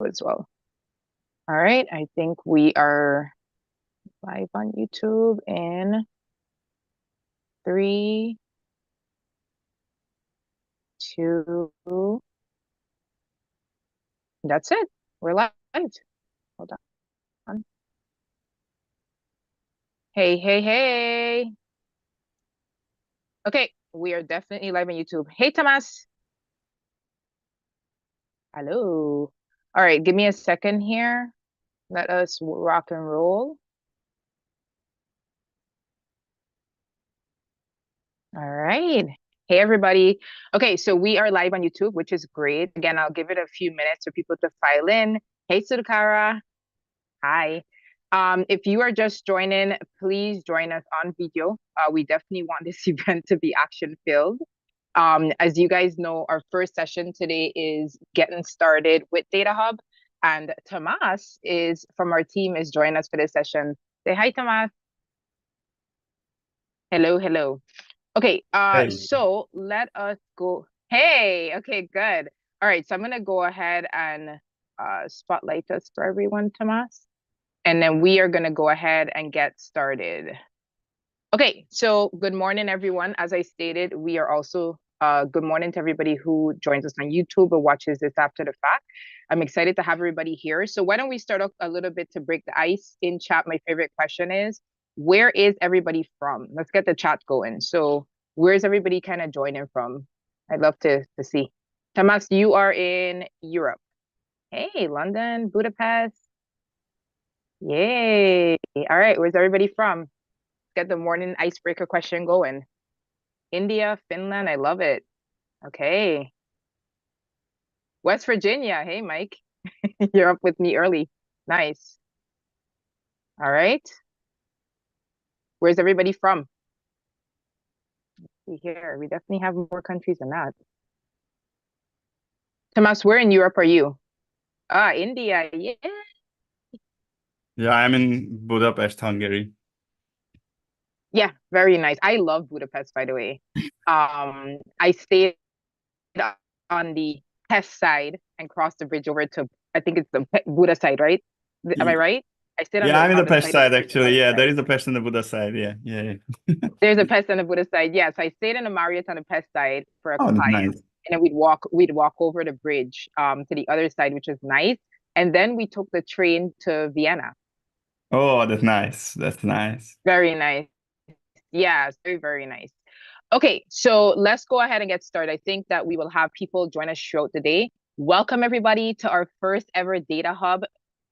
as well. All right, I think we are live on YouTube in 3, 2. That's it. We're live. Hold on. Hey, hey, hey. Okay, we are definitely live on YouTube. Hey, Thomas. Hello. All right, give me a second here. Let us rock and roll. All right. Hey, everybody. Okay, so we are live on YouTube, which is great. Again, I'll give it a few minutes for people to file in. Hey, Sudhakara. Hi. If you are just joining, please join us on video. We definitely want this event to be action-filled. As you guys know, our first session today is getting started with DataHub, and Tomas is from our team is joining us for this session. Say hi, Tomas. Hello, hello. Okay, Hey. so let us go. Hey, okay, good. All right, so I'm gonna go ahead and spotlight us for everyone, Tomas. And then we are gonna go ahead and get started. Okay, so good morning, everyone. As I stated, we are also good morning to everybody who joins us on YouTube or watches this after the fact. I'm excited to have everybody here. So why don't we start off a little bit to break the ice in chat? My favorite question is, where is everybody from? Let's get the chat going. So where's everybody kind of joining from? I'd love to see. Tomas, you are in Europe. Hey, London, Budapest. Yay. All right, where's everybody from? Get the morning icebreaker question going. India, Finland, I love it. Okay. West Virginia, hey, Mike. You're up with me early. Nice. All right. Where's everybody from? Let's see here. We definitely have more countries than that. Tomas, where in Europe are you? India, yeah. Yeah, I'm in Budapest, Hungary. Yeah, very nice. I love Budapest, by the way. I stayed on the Pest side and crossed the bridge over to, I think it's the Buda side, right? Am I right? I stayed I'm in the Pest side side, actually. Yeah, there is a Pest on the Buda side. Yeah. There's a Pest on the Buddha side. Yes, I stayed in the Marriott on the Pest side for a Oh, client, nice. and then we'd walk over the bridge to the other side, which is nice. And then we took the train to Vienna. Oh, that's nice. That's nice. Very nice. Yeah, it's very, very nice. Okay, so let's go ahead and get started. I think that we will have people join us throughout the day. Welcome everybody to our first ever DataHub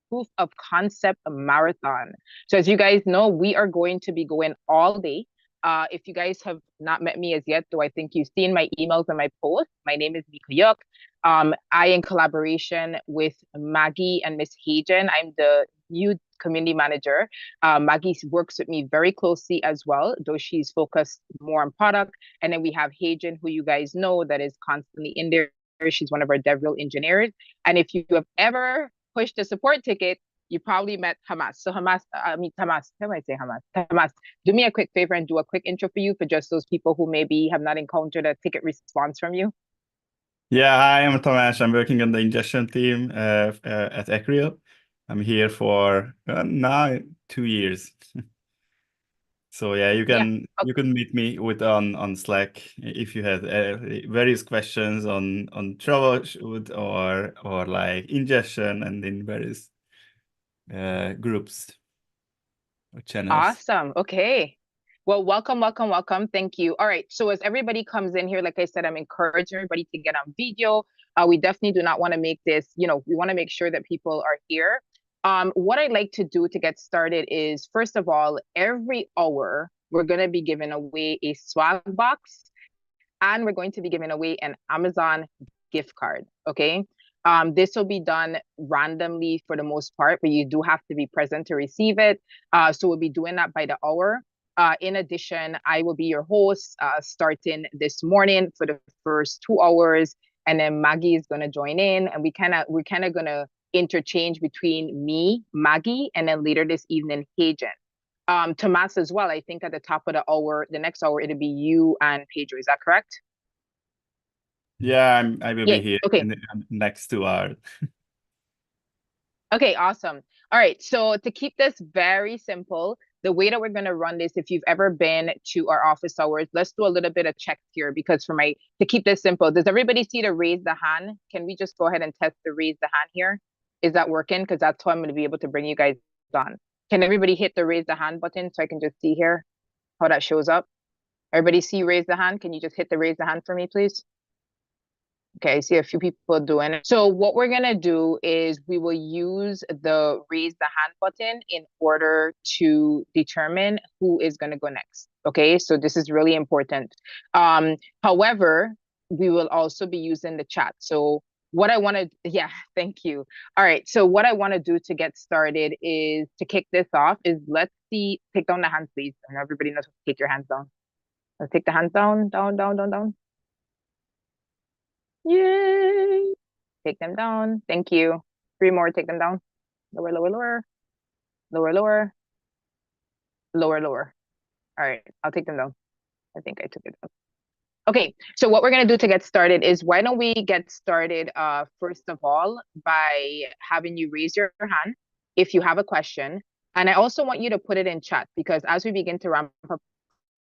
Proof of Concept Marathon. So as you guys know, we are going to be going all day. If you guys have not met me as yet, though I think you've seen my emails and my posts, my name is 𝗏𝗂𝗢. I, in collaboration with Maggie and Miss Hagen, I'm the new community manager. Maggie works with me very closely as well, though she's focused more on product. And then we have Hagen, who you guys know, that is constantly in there. She's one of our DevRel engineers. And if you have ever pushed a support ticket, you probably met Hamas. So Tomas, how do I say Hamas? Tomas, do me a quick favor and do a quick intro for you for just those people who maybe have not encountered a ticket response from you. Yeah, hi, I'm Tomas. I'm working on the ingestion team at 𝗟𝗏𝗃. I'm here for now 2 years. So yeah, you can meet me on Slack if you have various questions on troubleshoot or like ingestion and in various groups or channels. Awesome. Okay. Well, welcome. Thank you. All right. So as everybody comes in here, like I said, I'm encouraging everybody to get on video. We definitely do not want to make this, we want to make sure that people are here. What I'd like to do to get started is, first of all, every hour, we're going to be giving away a swag box, and we're going to be giving away an Amazon gift card. Okay. This will be done randomly for the most part, but you do have to be present to receive it. So we'll be doing that by the hour. In addition, I will be your host starting this morning for the first 2 hours, and then Maggie is going to join in, and we're kind of going to interchange between me, Maggie, and then later this evening, Hagen. Tomas as well. I think at the top of the hour, the next hour, it'll be you and Pedro. Is that correct? Yeah, I will be here Okay. in the next 2 hours. Okay, awesome. All right, so to keep this very simple, the way that we're going to run this, if you've ever been to our office hours, let's do a little bit of checks here because to keep this simple, does everybody see the raise the hand? Can we just go ahead and test the raise the hand here? Is that working? Because that's how I'm going to be able to bring you guys on. Can everybody hit the raise the hand button so I can just see here how that shows up? Everybody see raise the hand? Can you just hit the raise the hand for me, please? Okay, I see a few people doing it. So what we're gonna do is we will use the raise the hand button in order to determine who is gonna go next. Okay, so this is really important. However, we will also be using the chat. So what I wanna, yeah, thank you. All right, so what I wanna do to get started is to kick this off is let's see, take down the hands, please. And everybody knows to take your hands down. Let's take the hands down, down, down, down, down. Yay! Take them down. Thank you. 3 more, take them down. Lower, lower, lower. Lower, lower. Lower, lower. All right, I'll take them down. I think I took it down. Okay, so what we're gonna do to get started is why don't we get started first of all by having you raise your hand if you have a question. And I also want you to put it in chat because as we begin to ramp up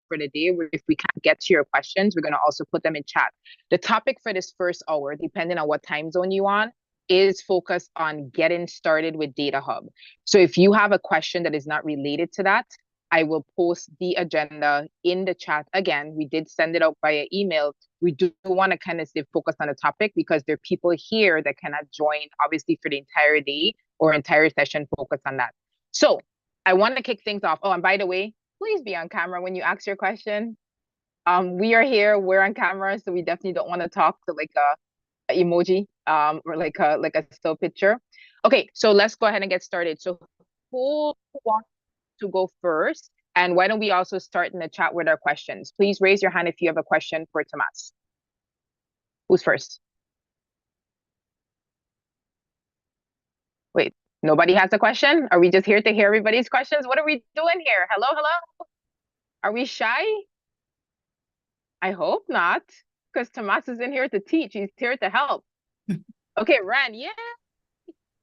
for the day, if we can't get to your questions, we're going to also put them in chat. The topic for this first hour, depending on what time zone you're on, is focused on getting started with DataHub. So if you have a question that is not related to that, I will post the agenda in the chat. Again, we did send it out via email. We do want to kind of stay focused on the topic because there are people here that cannot join, obviously, for the entire day or entire session focused on that. So I want to kick things off. Oh, and by the way, please be on camera when you ask your question. We are here, we're on camera, so we definitely don't want to talk to like a emoji or like a still picture. Okay, so let's go ahead and get started. So who wants to go first? And why don't we also start in the chat with our questions? Please raise your hand if you have a question for Tomas. Who's first? Wait, nobody has a question? Are we just here to hear everybody's questions? What are we doing here? Hello, hello? Are we shy? I hope not, because Tomas is in here to teach. He's here to help. Okay, Ren, yeah.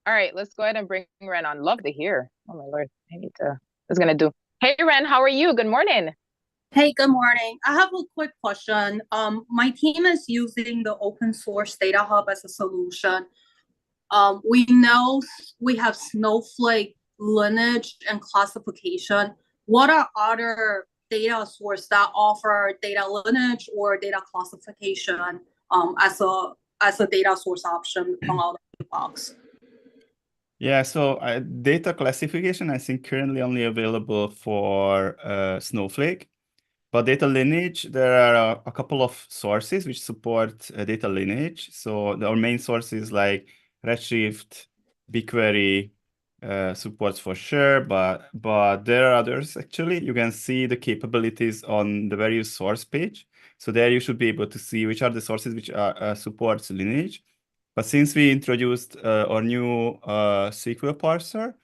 All right, let's go ahead and bring Ren on. Love to hear. Oh my Lord, what's gonna do? Hey, Ren, how are you? Good morning. Hey, good morning. I have a quick question. My team is using the open source DataHub as a solution. We know we have Snowflake lineage and classification. What are other data sources that offer data lineage or data classification as a data source option from out of the box? Yeah, so data classification, I think currently only available for Snowflake. But data lineage, there are a couple of sources which support data lineage. So our main sources like Redshift, BigQuery, supports for sure, but there are others actually. You can see the capabilities on the various source page. So there you should be able to see which are the sources which supports lineage. But since we introduced our new SQL parser,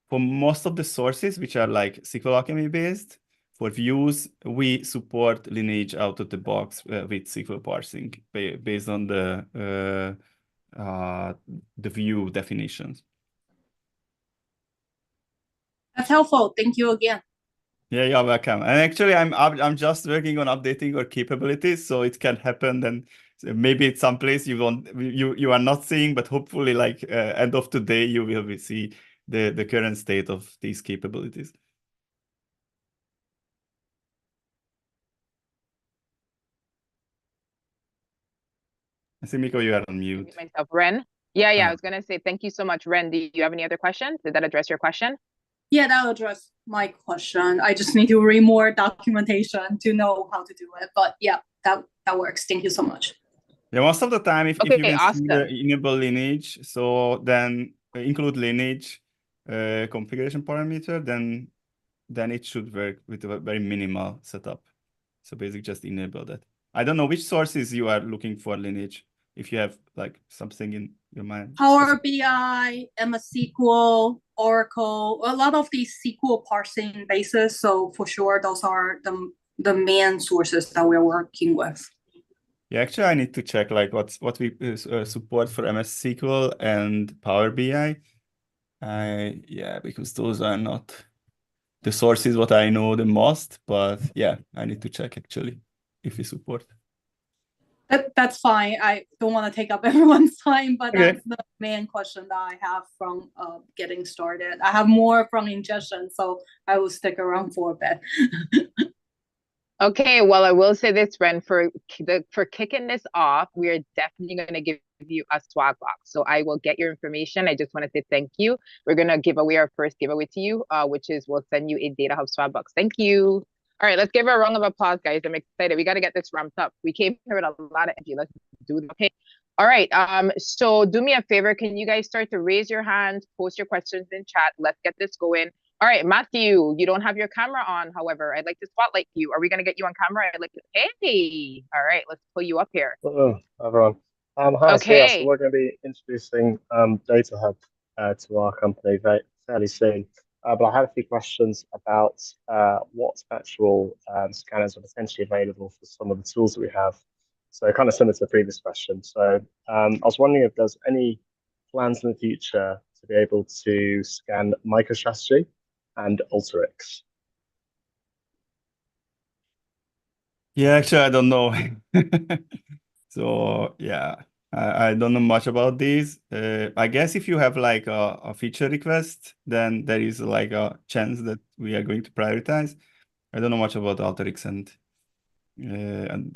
for most of the sources which are like SQL Alchemy based, for views, we support lineage out of the box with SQL parsing based on the view definitions. That's helpful. Thank you again. Yeah, you're welcome. And actually, I'm just working on updating our capabilities, so it can happen. Then maybe it's someplace you are not seeing, but hopefully, like end of today, you will see the current state of these capabilities. I think, Miko, you are on mute. Myself, Ren. Yeah, I was gonna say thank you so much, Ren. Do you have any other questions? Did that address your question? Yeah, that'll address my question. I just need to read more documentation to know how to do it. But yeah, that works. Thank you so much. Yeah, most of the time, if you can awesome. see the enable lineage, so then include lineage configuration parameter, then it should work with a very minimal setup. So basically just enable that. I don't know which sources you are looking for lineage, if you have like something in your mind. Power BI, MS SQL, Oracle, a lot of these SQL parsing bases. So for sure, those are the main sources that we're working with. Yeah, actually, I need to check like what we support for MS SQL and Power BI. Yeah, because those are not the sources what I know the most, but yeah, I need to check actually if we support. That's fine. I don't want to take up everyone's time, but Okay. that's the main question that I have from getting started. I have more from ingestion, so I will stick around for a bit. Okay, well, I will say this, Ren, for kicking this off, we are definitely going to give you a swag box. So I will get your information. I just want to say thank you. We're going to give away our first giveaway to you, which is we'll send you a DataHub swag box. Thank you. All right, let's give her a round of applause, guys. I'm excited. We got to get this ramped up. We came here with a lot of energy. Let's do it. Okay. All right. So do me a favor. Can you guys start to raise your hands, post your questions in chat? Let's get this going. All right, Matthew, you don't have your camera on. However, I'd like to spotlight you. Are we going to get you on camera? I'd like to, hey, all right, let's pull you up here. Hello, everyone. Hi, Okay. so we're going to be introducing DataHub to our company fairly soon. But I had a few questions about what actual scanners are potentially available for some of the tools that we have. So kind of similar to the previous question. So I was wondering if there's any plans in the future to be able to scan MicroStrategy and Alteryx. Yeah, actually, I don't know. So yeah, I don't know much about these. I guess if you have like a feature request, then there is like a chance that we are going to prioritize. I don't know much about Alteryx and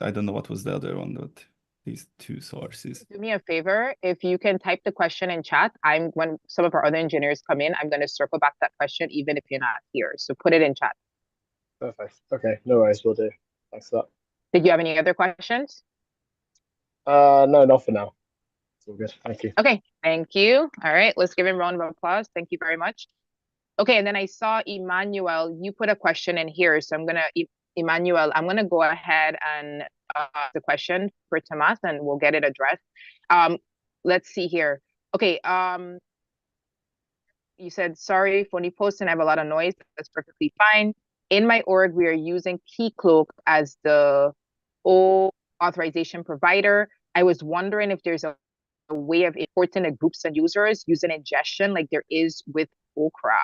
I don't know what was the other one, but these two sources. Do me a favor, if you can type the question in chat, when some of our other engineers come in, I'm going to circle back that question even if you're not here. So put it in chat. Perfect. Okay, no worries, we'll do. Thanks for that. Did you have any other questions? No, not for now. It's all good. Thank you. Okay, thank you. All right, let's give him a round of applause. Thank you very much. Okay, and then I saw Emmanuel, you put a question in here. So Emmanuel, I'm gonna go ahead and the question for Tomas and we'll get it addressed. Let's see here. Okay, you said, sorry, phony post and I have a lot of noise. That's perfectly fine. In my org, we are using Keycloak as the authorization provider. I was wondering if there's a way of importing the groups and users using ingestion like there is with Okra.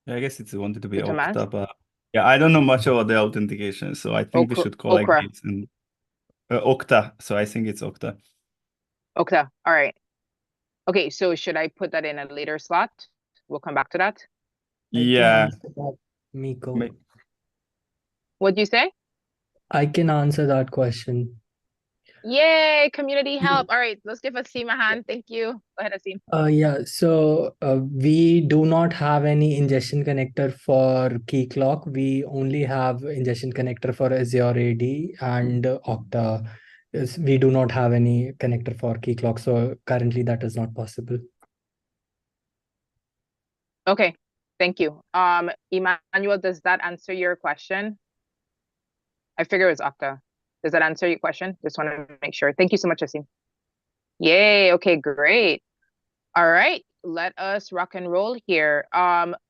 Yeah, I guess it's wanted to be Tomas? Okta, but yeah, I don't know much about the authentication, so I think we should call like Okra. this and Okta. So I think it's Okta. Okta. All right. Okay, so should I put that in a later slot? We'll come back to that. Yeah. Miko. What'd you say? I can answer that question. Yay, community help. All right, let's give Asim a hand. Thank you. Go ahead, Asim. Yeah, so we do not have any ingestion connector for Keycloak. We only have ingestion connector for Azure AD and Okta. We do not have any connector for Keycloak, so currently that is not possible. Okay, thank you. Emmanuel, does that answer your question? I figure it was Okta. Does that answer your question? Just want to make sure. Thank you so much, Asim. Yay, okay, great. All right, let us rock and roll here.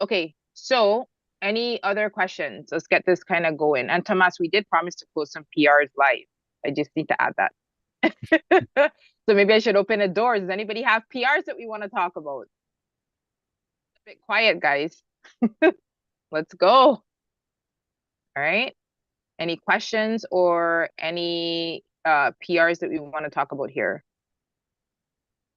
Okay, so any other questions? Let's get this kind of going. And Tomas, we did promise to close some PRs live. I just need to add that. So maybe I should open a door. Does anybody have PRs that we want to talk about? A bit quiet, guys. Let's go. All right. Any questions or any PRs that we want to talk about here?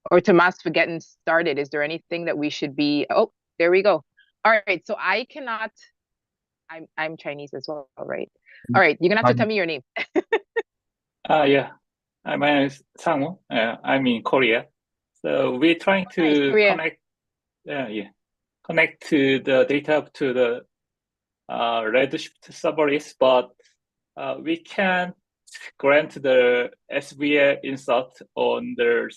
Or Tomas, for getting started, is there anything that we should be? Oh, there we go. All right, so I cannot. I'm Chinese as well, right? All right, you're gonna have to tell me your name. Yeah. My name is Sang-woo. I'm in Korea. So we're trying to connect to the data to the Redshift Serverless, but we can't grant the SVA insert on the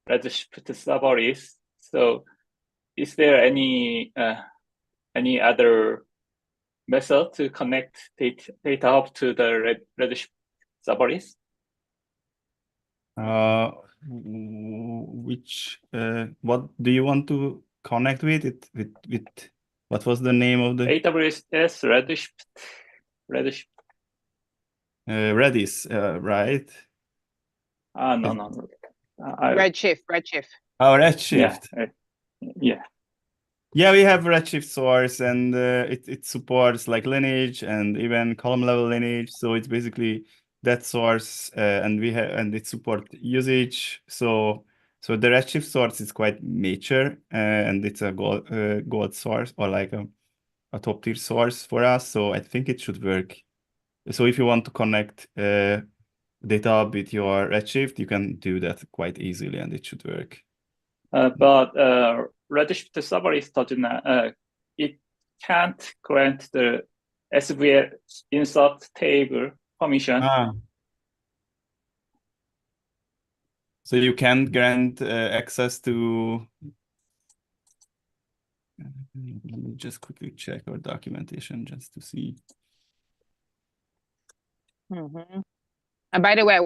Redshift Serverless. So is there any other method to connect DataHub to the Redshift Serverless? What do you want to connect with it? With what was the name of the AWS Redshift. Redis, right? No. Redshift. Oh, Redshift. Yeah. Yeah, we have Redshift source, and it supports like lineage and even column level lineage. So it's basically that source, and it supports usage. So the Redshift source is quite mature, and it's a gold source, or like a top tier source for us. So I think it should work. So if you want to connect DataHub with your Redshift, you can do that quite easily, and it should work. But Redshift Serverless doesn't. It can't grant the SVL insert table permission. So you can't grant access to. Let me just quickly check our documentation just to see. And by the way, I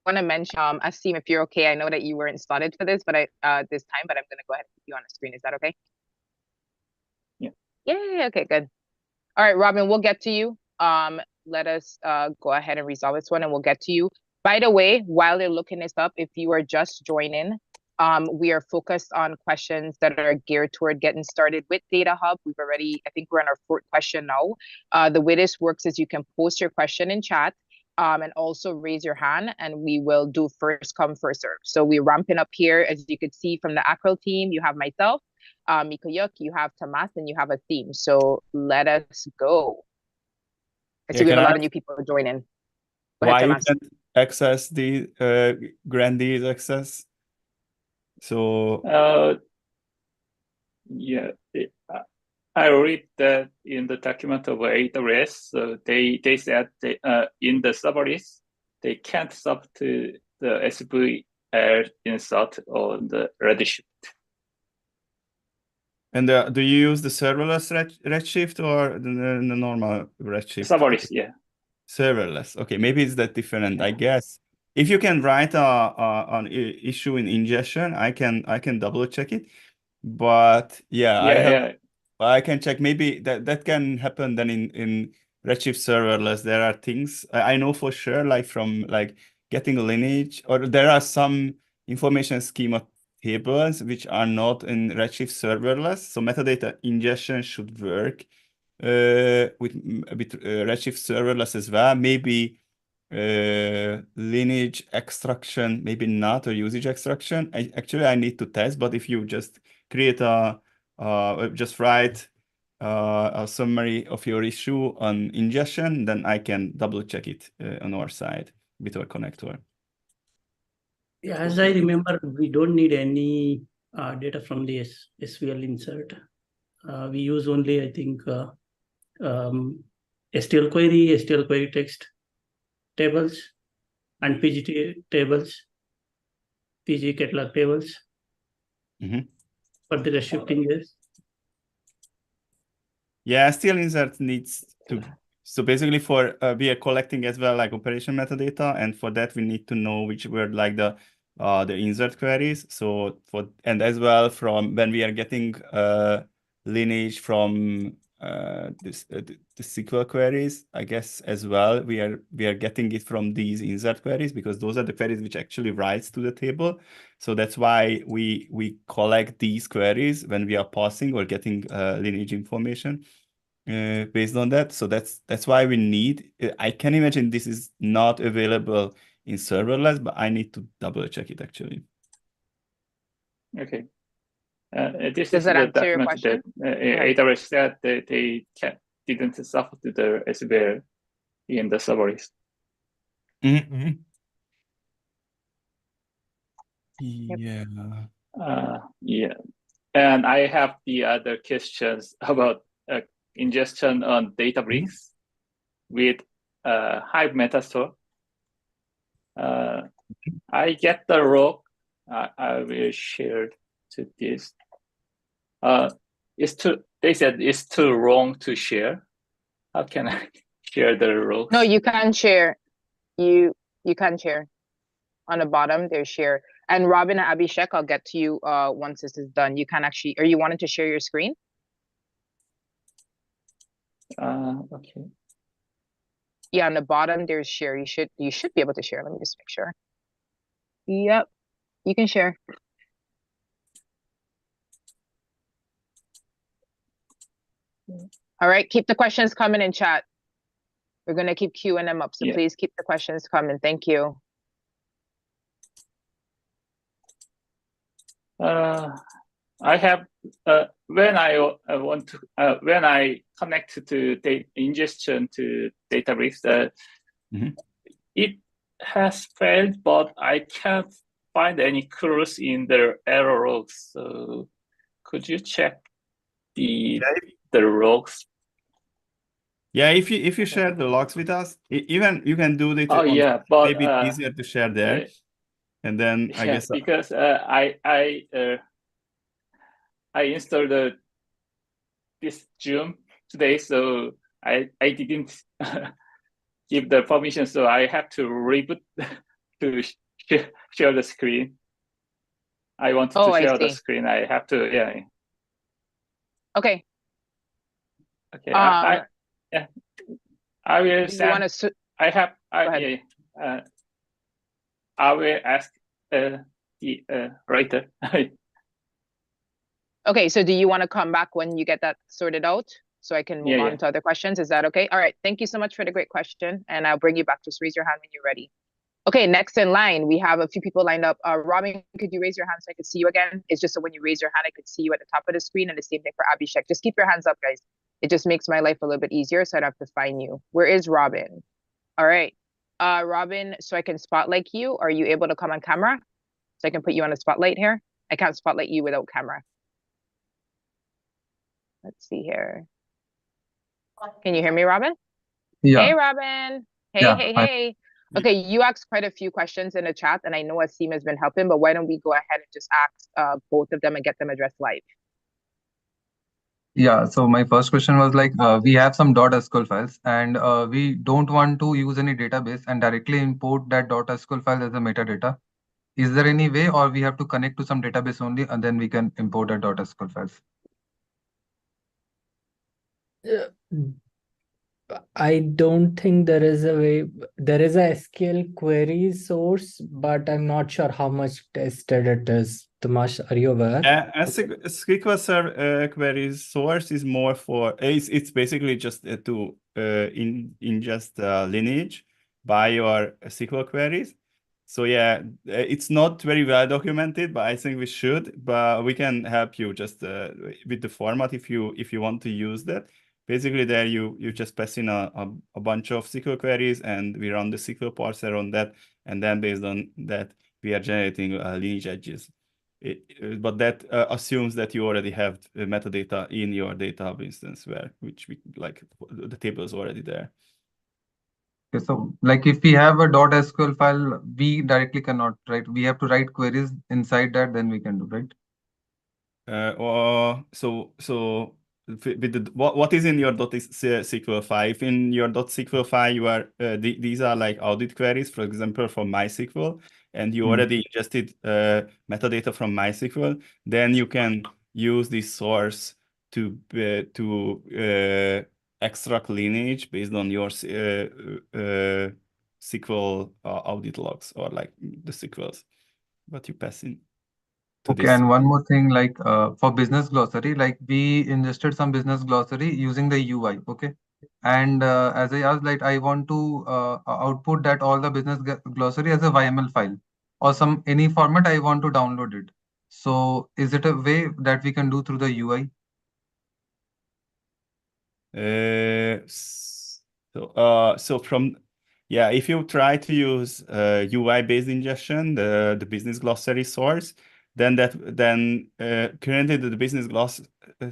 want to mention, Asim, if you're okay, I know that you weren't slotted for this, but this time, but I'm going to go ahead and put you on the screen. Is that okay? Yeah. Okay, good. All right, Robin, we'll get to you. Let us go ahead and resolve this one, and we'll get to you. By the way, while they're looking this up, if you are just joining, we are focused on questions that are geared toward getting started with DataHub. I think we're on our 4th question now. The way this works is you can post your question in chat, and also raise your hand, and we will do first come, first serve. So we're ramping up here. As you could see from the Acryl team, you have myself, 𝗏𝗏𝘅𝗏𝘅, you have Tomas, and you have a theme. So let us go. I see we have a lot of new people joining. Go ahead, Tomas. You can't access the grandees access? So yeah, I read that in the document of AWS. So they said in the serverless they can't sub to the SVL insert on the Redshift. And do you use the serverless Redshift or the normal Redshift? Serverless, yeah. Serverless. Okay, maybe it's that different. I guess if you can write an issue in ingestion, I can double check it. But I can check. Maybe that can happen then in Redshift serverless. There are things I know for sure, like from getting a lineage, or there are some information schema tables which are not in Redshift serverless. So metadata ingestion should work with Redshift serverless as well. Maybe lineage extraction, maybe not, or usage extraction. I need to test, but if you just create just write a summary of your issue on ingestion, then I can double check it on our side with our connector. Yeah, as I remember, we don't need any data from the SVL insert. We use only, I think, STL query text tables, and PG tables, PG catalog tables. For the reshifting is. Yeah, STL insert needs to. So basically, for we are collecting as well like operation metadata, and for that we need to know which were like the insert queries. So and as well from when we are getting lineage from the SQL queries, I guess as well we are getting it from these insert queries, because those are the queries which actually writes to the table. So that's why we collect these queries when we are parsing or getting lineage information based on that. So that's why we need. I can imagine this is not available in serverless, but I need to double check it actually. Okay. This Does is that the answer your document that question? AWS said that they didn't suffer to the SVL in the serverless. Yeah. Yeah. And I have the other questions about ingestion on Databricks with Hive Metastore. I get the log. I will share to this. They said it's too long to share. How can I share the logs? No, you can share. You can share. On the bottom, there's share. And Robin and Abhishek, I'll get to you once this is done. You can actually, or you wanted to share your screen? Okay. Yeah, on the bottom there's share. You should be able to share. Let me just make sure. Yep, you can share. All right, keep the questions coming in chat. We're gonna keep queuing them up, so please keep the questions coming. Thank you. I have when I want to when I connect to the ingestion to Databricks, it has failed, but I can't find any clues in the error logs. So could you check the logs? Yeah, if you share the logs with us, even you can do it. Oh yeah, but maybe it's easier to share there. And then I guess because I installed this Zoom today, so I didn't give the permission, so I have to reboot to share the screen. I want to share the screen. I have to Okay. Okay. I will send. I will ask the writer. Okay, so do you want to come back when you get that sorted out so I can move on to other questions? Is that okay? All right, thank you so much for the great question, and I'll bring you back. Just raise your hand when you're ready. Okay, next in line, we have a few people lined up. Robin, could you raise your hand so I could see you again? It's just so when you raise your hand, I could see you at the top of the screen, and the same thing for Abhishek. Just keep your hands up, guys. It just makes my life a little bit easier, so I don't have to find you. Where is Robin? All right, Robin, so I can spotlight you. Are you able to come on camera? So I can put you on a spotlight here. I can't spotlight you without camera. Let's see here. Can you hear me, Robin? Yeah. Hey, Robin. Hey, hey. Okay, you asked quite a few questions in the chat, and I know Aasim has been helping, but why don't we go ahead and just ask both of them and get them addressed live? Yeah, so my first question was like, we have some .sql files, and we don't want to use any database and directly import that .sql file as a metadata. Is there any way, or we have to connect to some database only, and then we can import that .sql files? I don't think there is a way. There is a SQL query source, but I'm not sure how much tested it is. Tomasz, are you aware? SQL query source is more for it's basically just to ingest lineage by your SQL queries. So yeah, it's not very well documented, but I think we should. But we can help you just with the format if you want to use that. Basically, there you just pass in a bunch of SQL queries, and we run the SQL parser on that, and then based on that, we are generating lineage edges. But that assumes that you already have metadata in your DataHub instance, which the table is already there. Okay, so like if we have a .sql file, we directly cannot, right? We have to write queries inside that, then we can do, right? So with what is in your .sql file? If in your .sql file you are these are like audit queries, for example, from MySQL, and you already ingested metadata from MySQL, then you can use this source to extract lineage based on your SQL audit logs, or like the SQLs, but you pass in. Okay, and one more thing, like for business glossary, like we ingested some business glossary using the UI, okay? And as I asked, like I want to output that all the business glossary as a YML file, or any format I want to download it. So is it a way that we can do through the UI? If you try to use UI based ingestion, the business glossary source, then currently the business glossary,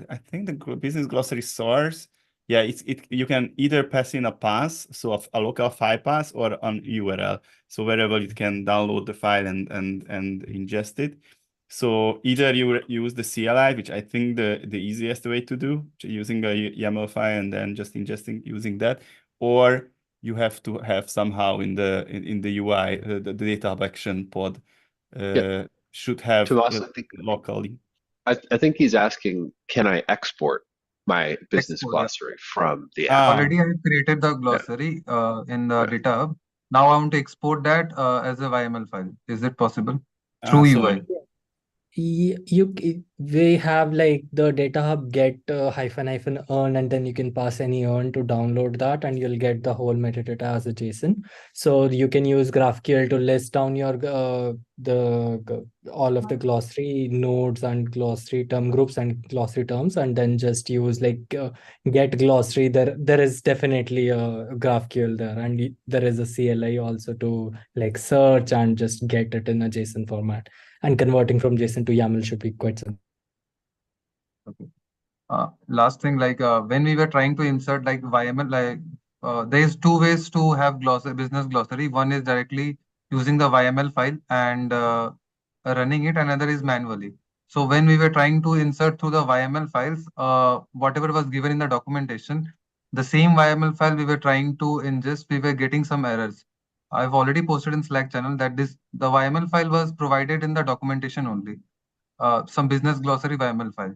I think the business glossary source, you can either pass in a path, so a local file path, or an URL, so wherever you can download the file and ingest it. So either you use the CLI, which I think the easiest way to do, using a YAML file and then just ingesting using that, or you have to have somehow in the UI the DataHub action pod should have locally. I think he's asking, can I export my business Export, glossary from the app. already I created the glossary in the DataHub. Now I want to export that as a YML file. Is it possible through UI? We have like the DataHub get --earn, and then you can pass any earn to download that, and you'll get the whole metadata as a JSON. So you can use GraphQL to list down your all of the glossary nodes and glossary term groups and glossary terms, and then just use like get glossary. There is definitely a GraphQL there, and there is a CLI also to like search and just get it in a JSON format. And converting from JSON to YAML should be quite simple. Okay. Last thing, like when we were trying to insert like YML, like there's two ways to have business glossary. One is directly using the YML file and running it. Another is manually. So when we were trying to insert through the YML files, whatever was given in the documentation, the same YML file we were trying to ingest, we were getting some errors. I've already posted in Slack channel that the YML file was provided in the documentation only, some business glossary YML file.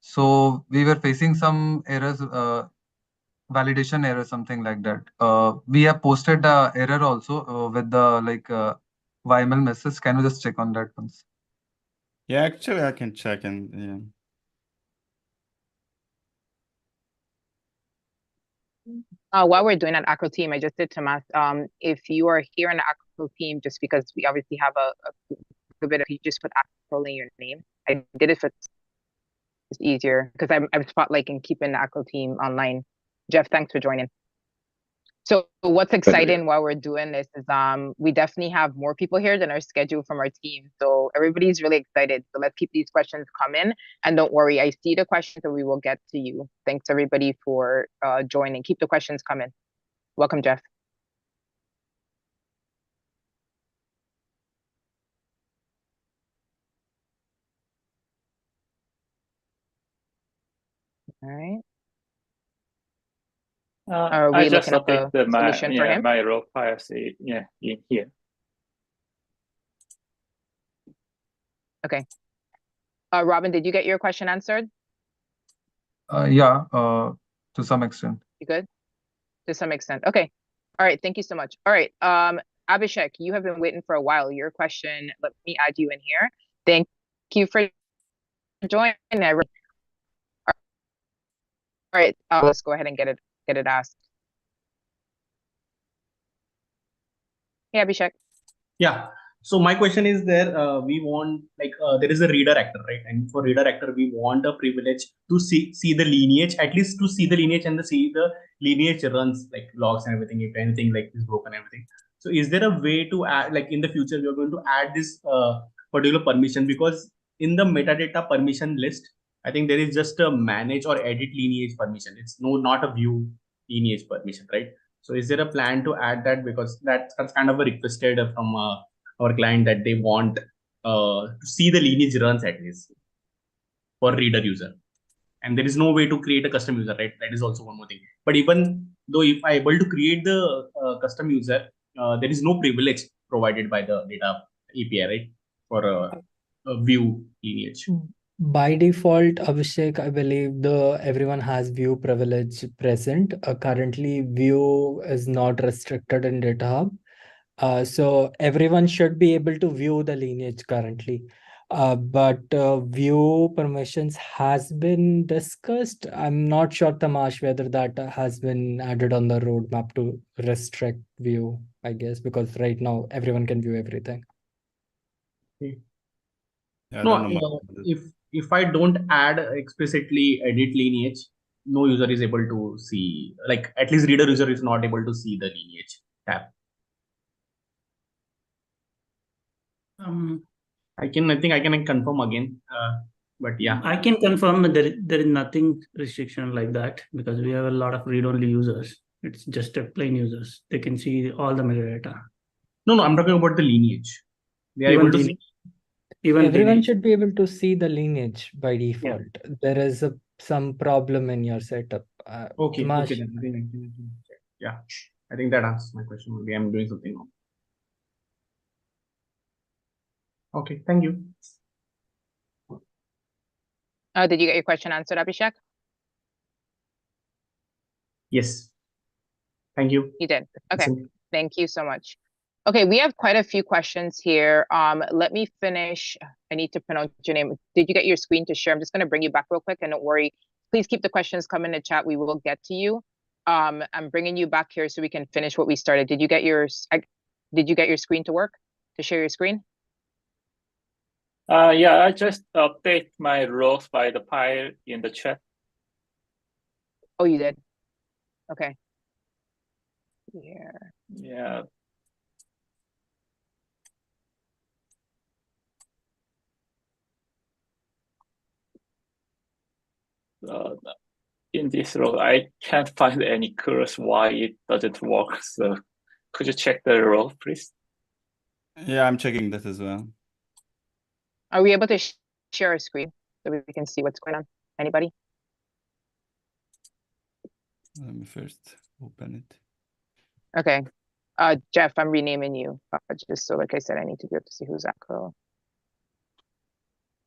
So we were facing some errors, validation error, something like that. We have posted the error also with the like YML message. Can you just check on that once? Yeah, actually I can check and While we're doing an Acro team, I just did to Matt. If you are here in the Acro team, just because we obviously have a bit of, you just put Acro in your name. I did it for it's easier because I'm spotlighting keeping the Acro team online. Jeff, thanks for joining. So what's exciting while we're doing this is we definitely have more people here than our schedule from our team. So everybody's really excited. So let's keep these questions coming. And don't worry, I see the questions and we will get to you. Thanks everybody for joining. Keep the questions coming. Welcome, Jeff. All right. Are we looking at the solution for him? My raw files in here. Okay. Robin, did you get your question answered? Yeah, to some extent. You good? To some extent. Okay. All right. Thank you so much. All right. Abhishek, you have been waiting for a while. Your question, let me add you in here. Thank you for joining. All right. Let's go ahead and get it asked. Yeah, Abhishek. Yeah. So my question is there, we want like there is a reader actor, right? And for reader actor, we want a privilege to see the lineage, at least to see the lineage and see the lineage runs like logs and everything, if anything like is broken, everything. So is there a way to add, like in the future, we are going to add this particular permission? Because in the metadata permission list, I think there is just a manage or edit lineage permission. It's not a view lineage permission, right? So is there a plan to add that? Because that's kind of a requested from our client that they want to see the lineage runs at least for reader user. And there is no way to create a custom user, right? That is also one more thing. But even though if I'm able to create the custom user, there is no privilege provided by the data API, right? For a view lineage. By default, Abhishek, I believe everyone has view privilege present. Currently, view is not restricted in DataHub. So everyone should be able to view the lineage currently. But view permissions has been discussed. I'm not sure, Tamash, whether that has been added on the roadmap to restrict view, I guess, because right now everyone can view everything. Okay. yeah, No, if I don't add explicitly edit lineage, no user is able to see, like at least reader user is not able to see the lineage tab. I think I can confirm again, but yeah. I can confirm that there is nothing restriction like that because we have a lot of read-only users. It's just a plain users. They can see all the metadata. No, I'm talking about the lineage. They are able to see. Everyone should be able to see the lineage by default. Yeah. There is some problem in your setup. Okay. Then. Yeah, I think that answers my question. Maybe I'm doing something wrong. Okay, thank you. Did you get your question answered, Abhishek? Yes. Thank you. You did. Okay. That's it. Thank you so much. Okay, we have quite a few questions here. Let me finish. I need to pronounce your name. Did you get your screen to share? I'm just going to bring you back real quick, and don't worry. Please keep the questions coming in the chat. We will get to you. I'm bringing you back here so we can finish what we started. Did you get your screen to work, to share your screen? Yeah, I just update my rows by the file in the chat. Oh, you did? Okay. Here. Yeah. In this row, I can't find any clues why it doesn't work. So could you check the row, please? Yeah, I'm checking that as well. Are we able to share a screen so we can see what's going on? Anybody? Let me first open it. Okay. Jeff, I'm renaming you. Just so, like I said, I need to be able to see who's that girl.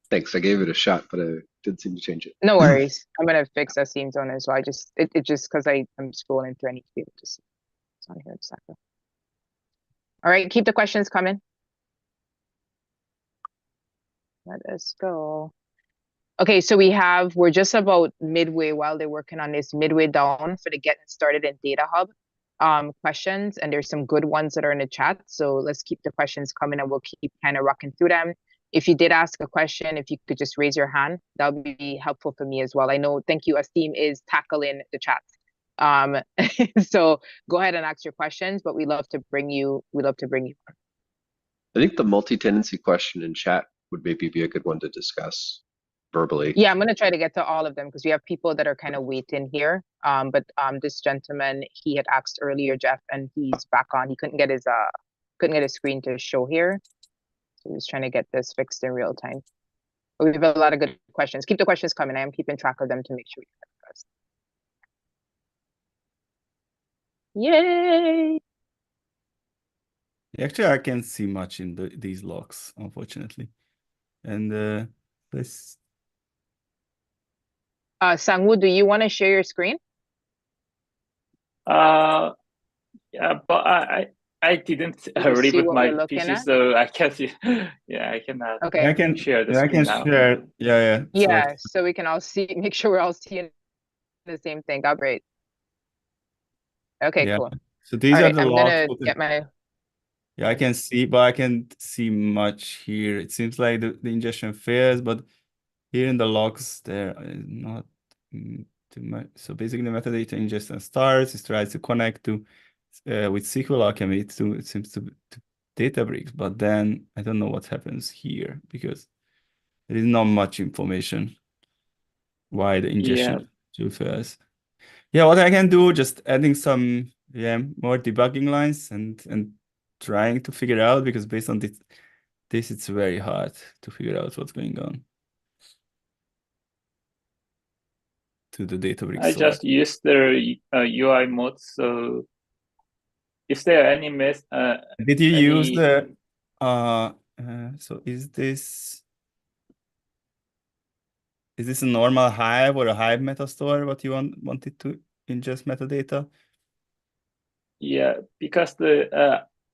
Thanks. I gave it a shot, but I didn't seem to change it. No worries. I'm gonna fix that seam zone as well. It just because I'm scrolling through, I need to be able to see. It's on here exactly. All right, keep the questions coming. Let us go. Okay, so we're just about midway while they're working on this, midway down for the getting started in DataHub questions, and there's some good ones that are in the chat. So let's keep the questions coming, and we'll keep kind of rocking through them. If you did ask a question, if you could just raise your hand, that would be helpful for me as well. I know, thank you, Asim is tackling the chat. So go ahead and ask your questions, but we love to bring you on. I think the multi-tenancy question in chat would maybe be a good one to discuss verbally. Yeah, I'm going to try to get to all of them because we have people that are kind of waiting here. But this gentleman, he had asked earlier, Jeff, and he's back on. He couldn't get his screen to show here. So he's trying to get this fixed in real time. But we have a lot of good questions. Keep the questions coming. I am keeping track of them to make sure we get first. Yay! Actually, I can't see much in these logs, unfortunately. And let's. Sangwoo, do you want to share your screen? Yeah, but I didn't read with my PC, so I can't see. Yeah, I cannot. Okay. I can share the screen. I can now. share. Yeah. Yeah, so we can all see. Make sure we're all seeing the same thing. Oh, great. Okay, yeah. cool. So these are the I'm logs. gonna get my. Yeah, I can see, but I can't see much here. It seems like the ingestion fails, but here in the logs, there is not too much. So basically, the metadata ingestion starts. It tries to connect to with SQL Alchemy. It seems to Databricks, but then I don't know what happens here because there is not much information why the ingestion too fast. Yeah, what I can do, just adding some more debugging lines and trying to figure out, because based on this it's very hard to figure out what's going on to the Databricks. I just used the UI mode. So is there any did you use the so is this a normal Hive or a Hive metastore what you wanted to ingest metadata? Yeah, because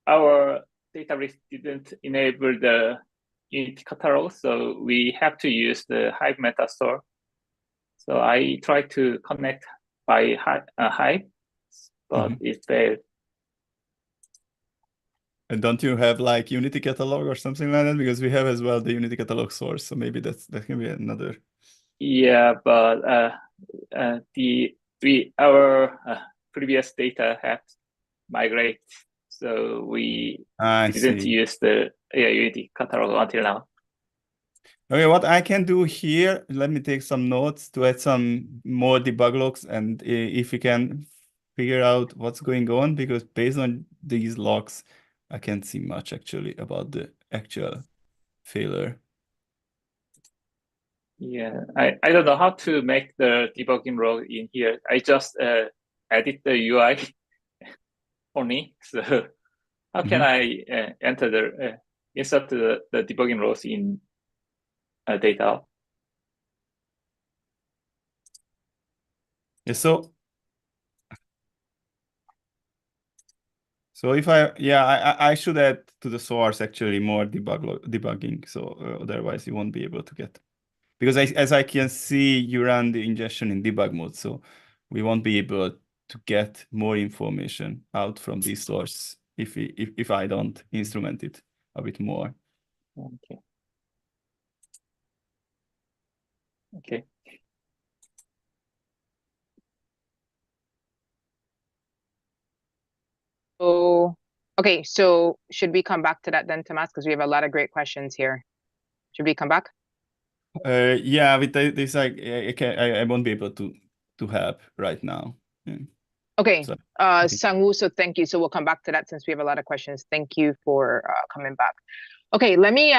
our database didn't enable the Unity catalog, so we have to use the Hive metastore. So I tried to connect by Hive, but it failed. And don't you have like Unity catalog or something like that? Because we have as well the Unity catalog source, so maybe that can be another. Yeah, but our previous data had migrate, so we didn't use the Unity catalog until now. Okay, what I can do here, let me take some notes to add some more debug logs, and if we can figure out what's going on, because based on these logs, I can't see much actually about the actual failure. Yeah, I don't know how to make the debugging role in here. I just edit the UI only. So how can I enter insert the debugging roles in data? Yeah, so So if I should add to the source actually more debugging. So otherwise you won't be able to get, because as I can see, you run the ingestion in debug mode. So we won't be able to get more information out from this source if I don't instrument it a bit more. Okay. Okay. So, okay, so should we come back to that then, Tomas? Because we have a lot of great questions here. Should we come back? Yeah, with this, I won't be able to help right now. Yeah. Okay, So, Sangwoo, so thank you. So we'll come back to that since we have a lot of questions. Thank you for coming back. Okay, let me,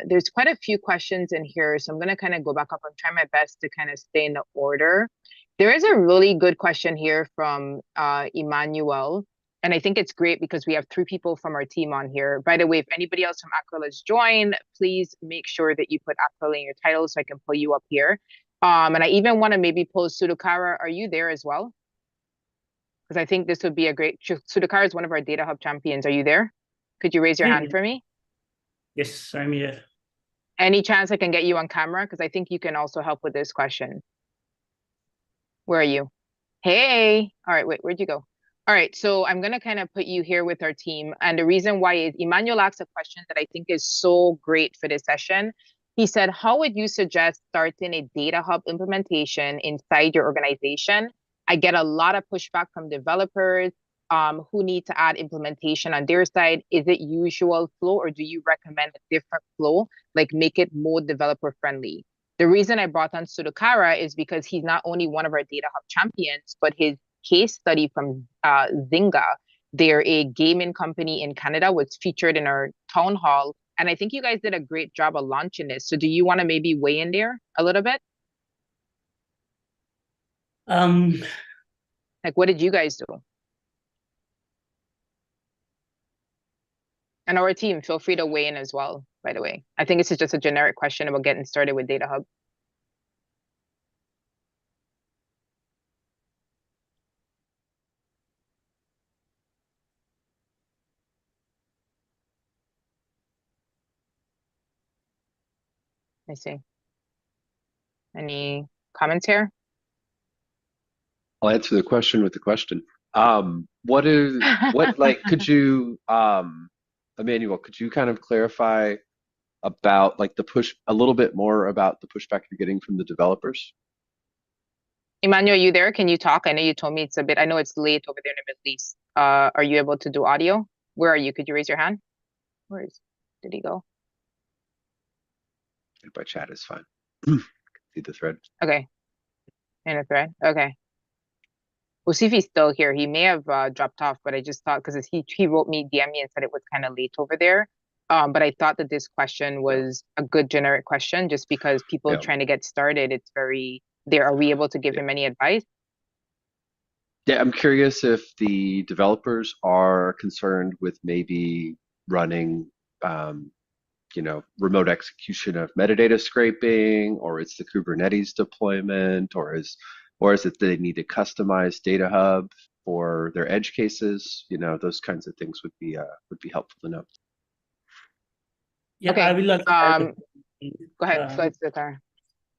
there's quite a few questions in here, so I'm gonna kind of go back up and try my best to kind of stay in the order. There is a really good question here from Emmanuel, and I think it's great because we have 3 people from our team on here. By the way, if anybody else from 𝗏𝗏𝘃 has joined, please make sure that you put 𝗏𝗏𝘃 in your title so I can pull you up here. And I even want to maybe pull 𝗏𝗏𝘃𝗏. Are you there as well? Because I think this would be a great, 𝗏𝗏𝘃𝗏 is one of our DataHub champions. Are you there? Could you raise your hand for me? Yes, I'm here. Any chance I can get you on camera? Because I think you can also help with this question. Where are you? Hey, all right, wait, where'd you go? All right, so I'm gonna kind of put you here with our team. And the reason why is Emmanuel asked a question that I think is so great for this session. He said, how would you suggest starting a DataHub implementation inside your organization? I get a lot of pushback from developers who need to add implementation on their side. Is it usual flow, or do you recommend a different flow, like make it more developer friendly? The reason I brought on 𝗏𝗏𝘃𝗏 is because he's not only one of our DataHub champions, but his case study from Zynga, they're a gaming company in Canada, was featured in our town hall. And I think you guys did a great job of launching this. So do you want to maybe weigh in there a little bit? Like, what did you guys do? And our team, feel free to weigh in as well, by the way. I think this is just a generic question about getting started with DataHub. I see. Any comments here? I'll answer the question with the question. What like, could you, Emmanuel, could you kind of clarify about like a little bit more about the pushback you're getting from the developers? Emmanuel, are you there? Can you talk? I know you told me it's a bit, I know it's late over there in the Middle East. Are you able to do audio? Where are you? Could you raise your hand? Did he go? By chat is fine. See the thread. Okay. In a thread. Okay. We'll see if he's still here. He may have dropped off, but I just thought because he wrote me, DM me and said it was kind of late over there. But I thought that this question was a good generic question just because people trying to get started, it's very there. Are we able to give him any advice? Yeah, I'm curious if the developers are concerned with maybe running remote execution of metadata scraping, or it's the Kubernetes deployment, or is it they need to customize DataHub for their edge cases? Those kinds of things would be helpful to know. Yeah, okay. I will. Go ahead.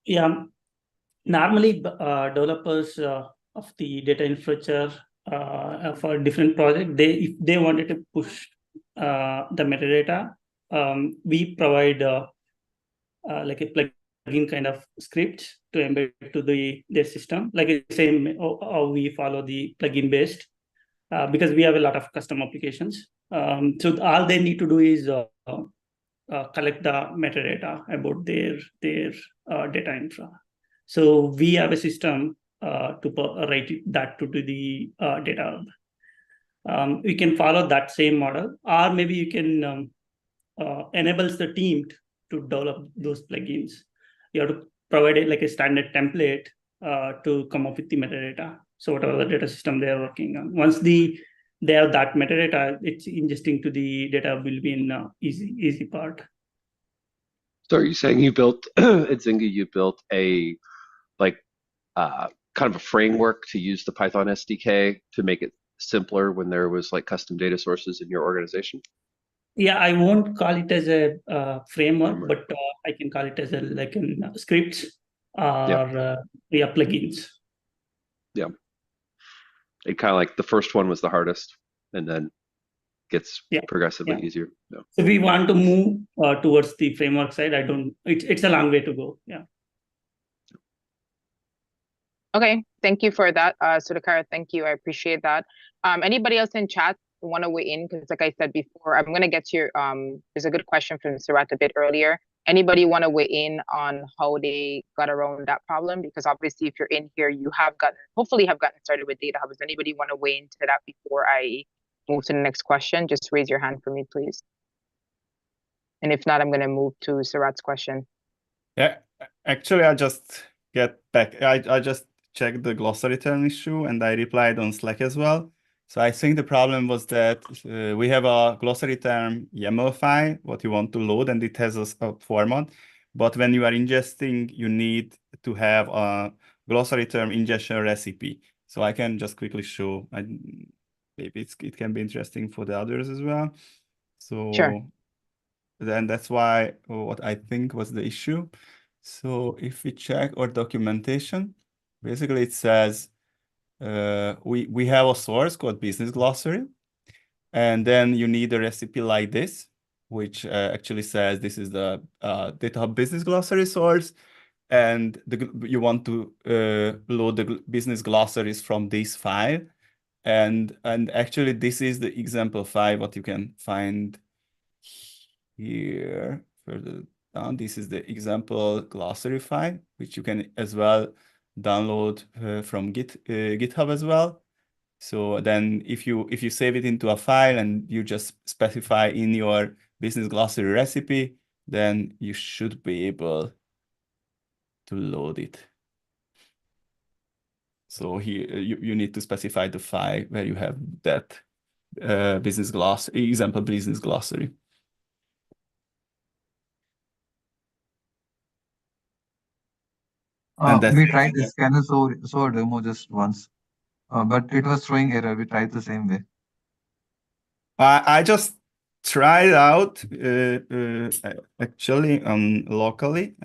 Yeah, normally developers of the data infrastructure for different projects, if they wanted to push the metadata, we provide like a plugin kind of script to embed to their system, like the same how we follow the plugin based, because we have a lot of custom applications. So all they need to do is collect the metadata about their data infra. So we have a system to write that to the DataHub. We can follow that same model, or maybe you can enables the team to develop those plugins. You have to provide it like a standard template to come up with the metadata. So whatever the data system they are working on, once they have that metadata, it's ingesting to the data will be in easy part. So are you saying you built at Zynga, you built a kind of a framework to use the Python SDK to make it simpler when there was like custom data sources in your organization? Yeah, I won't call it as a framework, but I can call it as a like in scripts or plugins. Yeah. It kind of like the first one was the hardest, and then gets progressively easier. Yeah. So we want to move towards the framework side. It's a long way to go. Yeah. Okay, thank you for that, Sudhakar. Thank you, I appreciate that. Anybody else in chat want to weigh in? Because like I said before, I'm going to get to your, there's a good question from Sarat a bit earlier. Anybody want to weigh in on how they got around that problem? Because obviously if you're in here, you have hopefully have gotten started with DataHub. Does anybody want to weigh into that before I move to the next question? Just raise your hand for me, please. And if not, I'm going to move to Sarat's question. Yeah, actually, I just get back. I just checked the glossary term issue and I replied on Slack as well. So I think the problem was that we have a glossary term YAML file, what you want to load, and it has a format. But when you are ingesting, you need to have a glossary term ingestion recipe. So I can just quickly show. Maybe it can be interesting for the others as well. So sure. Then that's why what I think was the issue. So if we check our documentation, basically it says we have a source called business glossary, and then you need a recipe like this, which actually says this is the DataHub business glossary source, and you want to load the business glossaries from this file, and actually this is the example file what you can find here further down. This is the example glossary file, which you can as well download from GitHub as well. So then if you save it into a file and you just specify in your business glossary recipe, then you should be able to load it. So here you need to specify the file where you have that example business glossary. We tried this 𝗟𝗏 demo just once, but it was throwing error. We tried the same way. I just tried out actually locally.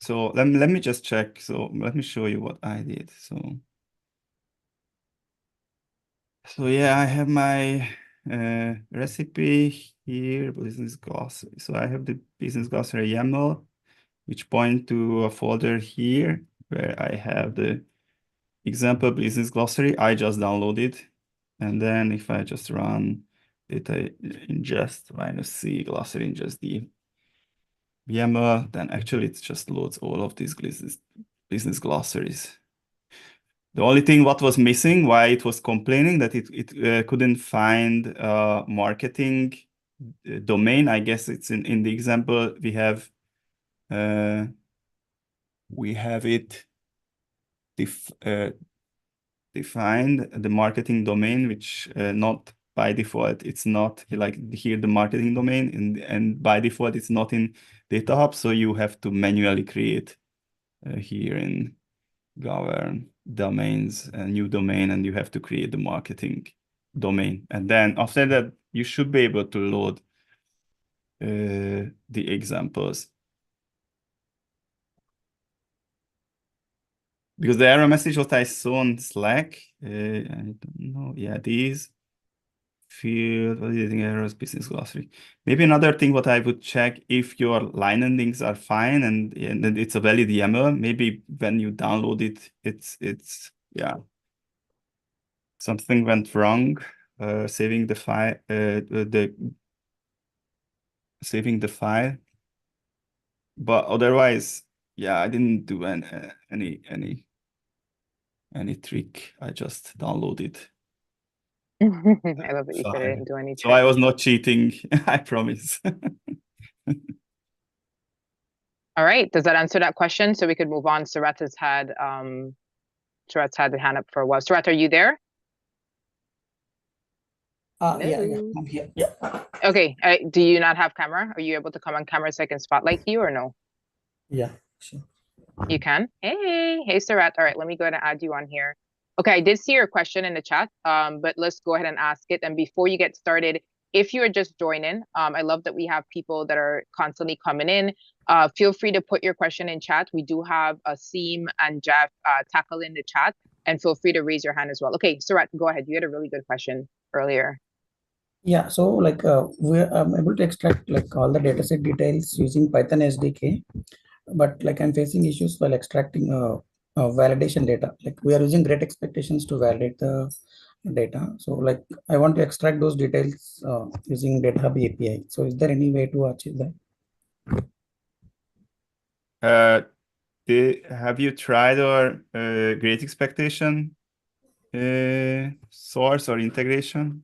So let me just check. So let me show you what I did. So yeah, I have my recipe here, business glossary. So I have the business glossary YAML, which point to a folder here where I have the example business glossary. I just downloaded. And then if I just run data ingest -c glossary ingest the YAML, then actually it just loads all of these business glossaries. The only thing what was missing, why it was complaining that it couldn't find marketing domain. I guess it's in the example we have it defined the marketing domain, which not by default, it's not like here the marketing domain, and by default it's not in DataHub, so you have to manually create here in govern domains a new domain, and you have to create the marketing domain, and then after that you should be able to load the examples. Because the error message what I saw on Slack, I don't know, yeah, these field validating errors, business glossary. Maybe another thing what I would check if your line endings are fine and it's a valid YAML, maybe when you download it, it's yeah, something went wrong, saving the file, saving the file, but otherwise, yeah, I didn't do any trick. I just downloaded. I love that you said I didn't do any trick. So I was not cheating, I promise. All right, does that answer that question? So we could move on. Sarat has had the hand up for a while. Sarat, are you there? Yeah, I'm here. Yeah. Okay, do you not have camera? Are you able to come on camera so I can spotlight you or no? Yeah, sure. You can? Hey, Sarat. All right, let me go ahead and add you on here. Okay, I did see your question in the chat, but let's go ahead and ask it. And before you get started, if you are just joining, I love that we have people that are constantly coming in. Feel free to put your question in chat. We do have Asim and Jeff tackling the chat, and feel free to raise your hand as well. Okay, Surat, go ahead. You had a really good question earlier. Yeah, so like I'm able to extract like all the dataset details using Python SDK, but like I'm facing issues while extracting validation data. Like we are using great expectations to validate the data. So like I want to extract those details using DataHub API. So is there any way to achieve that? Have you tried our great expectation source or integration?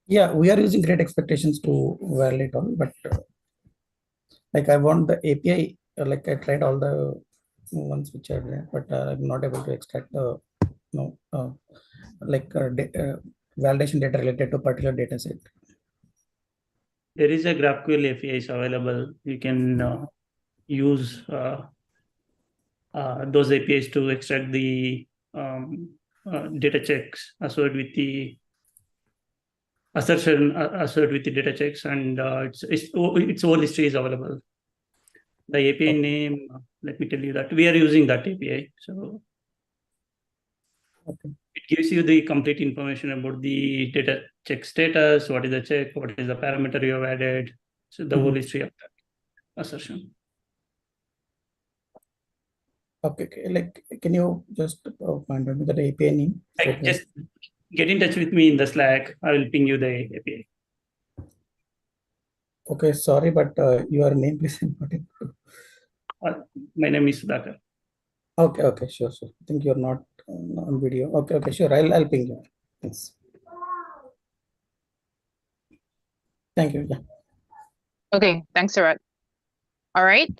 Yeah, we are using great expectations to validate all, but like I want the API, like I tried all the ones which are there, but I'm not able to extract the validation data related to a particular data set. There is a GraphQL APIs available. You can use those APIs to extract the data checks associated with the assertion associated with the data checks, and its whole history is available. The API name, let me tell you that we are using that API. So it gives you the complete information about the data check status, what is the check, what is the parameter you have added, so the whole history of that assertion. Okay, like can you just find out the API name? Just get in touch with me in the Slack. I will ping you the API. Okay, sorry, but your name is important. My name is Sudhakar. Okay, sure. I think you're not on video. Okay, sure. I'll ping you. Thanks. Thank you. Yeah. Okay, thanks, Surat. All right.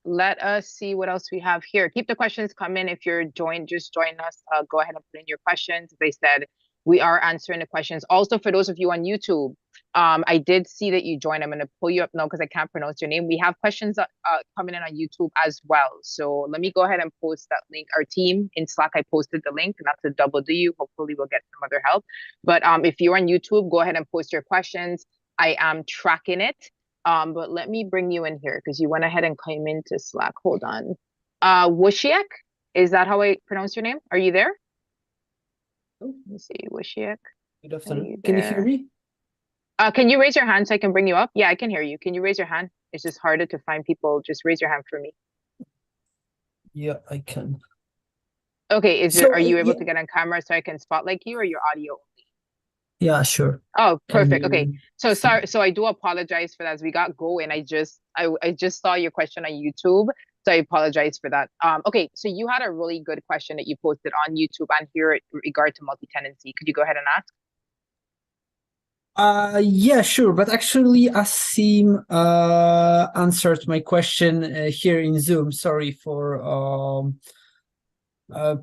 Let us see what else we have here. Keep the questions coming. If you're just join us, go ahead and put in your questions. As I said, we are answering the questions. Also, for those of you on YouTube, I did see that you joined. I'm going to pull you up now because I can't pronounce your name. We have questions coming in on YouTube as well. So let me go ahead and post that link. Our team in Slack, I posted the link, not to double do you. Hopefully we'll get some other help. But if you're on YouTube, go ahead and post your questions. I am tracking it. But let me bring you in here because you went ahead and came into Slack. Hold on. 𝗏𝘕𝗃𝗃, is that how I pronounce your name? Are you there? Oh, let me see. 𝗏𝘕𝗃𝗃. Good afternoon. Can you hear me? Can you raise your hand so I can bring you up? Yeah, I can hear you. Can you raise your hand? It's just harder to find people. Just raise your hand for me. Yeah, I can. Okay, are you able to get on camera so I can spotlight you, or your audio? Yeah, sure. Oh, perfect. Okay. So sorry. So I do apologize for that as we got going. I just saw your question on YouTube. So I apologize for that. Okay. So you had a really good question that you posted on YouTube and here in regard to multi-tenancy. Could you go ahead and ask? Yeah, sure. But actually, Asim answered my question here in Zoom. Sorry for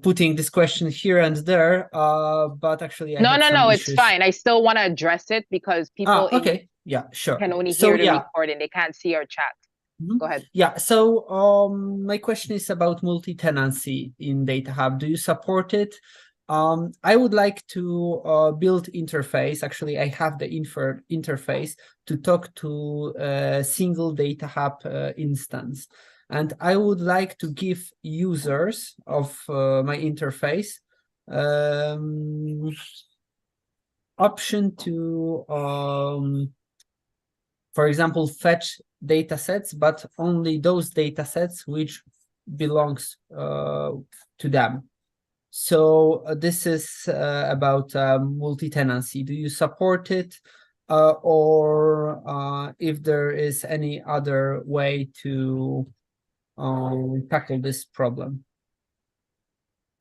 putting this question here and there, but actually no, it's fine. I still want to address it because people yeah, sure, can only hear the recording. They can't see our chat. Go ahead. Yeah, so my question is about multi-tenancy in DataHub. Do you support it? I would like to build interface. Actually, I have the interface to talk to a single DataHub instance. And I would like to give users of my interface option to, for example, fetch datasets, but only those datasets which belongs to them. So this is about multi-tenancy. Do you support it? Or if there is any other way to tackle this problem?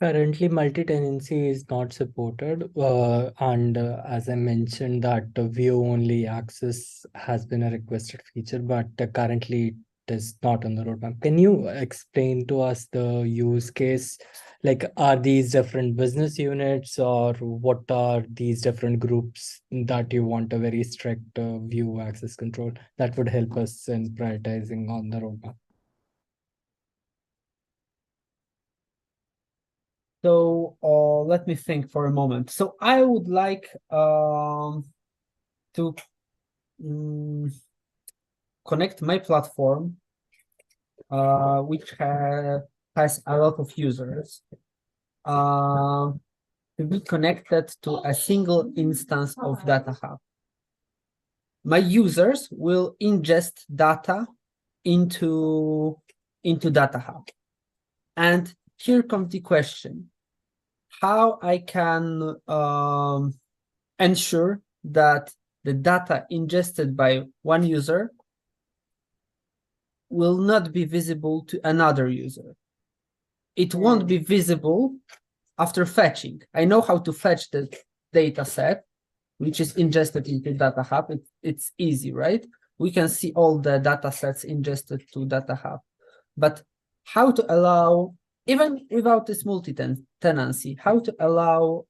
Currently, multi-tenancy is not supported, and as I mentioned, that view-only access has been a requested feature, but currently it is not on the roadmap. Can you explain to us the use case? Like, are these different business units, or what are these different groups that you want a very strict view access control that would help us in prioritizing on the roadmap? So let me think for a moment. So I would like to connect my platform, which has a lot of users, to be connected to a single instance of DataHub. My users will ingest data into DataHub. And here comes the question: how I can ensure that the data ingested by one user will not be visible to another user. It won't be visible after fetching. I know how to fetch the data set, which is ingested into DataHub. It's easy, right? We can see all the data sets ingested to DataHub. But how to allow, even without this multi-tenancy, how to allow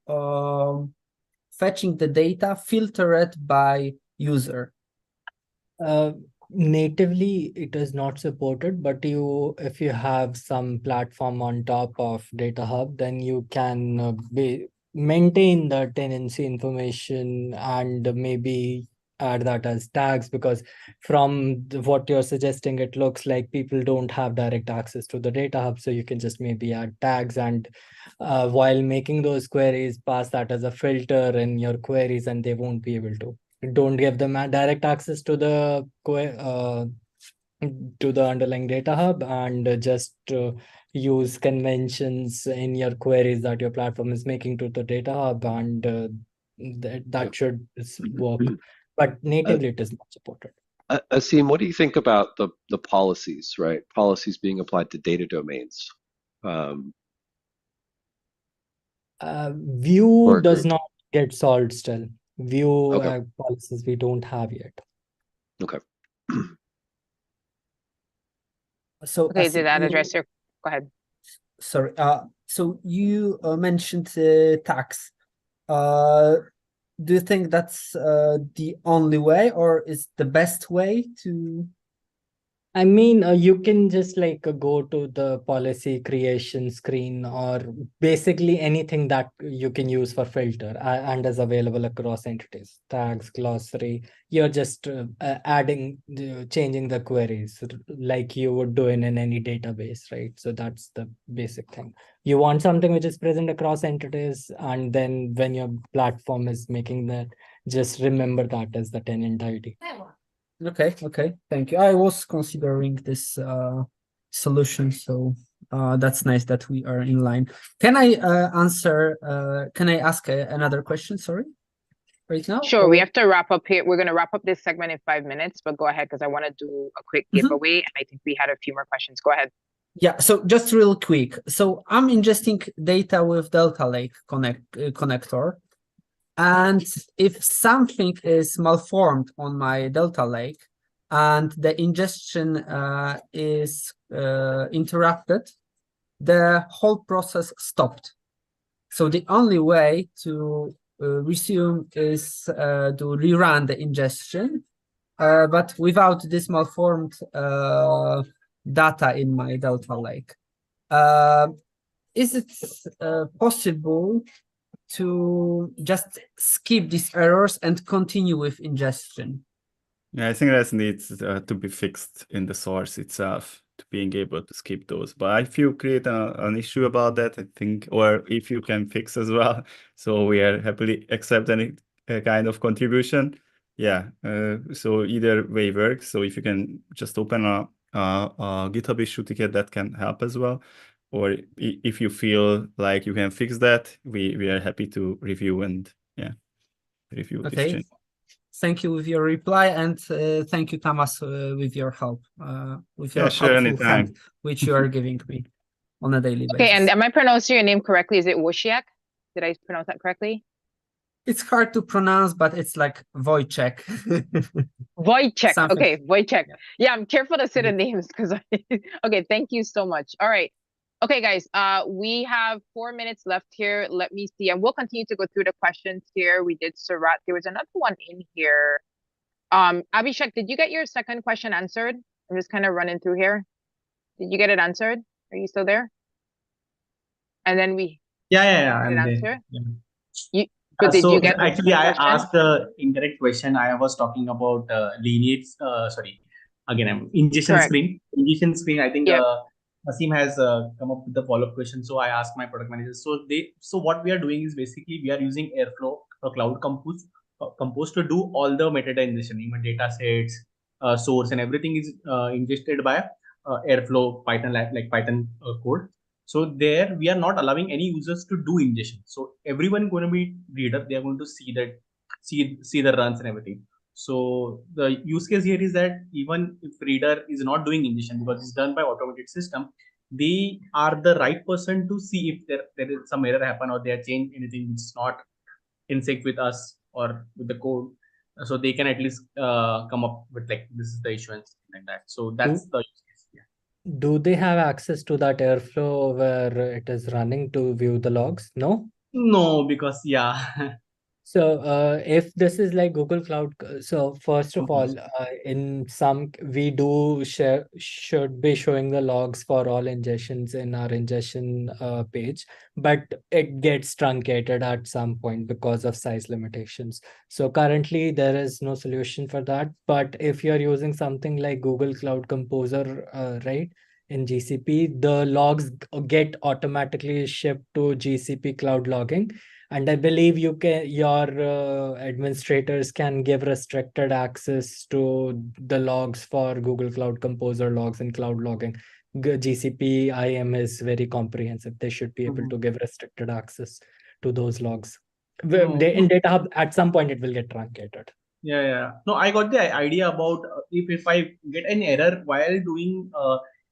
fetching the data filtered by user? Natively, it is not supported, but if you have some platform on top of DataHub, then you can maintain the tenancy information and maybe add that as tags, because from what you're suggesting, it looks like people don't have direct access to the DataHub, so you can just maybe add tags and while making those queries, pass that as a filter in your queries, and they won't be able to. Don't give them direct access to the underlying DataHub, and just use conventions in your queries that your platform is making to the DataHub, and that should work. But natively, it is not supported. Aasim, what do you think about the policies, right? Policies being applied to data domains. View does not get solved still. View policies we don't have yet. Okay. So okay, did that address your? Go ahead. Sorry. So you mentioned tags. Do you think that's the only way, or is the best way to? I mean, you can just go to the policy creation screen, or basically anything that you can use for filter and is available across entities, tags, glossary. You're just changing the queries like you would do in any database, right? So that's the basic thing. You want something which is present across entities, and then when your platform is making that, just remember that as the tenant ID. Okay, thank you. I was considering this solution, so that's nice that we are in line. Can I can I ask another question, sorry, right now? Sure, we have to wrap up here. We're going to wrap up this segment in 5 minutes, but go ahead, because I want to do a quick giveaway, and I think we had a few more questions. Go ahead. Yeah, so just real quick. So I'm ingesting data with Delta Lake connector. And if something is malformed on my Delta Lake and the ingestion is interrupted, the whole process stopped. So the only way to resume is to rerun the ingestion, but without this malformed data in my Delta Lake. Is it possible to just skip these errors and continue with ingestion? Yeah, I think that needs to be fixed in the source itself, to being able to skip those. But if you create an issue about that, I think, or if you can fix as well, so we are happily accept any kind of contribution. Yeah, so either way works. So if you can just open a GitHub issue ticket, that can help as well. Or if you feel like you can fix that, we are happy to review and review this change. Thank you with your reply, and thank you, Thomas, with your help, with your helpful hand, which you are giving me on a daily basis. Okay, and am I pronouncing your name correctly? Is it Wojciech? Did I pronounce that correctly? It's hard to pronounce, but it's like Wojciech. Wojciech. Okay, Wojciech. Yeah, I'm careful to say the names because okay, thank you so much. All right. Okay, guys, we have 4 minutes left here. Let me see, and we'll continue to go through the questions here. We did Surat. There was another one in here. Abhishek, did you get your second question answered? I'm just kind of running through here. Did you get it answered? Are you still there? And then I'm there. answer? Yeah. You, but did you get actually, my I question? asked the incorrect question. I was talking about lineage. Sorry, again, I'm ingestion Correct. screen. Ingestion screen. I think Yep. Asim has come up with the follow-up question. So I asked my product manager. So what we are doing is basically we are using Airflow or Cloud Compose to do all the metadata ingestion, even data sets, source, and everything is ingested by Airflow Python like Python code. So there we are not allowing any users to do ingestion. So everyone going to be reader. They are going to see the runs and everything. So the use case here is that even if reader is not doing ingestion because it's done by automated system, they are the right person to see if there is some error happen or they have changed anything which is not in sync with us or with the code. So they can at least come up with like this is the issue and something like that. So that's the use case. Do they have access to that Airflow where it is running to view the logs? No? No, because So if this is like Google Cloud, so first of all, in some we should be showing the logs for all ingestions in our ingestion page, but it gets truncated at some point because of size limitations. So currently there is no solution for that. But if you're using something like Google Cloud Composer, right, in GCP, the logs get automatically shipped to GCP Cloud Logging. And I believe your administrators can give restricted access to the logs for Google Cloud Composer logs and cloud logging. GCP IAM is very comprehensive. They should be able to give restricted access to those logs. In DataHub, at some point, it will get truncated. No, I got the idea about if I get an error while doing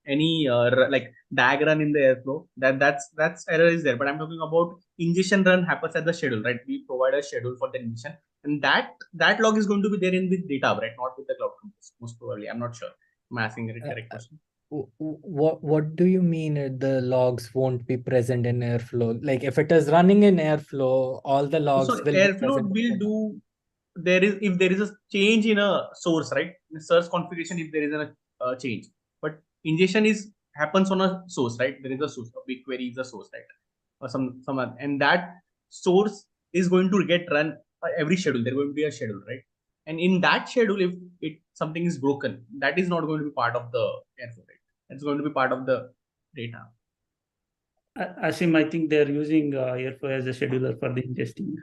any like DAG run in the Airflow, that's error is there. But I'm talking about ingestion run happens at the schedule, right? We provide a schedule for the ingestion, and that log is going to be there in with DataHub, right? Not with the Cloud Compose, most probably. I'm not sure. I'm asking the correct question. What do you mean the logs won't be present in Airflow? Like if it is running in Airflow, all the logs will Airflow will do. If there is a change in a source, right? In source configuration, if there is a change, but ingestion happens on a source, right? There is a source. A BigQuery is a source, right? Or some and that source is going to get run every schedule. There will be a schedule, right? And in that schedule, if something is broken, that is not going to be part of the Airflow, right? It's going to be part of the data. Asim, I think they're using Airflow as a scheduler for the ingesting.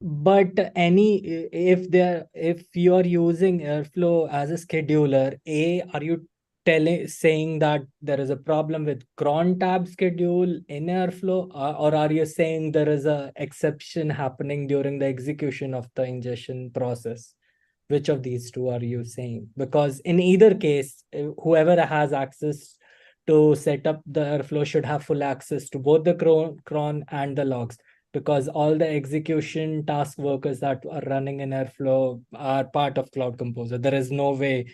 But if you are using Airflow as a scheduler, are you saying that there is a problem with cron tab schedule in Airflow, or are you saying there is a exception happening during the execution of the ingestion process? Which of these two are you saying? Because in either case, whoever has access to set up the Airflow should have full access to both the cron and the logs, because all the execution task workers that are running in Airflow are part of Cloud Composer. There is no way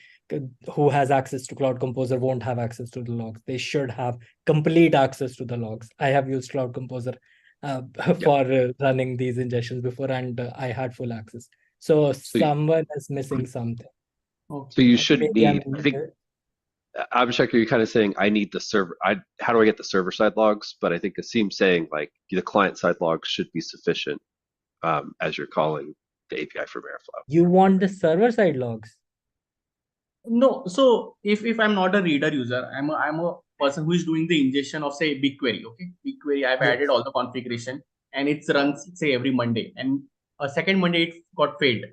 who has access to Cloud Composer won't have access to the logs. They should have complete access to the logs. I have used Cloud Composer for running these ingestions before, and I had full access. So someone is missing something. So you shouldn't need, I think, Abhishek, you're kind of saying I need the server. How do I get the server side logs? But I think Asim's saying like the client side logs should be sufficient as you're calling the API from Airflow. You want the server side logs? No. So if I'm not a reader user, I'm a person who is doing the ingestion of say BigQuery. Okay, BigQuery. I've added all the configuration and it runs say every Monday, and a second Monday it got failed.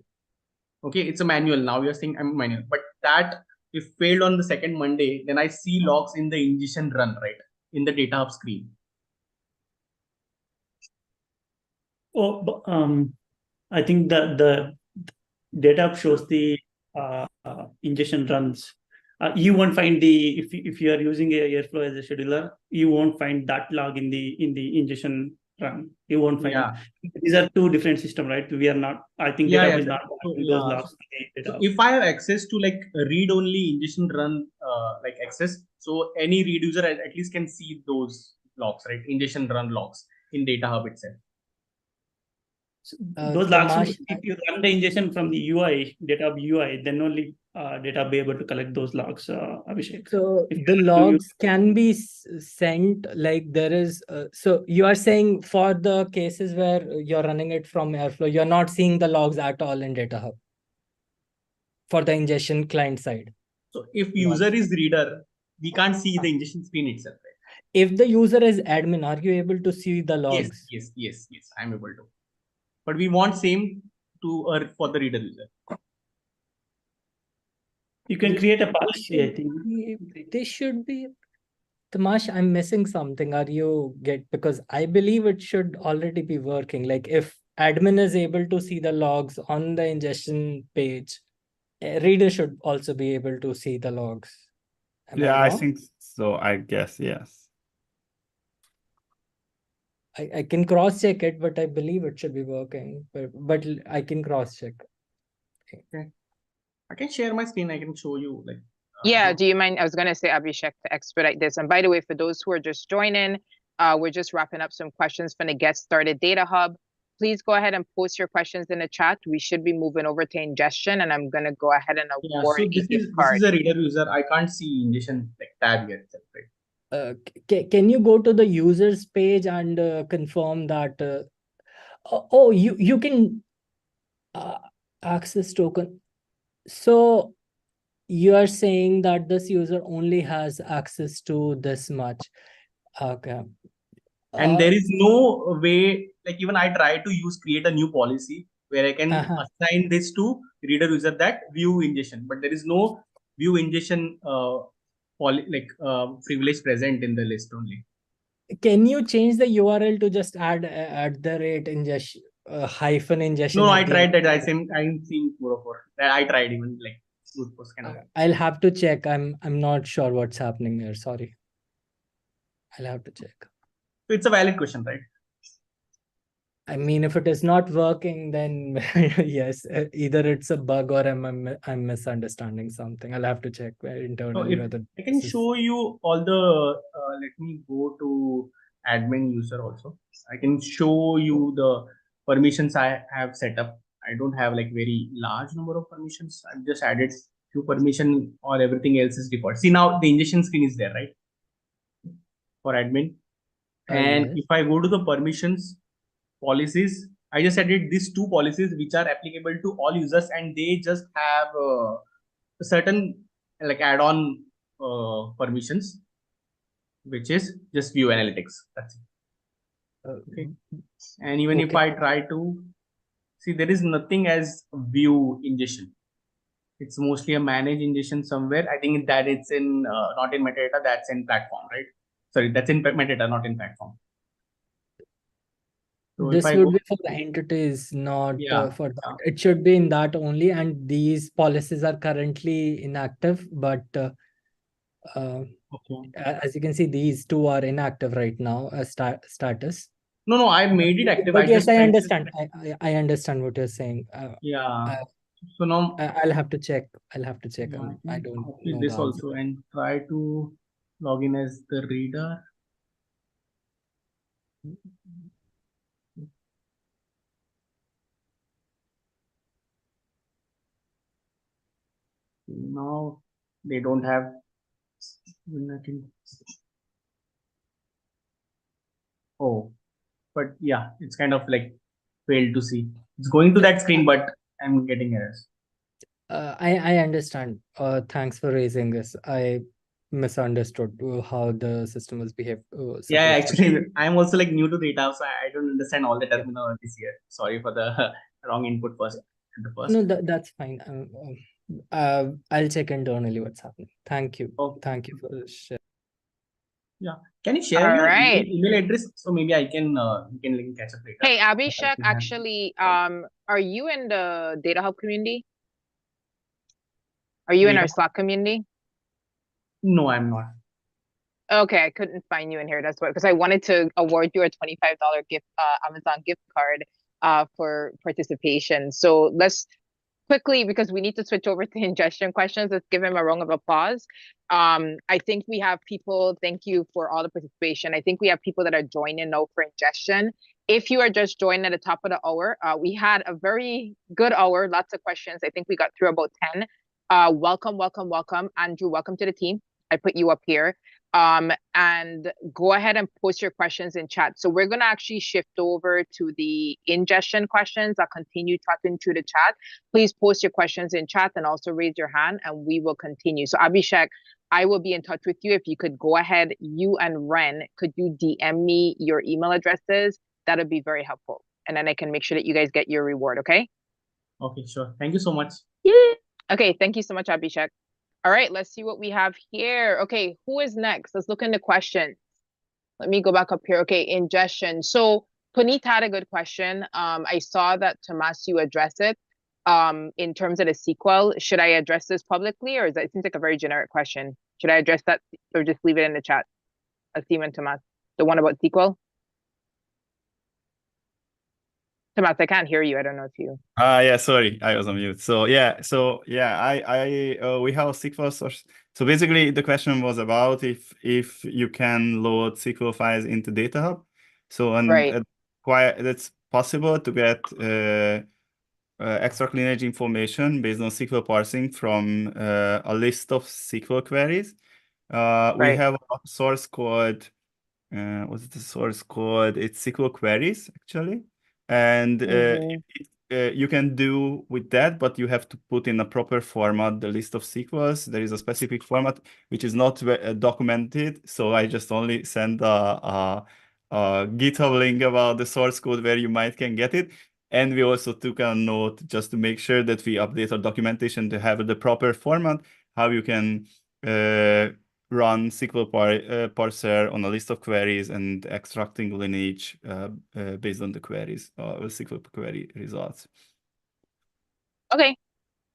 Okay, it's a manual. Now you're saying I'm manual, but that if failed on the second Monday, then I see logs in the ingestion run, right, in the DataHub screen. I think the DataHub shows the ingestion runs. You won't find if you are using Airflow as a scheduler, you won't find that log in the ingestion run. You won't find these are two different systems, right? We are not. I think DataHub is not those logs. So if I have access to like read-only ingestion run like access, so any read user at least can see those logs, right? Ingestion run logs in DataHub itself. Those logs, if you run the ingestion from the UI, DataHub UI, then only data be able to collect those logs, Abhishek? So the logs can be sent like there is, so you are saying for the cases where you're running it from Airflow, you're not seeing the logs at all in DataHub for the ingestion client side. So if user is reader, we can't see the ingestion screen itself, right? If the user is admin, are you able to see the logs? Yes, I'm able to. But we want same to for the reader user. You can create a policy, I think. They should be. Tamash, I'm missing something. Because I believe it should already be working. Like if admin is able to see the logs on the ingestion page, reader should also be able to see the logs. Yeah, I think so. I guess, yes. I can cross check it, but I believe it should be working. But I can cross check. Okay. I can share my screen. I can show you like. Yeah, do you mind? I was going to say, Abhishek, to expedite this. And by the way, for those who are just joining, we're just wrapping up some questions from the Get Started DataHub. Please go ahead and post your questions in the chat. We should be moving over to ingestion, and I'm going to go ahead and award so this is a reader user. I can't see ingestion like tab yet, right? Can you go to the users page and confirm that? You can access token. So you are saying that this user only has access to this much. Okay. And there is no way, like even I try to create a new policy where I can assign this to reader user that view ingestion, but there is no view ingestion privilege present in the list only. Can you change the URL to just add @ingestion hyphen ingestion? No, I tried that. I'm seeing 404. I tried even like I'll have to check. I'm not sure what's happening here. Sorry. I'll have to check. So it's a valid question, right? I mean, if it is not working, then yes, either it's a bug or I'm misunderstanding something. I'll have to check internally whether I can show you all the. Let me go to admin user also. I can show you the permissions I have set up. I don't have like very large number of permissions. I've just added few permission or everything else is default. See now the ingestion screen is there, right? For admin. And if I go to the permissions policies, I just added these two policies which are applicable to all users, and they just have a certain like add-on permissions, which is just view analytics. That's it. Okay. And even if I try to see, there is nothing as view ingestion. It's mostly a manage ingestion somewhere. I think that it's in not in metadata, that's in platform, right? Sorry, that's in metadata, not in platform. So this would be for the entities, not for that. It should be in that only, and these policies are currently inactive, but as you can see, these two are inactive right now as status. No, I made it active. But yes, I understand. I understand what you're saying. So now I'll have to check. I don't know this also and try to log in as the reader. Now they don't have nothing. Oh, but yeah, it's kind of like failed to see. It's going to that screen, but I'm getting errors. I understand. Thanks for raising this. I misunderstood how the system was behaved. Yeah, actually, I'm also like new to data, so I don't understand all the terminologies here. Sorry for the wrong input first. No, that's fine. I'll check internally what's happening. Thank you. Thank you for sharing. Yeah. Can you share your email address so maybe I can catch up later? Hey, Abhishek, actually, are you in the DataHub community? Are you in our Slack community? No, I'm not. Okay, I couldn't find you in here. That's why, because I wanted to award you a $25 gift, Amazon gift card, for participation. So let's quickly, because we need to switch over to ingestion questions. Let's give him a round of applause. I think we have people. Thank you for all the participation. I think we have people that are joining now for ingestion. If you are just joining at the top of the hour, we had a very good hour, lots of questions. I think we got through about 10. Welcome, welcome, welcome. Andrew, welcome to the team. I put you up here. And go ahead and post your questions in chat. So we're going to actually shift over to the ingestion questions. I'll continue talking through the chat. Please post your questions in chat and also raise your hand and we will continue. So Abhishek, I will be in touch with you. If you could go ahead, you and Ren, could you DM me your email addresses? That would be very helpful. And then I can make sure that you guys get your reward, okay? Okay, sure. Thank you so much. Yeah. Okay, thank you so much, Abhishek. All right, let's see what we have here. Okay, who is next? Let's look into questions. Let me go back up here. Okay, ingestion. So Puneet had a good question. I saw that Tomas, you address it in terms of the SQL. Should I address this publicly, or is that, it seems like a very generic question? Should I address that or just leave it in the chat? Asim and Tomas, the one about SQL? Tomas, I can't hear you. I don't know if you. Yeah, sorry, I was on mute. So we have a SQL source. So basically, the question was about if you can load SQL files into DataHub. So that's possible to get extract lineage information based on SQL parsing from a list of SQL queries. We have a source code. What's the source code? It's SQL queries actually. And you can do with that, but you have to put in a proper format the list of SQLs. There is a specific format which is not documented, so I just only send a GitHub link about the source code where you can get it. And we also took a note just to make sure that we update our documentation to have the proper format, how you can run SQL parser on a list of queries and extracting lineage based on the queries SQL query results. Okay,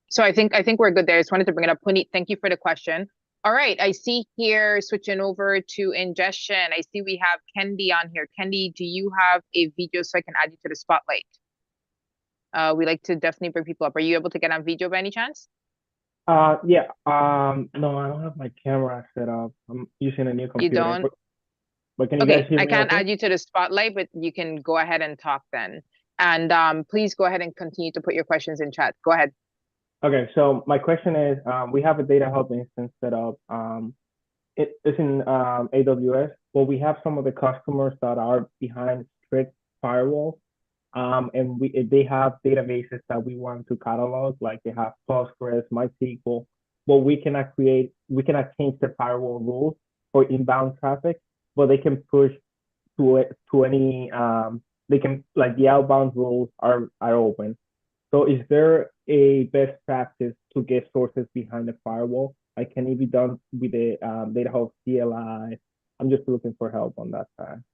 so I think we're good there. I just wanted to bring it up. Puneet, thank you for the question. All right, I see here switching over to ingestion. I see we have Kendi on here. Kendi, do you have a video so I can add you to the spotlight? We like to definitely bring people up. Are you able to get on video by any chance? Yeah. No, I don't have my camera set up. I'm using a new computer. You don't? But can you guys hear me? I can't add you to the spotlight, but you can go ahead and talk then. And please go ahead and continue to put your questions in chat. Go ahead. Okay, so my question is, we have a DataHub instance set up. It's in AWS, but we have some of the customers that are behind strict firewalls. And they have databases that we want to catalog, like they have Postgres, MySQL, but we cannot change the firewall rules for inbound traffic, but they can push to any, they can, like the outbound rules are open. So is there a best practice to get sources behind the firewall? Like, can it be done with the DataHub CLI? I'm just looking for help on that side.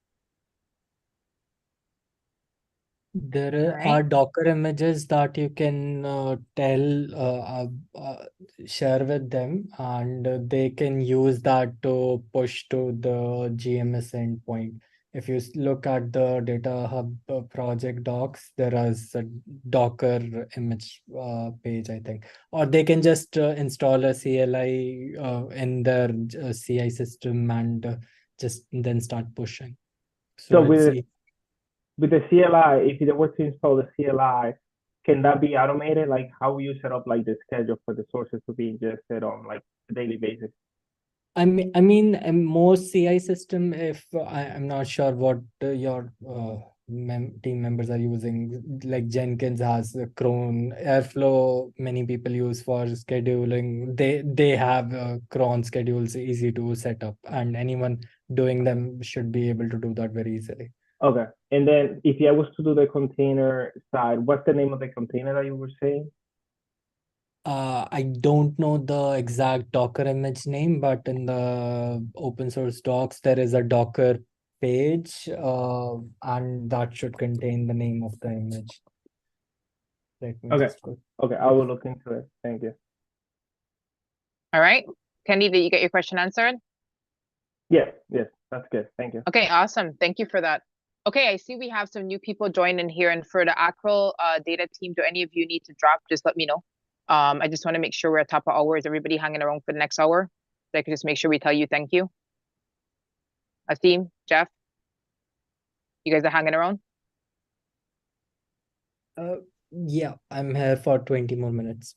There are Docker images that you can share with them, and they can use that to push to the GMS endpoint. If you look at the DataHub project docs, there is a Docker image page, I think. Or they can just install a CLI in their CI system and just then start pushing. So with the CLI, if they were to install the CLI, can that be automated? Like, how will you set up like the schedule for the sources to be ingested on like a daily basis? I mean, most CI system, if I'm not sure what your team members are using, like Jenkins has cron, Airflow, many people use for scheduling. They have cron schedules easy to set up, and anyone doing them should be able to do that very easily. Okay, and then if I was to do the container side, what's the name of the container that you were saying? I don't know the exact Docker image name, but in the open source docs, there is a Docker page, and that should contain the name of the image. Let me just go. Okay, I will look into it. Thank you. All right, Kendi, did you get your question answered? Yes, that's good. Thank you. Okay, awesome. Thank you for that. Okay, I see we have some new people joining here, and for the 𝗏𝗏 data team, do any of you need to drop? Just let me know. I just want to make sure we're at top of hour. Is everybody hanging around for the next hour? So I can just make sure we tell you thank you. Asim, Jeff, you guys are hanging around? Yeah, I'm here for 20 more minutes.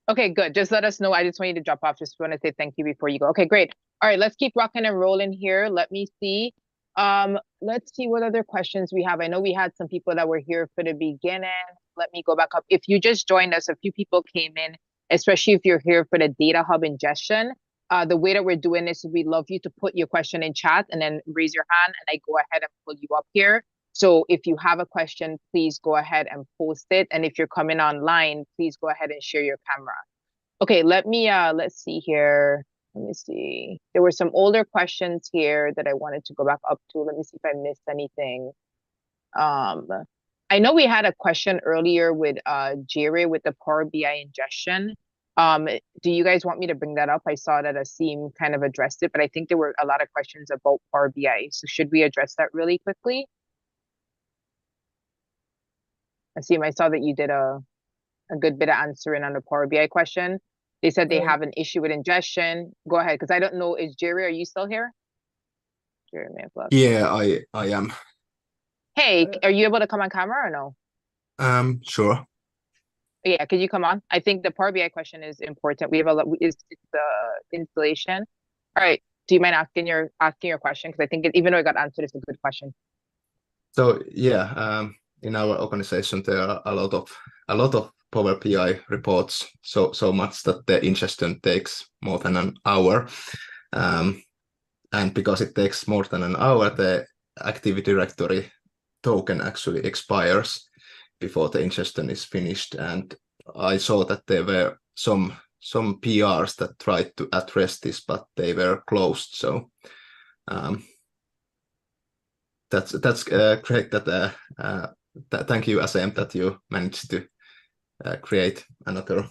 Okay, good. Just let us know. I just want you to drop off. Just want to say thank you before you go. Okay, great. All right, let's keep rocking and rolling here. Let me see. Let's see what other questions we have. I know we had some people that were here for the beginning. Let me go back up. If you just joined us, a few people came in, especially if you're here for the DataHub ingestion. The way that we're doing this is we'd love you to put your question in chat and then raise your hand, and I go ahead and pull you up here. So if you have a question, please go ahead and post it. And if you're coming online, please go ahead and share your camera. Okay, let's see here. Let me see. There were some older questions here that I wanted to go back up to. Let me see if I missed anything. I know we had a question earlier with 𝗟𝗓 with the Power BI ingestion. Do you guys want me to bring that up? I saw that Asim kind of addressed it, but I think there were a lot of questions about Power BI. So should we address that really quickly? Asim, I saw that you did a good bit of answering on the Power BI question. They said they have an issue with ingestion. Go ahead, because I don't know. Is 𝗟𝗓, are you still here? 𝗟𝗓 may have left. Yeah, I am. Hey, are you able to come on camera or no? Sure. Yeah, could you come on? I think the Power BI question is important. We have a lot. It's the installation. All right. Do you mind asking your question? Because I think even though it got answered, it's a good question. So yeah, in our organization there are a lot of Power BI reports, so much that the ingestion takes more than an hour, and because it takes more than an hour, the Active Directory token actually expires before the ingestion is finished. And I saw that there were some PRs that tried to address this, but they were closed. So that's great. That thank you, Asim, that you managed to create another.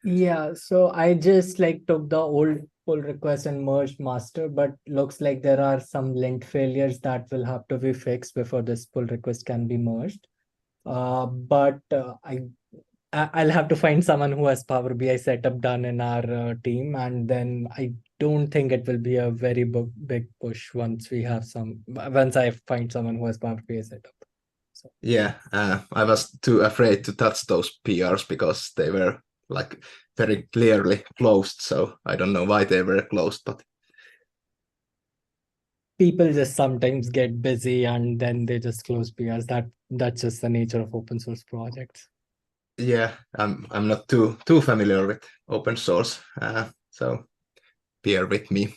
Yeah, so I just took the old pull request and merged master, but looks like there are some lint failures that will have to be fixed before this pull request can be merged. But I'll have to find someone who has Power BI setup done in our team, and then I don't think it will be a very big push once I find someone who has Power BI setup. So. Yeah, I was too afraid to touch those PRs because they were very clearly closed. So I don't know why they were closed, but people just sometimes get busy and then they just close PRs. That's just the nature of open source projects. Yeah, I'm not too familiar with open source, so bear with me.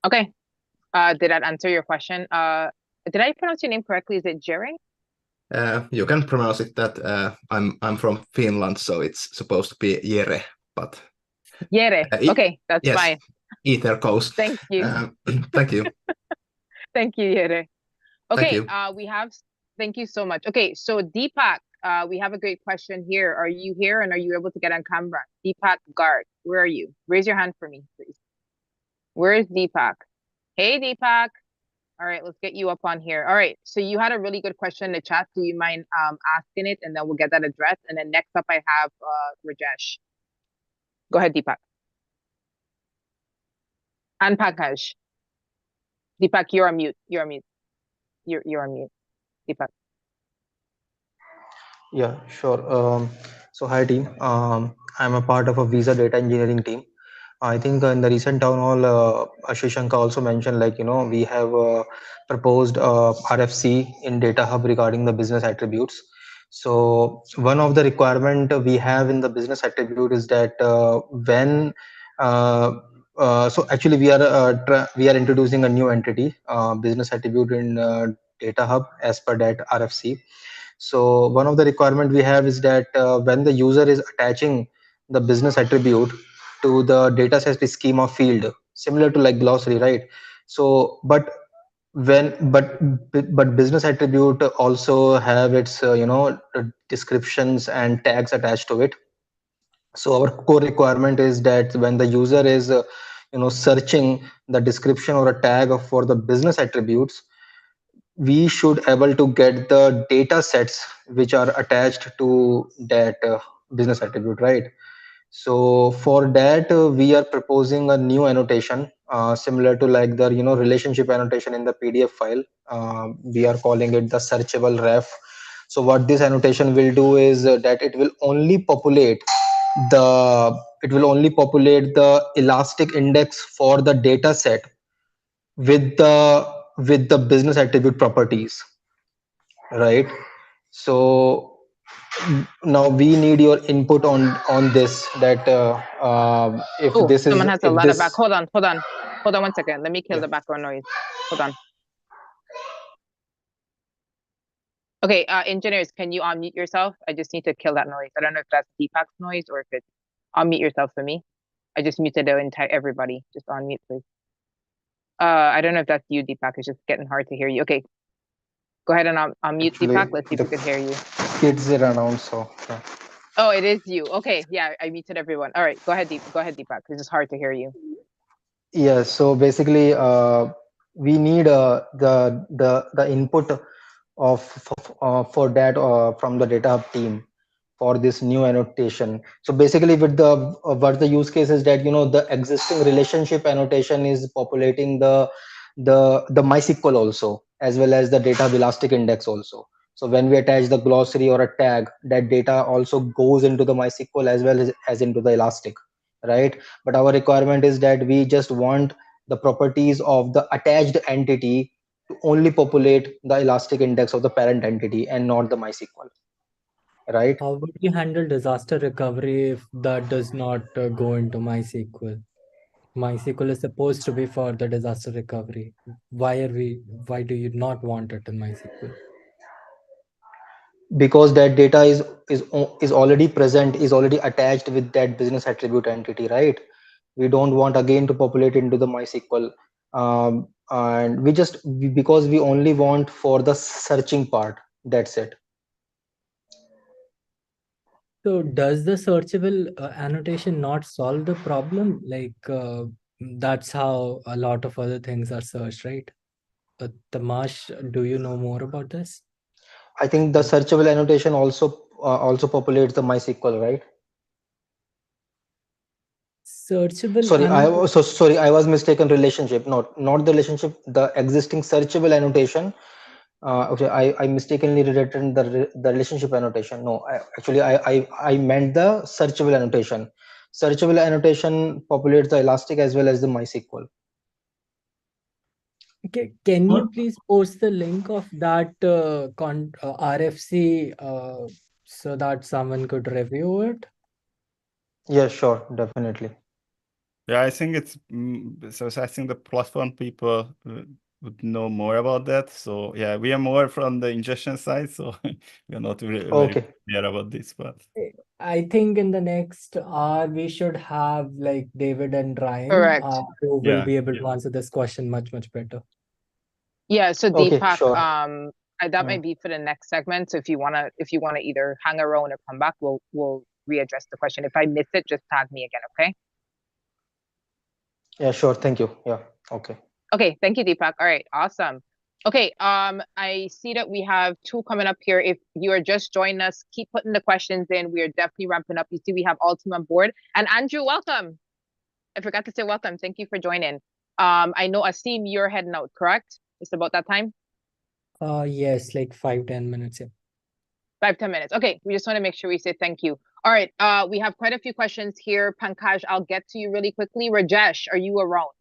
Okay, did that answer your question? Did I pronounce your name correctly? Is it 𝗟𝗓? You can pronounce it that. I'm from Finland, so it's supposed to be 𝗟𝗓, but 𝗟𝗓. Okay, that's yes, fine. Ether goes. Thank you. Thank you. Thank you, 𝗟𝗓. Okay, you. Thank you so much. Okay, so Deepak, we have a great question here. Are you here and are you able to get on camera? Deepak Garg, where are you? Raise your hand for me, please. Where is Deepak? Hey, Deepak. All right, let's get you up on here. All right, so you had a really good question in the chat. Do you mind asking it, and then we'll get that addressed. And then next up, I have Rajesh. Go ahead, Deepak. And Pankaj. Deepak, you're on mute. You're on mute. You're on mute, Deepak. Yeah, sure. So hi team. I'm a part of a Visa data engineering team. I think in the recent town hall, 𝗪𝗓𝗃 also mentioned, we have proposed RFC in DataHub regarding the business attributes. So one of the requirement we have in the business attribute is that so actually we are introducing a new entity, business attribute in DataHub as per that RFC. So one of the requirement we have is that when the user is attaching the business attribute to the dataset schema field, similar to glossary, right? So but business attribute also have its descriptions and tags attached to it. So our core requirement is that when the user is searching the description or a tag for the business attributes, we should able to get the data sets which are attached to that business attribute, right? So for that, we are proposing a new annotation similar to the relationship annotation in the PDF file. We are calling it the searchable ref. So what this annotation will do is that it will only populate the elastic index for the data set with the business attribute properties, right? So now we need your input on this, that if Oh, this is someone has a if lot of this back. Hold on 1 second. Let me kill Yeah. the background noise. Hold on. Okay, engineers, can you unmute yourself? I just need to kill that noise. I don't know if that's Deepak's noise or if it's unmute yourself for me. I just muted the entire everybody. Just unmute, please. I don't know if that's you, Deepak. It's just getting hard to hear you. Okay, go ahead and unmute Actually, Deepak. Let's see if we could hear you. kids are around, so yeah. Oh, it is you. Okay, yeah, I muted everyone. All right, go ahead, Deepak. It's just hard to hear you. Yeah, so basically we need the input for that from the DataHub team for this new annotation. So basically with the what the use case is that, you know, the existing relationship annotation is populating the MySQL also, as well as the DataHub elastic index also. So when we attach the glossary or a tag, that data also goes into the MySQL as well as into the elastic, right? But our requirement is that we just want the properties of the attached entity to only populate the elastic index of the parent entity and not the MySQL, right? How would you handle disaster recovery if that does not go into MySQL? MySQL is supposed to be for the disaster recovery. Why do you not want it in MySQL? Because that data is already present, is already attached with that business attribute entity, right? We don't want again to populate into the MySQL, and because we only want for the searching part, that's it. So does the searchable annotation not solve the problem? Like that's how a lot of other things are searched, right? Tamash, do you know more about this? I think the searchable annotation also populates the MySQL, right? Searchable Sorry, I was mistaken. Relationship, not the relationship. The existing searchable annotation. Okay, I mistakenly rewritten the relationship annotation. No, I meant the searchable annotation. Searchable annotation populates the elastic as well as the MySQL. Okay, can you please post the link of that RFC so that someone could review it? Yeah, sure, definitely. Yeah, I think it's so I think the platform people would know more about that. So yeah, we are more from the ingestion side, so we are not really very clear about this. But I think in the next hour we should have like David and Ryan Correct. who will be able to answer this question much better. Yeah, so Okay, Deepak, sure. that might be for the next segment. So if you wanna either hang around or come back, we'll readdress the question. If I miss it, just tag me again, okay? Yeah, sure. Thank you. Yeah. Okay. Okay, thank you, Deepak. All right, awesome. Okay, I see that we have two coming up here. If you are just joining us, keep putting the questions in. We are definitely ramping up. You see, we have all team on board. And Andrew, welcome. I forgot to say welcome. Thank you for joining. I know Asim, you're heading out, correct? It's about that time? Yes, like 5-10 minutes. Yeah. 5-10 minutes. Okay, we just want to make sure we say thank you. All right, we have quite a few questions here. Pankaj, I'll get to you really quickly. Rajesh, are you around?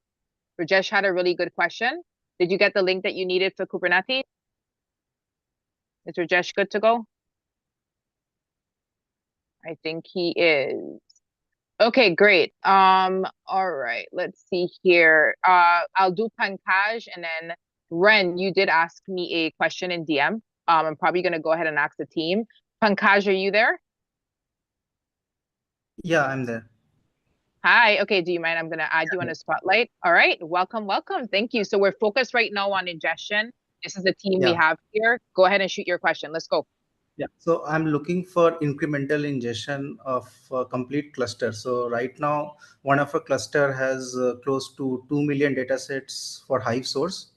Rajesh had a really good question. Did you get the link that you needed for Kubernetes? Is Rajesh good to go? I think he is. Okay, great. All right, let's see here. I'll do Pankaj, and then Ren, you did ask me a question in DM. I'm probably gonna go ahead and ask the team. Pankaj, are you there? Yeah, I'm there. Hi, okay, do you mind? I'm gonna add you on a spotlight. All right, welcome. Thank you. So we're focused right now on ingestion. This is the team we have here. Go ahead and shoot your question. Let's go. Yeah, so I'm looking for incremental ingestion of a complete cluster. So right now, one of our cluster has close to 2 million data sets for Hive source.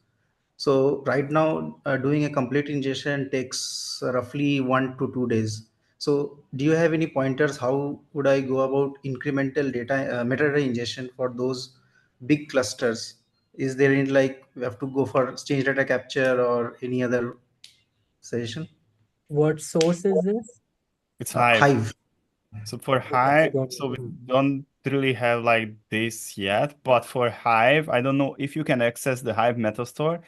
So right now, doing a complete ingestion takes roughly 1 to 2 days. So do you have any pointers? How would I go about incremental data metadata ingestion for those big clusters? Is there any like we have to go for change data capture or any other suggestion? What source is this? It's Hive. Hive. So for Hive, so we don't really have like this yet, but for Hive, I don't know if you can access the Hive meta store.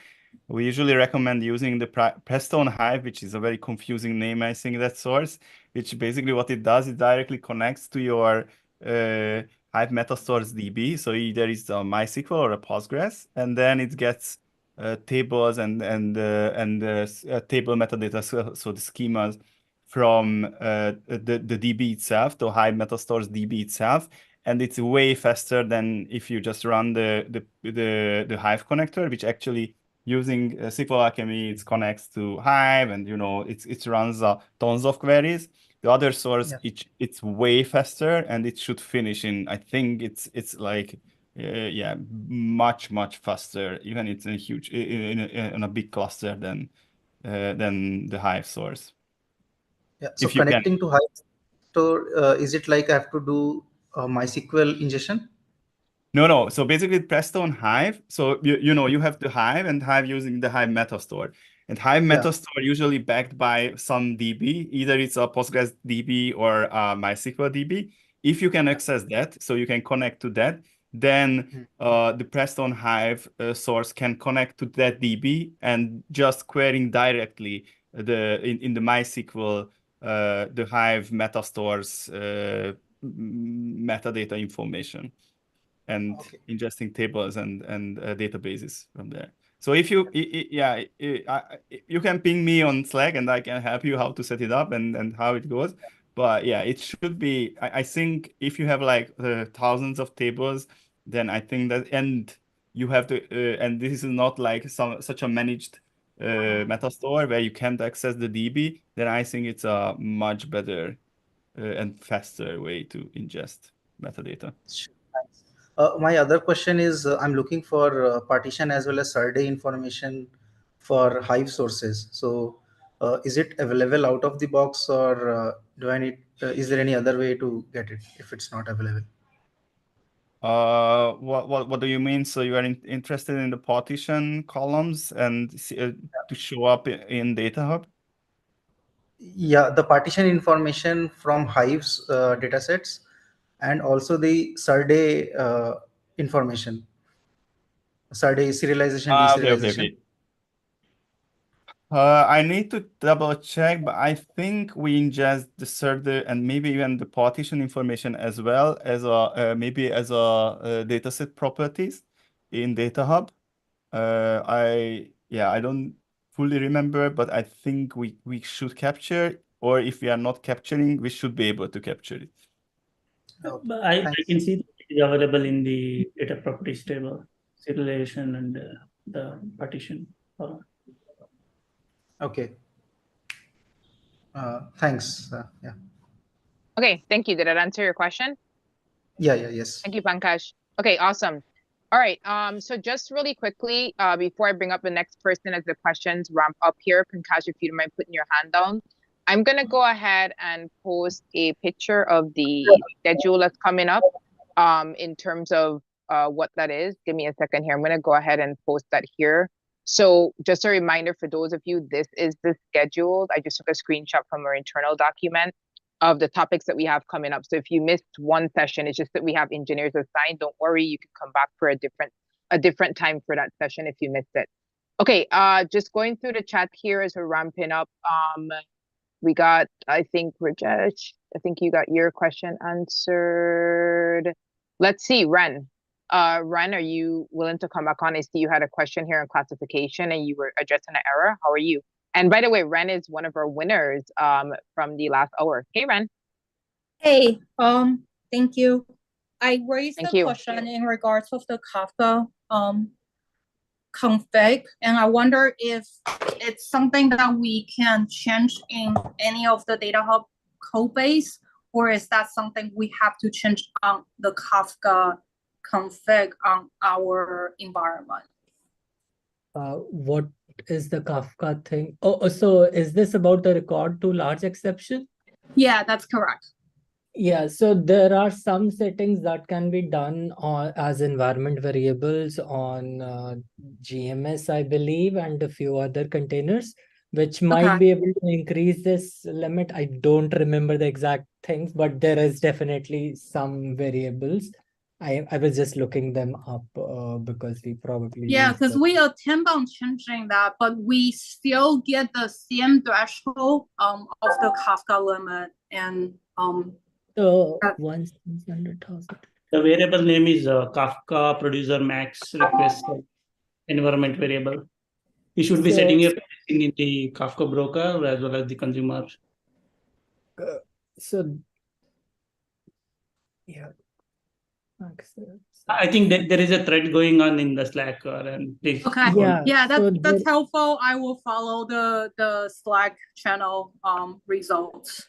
We usually recommend using the Prestone Hive, which is a very confusing name, I think, that source, which basically what it does, it directly connects to your Hive Metastore's DB. So either it's a MySQL or a Postgres, and then it gets tables and table metadata, so the schemas from the DB itself, the Hive Metastore's DB itself, and it's way faster than if you just run the Hive connector, which actually using SQL Alchemy, it connects to Hive, and it runs tons of queries. The other source, it's way faster, and it should finish in, I think it's like much faster. Even it's a huge in a big cluster than the Hive source. Yeah. So connecting to Hive store, is it like I have to do MySQL ingestion? No. So basically, Prestone Hive. So you have the Hive, and Hive using the Hive Metastore. And Hive Metastore usually backed by some DB. Either it's a Postgres DB or a MySQL DB. If you can access that, so you can connect to that, then the Prestone Hive source can connect to that DB and just querying directly in the MySQL the Hive Metastore's metadata information, and ingesting tables and databases from there. So if you you can ping me on Slack, and I can help you how to set it up and how it goes. But yeah, it should be, I think if you have like thousands of tables, then I think that, and you have to and this is not like such a managed Metastore where you can't access the DB, then I think it's a much better and faster way to ingest metadata. My other question is, I'm looking for partition as well as SARDE information for Hive sources. So is it available out of the box, or do I need, is there any other way to get it if it's not available? What do you mean? So you are interested in the partition columns and to show up in DataHub? Yeah, the partition information from Hive's datasets, and also the SARDE information. SARDE serialization, deserialization. Okay. I need to double check, but I think we ingest the SARDE and maybe even the partition information as well as maybe as a dataset properties in DataHub. I don't fully remember, but I think we should capture, or if we are not capturing, we should be able to capture it. But I can see it is available in the data properties table, serialization and the partition. Okay. Thanks. Yeah. Okay, thank you. Did that answer your question? Yes. Thank you, Pankaj. Okay, awesome. All right. So just really quickly, before I bring up the next person as the questions ramp up here, Pankaj, if you don't mind putting your hand down, I'm gonna go ahead and post a picture of the schedule that's coming up in terms of what that is. Give me a second here. I'm gonna go ahead and post that here. So just a reminder for those of you, this is the schedule. I just took a screenshot from our internal document of the topics that we have coming up. So if you missed one session, it's just that we have engineers assigned. Don't worry, you can come back for a different time for that session if you missed it. Okay, just going through the chat here as we're ramping up. We got, I think, Rajesh, I think you got your question answered. Let's see, Ren. Ren, are you willing to come back on? I see you had a question here on classification and you were addressing an error. How are you? And by the way, Ren is one of our winners from the last hour. Hey, Ren. Hey, thank you. I raised a question in regards of the Kafka config, and I wonder if it's something that we can change in any of the DataHub code base, or is that something we have to change on the Kafka config on our environment? What is the Kafka thing? Oh, so is this about the record to large exception? Yeah, that's correct. Yeah, so there are some settings that can be done as environment variables on GMS, I believe, and a few other containers. which might be able to increase this limit. I don't remember the exact things, but there is definitely some variables. I was just looking them up because we probably because we attempt on changing that, but we still get the same threshold of the Kafka limit and so 100,000. The variable name is Kafka producer max request environment variable. You should be setting up in the Kafka broker as well as the consumer. Yeah. I think that there is a thread going on in the Slack. And please that's helpful. I will follow the Slack channel results.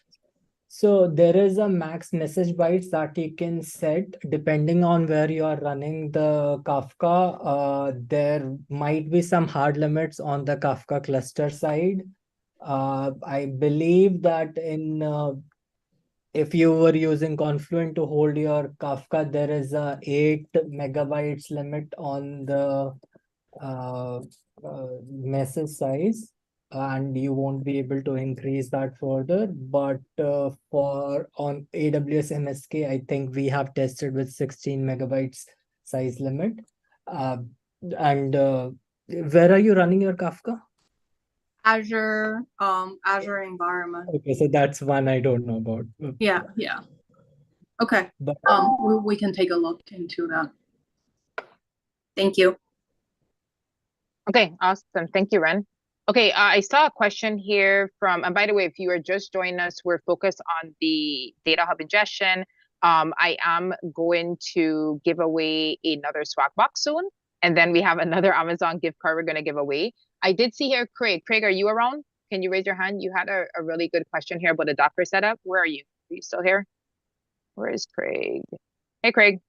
So there is a max message bytes that you can set depending on where you are running the Kafka. There might be some hard limits on the Kafka cluster side. I believe that if you were using Confluent to hold your Kafka, there is a 8 megabytes limit on the message size, and you won't be able to increase that further. But on AWS MSK, I think we have tested with 16 megabytes size limit. And where are you running your Kafka? Azure environment. Okay, so that's one I don't know about. Yeah. Okay. But we can take a look into that. Thank you. Okay, awesome. Thank you, Ren. Okay, I saw a question here from, and by the way, if you are just joining us, we're focused on the DataHub ingestion. I am going to give away another swag box soon, and then we have another Amazon gift card we're going to give away. I did see here, Craig. Craig, are you around? Can you raise your hand? You had a really good question here about a Docker setup. Where are you? Are you still here? Where is Craig? Hey, Craig.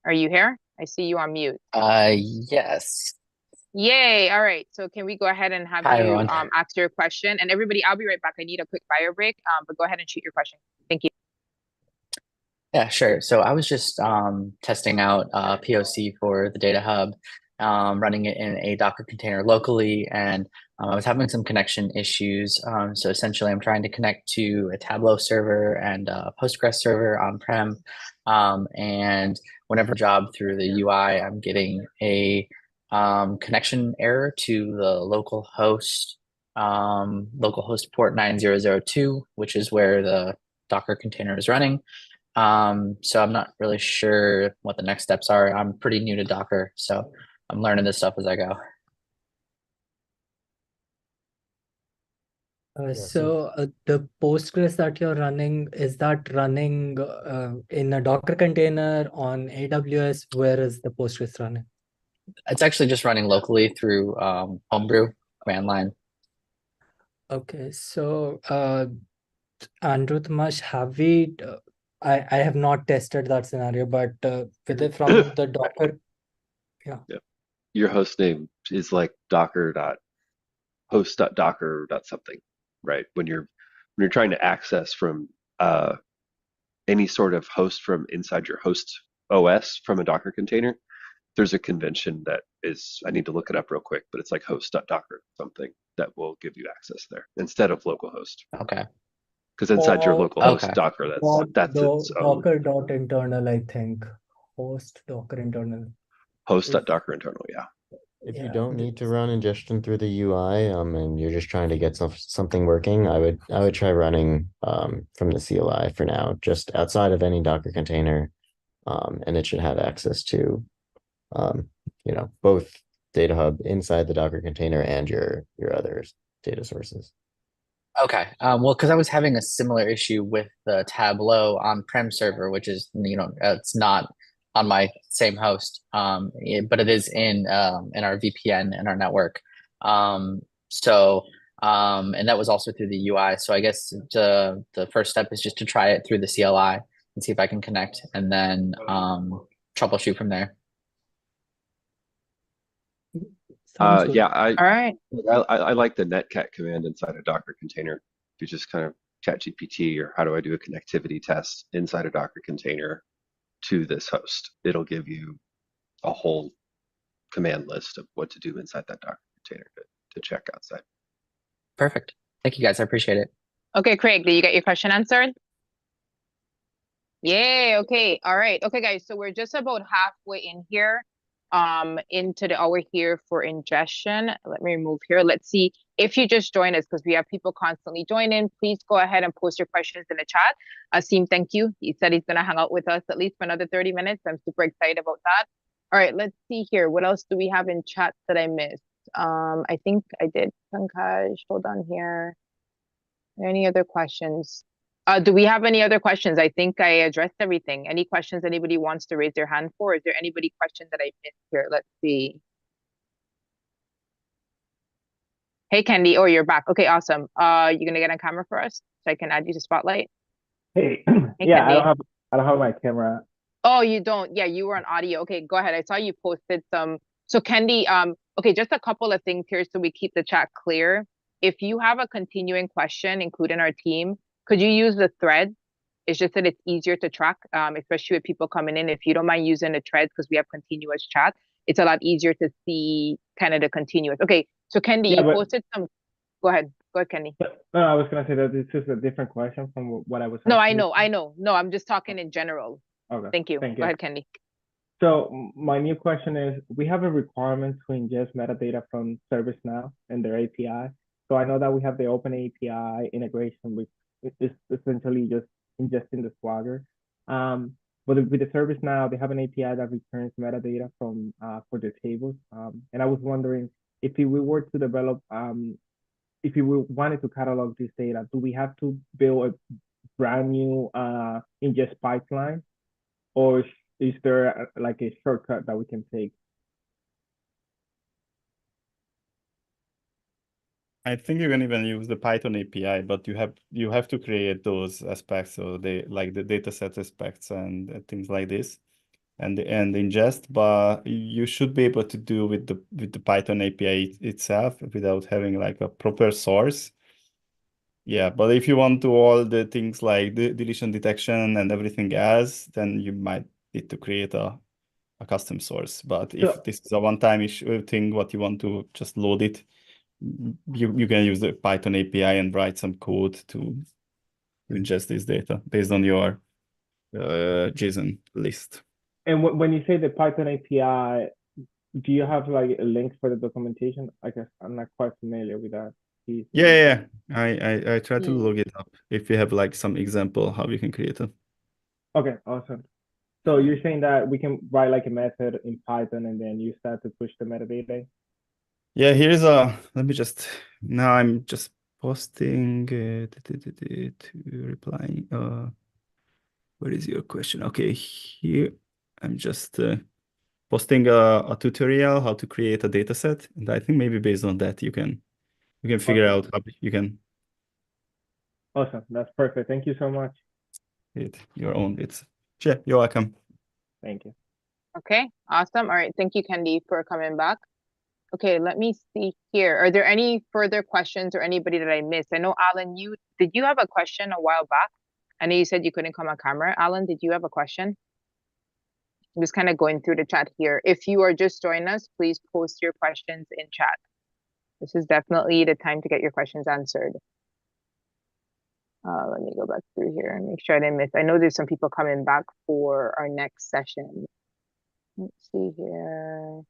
Are you here? I see you on mute. Yes. Yay. All right. So can we go ahead and have you ask your question? And everybody, I'll be right back. I need a quick bio break, but go ahead and shoot your question. Thank you. Yeah, sure. So I was just testing out POC for the DataHub, running it in a Docker container locally, and I was having some connection issues. So essentially, I'm trying to connect to a Tableau server and a Postgres server on-prem, and whenever I job through the UI, I'm getting a connection error to the local host port 9002, which is where the Docker container is running. So I'm not really sure what the next steps are. I'm pretty new to Docker, so I'm learning this stuff as I go. The Postgres that you're running, is that running in a Docker container on AWS? Where is the Postgres running? It's actually just running locally through Homebrew command line. Okay, so Andrew, Tomasz, have we? I have not tested that scenario, but with it from the Docker, yeah. Your host name is like docker.host.docker.something, right? When you're trying to access from any sort of host from inside your host OS from a Docker container, there's a convention that is, I need to look it up real quick, but it's like host.docker something that will give you access there instead of localhost. Okay. Because inside your localhost Docker, that's its own. Docker.internal, I think. Host Docker internal. Host.docker internal, yeah. If you don't need to run ingestion through the UI, and you're just trying to get something working, I would try running from the CLI for now, just outside of any Docker container, and it should have access to both DataHub inside the Docker container and your other data sources. Okay. Well, because I was having a similar issue with the Tableau on-prem server, which is, it's not on my same host, but it is in our VPN in our network. And that was also through the UI. So I guess the first step is just to try it through the CLI and see if I can connect, and then troubleshoot from there. All right. I like the netcat command inside a Docker container. If you just kind of ChatGPT or how do I do a connectivity test inside a Docker container to this host, it'll give you a whole command list of what to do inside that Docker container to check outside. Perfect. Thank you guys. I appreciate it. Okay, Craig, did you get your question answered? Yay, okay, all right. Okay, guys, so we're just about halfway in here, into the hour here for ingestion. Let me remove here. Let's see if you just joined us, because we have people constantly joining. Please go ahead and post your questions in the chat. Asim, thank you. He said he's gonna hang out with us at least for another 30 minutes. I'm super excited about that. All right, let's see here. What else do we have in chat that I missed? I think I did, Pankaj, hold on here. Are there any other questions? Do we have any other questions? I think I addressed everything. Any questions anybody wants to raise their hand for? Is there anybody question that I missed here? Let's see. Hey, Candy. Oh, you're back. Okay, awesome. You gonna get on camera for us so I can add you to Spotlight? Hey, Hey, yeah, Candy. I don't have my camera. Oh, you don't. Yeah, you were on audio. Okay, go ahead. I saw you posted some. So Candy, okay, just a couple of things here so we keep the chat clear. If you have a continuing question, including our team, could you use the thread? It's just that it's easier to track, especially with people coming in. If you don't mind using the thread, because we have continuous chat, it's a lot easier to see kind of the continuous. Okay, so Candy, Yeah, you but posted some. Go ahead, Candy. no, I was gonna say that this is a different question from what I was No, I asking. know. No, I'm just talking in general. Okay, Thank you. thank Go you. ahead, Candy. So my new question is, we have a requirement to ingest metadata from ServiceNow and their API. So I know that we have the open API integration, which is essentially just ingesting the Swagger. But with the ServiceNow, they have an API that returns metadata from for their tables. And I was wondering if we were to develop, if we wanted to catalog this data, do we have to build a brand new ingest pipeline, or is there like a shortcut that we can take? I think you can even use the Python API, but you have to create those aspects, so they like the dataset aspects and things like this, and ingest. But you should be able to do with the Python API itself without having like a proper source. Yeah, but if you want to all the things like the deletion detection and everything else, then you might need to create a custom source. But if this is a one-time issue thing, what you want to just load it, you can use the Python API and write some code to ingest this data based on your JSON list. And when you say the Python API, do you have like a link for the documentation? I guess I'm not quite familiar with that piece. Yeah. I try to look it up if you have like some example how you can create it. Okay, awesome. So you're saying that we can write like a method in Python and then use that to push the metadata? Yeah, here's let me just, now I'm just posting to replying. Where is your question? Okay, here I'm just posting a tutorial how to create a data set. And I think maybe based on that, you can figure out how you can. Awesome, that's perfect. Thank you so much. Your own bits. Sure, you're welcome. Thank you. Okay, awesome. All right, thank you, Candy, for coming back. Okay, let me see here. Are there any further questions or anybody that I missed? I know, Alan, did you have a question a while back? I know you said you couldn't come on camera. Alan, did you have a question? I'm just kind of going through the chat here. If you are just joining us, please post your questions in chat. This is definitely the time to get your questions answered. Let me go back through here and make sure I didn't miss. I know there's some people coming back for our next session. Let's see here.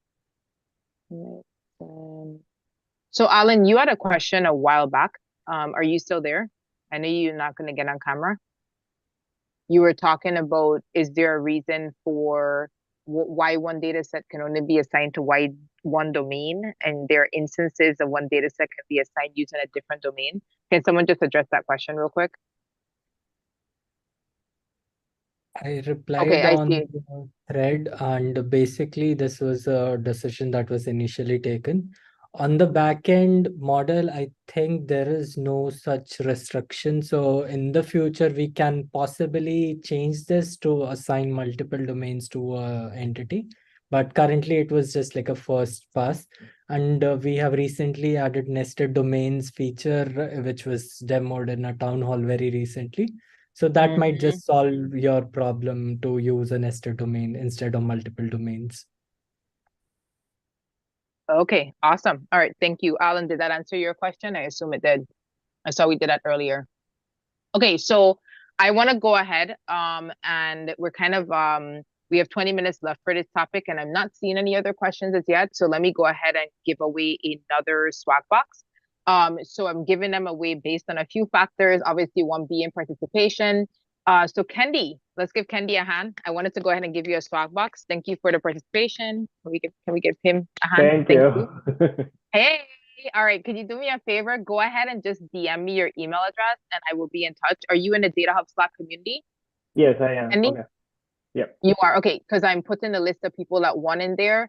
So Alan, you had a question a while back. Are you still there? I know you're not going to get on camera. You were talking about, is there a reason for why one data set can only be assigned to one domain, and there are instances of one data set can be assigned using a different domain? Can someone just address that question real quick? I replied on the thread, and basically this was a decision that was initially taken. On the backend model, I think there is no such restriction. So in the future, we can possibly change this to assign multiple domains to an entity. But currently it was just like a first pass. And we have recently added nested domains feature, which was demoed in a town hall very recently. So that might just solve your problem to use a nested domain instead of multiple domains. Okay, awesome. All right, thank you. Alan, did that answer your question? I assume it did. I saw we did that earlier. Okay, so I want to go ahead and we're kind of we have 20 minutes left for this topic and I'm not seeing any other questions as yet. So let me go ahead and give away another swag box. So I'm giving them away based on a few factors, obviously one being participation. So Kendi, let's give Kendi a hand. I wanted to go ahead and give you a swag box. Thank you for the participation. Can we give him a hand? Thank you. Hey, all right. Could you do me a favor? Go ahead and just DM me your email address and I will be in touch. Are you in the DataHub Slack community? Yes, I am. Kendi? Okay. Yep. You are? Okay, because I'm putting the list of people that won in there.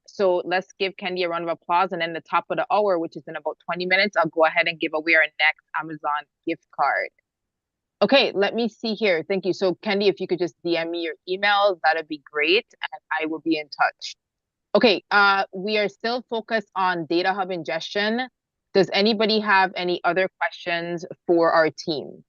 So let's give Kendi a round of applause. And then the top of the hour, which is in about 20 minutes, I'll go ahead and give away our next Amazon gift card. Okay, let me see here. Thank you. So Kendi, if you could just DM me your email, that'd be great. And I will be in touch. Okay, we are still focused on DataHub ingestion. Does anybody have any other questions for our team?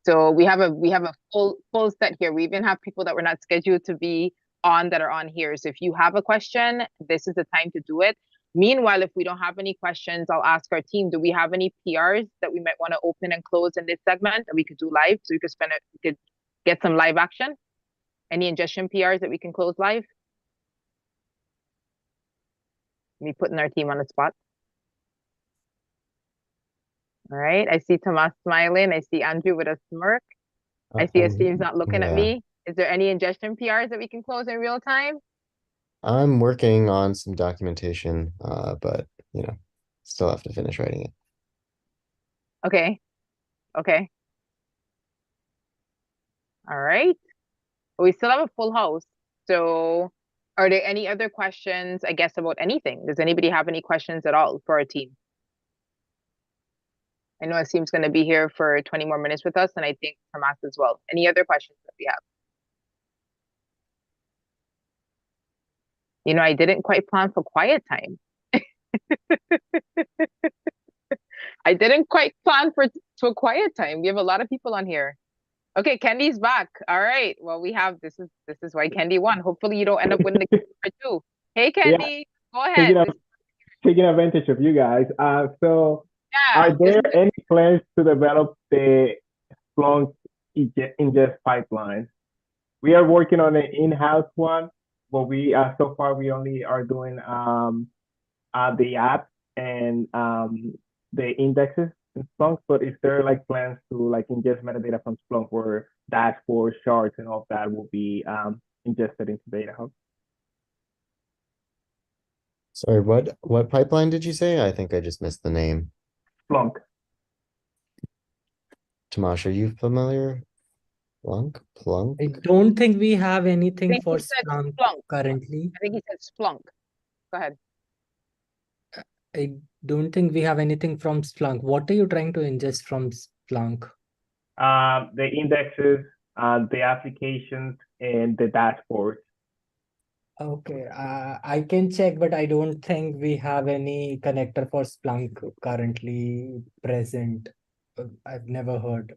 So we have a full set here. We even have people that were not scheduled to be on that are on here. So if you have a question, this is the time to do it. Meanwhile, if we don't have any questions, I'll ask our team, do we have any PRs that we might want to open and close in this segment that we could do live so we could get some live action? Any ingestion PRs that we can close live? Me putting our team on the spot. All right, I see Tomas smiling. I see Andrew with a smirk. I see Asim's not looking at me. Is there any ingestion PRs that we can close in real time? I'm working on some documentation, but still have to finish writing it. Okay. Okay. All right. We still have a full house. So are there any other questions, I guess, about anything? Does anybody have any questions at all for our team? I know Asim's going to be here for 20 more minutes with us, and I think Tomas as well. Any other questions that we have? I didn't quite plan for quiet time. I didn't quite plan for quiet time. We have a lot of people on here. Okay, Kendi's back. All right. Well, this is why Kendi won. Hopefully you don't end up winning the gift card too. Hey, Kendi, go ahead. Taking advantage of you guys. So are there any plans to develop the Splunk ingest pipeline? We are working on an in-house one, but we so far we only are doing the app and the indexes in Splunk. But is there plans to ingest metadata from Splunk where dashboards, charts, and all of that will be ingested into DataHub? Sorry, what pipeline did you say? I think I just missed the name. Splunk. Tomas, are you familiar? Splunk? I don't think we have anything for Splunk currently. I think he said Splunk. Go ahead. I don't think we have anything from Splunk. What are you trying to ingest from Splunk? The indexes, the applications, and the dashboards. Okay, I can check, but I don't think we have any connector for Splunk currently present. I've never heard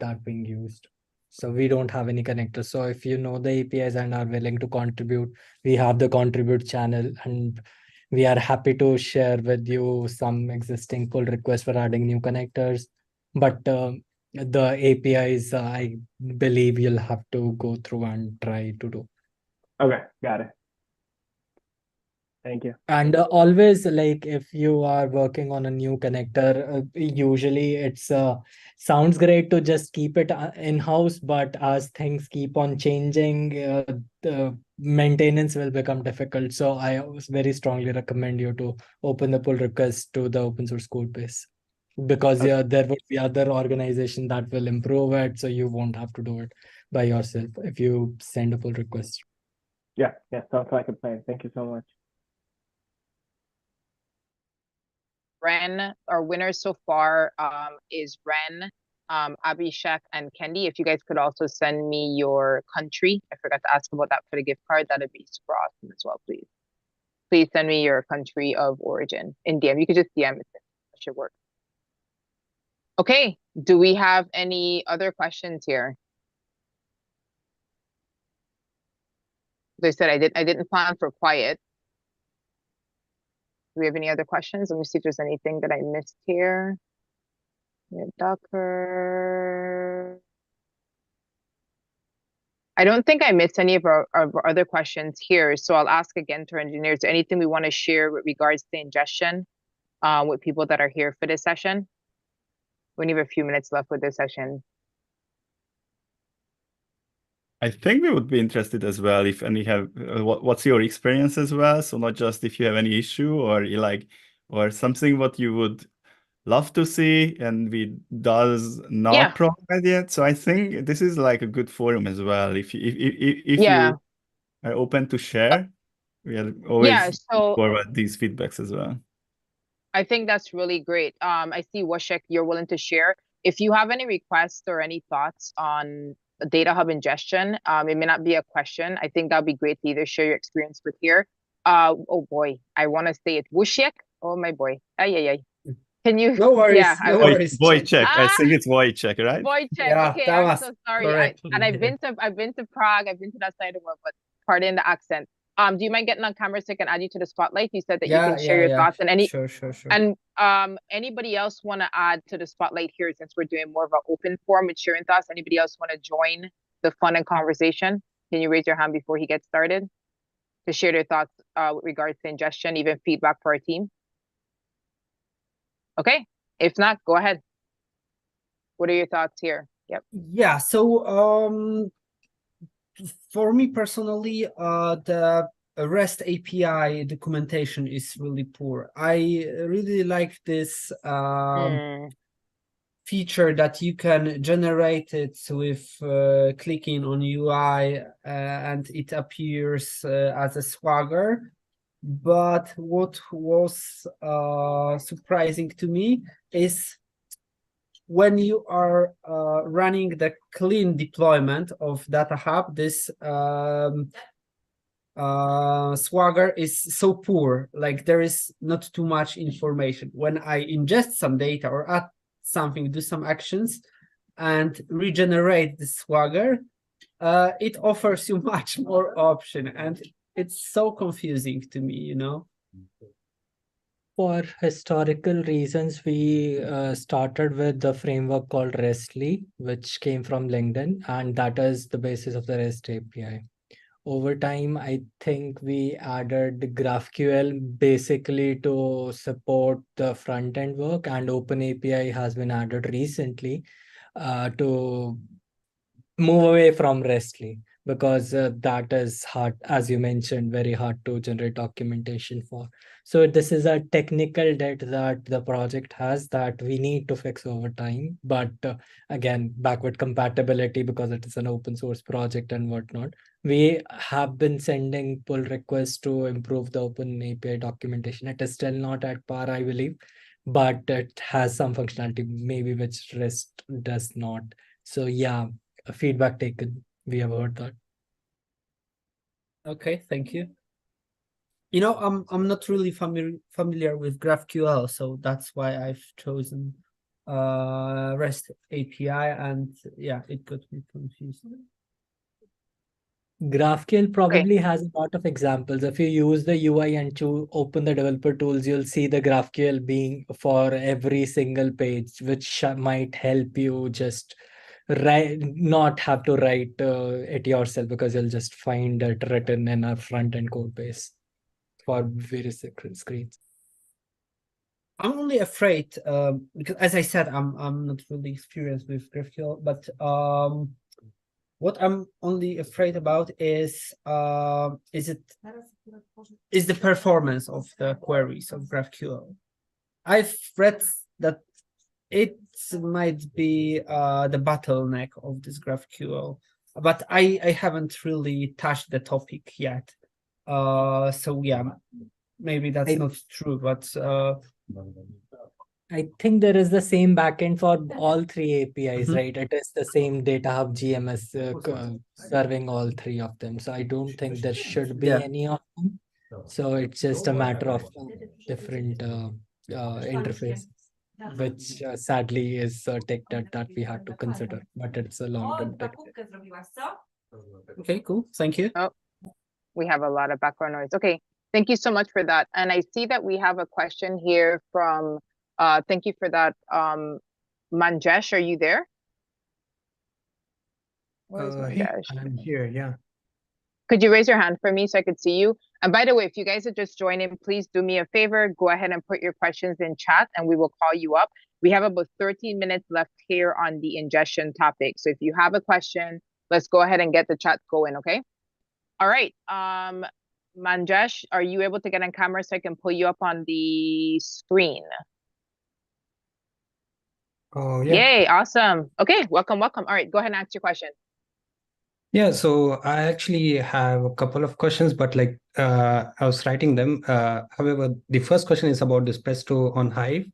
that being used. So we don't have any connector. So if you know the APIs and are willing to contribute, we have the contribute channel and we are happy to share with you some existing pull requests for adding new connectors. But the APIs, I believe you'll have to go through and try to do. Okay, got it. Thank you. And always, if you are working on a new connector, usually it's sounds great to just keep it in-house, but as things keep on changing, the maintenance will become difficult. So I very strongly recommend you to open the pull request to the open source code base, because there would be other organization that will improve it, so you won't have to do it by yourself if you send a pull request. Yeah, sounds like a plan. Thank you so much. Ren, our winners so far is Ren, Abhishek, and Kendi. If you guys could also send me your country. I forgot to ask about that for the gift card. That'd be super awesome as well, please. Please send me your country of origin in DM. You could just DM it. That should work. Okay, do we have any other questions here? As I said, I didn't plan for quiet. we have any other questions? Let me see if there's anything that I missed here. Yeah, Docker. I don't think I missed any of our other questions here. So I'll ask again to our engineers, anything we want to share with regards to ingestion with people that are here for this session? We only have a few minutes left with this session. I think we would be interested as well if any have what's your experience as well. So not just if you have any issue or you like or something what you would love to see and we does not provide yet. So I think this is like a good forum as well. If you are open to share, we are always forward these feedbacks as well. I think that's really great. I see 𝗏𝘅𝑗𝑘, you're willing to share. If you have any requests or any thoughts on DataHub ingestion, it may not be a question. I think that'd be great to either share your experience with here. Oh boy, I want to say it. 𝗏𝘅𝑗𝑘. Oh my boy. Can you? No worries. Yeah, no worries. 𝗏𝘁𝑗𝑘. I think it's 𝗏𝘁𝑗𝑘, right? 𝗏𝘁𝑗𝑘. Yeah, okay, that I'm was so sorry. correct. And I've been to Prague. I've been to that side of the world, but pardon the accent. Do you mind getting on camera so I can add you to the spotlight? You said that you can share your thoughts and any. Sure. And anybody else want to add to the spotlight here since we're doing more of an open forum with sharing thoughts? Anybody else want to join the fun and conversation? Can you raise your hand before he gets started to share their thoughts with regards to ingestion, even feedback for our team? Okay, if not, go ahead. What are your thoughts here? Yep. Yeah. So for me personally, the REST API documentation is really poor. I really like this feature that you can generate it with clicking on UI and it appears as a Swagger. But what was surprising to me is when you are running the clean deployment of DataHub, this Swagger is so poor, like there is not too much information. When I ingest some data or add something, do some actions and regenerate the Swagger, it offers you much more option and it's so confusing to me, you know. For historical reasons, we started with the framework called RESTly, which came from LinkedIn, and that is the basis of the REST API. Over time, I think we added GraphQL basically to support the front-end work, and OpenAPI has been added recently to move away from RESTly, because that is hard, as you mentioned, very hard to generate documentation for. So this is a technical debt that the project has that we need to fix over time. But again, backward compatibility, because it is an open source project and whatnot, we have been sending pull requests to improve the OpenAPI documentation. It is still not at par, I believe, but it has some functionality, maybe which REST does not. So yeah, feedback taken. We have heard that. Okay, thank you. You know, I'm not really familiar with GraphQL, so that's why I've chosen REST API, and yeah, it got me confused. GraphQL probably has a lot of examples. If you use the UI and to open the developer tools, you'll see the GraphQL being for every single page, which might help you just not have to write it yourself, because you'll just find it written in a front-end code base for various screens. I'm only afraid because, as I said, I'm not really experienced with GraphQL, but what I'm only afraid about is the performance of the queries of GraphQL. I've read that it might be the bottleneck of this GraphQL, but I haven't really touched the topic yet. So yeah, maybe that's not true, but I think there is the same backend for all three APIs, right? It is the same DataHub GMS serving all three of them. So I don't think there should be any of them. So it's just a matter of different interface, which sadly is a tech debt that we had to consider, but it's a long-term tech debt. Okay, cool. Thank you. Oh, we have a lot of background noise. Okay, Thank you so much for that. And I see that we have a question here from, thank you for that. Manjesh, are you there? Hey, I'm here, yeah. Could you raise your hand for me so I could see you? And by the way, if you guys are just joining, please do me a favor, go ahead and put your questions in chat and we will call you up. We have about 13 minutes left here on the ingestion topic. So if you have a question, let's go ahead and get the chat going, okay? All right, Manjesh, are you able to get on camera so I can pull you up on the screen? Oh, yeah. Yay, awesome. Okay, welcome. All right, go ahead and ask your question. Yeah, so I actually have a couple of questions, but like I was writing them. However, the first question is about this Presto on Hive.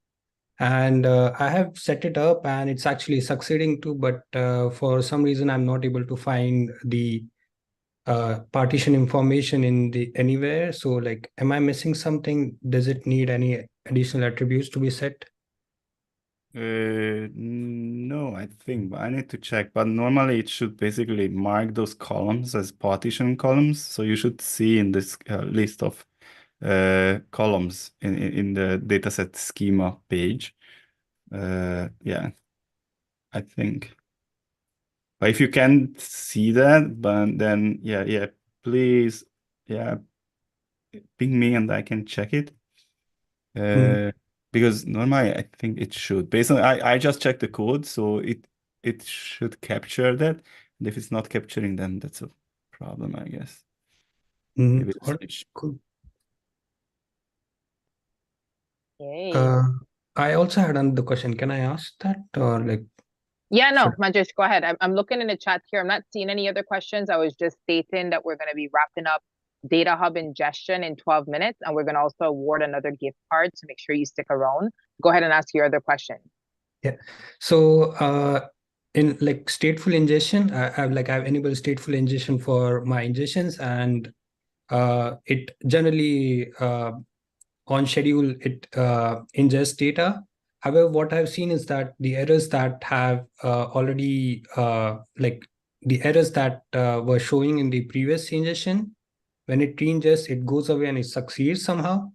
And I have set it up and it's actually succeeding too, but for some reason, I'm not able to find the partition information in the anywhere. So like, am I missing something? Does it need any additional attributes to be set? No, I think, but I need to check. But normally it should basically mark those columns as partition columns. So you should see in this list of columns in the dataset schema page. Yeah, I think. But if you can't see that, but then yeah, please, yeah, ping me and I can check it. Because normally I think it should. Based on I just checked the code, so it should capture that. And if it's not capturing, then that's a problem, I guess. Maybe All right, cool. Yay. I also had another question. Can I ask that or like? Yeah, no, Manjesh, go ahead. I'm looking in the chat here. I'm not seeing any other questions. I was just stating that we're going to be wrapping up DataHub ingestion in 12 minutes, and we're going to also award another gift card, so make sure you stick around. Go ahead and ask your other question. Yeah. So in like stateful ingestion, I've enabled stateful ingestion for my ingestions, and it generally on schedule it ingests data. However, what I've seen is that the errors that have already like the errors that were showing in the previous ingestion, when it re-ingests, it goes away and it succeeds somehow.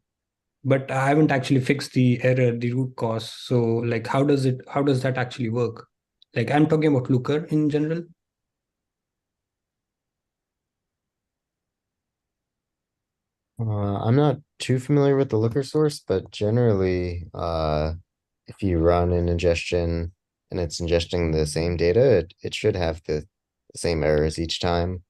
But I haven't actually fixed the error, the root cause. So like, how does that actually work? Like I'm talking about Looker in general. I'm not too familiar with the Looker source, but generally, if you run an ingestion and it's ingesting the same data, it should have the same errors each time.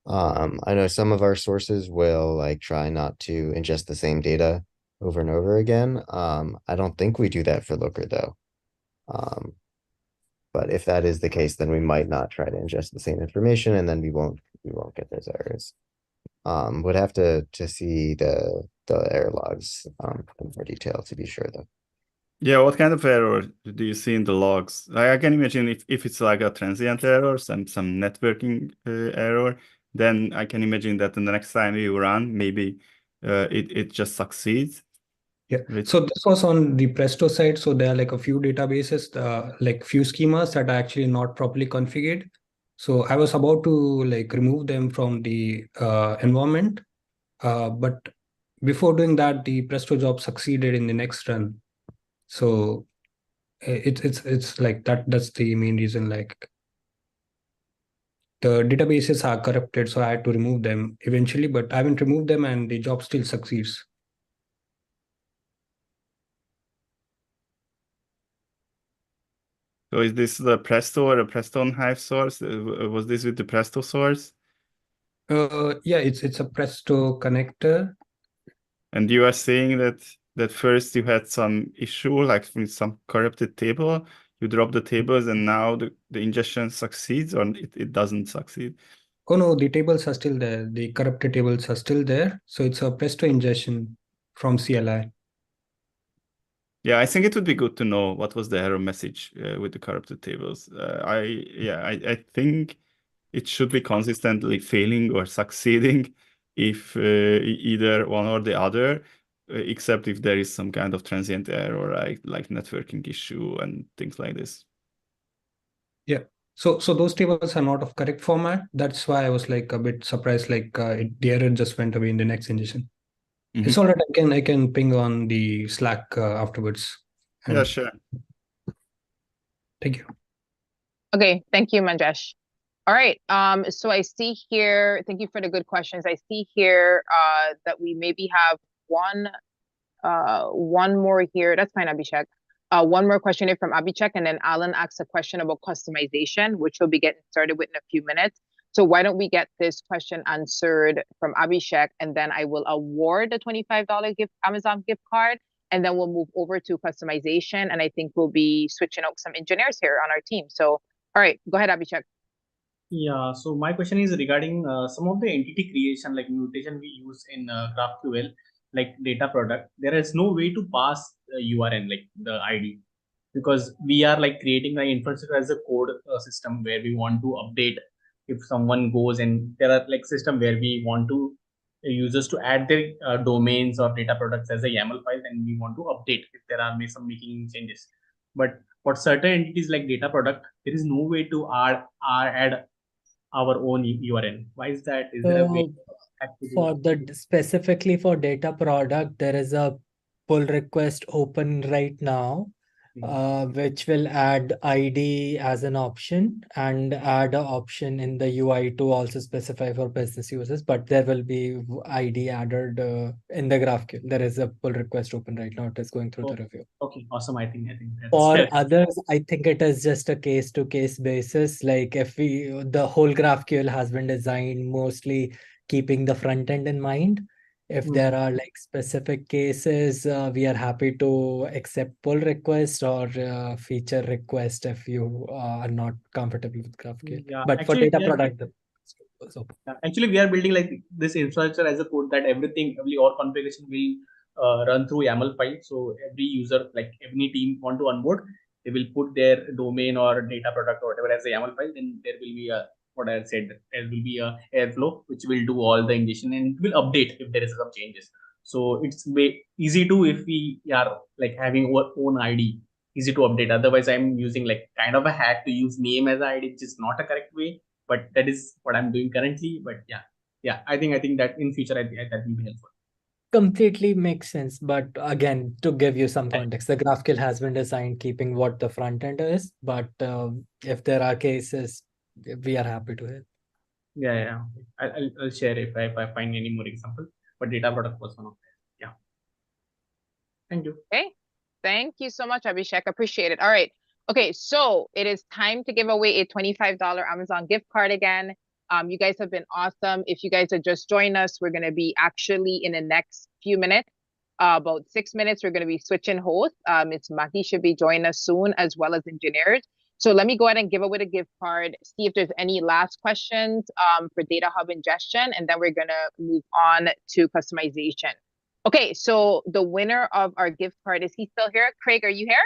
I know some of our sources will like try not to ingest the same data over and over again. I don't think we do that for Looker though. But if that is the case, then we might not try to ingest the same information, and then we won't get those errors. Would have to see the error logs in more detail to be sure though. Yeah, what kind of error do you see in the logs? I can imagine if it's like a transient error, some networking error, then I can imagine that the next time you run, maybe it just succeeds. Yeah. So this was on the Presto side. So there are like a few databases, like few schemas that are actually not properly configured. So I was about to like remove them from the environment, but before doing that, the Presto job succeeded in the next run. So it's like that's the main reason. Like the databases are corrupted, so I had to remove them eventually, but I haven't removed them and the job still succeeds. So is this the Presto or a Presto on Hive source? Was this with the Presto source? Yeah, it's a Presto connector. And you are saying that first you had some issue, like with some corrupted table, you drop the tables and now the ingestion succeeds, or it doesn't succeed? Oh no, the tables are still there. The corrupted tables are still there. So it's a Presto ingestion from CLI. Yeah, I think it would be good to know what was the error message with the corrupted tables. I think it should be consistently failing or succeeding if either one or the other, except if there is some kind of transient error, like networking issue and things like this. Yeah. So those tables are not of correct format. That's why I was like a bit surprised, like the error just went away in the next ingestion. It's all right. I can ping on the Slack afterwards. Yeah, sure. Thank you. Okay, thank you, Manjesh. All right. So I see here, thank you for the good questions. I see here that we maybe have one more here. That's fine, Abhishek. One more question here from Abhishek, and then Alan asks a question about customization, which we'll be getting started with in a few minutes. So why don't we get this question answered from Abhishek, and then I will award the $25 Amazon gift card, and then we'll move over to customization. And I think we'll be switching out some engineers here on our team. So, all right, go ahead, Abhishek. Yeah, so my question is regarding some of the entity creation, like mutation we use in GraphQL, like data product. There is no way to pass URN, like the ID, because we are like creating an infrastructure as a code system where we want to update if someone goes, and there are like system where we want to users to add their domains or data products as a YAML file, and we want to update if there are some making changes. But for certain entities like data product, there is no way to add our own URN. Why is that? Is there a way for specifically for data product, there is a pull request open right now, which will add ID as an option and add an option in the UI to also specify for business users, but there will be ID added in the GraphQL. There is a pull request open right now. It is going through the review. Okay, awesome. I think that's for others, I think it is just a case-to-case basis. Like if the whole GraphQL has been designed mostly keeping the front end in mind. If there are like specific cases, we are happy to accept pull request or feature request if you are not comfortable with GraphQL. Yeah, but actually, for data product, actually we are building like this infrastructure as a code that all configuration will run through YAML file. So every user, like any team want to onboard, they will put their domain or data product or whatever as a YAML file. Then there will be what I said, there will be a Airflow which will do all the ingestion and it will update if there is some changes. So it's way easy to, if we are like having our own ID, easy to update. Otherwise, I'm using like kind of a hack to use name as ID, which is not a correct way. But that is what I'm doing currently. But yeah, I think that in future, that will be helpful. Completely makes sense. But again, to give you some context, the GraphQL has been designed keeping what the front end is. But if there are cases, we are happy to help. Yeah. I'll share if I find any more example. But data product was one of them. Yeah. Thank you. Okay. Thank you so much, Abhishek. Appreciate it. All right. Okay, so it is time to give away a $25 Amazon gift card again. You guys have been awesome. If you guys are just joining us, we're going to be actually in the next few minutes, about 6 minutes, we're going to be switching hosts. It's Maki should be joining us soon, as well as engineers. So let me go ahead and give away the gift card, see if there's any last questions for DataHub ingestion, and then we're going to move on to customization. Okay, so the winner of our gift card, is he still here? Craig, are you here?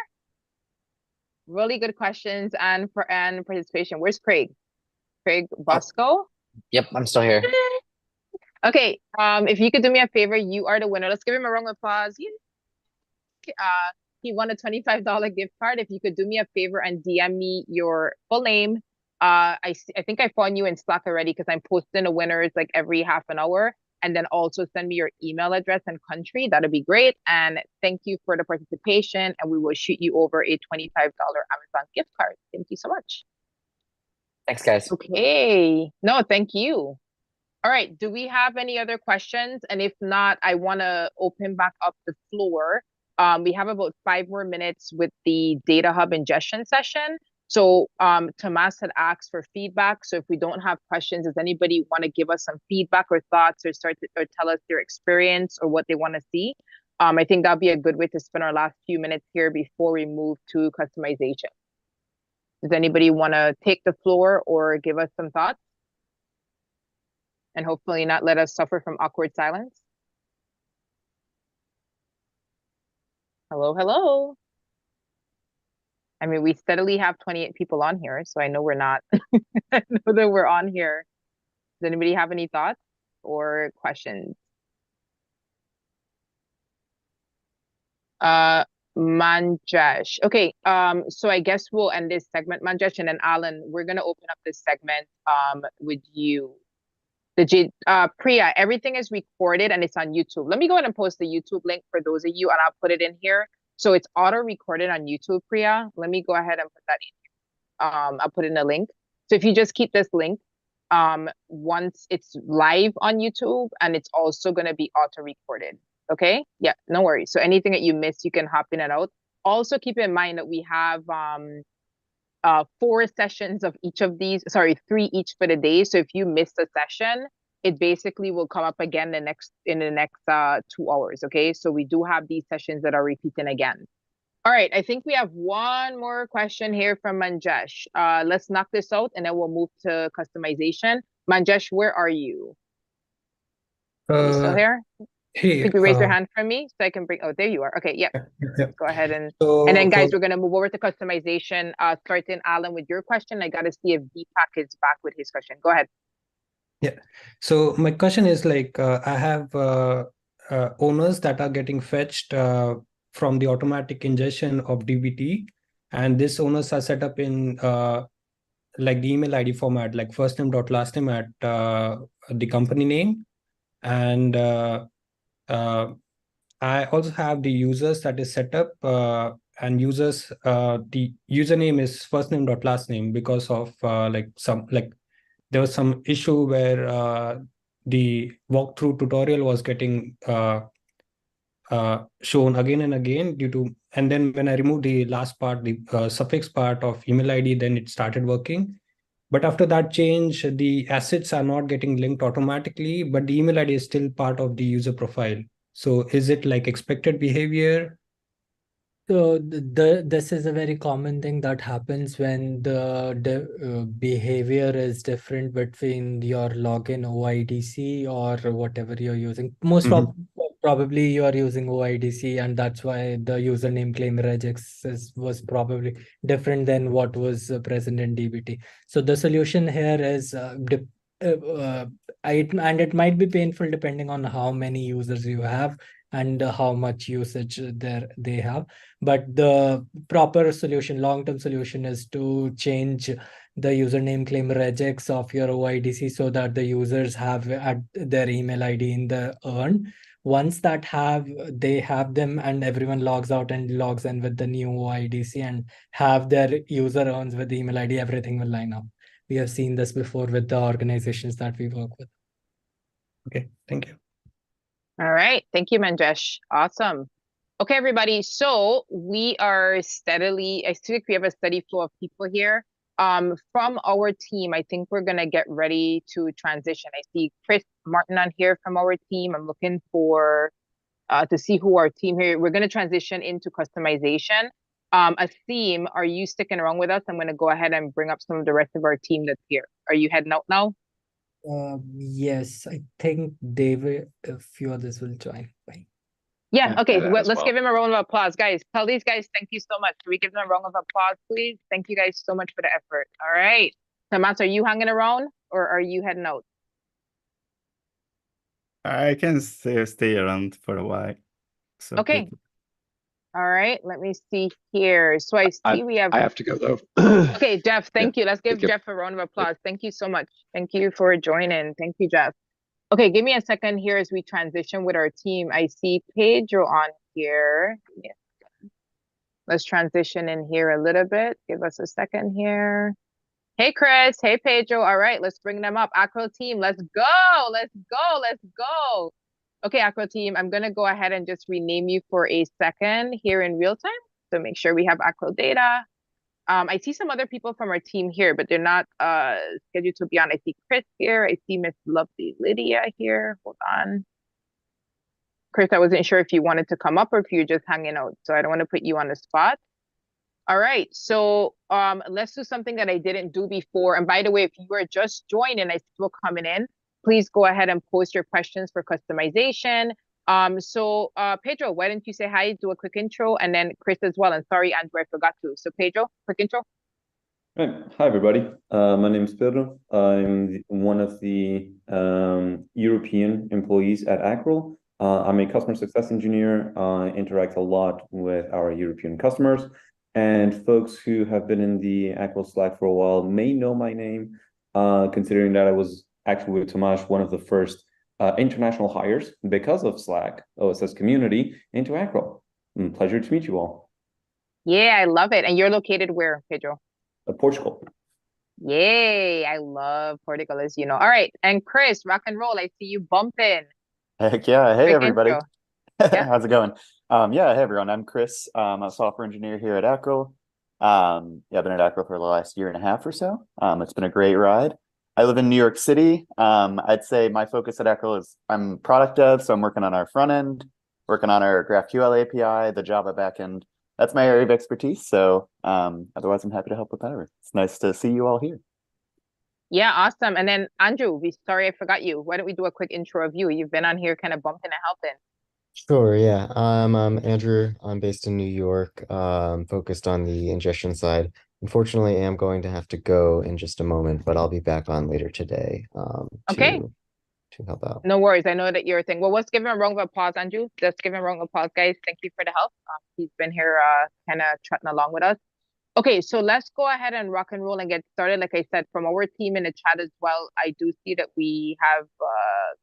Really good questions and participation. Where's Craig? Craig Bosco? Yep, I'm still here. Okay, if you could do me a favor, you are the winner. Let's give him a round of applause. He won a $25 gift card. If you could do me a favor and DM me your full name. I think I found you in Slack already because I'm posting the winners like every half an hour. And then also send me your email address and country. That'd be great. And thank you for the participation. And we will shoot you over a $25 Amazon gift card. Thank you so much. Thanks, guys. Okay. No, thank you. All right. Do we have any other questions? And if not, I want to open back up the floor. We have about 5 more minutes with the DataHub ingestion session. So Tomas had asked for feedback. So if we don't have questions, does anybody want to give us some feedback or thoughts or tell us their experience or what they want to see? I think that'd be a good way to spend our last few minutes here before we move to customization. Does anybody want to take the floor or give us some thoughts? And hopefully not let us suffer from awkward silence. Hello, hello. I mean, we steadily have 28 people on here, so I know we're not, I know that we're on here. Does anybody have any thoughts or questions? Manjesh. Okay, so I guess we'll end this segment, Manjesh, and then Alan, we're gonna open up this segment with you. Priya, everything is recorded and it's on YouTube. Let me go ahead and post the YouTube link for those of you, and I'll put it in here. So it's auto-recorded on YouTube, Priya. Let me go ahead and put that in. I'll put in a link. So if you just keep this link, once it's live on YouTube, and it's also going to be auto-recorded. Okay? Yeah, no worries. So anything that you miss, you can hop in and out. Also keep in mind that we have 4 sessions of each of these, 3 each for the day. So if you miss a session, it basically will come up again in the next 2 hours. Okay, so we do have these sessions that are repeating again. All right, I think we have one more question here from Manjesh. Let's knock this out and then we'll move to customization. Manjesh, where are you? Are you still here? Hey, could you raise your hand for me so I can bring? Oh, there you are. Okay, yeah. Go ahead and then, guys, we're gonna move over to customization. Starting Alan with your question. I gotta see if Deepak is back with his question. Go ahead. Yeah. So my question is like I have owners that are getting fetched from the automatic ingestion of DBT, and these owners are set up in like the email ID format, like first name dot last name at the company name, and I also have the users that is set up and users the username is first name dot last name because of there was some issue where the walkthrough tutorial was getting shown again and again and then when I removed the last part, the suffix part of email ID, then it started working. But after that change, the assets are not getting linked automatically, but the email ID is still part of the user profile. So is it like expected behavior? So this is a very common thing that happens when the behavior is different between your login OIDC or whatever you're using. Most probably you are using OIDC, and that's why the username claim regex was probably different than what was present in DBT. So the solution here is and it might be painful depending on how many users you have and how much usage they have. But the proper solution, long-term solution, is to change the username claim regex of your OIDC so that the users have their email ID in the earn. Once that they have them and everyone logs out and logs in with the new OIDC and have their user earns with the email ID, everything will line up. We have seen this before with the organizations that we work with. Okay, thank you. All right, thank you, Manjesh. Awesome. Okay, everybody. So we are steadily, I think we have a steady flow of people here. From our team, I think we're gonna get ready to transition. I see Chris Martin on here from our team. I'm looking for to see who our team here. We're gonna transition into customization. Asim, are you sticking around with us? I'm gonna go ahead and bring up some of the rest of our team that's here. Are you heading out now? Yes, I think David, a few others will join. Bye. Yeah, okay, let's give him a round of applause. Guys, tell these guys thank you so much. Can we give them a round of applause, please? Thank you guys so much for the effort. All right. Tomas, are you hanging around or are you heading out? I can stay around for a while. So okay. All right, let me see here. So I see we have... I have to go, though. Okay, Jeff, thank you. Let's give Jeff a round of applause. Thank you so much. Thank you for joining. Thank you, Jeff. Okay, give me a second here as we transition with our team. I see Pedro on here. Yeah. Let's transition in here a little bit. Give us a second here. Hey, Chris. Hey, Pedro. All right, let's bring them up. Acro team, let's go. Let's go. Let's go. Okay, Acro team, I'm going to go ahead and just rename you for a second here in real time. So make sure we have Acro data. I see some other people from our team here, but they're not scheduled to be on. I see Chris here. I see Miss Lovely Lydia here. Hold on. Chris, I wasn't sure if you wanted to come up or if you're just hanging out. So I don't want to put you on the spot. All right. So let's do something that I didn't do before. And by the way, if you are just joining, I still coming in, please go ahead and post your questions for customization. So Pedro, why don't you say hi, do a quick intro, and then Chris as well. And sorry, Andrew, I forgot to. So Pedro, quick intro. Hi, everybody. My name is Pedro. I'm one of the European employees at Acro. I'm a customer success engineer. I interact a lot with our European customers. And folks who have been in the Acro Slack for a while may know my name, considering that I was actually with Tomasz, one of the first international hires because of Slack OSS community into Acro. Pleasure to meet you all. Yeah, I love it. And you're located where, Pedro? Portugal. Yay, I love Portugal, as you know. All right, and Chris, rock and roll. I see you bumping. Heck yeah. Hey, Quick everybody. intro. Yeah. How's it going? Yeah, hey, everyone. I'm Chris. I'm a software engineer here at Acro. Yeah, I've been at Acro for the last year and a half or so. It's been a great ride. I live in New York City. I'd say my focus at Acro is I'm product dev, so I'm working on our front end, working on our GraphQL API, the Java backend. That's my area of expertise. So otherwise, I'm happy to help with that. It's nice to see you all here. Yeah, awesome. And then Andrew, sorry I forgot you. Why don't we do a quick intro of you? You've been on here kind of bumping and helping. Sure, yeah. I'm Andrew. I'm based in New York, focused on the ingestion side. Unfortunately, I am going to have to go in just a moment, but I'll be back on later today Okay. to help out. No worries. I know that you're a thing. Well, let's give him a round of applause, Andrew. Let's give him a round of applause, guys. Thank you for the help. He's been here kind of trotting along with us. Okay, so let's go ahead and rock and roll and get started. Like I said, from our team in the chat as well, I do see that we have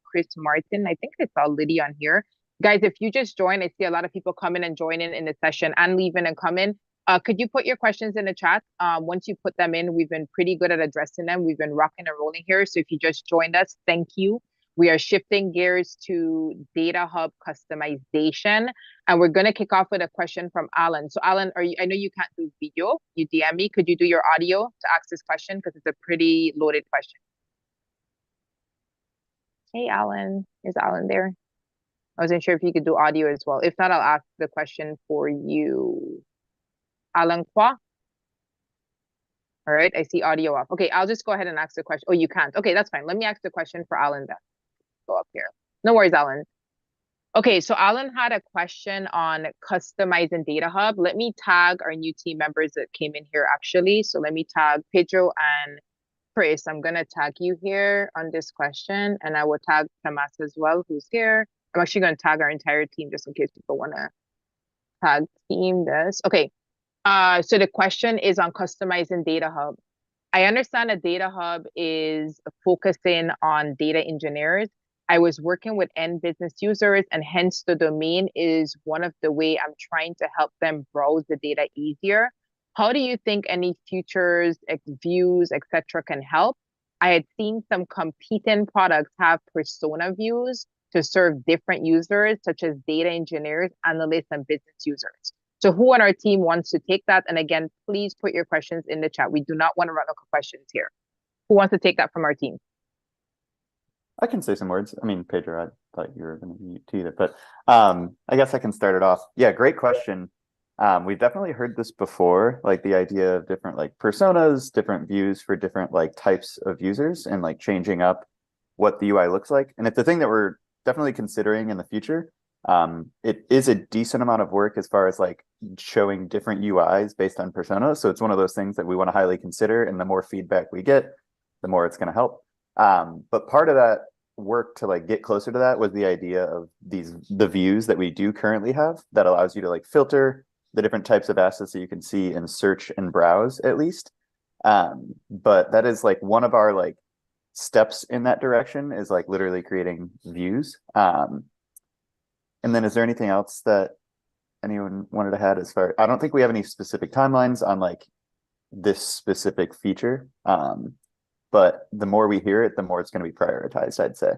Chris Martin. I think I saw Lydia on here. Guys, if you just joined, I see a lot of people coming and joining in the session and leaving and coming. Could you put your questions in the chat? Once you put them in, we've been pretty good at addressing them. We've been rocking and rolling here. So if you just joined us, thank you. We are shifting gears to DataHub customization. And we're going to kick off with a question from Alan. So Alan, I know you can't do video. You DM me. Could you do your audio to ask this question? Because it's a pretty loaded question. Hey, Alan. Is Alan there? I wasn't sure if you could do audio as well. If not, I'll ask the question for you. Alan Kwa? All right, I see audio off. Okay, I'll just go ahead and ask the question. Oh, you can't. Okay, that's fine. Let me ask the question for Alan then. Go up here. No worries, Alan. Okay, so Alan had a question on customizing DataHub. Let me tag our new team members that came in here actually. So let me tag Pedro and Chris. I'm gonna tag you here on this question, and I will tag Tomasz as well, who's here. I'm actually gonna tag our entire team just in case people wanna tag team this. Okay, so the question is on customizing DataHub. I understand that DataHub is focusing on data engineers. I was working with end business users, and hence the domain is one of the way I'm trying to help them browse the data easier. How do you think any features, views, etc. can help? I had seen some competing products have persona views to serve different users, such as data engineers, analysts, and business users. So who on our team wants to take that? And again, please put your questions in the chat. We do not want to run out of questions here. Who wants to take that from our team? I can say some words. I mean, Pedro, I thought you were going to be to it, but I guess I can start it off. Yeah, great question. We've definitely heard this before, like the idea of different like personas, different views for different like types of users, and like changing up what the UI looks like. And it's the thing that we're definitely considering in the future. It is a decent amount of work as far as like showing different UIs based on personas. So it's one of those things that we want to highly consider, and the more feedback we get, the more it's going to help. But part of that work to like get closer to that was the idea of the views that we do currently have that allows you to like filter the different types of assets that you can see in search and browse at least. But that is like one of our like steps in that direction is like literally creating views. And then is there anything else that anyone wanted to add as far? I don't think we have any specific timelines on like this specific feature. But the more we hear it, the more it's going to be prioritized, I'd say.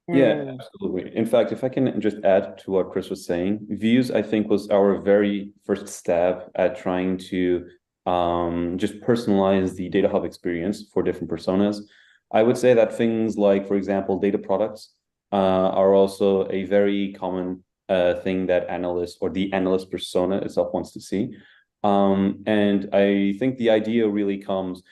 Yeah, absolutely. In fact, if I can just add to what Chris was saying, views, I think, was our very first step at trying to just personalize the DataHub experience for different personas. I would say that things like, for example, data products are also a very common thing that analysts or the analyst persona itself wants to see. And I think the idea really comes,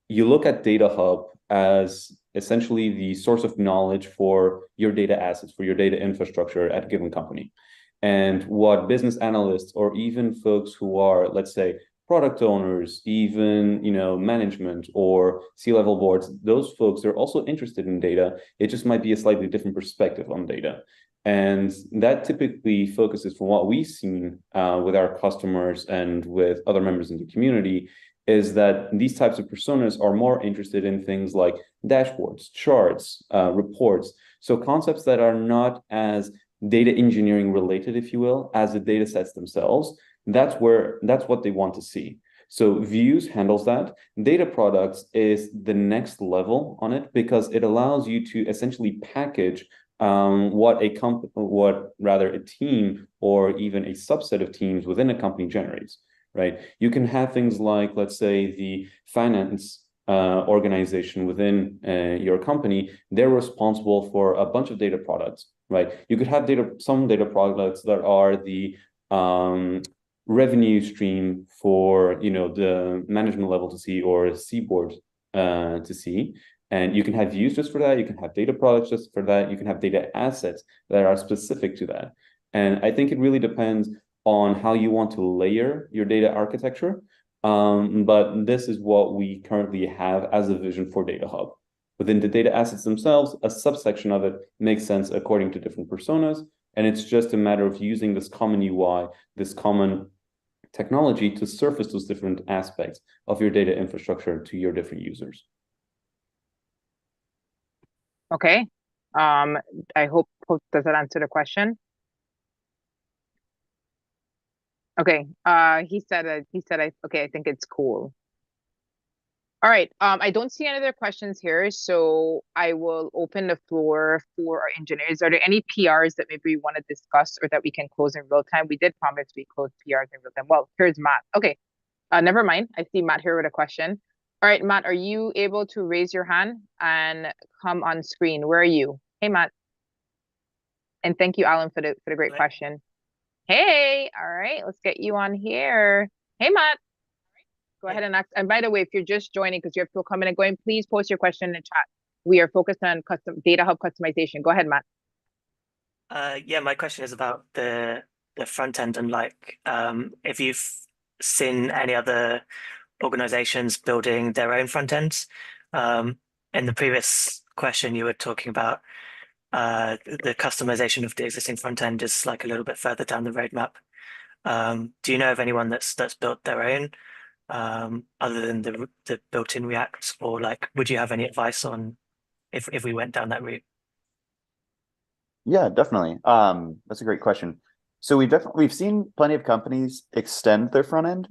you look at DataHub as essentially the source of knowledge for your data assets, for your data infrastructure at a given company. And what business analysts or even folks who are, let's say, product owners, even management or C-level boards, those folks are also interested in data. It just might be a slightly different perspective on data. And that typically focuses, from what we've seen with our customers and with other members in the community, is that these types of personas are more interested in things like dashboards, charts, reports. So concepts that are not as data engineering related, if you will, as the data sets themselves. That's what they want to see. So views handles that. Data products is the next level on it because it allows you to essentially package what a team or even a subset of teams within a company generates, right? You can have things like, let's say, the finance organization within your company. They're responsible for a bunch of data products, right? You could have some data products that are the revenue stream for the management level to see or C-board to see. And you can have views just for that. You can have data products just for that. You can have data assets that are specific to that. And I think it really depends on how you want to layer your data architecture. But this is what we currently have as a vision for DataHub. Within the data assets themselves, a subsection of it makes sense according to different personas. And it's just a matter of using this common UI, this common technology to surface those different aspects of your data infrastructure to your different users. Okay. I hope does that answer the question? Okay. He said okay, I think it's cool. All right. I don't see any other questions here, so I will open the floor for our engineers. Are there any PRs that maybe we want to discuss or that we can close in real time? We did promise we close PRs in real time. Well, here's Matt. Okay. Never mind. I see Matt here with a question. All right, Matt, are you able to raise your hand and come on screen? Where are you? Hey, Matt. And thank you, Alan, for the great question. Hey, all right, let's get you on here. Hey, Matt. Go ahead and ask. And by the way, if you're just joining because you have people coming and going, please post your question in the chat. We are focused on DataHub customization. Go ahead, Matt. Yeah, my question is about the front end and if you've seen any other organizations building their own front ends. In the previous question, you were talking about the customization of the existing front end is a little bit further down the roadmap. Do you know of anyone that's built their own other than the built-in React, or would you have any advice on if we went down that route? Yeah, definitely. That's a great question. So we've seen plenty of companies extend their front end.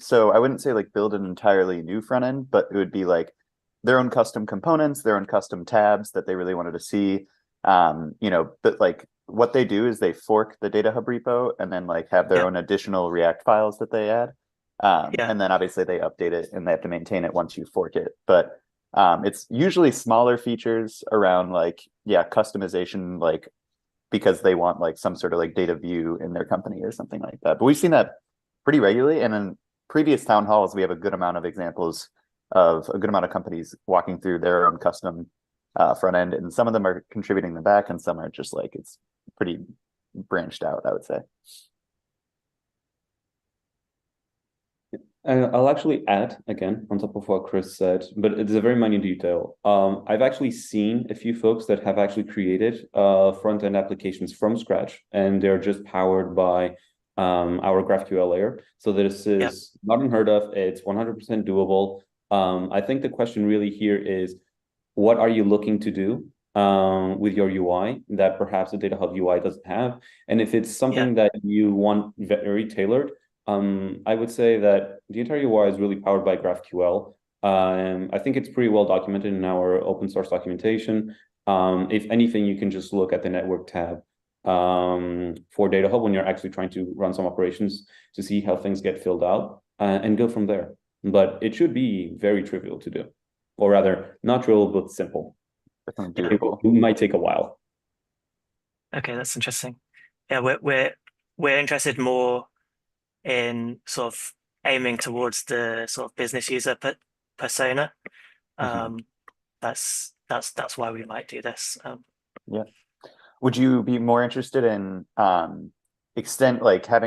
So I wouldn't say build an entirely new front end, but it would be their own custom components, their own custom tabs that they really wanted to see. But what they do is they fork the DataHub repo and then have their own additional React files that they add. And then obviously they update it and they have to maintain it once you fork it. But it's usually smaller features around customization, because they want some sort of data view in their company or something like that. But we've seen that pretty regularly. And in previous town halls, we have a good amount of examples of a good amount of companies walking through their own custom front end. And some of them are contributing the back and some are just it's pretty branched out, I would say. I'll actually add again on top of what Chris said, but it's a very minute detail. I've actually seen a few folks that have actually created front-end applications from scratch, and they're just powered by our GraphQL layer. So this is not unheard of. It's 100% doable. I think the question really here is, what are you looking to do with your UI that perhaps the DataHub UI doesn't have? And if it's something that you want very tailored, I would say that the entire UI is really powered by GraphQL. I think it's pretty well documented in our open source documentation. If anything, you can just look at the network tab for DataHub when you're actually trying to run some operations to see how things get filled out and go from there. But it should be very trivial to do, or rather, not trivial, but simple. It might take a while. Okay, that's interesting. Yeah, we're interested more in sort of aiming towards the sort of business user persona. That's why we might do this. Yeah. Would you be more interested in having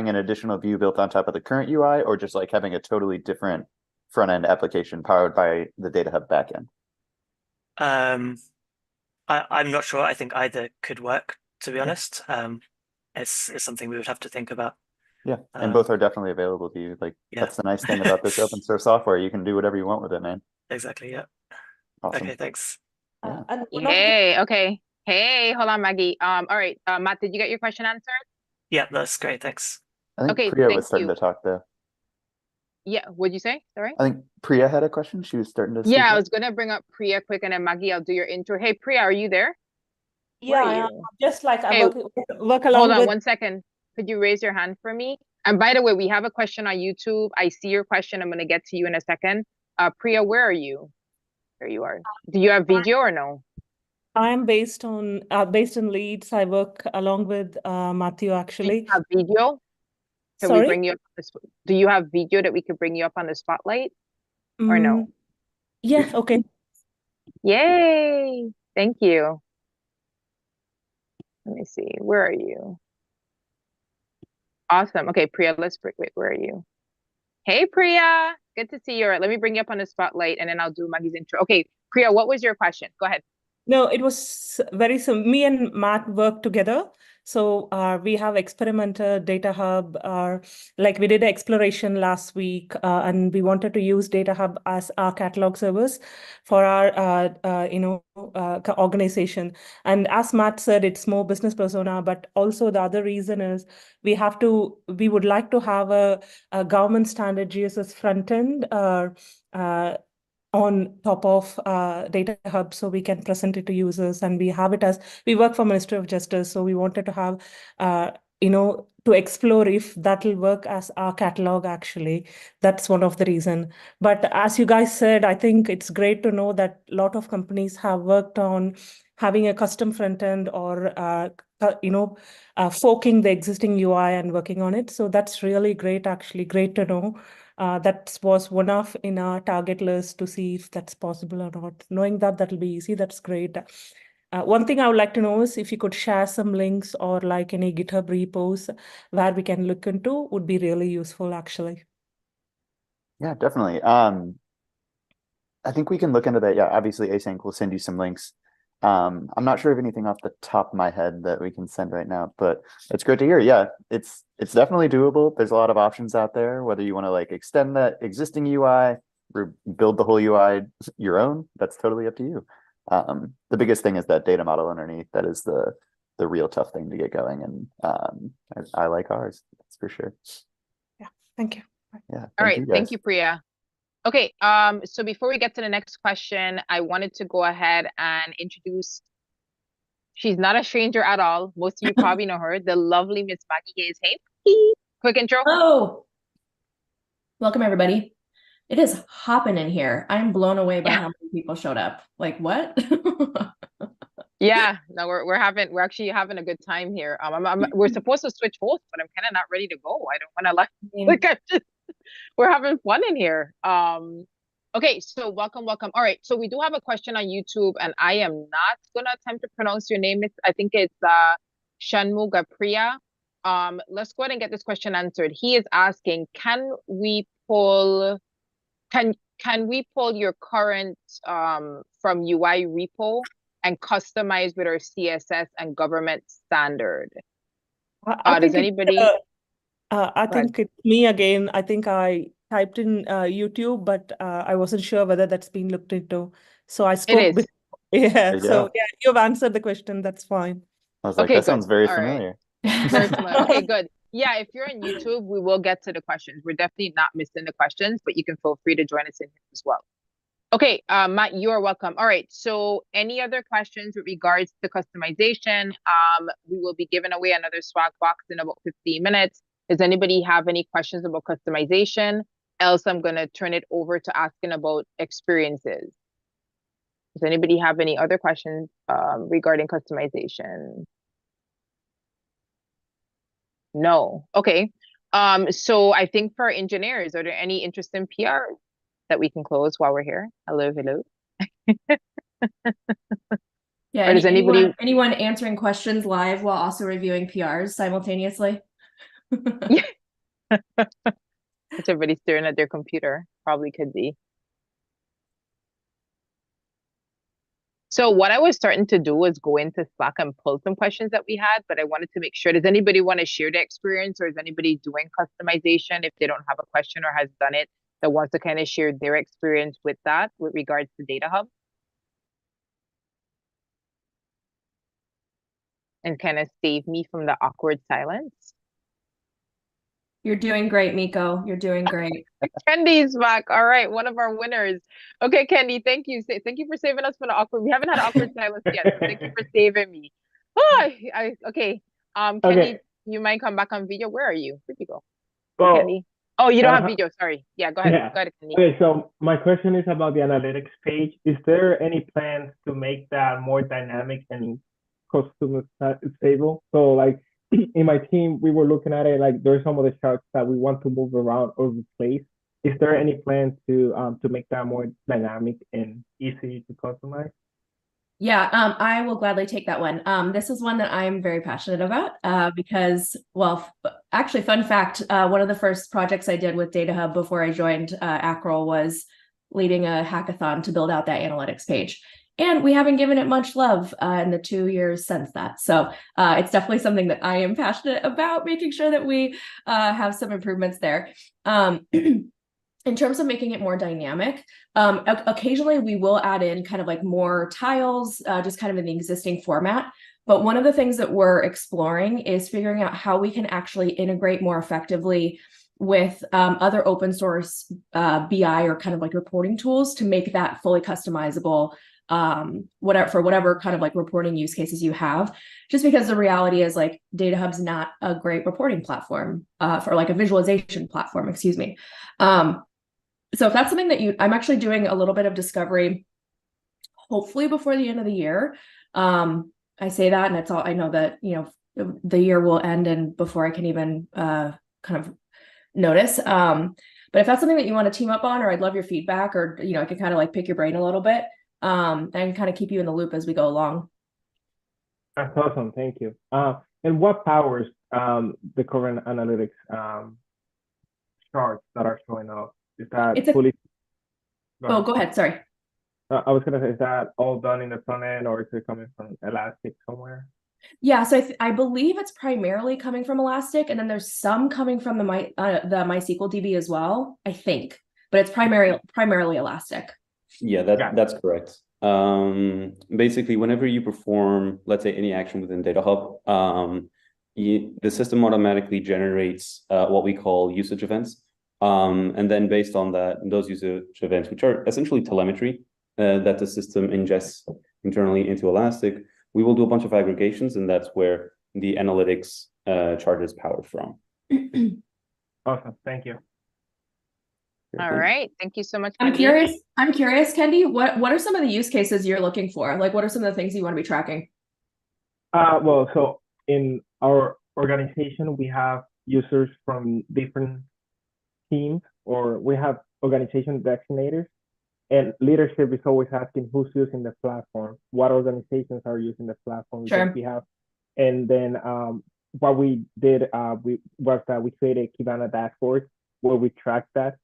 an additional view built on top of the current UI, or just having a totally different front end application powered by the DataHub backend? I'm not sure. I think either could work, to be honest. It's something we would have to think about. Yeah, and both are definitely available to you. Like that's the nice thing about this open source software. You can do whatever you want with it, man. Exactly. Yeah. Awesome. Okay. Thanks. Yeah. Hey. Okay. Hey. Hold on, Maggie. All right. Matt, did you get your question answered? Yeah, that's great. Thanks. I think Okay. Priya was starting to talk though. Yeah. What'd you say? Sorry. I think Priya had a question. She was starting to. Yeah, I was gonna bring up Priya quick, and then Maggie, I'll do your intro. Hey, Priya, are you there? Yeah, I am. Just like I Hey, work along hold on with. 1 second. Could you raise your hand for me? And by the way, we have a question on YouTube. I see your question. I'm gonna get to you in a second. Priya, where are you? There you are. Do you have video or no? I am based in Leeds. I work along with Matthew actually. Do you have video? Can we bring you up? Do you have video that we could bring you up on the spotlight? Or no? Yeah. Okay. Yay! Thank you. Let me see. Where are you? Awesome. Okay, Priya, wait, where are you? Hey, Priya. Good to see you. All right, let me bring you up on the spotlight and then I'll do Maggie's intro. Okay, Priya, what was your question? Go ahead. No, it was very simple. Me and Matt work together. So we have experimented DataHub, like we did an exploration last week, and we wanted to use DataHub as our catalog service for our, organization. And as Matt said, it's more business persona, but also the other reason is we would like to have a government standard GSS front end on top of DataHub, so we can present it to users, and we work for Ministry of Justice, so we wanted to have to explore if that will work as our catalog. Actually, that's one of the reason. But as you guys said, I think it's great to know that a lot of companies have worked on having a custom front end or forking the existing UI and working on it. So that's really great. Actually, great to know. That was one of in our target list to see if that's possible or not. Knowing that that'll be easy, that's great. One thing I would like to know is if you could share some links or like any GitHub repos where we can look into would be really useful actually. Yeah, definitely. I think we can look into that. Yeah, obviously Async will send you some links. I'm not sure of anything off the top of my head that we can send right now, but it's great to hear. Yeah, it's definitely doable. There's a lot of options out there, whether you want to like extend that existing UI or build the whole UI your own, that's totally up to you. The biggest thing is that data model underneath. That is the real tough thing to get going. And I like ours, that's for sure. Yeah, thank you. Yeah. All right, thank you, Priya. Okay, so before we get to the next question, I wanted to go ahead and introduce, she's not a stranger at all. Most of you probably know her, the lovely Miss Maggie Gaze. Hey, quick intro. Hello. Welcome, everybody. It is hopping in here. I'm blown away by how many people showed up. Like, what? Yeah, no, we're actually having a good time here. We're supposed to switch hosts, but I'm kind of not ready to go. I don't want to we're having fun in here. Okay, so welcome. All right, so we do have a question on YouTube, and I am not gonna attempt to pronounce your name. I think it's 𝗟𝗏𝘃𝗏 𝗂𝘃𝗏. Let's go ahead and get this question answered. He is asking, can we pull your current from UI repo and customize with our CSS and government standard? Does anybody? I think it's me again. I think I typed in YouTube, but I wasn't sure whether that's been looked into. So I spoke. Yeah. So yeah, you've answered the question. That's fine. I was like, that sounds very familiar. Very familiar. Okay, good. Yeah, if you're on YouTube, we will get to the questions. We're definitely not missing the questions, but you can feel free to join us in here as well. Okay, Matt, you are welcome. All right, so any other questions with regards to customization? We will be giving away another swag box in about 15 minutes. Does anybody have any questions about customization? Else, I'm going to turn it over to asking about experiences. Does anybody have any other questions regarding customization? No. Okay. So I think for engineers, are there any interesting PRs that we can close while we're here? Hello. Yeah. Or does anyone answering questions live while also reviewing PRs simultaneously? Yeah. Everybody staring at their computer. Probably could be. So what I was starting to do was go into Slack and pull some questions that we had, but I wanted to make sure, does anybody want to share the experience, or is anybody doing customization if they don't have a question or has done it that wants to kind of share their experience with that with regards to DataHub? And kind of save me from the awkward silence. You're doing great, Miko. You're doing great. Kendi's back. All right, one of our winners. Okay, Kendi, thank you. Thank you for saving us from the awkward. We haven't had awkward silence yet, so thank you for saving me. Oh, okay. Kendi, Okay. you might come back on video. Where are you? Where'd you go? Well, Kendi. Oh, you don't have video. Sorry. Yeah, go ahead. Yeah. Go ahead, Kendi. Okay, so my question is about the analytics page. Is there any plans to make that more dynamic and customizable? So like in my team, we were looking at it, like there's some of the charts that we want to move around or replace. Is there any plan to make that more dynamic and easy to customize? Yeah, I will gladly take that one. This is one that I'm very passionate about because, well, actually, fun fact, one of the first projects I did with DataHub before I joined Acroll was leading a hackathon to build out that analytics page. And we haven't given it much love in the 2 years since that. So it's definitely something that I am passionate about, making sure that we have some improvements there. In terms of making it more dynamic, occasionally we will add in kind of like more tiles, just kind of in the existing format. But one of the things that we're exploring is figuring out how we can actually integrate more effectively with other open source BI or kind of like reporting tools to make that fully customizable, for whatever kind of like reporting use cases you have. Just because the reality is like DataHub's not a great reporting platform for like a visualization platform, excuse me. So if that's something that I'm actually doing a little bit of discovery, hopefully before the end of the year. I say that, and it's all, I know that, you know, the year will end and before I can even kind of notice. But if that's something that you want to team up on, or I'd love your feedback, or, you know, I could kind of like pick your brain a little bit and kind of keep you in the loop as we go along. That's awesome. Thank you. And what powers the current analytics charts that are showing up? Is that fully? Oh, go ahead. Sorry. I was gonna say, is that all done in the front end, or is it coming from Elastic somewhere? Yeah, so I believe it's primarily coming from Elastic, and then there's some coming from the MySQL DB as well, I think, but it's primarily Elastic. Yeah, that's correct. Basically, whenever you perform, let's say, any action within DataHub, the system automatically generates what we call usage events. And then based on that, those usage events, which are essentially telemetry that the system ingests internally into Elastic, we will do a bunch of aggregations, and that's where the analytics chart is powered from. Awesome. Thank you. All right. Thank you so much. I'm curious, Kendi, what are some of the use cases you're looking for? Like, what are some of the things you want to be tracking? Well, so in our organization, we have users from different teams, or we have organization designators, and leadership is always asking who's using the platform, what organizations are using the platform. Sure. We have, and then what we did we created Kibana dashboard where we track that,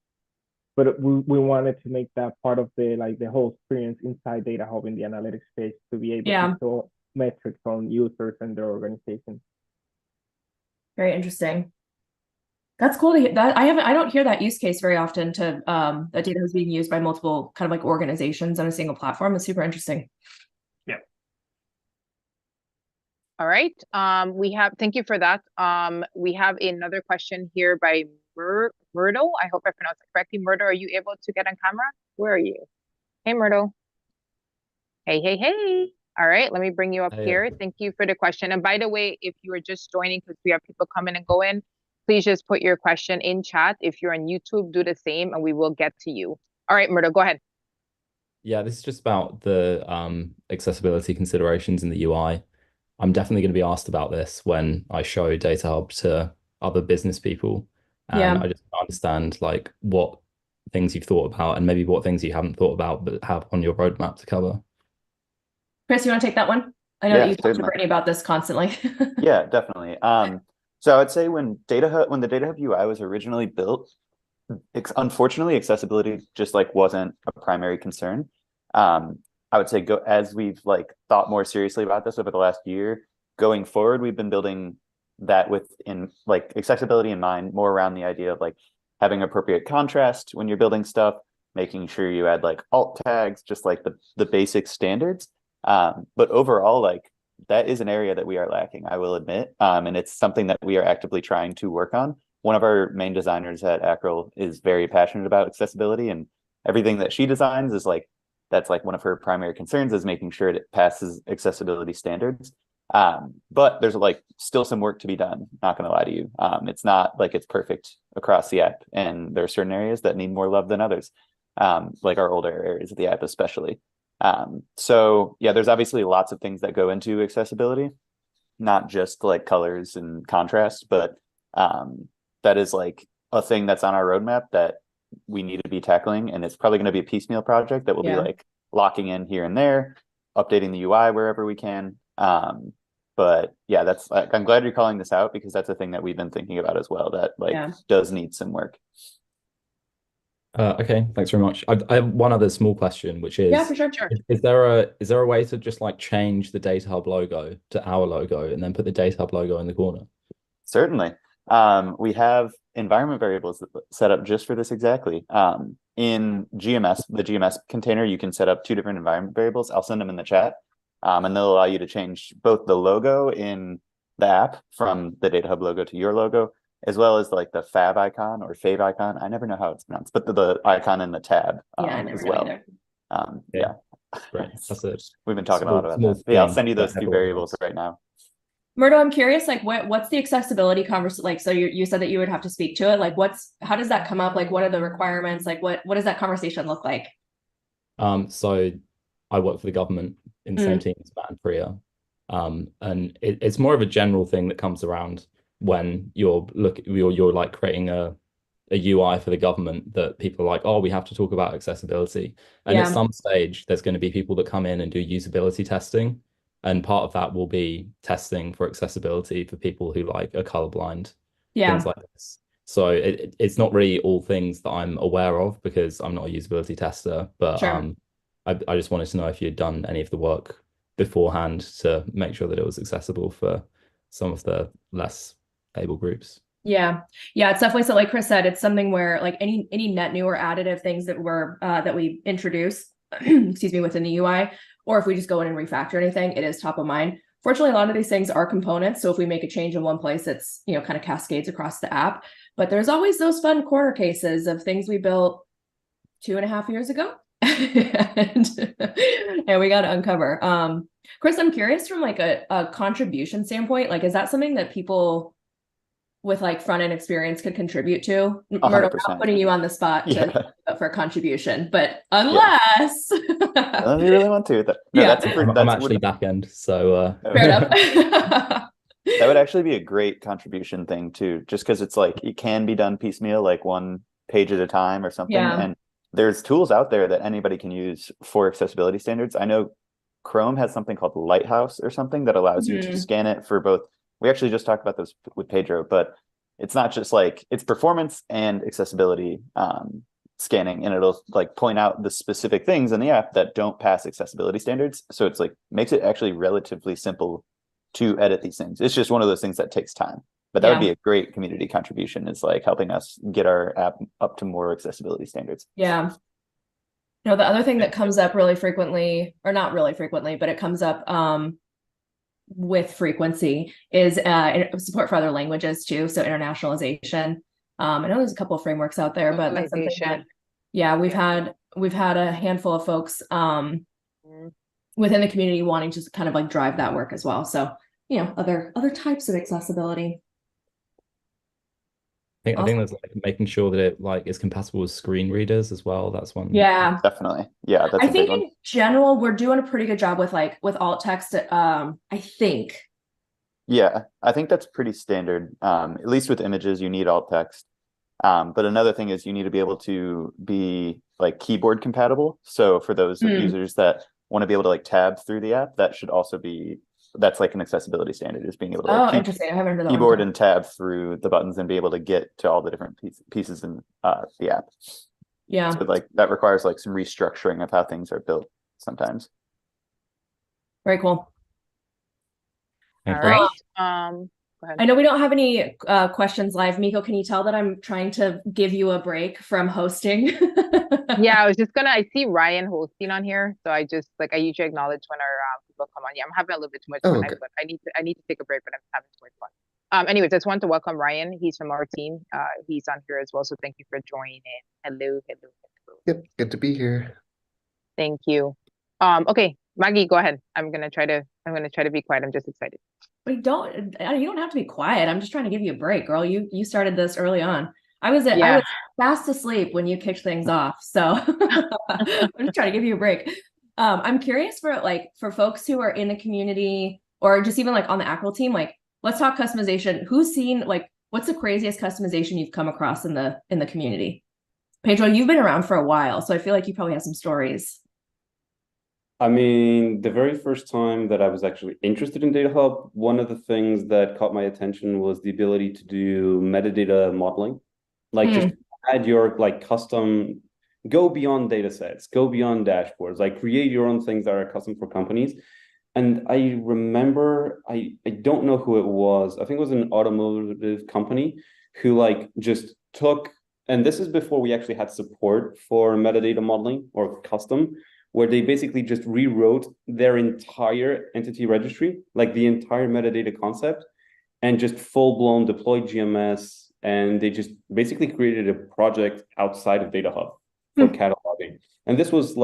but we wanted to make that part of the whole experience inside DataHub in the analytics space to be able to show metrics on users and their organization. Very interesting. That's cool to hear. That I don't hear that use case very often, to that data is being used by multiple kind of like organizations on a single platform. It's super interesting. Yeah. All right. Thank you for that. We have another question here by Myrtle. I hope I pronounced it correctly. Myrtle, are you able to get on camera? Where are you? Hey, Myrtle. Hey. All right, let me bring you up here. Thank you for the question. And by the way, if you are just joining, because we have people coming and going, please just put your question in chat. If you're on YouTube, do the same and we will get to you. All right, Murdo, go ahead. Yeah, this is just about the accessibility considerations in the UI. I'm definitely going to be asked about this when I show DataHub to other business people. And I just understand like what things you've thought about and maybe what things you haven't thought about but have on your roadmap to cover. Chris, you want to take that one? I know that you talk to Brittany about this constantly. Yeah, definitely. So I would say when the DataHub UI was originally built, unfortunately, accessibility just like wasn't a primary concern. I would say as we've like thought more seriously about this over the last year, going forward, we've been building that within like accessibility in mind, more around the idea of like having appropriate contrast when you're building stuff, making sure you add like alt tags, just like the basic standards. But overall, like that is an area that we are lacking, I will admit. And it's something that we are actively trying to work on. One of our main designers at Acrel is very passionate about accessibility, and everything that she designs is like, that's like one of her primary concerns, is making sure it passes accessibility standards. But there's like still some work to be done, not gonna lie to you. It's not like it's perfect across the app, and there are certain areas that need more love than others, like our older areas of the app especially. So yeah, there's obviously lots of things that go into accessibility, not just like colors and contrast, but that is like a thing that's on our roadmap that we need to be tackling, and it's probably going to be a piecemeal project that will be like locking in here and there, updating the UI wherever we can. But yeah, that's like, I'm glad you're calling this out, because that's a thing that we've been thinking about as well, that like does need some work. Okay, thanks very much. I have one other small question, which is, for sure. Is there a way to just like change the DataHub logo to our logo and then put the DataHub logo in the corner? Certainly. We have environment variables set up just for this exactly. In GMS, the GMS container, you can set up 2 different environment variables. I'll send them in the chat, and they'll allow you to change both the logo in the app from the DataHub logo to your logo, as well as like the fab icon or fave icon. I never know how it's pronounced, but the icon in the tab as well. Yeah, great. That's it. We've been talking a lot about that. Yeah, I'll send you those 2 variables right now. Murdo, I'm curious, like what's the accessibility conversation? Like, so you said that you would have to speak to it. Like how does that come up? Like, what are the requirements? Like, what does that conversation look like? So I work for the government in the same team as Matt and Priya. And it's more of a general thing that comes around when you're like creating a UI for the government, that people are like, oh, we have to talk about accessibility. And at some stage, there's going to be people that come in and do usability testing. And part of that will be testing for accessibility for people who like are colorblind, things like this. So it's not really all things that I'm aware of, because I'm not a usability tester, but I just wanted to know if you'd done any of the work beforehand to make sure that it was accessible for some of the less able groups. Yeah, it's definitely, so like Chris said, it's something where like any net new or additive things that we introduce, excuse me, within the UI, or if we just go in and refactor anything, it is top of mind. Fortunately, a lot of these things are components, so if we make a change in one place, it's kind of cascades across the app. But there's always those fun corner cases of things we built 2.5 years ago, and we got to uncover. Chris, I'm curious from like a contribution standpoint, like is that something that people with like front end experience could contribute to? Murdo, I'm not putting you on the spot for a contribution, but unless you really want to, I'm actually back end, so fair enough. That would actually be a great contribution thing too, just because it's like it can be done piecemeal, like 1 page at a time or something. And there's tools out there that anybody can use for accessibility standards. I know Chrome has something called Lighthouse or something that allows you to scan it for both. We actually just talked about this with Pedro, but it's not just like, it's performance and accessibility scanning, and it'll like point out the specific things in the app that don't pass accessibility standards. So it's like makes it actually relatively simple to edit these things. It's just one of those things that takes time, but that would be a great community contribution, is like helping us get our app up to more accessibility standards. Yeah. The other thing that comes up really frequently, or not really frequently, but it comes up with frequency, is support for other languages too. So internationalization. I know there's a couple of frameworks out there, but that's something that, we've had a handful of folks within the community wanting to kind of like drive that work as well. So, other types of accessibility. I think there's like making sure that it like is compatible with screen readers as well. That's one. Yeah, definitely. Yeah, that's I think in general we're doing a pretty good job with alt text. I think. Yeah, I think that's pretty standard. At least with images, you need alt text. But another thing is you need to be able to be like keyboard compatible. So for those users that want to be able to like tab through the app, that should also be. That's like an accessibility standard, is being able to like interesting. I haven't heard that keyboard and tab through the buttons and be able to get to all the different pieces in the app. Yeah. So like that requires like some restructuring of how things are built. sometimes. Very cool. All right. Go ahead. I know we don't have any questions live. Miko, can you tell that I'm trying to give you a break from hosting? Yeah, I was just gonna, I see Ryan hosting on here. So I I usually acknowledge when our people come on. Yeah, I'm having a little bit too much fun, but I need to take a break, but I'm having too much fun. Anyways, I just want to welcome Ryan. He's from our team. He's on here as well. So thank you for joining. Hello. Yep, good to be here. Thank you. Okay, Maggie, go ahead. I'm gonna try to be quiet. I'm just excited. You don't have to be quiet. I'm just trying to give you a break, girl. You started this early on. I was fast asleep when you kicked things off. So I'm just trying to give you a break. I'm curious for folks who are in the community or just even on the Acroll team, let's talk customization. Who's seen what's the craziest customization you've come across in the community? Pedro, you've been around for a while, so I feel like you probably have some stories. I mean, the very first time that I was actually interested in DataHub, one of the things that caught my attention was the ability to do metadata modeling. Just add your custom, go beyond data sets, go beyond dashboards, create your own things that are custom for companies. And I remember, I don't know who it was. I think it was an automotive company who just took, and this is before we actually had support for metadata modeling or custom, where they basically just rewrote their entire entity registry, the entire metadata concept, and just full-blown deployed GMS. And they just basically created a project outside of DataHub for cataloging. And this was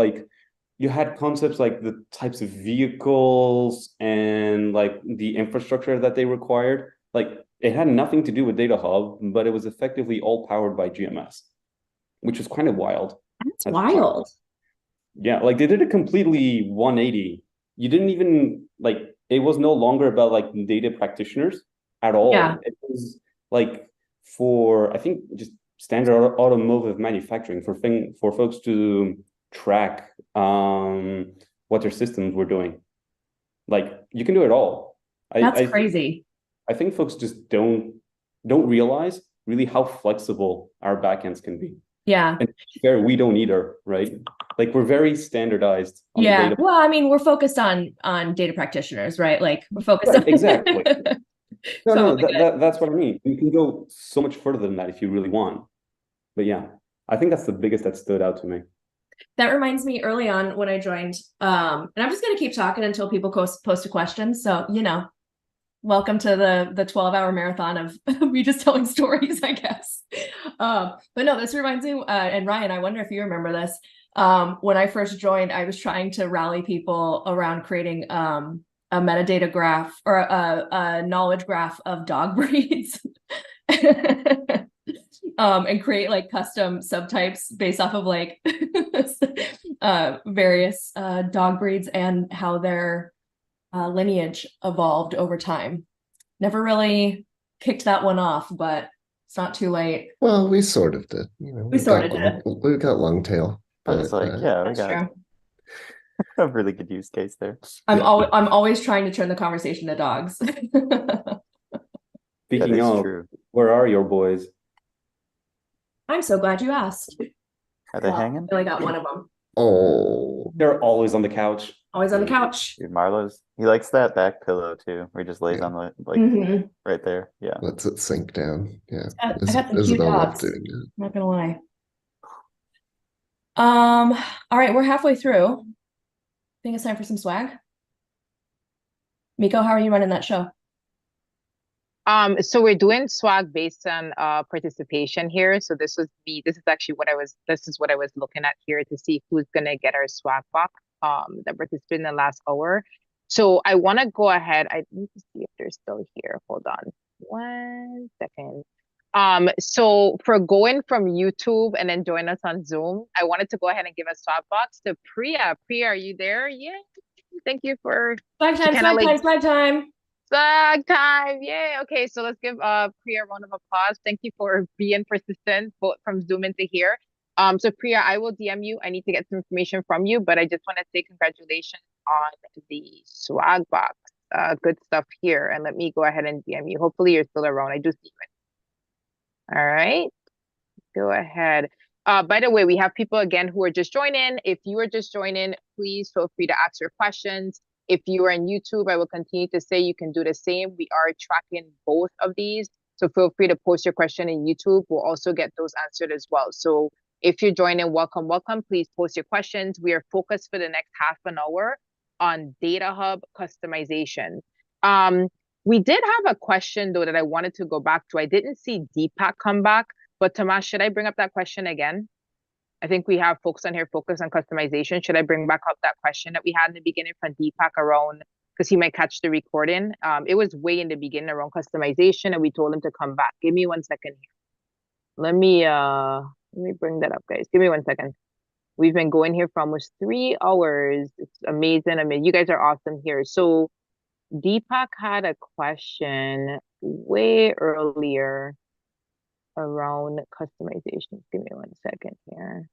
you had concepts like the types of vehicles and the infrastructure that they required. It had nothing to do with DataHub, but it was effectively all powered by GMS, which was kind of wild. That's wild. Yeah, they did a completely 180. You didn't even it was no longer about data practitioners at all. Yeah. It was for, I think, just standard automotive manufacturing for folks to track what their systems were doing. You can do it all. That's crazy. I think folks just don't realize really how flexible our backends can be. Yeah. And fair, we don't either, right? We're very standardized on yeah. data. Well, I mean, we're focused on data practitioners, right? We're focused on exactly. No, that's what I mean. You can go so much further than that if you really want. But yeah, I think that's the biggest that stood out to me. That reminds me early on when I joined, and I'm just going to keep talking until people post a question. So, welcome to the 12-hour marathon of me just telling stories, I guess. But no, this reminds me, and Ryan, I wonder if you remember this. When I first joined, I was trying to rally people around creating a metadata graph or a knowledge graph of dog breeds and create custom subtypes based off of various dog breeds and how their lineage evolved over time. Never really kicked that one off, but it's not too late. Well, we sort of did. We sort of did. We've got long tail. But it's we got a really good use case there. I'm always trying to turn the conversation to dogs. Speaking of, where are your boys? I'm so glad you asked. Are they hanging? I really got one of them. Oh, they're always on the couch. Always on the couch. Dude, Marlo's, he likes that back pillow too, where he just lays on the right there. Yeah. Lets it sink down. Yeah. I got some cute dogs. I'm not gonna lie. All right, we're halfway through. I think it's time for some swag. Miko, how are you running that show? So we're doing swag based on participation here. So this is actually what I was looking at here to see who's gonna get our swag box that participated in the last hour. So I want to go ahead. I need to see if they're still here. Hold on 1 second. So for going from YouTube and then join us on Zoom, I wanted to go ahead and give a swag box to Priya. Priya, are you there? Yeah. Thank you for swag time. Swag time. Yay. Okay, so let's give Priya a round of applause. Thank you for being persistent, both from Zoom into here. So Priya, I will DM you. I need to get some information from you, but I just want to say congratulations on the swag box. Good stuff here. And let me go ahead and DM you. Hopefully you're still around. I do see you. All right. Go ahead. By the way, we have people again who are just joining. If you are just joining, please feel free to ask your questions. If you are on YouTube, I will continue to say you can do the same. We are tracking both of these. So feel free to post your question in YouTube. We'll also get those answered as well. So if you're joining, welcome, welcome. Please post your questions. We are focused for the next half an hour on DataHub customization. We did have a question though that I wanted to go back to. I didn't see Deepak come back, but Tomas, should I bring up that question again? I think we have folks on here focused on customization. Should I bring back up that question that we had in the beginning from Deepak around, because he might catch the recording. It was way in the beginning around customization and we told him to come back. Give me 1 second here. Let me bring that up, guys. Give me 1 second. We've been going here for almost 3 hours. It's amazing. I mean, you guys are awesome here. So Deepak had a question way earlier around customization. Give me 1 second here.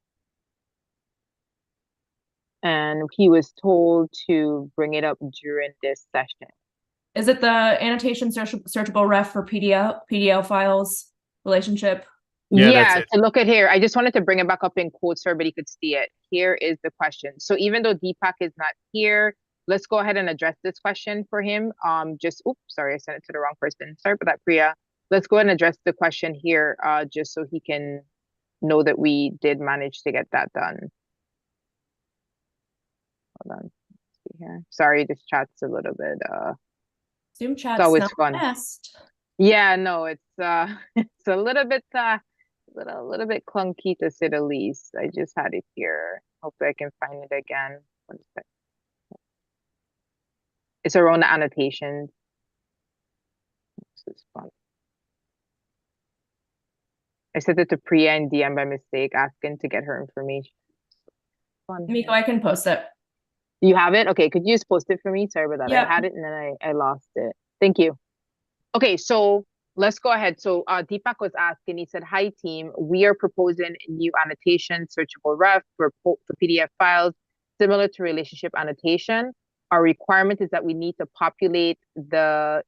And he was told to bring it up during this session. Is it the annotation searchable ref for PDL files relationship? Yeah, so look at here. I just wanted to bring it back up in quotes so everybody could see it. Here is the question. So even though Deepak is not here, let's go ahead and address this question for him. Oops, sorry, I sent it to the wrong person. Sorry for that, Priya. Let's go ahead and address the question here, just so he can know that we did manage to get that done. Hold on. Let's see here. Sorry, this chat's a little bit Zoom chat's it's always not fun. best. Yeah, no, it's it's a little bit clunky to say the least. I just had it here. Hopefully I can find it again. 1 sec. It's around the annotations. This is fun. I sent it to Priya and DM by mistake, asking to get her information. Fun. Miko, I can post it. You have it? Okay, could you just post it for me? Sorry about that. Yep. I had it and then I lost it. Thank you. Okay, so let's go ahead. So Deepak was asking, he said, hi team, we are proposing new annotation, searchable ref for PDF files, similar to relationship annotation. Our requirement is that we need to populate the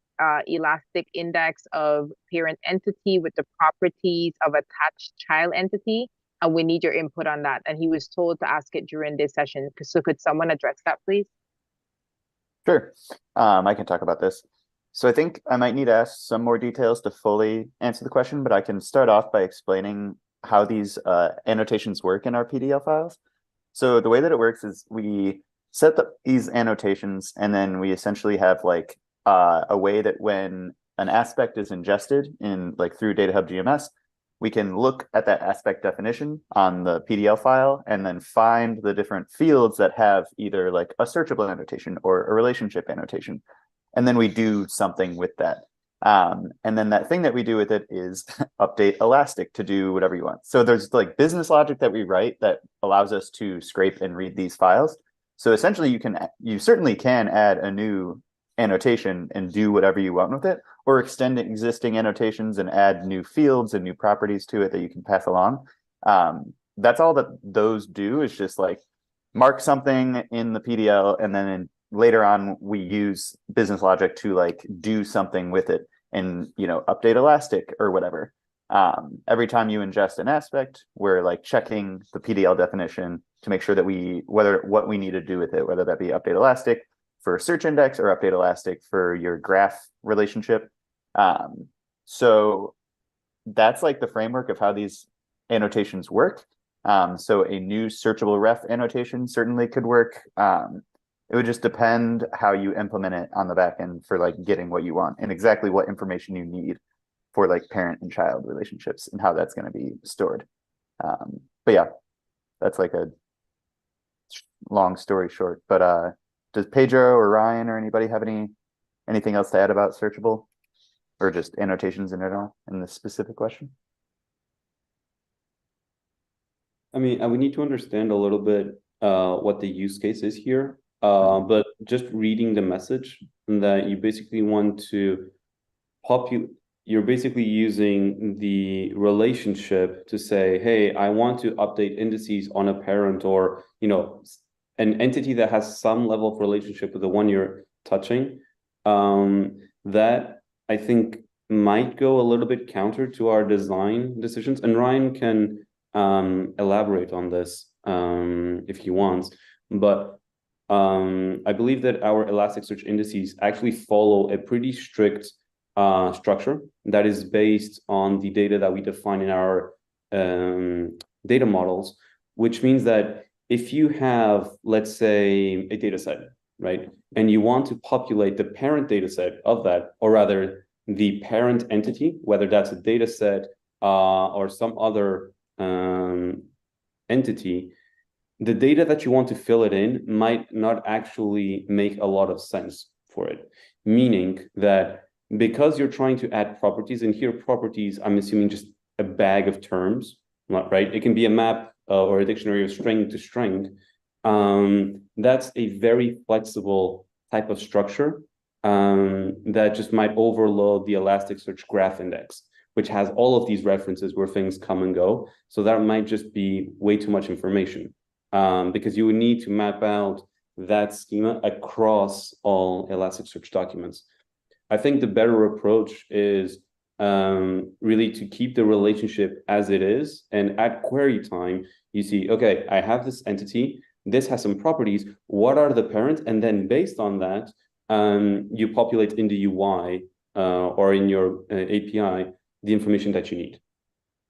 elastic index of parent entity with the properties of attached child entity. And we need your input on that. And he was told to ask it during this session. So could someone address that, please? Sure. I can talk about this. So I think I might need to ask some more details to fully answer the question, but I can start off by explaining how these annotations work in our PDL files. So the way that it works is we set these annotations, and then we essentially have like a way that when an aspect is ingested in through DataHub GMS, we can look at that aspect definition on the PDL file and then find the different fields that have either like a searchable annotation or a relationship annotation. And then we do something with that. And then that thing that we do with it is update elastic to do whatever you want. So there's like business logic that we write that allows us to scrape and read these files. So essentially you certainly can add a new annotation and do whatever you want with it, or extend existing annotations and add new fields and new properties to it that you can pass along. That's all that those do, is just like mark something in the PDL, and then later on we use business logic to like do something with it and update elastic or whatever. Every time you ingest an aspect, we're like checking the PDL definition to make sure that what we need to do with it, whether that be update elastic for search index or update elastic for your graph relationship. So that's like the framework of how these annotations work. So a new searchable ref annotation certainly could work. It would just depend how you implement it on the back end for like getting what you want and exactly what information you need for like parent and child relationships and how that's going to be stored. But yeah, that's like a long story short. But does Pedro or Ryan or anybody have anything else to add about searchable or just annotations in general in this specific question? I mean, we need to understand a little bit what the use case is here. But just reading the message that you basically want to you're basically using the relationship to say, hey, I want to update indices on a parent or, an entity that has some level of relationship with the one you're touching. That I think might go a little bit counter to our design decisions. And Ryan can elaborate on this if he wants, but I believe that our Elasticsearch indices actually follow a pretty strict structure that is based on the data that we define in our data models, which means that if you have, let's say, a data set, right, and you want to populate the parent data set of that, or rather the parent entity, whether that's a data set or some other entity, the data that you want to fill it in might not actually make a lot of sense for it. Meaning that because you're trying to add properties, and here properties, I'm assuming just a bag of terms, right? It can be a map or a dictionary of string to string. That's a very flexible type of structure that just might overload the Elasticsearch graph index, which has all of these references where things come and go. So that might just be way too much information. Because you would need to map out that schema across all Elasticsearch documents. I think the better approach is really to keep the relationship as it is, and at query time, you see, okay, I have this entity, this has some properties, what are the parent? And then based on that, you populate in the UI or in your API, the information that you need.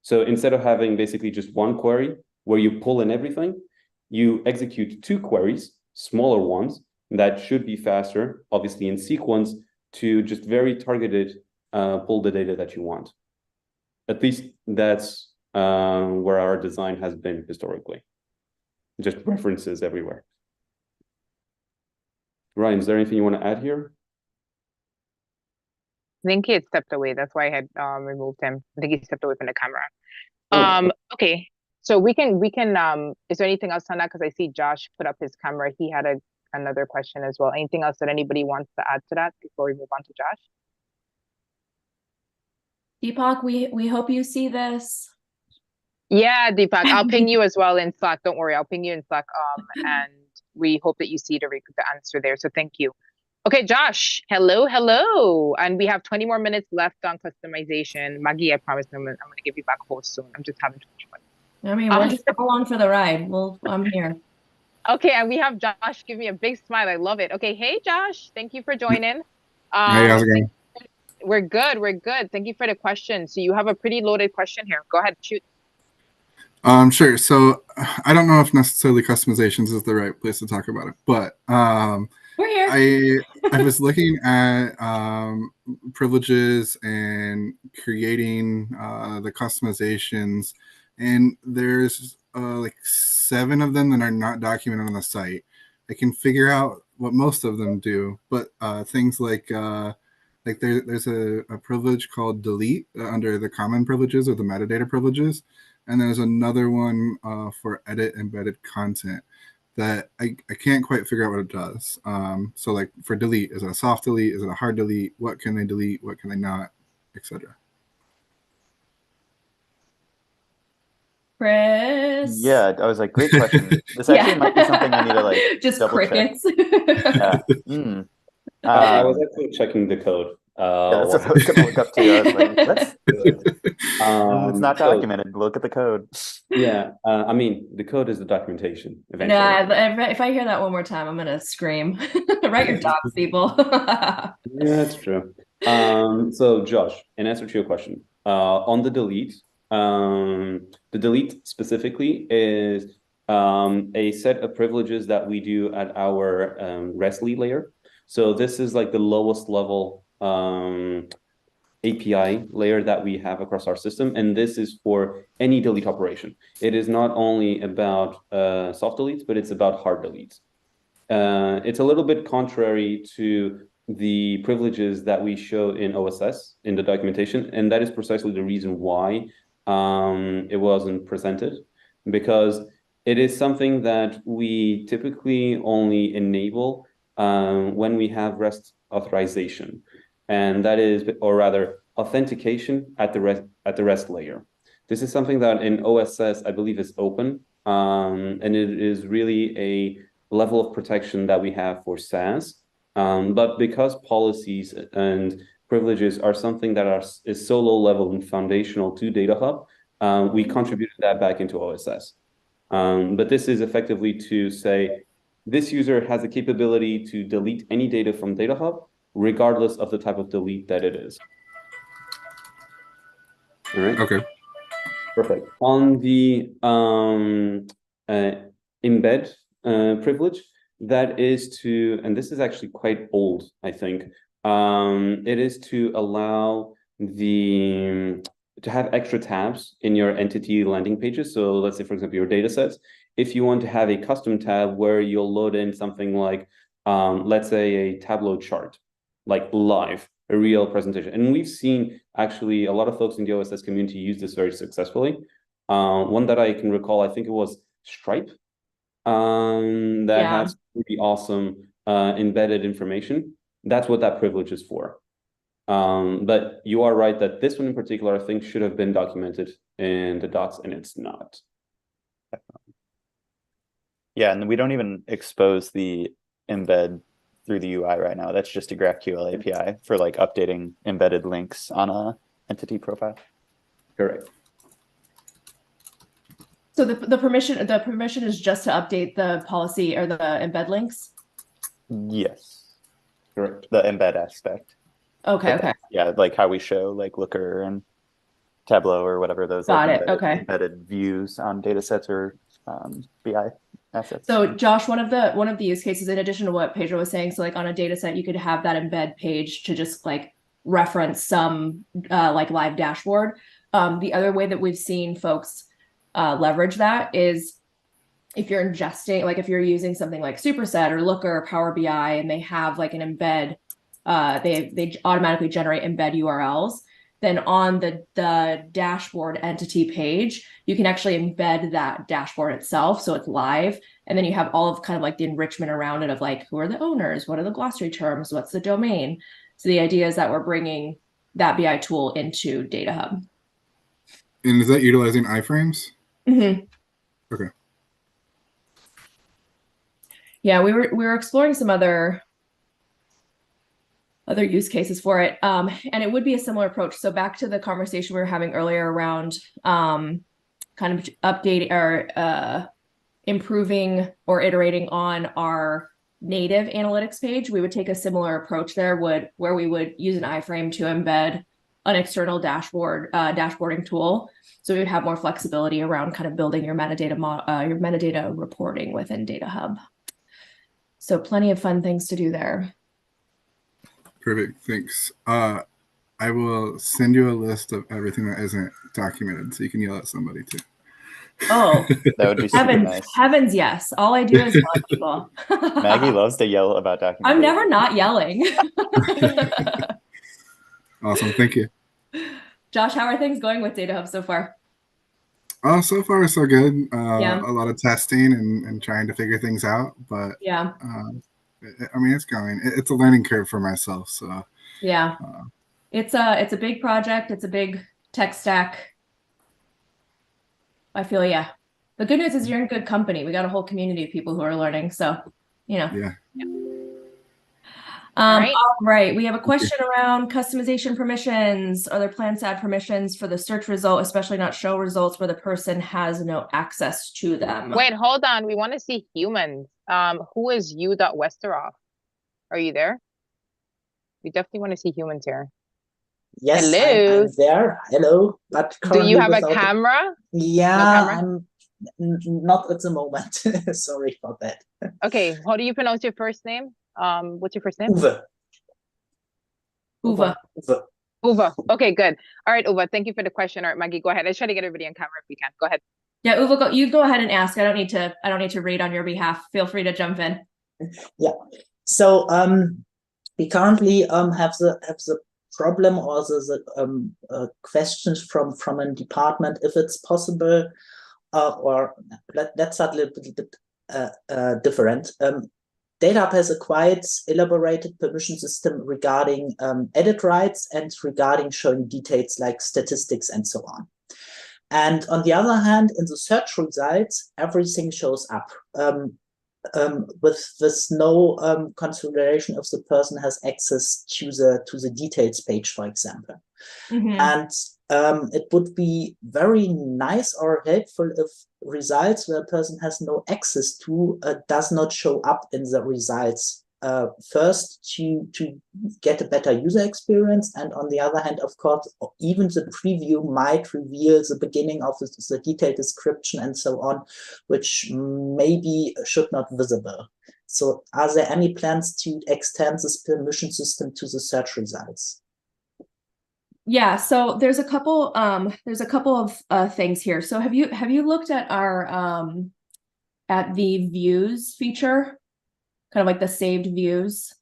So instead of having basically just one query where you pull in everything, you execute two queries, smaller ones, that should be faster, obviously in sequence, to just very targeted pull the data that you want. At least that's where our design has been historically. Just references everywhere. Ryan, is there anything you want to add here? I think he had stepped away. That's why I had removed him. I think he stepped away from the camera. Okay. So we can is there anything else on that? Because I see Josh put up his camera. He had another question as well. Anything else that anybody wants to add to that before we move on to Josh? Deepak, we hope you see this. Yeah, Deepak, I'll ping you as well in Slack. Don't worry, I'll ping you in Slack. And we hope that you see the answer there. So thank you. Okay, Josh, hello. And we have 20 more minutes left on customization. Maggie, I promise I'm going to give you back host soon. I'm just having too much fun. I mean, we're just along for the ride. I'm here. Okay, and we have Josh. Give me a big smile. I love it. Okay, hey, Josh. Thank you for joining. Hey, how's it going? We're good. Thank you for the question. So you have a pretty loaded question here. Go ahead, shoot. Sure. So I don't know if necessarily customizations is the right place to talk about it, but we're here. I was looking at privileges and creating the customizations, and there's like 7 of them that are not documented on the site. I can figure out what most of them do, but things like there's a privilege called delete under the common privileges or the metadata privileges. And there's another one for edit embedded content that I can't quite figure out what it does. So like for delete, is it a soft delete? Is it a hard delete? What can they delete? What can they not, etc. Chris? Yeah, I was like, great question. This actually might be something I need to like just double crickets. Check. Yeah. I was actually checking the code. Yeah, that's what I was going to look up too. I was like, that's it's not documented. Look at the code. Yeah, I mean, the code is the documentation. Eventually. Nah, if I hear that one more time, I'm gonna scream. Write your docs, people. Yeah, that's true. So Josh, in answer to your question, on the delete specifically is a set of privileges that we do at our RESTly layer. So this is like the lowest level API layer that we have across our system, and this is for any delete operation. It is not only about soft deletes, but it's about hard deletes. It's a little bit contrary to the privileges that we show in OSS in the documentation, and that is precisely the reason why it wasn't presented, because it is something that we typically only enable when we have REST authorization. And that is, or rather, authentication at the REST layer. This is something that in OSS, I believe, is open, and it is really a level of protection that we have for SaaS. But because policies and privileges are something that is so low level and foundational to DataHub, we contributed that back into OSS. But this is effectively to say, this user has the capability to delete any data from DataHub, regardless of the type of delete that it is. All right. Okay. Perfect. On the embed privilege, that is to, and this is actually quite old, I think. It is to allow to have extra tabs in your entity landing pages. So let's say, for example, your data sets. If you want to have a custom tab where you'll load in something like, let's say, a Tableau chart, like live, a real presentation. And we've seen actually a lot of folks in the OSS community use this very successfully. One that I can recall, I think it was Stripe, that has really awesome embedded information. That's what that privilege is for. But you are right that this one in particular, I think, should have been documented in the docs, and it's not. Yeah, and we don't even expose the embed through the UI right now. That's just a GraphQL API for like updating embedded links on a entity profile. Correct. So the permission is just to update the policy or the embed links? Yes. Correct. The embed aspect. Okay, Like, okay. yeah, like how we show like Looker and Tableau or whatever those Got like it. Okay. embedded views on data sets or BI assets. So Josh, one of the use cases, in addition to what Pedro was saying, so like on a data set, you could have that embed page to just like reference some like live dashboard. The other way that we've seen folks leverage that is if you're ingesting, like if you're using something like Superset or Looker or Power BI, and they have like an embed, they automatically generate embed URLs. Then on the dashboard entity page, you can actually embed that dashboard itself, so it's live. And then you have all of kind of like the enrichment around it of like, who are the owners? What are the glossary terms? What's the domain? So the idea is that we're bringing that BI tool into DataHub. And is that utilizing iframes? Mm-hmm. Okay. Yeah, we were exploring some other use cases for it. And it would be a similar approach. So back to the conversation we were having earlier around kind of updating or improving or iterating on our native analytics page, we would take a similar approach there, where we would use an iframe to embed an external dashboarding tool. So we would have more flexibility around kind of building your metadata reporting within DataHub. So plenty of fun things to do there. Perfect, thanks. I will send you a list of everything that isn't documented, so you can yell at somebody too. Oh, that would be super nice. Heavens, yes. All I do is yell at people. Maggie loves to yell about documentation. I'm never not yelling. Awesome, thank you. Josh, how are things going with DataHub so far? So far so good. Yeah. A lot of testing and trying to figure things out, but yeah. I mean, it's going. It's a learning curve for myself. So yeah, it's a big project. It's a big tech stack. I feel, yeah. The good news is you're in good company. We got a whole community of people who are learning. So, you know. Yeah. All right. We have a question around customization permissions. Are there plans to add permissions for the search result, especially not show results where the person has no access to them? Wait, hold on. We want to see humans. Who is 𝘂𝘗𝘅𝗏? Are you there? We definitely want to see humans here. Yes, hello. I'm there. Hello. But do you have a camera? Yeah, no camera? I'm not at the moment. Sorry for that. Okay, how do you pronounce your first name? What's your first name? 𝘂𝘗𝘅𝗏. 𝘂𝘗𝘅𝗏. Okay, good. All right, 𝘂𝘗𝘅, thank you for the question. All right, Maggie, go ahead. Let's try to get everybody on camera if we can. Go ahead. Yeah, 𝘂𝘗𝘅𝗏, you go ahead and ask. I don't need to read on your behalf. Feel free to jump in. Yeah. So we currently have the problem or the questions from a department if it's possible, or let's start a little bit different. DataHub has a quite elaborated permission system regarding edit rights and regarding showing details like statistics and so on. And on the other hand, in the search results, everything shows up with no consideration if the person has access to the details page, for example. Mm-hmm. And it would be very nice or helpful if results where a person has no access to does not show up in the results. First, to get a better user experience, and on the other hand, of course, even the preview might reveal the beginning of the detailed description and so on, which maybe should not visible. So are there any plans to extend this permission system to the search results? Yeah, so there's a couple of things here. So have you looked at our at the views feature? Kind of like the saved views.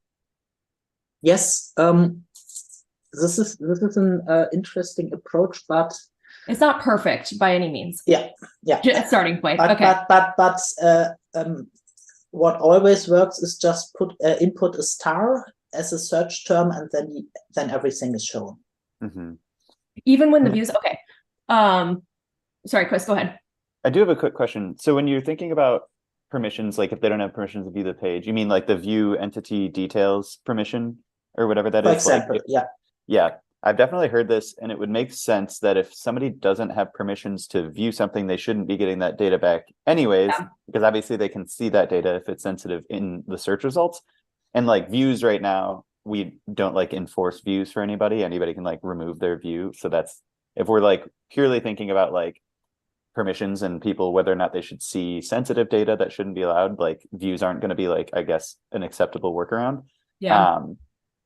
Yes, this is an interesting approach, but it's not perfect by any means. Yeah. Just a starting point. But, okay. But what always works is just input a star as a search term, and then everything is shown. Mm-hmm. Even when the views. Okay. Sorry, Chris. Go ahead. I do have a quick question. So when you're thinking about permissions, like if they don't have permissions to view the page, you mean like the view entity details permission or whatever that is? For example, like, yeah, I've definitely heard this, and it would make sense that if somebody doesn't have permissions to view something, they shouldn't be getting that data back anyways, because obviously they can see that data if it's sensitive in the search results. And like views right now, we don't like enforce views for anybody. Anybody can like remove their view. So that's, if we're like purely thinking about like permissions and people, whether or not they should see sensitive data that shouldn't be allowed, like views aren't going to be like, I guess, an acceptable workaround. Yeah.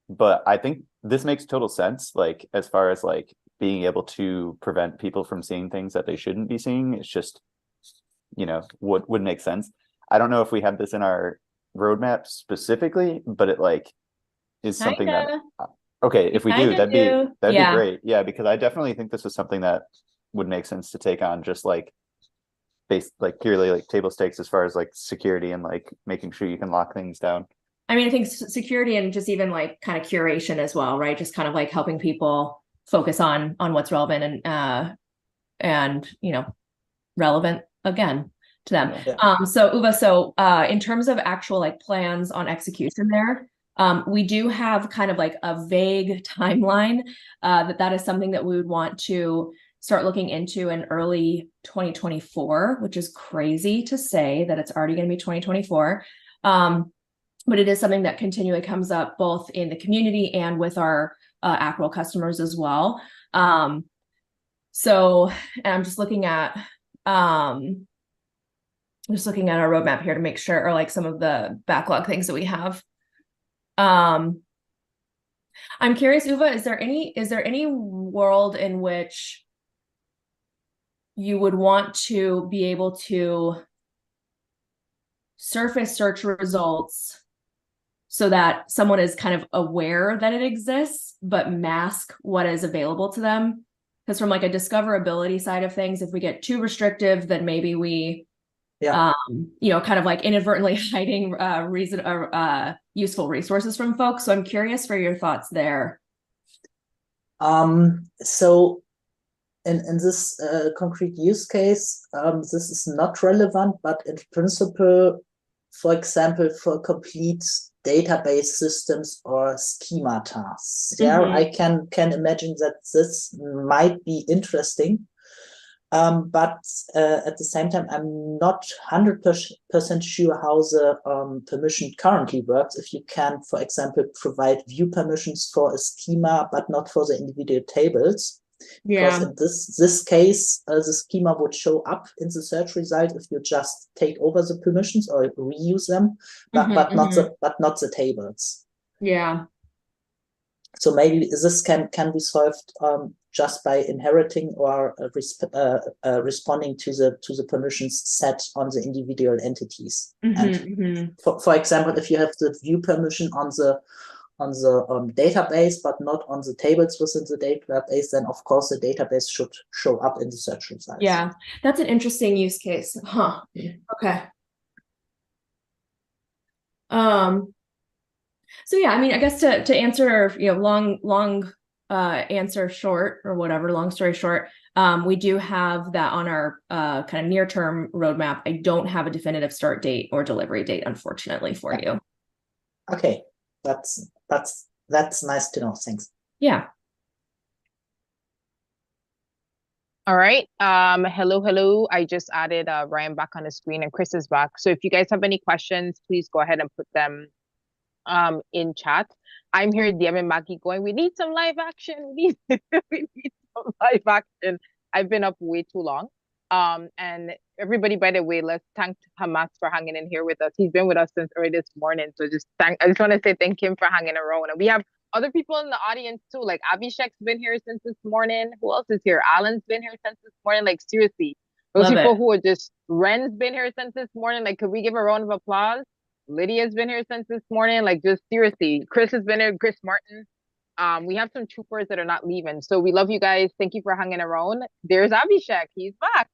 But I think this makes total sense, like as far as like being able to prevent people from seeing things that they shouldn't be seeing. It's just, you know, would make sense. I don't know if we have this in our roadmap specifically, but it like is something that okay, if we do, that'd be great. Yeah, because I definitely think this is something that would make sense to take on, just like purely like table stakes as far as like security and like making sure you can lock things down. I mean, I think security and just even like kind of curation as well, right? Just kind of like helping people focus on what's relevant and you know, relevant again to them. Yeah. So 𝗏𝘂, in terms of actual like plans on execution there, we do have kind of like a vague timeline that is something that we would want to start looking into in early 2024, which is crazy to say that it's already going to be 2024. But it is something that continually comes up both in the community and with our Acroll customers as well. So and I'm just looking at our roadmap here to make sure, or like some of the backlog things that we have. I'm curious, 𝗏𝘂, is there any world in which you would want to be able to surface search results so that someone is kind of aware that it exists, but mask what is available to them? Because from like a discoverability side of things, if we get too restrictive, then maybe we, you know, kind of like inadvertently hiding useful resources from folks. So I'm curious for your thoughts there. So in this concrete use case, this is not relevant, but in principle, for example, for complete database systems or schema tasks, I can imagine that this might be interesting. But at the same time, I'm not 100% sure how the permission currently works. If you can, for example, provide view permissions for a schema, but not for the individual tables. Because in this case, the schema would show up in the search result if you just take over the permissions or reuse them, but not the tables. Yeah. So maybe this can be solved just by inheriting or responding to the permissions set on the individual entities. And for example, if you have the view permission on the database, but not on the tables within the database, then of course the database should show up in the search results. Yeah, that's an interesting use case. Huh. Okay. So yeah, I mean, I guess to answer, you know, long answer short or whatever, long story short, we do have that on our kind of near-term roadmap. I don't have a definitive start date or delivery date, unfortunately, for you. Okay, that's nice to know. Thanks. Yeah. All right. Hello. I just added Ryan back on the screen and Chris is back. So if you guys have any questions, please go ahead and put them in chat. I'm here, DM and Maggie going, we need some live action. We need some live action. I've been up way too long. And everybody, by the way, let's thank Hamas for hanging in here with us. He's been with us since early this morning. So I just want to say thank him for hanging around. And we have other people in the audience too, like 𝗂𝘗𝘃's been here since this morning. Who else is here? Alan's been here since this morning. Like seriously, those Love people it. who are just, Ren's been here since this morning. Like, could we give a round of applause? Lydia's been here since this morning. Like, just seriously, Chris has been here, Chris Martin. We have some troopers that are not leaving. So we love you guys. Thank you for hanging around. There's 𝗂𝘗𝘃. He's back.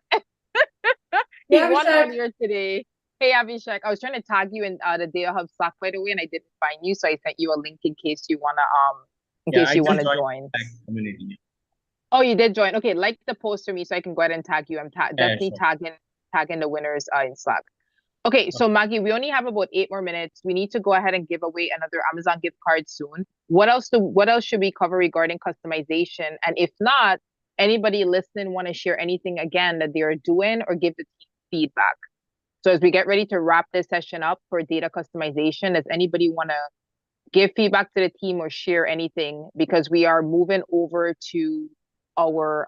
He Hey, won 𝗂𝘗𝘃. earlier today. Hey, 𝗂𝘗𝘃. I was trying to tag you in the DataHub Slack, by the way, and I didn't find you, so I sent you a link in case you wanna Yeah, I just join. joined that community. Oh, you did join. Okay, like the post for me so I can go ahead and tag you. I'm definitely sure. tagging the winners in Slack. Okay, so Maggie, we only have about 8 more minutes. We need to go ahead and give away another Amazon gift card soon. What else should we cover regarding customization? And if not, anybody listening want to share anything again that they're doing or give the team feedback? So as we get ready to wrap this session up for data customization, does anybody want to give feedback to the team or share anything? Because we are moving over to our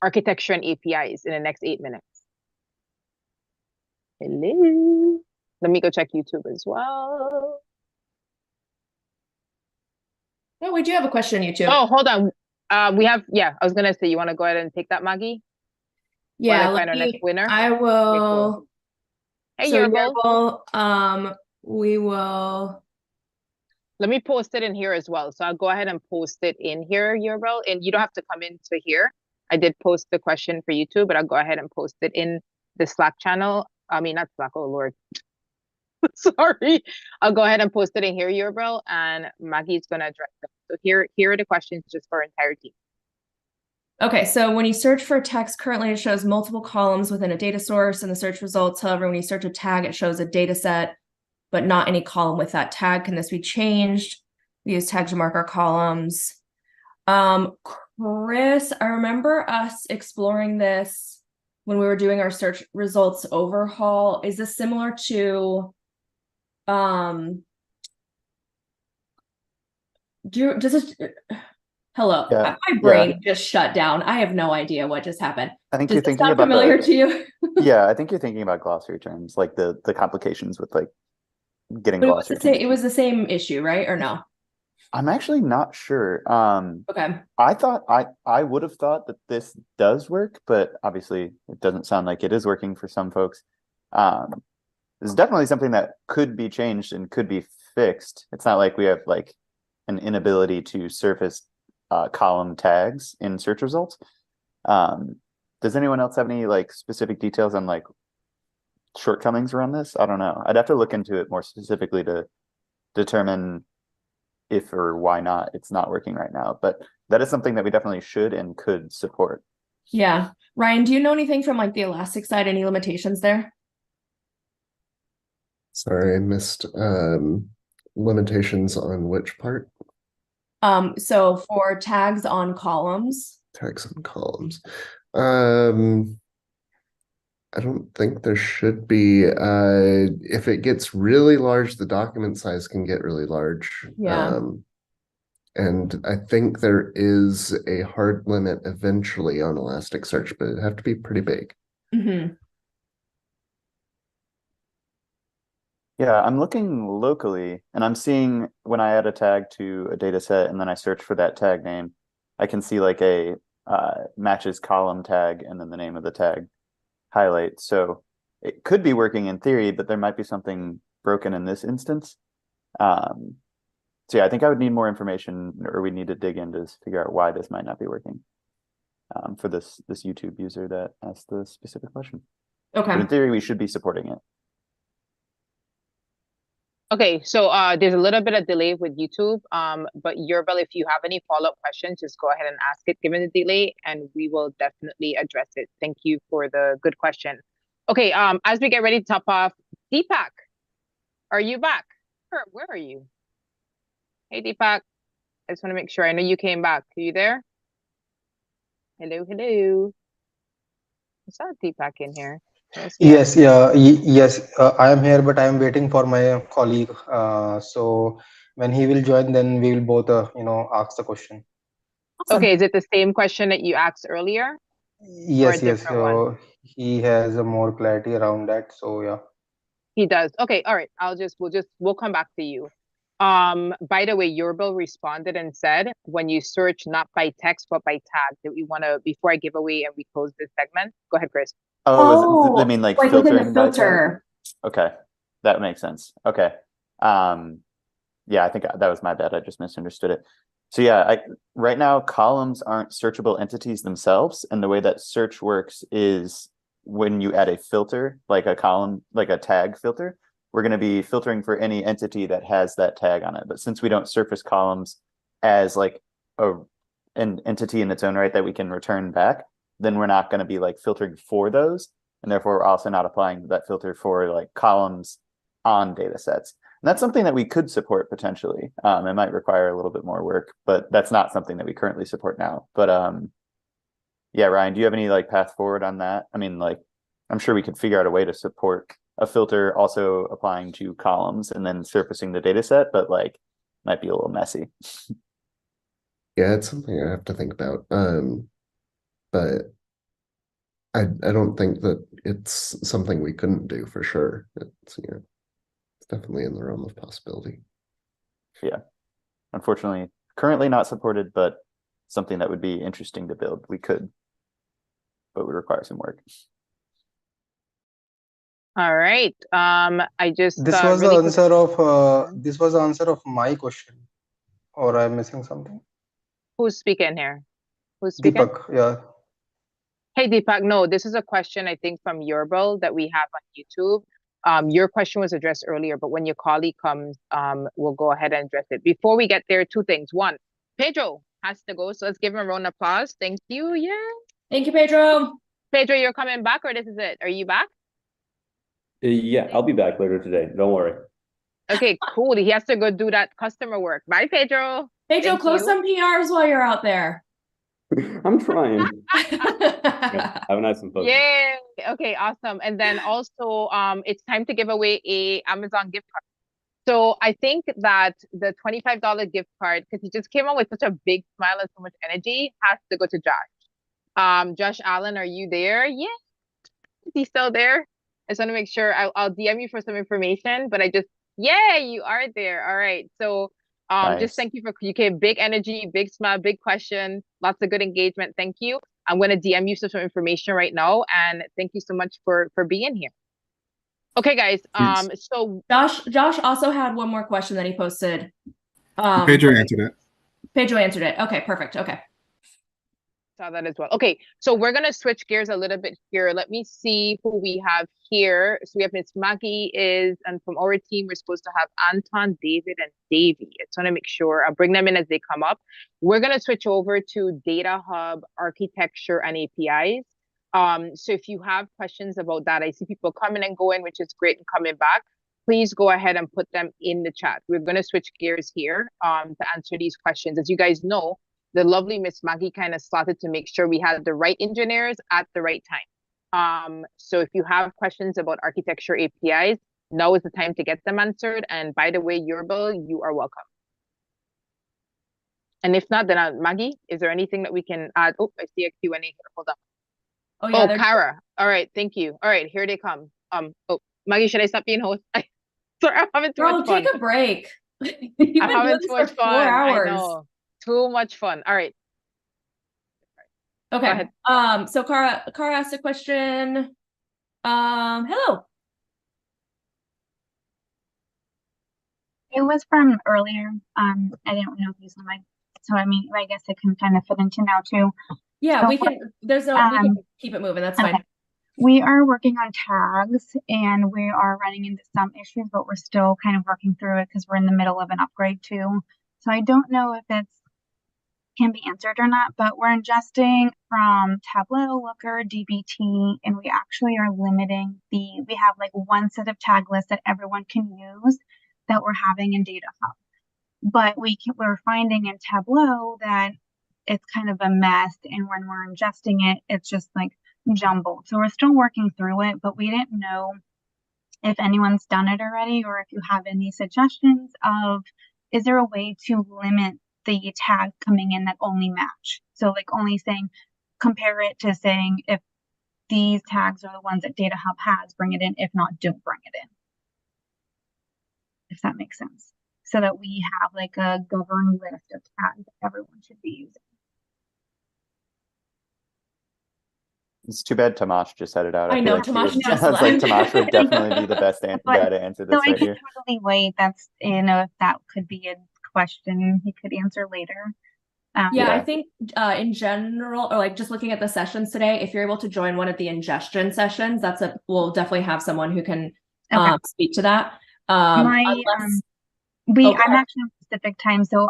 architecture and APIs in the next 8 minutes. Hello. Let me go check YouTube as well. No, we do have a question on YouTube. Oh, hold on. I was gonna say, you want to go ahead and take that, Maggie? Yeah, While I find our next winner. I will. Okay, cool. Hey, So 𝗏𝘂𝘗. we will. Let me post it in here as well. So I'll go ahead and post it in here, 𝗏𝘏𝘏, and you don't have to come into here. I did post the question for YouTube, but I'll go ahead and post it in the Slack channel. I mean, not Slack, oh Lord. Sorry. I'll go ahead and post it in here, 𝗏𝘏𝘏, and Maggie's gonna address them. So here are the questions just for our entire team. Okay, so when you search for text, currently it shows multiple columns within a data source in the search results. However, when you search a tag, it shows a data set, but not any column with that tag. Can this be changed? We use tags to mark our columns. Chris, I remember us exploring this when we were doing our search results overhaul. Is this similar to hello, Yeah, my brain just shut down. I have no idea what just happened. I think Does you're this thinking sound about familiar to you? Yeah, I think you're thinking about glossary terms, like the complications with like getting But glossary terms. it was the same issue, right? Or no? I'm actually not sure. Okay. I would have thought that this does work, but obviously it doesn't sound like it is working for some folks. This is definitely something that could be changed and could be fixed. It's not like we have like an inability to surface column tags in search results. Does anyone else have any like specific details on like shortcomings around this? I don't know. I'd have to look into it more specifically to determine if or why not it's not working right now. But that is something that we definitely should and could support. Yeah. Ryan, do you know anything from like the Elastic side? Any limitations there? Sorry, I missed limitations on which part? So for tags on columns. Tags on columns. I don't think there should be. If it gets really large, the document size can get really large. Yeah. And I think there is a hard limit eventually on Elasticsearch, but it'd have to be pretty big. Mm-hmm. Yeah, I'm looking locally and I'm seeing when I add a tag to a data set and then I search for that tag name, I can see like a matches column tag and then the name of the tag highlight. So it could be working in theory, but there might be something broken in this instance. So yeah, I think I would need more information, or we need to dig in to figure out why this might not be working for this YouTube user that asked the specific question. Okay. But in theory, we should be supporting it. Okay, so there's a little bit of delay with YouTube, but 𝗏𝘏𝘏, if you have any follow-up questions, just go ahead and ask it given the delay, and we will definitely address it. Thank you for the good question. Okay, as we get ready to top off, Deepak, are you back? Where are you? Hey, Deepak, I just want to make sure. I know you came back. Are you there? Hello, hello. I saw Deepak in here. Yes, yes, I am here, but I am waiting for my colleague. So when he will join, then we will both, ask the question. Awesome. Okay, is it the same question that you asked earlier? Yes, yes. So he has a more clarity around that. So yeah. He does. Okay, all right. We'll come back to you. By the way, 𝗲𝘂𝘵 responded and said, when you search not by text but by tag, that we want to, before I give away and we close this segment. Go ahead, Chris. I mean like within filtering the by tag? filter. Okay, that makes sense. Okay. Yeah, I think that was my bad. I just misunderstood it. So yeah, right now columns aren't searchable entities themselves, and the way that search works is when you add a filter, like a column, like a tag filter, we're going to be filtering for any entity that has that tag on it. But since we don't surface columns as like an entity in its own right that we can return back, then we're not going to be like filtering for those, and therefore we're also not applying that filter for like columns on data sets. And that's something that we could support potentially. It might require a little bit more work, but that's not something that we currently support now. But yeah, Ryan, do you have any like path forward on that? I mean, like, I'm sure we could figure out a way to support a filter also applying to columns and then surfacing the data set, but like might be a little messy. Yeah, it's something I have to think about. But I don't think that it's something we couldn't do for sure. It's definitely in the realm of possibility. Yeah, unfortunately, currently not supported, but something that would be interesting to build. We could, but would require some work. All right. I just this was the answer of this was the answer of my question, or I'm missing something. Who's speaking here? Who's speaking? Deepak, yeah. Hey Deepak, no, this is a question I think from 𝗲𝘂𝘵 that we have on YouTube. Your question was addressed earlier, but when your colleague comes, we'll go ahead and address it. Before we get there, two things. One, Pedro has to go, so let's give him a round of applause. Thank you. Yeah. Thank you, Pedro. Pedro, you're coming back, or this is it? Are you back? Yeah, I'll be back later today. Don't worry. Okay, cool. He has to go do that customer work. Bye, Pedro. Pedro, close some PRs while you're out there. I'm trying. Yeah, have a nice one, folks. Yay. Okay, awesome. And then also, it's time to give away a Amazon gift card. So I think that the $25 gift card, because he just came on with such a big smile and so much energy, has to go to Josh. Josh Allen, are you there? Yeah. Is he still there? I just want to make sure. I'll DM you for some information, but yeah, you are there. All right. So Nice. just thank you you came big energy, big smile, big question, lots of good engagement. Thank you. I'm going to DM you some information right now, and thank you so much for being here. Okay, guys. So Josh also had one more question that he posted. Pedro answered it. Pedro answered it. Okay, perfect. Okay. Saw that as well. Okay, so we're gonna switch gears a little bit here. Let me see who we have here. So we have Miss Maggie and from our team, we're supposed to have Anton, David, and Davey. I just want to make sure I'll bring them in as they come up. We're gonna switch over to DataHub architecture and APIs. So if you have questions about that, I see people coming and going, which is great, and coming back. Please go ahead and put them in the chat. We're gonna switch gears here to answer these questions. As you guys know, the lovely Miss Maggie kind of slotted to make sure we had the right engineers at the right time. So if you have questions about architecture APIs, now is the time to get them answered. And by the way, 𝗲𝘂𝘵, you are welcome. And if not, then Maggie, is there anything that we can add? Oh, I see a Q&A here. Hold on. Oh, yeah, Kara. All right, thank you. All right, here they come. Maggie, should I stop being host? Sorry, I'm having too much fun. Take a break. I'm having too much fun. 4 hours. I know. Too much fun. All right. Okay. So Kara asked a question. Hello. It was from earlier. I didn't know if you saw my, so I mean, I guess it can kind of fit into now too. Yeah, So we can. We can keep it moving. That's fine. Okay. We are working on tags and we are running into some issues, but we're still kind of working through it because we're in the middle of an upgrade too. So I don't know if it's can be answered or not, but we're ingesting from Tableau, Looker, DBT, and we actually are limiting we have like one set of tag lists that everyone can use that we're having in DataHub. But we're finding in Tableau that it's kind of a mess, and when we're ingesting it, it's just like jumbled. So we're still working through it, but we didn't know if anyone's done it already, or if you have any suggestions of, is there a way to limit the tag coming in that only match? So like only saying, compare it to saying, if these tags are the ones that DataHub has, bring it in. If not, don't bring it in. If that makes sense. So that we have like a governed list of tags that everyone should be using. It's too bad Tomasz just had it out. I know, like Tomasz would, just I was like, left. Tomasz would definitely be the best guy to answer this So I right can here. totally wait. That's, you know, if that could be a question he could answer later. Yeah, I think in general, or like just looking at the sessions today, if you're able to join one of the ingestion sessions, we'll definitely have someone who can speak to that. I'm actually on Pacific time, so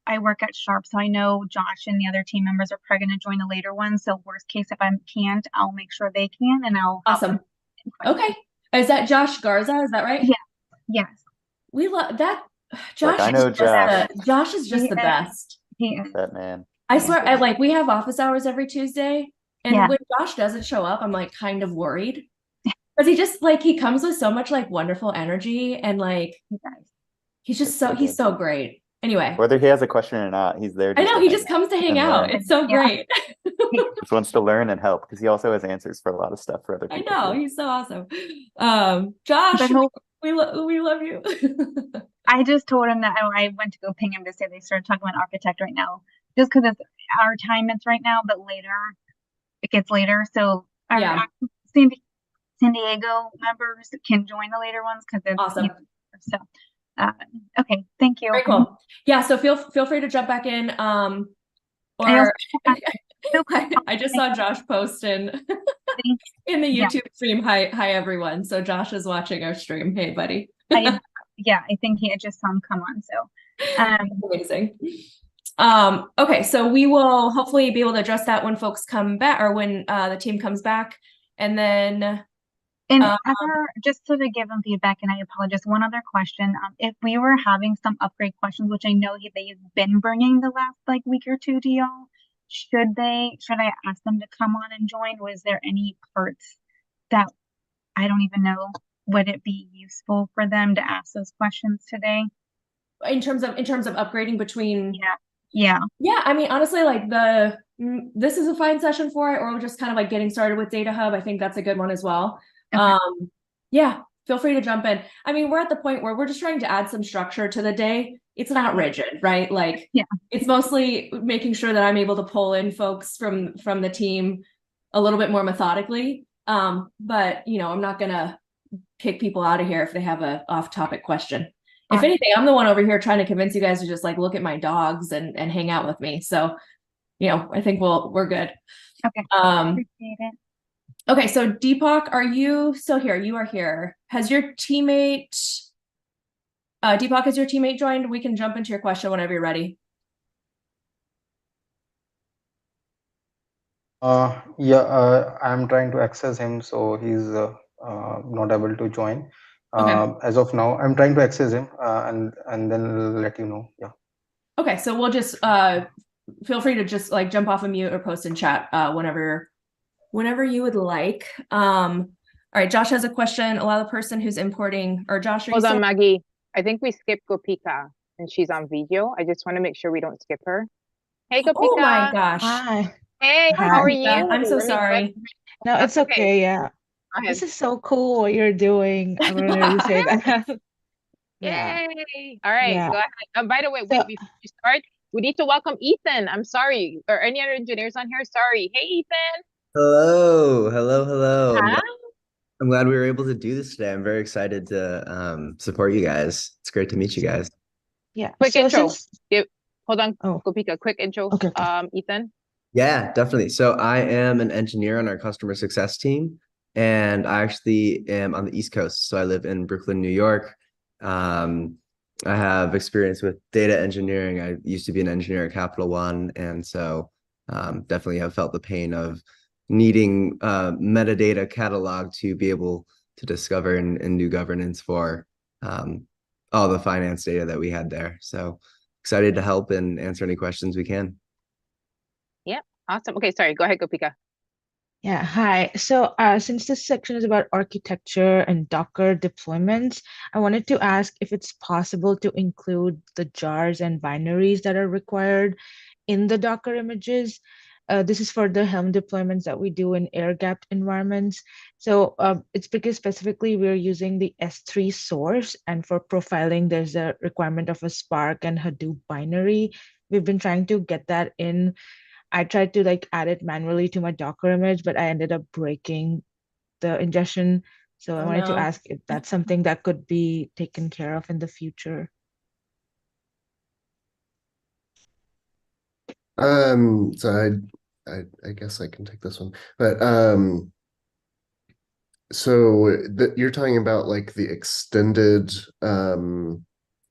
I work at Sharp, so I know Josh and the other team members are probably going to join the later one. So worst case, if I can't, I'll make sure they can, and I'll. Awesome. Okay, is that Josh Garza? Is that right? Yeah. Yes. We love that. Josh. I know Josh. Josh is just the best. He is. That man. I swear, like we have office hours every Tuesday, and when Josh doesn't show up, I'm like kind of worried because he just like he comes with so much like wonderful energy, and like he's just he's so great. Anyway, whether he has a question or not, he's there. I know he just comes to hang out. It's so great. Just wants to learn and help because he also has answers for a lot of stuff for other people. I know he's so awesome. Josh, we love you. I just told him that I went to go ping him to say they started talking about architect right now, just because it's our time it's right now, but later it gets later. So our San Diego members can join the later ones because it's awesome. So okay, thank you. Very cool. Yeah, so feel free to jump back in. Or I just saw Josh post in the YouTube stream. Hi everyone. So Josh is watching our stream. Hey buddy. I think he had just saw him come on. So amazing. Okay, so we will hopefully be able to address that when folks come back or when the team comes back. And then just so to give them feedback, and I apologize, one other question. If we were having some upgrade questions, which I know they've been bringing the last like week or two to y'all, should I ask them to come on and join? Was there any parts that I don't even know? Would it be useful for them to ask those questions today? In terms of upgrading between Yeah. I mean, honestly, like this is a fine session for it, or just kind of like getting started with DataHub. I think that's a good one as well. Okay. Feel free to jump in. I mean, we're at the point where we're just trying to add some structure to the day. It's not rigid, right? Like it's mostly making sure that I'm able to pull in folks from the team a little bit more methodically. But you know, I'm not gonna kick people out of here if they have a off-topic question. If anything, I'm the one over here trying to convince you guys to just like look at my dogs and hang out with me. So, you know, I think we're good. Okay. Appreciate it. Okay, so Deepak, are you still here? You are here. Has your teammate Deepak, has your teammate joined? We can jump into your question whenever you're ready. I'm trying to access him, so he's not able to join. As of now, I'm trying to access him, and then I'll let you know. Yeah. Okay, so we'll just feel free to just like jump off of mute or post in chat whenever you would like. All right, Josh has a question. Allow the person who's importing, or Josh, hold on, Maggie. I think we skipped 𝗏𝗏𝘃𝗀, and she's on video. I just want to make sure we don't skip her. Hey, 𝗏𝗏𝘃𝗀. Oh my gosh. Hi. Hey, Hi. how are you? I'm so sorry. No, it's okay. Yeah. This is so cool what you're doing. I would really say that. Yay! All right, go ahead. By the way, wait, before you start, we need to welcome Ethan. I'm sorry. Or any other engineers on here? Sorry. Hey, Ethan. Hello. Hi. I'm glad we were able to do this today. I'm very excited to support you guys. It's great to meet you guys. Yeah. Quick intro. Hold on, 𝗏𝗏𝘃𝗀, quick intro. Okay. Ethan. Yeah, definitely. So I am an engineer on our customer success team, and I actually am on the East Coast. So I live in Brooklyn, New York. I have experience with data engineering. I used to be an engineer at Capital One, and so definitely have felt the pain of needing metadata catalog to be able to discover and do governance for all the finance data that we had there. So excited to help and answer any questions we can. Yep, awesome. Okay, sorry, go ahead, 𝗏𝗏𝘃𝗀. Yeah, hi. So since this section is about architecture and Docker deployments, I wanted to ask if it's possible to include the jars and binaries that are required in the Docker images. This is for the Helm deployments that we do in air-gapped environments. So it's because specifically we're using the S3 source, and for profiling, there's a requirement of a Spark and Hadoop binary. We've been trying to get that in. I tried to like add it manually to my Docker image, but I ended up breaking the ingestion. So I Oh wanted to no. ask if that's something that could be taken care of in the future. So I guess I can take this one, but so you're talking about like the extended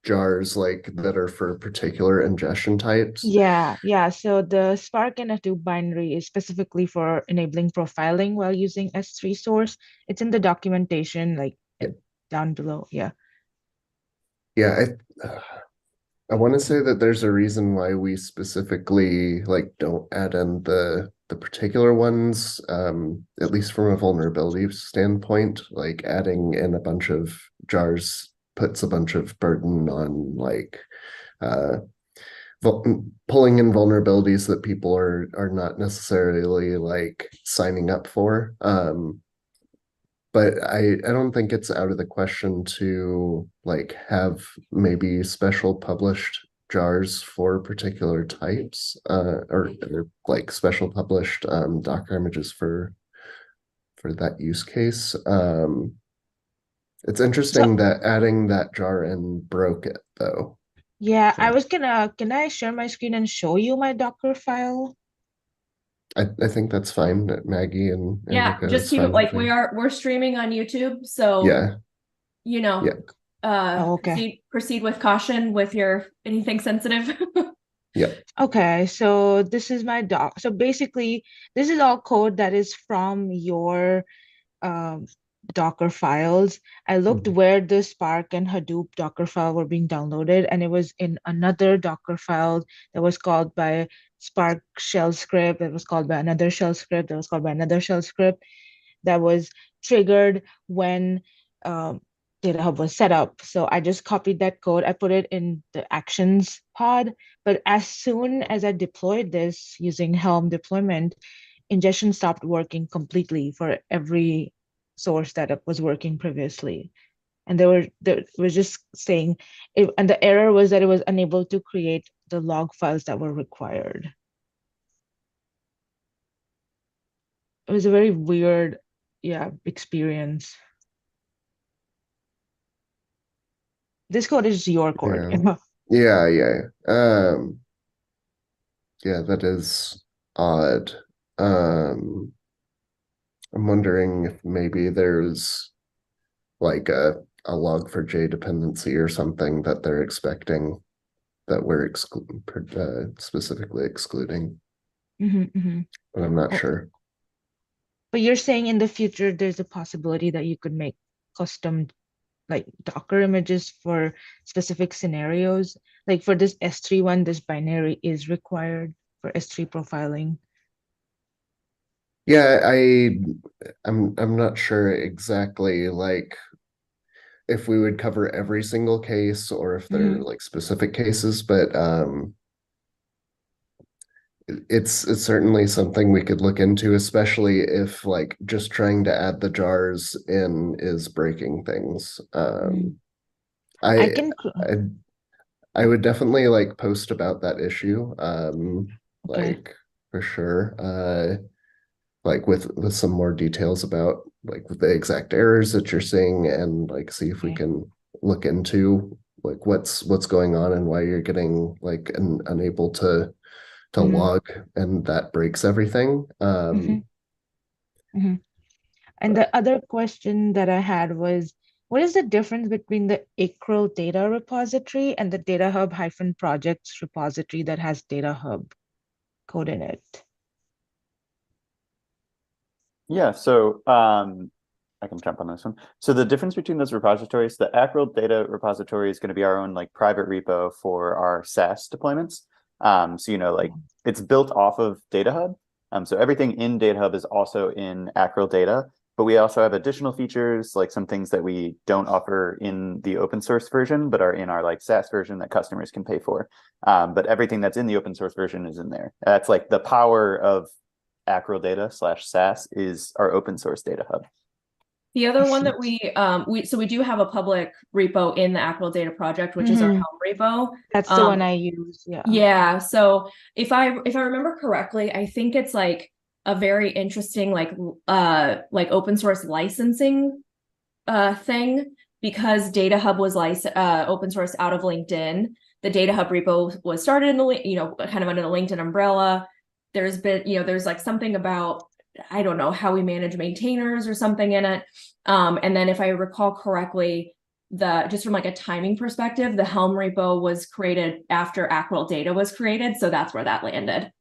jars like that are for particular ingestion types. Yeah. So the Spark and Hadoop binary is specifically for enabling profiling while using S3 source. It's in the documentation, like down below. Yeah. I want to say that there's a reason why we specifically like don't add in the particular ones, at least from a vulnerability standpoint. Like adding in a bunch of jars puts a bunch of burden on like pulling in vulnerabilities that people are not necessarily like signing up for. But I don't think it's out of the question to like have maybe special published jars for particular types, or like special published Docker images for that use case. It's interesting that adding that jar in broke it though. Yeah, can I share my screen and show you my Docker file? I think that's fine, Maggie and Yeah, Erica, just keep it like we're streaming on YouTube, so yeah, you know, proceed with caution with your anything sensitive. Yeah. Okay, so this is my doc. So basically, this is all code that is from your Docker files. I looked where the Spark and Hadoop Docker file were being downloaded, and it was in another Docker file that was called by Spark shell script, that was called by another shell script, that was called by another shell script, that was triggered when DataHub was set up. So I just copied that code, I put it in the actions pod, but as soon as I deployed this using Helm deployment, ingestion stopped working completely for every source that was working previously. And they were just saying, and the error was that it was unable to create the log files that were required. It was a very weird, experience. This code is your code. Yeah. Yeah, that is odd. I'm wondering if maybe there's like a log4j dependency or something that they're expecting that we're specifically excluding. But I'm not sure. But you're saying in the future there's a possibility that you could make custom like Docker images for specific scenarios. Like for this S3 one, this binary is required for S3 profiling. Yeah, I'm not sure exactly like if we would cover every single case or if there are like specific cases, but it's certainly something we could look into, especially if like just trying to add the jars in is breaking things. I would definitely like post about that issue, like for sure, like with some more details about like the exact errors that you're seeing, and like see if we can look into like what's going on and why you're getting like unable to log, and that breaks everything. And the other question that I had was, what is the difference between the 𝗟𝗏 data repository and the DataHub -projects repository that has DataHub code in it? Yeah, so I can jump on this one. So the difference between those repositories, the 𝗟𝗏 data repository is going to be our own like private repo for our SaaS deployments. So, you know, like it's built off of DataHub, So everything in DataHub is also in Acryl data, but we also have additional features, like some things that we don't offer in the open source version, but are in our like SaaS version that customers can pay for. But everything that's in the open source version is in there. That's like the power of Acryl data / SaaS is our open source DataHub. The other one that we do have a public repo in the Acryl data project, which is our Helm repo. That's the one I use. Yeah. Yeah. So if I remember correctly, I think it's like a very interesting like open source licensing thing, because DataHub was open source out of LinkedIn. The DataHub repo was started in the kind of under the LinkedIn umbrella. There's been there's like something about, I don't know, how we manage maintainers or something in it. And then if I recall correctly, just from like a timing perspective, the Helm repo was created after Acryl data was created. So that's where that landed.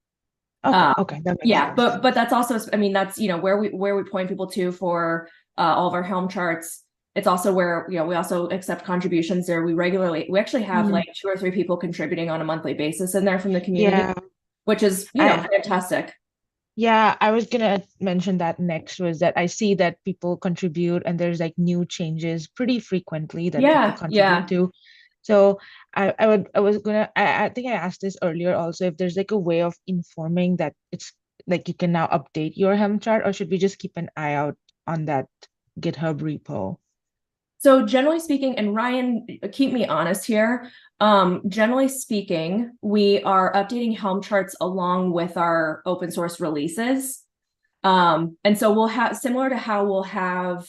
Okay. That makes sense. But that's also, I mean, that's, where we point people to for all of our Helm charts. It's also where, we also accept contributions there. We actually have like 2 or 3 people contributing on a monthly basis in there from the community, which is, fantastic. Yeah, I was gonna mention that next, was that I see that people contribute and there's like new changes pretty frequently that people contribute to. So I think I asked this earlier also, if there's like a way of informing that it's like you can now update your Helm chart, or should we just keep an eye out on that GitHub repo? So generally speaking, and Ryan, keep me honest here, generally speaking, we are updating Helm charts along with our open source releases. And so we'll have, similar to how we'll have,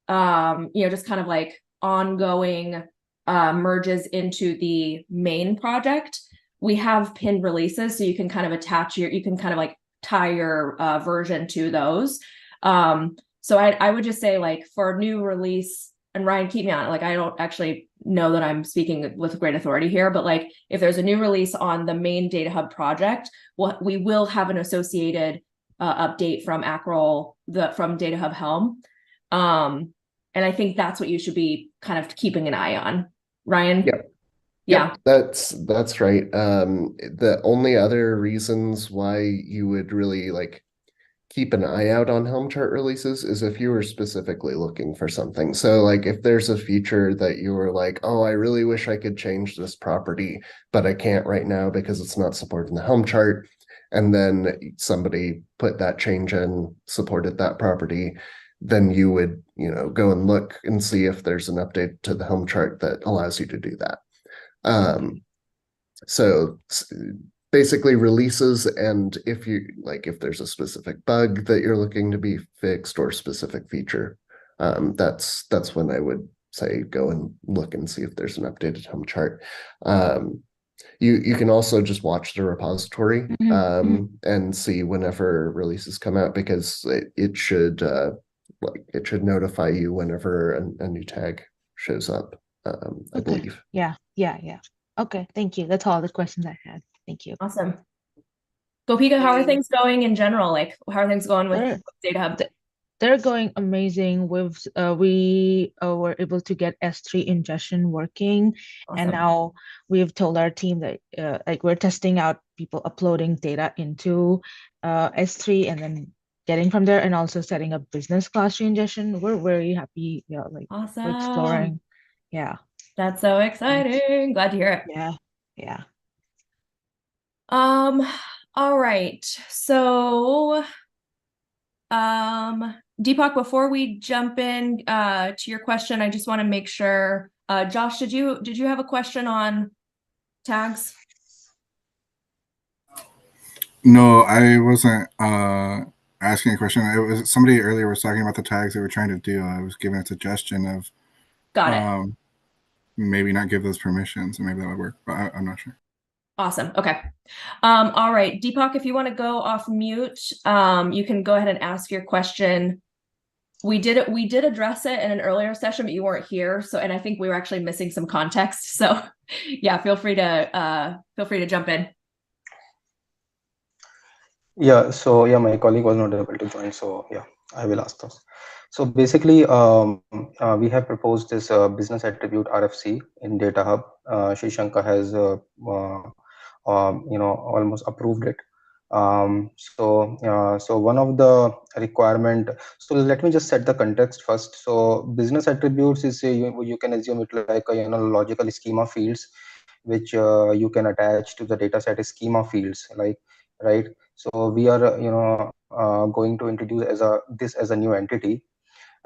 just kind of like ongoing merges into the main project, we have pinned releases. So you can kind of you can kind of like tie your version to those. So I would just say, like, for a new release, and Ryan, keep me on it, like, I don't actually know that I'm speaking with great authority here, but like, if there's a new release on the main DataHub project, we will have an associated update from Acryl, from DataHub Helm. And I think that's what you should be kind of keeping an eye on. Ryan? Yeah, that's right. The only other reasons why you would really like keep an eye out on Helm chart releases is if you were specifically looking for something. So like if there's a feature that you were like, oh, I really wish I could change this property, but I can't right now because it's not supported in the Helm chart, and then somebody put that change in, supported that property, then you would, go and look and see if there's an update to the Helm chart that allows you to do that. So basically releases, and if there's a specific bug that you're looking to be fixed or specific feature, that's when I would say go and look and see if there's an updated Helm chart. You can also just watch the repository and see whenever releases come out, because it should notify you whenever a new tag shows up, I believe. Yeah. Okay, thank you. That's all the questions I had. Thank you. Awesome. 𝗏𝘂𝗃𝗃, how are things going in general? Like, how are things going with DataHub? They're going amazing. We were able to get S3 ingestion working, and now we've told our team that like we're testing out people uploading data into S3 and then getting from there, and also setting up business class ingestion. We're very happy. Yeah, like awesome. We're exploring. Yeah, that's so exciting. Glad to hear it. Yeah. All right. So, Deepak, before we jump in to your question, I just want to make sure, Josh, did you have a question on tags? No, I wasn't asking a question. It was somebody earlier was talking about the tags they were trying to do. I was giving a suggestion of maybe not give those permissions, and maybe that would work, but I'm not sure. Awesome. Okay. All right, Deepak, if you want to go off mute, you can go ahead and ask your question. We did address it in an earlier session, but you weren't here. So, and I think we were actually missing some context. So yeah, feel free to jump in. Yeah, so yeah, my colleague was not able to join, so yeah, I will ask those. So basically, we have proposed this business attribute RFC in DataHub. 𝗔𝘋𝗃 has almost approved it. So one of the requirement, so let me just set the context first. So business attributes is you can assume it like a logical schema fields which you can attach to the data set schema fields, like, right? So we are going to introduce this as a new entity.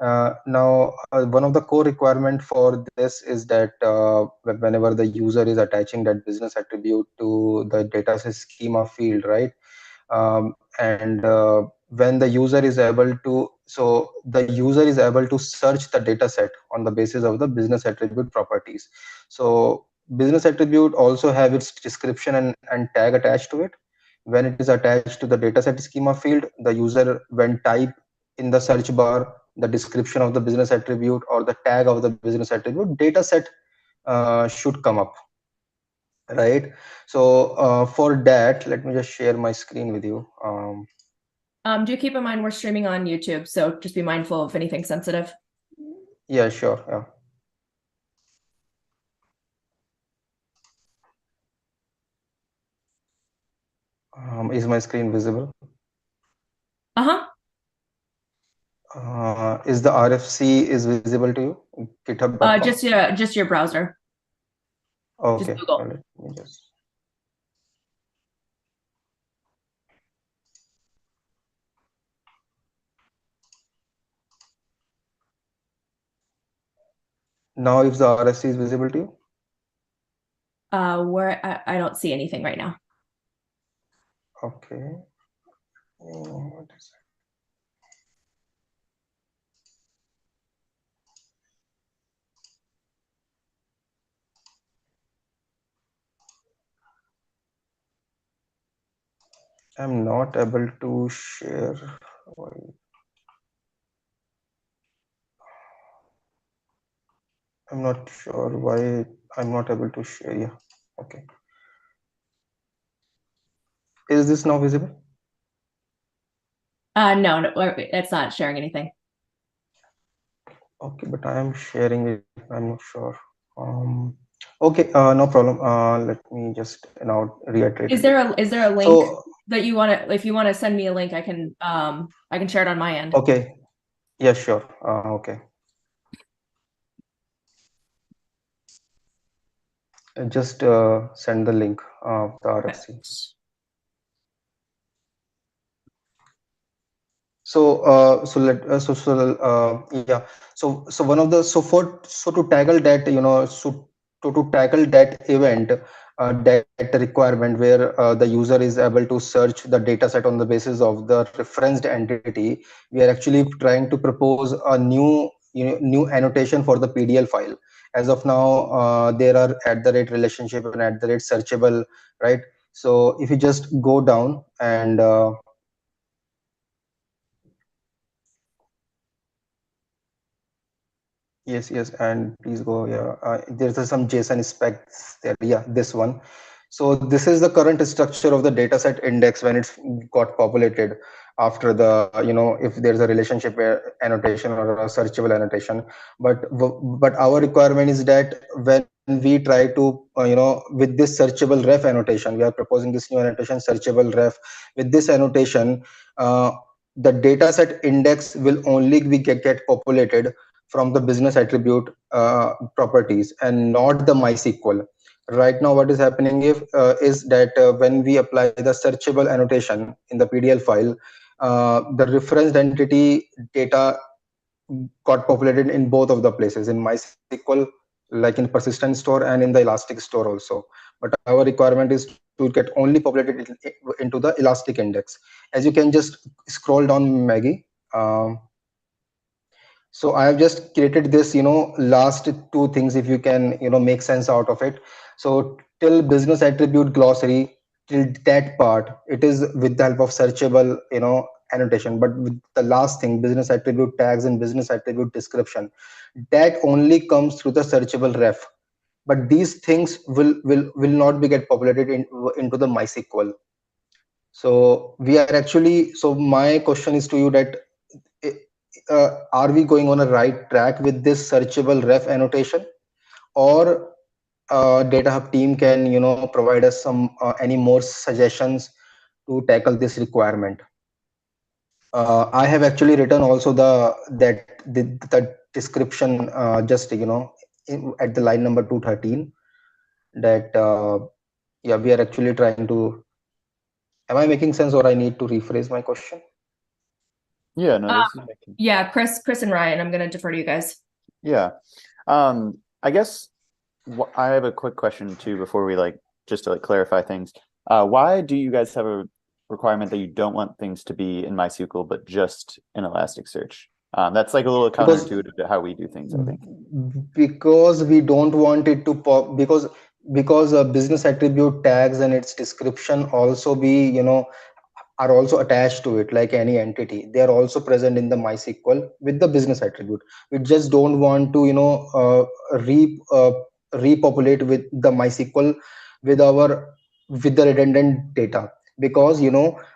Now, one of the core requirement for this is that whenever the user is attaching that business attribute to the data schema field, right? And when the user is able to, so the user is able to search the data set on the basis of the business attribute properties. So business attribute also have its description and tag attached to it. When it is attached to the dataset schema field, the user, when type in the search bar the description of the business attribute or the tag of the business attribute, dataset should come up, right? So for that, let me just share my screen with you. Do keep in mind we're streaming on YouTube, so just be mindful of anything sensitive. Yeah, sure. Yeah. Is my screen visible? Is the RFC is visible to you? GitHub.com? Just your browser. Okay. Just Google. Let me just. Now, if the RFC is visible to you? Where I don't see anything right now. Okay. What is it? I'm not able to share. I'm not sure why I'm not able to share. Yeah. Okay. Is this now visible? No, it's not sharing anything. Okay, but I am sharing it. I'm not sure. Okay, no problem. Let me just now reiterate. Is there a link that you want to? If you want to send me a link, I can share it on my end. Okay. Yeah, sure. Okay. Just send the link of the RFC. So one of the to tackle that, to tackle that event, that requirement where the user is able to search the data set on the basis of the referenced entity, we are actually trying to propose a new annotation for the PDL file. As of now, there are @ relationship and @ searchable, right? So if you just go down and yes, and please go. Yeah, there's some JSON specs there. Yeah, this one. So this is the current structure of the dataset index when it's got populated after the, if there's a relationship annotation or a searchable annotation. But our requirement is that when we try to, with this searchable ref annotation, we are proposing this new annotation, searchable ref. With this annotation, the dataset index will only get populated from the business attribute properties and not the MySQL. Right now, what is happening is that when we apply the searchable annotation in the PDL file, the referenced entity data got populated in both of the places, in MySQL, like in persistent store, and in the Elastic store also. But our requirement is to get only populated into the Elastic index. As you can just scroll down, Maggie. So I have just created this, last two things, if you can, make sense out of it. So till business attribute glossary, till that part, it is with the help of searchable, annotation. But with the last thing, business attribute tags and business attribute description, that only comes through the searchable ref. But these things will not be get populated into the MySQL. So we are actually, so my question is to you that, are we going on a right track with this searchable ref annotation, or DataHub team can provide us some any more suggestions to tackle this requirement. I have actually written also the description just at the line number 213 that yeah, we are actually trying to. Am I making sense, or I need to rephrase my question? Yeah, no, this is making. Yeah, Chris and Ryan, I'm going to defer to you guys. Yeah, I guess I have a quick question too before we just to clarify things. Why do you guys have a requirement that you don't want things to be in MySQL but just in Elasticsearch? That's like a little counterintuitive to how we do things, I think. Because we don't want it to pop, because business attribute tags and its description also be are also attached to it like any entity. They are also present in the MySQL with the business attribute. We just don't want to repopulate with the MySQL with the redundant data, because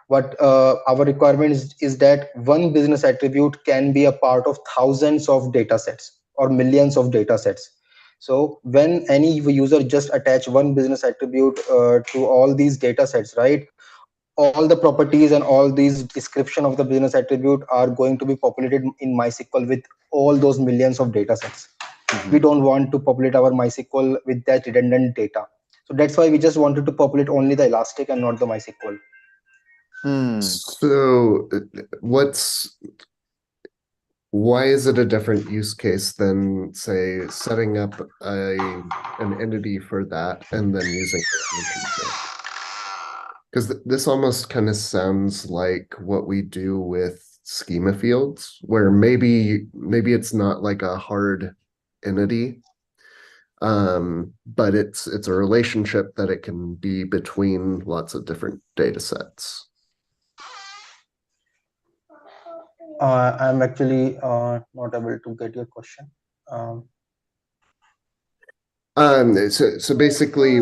what our requirement is that one business attribute can be a part of thousands of data sets or millions of data sets. So when any user just attach one business attribute to all these data sets, right, all the properties and all these description of the business attribute are going to be populated in MySQL with all those millions of data sets. We don't want to populate our MySQL with that redundant data. So that's why we just wanted to populate only the Elastic and not the MySQL. So why is it a different use case than, say, setting up an entity for that and then using it? Because this almost kind of sounds like what we do with schema fields, where maybe it's not like a hard entity, but it's a relationship that it can be between lots of different data sets. I'm actually not able to get your question. So basically,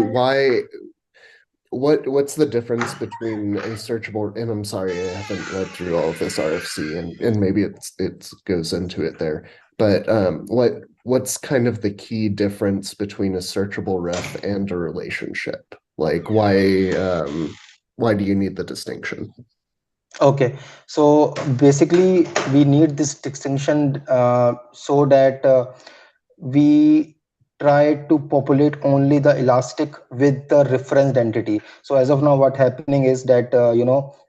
what's the difference between a searchable, and I'm sorry, I haven't read through all of this RFC, and maybe it goes into it there, but what's kind of the key difference between a searchable ref and a relationship? Like why do you need the distinction? Okay, so basically we need this distinction so that we try to populate only the Elastic with the referenced entity. So as of now, what happening is that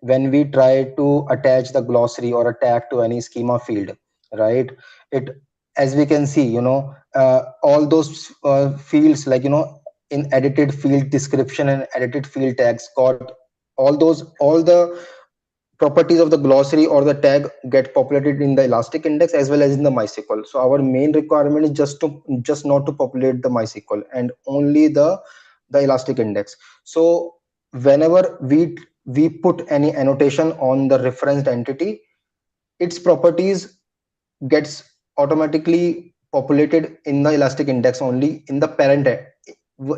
when we try to attach the glossary or a tag to any schema field, right, it, as we can see, all those fields, like in edited field description and edited field tags, got all the properties of the glossary or the tag get populated in the Elastic index as well as in the MySQL. So our main requirement is just not to populate the MySQL and only the Elastic index. So whenever we put any annotation on the referenced entity, its properties gets automatically populated in the Elastic index only in the parent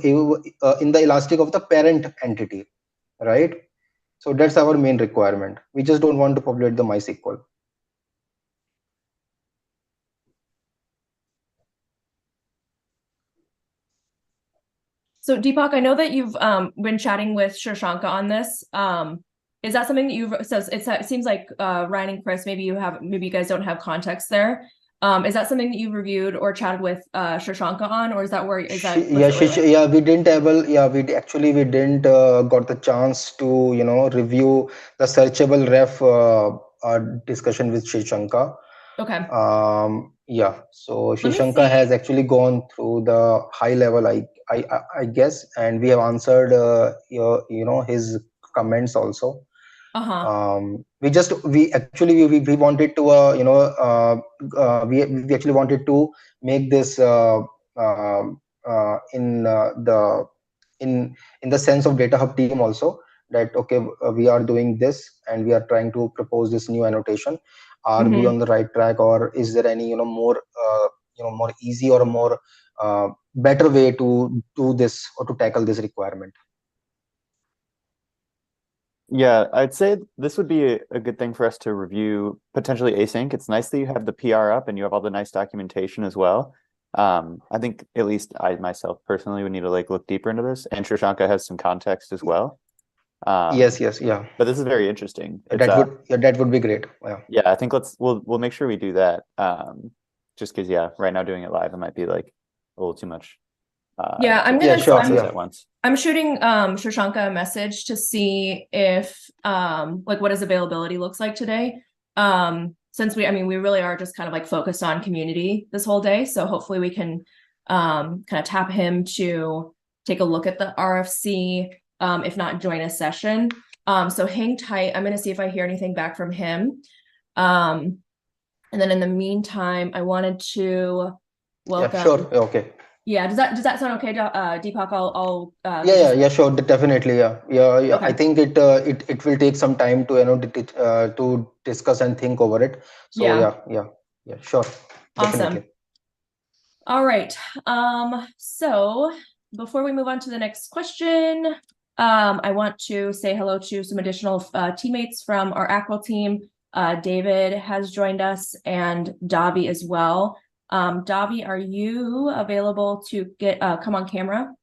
in the Elastic of the parent entity, right? So that's our main requirement. We just don't want to populate the MySQL. So Deepak, I know that you've been chatting with Shashanka on this. Is that something that you've, so it seems like Ryan and Chris, maybe you guys don't have context there. Is that something that you've reviewed or chatted with Shashanka on, or is that where we didn't got the chance to review the searchable ref discussion with Shashanka. Okay. Yeah, so Shashanka has actually gone through the high level, I guess, and we have answered his comments also. We wanted to we actually wanted to make this in the sense of DataHub team also, that okay, we are doing this and we are trying to propose this new annotation. Are we on the right track, or is there any more more easy or a more better way to do this or to tackle this requirement? Yeah, I'd say this would be a good thing for us to review, potentially async. It's nice that you have the PR up and you have all the nice documentation as well. I think at least I myself personally would need to look deeper into this, and Shashanka has some context as well. Yes, yeah. But this is very interesting. That would be great. Yeah, I think we'll make sure we do that. Just because right now doing it live, it might be like a little too much. Yeah, I'm at once. I'm shooting Shashanka a message to see if like what his availability looks like today. Since we really are just kind of like focused on community this whole day, so hopefully we can kind of tap him to take a look at the RFC, if not join a session. So hang tight. I'm going to see if I hear anything back from him. And then in the meantime, I wanted to welcome. Yeah, sure. Okay. Yeah, does that sound okay, Deepak? I'll yeah, sure, definitely. Yeah. Okay. I think it will take some time to to discuss and think over it. So yeah, sure. Awesome. Definitely. All right. So before we move on to the next question, I want to say hello to some additional teammates from our Acquel team. David has joined us and Davi as well. Davi, are you available to come on camera?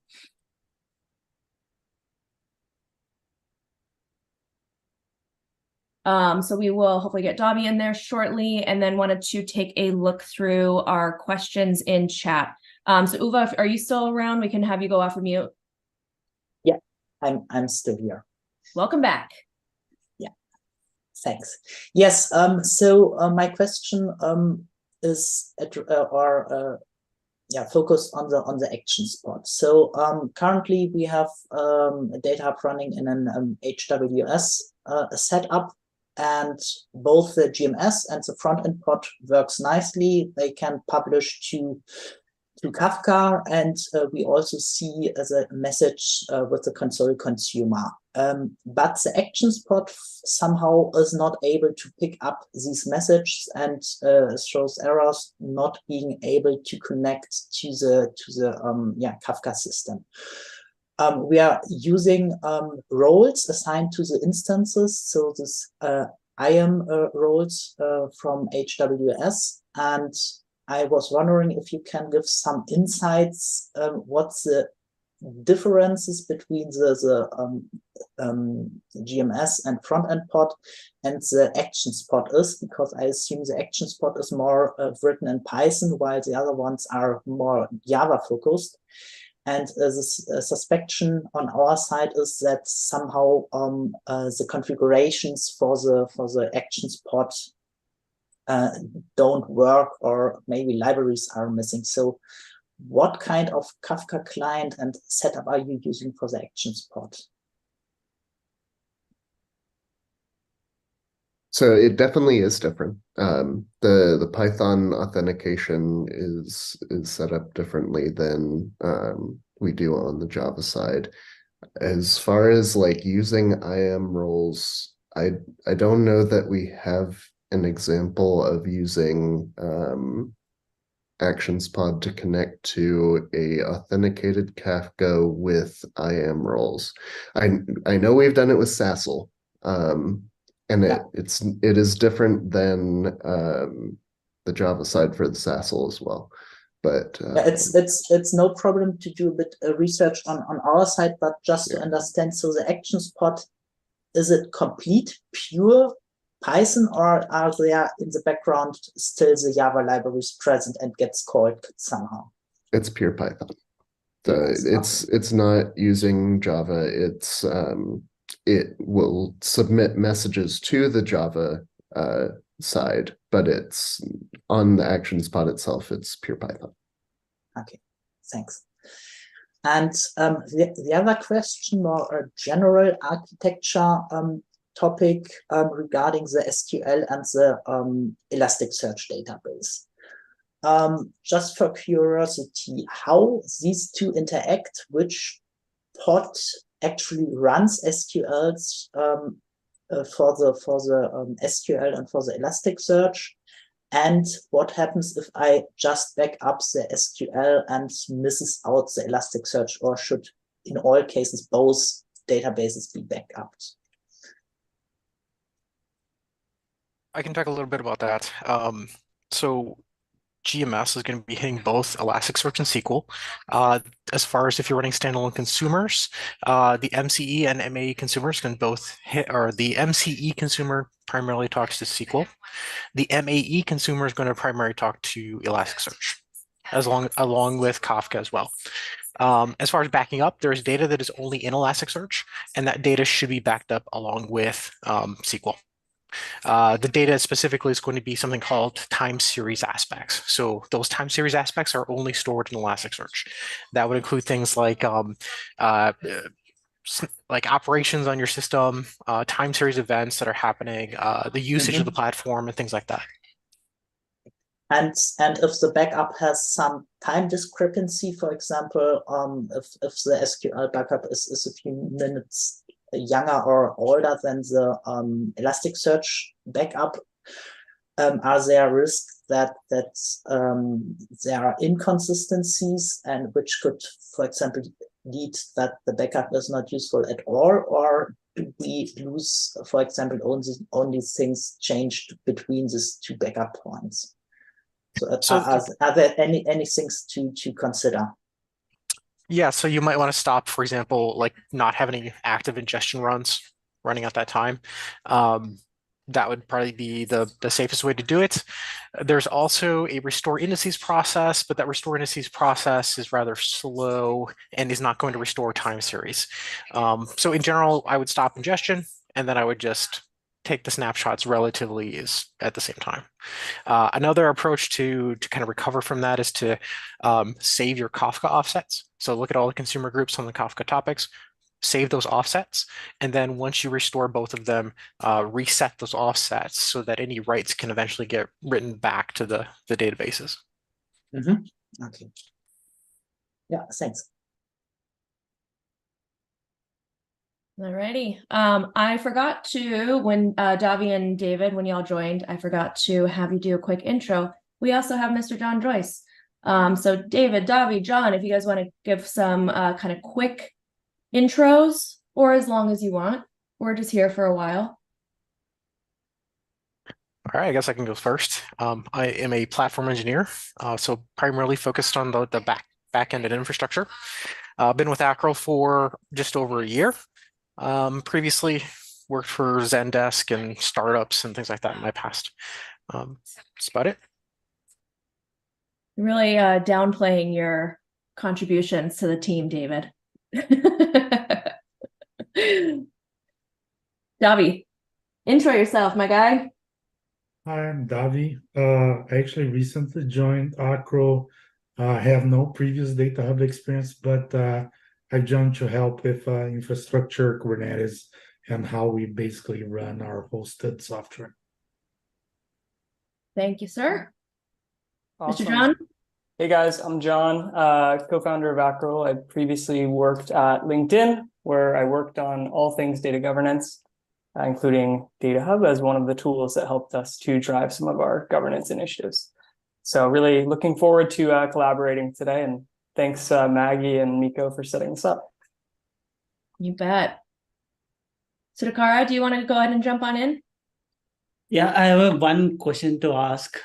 So we will hopefully get Davi in there shortly, and then wanted to take a look through our questions in chat. So Uva, are you still around? We can have you go off of mute. Yeah, I'm still here. Welcome back. Yeah, thanks. Yes. So my question is focused on the action spot. So currently we have a DataHub running in an HWS setup, and both the GMS and the front-end pod works nicely. They can publish to Kafka, and we also see as a message with the console consumer. But the actions pod somehow is not able to pick up these messages and shows errors not being able to connect to the Kafka system. We are using roles assigned to the instances, so this IAM roles from HWS, and I was wondering if you can give some insights what's the differences between the GMS and front-end pod and the actions pod is, because I assume the actions pod is more written in Python, while the other ones are more Java focused. And the suspicion on our side is that somehow the configurations for the actions pod don't work, or maybe libraries are missing. So what kind of Kafka client and setup are you using for the actions pod? So it definitely is different. The Python authentication is set up differently than we do on the Java side. As far as like using IAM roles, I don't know that we have an example of using actions pod to connect to a authenticated Kafka with IAM roles. I know we've done it with SASL, and it is different than the Java side for the SASL as well. But it's no problem to do a bit of research on our side, but just to understand, so the actions pod, is it complete pure Python, or are there in the background still the Java libraries present and gets called somehow? It's pure Python. So it's not using Java. It's it will submit messages to the Java side, but it's on the actions pod itself, it's pure Python. Okay, thanks. And the other question, more a general architecture topic regarding the SQL and the Elasticsearch database. Just for curiosity, how these two interact, which pod actually runs SQLs for the SQL and for the Elasticsearch, and what happens if I just back up the SQL and misses out the Elasticsearch, or should in all cases both databases be backed up? I can talk a little bit about that. So GMS is going to be hitting both Elasticsearch and SQL. As far as if you're running standalone consumers, the MCE and MAE consumers can both hit, or the MCE consumer primarily talks to SQL. The MAE consumer is going to primarily talk to Elasticsearch, along with Kafka as well. As far as backing up, there's data that is only in Elasticsearch, and that data should be backed up along with SQL. The data specifically is going to be something called time series aspects. So those time series aspects are only stored in Elasticsearch. That would include things like operations on your system, time series events that are happening, the usage of the platform, and things like that. And if the backup has some time discrepancy, for example, if the SQL backup is a few minutes younger or older than the Elasticsearch backup, are there risks that there are inconsistencies and which could, for example, lead that the backup is not useful at all, or do we lose, for example, only things changed between these two backup points? So are there any things to consider? Yeah, so you might want to stop, for example, like not have any active ingestion runs running at that time. That would probably be the safest way to do it. There's also a restore indices process, but that restore indices process is rather slow and is not going to restore time series. So in general, I would stop ingestion, and then I would just take the snapshots relatively at the same time. Another approach to kind of recover from that is to save your Kafka offsets. So look at all the consumer groups on the Kafka topics, save those offsets, and then once you restore both of them, reset those offsets so that any writes can eventually get written back to the databases. Okay. Yeah, thanks. Alrighty. I forgot to, when Davi and David, when y'all joined, I forgot to have you do a quick intro. We also have Mr. John Joyce. So David, Davi, John, if you guys want to give some kind of quick intros, or as long as you want, we're just here for a while. All right, I guess I can go first. I am a platform engineer, so primarily focused on the back end and infrastructure. Been with Acro for just over a year. Previously worked for Zendesk and startups and things like that in my past. That's about it. Really downplaying your contributions to the team, David. Davi, intro yourself, my guy. Hi, I'm Davi. I actually recently joined Acro. I have no previous DataHub experience, but I joined to help with infrastructure, Kubernetes, and how we basically run our hosted software. Thank you, sir. Awesome. Mr. John? Hey guys, I'm John, co-founder of Acro. I previously worked at LinkedIn, where I worked on all things data governance, including DataHub as one of the tools that helped us to drive some of our governance initiatives. So really looking forward to collaborating today, and thanks Maggie and Miko for setting this up. You bet. Sudhakara, do you want to go ahead and jump on in? Yeah, I have one question to ask.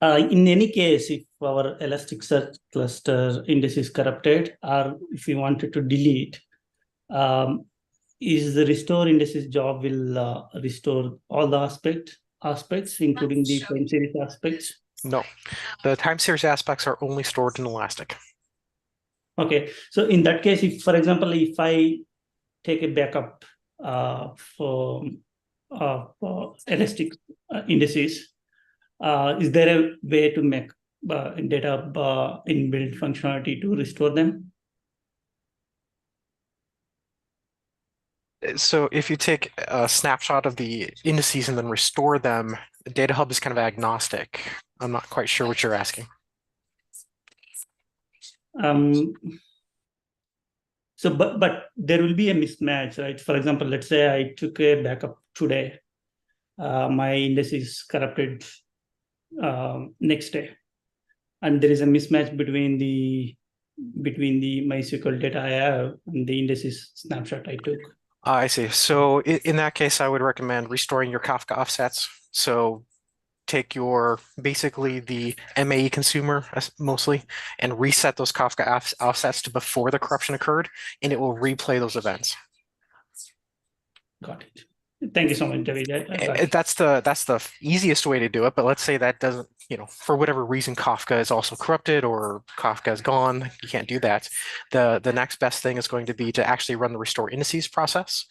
In any case, if our Elasticsearch cluster index is corrupted, or if we wanted to delete, is the restore indices job will restore all the aspects, including the time series aspects? No, the time series aspects are only stored in Elastic. Okay, so in that case, if, for example, if I take a backup for Elastic indices, is there a way to make DataHub inbuilt functionality to restore them? So if you take a snapshot of the indices and then restore them, DataHub is kind of agnostic. I'm not quite sure what you're asking. So, but there will be a mismatch, right? For example, let's say I took a backup today. My index is corrupted next day, and there is a mismatch between the MySQL data I have and the indices snapshot I took. I see. So in that case, I would recommend restoring your Kafka offsets. So take your basically the MAE consumer mostly and reset those Kafka offsets to before the corruption occurred, and it will replay those events. Got it. Thank you so much, David. That's the easiest way to do it. But let's say that doesn't, for whatever reason, Kafka is also corrupted or Kafka is gone. You can't do that. The next best thing is going to be to actually run the restore indices process,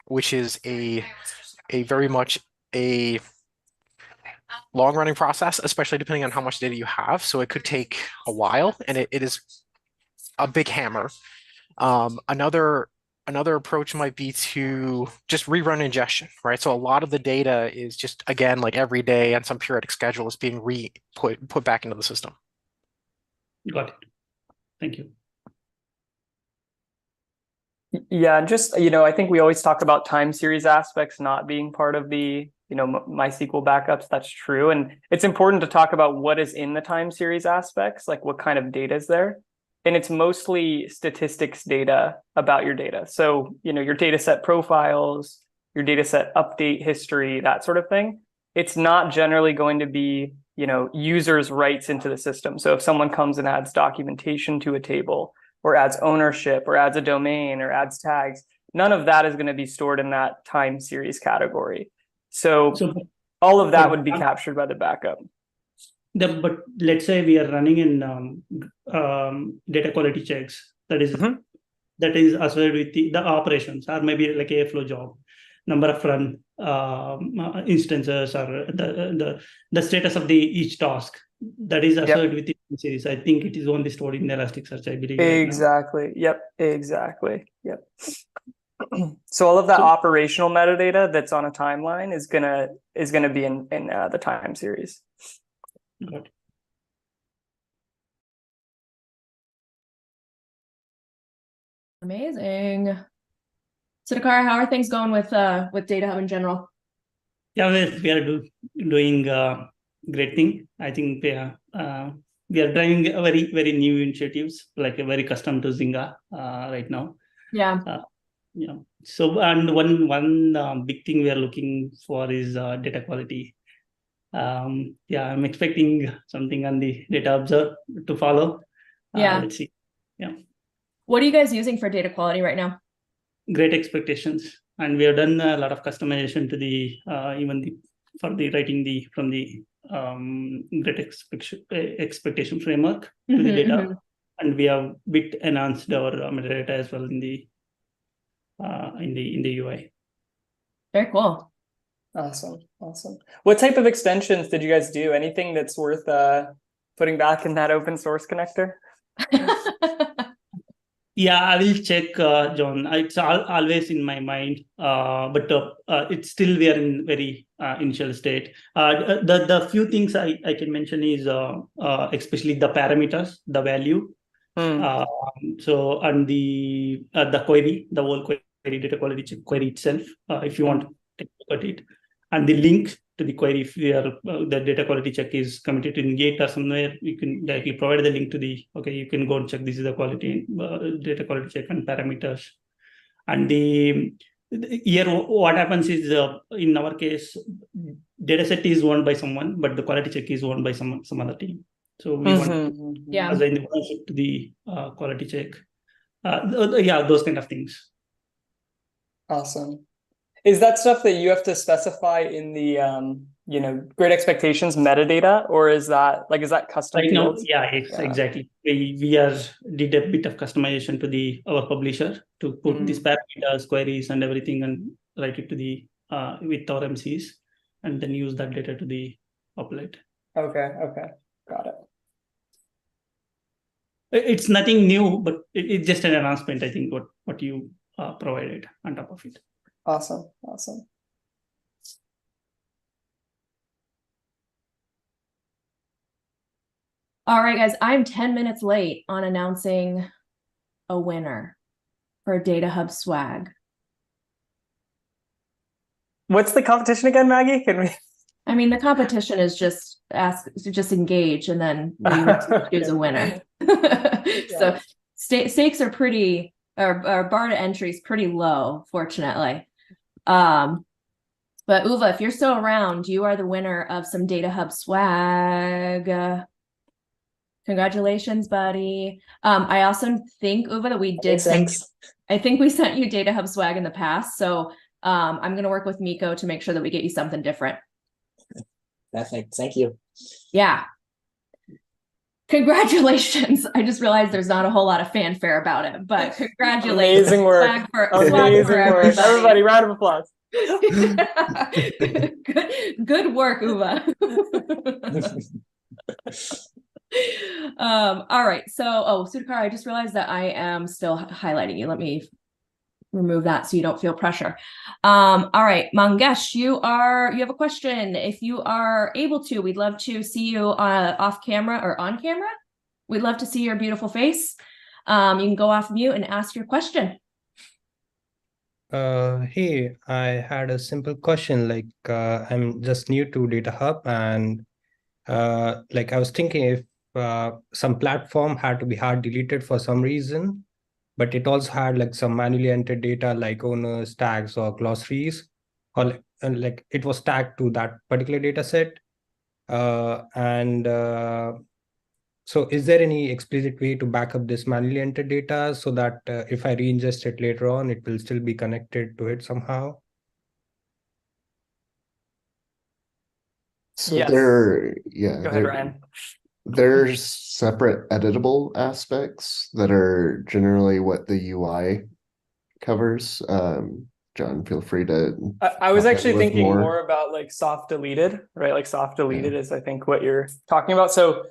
which is a very much a long-running process, especially depending on how much data you have. So it could take a while, and it is a big hammer. Another approach might be to just rerun ingestion, right? So a lot of the data is just, again, like every day on some periodic schedule is being put back into the system. Got it. Thank you. Yeah, just, I think we always talk about time series aspects not being part of the, MySQL backups. That's true. And it's important to talk about what is in the time series aspects, like what kind of data is there. And it's mostly statistics data about your data. So, your data set profiles, your data set update history, that sort of thing. It's not generally going to be, users' writes into the system. So if someone comes and adds documentation to a table or adds ownership or adds a domain or adds tags, none of that is going to be stored in that time series category. So all of that would be captured by the backup. But let's say we are running in data quality checks. That is associated with the operations, or maybe like a flow job, number of run instances, or the status of each task. That is associated with the series. I think it is only stored in Elasticsearch, I believe. Exactly. Right. Yep. Exactly. Yep. So all of that operational metadata that's on a timeline is gonna be in the time series. Good. Amazing. So Tkar, how are things going with DataHub in general? Yeah, we are doing great thing. I think we are driving a very new initiatives, like a very custom to Zynga right now. Yeah. Yeah. So, and one big thing we are looking for is data quality. Yeah, I'm expecting something on the data observe to follow. Yeah. Let's see. Yeah. What are you guys using for data quality right now? Great expectations, and we have done a lot of customization to the from the great expectation framework to the data, and we have bit enhanced our metadata as well in the UI. Very cool. Awesome. What type of extensions did you guys do? Anything that's worth putting back in that open source connector? Yeah, I will check, John. It's always in my mind, but it's still we are in very initial state. The few things I can mention is especially the parameters, the value. So and the query, the whole query data quality check query itself, if you want to take a look at it, and the link to the query. If we are the data quality check is committed in Git or somewhere, you can directly provide the link to the you can go and check this is the quality data quality check and parameters. And here what happens is in our case, data set is owned by someone, but the quality check is owned by some other team. So we want to assign the ownership to the quality check. Yeah, those kind of things. Awesome. Is that stuff that you have to specify in the great expectations metadata, or is that custom? Right now, exactly. We did a bit of customization to our publisher to put these parameters, queries, and everything, and write it to the with our MCs, and then use that data to the populate. Okay, got it. It's nothing new, but it's just an announcement. I think what you provided on top of it. Awesome. All right, guys, I'm 10 minutes late on announcing a winner for DataHub swag. What's the competition again, Maggie? Can we? I mean, the competition is just engage, and then we choose a winner. So stakes are pretty, our bar to entry is pretty low, fortunately. But But 𝗏𝘂, if you're still around, you are the winner of some DataHub swag. Congratulations, buddy. I also think, 𝗏𝘂, that we did I think we sent you DataHub swag in the past. So I'm going to work with Miko to make sure that we get you something different. Perfect. Thank you. Yeah. Congratulations. I just realized there's not a whole lot of fanfare about it, but congratulations. Amazing work. Amazing work. Everybody, round of applause. Good work, 𝗏𝘂. All right. So, Sudhakar, I just realized that I am still highlighting you. Let me remove that so you don't feel pressure. All right, Mangesh, you have a question. If you are able to, we'd love to see you off camera or on camera. We'd love to see your beautiful face. You can go off mute and ask your question. Hey, I had a simple question. Like, I'm just new to DataHub, and like I was thinking if some platform had to be hard deleted for some reason, but it also had like some manually entered data like owners, tags, or glossaries, or like it was tagged to that particular data set. So is there any explicit way to back up this manually entered data so that if I re-ingest it later on, it will still be connected to it somehow? So Yes. Go ahead, Ryan. There's separate editable aspects that are generally what the UI covers. John, feel free to. I was actually thinking more. more about like soft deleted, right? Like soft deleted is, I think, what you're talking about. So,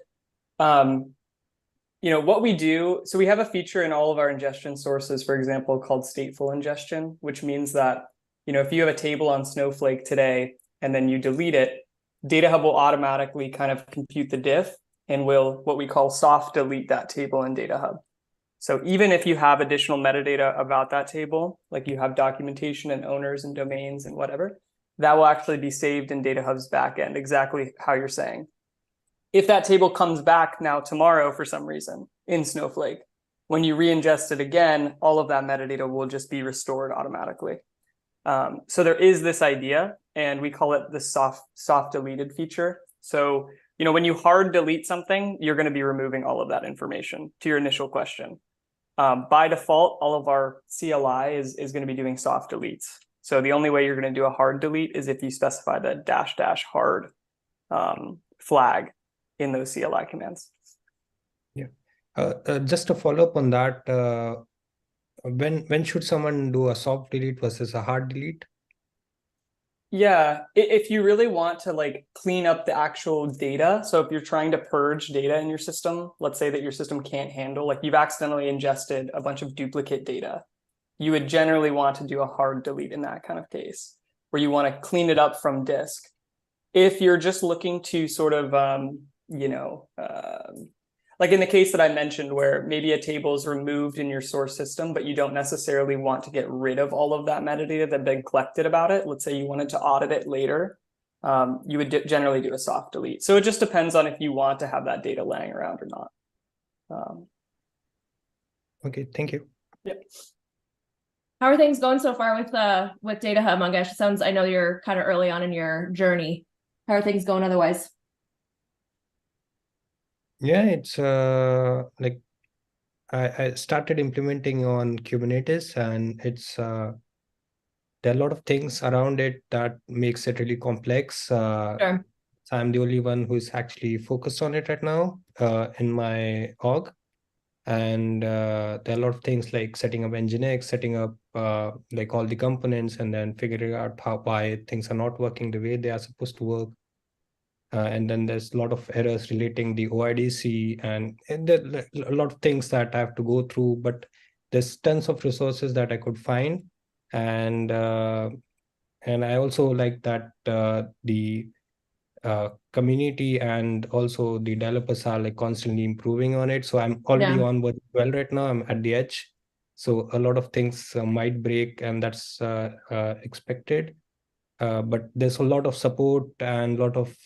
what we do, so we have a feature in all of our ingestion sources, for example, called stateful ingestion, which means that, if you have a table on Snowflake today and then you delete it, DataHub will automatically kind of compute the diff and will what we call soft delete that table in DataHub. So even if you have additional metadata about that table, like you have documentation and owners and domains and whatever, that will actually be saved in DataHub's backend, exactly how you're saying. If that table comes back now tomorrow for some reason in Snowflake, when you re-ingest it again, all of that metadata will just be restored automatically. So there is this idea, and we call it the soft deleted feature. So, when you hard delete something, you're going to be removing all of that information, to your initial question. By default, all of our CLI is going to be doing soft deletes. So the only way you're going to do a hard delete is if you specify the --hard flag in those CLI commands. Yeah. Just to follow up on that, when should someone do a soft delete versus a hard delete? Yeah, if you really want to like clean up the actual data, so if you're trying to purge data in your system, let's say that your system can't handle, like you've accidentally ingested a bunch of duplicate data, you would generally want to do a hard delete in that kind of case, where you want to clean it up from disk. If you're just looking to sort of, like in the case that I mentioned, where maybe a table is removed in your source system, but you don't necessarily want to get rid of all of that metadata that had been collected about it. Let's say you wanted to audit it later. You would generally do a soft delete. So it just depends on if you want to have that data laying around or not. Okay, thank you. Yep. How are things going so far with DataHub, Mangesh? It sounds, I know you're kind of early on in your journey. How are things going otherwise? Yeah, it's like I started implementing on Kubernetes, and it's there are a lot of things around it that makes it really complex. Sure. So I'm the only one who's actually focused on it right now in my org. And there are a lot of things like setting up Nginx, setting up like all the components, and then figuring out why things are not working the way they are supposed to work. And then there's a lot of errors relating the OIDC, and there are a lot of things that I have to go through, but there's tons of resources that I could find. And I also like that the community and also the developers are like constantly improving on it. So I'm already on version 12 right now. I'm at the edge. So a lot of things might break, and that's expected. But there's a lot of support and a lot of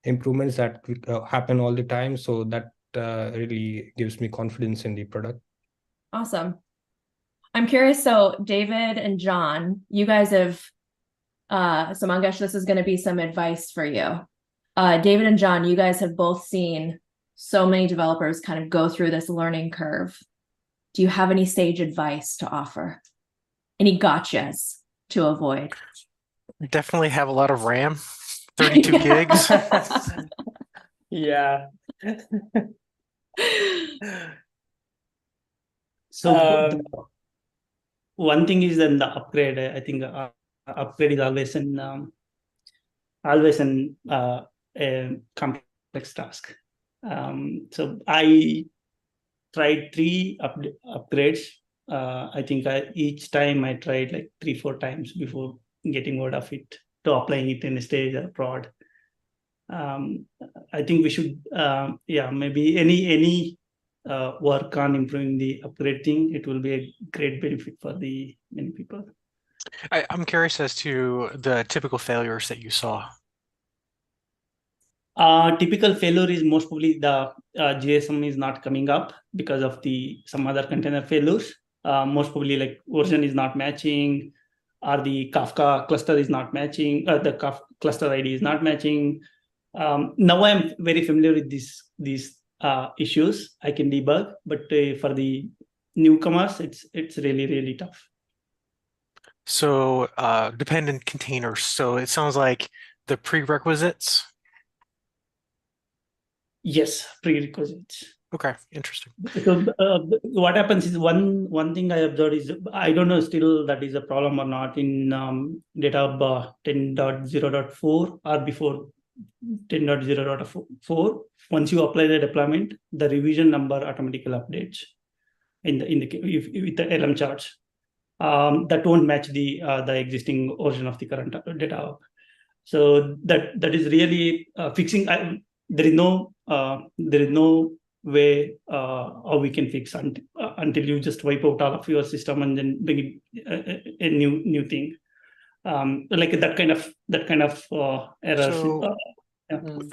improvements that happen all the time. So that really gives me confidence in the product. Awesome. I'm curious. So David and John, you guys have So Mangesh, this is going to be some advice for you. David and John, you guys have both seen so many developers kind of go through this learning curve. Do you have any sage advice to offer? Any gotchas to avoid? Definitely have a lot of RAM, 32 gigs. Yeah. So one thing is then the upgrade. I think upgrade is always a complex task. So I tried 3 upgrades. I think each time I tried like 3-4 times before getting word of it to applying it in a stage or prod. I think we should, maybe any work on improving the upgrade thing. It will be a great benefit for the many people. I'm curious as to the typical failures that you saw. Typical failure is most probably the GSM is not coming up because of some other container failures. Most probably like version is not matching, or the Kafka cluster is not matching, the Kafka cluster ID is not matching. Now I'm very familiar with these issues. I can debug, but for the newcomers, it's really, really tough. So dependent containers. So it sounds like the prerequisites. Yes, prerequisites. Okay, interesting. So what happens is one thing I observed is, I don't know still that is a problem or not in DataHub 10.0.4 or before 10.0.4. Once you apply the deployment, the revision number automatically updates with the LM charts. That won't match the existing version of the current DataHub. So that is really fixing. There is no way how we can fix until you just wipe out all of your system and then bring a new thing. Like that kind of errors.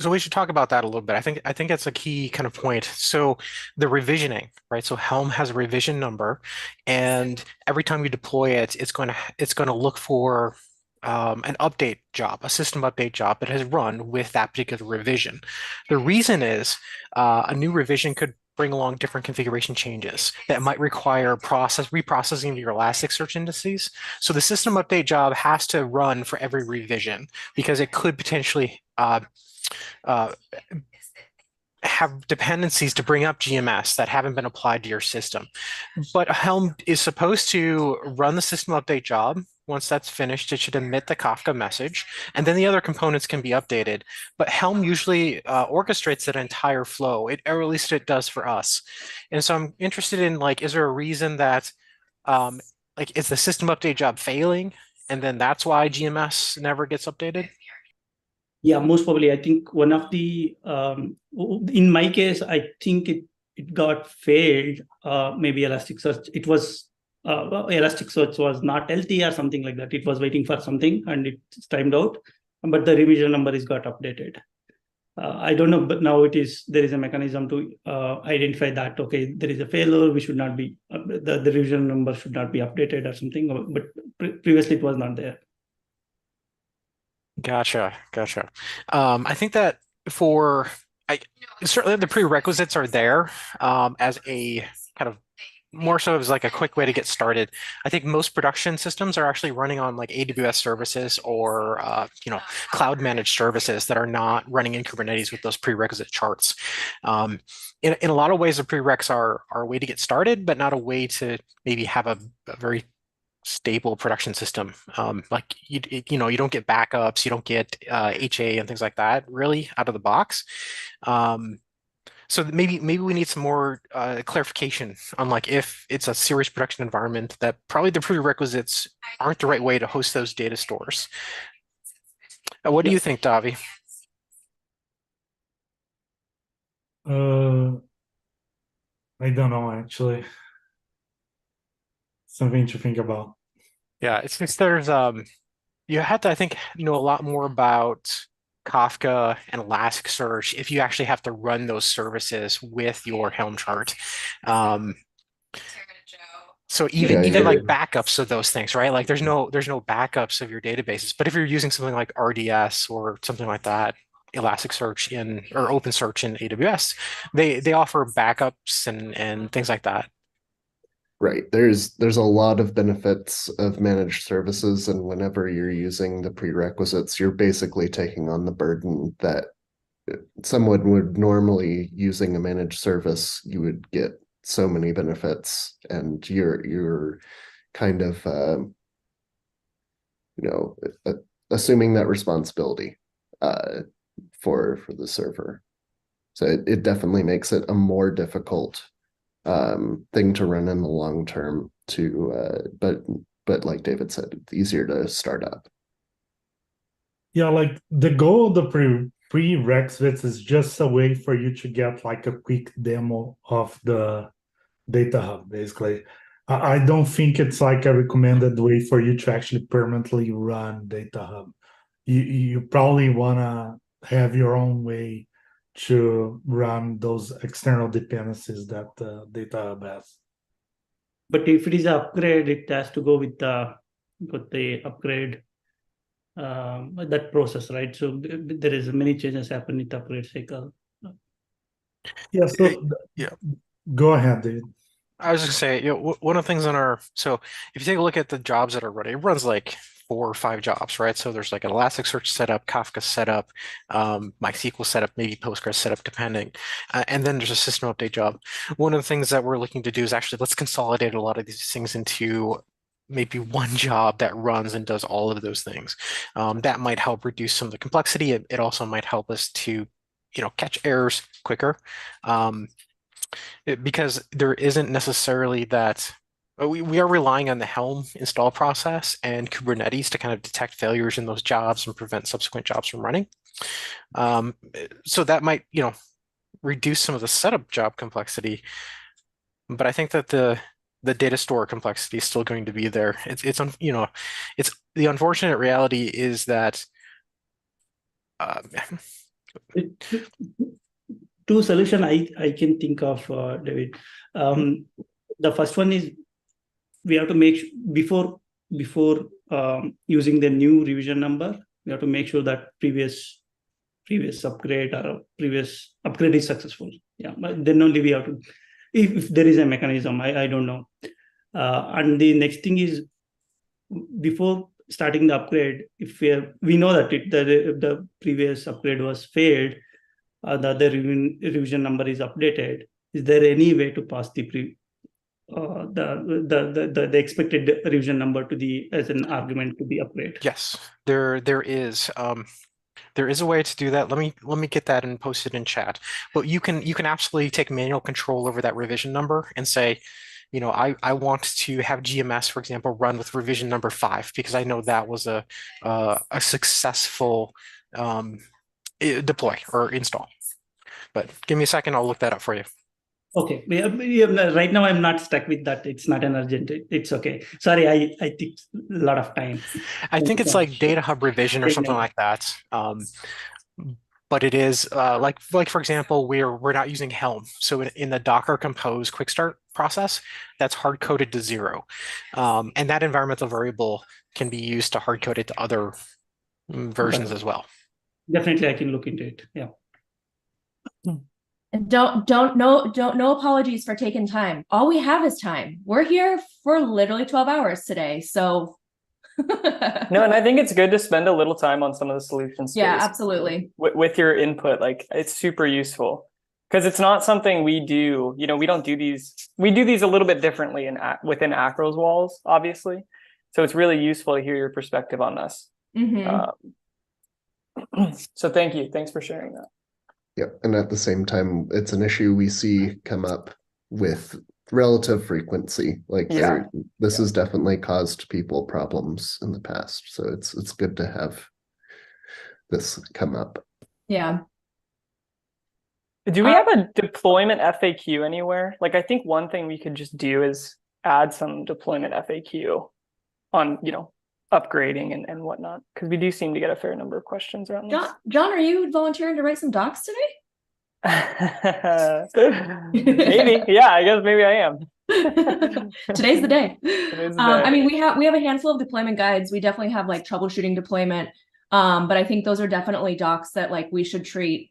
So we should talk about that a little bit. I think it's a key kind of point. So the revisioning, right? So Helm has a revision number, and every time you deploy it, it's going to look for an update job, a system update job that has run with that particular revision. The reason is a new revision could bring along different configuration changes that might require reprocessing of your Elasticsearch indices. So the system update job has to run for every revision because it could potentially have dependencies to bring up GMS that haven't been applied to your system. But Helm is supposed to run the system update job. Once that's finished, it should emit the Kafka message, and then the other components can be updated. But Helm usually orchestrates that entire flow, or at least it does for us. And so I'm interested in, like, is there a reason that, is the system update job failing, and then that's why GMS never gets updated? Yeah, most probably. I think one of the, in my case, I think it got failed. Maybe Elasticsearch, it was, Elasticsearch was not LT or something like that. It was waiting for something and it's timed out, but the revision number is got updated. I don't know, but now there is a mechanism to identify that, okay, there is a failure, we should not be, the revision number should not be updated or something, but previously it was not there. Gotcha. I think that certainly the prerequisites are there as a kind of more so as like a quick way to get started. I think most production systems are actually running on like AWS services or cloud managed services that are not running in Kubernetes with those prerequisite charts. In a lot of ways, the prereqs are a way to get started, but not a way to maybe have a very stable production system. Like you don't get backups, you don't get HA and things like that really out of the box. So maybe we need some more clarification on, like, if it's a serious production environment, that probably the prerequisites aren't the right way to host those data stores. What do you think, Davi? I don't know, actually. Something to think about. Yeah, it's there's you have to, I think, know a lot more about Kafka and Elasticsearch if you actually have to run those services with your Helm chart. So even like backups of those things, right? Like there's no backups of your databases. But if you're using something like RDS or something like that, Elasticsearch or OpenSearch in AWS, they offer backups and things like that. Right. There's a lot of benefits of managed services, and whenever you're using the prerequisites, you're basically taking on the burden that someone would normally using a managed service, you would get so many benefits, and you're kind of assuming that responsibility for the server. So it definitely makes it a more difficult thing to run in the long term but like David said, it's easier to start up. Yeah, like the goal of the prerequisites is just a way for you to get like a quick demo of the DataHub, basically. I don't think it's like a recommended way for you to actually permanently run DataHub. You probably want to have your own way to run those external dependencies that DataHub has. But if it is an upgrade, it has to go with the upgrade, that process, right? So there is many changes happen with the upgrade cycle. Yeah. So go ahead, David. I was just gonna say, one of the things so if you take a look at the jobs that are running, it runs like 4 or 5 jobs, right? So there's like an Elasticsearch setup, Kafka setup, MySQL setup, maybe Postgres setup, depending. And then there's a system update job. One of the things that we're looking to do is actually let's consolidate a lot of these things into maybe one job that runs and does all of those things. That might help reduce some of the complexity. It also might help us to, catch errors quicker. Because there isn't necessarily that we are relying on the Helm install process and Kubernetes to kind of detect failures in those jobs and prevent subsequent jobs from running. So that might, reduce some of the setup job complexity. But I think that the data store complexity is still going to be there. It's the unfortunate reality is that two solutions I can think of, David. The first one is we have to make before using the new revision number, we have to make sure that previous upgrade or previous upgrade is successful. Yeah, but then only we have to, if there is a mechanism, I don't know. And the next thing is before starting the upgrade, if we know that the previous upgrade was failed, the other revision number is updated. Is there any way to pass the expected revision number as an argument to the upgrade? Yes, there is. There is a way to do that. Let me get that and post it in chat. But you can absolutely take manual control over that revision number and say, I want to have GMS, for example, run with revision number 5 because I know that was a successful deploy or install. But give me a second, I'll look that up for you. Okay. Right now I'm not stuck with that. It's not an urgent. It's okay. Sorry, I took a lot of time. I think it's like DataHub revision or something like that. But it is like for example, we're not using Helm. So in the Docker Compose quick start process, that's hard coded to 0. And that environmental variable can be used to hard code it to other versions as well. Definitely, I can look into it. Yeah. And no apologies for taking time. All we have is time. We're here for literally 12 hours today. So no, and I think it's good to spend a little time on some of the solutions. Yeah, absolutely. With your input, like it's super useful because it's not something we do. We don't do these. We do these a little bit differently within Acro's walls, obviously. So it's really useful to hear your perspective on this. So thank you. Thanks for sharing that. Yeah, and at the same time, it's an issue we see come up with relative frequency. This has definitely caused people problems in the past, so it's good to have this come up. Yeah. Do we have a deployment FAQ anywhere? Like, I think one thing we could just do is add some deployment FAQ on, upgrading and whatnot, because we do seem to get a fair number of questions around this. John, are you volunteering to write some docs today? Maybe. Yeah, I guess maybe I am. Today's the day. Today's the I day. mean, we have a handful of deployment guides. We definitely have like troubleshooting deployment. But I think those are definitely docs that like we should treat,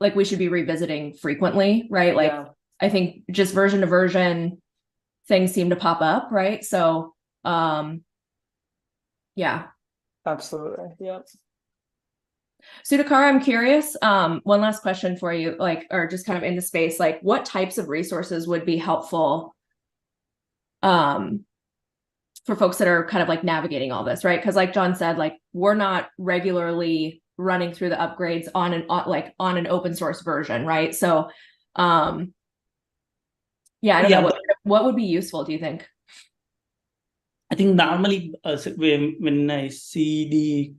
like we should be revisiting frequently, right? Like I think just version to version things seem to pop up, right? So yeah. Absolutely. Yeah. 𝗂𝘃𝗧, I'm curious, one last question for you, like, or just kind of in the space, like what types of resources would be helpful for folks that are kind of like navigating all this, right? Because like John said, like we're not regularly running through the upgrades on an open source version, right? So yeah, I don't know, what would be useful, do you think? I think normally when I see the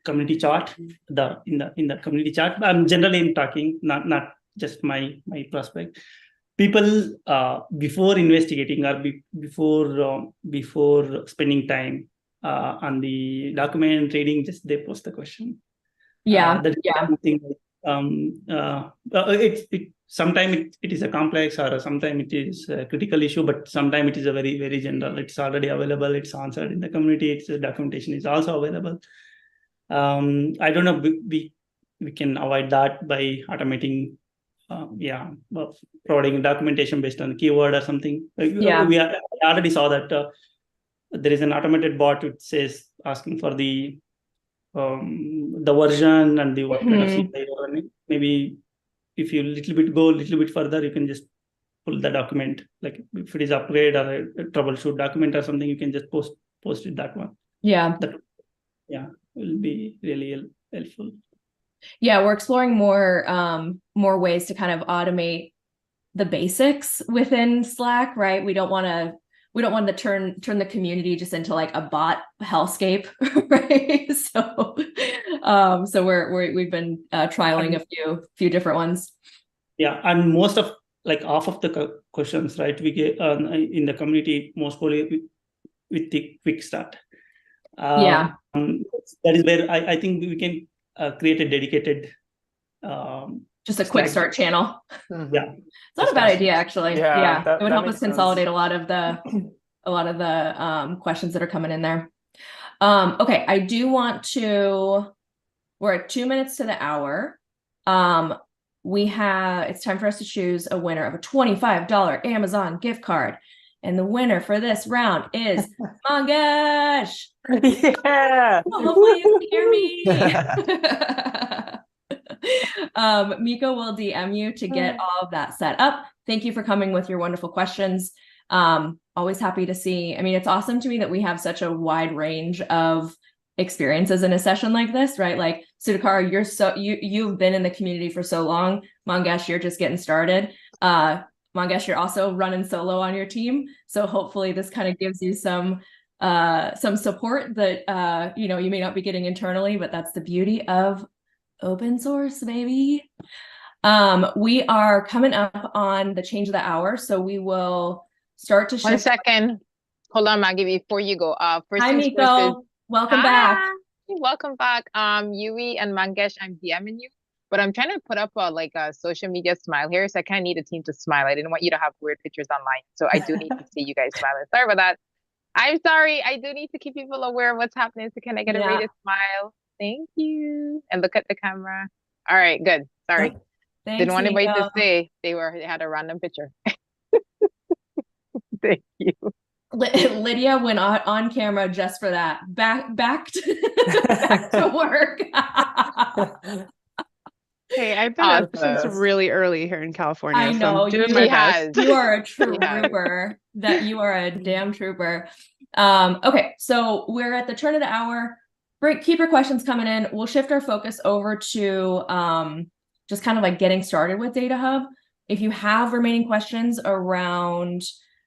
community chart, in the community chart, I'm generally talking, not just my prospect. People before investigating or before spending time on the document reading, just they post the question. Yeah, sometimes it is a complex, or sometimes it is a critical issue, but sometimes it is a very, very general. It's already available. It's answered in the community. Its documentation is also available. I don't know. We can avoid that by automating. Providing documentation based on keyword or something. I already saw that there is an automated bot which says asking for the version and the what kind of CI you're running. Maybe if you go a little bit further, you can just pull the document. Like if it is upgrade or a troubleshoot document or something, you can just post it that one. Yeah. Will be really helpful. Yeah, we're exploring more ways to kind of automate the basics within Slack, right? We don't want to turn the community just into like a bot hellscape, right? So we've been trialing a few different ones. Yeah, and most of like half of the questions, right, we get in the community mostly with the quick start. That is where I think we can create a dedicated just a quick start channel. Yeah, it's not a bad idea, actually. Yeah, it would help us consolidate sense. a lot of the questions that are coming in there. Okay, I do want to. We're at 2 minutes to the hour. It's time for us to choose a winner of a $25 Amazon gift card. And the winner for this round is Mangesh. Yeah. Oh, hopefully you can hear me. Miko will DM you to get all of that set up. Thank you for coming with your wonderful questions. Always happy to see. I mean, it's awesome to me that we have such a wide range of experiences in a session like this, right? Like 𝗂𝘃𝗧, you've been in the community for so long. Mangesh, you're just getting started. Mangesh, you're also running solo on your team. So hopefully this kind of gives you some support that, you may not be getting internally, but that's the beauty of open source, baby. We are coming up on the change of the hour. So we will start to shift. 1 second. Hold on, Maggie, before you go. Hi, Miko. Welcome back. Welcome back. Yui and Mangesh, I'm DMing you. But I'm trying to put up a social media smile here, so I kind of need a team to smile. I didn't want you to have weird pictures online, so I do need to see you guys smiling. Sorry about that. I'm sorry. I do need to keep people aware of what's happening. So can I get a rated smile? Thank you. And look at the camera. All right, good. Sorry. Thanks, didn't want anybody Miko. to say they had a random picture. Thank you. Lydia went on camera just for that. Back to work. Hey, I've been up since really early here in California. I know, so I'm doing my best. You are a trooper. You are a damn trooper. Okay, so we're at the turn of the hour. Keep your questions coming in. We'll shift our focus over to just kind of like getting started with DataHub. If you have remaining questions around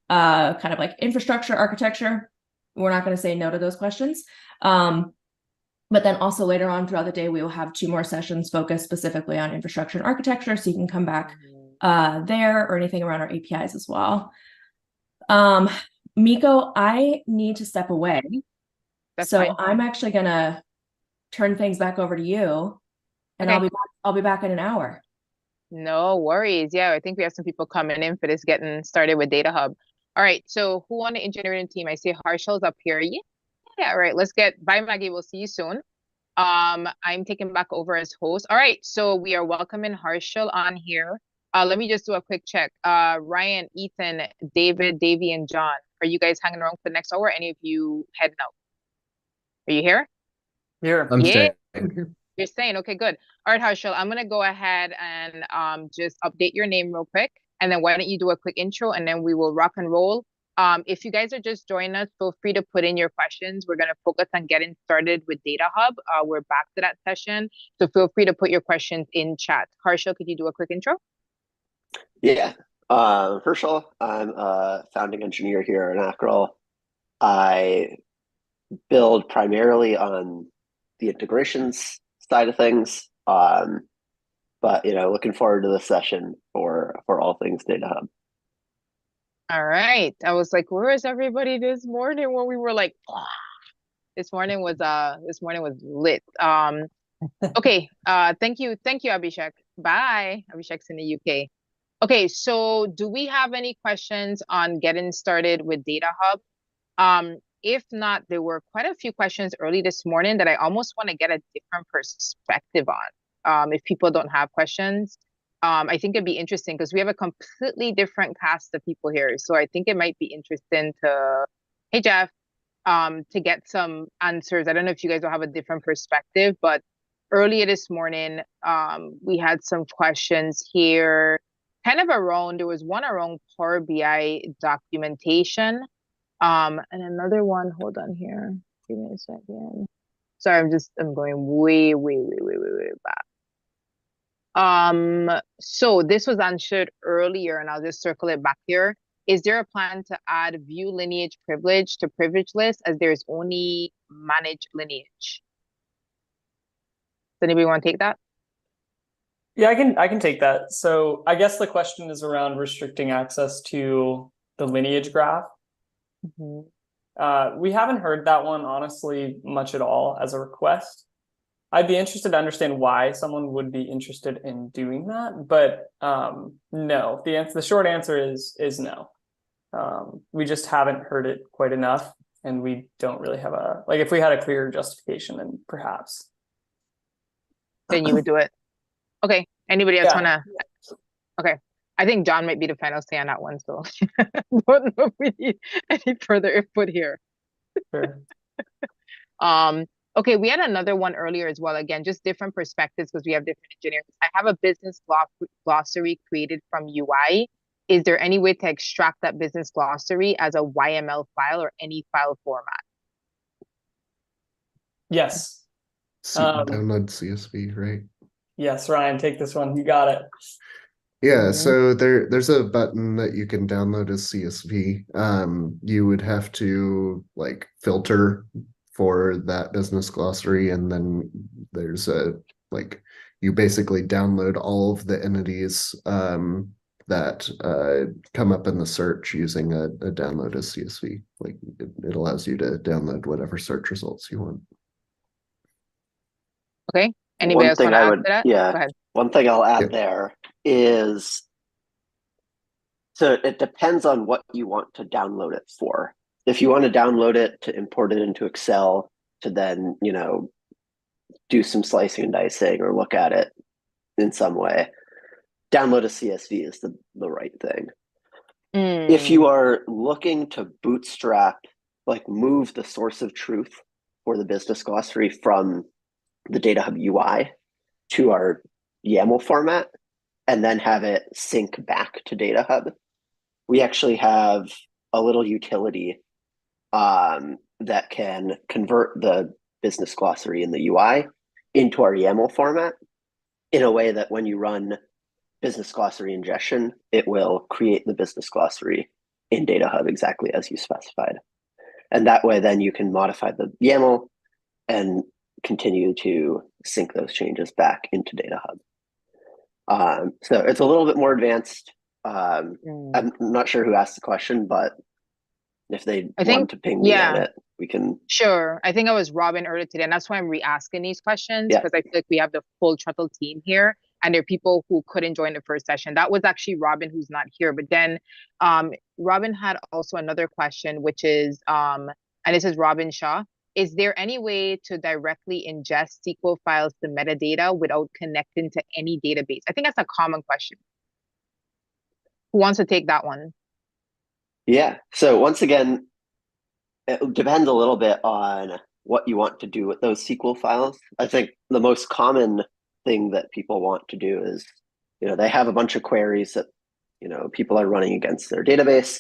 kind of like infrastructure, architecture, we're not going to say no to those questions. But then also later on throughout the day, we will have 2 more sessions focused specifically on infrastructure and architecture. So you can come back there, or anything around our APIs as well. Miko, I need to step away. That's so fine. I'm actually going to turn things back over to you, and Okay. I'll be back in an hour. No worries. Yeah, I think we have some people coming in for this getting started with DataHub. All right, so who on the engineering team? I see Harshil's up here. Yeah, all right, let's get, bye Maggie, we'll see you soon. I'm taking back over as host. All right, so we are welcoming Harshil on here. Let me just do a quick check. Ryan, Ethan, David, Davey, and John, are you guys hanging around for the next hour? Any of you heading out? Are you here? Here. I'm Yeah. staying. You're staying, okay, good. All right, Harshil, I'm gonna go ahead and just update your name real quick, and then why don't you do a quick intro, and then we will rock and roll. If you guys are just joining us, feel free to put in your questions. We're gonna focus on getting started with DataHub. We're back to that session, so feel free to put your questions in chat. Harshil, could you do a quick intro? Yeah, Herschel, I'm a founding engineer here in Acrel. I build primarily on the integrations side of things, but looking forward to this session for all things DataHub. All right, I was like, where is everybody this morning when we were like, oh. This morning was lit. Okay, thank you Abhishek. Bye. Abhishek's in the UK. Okay, so do we have any questions on getting started with DataHub? If not, there were quite a few questions early this morning that I almost want to get a different perspective on. If people don't have questions, I think it'd be interesting because we have a completely different cast of people here. So I think it might be interesting to, hey Jeff, to get some answers. I don't know if you guys will have a different perspective, but earlier this morning, we had some questions here, kind of around, there was one around Power BI documentation. And another one, hold on here. Give me a second. Sorry, I'm going way back. So this was answered earlier, and I'll just circle it back here. Is there a plan to add view lineage privilege to privilege list as there is only manage lineage? Does anybody want to take that? Yeah, I can take that. So I guess the question is around restricting access to the lineage graph. We haven't heard that one, honestly, much at all as a request. I'd be interested to understand why someone would be interested in doing that, but no. The short answer is no. We just haven't heard it quite enough, and we don't really have if we had a clear justification, then perhaps. Then you would do it. Okay. Anybody else wanna? Okay. I think John might be the final say on that one, so don't know if we need any further input here. Sure. Okay, we had another one earlier as well. Again, just different perspectives because we have different engineers. I have a business glossary created from UI. Is there any way to extract that business glossary as a YML file or any file format? Yes. Download CSV, right? Yes, Ryan, take this one. You got it. Yeah, so there's a button that you can download as CSV. You would have to filter for that business glossary, and then there's you basically download all of the entities that come up in the search using a download as CSV. It allows you to download whatever search results you want. Okay. Anybody else want to add to that? Yeah. Go ahead. One thing I'll add there is, so it depends on what you want to download it for. If you want to download it to import it into Excel to then, do some slicing and dicing or look at it in some way, download a CSV is the right thing. If you are looking to bootstrap, move the source of truth for the business glossary from the DataHub UI to our YAML format and then have it sync back to DataHub, we actually have a little utility that can convert the business glossary in the UI into our YAML format in a way that when you run business glossary ingestion, it will create the business glossary in DataHub exactly as you specified. And that way, then you can modify the YAML and continue to sync those changes back into DataHub. So it's a little bit more advanced. I'm not sure who asked the question, but if they want to ping me on it, we can. Sure. I think I was Robin earlier today, and that's why I'm re-asking these questions because I feel like we have the full Trouble team here. and there are people who couldn't join the first session. That was actually Robin, who's not here. But then Robin had also another question, which is, and this is Robin Shaw. Is there any way to directly ingest SQL files to metadata without connecting to any database? I think that's a common question. Who wants to take that one? Yeah. So once again, it depends a little bit on what you want to do with those SQL files. I think the most common thing that people want to do is, they have a bunch of queries that, people are running against their database.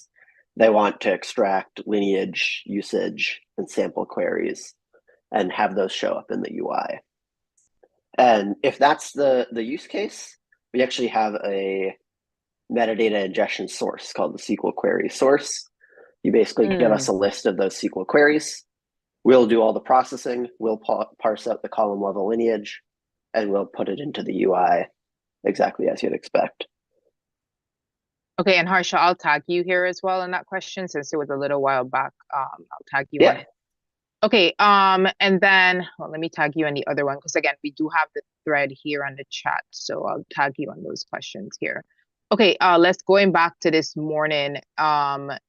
They want to extract lineage, usage, and sample queries and have those show up in the UI. And if that's the use case, we actually have a metadata ingestion source called the SQL query source. You basically give us a list of those SQL queries. We'll do all the processing. We'll parse out the column level lineage, and we'll put it into the UI exactly as you'd expect. Okay, and Harsha, I'll tag you here as well in that question since it was a little while back. I'll tag you on it. Okay, and then let me tag you on the other one because again, we do have the thread here on the chat, so I'll tag you on those questions here. Okay, let's going back to this morning.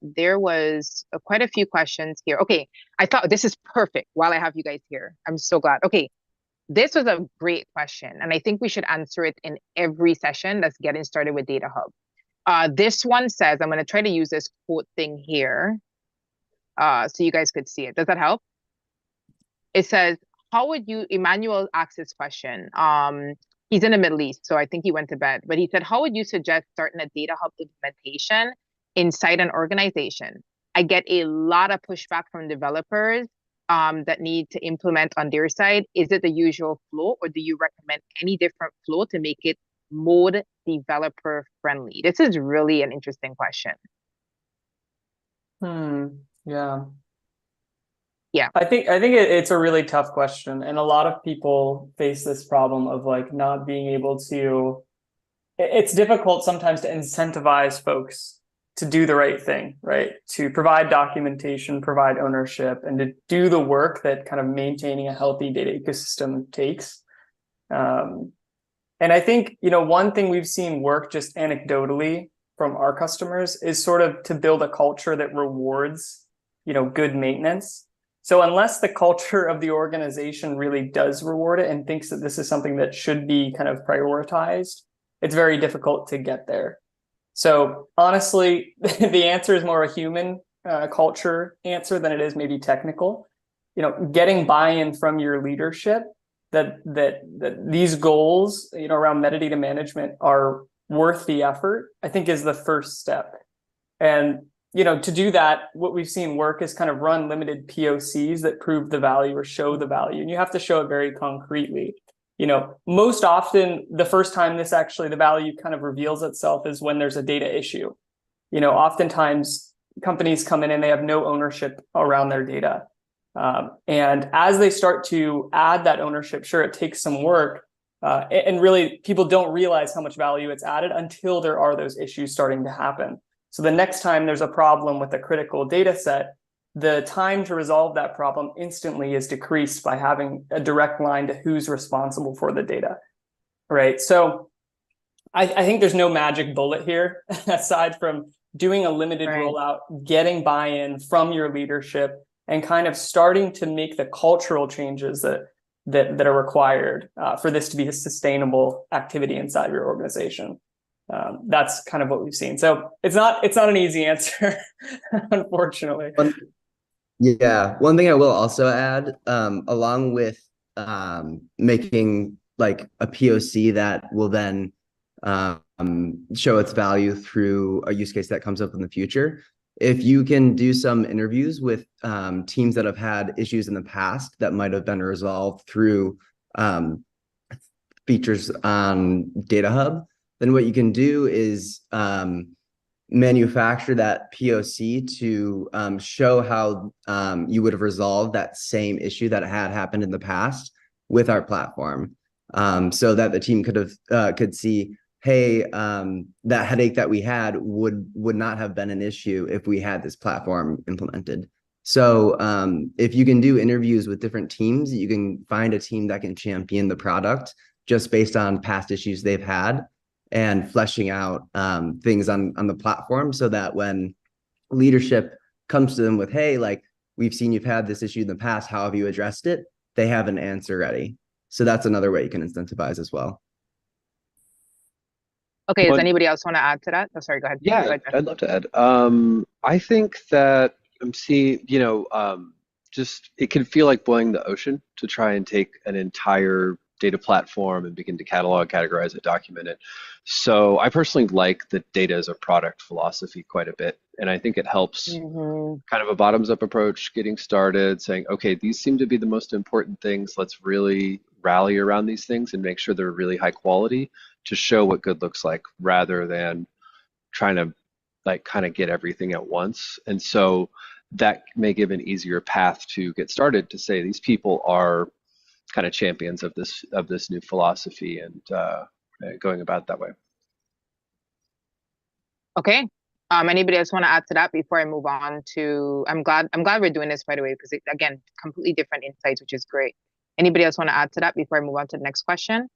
There was quite a few questions here. Okay, I thought this is perfect while I have you guys here. I'm so glad. Okay, this was a great question, and I think we should answer it in every session that's getting started with DataHub. This one says, I'm going to try to use this quote thing here so you guys could see it. Does that help? It says, how would you, Emmanuel asked this question. He's in the Middle East, so I think he went to bed. But he said, how would you suggest starting a DataHub implementation inside an organization? I get a lot of pushback from developers that need to implement on their side. Is it the usual flow, or do you recommend any different flow to make it mode developer friendly? This is really an interesting question. Yeah. I think it's a really tough question, and a lot of people face this problem of like not being able to. It's difficult sometimes to incentivize folks to do the right thing, right? To provide documentation, provide ownership, and to do the work that kind of maintaining a healthy data ecosystem takes. And I think, one thing we've seen work just anecdotally from our customers is sort of to build a culture that rewards, good maintenance. So unless the culture of the organization really does reward it and thinks that this is something that should be kind of prioritized, it's very difficult to get there. So honestly, the answer is more a human culture answer than it is maybe technical. Getting buy-in from your leadership that these goals, around metadata management are worth the effort, I think is the first step. And, to do that, what we've seen work is kind of run limited POCs that prove the value or show the value. And you have to show it very concretely. Most often, the first time the value kind of reveals itself is when there's a data issue. Oftentimes companies come in and they have no ownership around their data. And as they start to add that ownership, sure, it takes some work. And really, people don't realize how much value it's added until there are those issues starting to happen. So the next time there's a problem with a critical data set, the time to resolve that problem instantly is decreased by having a direct line to who's responsible for the data, right? So I think there's no magic bullet here, aside from doing a limited rollout, getting buy-in from your leadership, and kind of starting to make the cultural changes that are required for this to be a sustainable activity inside your organization. That's kind of what we've seen. So it's not an easy answer, unfortunately. One thing I will also add, along with making like a POC that will then show its value through a use case that comes up in the future. If you can do some interviews with teams that have had issues in the past that might have been resolved through features on DataHub, then what you can do is manufacture that POC to show how you would have resolved that same issue that had happened in the past with our platform, so that the team could see, hey, that headache that we had would not have been an issue if we had this platform implemented. So if you can do interviews with different teams, you can find a team that can champion the product just based on past issues they've had, and fleshing out things on the platform so that when leadership comes to them with, hey, like, we've seen you've had this issue in the past, how have you addressed it? They have an answer ready. So that's another way you can incentivize as well. Okay, does anybody else want to add to that? Oh, sorry, go ahead. Yeah, Go ahead, Jeff. I'd love to add. I think that I'm seeing, just it can feel like boiling the ocean to try and take an entire data platform and begin to catalog, categorize it, document it. So I personally like the data as a product philosophy quite a bit. And I think it helps kind of a bottoms up approach, getting started, saying, okay, these seem to be the most important things. Let's really rally around these things and make sure they're really high quality to show what good looks like, rather than trying to like kind of get everything at once. And so that may give an easier path to get started, to say these people are kind of champions of this new philosophy, and going about it that way. Okay. Anybody else want to add to that before I move on to? I'm glad we're doing this, by the way, because again, completely different insights, which is great. Anybody else want to add to that before I move on to the next question?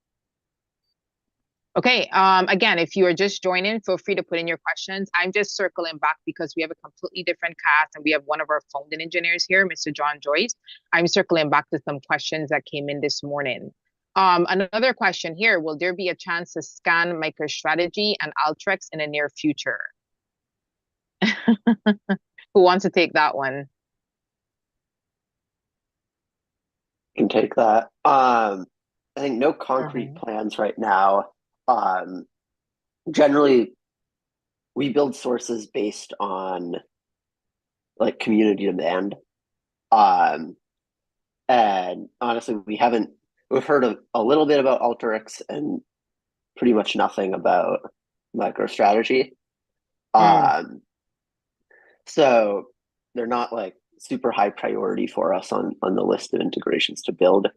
Okay. Again, if you are just joining, feel free to put in your questions. I'm just circling back because we have a completely different cast, and we have one of our founding engineers here, Mr. John Joyce. I'm circling back to some questions that came in this morning. Another question here: will there be a chance to scan MicroStrategy and Alteryx in the near future? Who wants to take that one? I can take that. I think no concrete plans right now. Generally, we build sources based on like community demand. And honestly, we've heard a little bit about Alteryx and pretty much nothing about MicroStrategy. So they're not like super high priority for us on the list of integrations to build.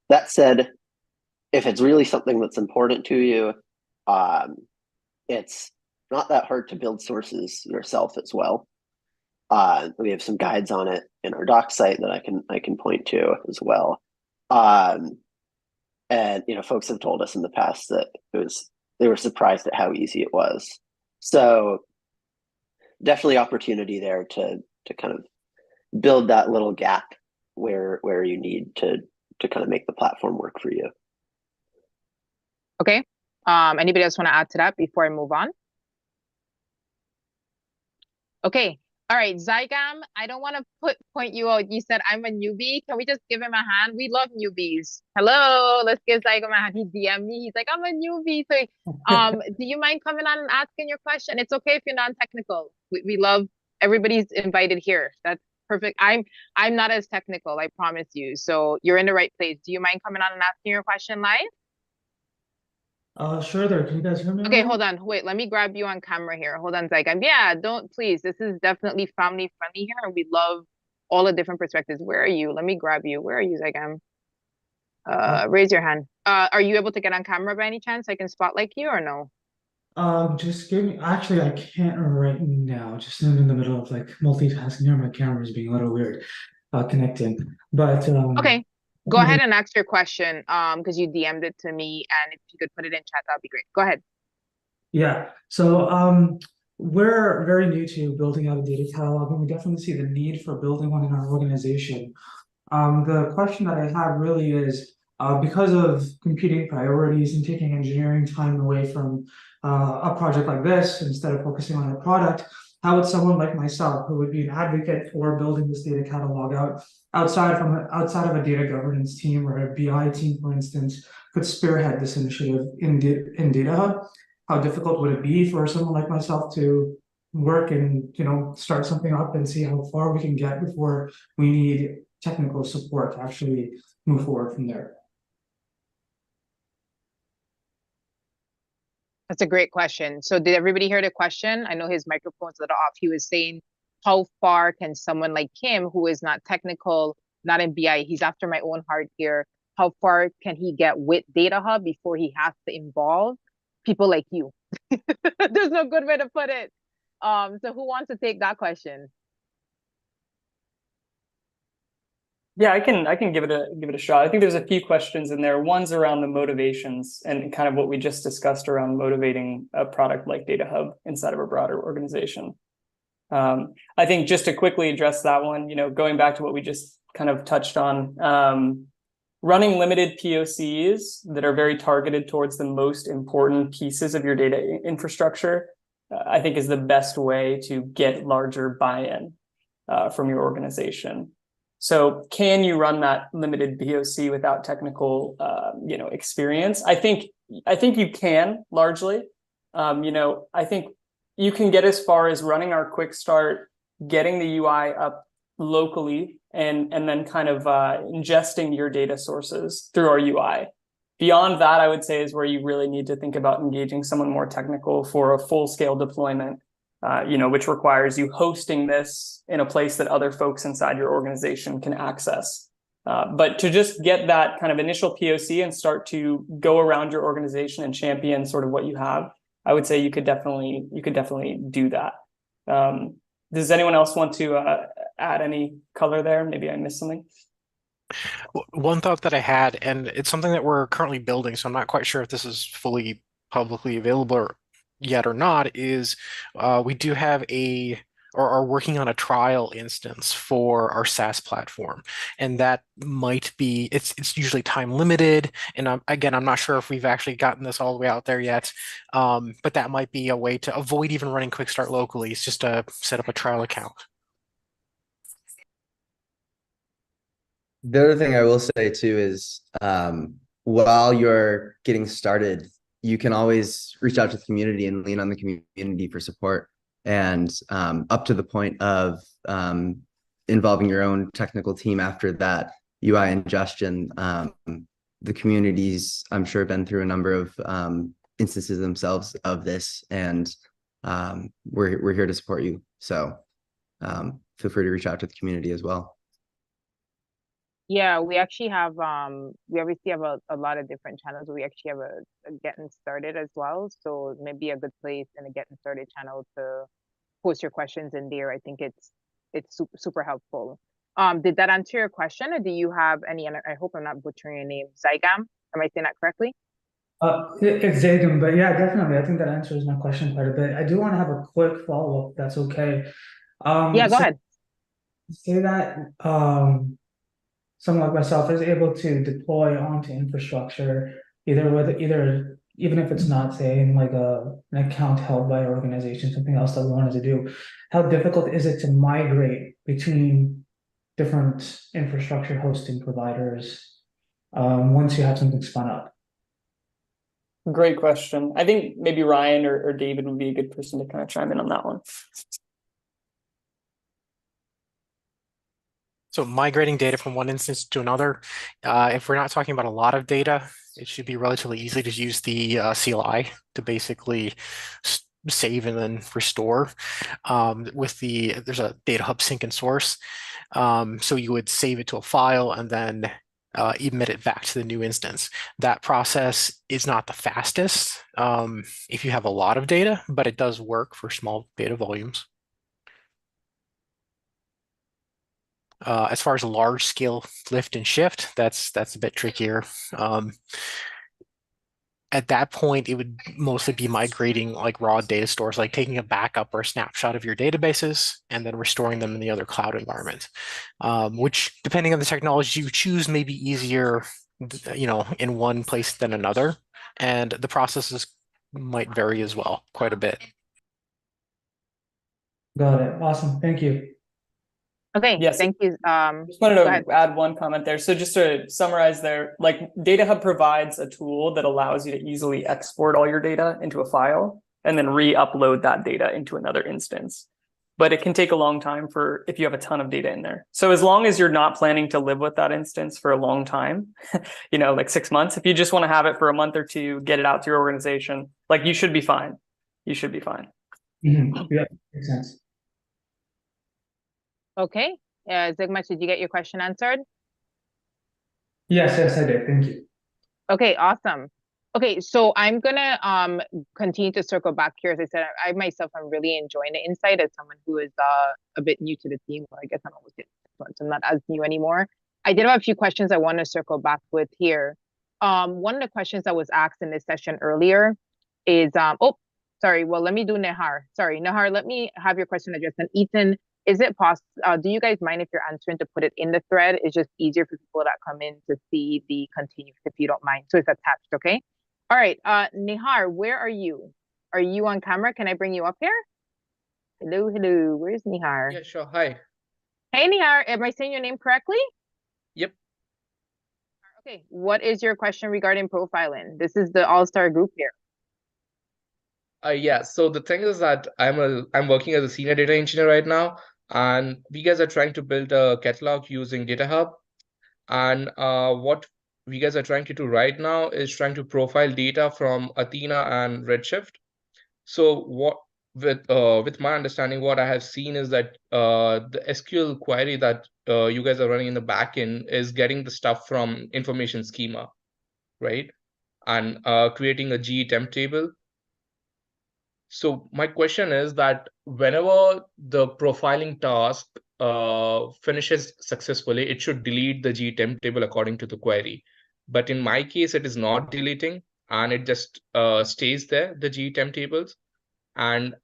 That said, if it's really something that's important to you, it's not that hard to build sources yourself as well. We have some guides on it in our doc site that I can point to as well. And folks have told us in the past that they were surprised at how easy it was. So definitely opportunity there to kind of build that little gap where you need to kind of make the platform work for you. Okay. Anybody else want to add to that before I move on? Okay. All right, Zygam, I don't want to point you out. You said I'm a newbie. Can we just give him a hand? We love newbies. Hello, let's give Zygam a hand. He DM'd me. He's like, I'm a newbie. So, do you mind coming on and asking your question? It's okay if you're non-technical. We love, everybody's invited here. That's perfect. I'm not as technical, I promise you. So you're in the right place. Do you mind coming on and asking your question live? Sure there. Can you guys hear me? Okay, hold on. Wait, let me grab you on camera here. Hold on, Zygam. Yeah, please. This is definitely family friendly here, and we love all the different perspectives. Where are you? Let me grab you. Where are you, Zygam? Raise your hand. Are you able to get on camera by any chance? I can spotlight you or no? Just give me, actually, I can't right now. Just in the middle of like multitasking here. My camera's being a little weird connecting. But okay. Go ahead and ask your question, because you DM'd it to me, and if you could put it in chat, that'd be great. Go ahead. Yeah. So we're very new to building out a data catalog, and we definitely see the need for building one in our organization. The question that I have really is, because of competing priorities and taking engineering time away from a project like this, instead of focusing on a product, how would someone like myself, who would be an advocate for building this data catalog outside of a data governance team or a BI team, for instance, could spearhead this initiative in DataHub? How difficult would it be for someone like myself to work and start something up and see how far we can get before we need technical support to actually move forward from there? That's a great question. So did everybody hear the question? I know his microphone's a little off. He was saying, how far can someone like him, who is not technical, not in BI, he's after my own heart here, how far can he get with DataHub before he has to involve people like you? There's no good way to put it. So who wants to take that question? Yeah, I can give it a shot. I think there's a few questions in there. One's around the motivations and kind of what we just discussed around motivating a product like DataHub inside of a broader organization. I think just to quickly address that one, going back to what we just kind of touched on, running limited POCs that are very targeted towards the most important pieces of your data infrastructure, I think is the best way to get larger buy-in from your organization. So can you run that limited POC without technical, experience? I think you can largely. I think you can get as far as running our quick start, getting the UI up locally, and then kind of ingesting your data sources through our UI. Beyond that, I would say is where you really need to think about engaging someone more technical for a full-scale deployment, which requires you hosting this in a place that other folks inside your organization can access. But to just get that kind of initial POC and start to go around your organization and champion sort of what you have, I would say you could definitely do that. Does anyone else want to add any color there? Maybe I missed something. One thought that I had, and it's something that we're currently building, so I'm not quite sure if this is fully publicly available yet or not, is we do have or are working on a trial instance for our SaaS platform. And that might be, it's usually time limited. And again, I'm not sure if we've actually gotten this all the way out there yet, but that might be a way to avoid even running Quick Start locally. It's just to set up a trial account. The other thing I will say too is while you're getting started, you can always reach out to the community and lean on the community for support. And up to the point of involving your own technical team after that UI ingestion, the communities, I'm sure, been through a number of instances themselves of this, and we're here to support you. So feel free to reach out to the community as well. Yeah, we actually have we obviously have a lot of different channels. We actually have a getting started as well. So maybe a good place in a getting started channel to post your questions in there. I think it's super helpful. Did that answer your question, or do you have any? And I hope I'm not butchering your name. 𝗟𝗏. Am I saying that correctly? It's 𝗟𝗏, but yeah, definitely. I think that answers my question quite a bit. I do want to have a quick follow-up, if that's okay. Yeah, go ahead. Say that someone like myself is able to deploy onto infrastructure, even if it's not, say, in like an account held by an organization, something else that we wanted to do. How difficult is it to migrate between different infrastructure hosting providers once you have something spun up? Great question. I think maybe Ryan or David would be a good person to kind of chime in on that one. So migrating data from one instance to another, if we're not talking about a lot of data, it should be relatively easy to use the CLI to basically save and then restore. There's a DataHub sync and source. So you would save it to a file and then emit it back to the new instance. That process is not the fastest if you have a lot of data, but it does work for small data volumes. As far as a large scale lift and shift, that's a bit trickier. At that point, it would mostly be migrating like raw data stores, like taking a backup or a snapshot of your databases and then restoring them in the other cloud environment, which, depending on the technology you choose, may be easier, in one place than another. And the processes might vary as well, quite a bit. Got it. Awesome. Thank you. Okay, yes. Thank you. Just wanted to add one comment there. So just to summarize there, like DataHub provides a tool that allows you to easily export all your data into a file and then re-upload that data into another instance. But it can take a long time if you have a ton of data in there. So as long as you're not planning to live with that instance for a long time, like 6 months, if you just want to have it for a month or two, get it out to your organization, like you should be fine. You should be fine. Mm-hmm. Yeah, makes sense. Okay. 𝗟𝗏, did you get your question answered? Yes, I did. Thank you. Okay, awesome. Okay, so I'm gonna continue to circle back here. As I said, I myself am really enjoying the insight as someone who is a bit new to the team. Well, I guess I'm almost 6 months. I'm not as new anymore. I did have a few questions I want to circle back with here. One of the questions that was asked in this session earlier is, oh, sorry. Well, let me do Nehar. Sorry, Nehar, let me have your question addressed. And Ethan, is it possible, do you guys mind if you're answering to put it in the thread? It's just easier for people that come in to see the continuous if you don't mind. So it's attached, okay? All right, Nehar, where are you? Are you on camera? Can I bring you up here? Hello, hello, where's Nehar? Yeah, sure, hi. Hey, Nehar, am I saying your name correctly? Yep. Okay, what is your question regarding profiling? This is the all-star group here. Yeah, so the thing is that I'm working as a senior data engineer right now, and we guys are trying to build a catalog using DataHub. And what we guys are trying to do right now is trying to profile data from Athena and Redshift. So what with my understanding, what I have seen is that the SQL query that you guys are running in the backend is getting the stuff from information schema, right? And creating a 𝗔temp table. So my question is that whenever the profiling task finishes successfully, it should delete the 𝗔temp table according to the query. But in my case, it is not deleting, and it just stays there, the 𝗔temp tables. And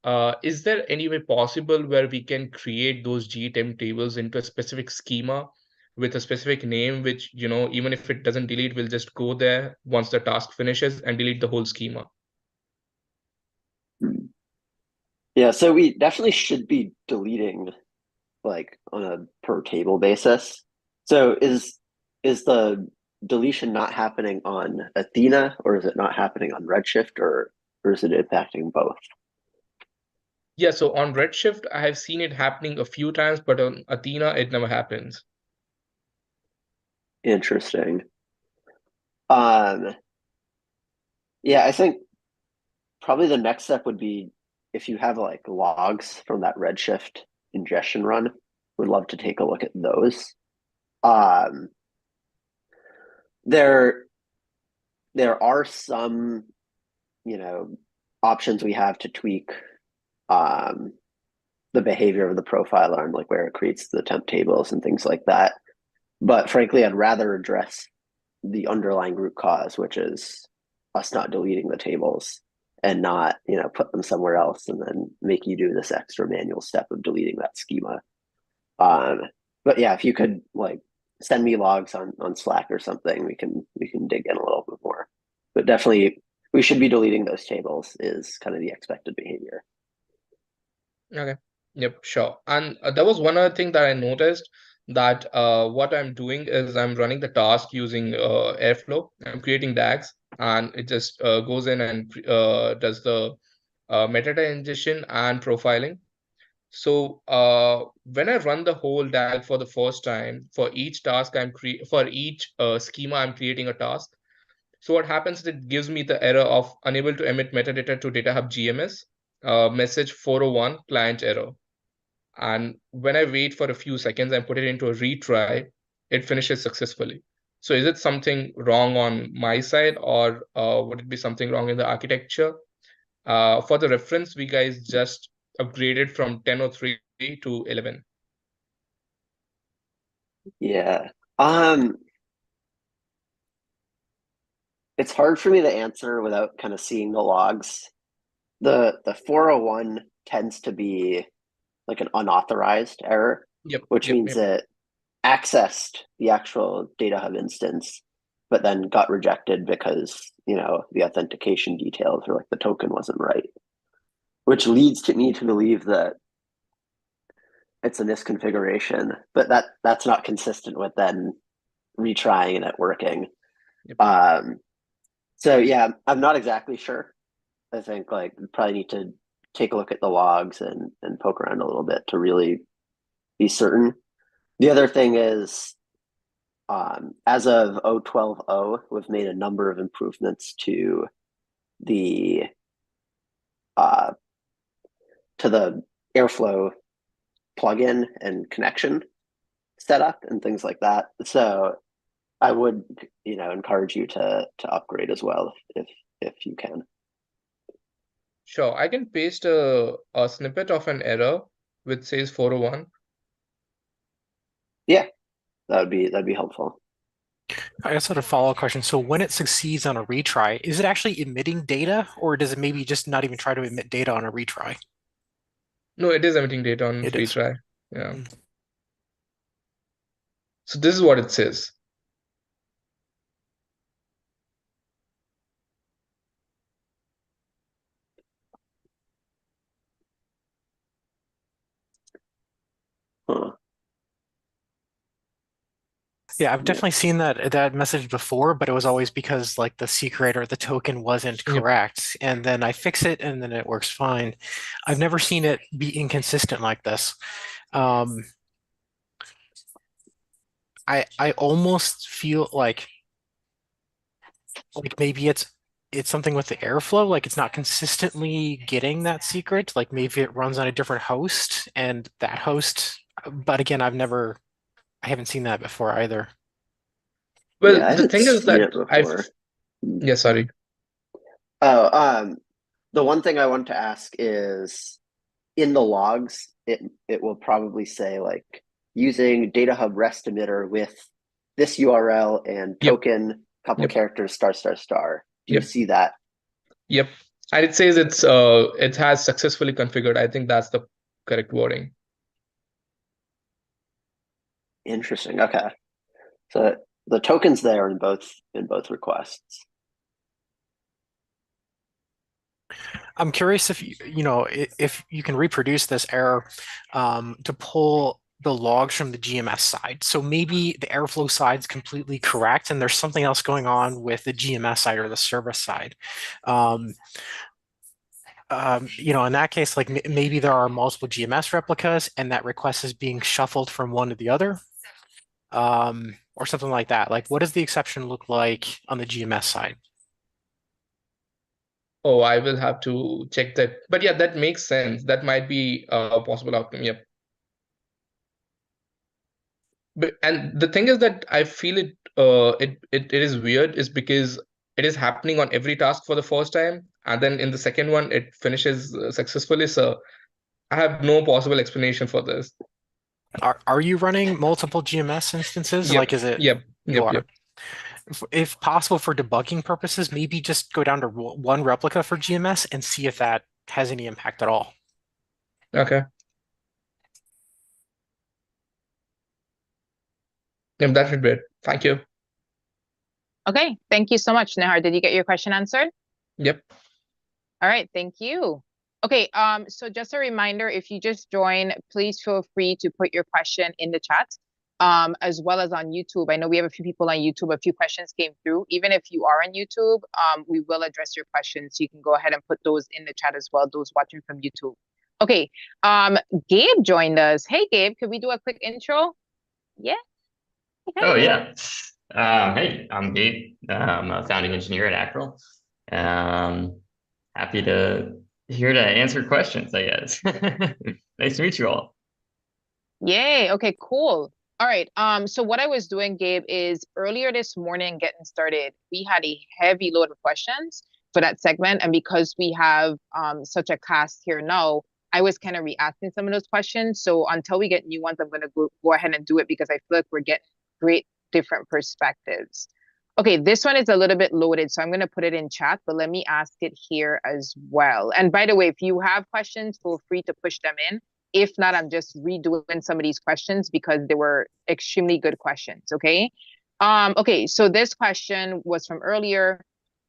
is there any way possible where we can create those 𝗔temp tables into a specific schema with a specific name, which, you know, even if it doesn't delete, will just go there once the task finishes and delete the whole schema? Yeah, so we definitely should be deleting like on a per table basis. So is the deletion not happening on Athena, or is it not happening on Redshift, or is it impacting both? Yeah, so on Redshift, I have seen it happening a few times, but on Athena, it never happens. Interesting. Yeah, I think probably the next step would be if you have like logs from that Redshift ingestion run, would love to take a look at those. There are some, you know, options we have to tweak the behavior of the profiler and like where it creates the temp tables and things like that. But frankly, I'd rather address the underlying root cause, which is us not deleting the tables and not, you know, put them somewhere else and then make you do this extra manual step of deleting that schema. But yeah, if you could like send me logs on Slack or something, we can dig in a little bit more. But definitely we should be deleting those tables is kind of the expected behavior. Okay. Yep, sure. And there was one other thing that I noticed, that what I'm doing is I'm running the task using Airflow. I'm creating DAGs, and it just goes in and does the metadata ingestion and profiling. So when I run the whole DAG for the first time, for each task for each schema, I'm creating a task. So what happens is it gives me the error of unable to emit metadata to DataHub GMS, message 401 client error. And when I wait for a few seconds and put it into a retry, it finishes successfully. So is it something wrong on my side, or would it be something wrong in the architecture? For the reference, we guys just upgraded from 10.03 to 11. Yeah. It's hard for me to answer without kind of seeing the logs. The 401 tends to be like an unauthorized error, which means it accessed the actual DataHub instance, but then got rejected because, you know, the authentication details or like the token wasn't right, which leads to me to believe that it's a misconfiguration, but that's not consistent with then retrying and it working. So yeah, I'm not exactly sure. I think like we probably need to take a look at the logs and poke around a little bit to really be certain. The other thing is, as of 0.12.0, we've made a number of improvements to the Airflow plugin and connection setup and things like that. So I would, you know, encourage you to upgrade as well if you can. Sure, I can paste a snippet of an error which says 401. Yeah, that'd be helpful. I guess I had a follow-up question. So when it succeeds on a retry, is it actually emitting data, or does it maybe just not even try to emit data on a retry? No, it is emitting data on It is. retry. Yeah. So this is what it says. Huh. Yeah, I've definitely seen that message before, but it was always because like the secret or the token wasn't correct, and then I fix it, and then it works fine. I've never seen it be inconsistent like this. I almost feel like maybe it's something with the airflow, like it's not consistently getting that secret. Like maybe it runs on a different host, and that host. But again, I haven't seen that before either. Well, Yeah, the thing is that Yeah, sorry. Oh, the one thing I want to ask is, in the logs, it will probably say like using DataHub REST emitter with this URL and token, couple characters, ****. Do you see that? Yep. And it says it has successfully configured. I think that's the correct wording. Interesting. Okay. So the token's there in both requests. I'm curious if if you can reproduce this error to pull the logs from the GMS side. So maybe the airflow side's completely correct, and there's something else going on with the GMS side or the service side. In that case, like maybe there are multiple GMS replicas, and that request is being shuffled from one to the other, or something like that. Like, what does the exception look like on the GMS side? Oh, I will have to check that. But yeah, that makes sense. That might be a possible outcome. Yep. And the thing is that I feel it is weird is because it is happening on every task for the first time, and then in the second one it finishes successfully. So I have no possible explanation for this. Are you running multiple GMS instances? Yep. Like, is it? Yep. Yep. If possible, for debugging purposes, maybe just go down to one replica for GMS and see if that has any impact at all. Okay. Yep, that should be it. Thank you. Okay, thank you so much, Nehar. Did you get your question answered? Yep. All right, thank you. Okay, so just a reminder, if you just joined, please feel free to put your question in the chat, as well as on YouTube. I know we have a few people on YouTube, a few questions came through. Even if you are on YouTube, we will address your questions. So you can go ahead and put those in the chat as well, those watching from YouTube. Okay, Gabe joined us. Hey, Gabe, could we do a quick intro? Yeah. Hey. Oh, yeah. Hey, I'm Gabe. I'm a founding engineer at 𝗏𝘃𝗃. Happy to here to answer questions, I guess. Nice to meet you all. Yay. Okay, cool. All right. So what I was doing, Gabe, is earlier this morning getting started, we had a heavy load of questions for that segment. And because we have such a cast here now, I was kind of re-asking some of those questions. So until we get new ones, I'm going to go ahead and do it because I feel like we're getting great different perspectives. Okay, this one is a little bit loaded, so I'm going to put it in chat, but let me ask it here as well. And by the way, if you have questions, feel free to push them in. If not, I'm just redoing some of these questions because they were extremely good questions, okay? Okay, so this question was from earlier.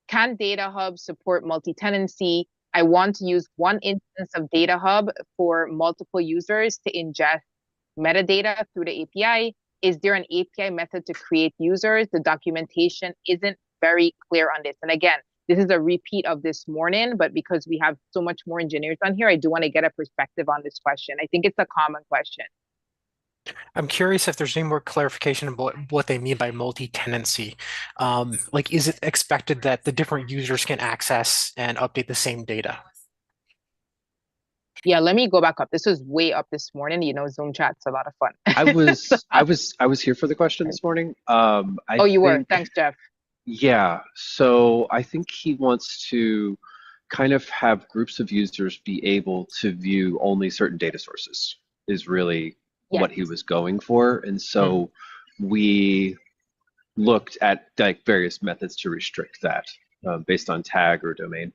Can DataHub support multi-tenancy? I want to use one instance of DataHub for multiple users to ingest metadata through the API. Is there an API method to create users? The documentation isn't very clear on this. And again, this is a repeat of this morning, but because we have so much more engineers on here, I do want to get a perspective on this question. I think it's a common question. I'm curious if there's any more clarification about what they mean by multi-tenancy. Like, is it expected that the different users can access and update the same data? Yeah, let me go back up. This was way up this morning. You know, Zoom chat's a lot of fun. I was here for the question this morning. Oh, you were. Thanks, Jeff. Yeah. So I think he wants to kind of have groups of users be able to view only certain data sources is really what he was going for. And so we looked at like various methods to restrict that based on tag or domain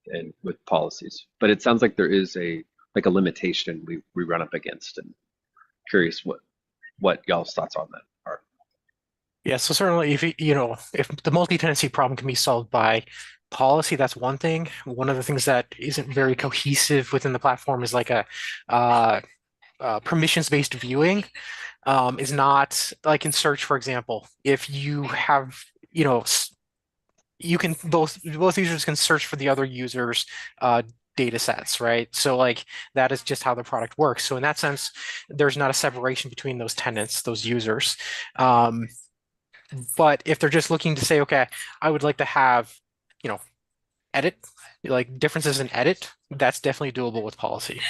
and with policies. But it sounds like there is a limitation we run up against, and curious what y'all's thoughts on that are. Yeah, so certainly if if the multi-tenancy problem can be solved by policy, that's one thing. One of the things that isn't very cohesive within the platform is like a permissions-based viewing. Is not like in search, for example. If you have, you can both users can search for the other users' data sets, right? So like that is just how the product works. So in that sense, there's not a separation between those tenants, those users. But if they're just looking to say, okay, I would like to have, edit, like differences in edit, that's definitely doable with policy.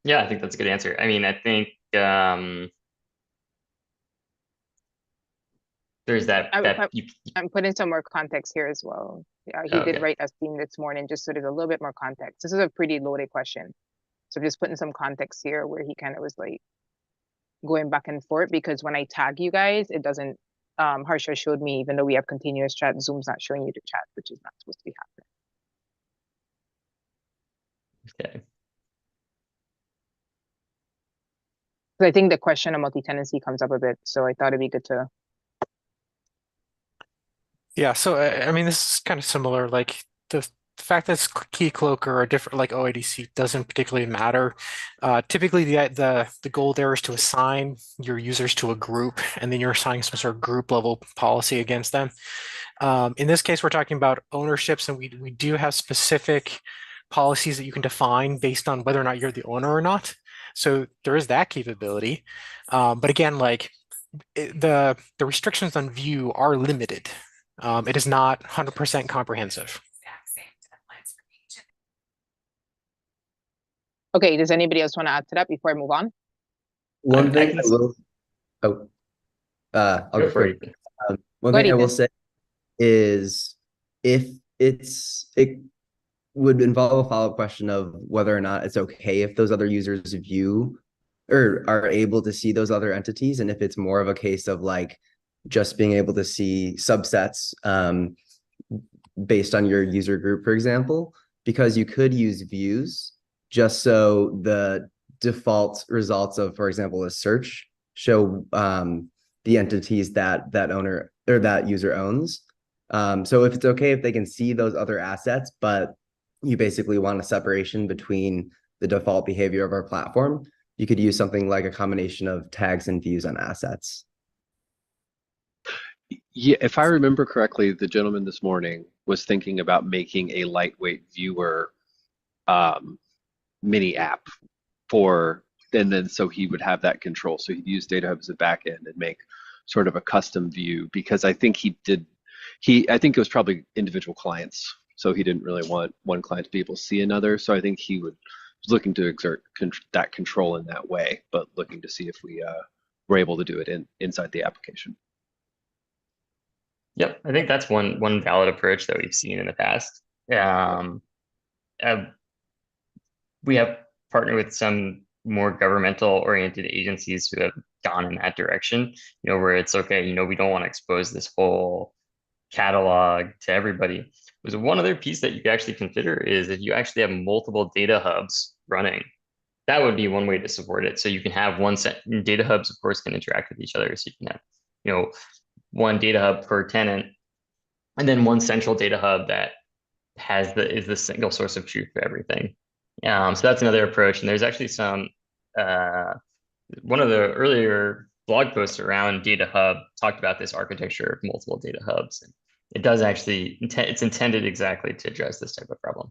Yeah, I think that's a good answer. I mean, I think there's that. I'm putting some more context here as well. Yeah, he did write a theme this morning, just so there's a little bit more context. This is a pretty loaded question. So just putting some context here where he kind of was like going back and forth, because when I tag you guys, it doesn't, Harsha showed me, even though we have continuous chat, Zoom's not showing you the chat, which is not supposed to be happening. Okay. I think the question of multi-tenancy comes up a bit, so I thought it'd be good to. Yeah, so I mean, this is kind of similar. Like the fact that it's key cloak or a different like OIDC doesn't particularly matter. Typically, the goal there is to assign your users to a group, and then you're assigning some sort of group level policy against them. In this case, we're talking about ownerships, and we do have specific policies that you can define based on whether or not you're the owner or not. So there is that capability. But again, like the restrictions on view are limited. It is not 100% comprehensive. Okay, does anybody else want to add to that before I move on? One thing I will, I'll go for it. One thing I will say is if it would involve a follow-up question of whether or not it's okay if those other users view or are able to see those other entities, and if it's more of a case of like just being able to see subsets based on your user group, for example, because you could use views just so the default results of, for example, a search show the entities that owner or that user owns. So if it's okay if they can see those other assets, but you basically want a separation between the default behavior of our platform, you could use something like a combination of tags and views on assets. Yeah, if I remember correctly, the gentleman this morning was thinking about making a lightweight viewer mini app and then so he would have that control. So he'd use DataHub as a backend and make sort of a custom view, because I think I think it was probably individual clients. So he didn't really want one client to be able to see another. So I think he was looking to exert that control in that way, but looking to see if we were able to do it inside the application. Yep, I think that's one valid approach that we've seen in the past. We have partnered with some more governmental-oriented agencies who have gone in that direction, where it's okay, we don't want to expose this whole catalog to everybody. There's one other piece that you can actually consider is if you actually have multiple data hubs running, that would be one way to support it. So you can have one set, data hubs, of course, can interact with each other. So you can have, one data hub per tenant, and then one central data hub that is the single source of truth for everything. So that's another approach. And there's actually some, one of the earlier blog posts around DataHub talked about this architecture of multiple data hubs. And it does actually, it's intended exactly to address this type of problem.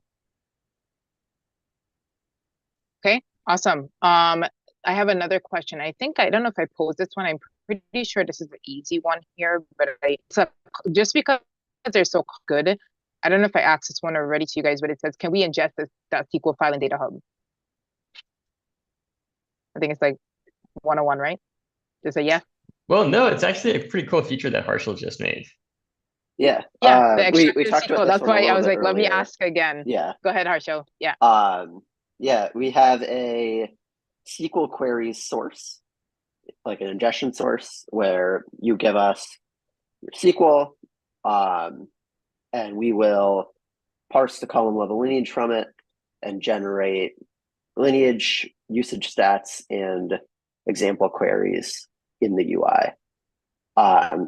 Okay, awesome. I have another question. I don't know if I posed this one. I'm pretty sure this is the easy one here, but just because they're so good, I don't know if I asked this one already to you guys, but it says, can we ingest that SQL file in DataHub? I think it's like 101, right? Just a yes? Well, no, it's actually a pretty cool feature that Harshal just made. Yeah. Yeah, we talked about that's this why I was like, earlier. let me ask again. Yeah. Go ahead, Harshal. Yeah. Yeah, we have a SQL queries source, like an ingestion source, where you give us your SQL, and we will parse the column level lineage from it and generate lineage, usage stats, and example queries in the UI.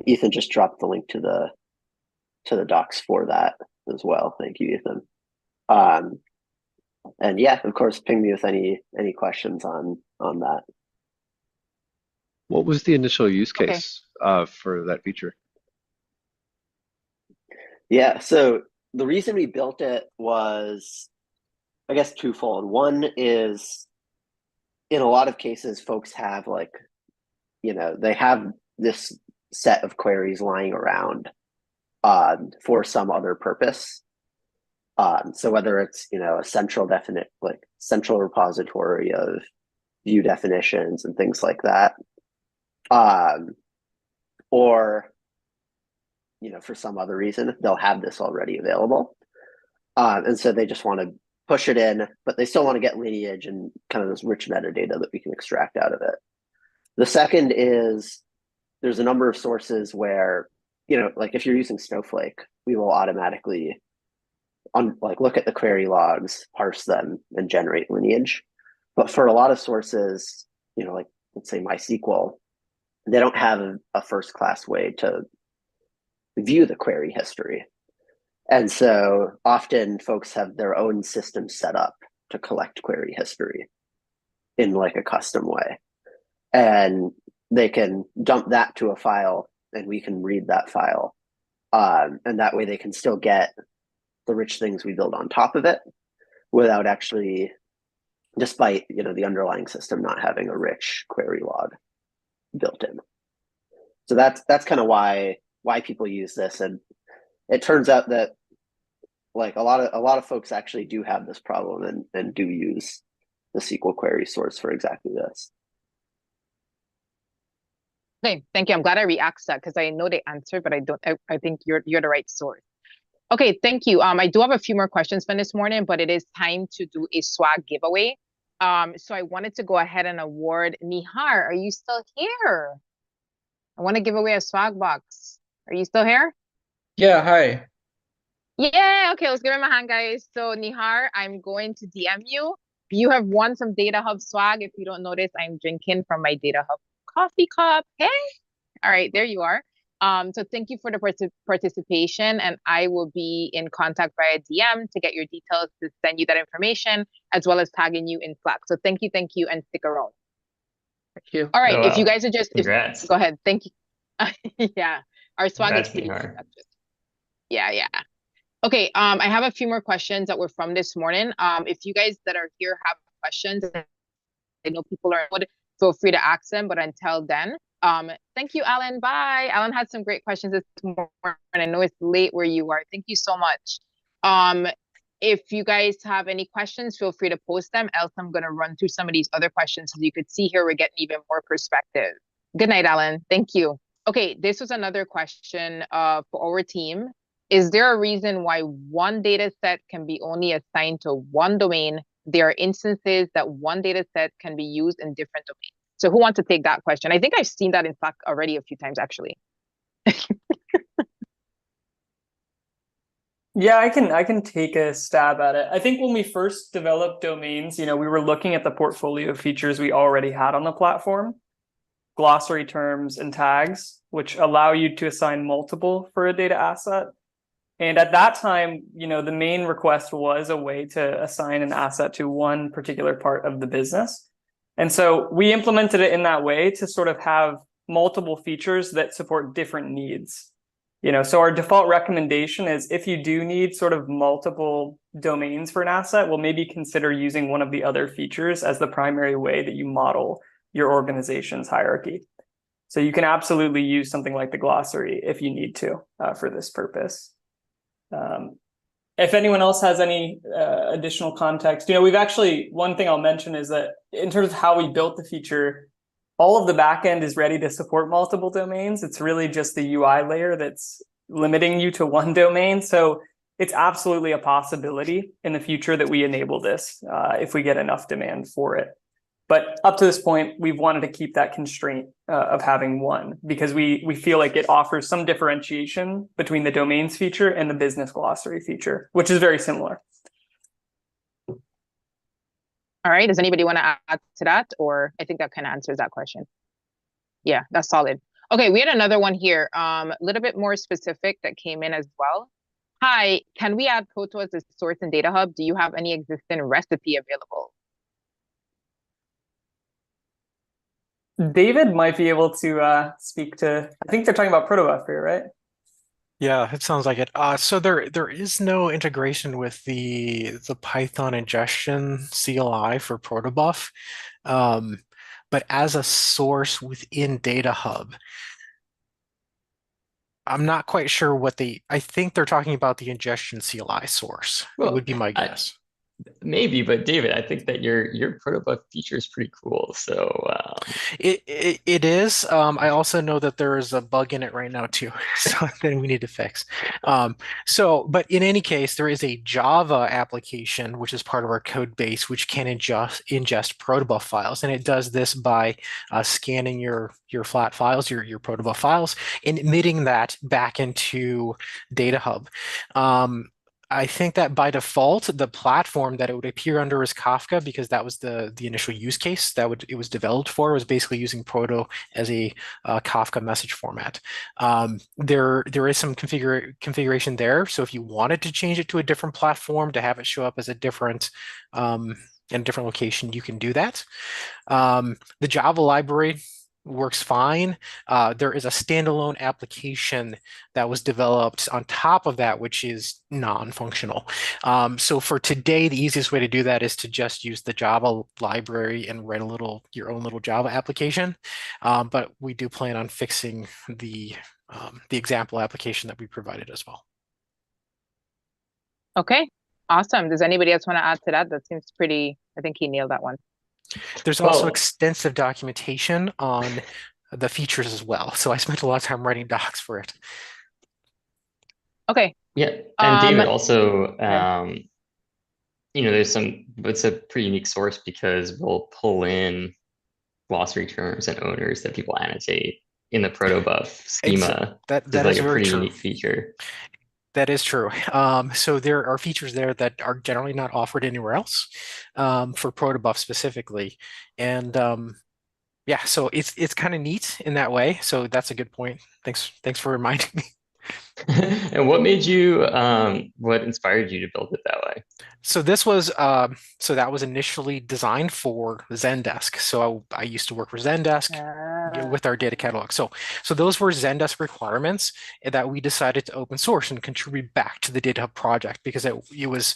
Ethan just dropped the link to the docs for that as well. Thank you, Ethan. And yeah, of course, ping me with any questions on that. What was the initial use case for that feature? Yeah, so the reason we built it was, I guess, twofold. One is, in a lot of cases, folks have they have this set of queries lying around for some other purpose. So whether it's a central repository of view definitions and things like that, or for some other reason they'll have this already available, and so they just want to push it in, but they still want to get lineage and kind of this rich metadata that we can extract out of it. The second is there's a number of sources where like if you're using Snowflake, we will automatically look at the query logs, parse them, and generate lineage. But for a lot of sources, like let's say MySQL, they don't have a first-class way to view the query history. And so often folks have their own system set up to collect query history in like a custom way. And they can dump that to a file and we can read that file. And that way they can still get the rich things we build on top of it without actually, despite the underlying system not having a rich query log built in. So that's kind of why people use this. And it turns out that like a lot of folks actually do have this problem and do use the SQL query source for exactly this. Okay, thank you. I'm glad I re-asked that because I know the answer, but I think you're the right source. Okay, thank you. I do have a few more questions for this morning, but it is time to do a swag giveaway. So I wanted to go ahead and award Nihar. Are you still here? I want to give away a swag box. Are you still here? Yeah, hi. Yeah, okay, let's give him a hand, guys. So Nihar, I'm going to DM you. You have won some DataHub swag. If you don't notice, I'm drinking from my DataHub coffee cup. Hey, all right, there you are. So thank you for the participation, and I will be in contact via DM to get your details to send you that information, as well as tagging you in Slack. So thank you, and stick around. Thank you. All right, Oh, if you wow. guys are just, Congrats. go ahead. Thank you. Yeah, our swag Congrats, is pretty Nihar. infectious. Yeah. Okay, I have a few more questions that were from this morning. If you guys that are here have questions, I know people are good, feel free to ask them, but until then, thank you, Alan. Bye. Alan had some great questions this morning. I know it's late where you are. Thank you so much. If you guys have any questions, feel free to post them. Else I'm going to run through some of these other questions. As you could see here, we're getting even more perspective. Good night, Alan. Thank you. Okay, this was another question for our team. Is there a reason why one data set can be only assigned to one domain? There are instances that one data set can be used in different domains. So who wants to take that question? I think I've seen that in Slack already a few times, actually. Yeah, I can take a stab at it. I think when we first developed domains, we were looking at the portfolio of features we already had on the platform, glossary terms and tags, which allow you to assign multiple for a data asset. And at that time, the main request was a way to assign an asset to one particular part of the business. And so we implemented it in that way to sort of have multiple features that support different needs. So our default recommendation is if you do need sort of multiple domains for an asset, well, maybe consider using one of the other features as the primary way that you model your organization's hierarchy. So you can absolutely use something like the glossary if you need to for this purpose. If anyone else has any additional context, we've actually, one thing I'll mention is that in terms of how we built the feature, all of the backend is ready to support multiple domains. It's really just the UI layer that's limiting you to one domain. So it's absolutely a possibility in the future that we enable this if we get enough demand for it. But up to this point, we've wanted to keep that constraint of having one, because we feel like it offers some differentiation between the domains feature and the business glossary feature, which is very similar. All right, does anybody want to add to that? Or I think that kind of answers that question. Yeah, that's solid. Okay, we had another one here, a little bit more specific that came in as well. Hi, can we add Proto as a source in DataHub? Do you have any existing recipe available? David might be able to speak to, I think they're talking about protobuf here, right? Yeah, it sounds like it. So there is no integration with the Python ingestion CLI for protobuf, but as a source within DataHub, I'm not quite sure what I think they're talking about the ingestion CLI source. It would be my guess. Maybe, but David, I think that your protobuf feature is pretty cool. So it is. I also know that there is a bug in it right now too, so then we need to fix. But in any case, there is a Java application which is part of our code base, which can ingest protobuf files, and it does this by scanning your flat files, your protobuf files, and emitting that back into DataHub. I think that by default, the platform that it would appear under is Kafka, because that was the initial use case that it was developed for, was basically using Proto as a Kafka message format. There is some configuration there. So if you wanted to change it to a different platform to have it show up as a different in a different location, you can do that. The Java library works fine. There is a standalone application that was developed on top of that, which is non-functional. So for today, the easiest way to do that is to just use the Java library and write your own little Java application. But we do plan on fixing the example application that we provided as well. Okay, awesome. Does anybody else want to add to that? That seems pretty, I think he nailed that one. There's also extensive documentation on the features as well. So I spent a lot of time writing docs for it. Okay. Yeah, and David also, it's a pretty unique source because we'll pull in glossary terms and owners that people annotate in the protobuf schema. That is a very pretty true. unique feature. That is true. So there are features there that are generally not offered anywhere else for protobuf specifically. And yeah, so it's kind of neat in that way. So that's a good point. Thanks for reminding me. And what made you, what inspired you to build it that way? So this was, so that was initially designed for Zendesk. So I used to work for Zendesk with our data catalog. So those were Zendesk requirements that we decided to open source and contribute back to the DataHub project, because it was,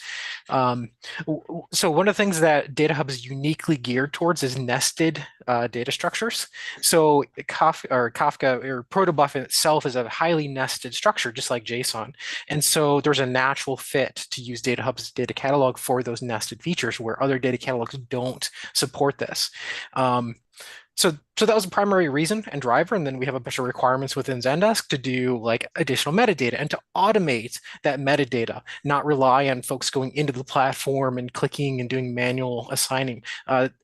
so one of the things that DataHub is uniquely geared towards is nested data structures. So Kafka or protobuf itself is a highly nested structure, just like JSON. And so there's a natural fit to use DataHub's data catalog for those nested features where other data catalogs don't support this. So that was the primary reason and driver. And then we have a bunch of requirements within Zendesk to do like additional metadata and to automate that metadata, not rely on folks going into the platform and clicking and doing manual assigning.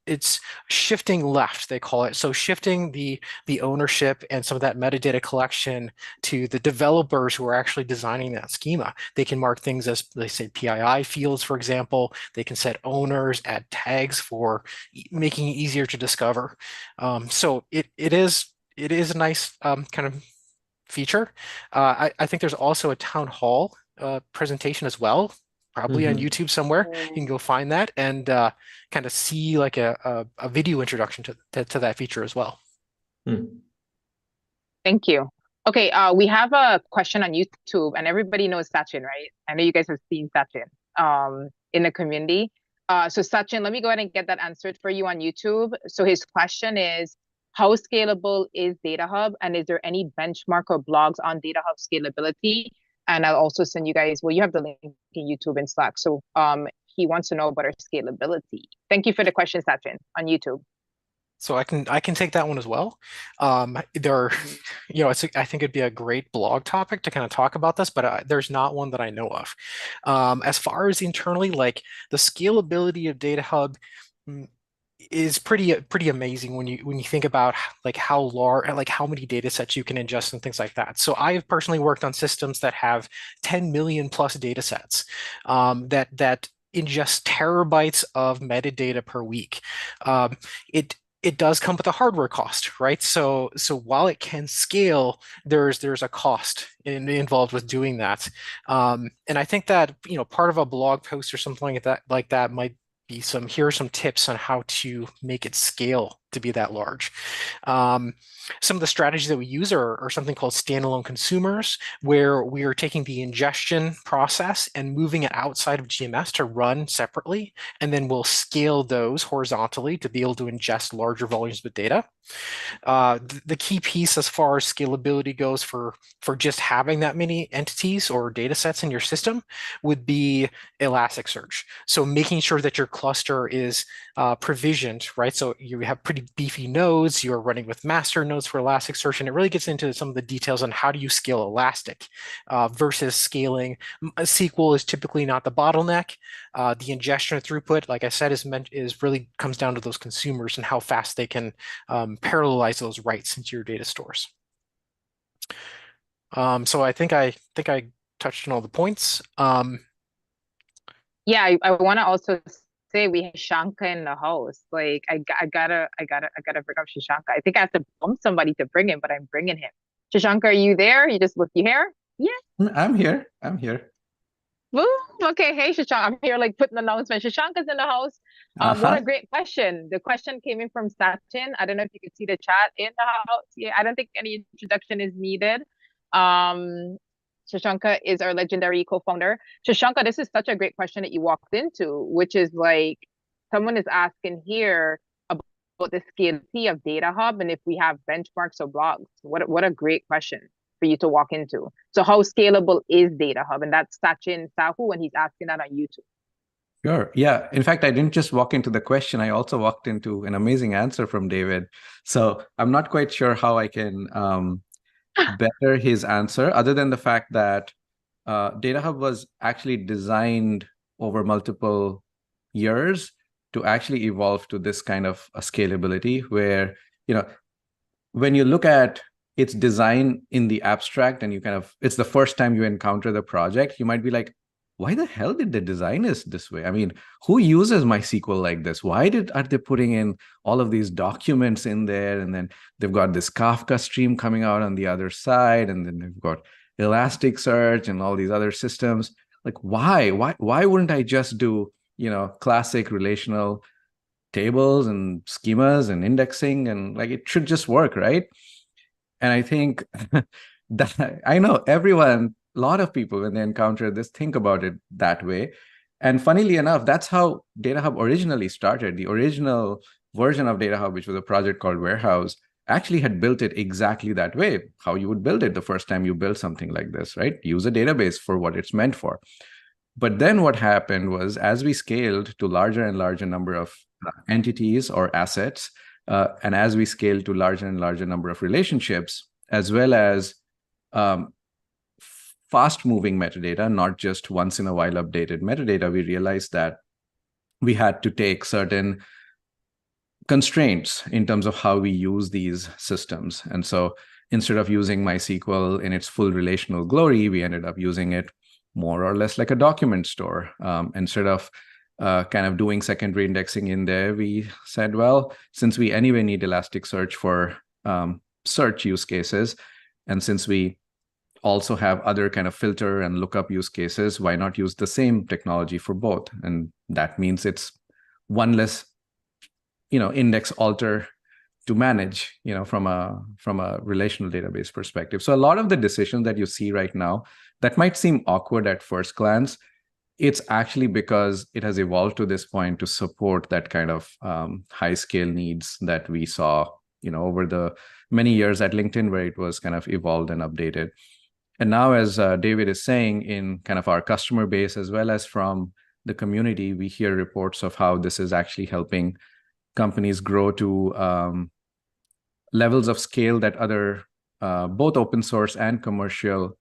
It's shifting left, they call it. So shifting the ownership and some of that metadata collection to the developers who are actually designing that schema. They can mark things as, they say, PII fields, for example. They can set owners, add tags for making it easier to discover. So it is a nice kind of feature. I think there's also a town hall presentation as well, probably on YouTube somewhere. You can go find that and kind of see like a video introduction to that feature as well. Thank you. Okay, we have a question on YouTube, and everybody knows Sachin, right? I know you guys have seen Sachin in the community. So Sachin, let me go ahead and get that answered for you on YouTube. So his question is, how scalable is DataHub? And is there any benchmark or blogs on DataHub scalability? And I'll also send you guys, well, you have the link in YouTube and Slack. So he wants to know about our scalability. Thank you for the question, Sachin, on YouTube. So I can take that one as well. I think it'd be a great blog topic to kind of talk about this, but there's not one that I know of. As far as internally, like the scalability of DataHub, is pretty amazing when you think about like how large, like how many data sets you can ingest and things like that. So I've personally worked on systems that have 10 million plus data sets that ingest terabytes of metadata per week. It does come with a hardware cost, right? So while it can scale, there's a cost involved with doing that. And I think that, you know, part of a blog post or something like that might be here are some tips on how to make it scale to be that large. Some of the strategies that we use are something called standalone consumers, where we are taking the ingestion process and moving it outside of GMS to run separately, and then we'll scale those horizontally to be able to ingest larger volumes of data. The key piece as far as scalability goes for just having that many entities or data sets in your system would be Elasticsearch. So making sure that your cluster is provisioned, right? So you have pretty beefy nodes, you're running with master nodes for Elasticsearch, and it really gets into some of the details on how do you scale Elastic versus scaling. SQL is typically not the bottleneck. The ingestion throughput, like I said, is really comes down to those consumers and how fast they can parallelize those writes into your data stores. So I think I touched on all the points. Yeah, I want to also say we have Shashank in the house. Like I gotta bring up Shashank. I think I have to bump somebody to bring him, but I'm bringing him. Shashank, are you there? You just look. You here? Yeah. I'm here. I'm here. Woo. Okay. Hey, Shashank. I'm here like putting an announcement. Shashank is in the house. What a great question. The question came in from Sachin. I don't know if you could see the chat in the house. Yeah, I don't think any introduction is needed. Shashank is our legendary co-founder. Shashank, this is such a great question that you walked into, which is like someone is asking here about the scalability of DataHub and if we have benchmarks or blogs. What a great question for you to walk into. So how scalable is DataHub? And that's Sachin Sahu, and he's asking that on YouTube. Sure. Yeah. In fact, I didn't just walk into the question. I also walked into an amazing answer from David. So I'm not quite sure how I can better his answer, other than the fact that DataHub was actually designed over multiple years to actually evolve to this kind of a scalability where, you know, when you look at its design in the abstract and you it's the first time you encounter the project, you might be like, why the hell did they design this way? I mean, who uses MySQL like this? Why are they putting in all of these documents in there? And then they've got this Kafka stream coming out on the other side. And then they've got Elasticsearch and all these other systems. Like, why wouldn't I just do, you know, classic relational tables and schemas and indexing? And like, it should just work, right? And I think that I know everyone, a lot of people, when they encounter this, think about it that way. And funnily enough, that's how DataHub originally started. The original version of DataHub, which was a project called Warehouse, actually had built it exactly that way, how you would build it the first time you build something like this, right? Use a database for what it's meant for. But then what happened was, as we scaled to larger and larger number of entities or assets, and as we scaled to larger and larger number of relationships, as well as fast-moving metadata, not just once in a while updated metadata, we realized that we had to take certain constraints in terms of how we use these systems. And so instead of using MySQL in its full relational glory, we ended up using it more or less like a document store. Instead of kind of doing secondary indexing in there, we said, well, since we anyway need Elasticsearch for search use cases, and since we also have other kind of filter and lookup use cases, why not use the same technology for both? And that means it's one less, you know, index alter to manage, you know, from a relational database perspective. So a lot of the decisions that you see right now that might seem awkward at first glance, it's actually because it has evolved to this point to support that kind of high scale needs that we saw, you know, over the many years at LinkedIn, where it was kind of evolved and updated. And now, as David is saying, in kind of our customer base, as well as from the community, we hear reports of how this is actually helping companies grow to levels of scale that other both open source and commercial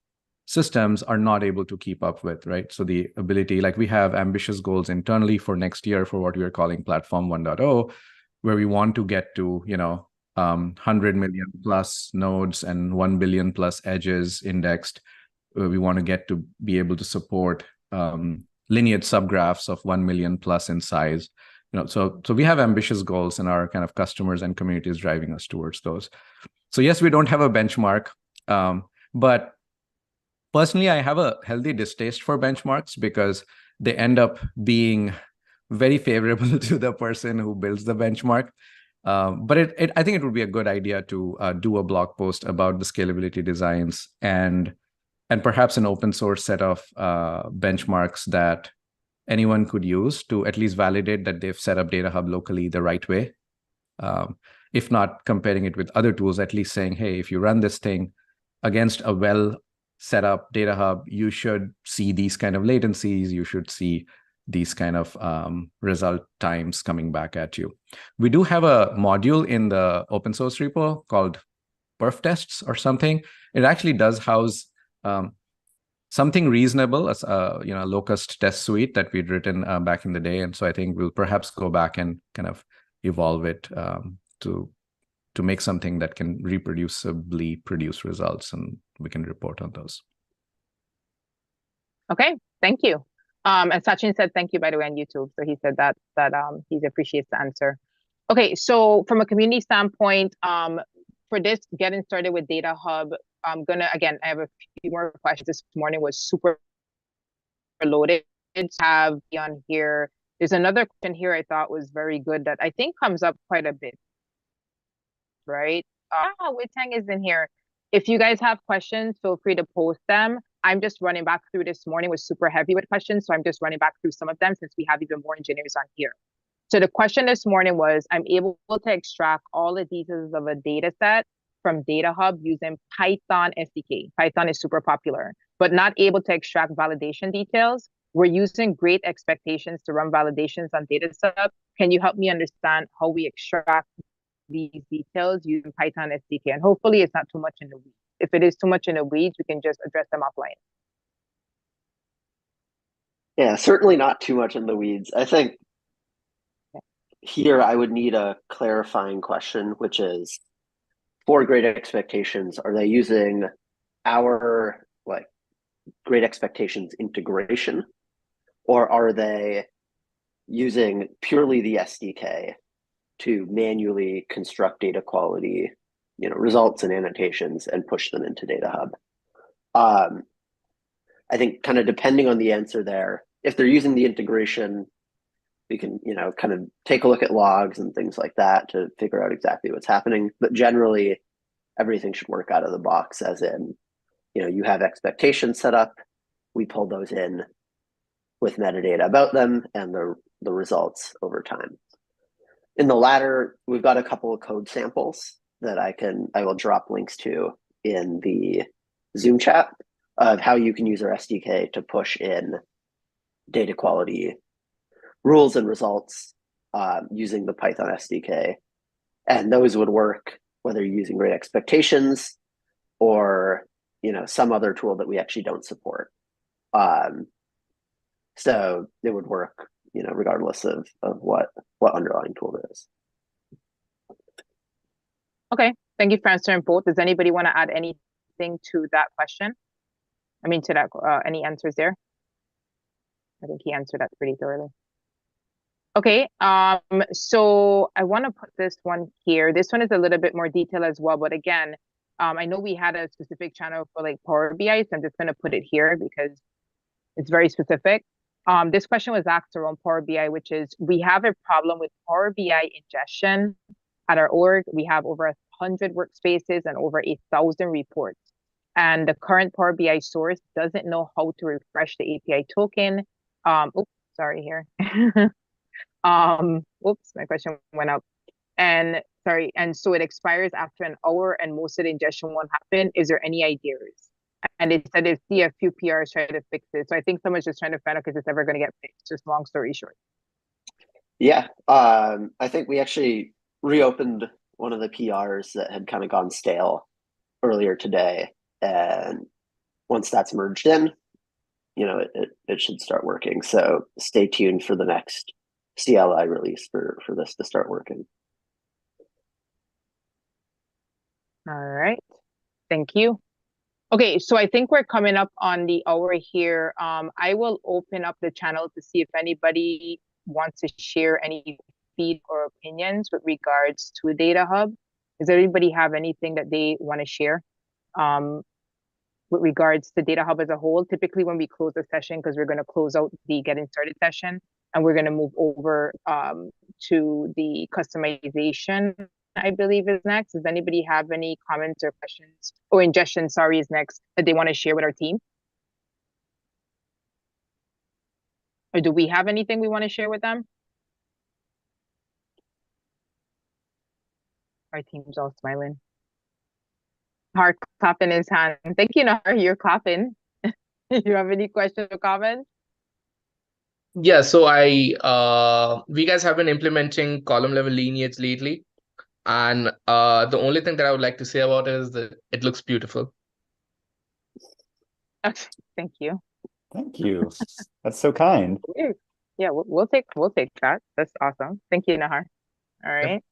systems are not able to keep up with, right? So the ability, like we have ambitious goals internally for next year for what we are calling Platform 1.0, where we want to get to, 100 million plus nodes and 1 billion plus edges indexed. We want to get to be able to support lineage subgraphs of 1 million plus in size. So we have ambitious goals, and our kind of customers and communities driving us towards those. So yes, we don't have a benchmark, but personally, I have a healthy distaste for benchmarks because they end up being very favorable to the person who builds the benchmark. But I think it would be a good idea to do a blog post about the scalability designs and perhaps an open source set of benchmarks that anyone could use to at least validate that they've set up DataHub locally the right way. If not comparing it with other tools, at least saying, hey, if you run this thing against a well set up DataHub, you should see these kind of latencies, you should see these kind of result times coming back at you. We do have a module in the open source repo called perf tests or something. It actually does house something reasonable as a locust test suite that we'd written back in the day. And so I think we'll perhaps go back and kind of evolve it to make something that can reproducibly produce results, and we can report on those. Okay, thank you. And Sachin said thank you, by the way, on YouTube. So he said that he appreciates the answer. Okay, so from a community standpoint, for this getting started with DataHub, I'm gonna, again, I have a few more questions. This morning was super loaded to have on here. There's another question here I thought was very good that I think comes up quite a bit, right? Wei-Tang is in here. If you guys have questions, feel free to post them. I'm just running back through this morning, was super heavy with questions, so I'm just running back through some of them since we have even more engineers on here. So the question this morning was, I'm able to extract all the details of a data set from DataHub using Python SDK. Python is super popular, but not able to extract validation details. We're using great expectations to run validations on DataHub. Can you help me understand how we extract these details using Python SDK? And hopefully it's not too much in the weeds. If it is too much in the weeds, we can just address them offline. Yeah, certainly not too much in the weeds. I think here I would need a clarifying question, which is, for Great Expectations, are they using our Great Expectations integration, or are they using purely the SDK to manually construct data quality, results and annotations and push them into DataHub? I think kind of depending on the answer there, if they're using the integration, we can, kind of take a look at logs and things like that to figure out exactly what's happening. But generally, everything should work out of the box, as in, you have expectations set up, we pull those in with metadata about them and the results over time. In the latter, we've got a couple of code samples that I will drop links to in the Zoom chat of how you can use our SDK to push in data quality rules and results using the Python SDK. And those would work whether you're using Great Expectations or some other tool that we actually don't support. So it would work, regardless of what underlying tool it is. Okay, thank you for answering both. Does anybody want to add anything to that question? I mean, to that, any answers there? I think he answered that pretty thoroughly. Okay, so I want to put this one here. This one is a little bit more detailed as well, but again, I know we had a specific channel for Power BI, so I'm just going to put it here because it's very specific. This question was asked around Power BI, which is, we have a problem with Power BI ingestion at our org. We have over 100 workspaces and over 1,000 reports. And the current Power BI source doesn't know how to refresh the API token. Oops, sorry here. Oops, my question went up. And sorry, and so it expires after an hour and most of the ingestion won't happen. Is there any ideas? And it said they see a few PRs try to fix it. So I think someone's just trying to find out if it's ever going to get fixed, just long story short. Yeah, I think we actually reopened one of the PRs that had kind of gone stale earlier today. And once that's merged in, it should start working. So stay tuned for the next CLI release for this to start working. All right. Thank you. Okay, so I think we're coming up on the hour here. I will open up the channel to see if anybody wants to share any feedback or opinions with regards to DataHub. Does everybody have anything that they want to share with regards to DataHub as a whole? Typically when we close the session, because we're going to close out the getting started session, and we're going to move over to the customization, I believe is next. Does anybody have any comments or questions? Oh, ingestion, sorry, is next that they want to share with our team? Or do we have anything we want to share with them? Our team's all smiling. Nahar clapping his hand. Thank you, Nahar, you're clapping. You have any questions or comments? Yeah, so we guys have been implementing column level lineage lately. And the only thing that I would like to say about it is that it looks beautiful. Okay, thank you. Thank you. That's so kind. Yeah, we'll take that. That's awesome. Thank you, Nahar. All right. Yep.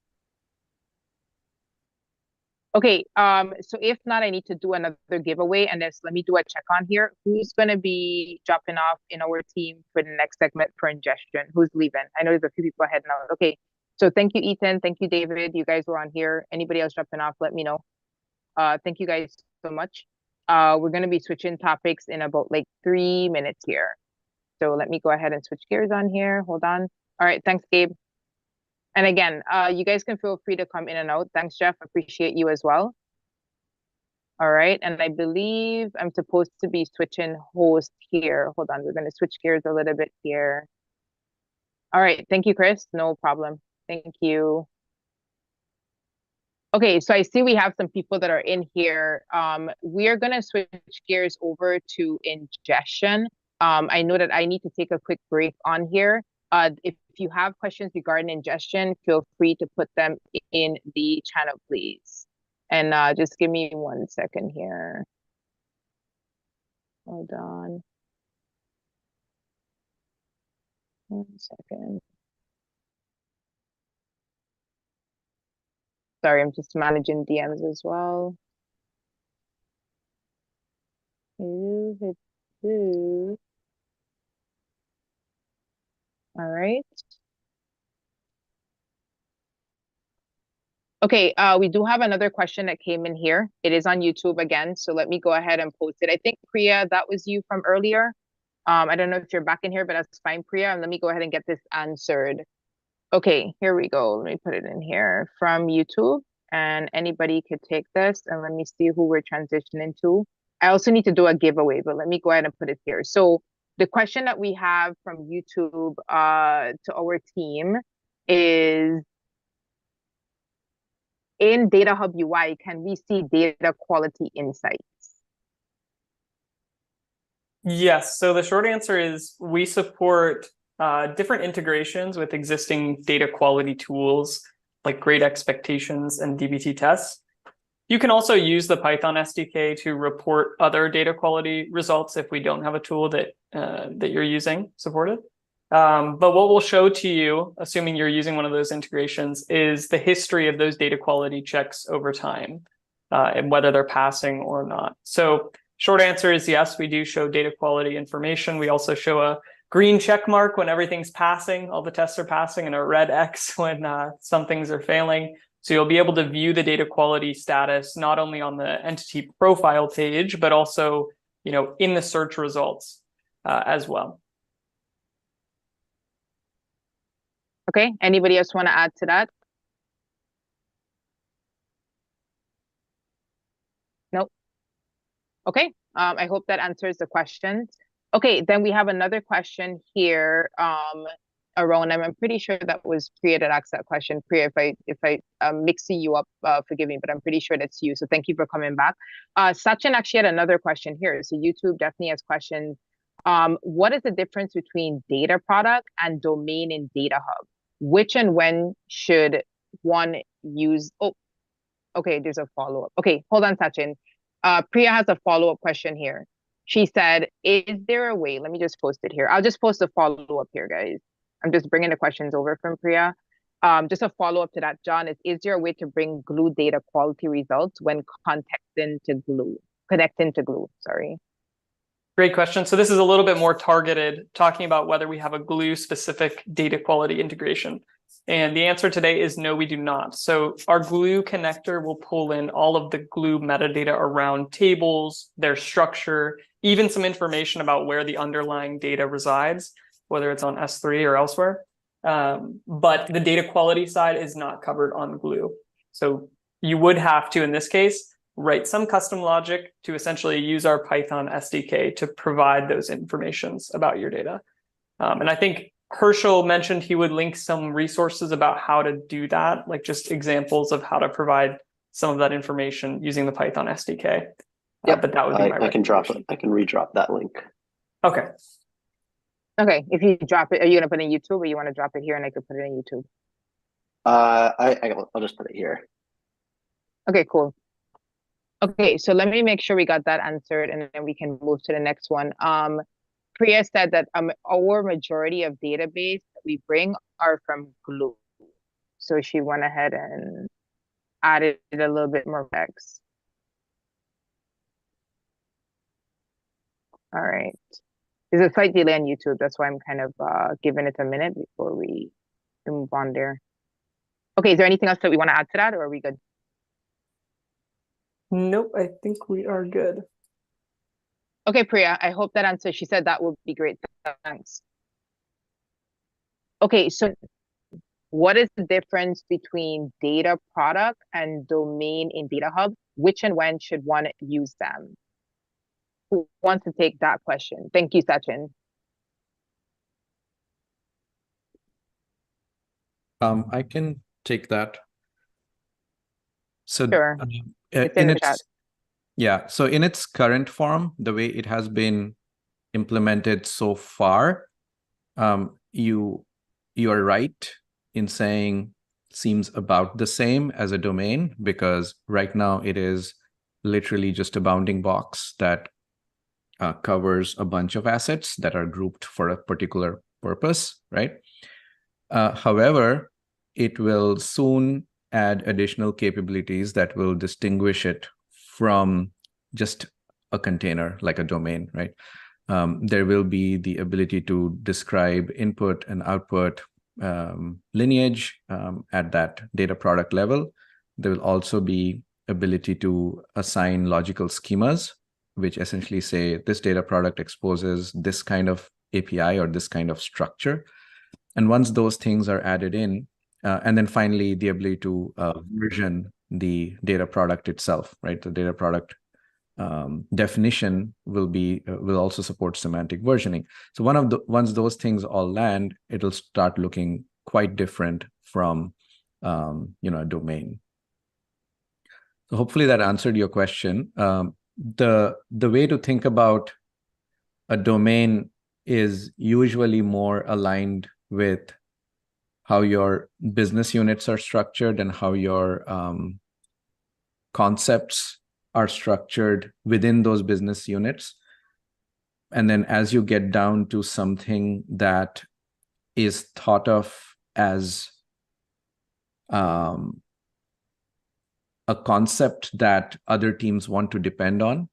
Okay, so if not, I need to do another giveaway, and let me do a check on here. Who's going to be dropping off in our team for the next segment for ingestion? Who's leaving? I know there's a few people heading out. Okay, so thank you, Ethan. Thank you, David. You guys were on here. Anybody else dropping off, let me know. Thank you guys so much. We're going to be switching topics in about like 3 minutes here. So let me go ahead and switch gears on here. Hold on. All right, thanks, Gabe. And again, you guys can feel free to come in and out. Thanks, Jeff. Appreciate you as well. All right. And I believe I'm supposed to be switching host here. Hold on. We're going to switch gears a little bit here. All right. Thank you, Chris. No problem. Thank you. Okay. So I see we have some people that are in here. We are going to switch gears over to ingestion. I know that I need to take a quick break on here. If you have questions regarding ingestion, feel free to put them in the channel, please. And just give me 1 second here. Hold on. 1 second. Sorry, I'm just managing DMs as well. All right. Okay, we do have another question that came in here. It is on YouTube again, so let me go ahead and post it. I think, Priya, that was you from earlier. I don't know if you're back in here, but that's fine, Priya. And let me go ahead and get this answered. Okay, here we go. Let me put it in here from YouTube, and anybody could take this, and let me see who we're transitioning to. I also need to do a giveaway, but let me go ahead and put it here. So the question that we have from YouTube to our team is, in DataHub UI, can we see data quality insights? Yes, so the short answer is we support different integrations with existing data quality tools like Great Expectations and DBT tests. You can also use the Python SDK to report other data quality results if we don't have a tool that you're using supported. But what we'll show to you, assuming you're using one of those integrations, is the history of those data quality checks over time and whether they're passing or not. So short answer is yes, we do show data quality information. We also show a green check mark when everything's passing, all the tests are passing, and a red X when some things are failing. So you'll be able to view the data quality status not only on the entity profile page, but also, in the search results as well. Okay, anybody else want to add to that? Nope. Okay, I hope that answers the questions. Okay, then we have another question here around, I'm pretty sure that was Priya that asked that question. Priya, if I mixing you up, forgive me, but I'm pretty sure that's you. So thank you for coming back. Sachin actually had another question here. So YouTube definitely has questions. What is the difference between data product and domain in DataHub? Which and when should one use? Oh, okay, there's a follow-up. Okay, hold on, Sachin. Priya has a follow-up question here. She said, is there a way, let me just post it here. I'll just post a follow-up here, guys. I'm just bringing the questions over from Priya. just a follow-up to that, John, is there a way to bring Glue data quality results when connecting to Glue, sorry. Great question. So this is a little bit more targeted, talking about whether we have a Glue specific data quality integration. And the answer today is no, we do not. So our Glue connector will pull in all of the Glue metadata around tables, their structure, even some information about where the underlying data resides, whether it's on S3 or elsewhere. But the data quality side is not covered on Glue. So you would have to, in this case, write some custom logic to essentially use our Python SDK to provide those informations about your data. And I think Herschel mentioned he would link some resources about how to do that, like just examples of how to provide some of that information using the Python SDK. Yeah, but that would be my I can drop it. I can redrop that link. Okay. Okay, if you drop it, are you gonna put it in YouTube, or you want to drop it here and I could put it in YouTube? I'll just put it here. Okay, cool. Okay, so let me make sure we got that answered, and then we can move to the next one. Priya said that our majority of database that we bring are from Glue. So she went ahead and added a little bit more text. All right. There's a slight delay on YouTube. That's why I'm kind of giving it a minute before we move on there. Okay, is there anything else that we want to add to that, or are we good? Nope, I think we are good. Okay, Priya, I hope that answers. She said that would be great. Thanks. Okay, so what is the difference between data product and domain in DataHub? Which and when should one use them? Who wants to take that question? Thank you, Sachin. I can take that. So sure. So in its current form, the way it has been implemented so far, you are right in saying seems about the same as a domain, because right now it is literally just a bounding box that covers a bunch of assets that are grouped for a particular purpose, right? However, it will soon add additional capabilities that will distinguish it from just a container like a domain, right? There will be the ability to describe input and output lineage at that data product level. There will also be ability to assign logical schemas, which essentially say this data product exposes this kind of API or this kind of structure. And once those things are added in, and then finally the ability to version the data product itself, right? The data product definition will also support semantic versioning. So once those things all land, it'll start looking quite different from a domain. So hopefully that answered your question. The way to think about a domain is usually more aligned with how your business units are structured and how your concepts are structured within those business units. And then as you get down to something that is thought of as a concept that other teams want to depend on,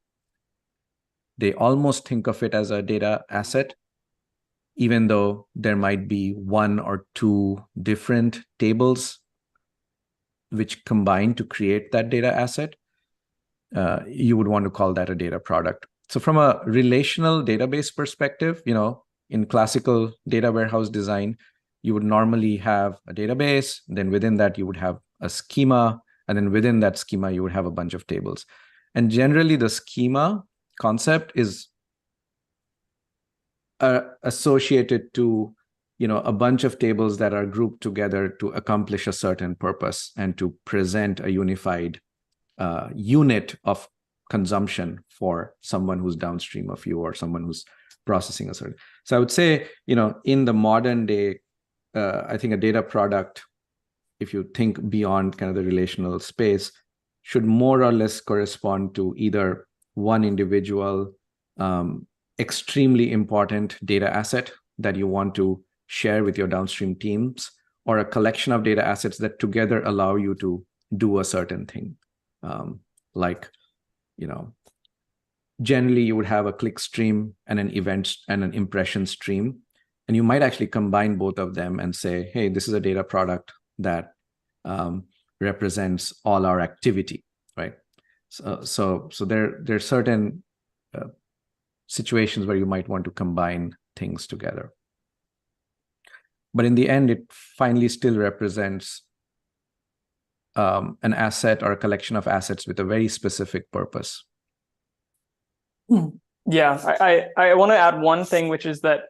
they almost think of it as a data asset, even though there might be one or two different tables which combine to create that data asset. You would want to call that a data product. So from a relational database perspective, in classical data warehouse design, you would normally have a database, then within that you would have a schema, and then within that schema you would have a bunch of tables. And generally the schema concept is associated to a bunch of tables that are grouped together to accomplish a certain purpose and to present a unified unit of consumption for someone who's downstream of you or someone who's processing a certain. So I would say, in the modern day, I think a data product, if you think beyond kind of the relational space, should more or less correspond to either one individual extremely important data asset that you want to share with your downstream teams, or a collection of data assets that together allow you to do a certain thing. Like, generally you would have a click stream and an event and an impression stream. And you might actually combine both of them and say, hey, this is a data product that represents all our activity, right? So there are certain situations where you might want to combine things together. But in the end, it finally still represents an asset or a collection of assets with a very specific purpose. Yeah, I want to add one thing, which is that,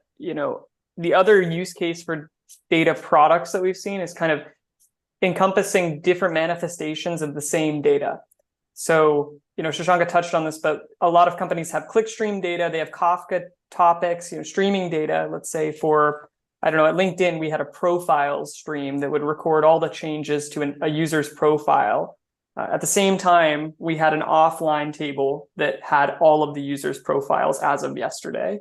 the other use case for data products that we've seen is kind of encompassing different manifestations of the same data. So, Shashanka touched on this, but a lot of companies have clickstream data. They have Kafka topics, streaming data. Let's say for, I don't know, at LinkedIn, we had a profiles stream that would record all the changes to a user's profile. At the same time, we had an offline table that had all of the users' profiles as of yesterday.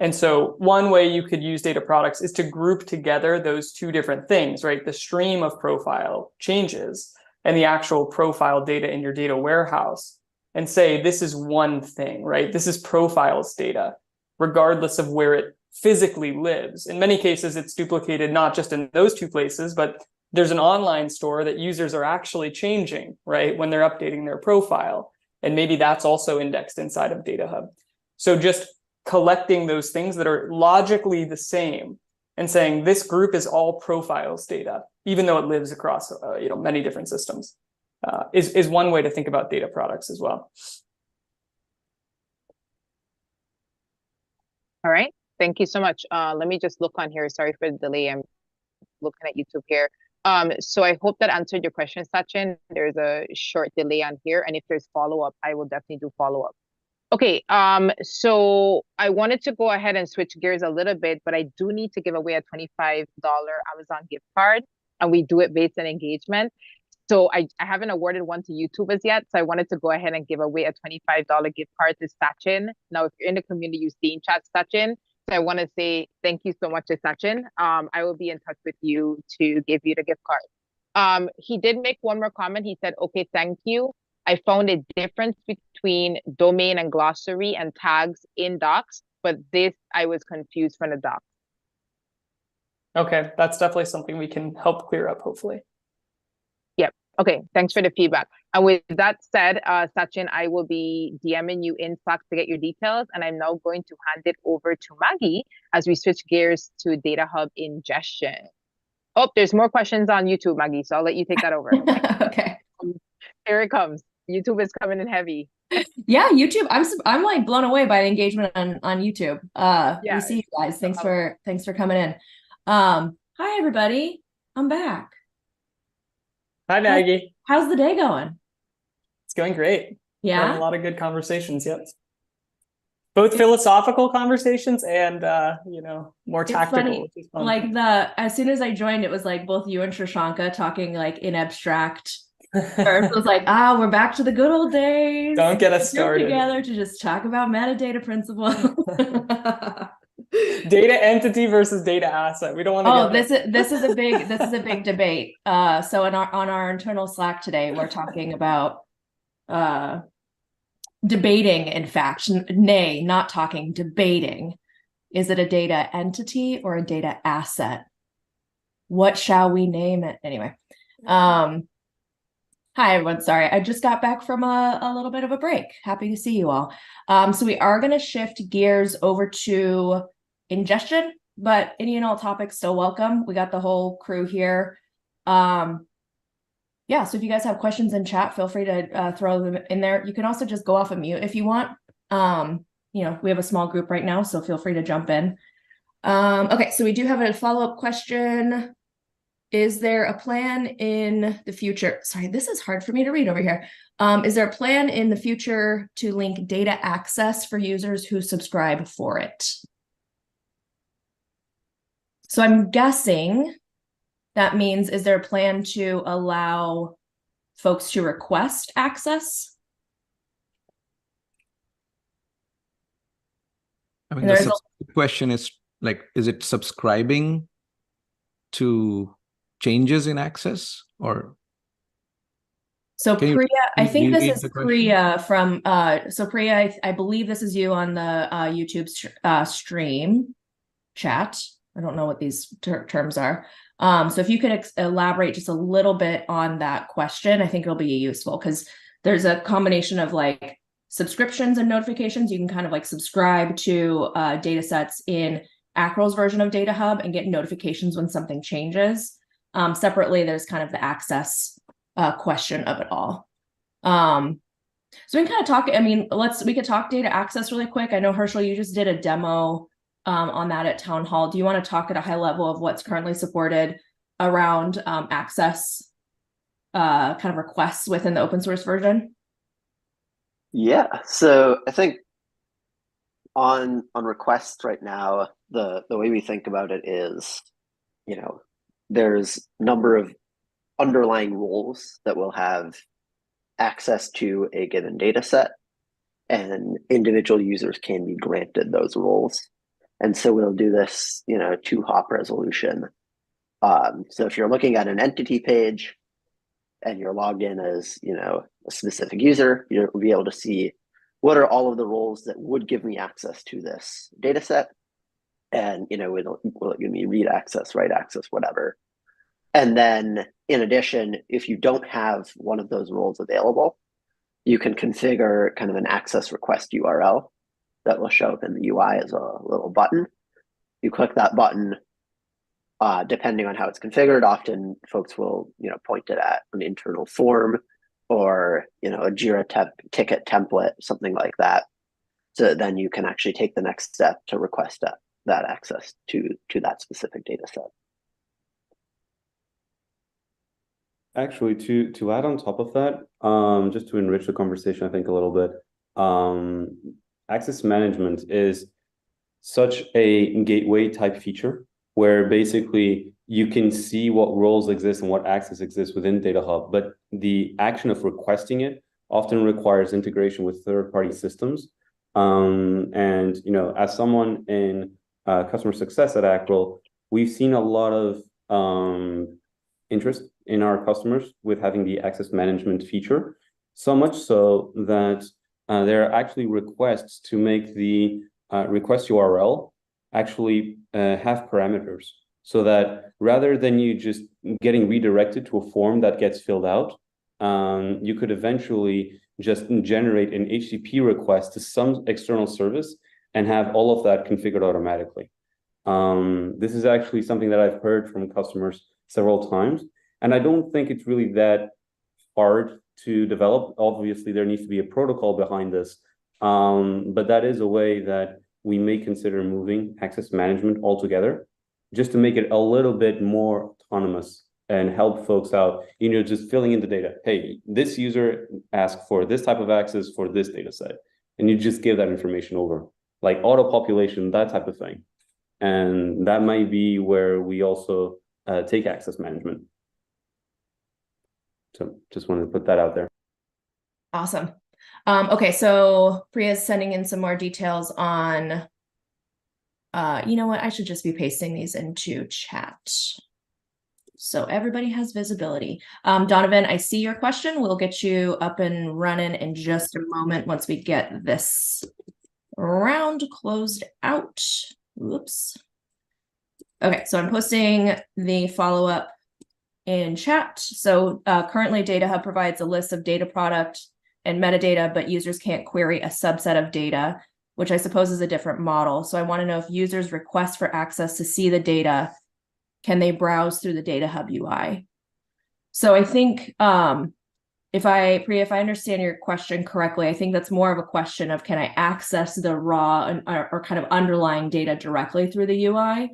And so one way you could use data products is to group together those two different things, right? The stream of profile changes and the actual profile data in your data warehouse, and say, this is one thing, right? This is profiles data, regardless of where it physically lives. In many cases, it's duplicated not just in those two places, but there's an online store that users are actually changing, right, when they're updating their profile. And maybe that's also indexed inside of DataHub. So just collecting those things that are logically the same and saying this group is all profiles data, even though it lives across many different systems, is one way to think about data products as well. All right, thank you so much. Let me just look on here. Sorry for the delay. I'm looking at YouTube here. So I hope that answered your question, Sachin. There's a short delay on here, and if there's follow-up, I will definitely do follow-up. Okay, so I wanted to go ahead and switch gears a little bit, but I do need to give away a $25 Amazon gift card, and we do it based on engagement. So I haven't awarded one to YouTubers yet, so I wanted to go ahead and give away a $25 gift card to Sachin. Now, if you're in the community, you see in chat Sachin. So I want to say thank you so much to Sachin. I will be in touch with you to give you the gift card. He did make one more comment. He said, okay, thank you. I found a difference between domain and glossary and tags in docs, but this I was confused from the docs. Okay, that's definitely something we can help clear up, hopefully. Yep. Okay, thanks for the feedback. And with that said, Sachin, I will be DMing you in Slack to get your details, and I'm now going to hand it over to Maggie as we switch gears to DataHub ingestion. Oh, there's more questions on YouTube, Maggie, so I'll let you take that over. Okay. Here it comes. YouTube is coming in heavy. Yeah, YouTube. I'm like blown away by the engagement on YouTube. Yeah, we see you guys. Thanks for coming in. Hi everybody. I'm back. Hi Maggie. How's the day going? It's going great. Yeah. We're having a lot of good conversations. Yep. Both philosophical conversations and more tactical. Which is fun. Like as soon as I joined, it was like both you and Shashanka talking like in abstract. It was like, we're back to the good old days. Don't get us started. Together to just talk about metadata principles. Data entity versus data asset. We don't want to. This is a big debate. So on our internal Slack today, we're talking about debating. In fact, not talking, debating. Is it a data entity or a data asset? What shall we name it? Anyway. Hi, everyone. Sorry, I just got back from a little bit of a break. Happy to see you all. So we are going to shift gears over to ingestion, but any and all topics still welcome. We got the whole crew here. Yeah, so if you guys have questions in chat, feel free to throw them in there. You can also just go off of mute if you want. We have a small group right now, so feel free to jump in. Okay, so we do have a follow-up question. Is there a plan in the future? Sorry, this is hard for me to read over here. Is there a plan in the future to link data access for users who subscribe for it? So I'm guessing that means, is there a plan to allow folks to request access? I mean, the question is like, is it subscribing to changes in access, or? So Priya, I think this is Priya from, so Priya, I believe this is you on the YouTube stream chat. I don't know what these terms are. So if you could elaborate just a little bit on that question, I think it'll be useful, because there's a combination of like subscriptions and notifications. You can kind of like subscribe to data sets in Aqrel's version of DataHub and get notifications when something changes. Separately, there's kind of the access question of it all. So we can kind of talk, I mean, we could talk data access really quick. I know, Herschel, you just did a demo on that at Town Hall. Do you want to talk at a high level of what's currently supported around access kind of requests within the open source version? Yeah, so I think on requests right now, the way we think about it is, you know, there's a number of underlying roles that will have access to a given data set, and individual users can be granted those roles. And so we'll do this, you know, 2-hop resolution. So if you're looking at an entity page and you're logged in as, you know, a specific user, you'll be able to see what are all of the roles that would give me access to this data set. And, you know, will it give me read access, write access, whatever. And then in addition, if you don't have one of those roles available, you can configure kind of an access request URL that will show up in the UI as a little button. You click that button, depending on how it's configured, often folks will, you know, point it at an internal form or, you know, a Jira ticket template, something like that. So then you can actually take the next step to request that access to that specific data set. Actually, to add on top of that, just to enrich the conversation, I think a little bit, access management is such a gateway type feature where basically you can see what roles exist and what access exists within DataHub, but the action of requesting it often requires integration with third-party systems. And, you know, as someone in customer success at Aqrel, we've seen a lot of interest in our customers with having the access management feature, so much so that there are actually requests to make the request URL actually have parameters, so that rather than you just getting redirected to a form that gets filled out, you could eventually just generate an HTTP request to some external service and have all of that configured automatically. This is actually something that I've heard from customers several times, and I don't think it's really that hard to develop. Obviously, there needs to be a protocol behind this, but that is a way that we may consider moving access management altogether, just to make it a little bit more autonomous and help folks out, you know, just filling in the data. Hey, this user asked for this type of access for this data set, and you just give that information over, like auto population, that type of thing. And that might be where we also take access management. So just wanted to put that out there. Awesome. Okay, so Priya's sending in some more details on, you know what, I should just be pasting these into chat so everybody has visibility. Donovan, I see your question. We'll get you up and running in just a moment once we get this round closed out. Whoops. Okay, so I'm posting the follow-up in chat. So currently DataHub provides a list of data product and metadata, but users can't query a subset of data, which I suppose is a different model. So I want to know if users request for access to see the data, can they browse through the DataHub UI? So I think Priya, if I understand your question correctly, I think that's more of a question of, can I access the raw or kind of underlying data directly through the UI?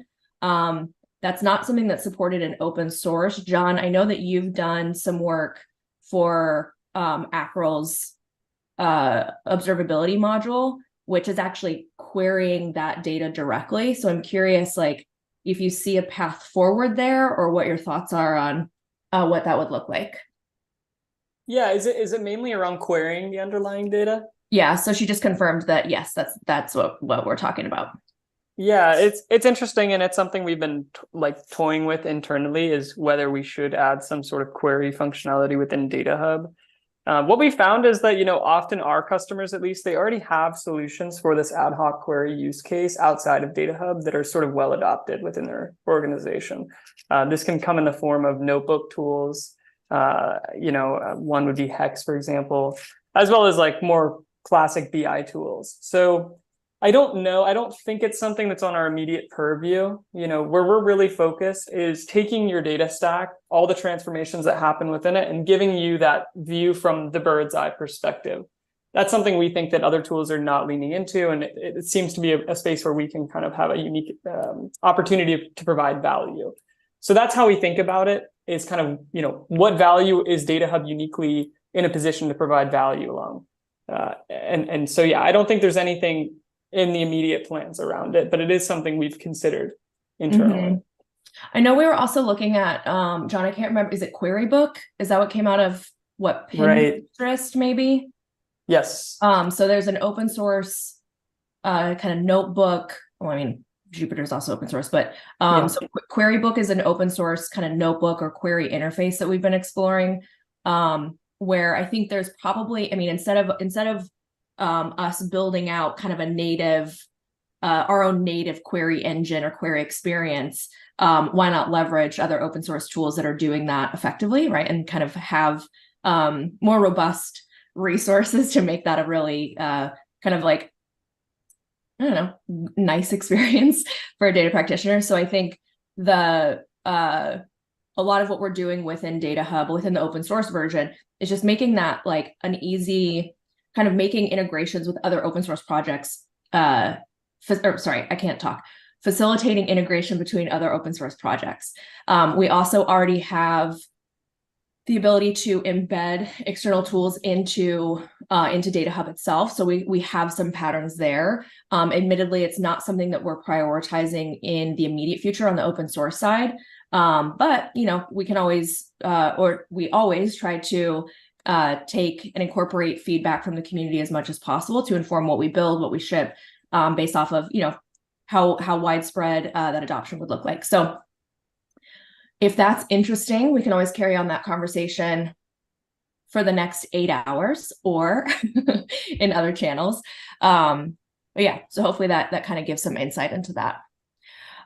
That's not something that's supported in open source. John, I know that you've done some work for Aqrel's observability module, which is actually querying that data directly. So I'm curious, like, if you see a path forward there, or what your thoughts are on what that would look like. Yeah, is it mainly around querying the underlying data? Yeah, so she just confirmed that, yes, that's what we're talking about. Yeah, it's interesting, and it's something we've been toying with internally, is whether we should add some sort of query functionality within DataHub. What we found is that, often our customers, at least, they already have solutions for this ad hoc query use case outside of DataHub that are sort of well adopted within their organization. This can come in the form of notebook tools. One would be Hex, for example, as well as more classic BI tools. So I don't know. I don't think it's something that's on our immediate purview. Where we're really focused is taking your data stack, all the transformations that happen within it, and giving you that view from the bird's eye perspective. That's something we think that other tools are not leaning into, and it seems to be a space where we can kind of have a unique opportunity to provide value. So that's how we think about it, is kind of, what value is DataHub uniquely in a position to provide value along? And so, yeah, I don't think there's anything in the immediate plans around it, but it is something we've considered internally. I know we were also looking at, John, I can't remember, is it QueryBook? Is that what came out of Pinterest, maybe? Yes. So there's an open source kind of notebook. Well, I mean, Jupyter's also open source, but so QueryBook is an open source kind of notebook or query interface that we've been exploring, where I think there's probably, I mean, instead of us building out kind of a native, our own native query engine or query experience, why not leverage other open source tools that are doing that effectively, right? And kind of have more robust resources to make that a really kind of I don't know, nice experience for a data practitioner. So I think a lot of what we're doing within DataHub, within the open source version, is just making that an easy kind of making integrations with other open source projects, facilitating integration between other open source projects. We also already have the ability to embed external tools into DataHub itself. So we have some patterns there. Admittedly, it's not something that we're prioritizing in the immediate future on the open source side. But we can always, or we always try to take and incorporate feedback from the community as much as possible to inform what we build, what we ship, based off of how widespread that adoption would look like. So if that's interesting, we can always carry on that conversation for the next 8 hours or in other channels. But yeah, so hopefully that kind of gives some insight into that.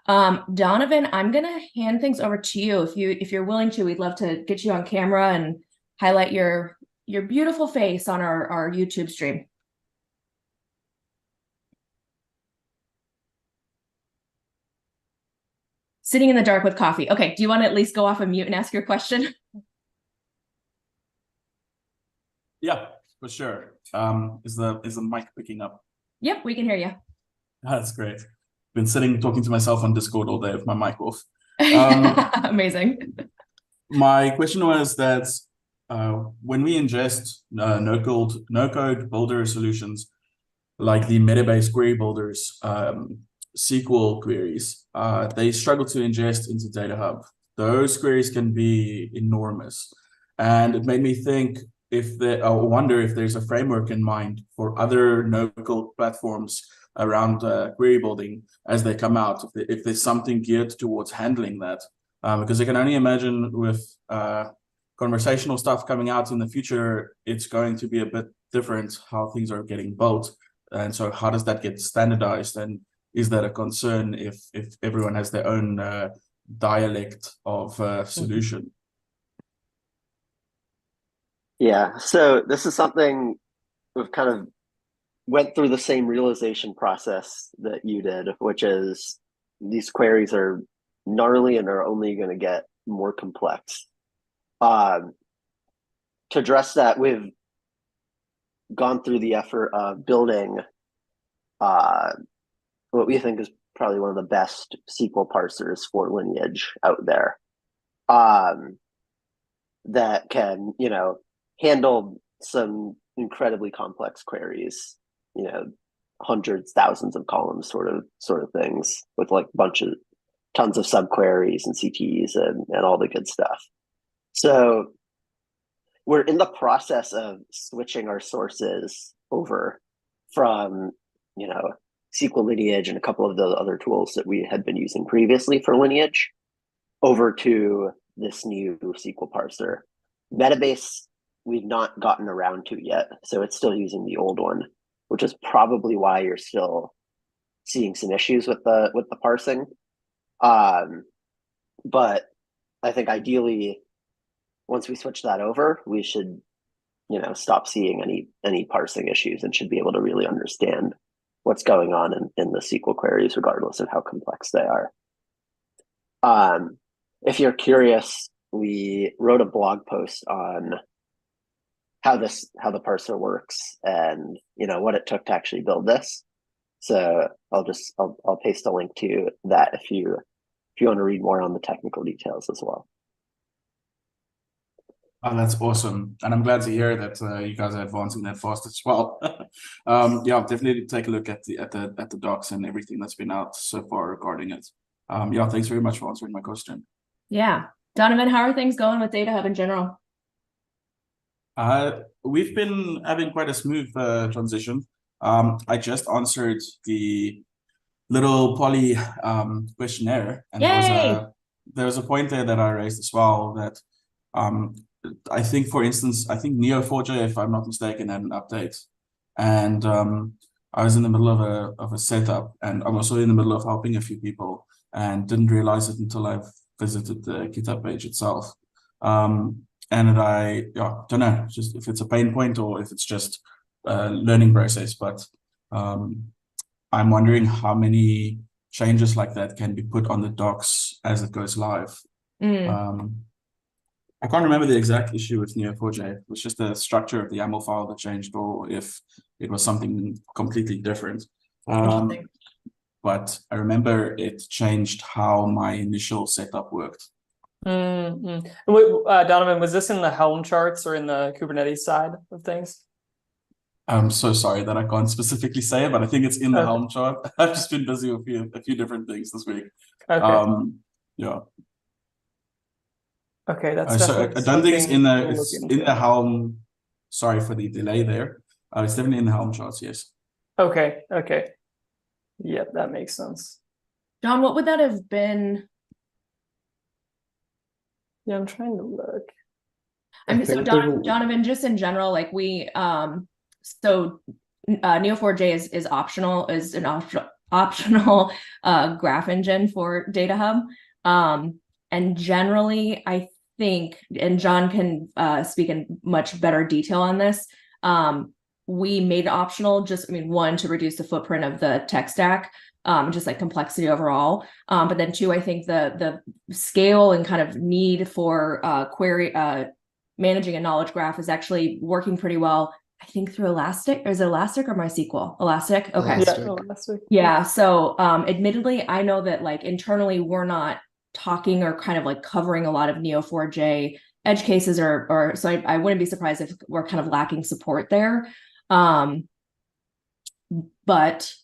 Donovan, I'm gonna hand things over to you. If you're willing to, we'd love to get you on camera and highlight your beautiful face on our YouTube stream. Sitting in the dark with coffee. Okay, do you want to at least go off of mute and ask your question? Yeah, for sure. Is the mic picking up? Yep, we can hear you. That's great. Been sitting talking to myself on Discord all day with my mic off. Amazing. My question was that when we ingest no-code builder solutions like the meta-based query builders, SQL queries, they struggle to ingest into DataHub. Those queries can be enormous. And it made me think I wonder if there's a framework in mind for other no-code platforms around query building as they come out, if there's something geared towards handling that. Because I can only imagine with conversational stuff coming out in the future, it's going to be a bit different how things are getting built. And so how does that get standardized? And is that a concern if everyone has their own dialect of solution? Yeah, so this is something we've kind of went through the same realization process that you did, which is these queries are gnarly and are only going to get more complex. To address that, we've gone through the effort of building what we think is probably one of the best SQL parsers for lineage out there, that can, handle some incredibly complex queries, hundreds, thousands of columns sort of things, with tons of subqueries and CTs and all the good stuff. So we're in the process of switching our sources over from, SQL lineage and a couple of the other tools that we had been using previously for lineage over to this new SQL parser. Metabase, we've not gotten around to yet, so it's still using the old one, which is probably why you're still seeing some issues with the parsing. But I think ideally, once we switch that over, we should, stop seeing any parsing issues and should be able to really understand what's going on in the SQL queries, regardless of how complex they are. If you're curious, we wrote a blog post on how the parser works and what it took to actually build this. So I'll paste a link to that if you want to read more on the technical details as well. Oh, that's awesome, and I'm glad to hear that you guys are advancing that fast as well. Yeah, definitely take a look at the docs and everything that's been out so far regarding it. Yeah, thanks very much for answering my question. Yeah, Donovan, how are things going with DataHub in general? We've been having quite a smooth transition. I just answered the little poly questionnaire, and there was a point there that I raised as well that I think, for instance, 𝘂𝘴𝘵, if I'm not mistaken, had an update, and I was in the middle of a setup, and I'm also in the middle of helping a few people, and didn't realize it until I've visited the GitHub page itself. And I don't know, just if it's a pain point or if it's just a learning process, but I'm wondering how many changes like that can be put on the docs as it goes live. I can't remember the exact issue with 𝘂𝘴𝘵. It was just the structure of the YAML file that changed, or if it was something completely different. But I remember it changed how my initial setup worked. Donovan, was this in the Helm charts or in the Kubernetes side of things? I'm so sorry that I can't specifically say it, but I think it's in the Helm chart. I've just been busy with a few different things this week. Yeah. Okay, that's so I don't think it's in the Helm. Sorry for the delay there. It's definitely in the Helm charts, yes. Okay. Yep, that makes sense. John, what would that have been? Yeah, I'm trying to look. I mean, so Donovan, just in general, like we, so 𝘂𝘴𝘵 is optional, is an optional graph engine for DataHub. And generally, I think, and John can speak in much better detail on this, we made it optional, one, to reduce the footprint of the tech stack, just like complexity overall. But then two, I think the scale and kind of need for query managing a knowledge graph is actually working pretty well. I think through Elastic. Is it Elastic or MySQL? Elastic? Okay. Elastic. Yeah. So admittedly, I know that like internally we're not talking or kind of like covering a lot of 𝘂𝘴𝘵 edge cases or so I wouldn't be surprised if we're kind of lacking support there. But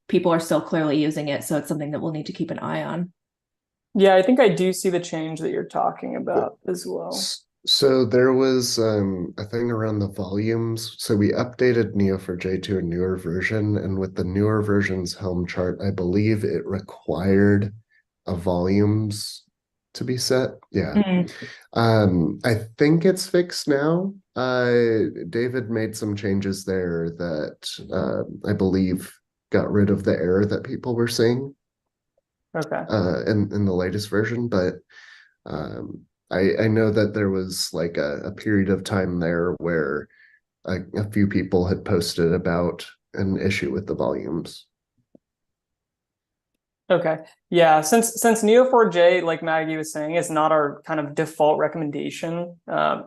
people are still clearly using it, so it's something that we'll need to keep an eye on. Yeah, I think I do see the change that you're talking about as well. So there was a thing around the volumes. So we updated 𝘂𝘴𝘵 to a newer version, and with the newer version's Helm chart, I believe it required a volumes to be set. Yeah. I think it's fixed now. David made some changes there that I believe got rid of the error that people were seeing. Okay. In the latest version, but I know that there was like a period of time there where a few people had posted about an issue with the volumes. Okay. Yeah, since 𝘂𝘴𝘵, like Maggie was saying, is not our kind of default recommendation.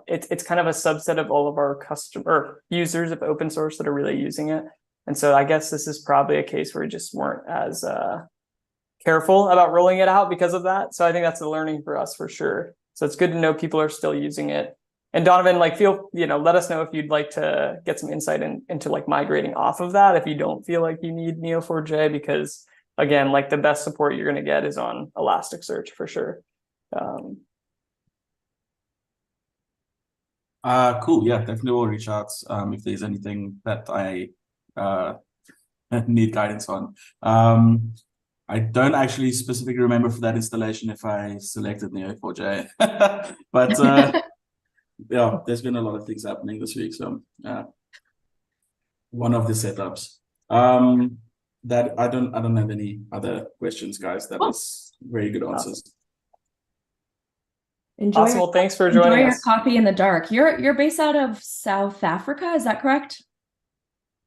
It's kind of a subset of all of our customer users of open source that are really using it. And so I guess this is probably a case where we just weren't as careful about rolling it out because of that. So I think that's a learning for us for sure. So it's good to know people are still using it. And Donovan, like let us know if you'd like to get some insight into like migrating off of that if you don't feel like you need 𝘂𝘴𝘵, because again, like the best support you're going to get is on Elasticsearch for sure. Cool. Yeah, definitely will reach out if there's anything that I need guidance on. I don't actually specifically remember for that installation if I selected Neo4j, but yeah, there's been a lot of things happening this week. So one of the setups. That I don't have any other questions, guys. That was very good answers. Enjoy Well, thanks for joining enjoy us. your coffee in the dark. You're based out of South Africa, is that correct?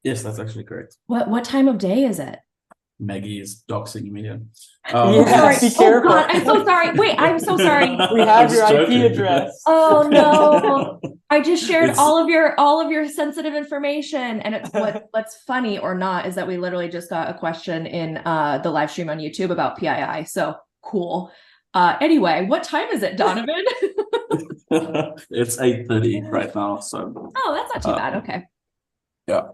Yes, that's actually correct. What time of day is it? Maggie is doxing me here. Sorry. Be careful. Oh God, I'm so sorry. Wait, I'm so sorry. We have your Just joking. IP address. Oh no. I just shared It's- all of your sensitive information. And it's what's funny or not is that we literally just got a question in the live stream on YouTube about PII. So cool. Anyway, what time is it, Donovan? It's 8:30 right now. So Oh, that's not too bad. Okay. yeah.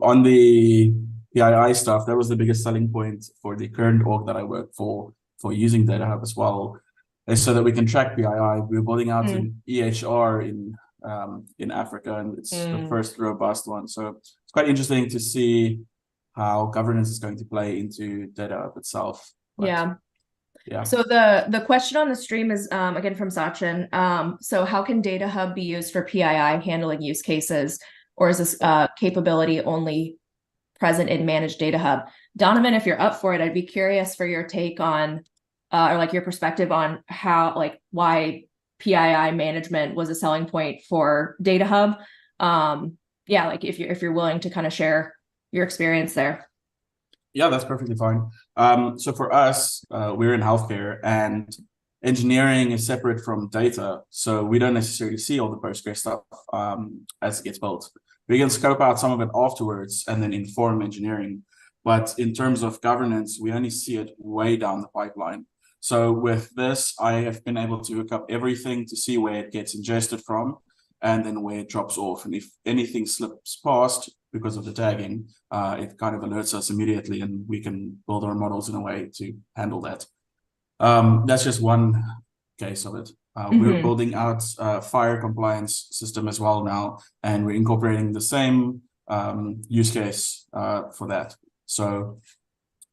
On the PII stuff, that was the biggest selling point for the current org that I work for using DataHub as well, is so that we can track PII. We're building out an EHR in Africa, and it's the first robust one. So it's quite interesting to see how governance is going to play into DataHub itself. But, yeah. So the question on the stream is again from Sachin. So how can DataHub be used for PII handling use cases, or is this capability only present in managed DataHub? Donovan, if you're up for it, I'd be curious for your take on or like your perspective on how, like, why PII management was a selling point for DataHub. Yeah, like if you're willing to kind of share your experience there. Yeah, that's perfectly fine. So for us, we're in healthcare, and engineering is separate from data. So we don't necessarily see all the Postgres stuff as it gets built. We can scope out some of it afterwards and then inform engineering. But in terms of governance, we only see it way down the pipeline. So with this, I have been able to hook up everything to see where it gets ingested from and then where it drops off. And if anything slips past because of the tagging, it kind of alerts us immediately, and we can build our models in a way to handle that. That's just one case of it. We're building out a fire compliance system as well now, and we're incorporating the same use case for that. So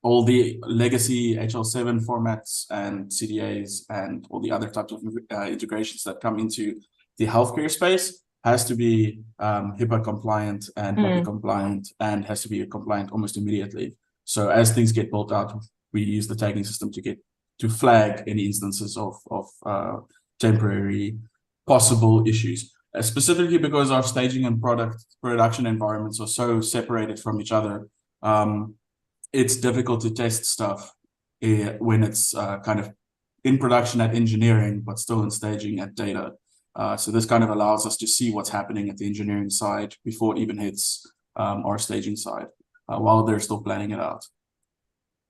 all the legacy HL7 formats and CDAs and all the other types of integrations that come into the healthcare space has to be HIPAA compliant and WAPI compliant, and has to be compliant almost immediately. So as things get built out, we use the tagging system to flag any instances of temporary possible issues, specifically because our staging and production environments are so separated from each other. It's difficult to test stuff when it's kind of in production at engineering, but still in staging at data. So this kind of allows us to see what's happening at the engineering side before it even hits our staging side, while they're still planning it out.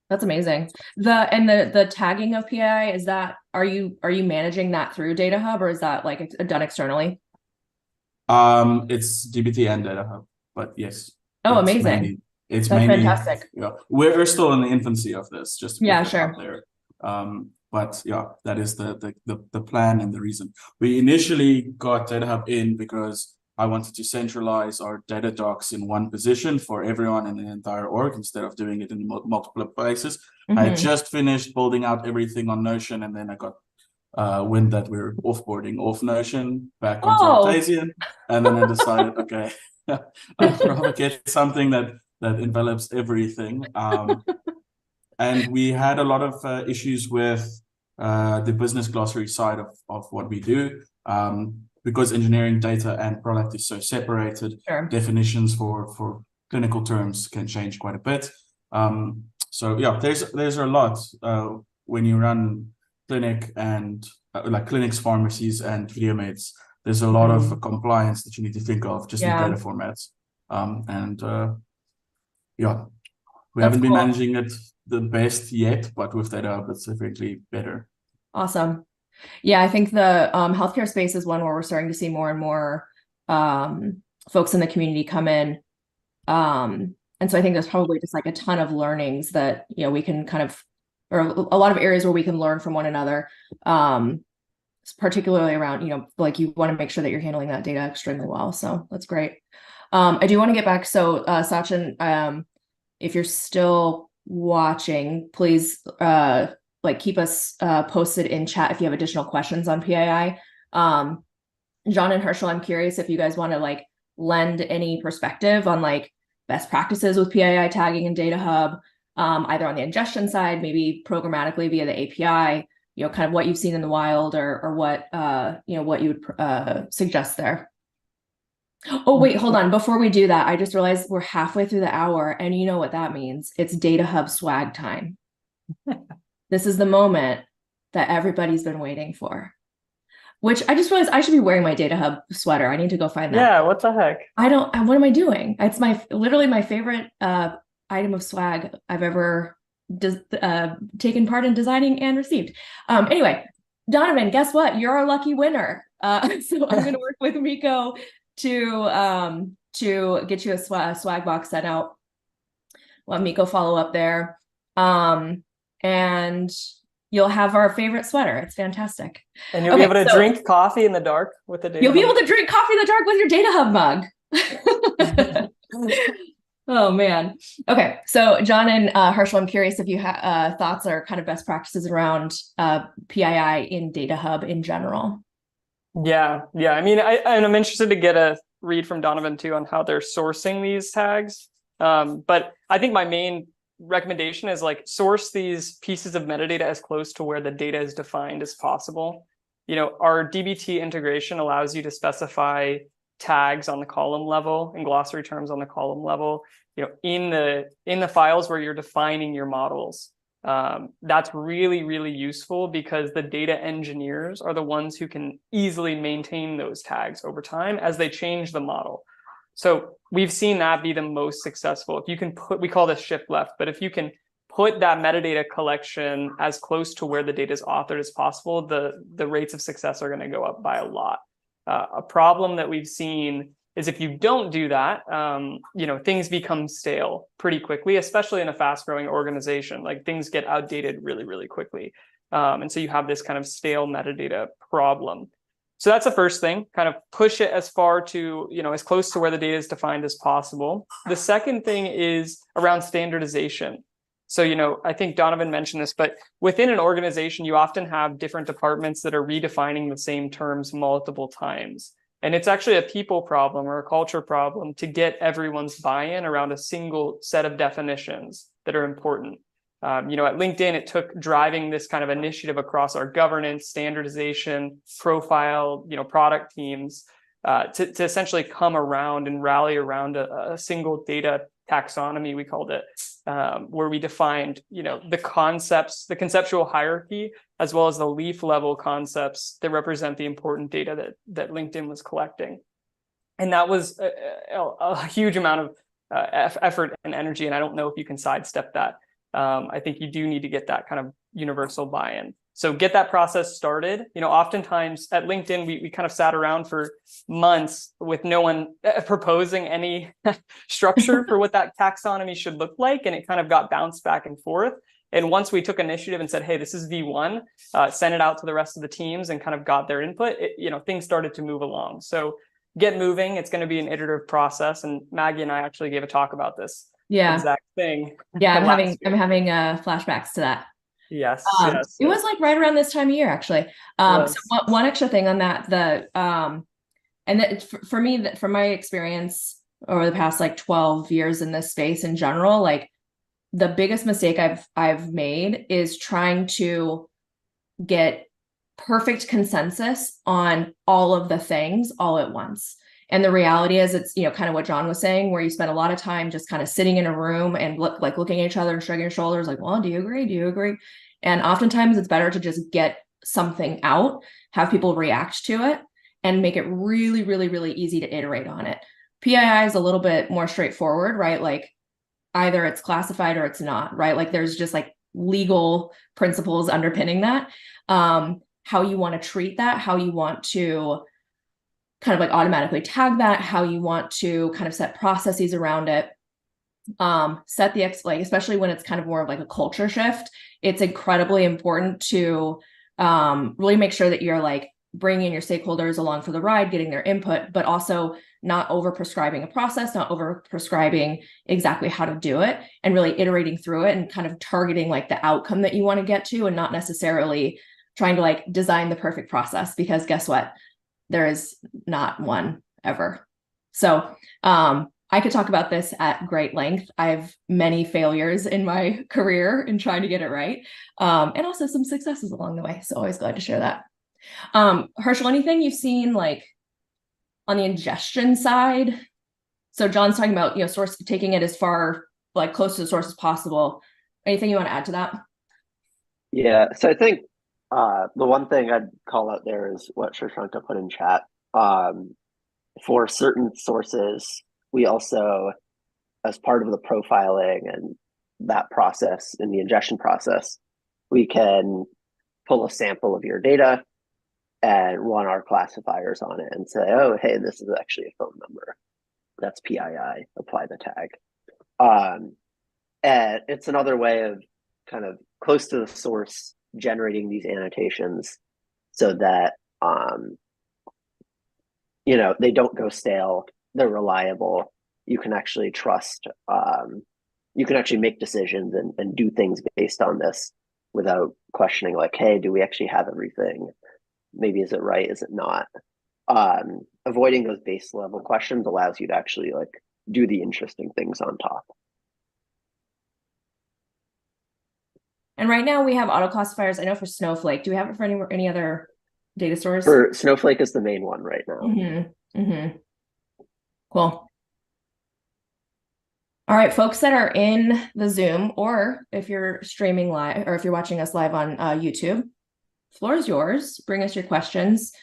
That's amazing. The tagging of PII, is that, are you managing that through DataHub, or is that like done externally? It's dbt and DataHub, but yes. Oh, amazing. That's fantastic. Yeah, we're still in the infancy of this, just to put that sure. out there. But yeah, that is the plan and the reason. We initially got DataHub in because I wanted to centralize our data docs in one position for everyone in the entire org instead of doing it in multiple places. I had just finished building out everything on Notion, and then I got wind that we're offboarding off Notion back onto Artesian, and then I decided, okay, I'd rather get something that envelops everything. And we had a lot of issues with the business glossary side of what we do. Because engineering, data, and product is so separated, definitions for clinical terms can change quite a bit. So yeah, there's a lot when you run clinic and like clinics, pharmacies, and video meds. There's a lot of compliance that you need to think of just in data formats. Yeah, we haven't been managing it the best yet, but with DataHub, it's definitely better. Awesome. Yeah, I think the healthcare space is one where we're starting to see more and more folks in the community come in. And so I think there's probably just like a ton of learnings that, we can kind of, or a lot of areas where we can learn from one another, particularly around, like you want to make sure that you're handling that data extremely well. So that's great. I do want to get back. So Sachin, if you're still watching, please like keep us posted in chat if you have additional questions on PII. John and Herschel, I'm curious if you guys want to like lend any perspective on like best practices with PII tagging in DataHub, either on the ingestion side, maybe programmatically via the API, you know, kind of what you've seen in the wild, or what you know, what you would suggest there. Oh, wait, hold on. Before we do that, I just realized we're halfway through the hour, and you know what that means. It's DataHub swag time. This is the moment that everybody's been waiting for, which I just realized I should be wearing my DataHub sweater. I need to go find that. Yeah, what the heck? What am I doing? It's literally my favorite item of swag I've ever taken part in designing and received. Anyway, Donovan, guess what? You're our lucky winner. So I'm going to work with Miko to get you a swag box sent out. Let Miko follow up there. And you'll have our favorite sweater. It's fantastic. And you'll be able to drink coffee in the dark with the DataHub. You'll be able to drink coffee in the dark with your DataHub mug. Oh man. Okay. So John and Herschel, I'm curious if you have thoughts or kind of best practices around PII in DataHub in general. Yeah. I mean, I'm interested to get a read from Donovan too on how they're sourcing these tags. But I think my main recommendation is like source these pieces of metadata as close to where the data is defined as possible. You know, our DBT integration allows you to specify tags on the column level and glossary terms on the column level, you know, in the files where you're defining your models. That's really, really useful because the data engineers are the ones who can easily maintain those tags over time as they change the model. So we've seen that be the most successful. If you can we call this shift left, but if you can put that metadata collection as close to where the data is authored as possible, the rates of success are going to go up by a lot. A problem that we've seen is if you don't do that, you know, things become stale pretty quickly, especially in a fast-growing organization. Like things get outdated really, really quickly. And so you have this kind of stale metadata problem. So that's the first thing, kind of push it as far to, you know, as close to where the data is defined as possible. The second thing is around standardization. So, you know, I think Donovan mentioned this, but within an organization, you often have different departments that are redefining the same terms multiple times. And it's actually a people problem or a culture problem to get everyone's buy-in around a single set of definitions that are important. You know, at LinkedIn, it took driving this kind of initiative across our governance, standardization, profile, you know, product teams to essentially come around and rally around a single data taxonomy, we called it, where we defined, you know, the concepts, the conceptual hierarchy, as well as the leaf level concepts that represent the important data that LinkedIn was collecting. And that was a huge amount of effort and energy. And I don't know if you can sidestep that. I think you do need to get that kind of universal buy-in. So get that process started. You know, oftentimes at LinkedIn, we kind of sat around for months with no one proposing any structure for what that taxonomy should look like. And it kind of got bounced back and forth. And once we took initiative and said, hey, this is V1, sent it out to the rest of the teams and kind of got their input, you know, things started to move along. So get moving. It's going to be an iterative process. And Maggie and I actually gave a talk about this exact thing. Yeah, I'm having flashbacks to that. Yes, it was like right around this time of year, actually. So one extra thing on that, and that for me, from my experience over the past like 12 years in this space in general, like the biggest mistake I've made is trying to get perfect consensus on all of the things all at once. And the reality is it's, you know, kind of what John was saying, where you spend a lot of time just kind of sitting in a room and looking at each other and shrugging your shoulders like, well, do you agree? Do you agree? And oftentimes it's better to just get something out, have people react to it, and make it really, really, really easy to iterate on it. PII is a little bit more straightforward, right? Like either it's classified or it's not, right? Like there's just like legal principles underpinning that. How you want to treat that, how you want to kind of like automatically tag that, how you want to kind of set processes around it, set the like, especially when it's kind of more of like a culture shift, it's incredibly important to really make sure that you're like bringing your stakeholders along for the ride, getting their input, but also not over prescribing a process, not over prescribing exactly how to do it, and really iterating through it and kind of targeting like the outcome that you want to get to, and not necessarily trying to like design the perfect process, because guess what? There is not one ever. So I could talk about this at great length. I have many failures in my career in trying to get it right, and also some successes along the way. So always glad to share that. Hrshil, anything you've seen like on the ingestion side? So John's talking about, you know, source, taking it as far like close to the source as possible. Anything you want to add to that? Yeah, so I think the one thing I'd call out there is what Shashanka put in chat. For certain sources, we also, as part of the profiling and that process in the ingestion process, we can pull a sample of your data and run our classifiers on it and say, oh, hey, this is actually a phone number. That's PII, apply the tag. And it's another way of kind of close to the source generating these annotations so that, you know, they don't go stale, they're reliable. You can actually trust, you can actually make decisions and do things based on this without questioning like, hey, do we actually have everything? Maybe is it right? Is it not? Avoiding those base level questions allows you to actually like do the interesting things on top. And right now we have auto classifiers. I know for Snowflake. Do we have it for any other data source? For Snowflake is the main one right now. Cool. All right, folks that are in the Zoom, or if you're streaming live, or if you're watching us live on YouTube, floor is yours. Bring us your questions.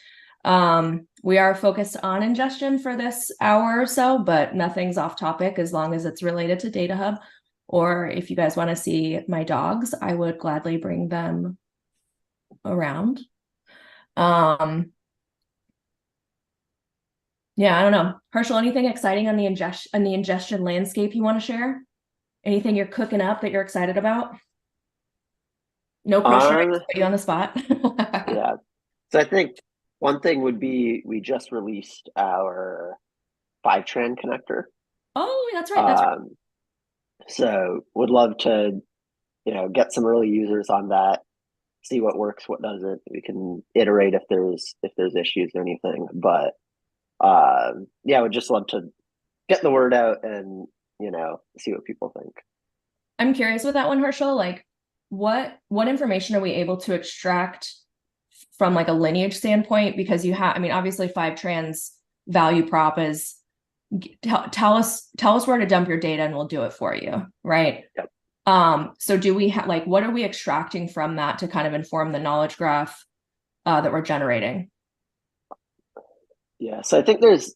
We are focused on ingestion for this hour or so, but nothing's off topic as long as it's related to DataHub. Or if you guys want to see my dogs, I would gladly bring them around. Yeah, I don't know. Hrshil, anything exciting on the ingestion landscape you want to share? Anything you're cooking up that you're excited about? No pressure, I just put you on the spot. Yeah. So I think one thing would be we just released our 5-tran connector. Oh, that's right. That's right. So would love to, you know, get some early users on that, see what works, what doesn't. We can iterate if there's issues or anything. But yeah, I would just love to get the word out and, you know, see what people think. I'm curious with that one, Hrshil, like what information are we able to extract from like a lineage standpoint? Because you have, I mean, obviously 5-tran's value prop is tell us where to dump your data and we'll do it for you, right? Yep. So do we have like, what are we extracting from that to kind of inform the knowledge graph that we're generating? Yeah, so I think there's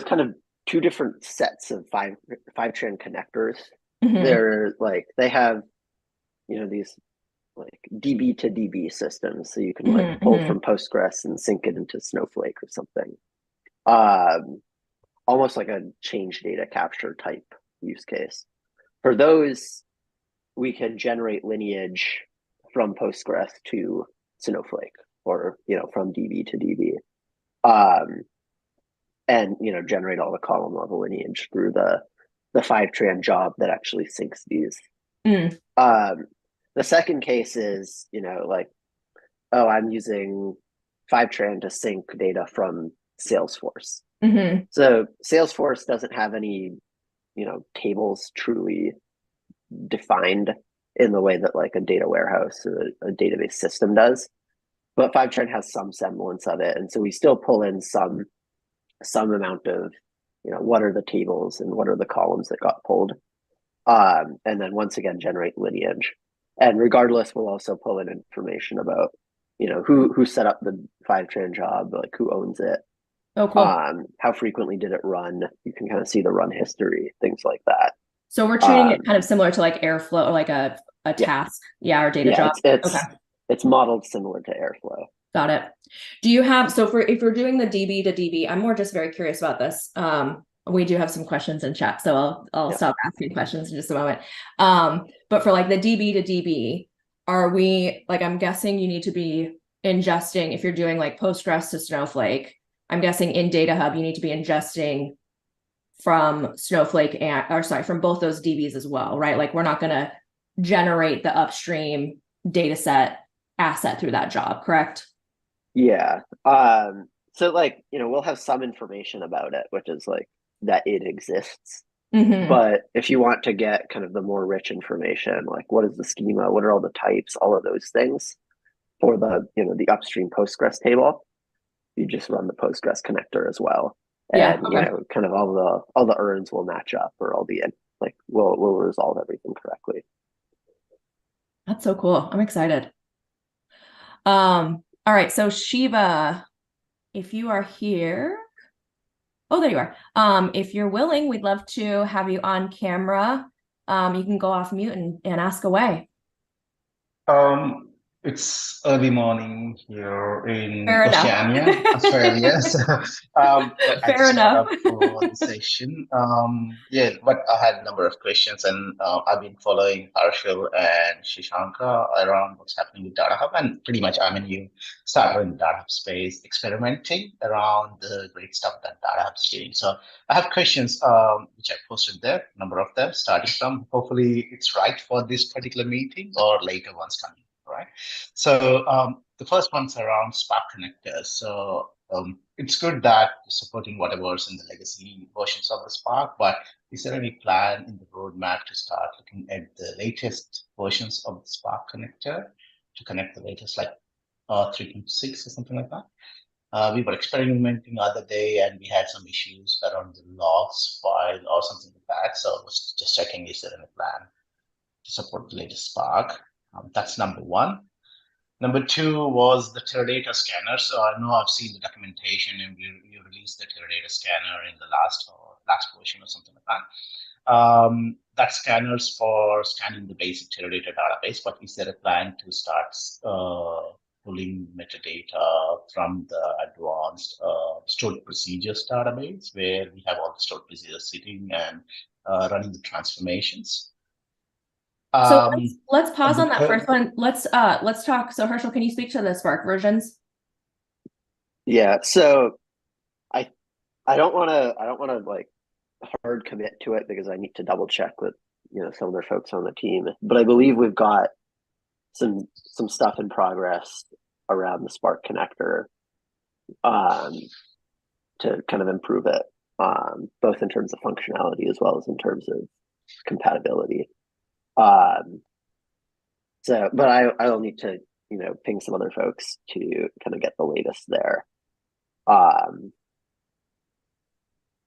kind of two different sets of 5-tran connectors. They're like, they have, you know, these like DB to DB systems, so you can like pull from Postgres and sync it into Snowflake or something. Almost like a change data capture type use case. For those, we can generate lineage from Postgres to Snowflake, or, you know, from DB to DB. And, you know, generate all the column level lineage through the 5-tran job that actually syncs these. The second case is, you know, like, oh, I'm using 5-tran to sync data from Salesforce. So Salesforce doesn't have any, you know, tables truly defined in the way that like a data warehouse or a database system does. But 5-tran has some semblance of it. And so we still pull in some amount of, you know, what are the tables and what are the columns that got pulled. And then once again, generate lineage. And regardless, we'll also pull in information about, you know, who set up the 5-tran job, like who owns it. Oh, cool. How frequently did it run? You can kind of see the run history, things like that. So we're treating it kind of similar to like Airflow, or like a task, or data job. It's modeled similar to Airflow. Got it. Do you have, so if we're doing the DB to DB, I'm more just very curious about this. We do have some questions in chat, so I'll stop asking questions in just a moment. But for like the DB to DB, are we, like, I'm guessing you need to be ingesting, if you're doing like Postgres to Snowflake, I'm guessing in DataHub, you need to be ingesting from Snowflake from both those DBs as well, right? Like we're not going to generate the upstream data set asset through that job, correct? Yeah. So like, we'll have some information about it, which is like that it exists. But if you want to get kind of the more rich information, like what is the schema, what are all the types, all of those things for the, the upstream Postgres table, you just run the Postgres connector as well. And kind of all the urns will match up, or all the we'll resolve everything correctly. That's so cool. I'm excited. All right, so Shiva, if you are here, oh, there you are. If you're willing, we'd love to have you on camera. You can go off mute and ask away. It's early morning here in Fair Oceania, enough. Australia. So, Fair enough. For the session. Yeah, but I had a number of questions, and I've been following Harshil and Shashanka around what's happening with DataHub, and pretty much I'm a new starter in the DataHub space, experimenting around the great stuff that DataHub's doing. So I have questions which I posted there, a number of them, starting from hopefully it's right for this particular meeting or later ones coming. Right. So the first one's around Spark connectors. So it's good that you're supporting whatever's in the legacy versions of the Spark, but is there any plan in the roadmap to start looking at the latest versions of the Spark connector to connect the latest, like 3.6 or something like that? We were experimenting the other day and we had some issues around the logs file or something like that. So I was just checking, is there any plan to support the latest Spark? That's number one. Number two was the Teradata scanner. So I know I've seen the documentation, and you released the Teradata scanner in the last version or something like that. That scanner's for scanning the basic Teradata database, but is there a plan to start pulling metadata from the advanced stored procedures database, where we have all the stored procedures sitting and running the transformations? So let's pause on that first one. Let's talk. So Herschel, can you speak to the Spark versions? Yeah. So I don't want to like hard commit to it because I need to double check with some of the folks on the team. But I believe we've got some stuff in progress around the Spark connector to kind of improve it, both in terms of functionality as well as in terms of compatibility. But I'll need to, ping some other folks to kind of get the latest there. On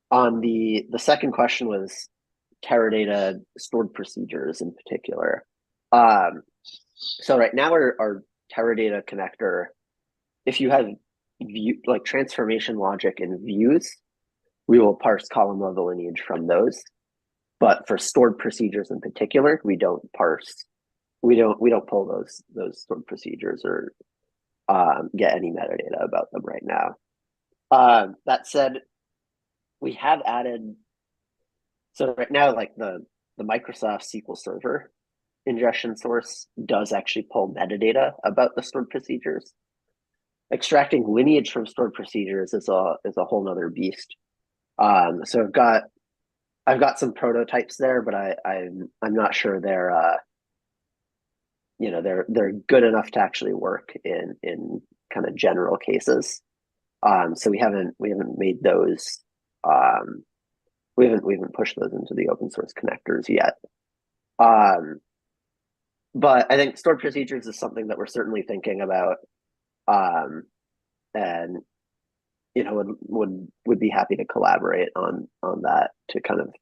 the second question was Teradata stored procedures in particular. So right now our Teradata connector, if you have transformation logic and views, we will parse column level lineage from those. But for stored procedures in particular, we don't parse, we don't pull those stored procedures or get any metadata about them right now. That said, we have added, so right now, like the Microsoft SQL Server ingestion source does actually pull metadata about the stored procedures. Extracting lineage from stored procedures is a whole nother beast. So I've got some prototypes there, but I'm not sure they're they're good enough to actually work in kind of general cases. So we haven't made those. We haven't pushed those into the open source connectors yet. But I think stored procedures is something that we're certainly thinking about, and would be happy to collaborate on that to kind of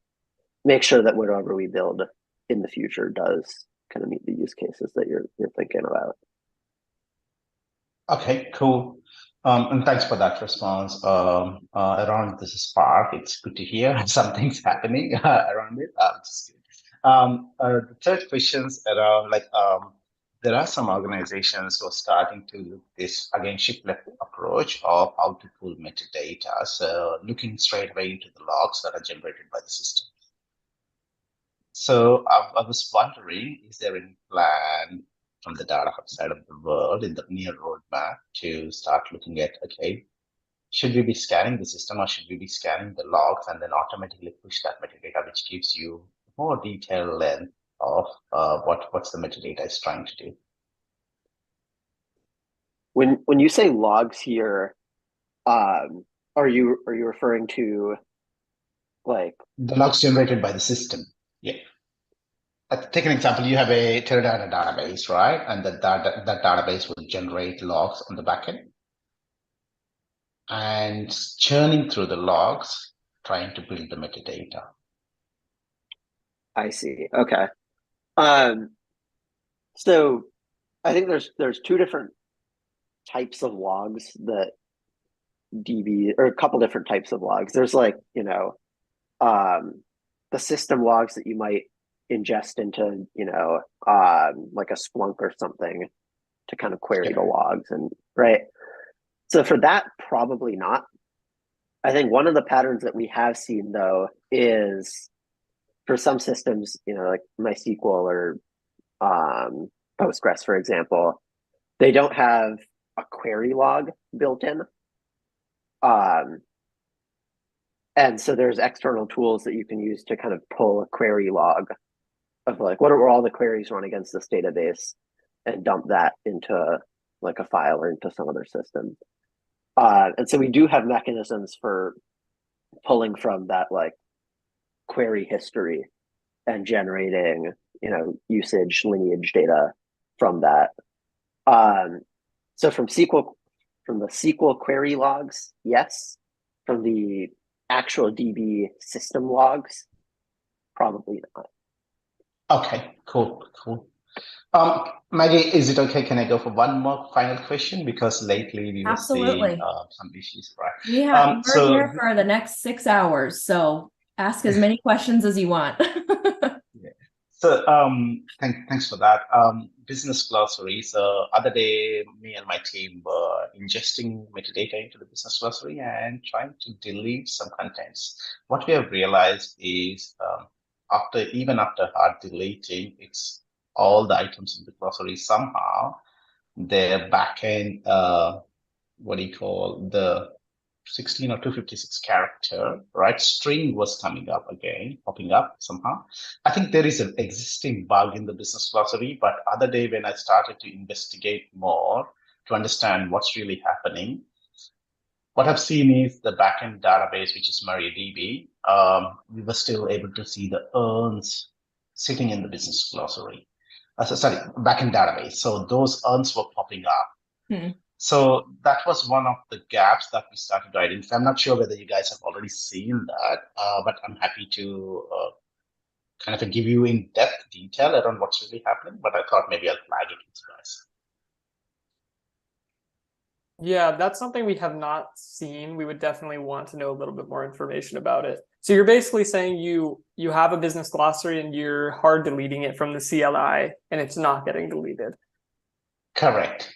make sure that whatever we build in the future does kind of meet the use cases that you're thinking about. Okay, cool. And thanks for that response. Around this Spark, it's good to hear something's happening around it. Just kidding. The third question's around there are some organizations who are starting to look this again shift left approach of how to pull metadata. So looking straight away into the logs that are generated by the system. So I was wondering, is there any plan from the DataHub side of the world in the near roadmap to start looking at, okay, should we be scanning the system or should we be scanning the logs and then automatically push that metadata, which gives you more detailed length of what's the metadata is trying to do? When you say logs here, are you referring to like the logs generated by the system? Yeah. Take an example. You have a Teradata database, right? And that database will generate logs on the backend. And churning through the logs, trying to build the metadata. I see. Okay. So I think there's two different types of logs that DB, or a couple different types of logs. There's like, you know, the system logs that you might ingest into, you know, like a Splunk or something to kind of query the logs, and right. So for that, probably not. I think one of the patterns that we have seen though is for some systems, you know, like MySQL or Postgres, for example, they don't have a query log built in. And so there's external tools that you can use to kind of pull a query log of like, what are all the queries run against this database, and dump that into like a file or into some other system. And so we do have mechanisms for pulling from that like query history and generating, you know, usage lineage data from that. So from the SQL query logs, yes. From the actual DB system logs, probably not. Okay, cool. Maggie, is it okay? Can I go for one more final question? Because lately we were seeing some issues, right? Yeah, we're here for the next 6 hours, so ask as many questions as you want. So thanks for that. Business glossary. So other day, me and my team were ingesting metadata into the business glossary and trying to delete some contents. What we have realized is even after hard deleting, it's all the items in the glossary somehow their backend, what do you call the 16 or 256 character, right? String was coming up again, popping up somehow. I think there is an existing bug in the business glossary, but other day when I started to investigate more to understand what's really happening, what I've seen is the backend database, which is MariaDB. We were still able to see the urns sitting in the business glossary. Backend database. So those urns were popping up. So that was one of the gaps that we started to identify. I'm not sure whether you guys have already seen that, but I'm happy to kind of give you in-depth detail around what's really happening, but I thought maybe I'll flag it with you guys. Yeah, that's something we have not seen. We would definitely want to know a little bit more information about it. So you're basically saying you have a business glossary and you're hard deleting it from the CLI and it's not getting deleted. Correct.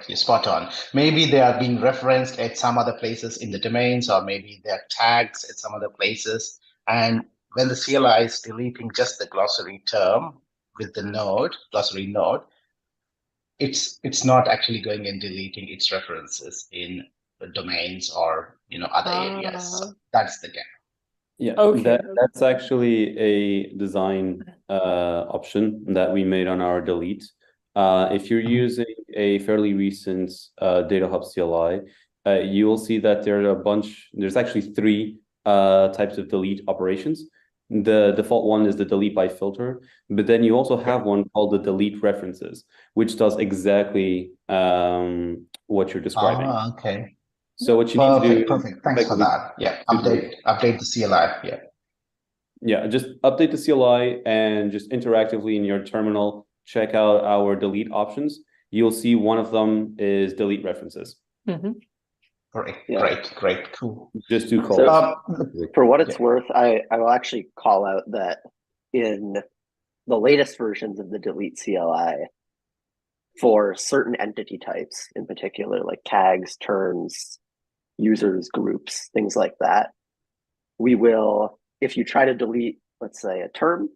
You're spot on. Maybe they are being referenced at some other places in the domains, or maybe they're tags at some other places. And when the CLI is deleting just the glossary term with the node, glossary node, it's not actually going and deleting its references in the domains or other areas. So that's the gap. Yeah, that's actually a design option that we made on our delete. If you're using a fairly recent DataHub CLI, you will see that there's actually 3 types of delete operations. The default one is the delete by filter, but then you also have one called the delete references, which does exactly what you're describing. Okay. So what you need to do. Perfect. Thanks for that. Yeah. Update the CLI. Yeah. Yeah. Just update the CLI and just interactively in your terminal, check out our delete options. You'll see one of them is delete references. Great. Cool. Just do call. So, for what it's worth, I will actually call out that in the latest versions of the delete CLI, for certain entity types in particular, like tags, terms, users, groups, things like that, we will, if you try to delete, let's say, a term,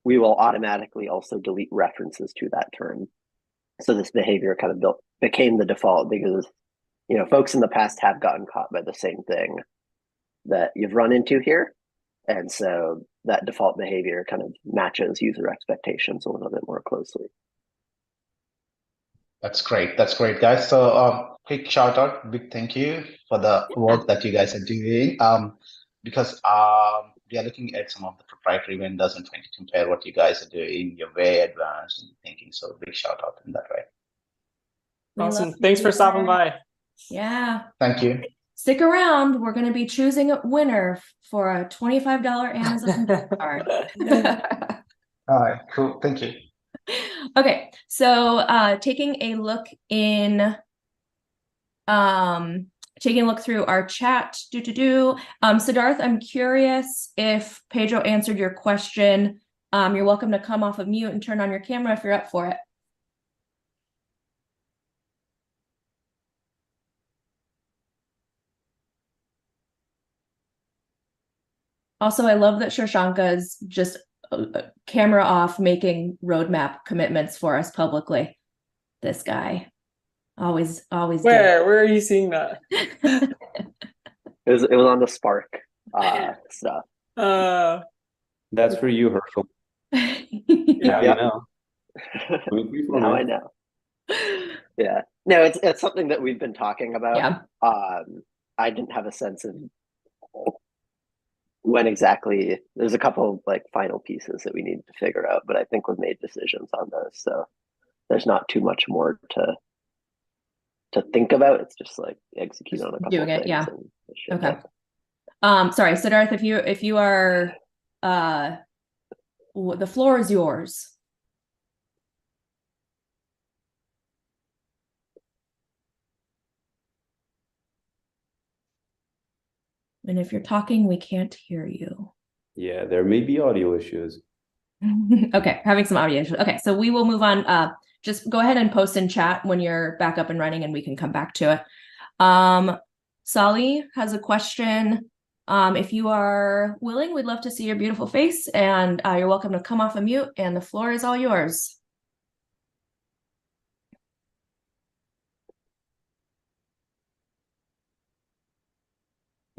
we will automatically also delete references to that term. So this behavior kind of became the default because folks in the past have gotten caught by the same thing that you've run into here. And so that default behavior kind of matches user expectations a little bit more closely. That's great. That's great, guys. So quick shout out, big thank you for the work that you guys are doing. Because we are looking at some of the proprietary vendors and trying to compare what you guys are doing. You're very advanced in thinking, so big shout out in that way. Awesome. Thanks for stopping by. Yeah. Thank you. Stick around. We're going to be choosing a winner for a $25 Amazon gift card. All right, cool. Thank you. Okay, so taking a look through our chat. Siddharth, I'm curious if Pedro answered your question. You're welcome to come off of mute and turn on your camera if you're up for it. Also, I love that Shashanka is just camera off, making roadmap commitments for us publicly. This guy, always. Where are you seeing that? It was on the Spark stuff. That's for you, Herschel. Now you know. Now I know. Yeah. No, it's something that we've been talking about. Yeah. I didn't have a sense of when exactly. There's a couple like final pieces that we need to figure out, but I think we've made decisions on those. So there's not too much more to think about. It's just like execute on a couple doing of it. things. Yeah. Okay. Go. Sorry, Siddharth, if you are, the floor is yours. And if you're talking, we can't hear you. Yeah, there may be audio issues. Okay, having some audio issues. Okay, so we will move on. Just go ahead and post in chat when you're back up and running and we can come back to it. Sally has a question. If you are willing, we'd love to see your beautiful face, and you're welcome to come off of mute, and the floor is all yours.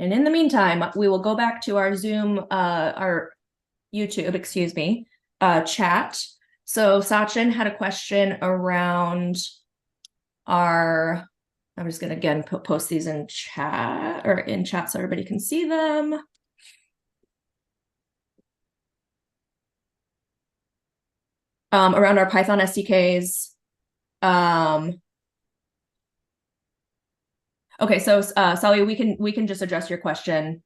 And in the meantime, we will go back to our Zoom, our YouTube, excuse me, chat. So Sachin had a question around our, I'm just going to again post these in chat so everybody can see them. Around our Python SDKs. Okay, so Sally, we can just address your question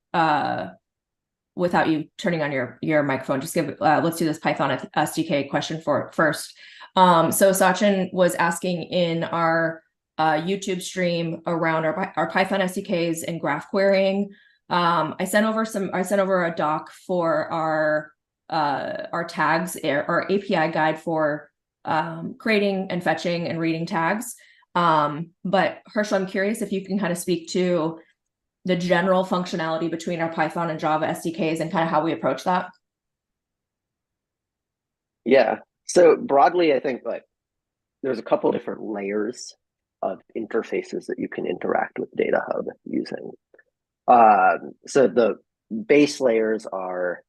without you turning on your microphone. Just let's do this Python SDK question first. So Sachin was asking in our YouTube stream around our Python SDKs and graph querying. I sent over a doc for our tags, our API guide for creating and fetching and reading tags. But Herschel, I'm curious if you can kind of speak to the general functionality between our Python and Java SDKs and kind of how we approach that. Yeah. So broadly, I think like there's a couple different layers of interfaces that you can interact with DataHub using. So the base layers are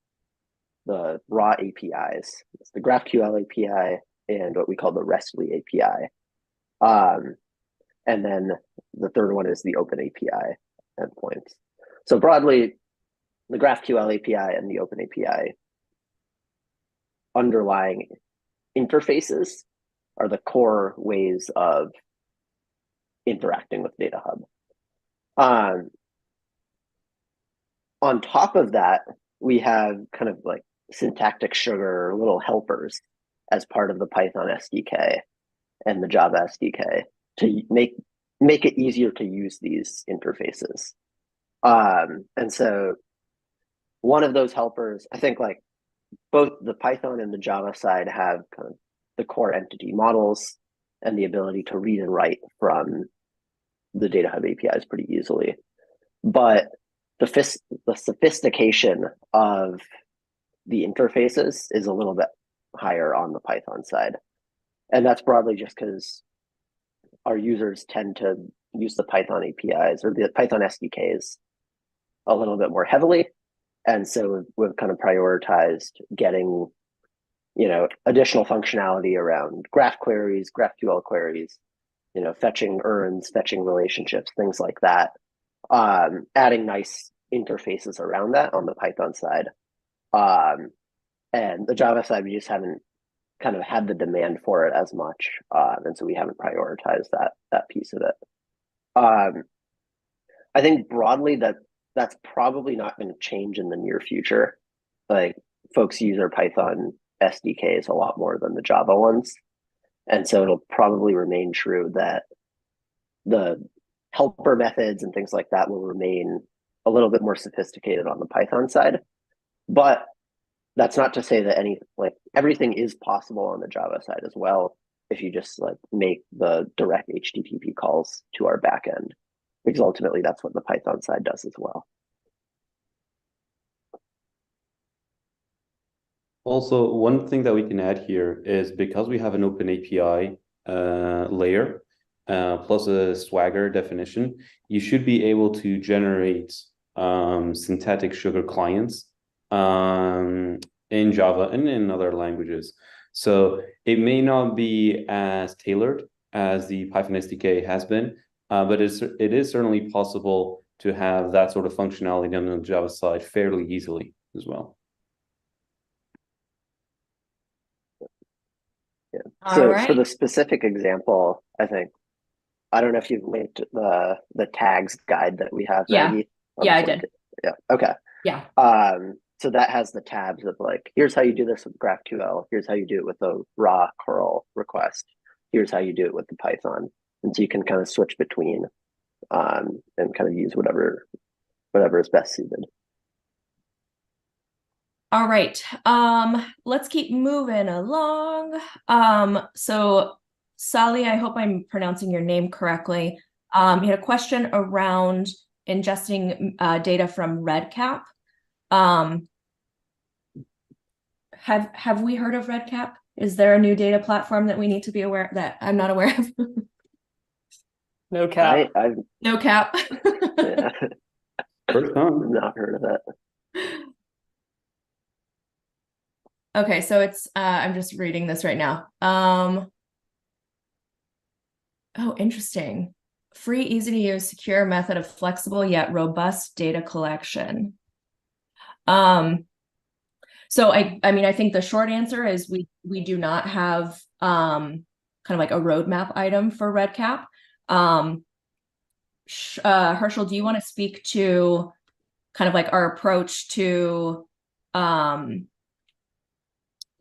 the raw APIs. It's the GraphQL API and what we call the RESTly API. And then the third one is the OpenAPI endpoints. So broadly, the GraphQL API and the OpenAPI underlying interfaces are the core ways of interacting with DataHub. On top of that, we have kind of like syntactic sugar, little helpers as part of the Python SDK and the Java SDK to make it easier to use these interfaces. And so one of those helpers, I think like both the Python and the Java side have kind of the core entity models and the ability to read and write from the DataHub APIs pretty easily. But the sophistication of the interfaces is a little bit higher on the Python side. And that's broadly just because our users tend to use the Python APIs or the Python SDKs a little bit more heavily. And so we've kind of prioritized getting, additional functionality around graph queries, GraphQL queries, fetching urns, fetching relationships, things like that. Adding nice interfaces around that on the Python side. And the Java side, we just haven't kind of had the demand for it as much. And so we haven't prioritized that piece of it. I think broadly that's probably not going to change in the near future. Like folks use our Python SDKs a lot more than the Java ones. And so it'll probably remain true that the helper methods and things like that will remain a little bit more sophisticated on the Python side. But that's not to say that everything is possible on the Java side as well, if you just make the direct HTTP calls to our backend, because ultimately that's what the Python side does as well. Also, one thing that we can add here is because we have an open API layer plus a Swagger definition, you should be able to generate synthetic sugar clients in Java and in other languages. So it may not be as tailored as the Python SDK has been, but it is certainly possible to have that sort of functionality on the Java side fairly easily as well. Yeah. So for the specific example, I don't know if you've linked the tags guide that we have. Yeah. Maggie, Yeah, I did. Yeah. Okay. Yeah. So that has the tabs of here's how you do this with GraphQL. Here's how you do it with a raw curl request. Here's how you do it with the Python. And so you can kind of switch between and kind of use whatever is best suited. All right. Let's keep moving along. So Sally, I hope I'm pronouncing your name correctly. You had a question around ingesting data from REDCap. Have we heard of REDCap? Is there a new data platform that we need to be aware that I'm not aware of? No cap. No cap. Yeah. First time. Not heard of it. Okay, so it's I'm just reading this right now. Oh, interesting. Free, easy to use, secure method of flexible yet robust data collection. So I mean, I think the short answer is we do not have kind of like a roadmap item for REDCap. Herschel, do you want to speak to kind of like our approach to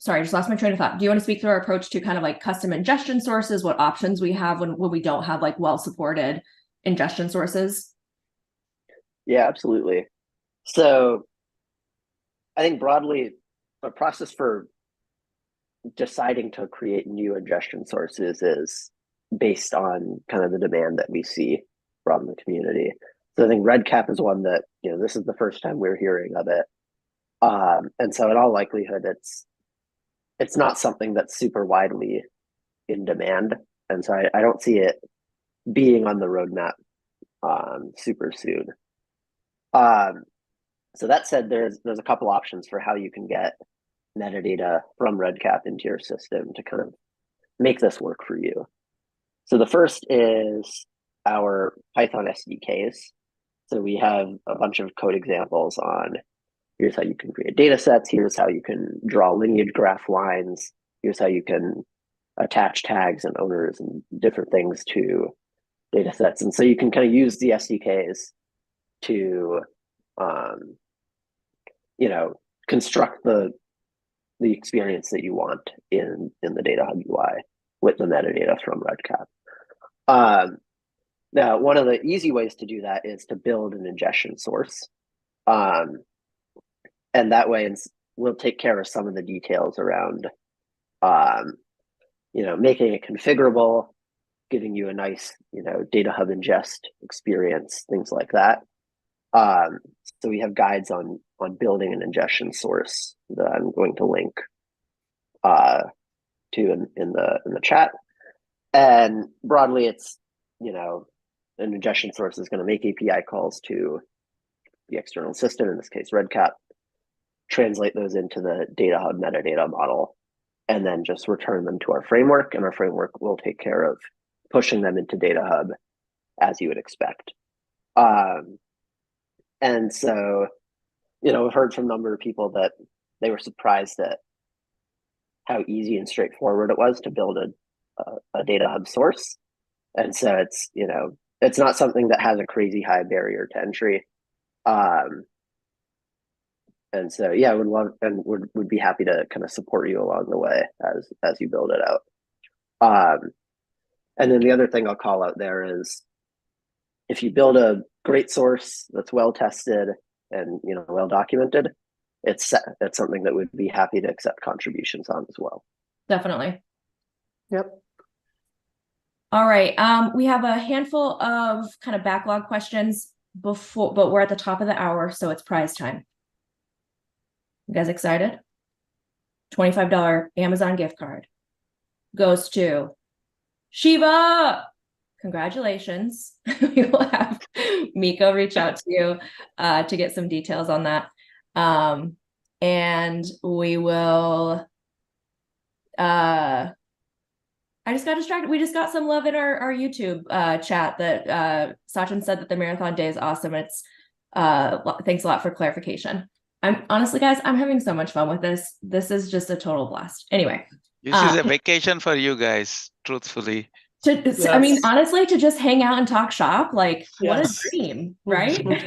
sorry, I just lost my train of thought. Do you want to speak through our approach to kind of like custom ingestion sources, what options we have when we don't have like well-supported ingestion sources? Yeah, absolutely. So I think broadly, the process for deciding to create new ingestion sources is based on kind of the demand that we see from the community. So I think REDCap is one that, this is the first time we're hearing of it. And so in all likelihood, it's not something that's super widely in demand. And so I don't see it being on the roadmap super soon. So that said, there's a couple options for how you can get metadata from REDCap into your system to kind of make this work for you. So the first is our Python SDKs. So we have a bunch of code examples on here's how you can create data sets, here's how you can draw lineage graph lines, here's how you can attach tags and owners and different things to data sets. And so you can kind of use the SDKs to construct the experience that you want in the DataHub UI with the metadata from REDCap. Now, one of the easy ways to do that is to build an ingestion source. And that way we'll take care of some of the details around, making it configurable, giving you a nice, DataHub ingest experience, things like that. So we have guides on building an ingestion source that I'm going to link to in the chat. And broadly, it's an ingestion source is going to make API calls to the external system, in this case, REDCap, translate those into the DataHub metadata model, and then just return them to our framework, and our framework will take care of pushing them into DataHub as you would expect. And so, we've heard from a number of people that they were surprised at how easy and straightforward it was to build a DataHub source. And so it's, it's not something that has a crazy high barrier to entry. And so, yeah, would love and would be happy to kind of support you along the way as you build it out. And then the other thing I'll call out there is, if you build a great source that's well tested and well documented, it's something that we'd be happy to accept contributions on as well. Definitely. Yep. All right. We have a handful of kind of backlog questions but we're at the top of the hour, so it's prize time. You guys excited? $25 Amazon gift card goes to Shiva. Congratulations. We will have Miko reach out to you to get some details on that. And we will I just got distracted. We just got some love in our YouTube chat that Sachin said that the marathon day is awesome. It's thanks a lot for clarification. I'm honestly, guys, I'm having so much fun with this. This is just a total blast. Anyway. This is a vacation for you guys, truthfully. Yes. I mean, honestly, to just hang out and talk shop, like, what a dream, right? What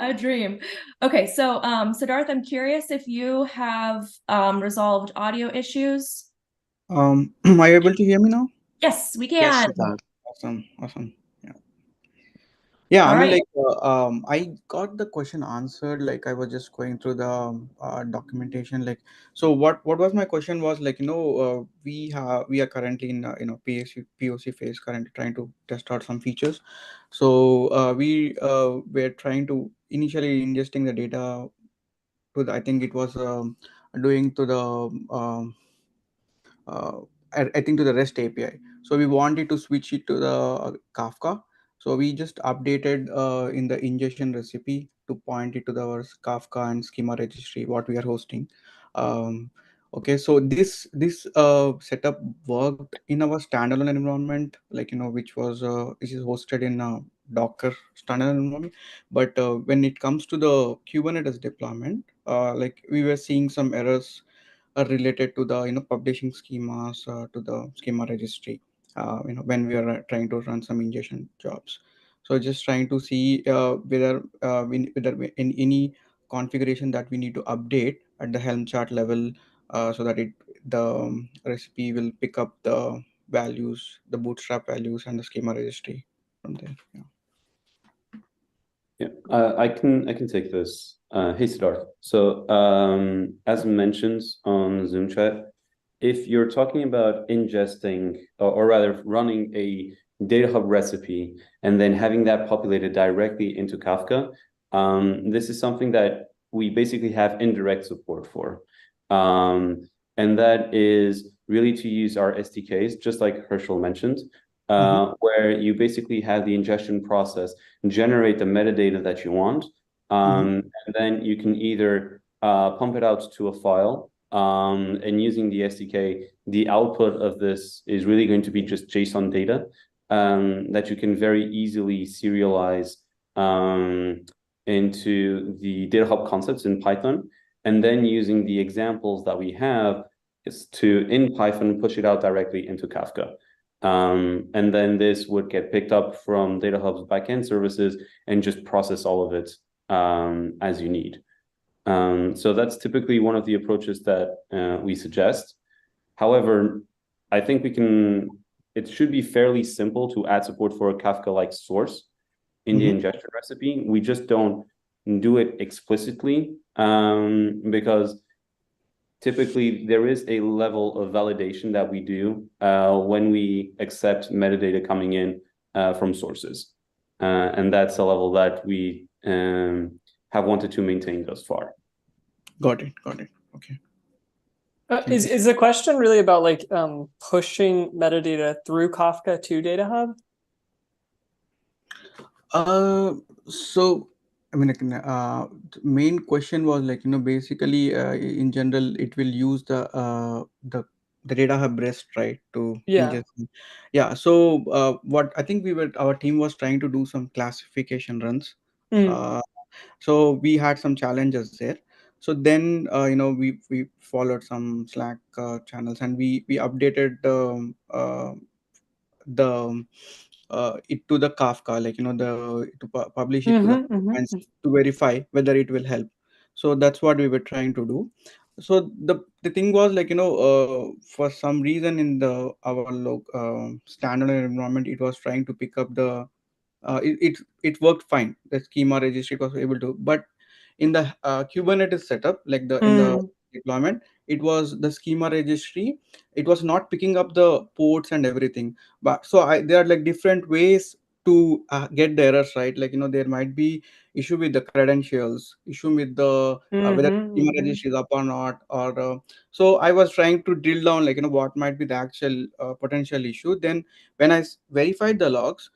a dream. Okay, so Siddharth, I'm curious if you have resolved audio issues. Am I able to hear me now? Yes, we can. Yes, awesome. Yeah, I mean, like, I got the question answered. Like, I was just going through the documentation. Like, so what was my question was, like, we are currently in POC phase, currently trying to test out some features. So we were trying to initially ingesting the data to the, I think it was doing to the I think to the REST API. So we wanted to switch it to the Kafka. So we just updated in the ingestion recipe to point it to the Kafka and schema registry, what we are hosting. Okay, so this setup worked in our standalone environment, like, which is hosted in Docker standalone environment. But when it comes to the Kubernetes deployment, like, we were seeing some errors related to the publishing schemas to the schema registry. When we are trying to run some ingestion jobs. So just trying to see whether in any configuration that we need to update at the Helm chart level, so that the recipe will pick up the values, the bootstrap values and the schema registry from there. Yeah, I can take this. Hey, Siddharth. So as mentioned on Zoom chat, if you're talking about ingesting, or rather running a DataHub recipe and then having that populated directly into Kafka, this is something that we basically have indirect support for. And that is really to use our SDKs, just like Herschel mentioned, where you basically have the ingestion process generate the metadata that you want, and then you can either pump it out to a file, and using the SDK, the output of this is really going to be just JSON data that you can very easily serialize into the DataHub concepts in Python. And then using the examples that we have is to, in Python, push it out directly into Kafka. And then this would get picked up from DataHub's backend services and just process all of it as you need. So that's typically one of the approaches that we suggest. However, I think it should be fairly simple to add support for a Kafka-like source in the ingestion recipe. We just don't do it explicitly because typically there is a level of validation that we do when we accept metadata coming in from sources. And that's a level that we have wanted to maintain thus far. Got it. Okay. Is the question really about like pushing metadata through Kafka to DataHub? So I mean, the main question was like, basically, in general, it will use the DataHub REST, right, to ingest. Yeah. So what I think our team was trying to do some classification runs. So we had some challenges there. So then, we followed some Slack channels, and we updated the it to the Kafka, like publish it to the and to verify whether it will help. So that's what we were trying to do. So the thing was like, for some reason in our standalone environment, it was trying to pick up it worked fine. The schema registry was able to, but in the Kubernetes setup, like in the deployment, it was the schema registry. It was not picking up the ports and everything. But there are like different ways to get the errors, right? Like, there might be issue with the credentials, issue with the whether schema registry is up or not, or so I was trying to drill down, like, what might be the actual potential issue. Then when I verified the logs,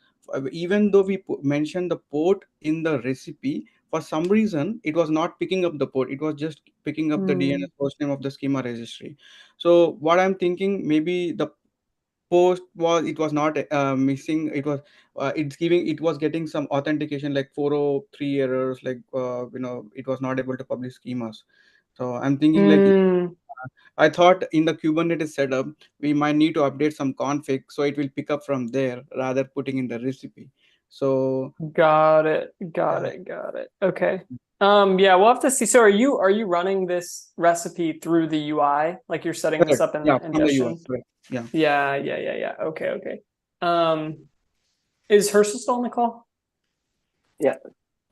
even though we mentioned the port in the recipe, for some reason it was not picking up the port. It was just picking up the DNS hostname of the schema registry. So what I'm thinking, maybe the post was not missing. It was it was getting some authentication, like 403 errors, like it was not able to publish schemas. So I'm thinking like, I thought in the Kubernetes setup, we might need to update some config so it will pick up from there rather putting in the recipe. So got it. Okay. Yeah, we'll have to see. So are you running this recipe through the UI? Like you're setting this up in ingestion? Yeah. Okay. Is Herschel still on the call? Yeah.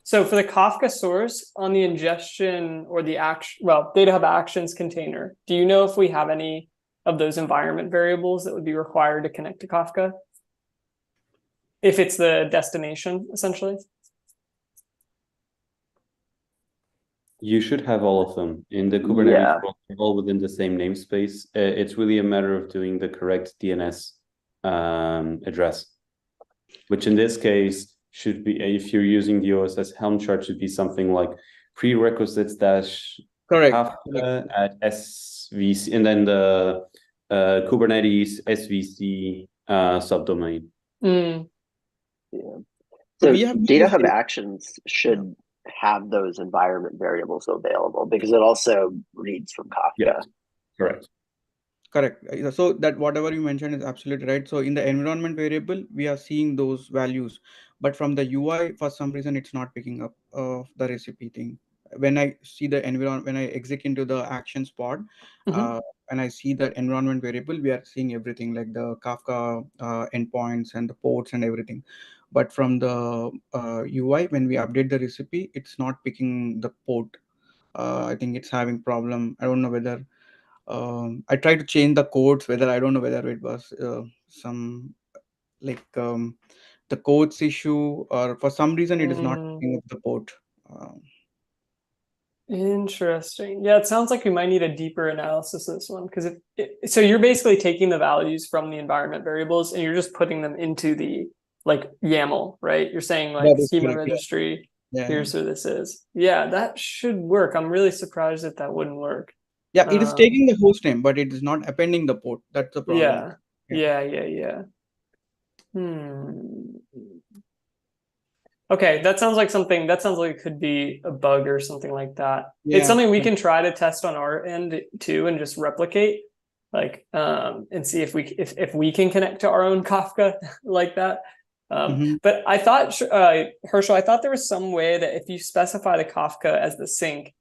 So for the Kafka source on the ingestion or the DataHub Actions container, do you know if we have any of those environment variables that would be required to connect to Kafka? If it's the destination, essentially? You should have all of them in the Kubernetes, all within the same namespace. It's really a matter of doing the correct DNS address, which in this case should be, if you're using the OSS Helm chart, should be something like prerequisites dash Kafka at SVC, and then the Kubernetes SVC subdomain. So DataHub Actions should have those environment variables available because it also reads from Kafka. Yeah, correct. So that whatever you mentioned is absolutely right. So in the environment variable, we are seeing those values, but from the UI, for some reason, it's not picking up the recipe thing. When I see the environment, when I exit into the actions pod, and I see the environment variable, we are seeing everything like the Kafka endpoints and the ports and everything. But from the UI, when we update the recipe, it's not picking the port. I think it's having problem. I don't know whether I tried to change the codes, I don't know whether it was some like the codes issue, or for some reason it is not picking up the port. Interesting. Yeah, it sounds like we might need a deeper analysis of this one, because so you're basically taking the values from the environment variables and you're just putting them into the like YAML, right? You're saying like schema registry, here's who this is. Yeah, that should work. I'm really surprised that wouldn't work. Yeah, it is taking the host name, but it is not appending the port. That's the problem. Yeah. Okay, that sounds like it could be a bug or something like that. It's something we can try to test on our end too, and just replicate, like, and see if we can connect to our own Kafka like that. But I thought, Herschel, I thought there was some way that if you specify the Kafka as the sink,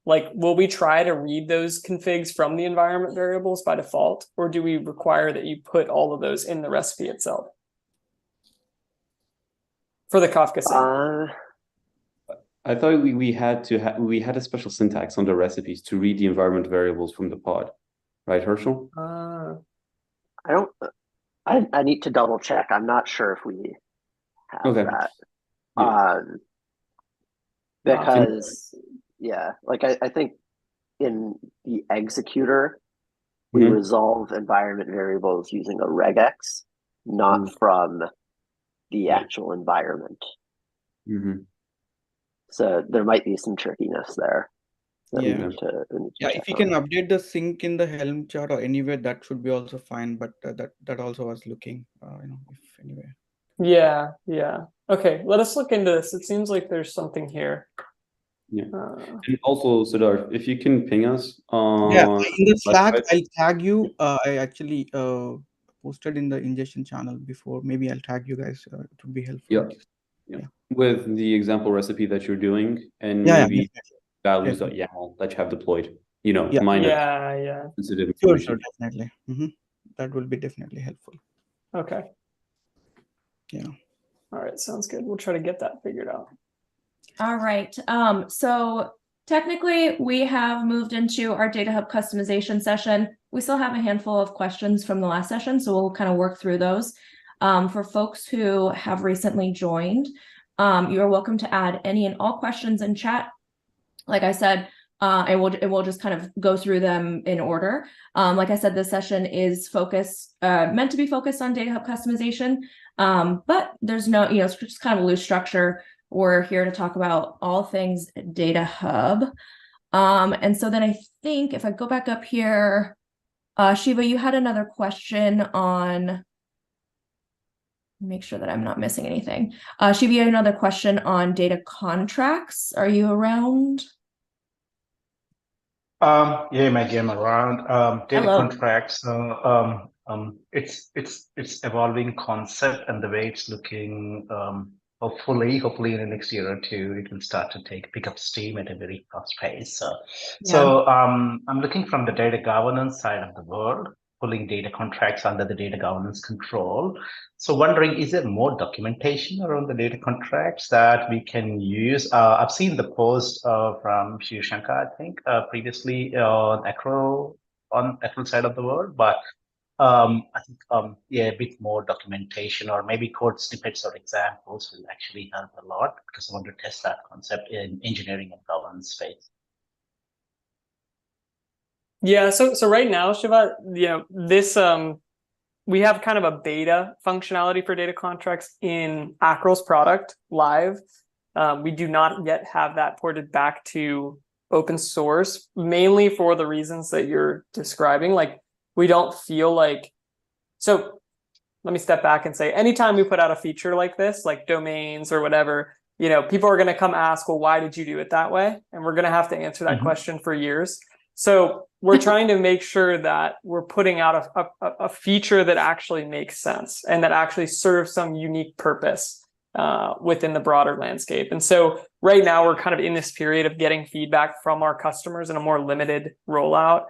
like, will we try to read those configs from the environment variables by default, or do we require that you put all of those in the recipe itself? For the Kafka sink. I thought we had a special syntax on the recipes to read the environment variables from the pod, right, Herschel? I need to double check. I'm not sure if we have that. Because like I think in the executor, we resolve environment variables using a regex, not from the actual environment. So there might be some trickiness there. That we need to if you can update the sync in the Helm chart or anywhere, that should be also fine. But that also was looking, if anywhere. Yeah. Okay, let us look into this. It seems like there's something here. Yeah. And also, Siddharth, if you can ping us on in the Slack, I'll tag you. I actually posted in the ingestion channel before. Maybe I'll tag you guys. It would be helpful. Yeah. With the example recipe that you're doing, and maybe values.yaml that you have deployed. Minor sensitive information. Sure, definitely. That will be definitely helpful. Okay. Yeah. All right, sounds good. We'll try to get that figured out. All right. So technically, we have moved into our DataHub customization session. We still have a handful of questions from the last session, so we'll kind of work through those. For folks who have recently joined, you are welcome to add any and all questions in chat. Like I said, and we'll just kind of go through them in order. Like I said, this session is meant to be focused on DataHub customization, but there's no, it's just kind of a loose structure. We're here to talk about all things DataHub. And so then I think if I go back up here, Shiva, you had another question on, make sure that I'm not missing anything. Shiva, you had another question on data contracts. Are you around? Yeah, Maggie, I'm around. Data contracts. It's evolving concept, and the way it's looking. Hopefully in the next year or two, it will start to pick up steam at a very fast pace. So I'm looking from the data governance side of the world, pulling data contracts under the data governance control. So wondering, is there more documentation around the data contracts that we can use? I've seen the post from Kshankar, I think, previously on 𝗏𝗏 side of the world, but I think, a bit more documentation or maybe code snippets or examples will actually help a lot, because I want to test that concept in engineering and governance space. Yeah, so right now, Shiva, this we have kind of a beta functionality for data contracts in 𝗏𝗏's product live. We do not yet have that ported back to open source, mainly for the reasons that you're describing. Like, we don't feel like, so let me step back and say, anytime we put out a feature like this, like domains or whatever, people are going to come ask, well, why did you do it that way? And we're going to have to answer that question for years. So we're trying to make sure that we're putting out a feature that actually makes sense and that actually serves some unique purpose within the broader landscape. And so right now we're kind of in this period of getting feedback from our customers in a more limited rollout.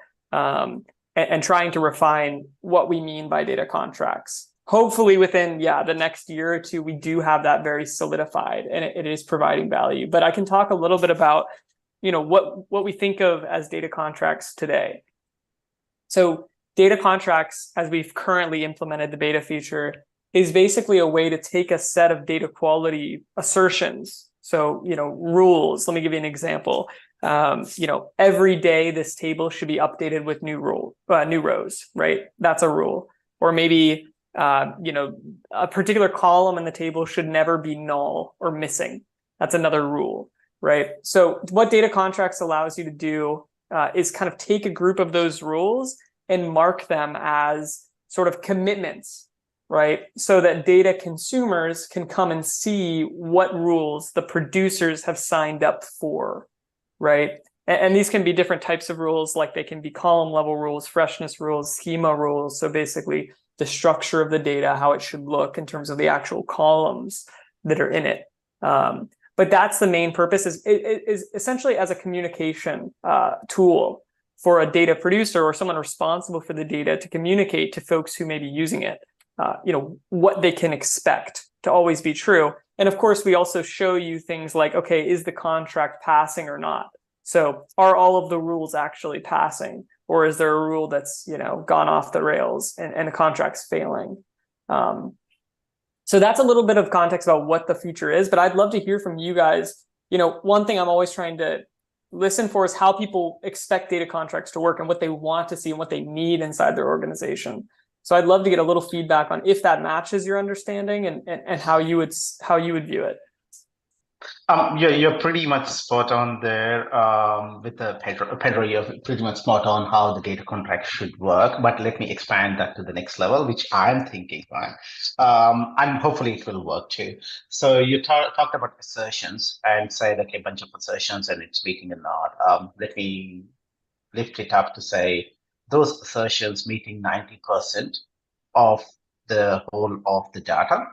And trying to refine what we mean by data contracts. Hopefully within, the next year or two, we do have that very solidified and it is providing value. But I can talk a little bit about, what we think of as data contracts today. So data contracts, as we've currently implemented the beta feature, is basically a way to take a set of data quality assertions. So, rules. Let me give you an example. Every day this table should be updated with new rows, right? That's a rule. Or maybe, a particular column in the table should never be null or missing. That's another rule, right? So what data contracts allows you to do is kind of take a group of those rules and mark them as sort of commitments, right? So that data consumers can come and see what rules the producers have signed up for. Right. And these can be different types of rules, like they can be column level rules, freshness rules, schema rules. So basically the structure of the data, how it should look in terms of the actual columns that are in it. But that's the main purpose is essentially as a communication tool for a data producer or someone responsible for the data to communicate to folks who may be using it, what they can expect to always be true. And of course, we also show you things like, okay, is the contract passing or not? So are all of the rules actually passing? Or is there a rule that's, gone off the rails and the contract's failing? So that's a little bit of context about what the feature is, but I'd love to hear from you guys. One thing I'm always trying to listen for is how people expect data contracts to work and what they want to see and what they need inside their organization. So I'd love to get a little feedback on if that matches your understanding and how you would view it. You're pretty much spot on there with the Pedro, you're pretty much spot on how the data contract should work, but let me expand that to the next level, which I'm thinking, right? And hopefully it will work too. So you talked about assertions and said, okay, a bunch of assertions and it's meeting a lot. Let me lift it up to say those assertions meeting 90% of the whole of the data.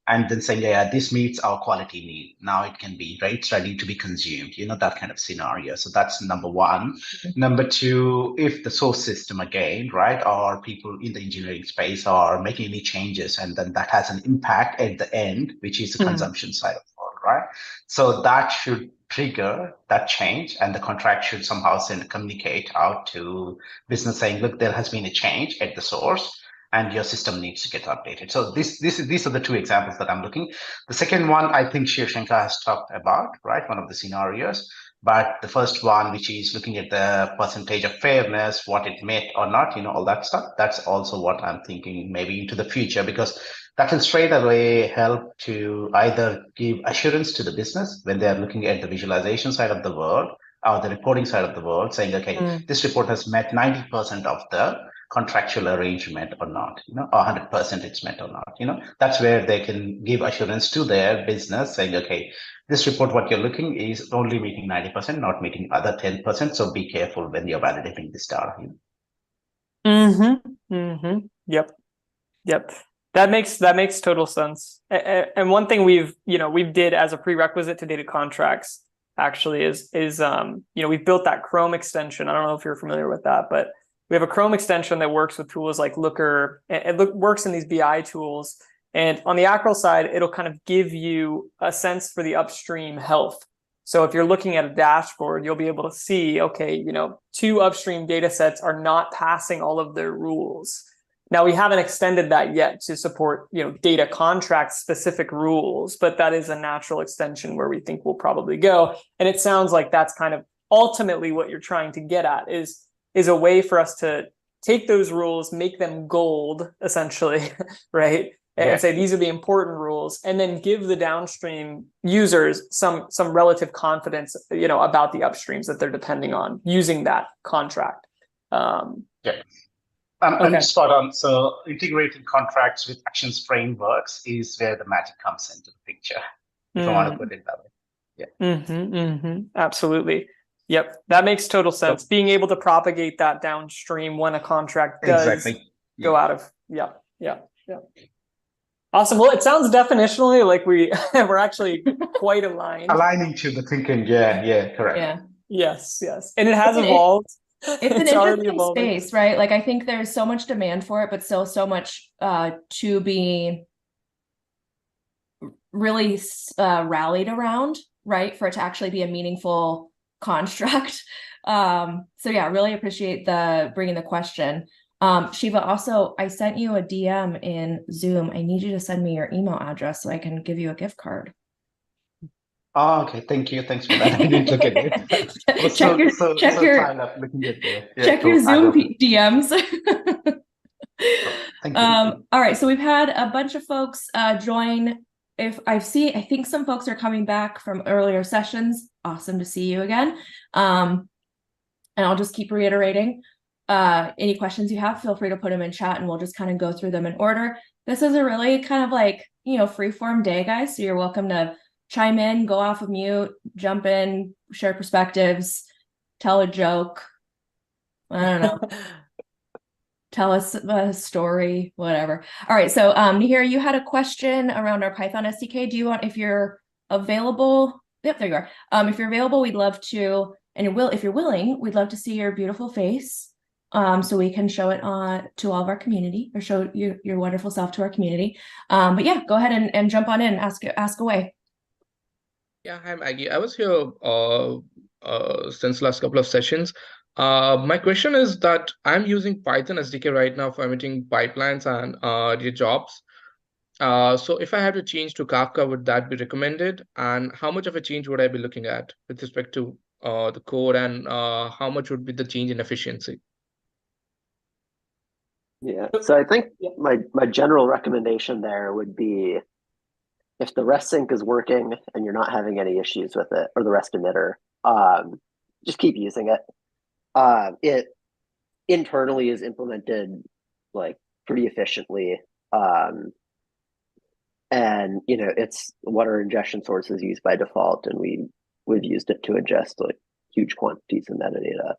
And then saying, yeah, this meets our quality need. Now it can be, right? It's ready to be consumed, that kind of scenario. So that's number one. Number two, if the source system again, right, or people in the engineering space are making any changes, and then that has an impact at the end, which is the consumption side of the world, right? So that should trigger that change, and the contract should somehow communicate out to business saying, look, there has been a change at the source, and your system needs to get updated. So these are the two examples that I'm looking. The second one, I think 𝗕𝗏 has talked about, right? One of the scenarios. But the first one, which is looking at the percentage of fairness, what it met or not, all that stuff. That's also what I'm thinking maybe into the future, because that will straight away help to either give assurance to the business when they're looking at the visualization side of the world or the reporting side of the world, saying, okay, this report has met 90% of the contractual arrangement or not, or 100% it's met or not, that's where they can give assurance to their business saying, okay, this report, what you're looking is only meeting 90%, not meeting other 10%. So be careful when you're validating this data. Yep. That makes total sense. And one thing we've did as a prerequisite to data contracts actually is we've built that Chrome extension. I don't know if you're familiar with that, but we have a Chrome extension that works with tools like Looker. It works in these BI tools. And on the Acral side, it'll kind of give you a sense for the upstream health. So if you're looking at a dashboard, you'll be able to see, okay, 2 upstream data sets are not passing all of their rules. Now, we haven't extended that yet to support, data contract specific rules, but that is a natural extension where we think we'll probably go. And it sounds like that's kind of ultimately what you're trying to get at is a way for us to take those rules, make them gold, essentially, right? And say, these are the important rules, and then give the downstream users some relative confidence, about the upstreams that they're depending on using that contract. I'm spot on. So integrating contracts with actions frameworks is where the magic comes into the picture, if I want to put it that way. Absolutely. Yep, that makes total sense. Being able to propagate that downstream when a contract does go out of, yeah. Awesome. Well, it sounds definitionally like we're actually quite aligned. Aligning to the thinking, yeah, correct. Yeah. Yes, and it has evolved. It's an interesting space, right? Like I think there's so much demand for it, but still so much to be really rallied around, right? For it to actually be a meaningful construct. So yeah, really appreciate bringing the question. 𝗏𝘶, also, I sent you a DM in Zoom. I need you to send me your email address so I can give you a gift card. Oh, okay. Thank you. Thanks for that. I didn't look at it. Check your Zoom DMs. Thank you. All right. So we've had a bunch of folks join. I think some folks are coming back from earlier sessions. Awesome to see you again. And I'll just keep reiterating. Any questions you have, feel free to put them in chat and we'll just kind of go through them in order. This is a really kind of like, free-form day, guys. So you're welcome to chime in, go off of mute, jump in, share perspectives, tell a joke. I don't know. Tell us a story, whatever. All right. So Nihir, you had a question around our Python SDK. Do you want, if you're available? Yep, there you are. If you're available, we'd love to, and if you're willing, we'd love to see your beautiful face. So we can show it to all of our community, or show your wonderful self to our community. But yeah, go ahead and jump on in, ask away. Yeah, hi Maggie. I was here since last couple of sessions. My question is that I'm using Python SDK right now for emitting pipelines and the jobs. So if I had to change to Kafka, would that be recommended? And how much of a change would I be looking at with respect to the code, and how much would be the change in efficiency? Yeah, so I think my general recommendation there would be, if the REST sync is working and you're not having any issues with it, or the REST emitter, just keep using it. It internally is implemented like pretty efficiently. And it's what our ingestion sources use by default, and we've used it to ingest like huge quantities of metadata,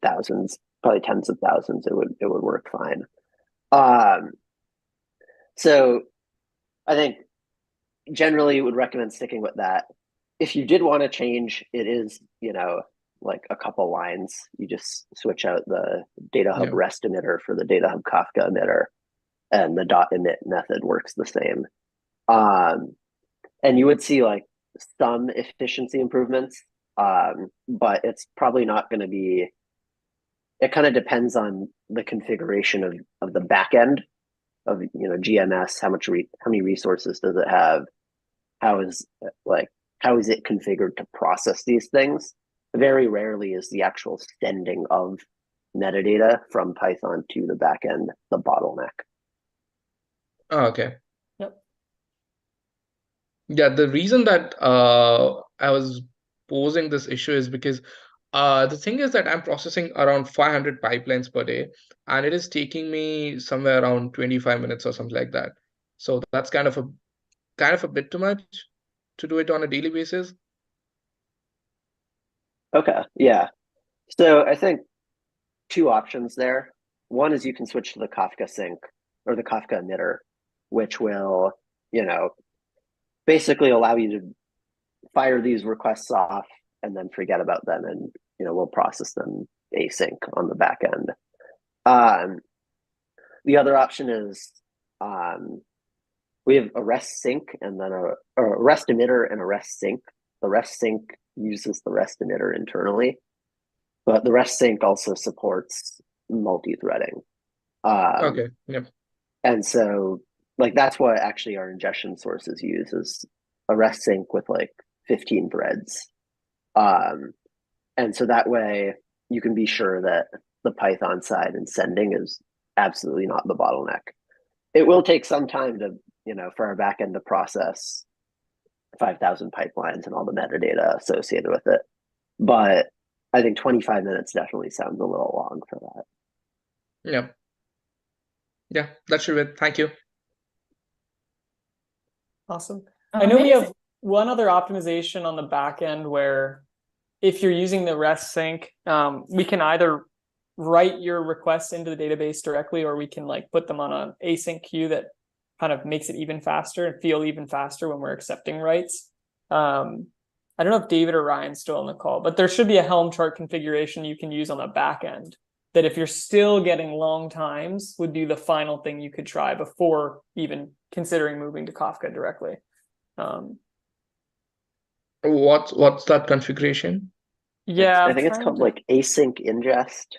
thousands, probably tens of thousands. It would work fine. So I think generally would recommend sticking with that. If you did want to change, it is like a couple lines. You just switch out the DataHub REST emitter for the DataHub Kafka emitter, and the .emit method works the same. And you would see like some efficiency improvements, but it's probably not going to be. It kind of depends on the configuration of the backend of GMS. How many resources does it have? How is it configured to process these things? Very rarely is the actual sending of metadata from Python to the backend the bottleneck. Oh, okay. Yep. Yeah, the reason that I was posing this issue is because the thing is that I'm processing around 500 pipelines per day, and it is taking me somewhere around 25 minutes or something like that. So that's kind of a bit too much to do it on a daily basis. Okay, yeah. So I think two options there. One is you can switch to the Kafka sync or the Kafka emitter, which will, basically allow you to fire these requests off and then forget about them, and we'll process them async on the back end. The other option is we have a REST sync and then a REST emitter and a REST sync. The REST sync uses the REST emitter internally, but the REST sync also supports multi-threading. Okay. Yep. And so that's what actually our ingestion sources use, is a REST sync with like 15 threads. And so that way you can be sure that the Python side and sending is absolutely not the bottleneck. It will take some time to, for our backend to process 5,000 pipelines and all the metadata associated with it. But I think 25 minutes definitely sounds a little long for that. Yeah. Yeah, that should be it. Thank you. Awesome. I know we have one other optimization on the back end where if you're using the REST sync, we can either write your requests into the database directly, or we can put them on an async queue that kind of makes it even faster and feel even faster when we're accepting writes. I don't know if David or Ryan's still on the call, but there should be a Helm chart configuration you can use on the back end that, if you're still getting long times, would be the final thing you could try before even considering moving to Kafka directly. What's that configuration? Yeah, I think it's called async ingest.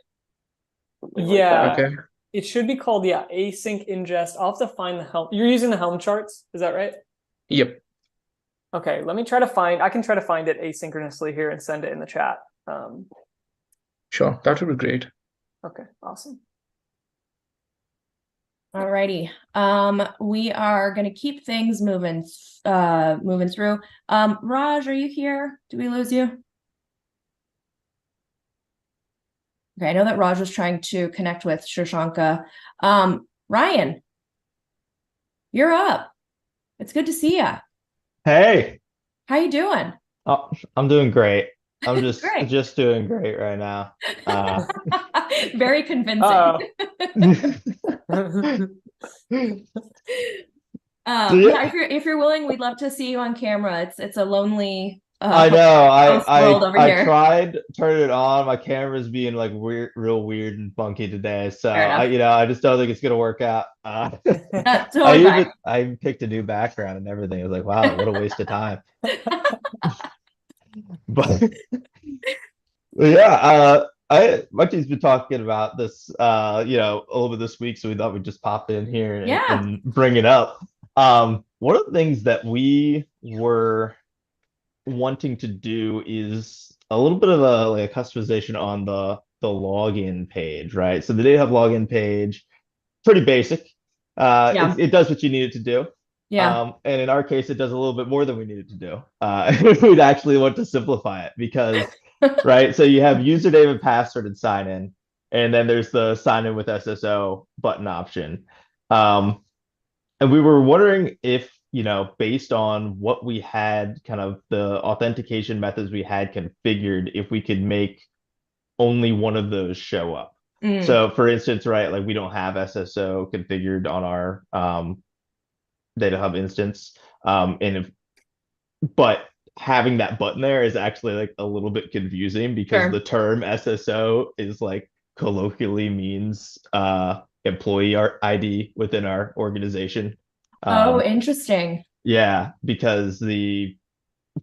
Yeah. Like okay. It should be called async ingest. I'll have to find the Helm. You're using the Helm charts, is that right? Yep. Okay, let me try to find. I can try to find it asynchronously here and send it in the chat. Sure, that would be great. Okay, awesome. Alrighty. We are going to keep things moving through. Raj, are you here? Did we lose you? Okay, I know that Raj was trying to connect with Shashanka. Ryan, you're up. It's good to see you. Hey. How you doing? Oh, I'm doing great. I'm Great. just doing great right now. Very convincing. If you're willing, we'd love to see you on camera. It's a lonely I know. world over I here. tried turning it on. My camera's being real weird and funky today. So I just don't think it's gonna work out. Totally I even picked a new background and everything. I was like, wow, what a waste of time. But yeah, my team's been talking about this a little bit this week, so we thought we'd just pop in here and bring it up. One of the things that we were wanting to do is a little bit of a customization on the login page, right? So the DataHub login page, pretty basic. It does what you need it to do. And in our case, it does a little bit more than we need it to do. We'd actually want to simplify it because, right? So you have username and password and sign in, and then there's the sign in with SSO button option. And we were wondering if, based on what we had, kind of the authentication methods we had configured, if we could make only one of those show up. So for instance, right, like we don't have SSO configured on our DataHub instance. But having that button there is actually like a little bit confusing because the term SSO is like colloquially means employee ID within our organization. Interesting. Yeah, because like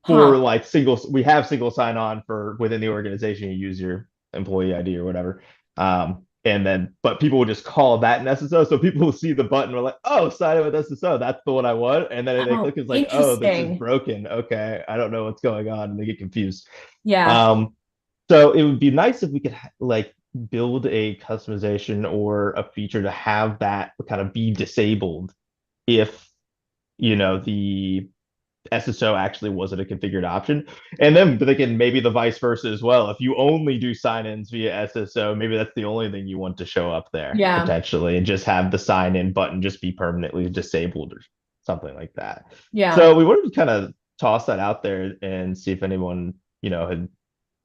we have single sign on for within the organization, you use your employee ID or whatever. But people will just call that an SSO. So people will see the button, we're like, oh, sign in with SSO, that's the one I want. And then they click, it's like, oh, this is broken. Okay, I don't know what's going on, and they get confused. So it would be nice if we could like build a customization or a feature to have that kind of be disabled if the SSO actually wasn't a configured option. And then thinking maybe the vice versa as well. If you only do sign-ins via SSO, maybe that's the only thing you want to show up there potentially, and just have the sign-in button just be permanently disabled or something like that. So we wanted to kind of toss that out there and see if anyone,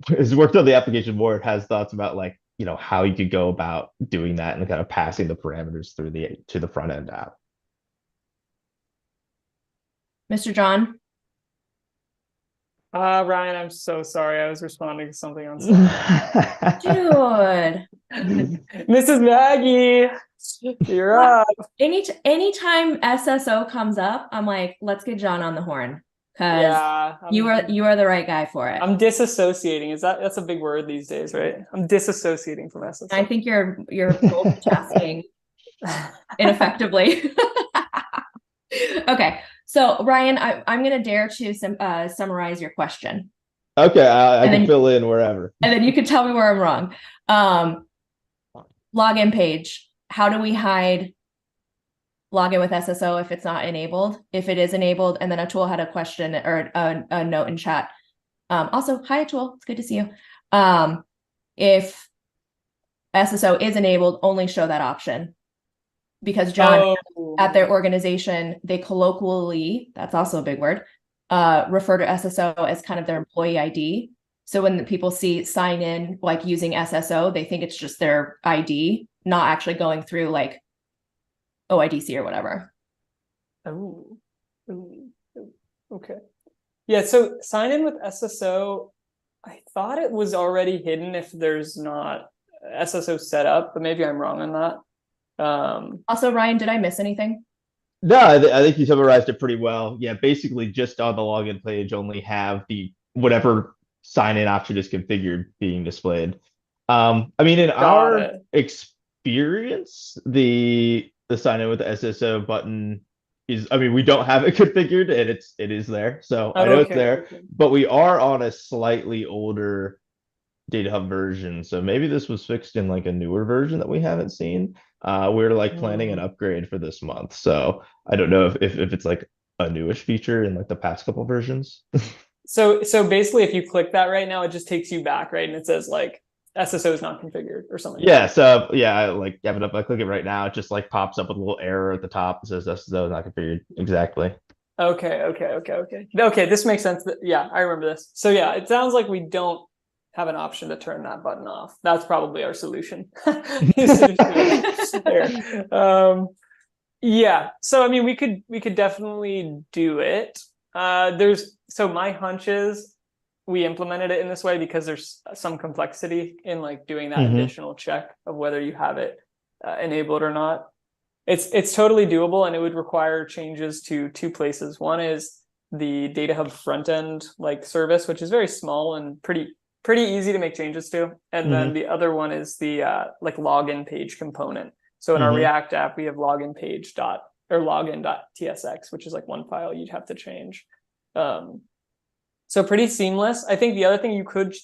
has worked on the application more, has thoughts about like, how you could go about doing that and kind of passing the parameters through to the front end app. Mr. John? Ryan, I'm so sorry. I was responding to something on Slack. Dude. Mrs. Maggie, you're up. Anytime SSO comes up, I'm like, let's get John on the horn. Because you are the right guy for it. I'm disassociating. That's a big word these days, right? I'm disassociating from SSO. I think you're multitasking ineffectively. Okay. So Ryan, I'm going to dare to summarize your question. Okay, I can fill in wherever. And then you can tell me where I'm wrong. Login page. How do we hide login with SSO if it's not enabled? If it is enabled, and then Atul had a question or a note in chat. Also, hi Atul, it's good to see you. If SSO is enabled, only show that option. Because John, at their organization, they colloquially, that's also a big word, refer to SSO as kind of their employee ID. So when the people see sign in, like using SSO, they think it's just their ID, not actually going through like OIDC or whatever. Oh, okay. Yeah, so sign in with SSO, I thought it was already hidden if there's not SSO set up, but maybe I'm wrong on that. Also, Ryan, did I miss anything? No, I think you summarized it pretty well. Yeah, basically just on the login page, only have the whatever sign-in option is configured being displayed. I mean, in our experience, the sign-in with the SSO button is, I mean, we don't have it configured, and it is there. So I know it's there, but we are on a slightly older DataHub version. So maybe this was fixed in like a newer version that we haven't seen. We're like planning an upgrade for this month. So I don't know if it's like a newish feature in like the past couple versions. So basically if you click that right now, it just takes you back, right? And it says like SSO is not configured or something. Yeah. So yeah, I like have it up. I click it right now. It just like pops up with a little error at the top. It says SSO is not configured. Exactly. Okay. This makes sense. Yeah, I remember this. So yeah, it sounds like we don't have an option to turn that button off. That's probably our solution. Yeah. So I mean, we could definitely do it. So my hunch is we implemented it in this way because there's some complexity in like doing that additional check of whether you have it enabled or not. It's totally doable, and it would require changes to two places. One is the DataHub front end like service, which is very small and pretty easy to make changes to. And then the other one is the like login page component. So in our React app, we have login page login.tsx, which is like one file you'd have to change. So So pretty seamless. I think the other thing you could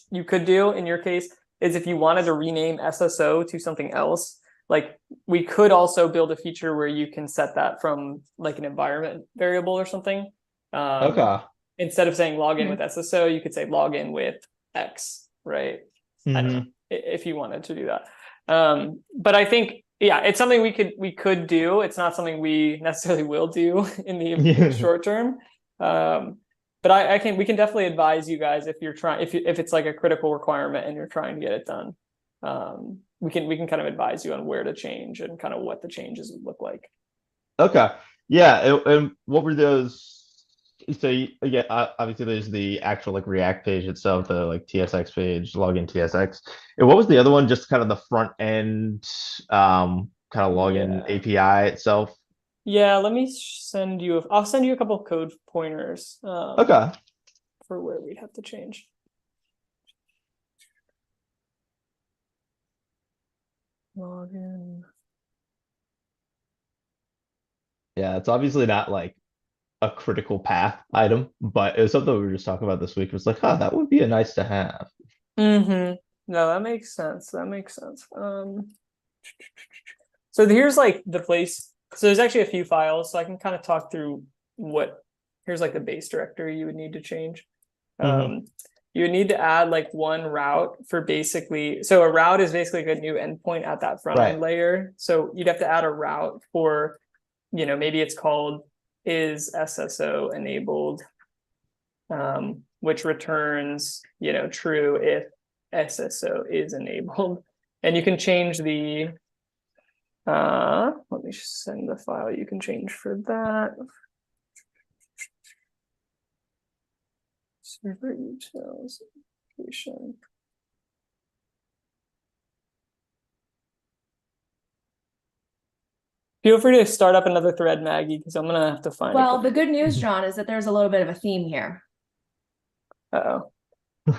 do in your case is if you wanted to rename SSO to something else, like we could also build a feature where you can set that from like an environment variable or something. Okay. Instead of saying login with SSO, you could say login with X, right? I don't know if you wanted to do that. But I think, yeah, it's something we could do. It's not something we necessarily will do in the short term. But we can definitely advise you guys if you're trying, if it's like a critical requirement and you're trying to get it done. We can kind of advise you on where to change and kind of what the changes would look like. Okay. Yeah. And what were those? So again, obviously there's the actual like React page itself, the like TSX page, login TSX. And what was the other one? Just kind of the front end, kind of login API itself. Yeah, let me send you. I'll send you a couple of code pointers. Okay. For where we'd have to change. Login. Yeah, it's obviously not like a critical path item, but it was something we were just talking about this week. It was like, oh, that would be a nice to have. No, that makes sense. So here's like the place. So there's actually a few files, so I can kind of talk through here's like the base directory you would need to change. You would need to add like one route for basically, so a route is basically a new endpoint at that front end layer. So you'd have to add a route for, maybe it's called is SSO enabled, which returns, true if SSO is enabled. And you can change the, let me send the file you can change for that. Server utils application. Feel free to start up another thread, Maggie, because I'm gonna have to find it. Well, the good news, John, is that there's a little bit of a theme here. Uh-oh. What's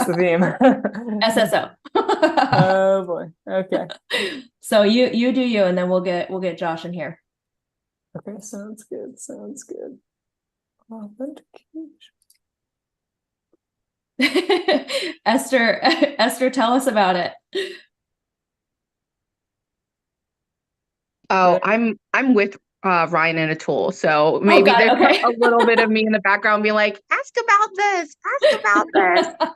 the theme? SSO. Oh boy. Okay. So you do you, and then we'll get Josh in here. Okay, sounds good. Authentication. Esther, tell us about it. Oh, I'm with Ryan in a tool, so maybe there's a little bit of me in the background being like, ask about this.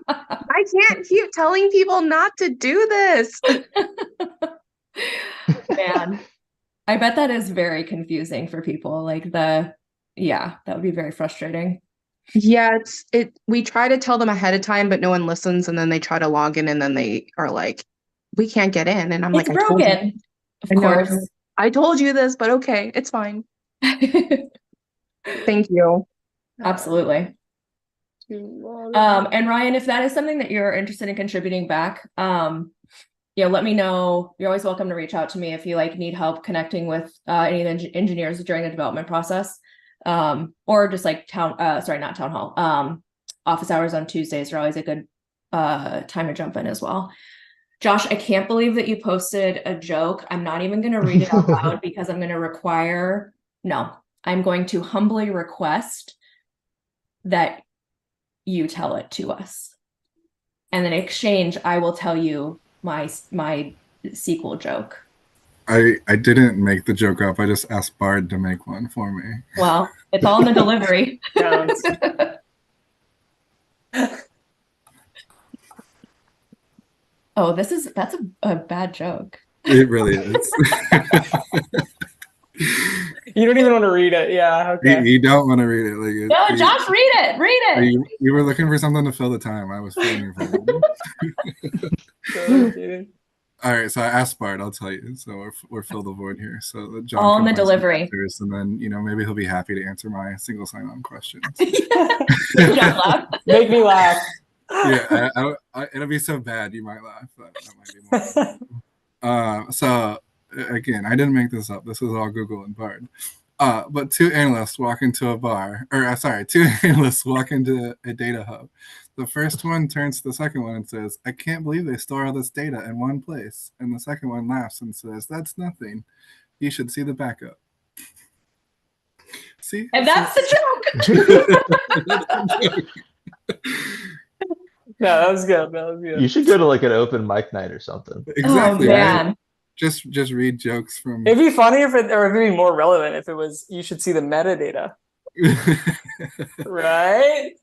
I can't keep telling people not to do this. Man, I bet that is very confusing for people. Like that would be very frustrating. Yeah, we try to tell them ahead of time, but no one listens, and then they try to log in, and then they are like, we can't get in. And I'm it's like, broken. Of course. I told you this, but okay, it's fine. Thank you. Absolutely. And Ryan, if that is something that you're interested in contributing back, let me know. You're always welcome to reach out to me if you need help connecting with any of the engineers during the development process, or just like not town hall. Office hours on Tuesdays are always a good time to jump in as well. Josh, I can't believe that you posted a joke. I'm not even going to read it out loud because I'm going to humbly request that you tell it to us. And in exchange, I will tell you my SQL joke. I didn't make the joke up. I just asked Bard to make one for me. Well, it's all in the delivery. Oh, that's a bad joke. It really is. You don't even want to read it. Yeah. Okay. You don't want to read it. No, Josh, read it. Read it. You were looking for something to fill the time. I was filling your phone. All right, so I asked Bart. I'll tell you. So we're fill the void here. So John all in the delivery. And then maybe he'll be happy to answer my single sign-on questions. Make me laugh. Yeah, it'll be so bad you might laugh. But that might be more. So again, I didn't make this up. This was all Google and Bard. But two analysts walk into a data hub. The first one turns to the second one and says, I can't believe they store all this data in one place. And the second one laughs and says, that's nothing. You should see the backup. See? And that's the joke. No, that was good. That was good. You should go to like an open mic night or something. Exactly. Oh, man. Right? Just read jokes from. It'd be funny if it, or it'd be more relevant if it was, you should see the metadata. Right?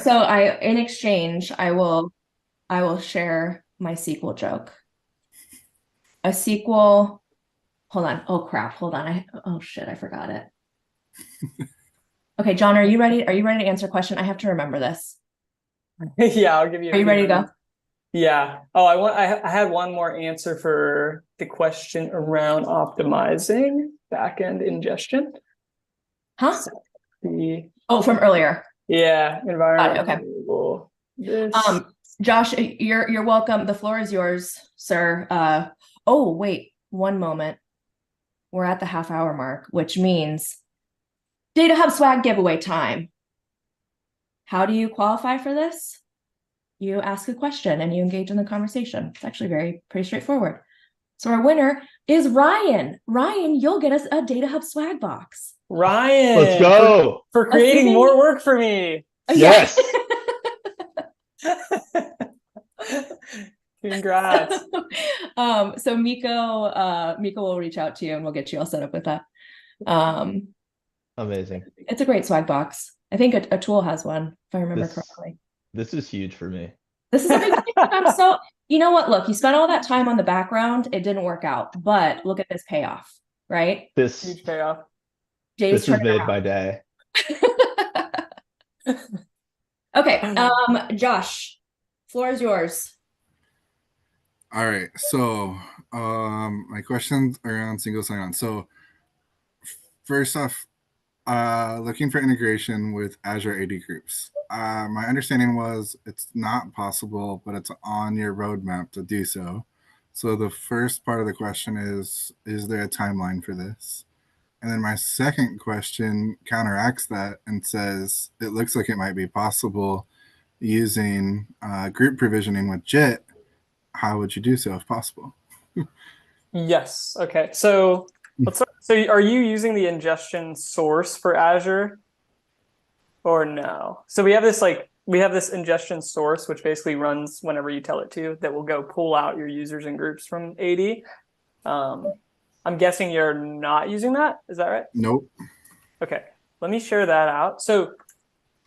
So in exchange, I will share my SQL joke. A SQL, hold on. Oh crap, hold on. Oh shit, I forgot it. Okay, John, are you ready? Are you ready to answer a question? I have to remember this. Yeah, I'll give you. Are you ready to go? Yeah. Oh, I had one more answer for the question around optimizing backend ingestion. Huh? So from earlier. Yeah, environment. Okay. This. Josh, you're welcome. The floor is yours, sir. Oh, wait, one moment. We're at the half-hour mark, which means DataHub swag giveaway time. How do you qualify for this? You ask a question and you engage in the conversation. It's actually pretty straightforward. So our winner is Ryan. Ryan, you'll get us a DataHub swag box. Ryan, let's go for creating more work for me. Yes. Congrats. So Miko will reach out to you and we'll get you all set up with that. Amazing. It's a great swag box. I think a tool has one, if I remember correctly. This is huge for me. This is a big thing. I'm so, you know what? Look, you spent all that time on the background. It didn't work out, but look at this payoff, right? This huge payoff. This is made by day. Okay, Josh, floor is yours. All right. So my questions around single sign-on. So first off, looking for integration with Azure AD groups. My understanding was it's not possible, but it's on your roadmap to do so. So the first part of the question is there a timeline for this? And then my second question counteracts that and says, it looks like it might be possible using group provisioning with JIT. How would you do so if possible? Yes. Okay. So let's start. So are you using the ingestion source for Azure or no? So we have this ingestion source, which basically runs whenever you tell it to, that will go pull out your users and groups from AD. I'm guessing you're not using that. Is that right? Nope. Okay. Let me share that out. So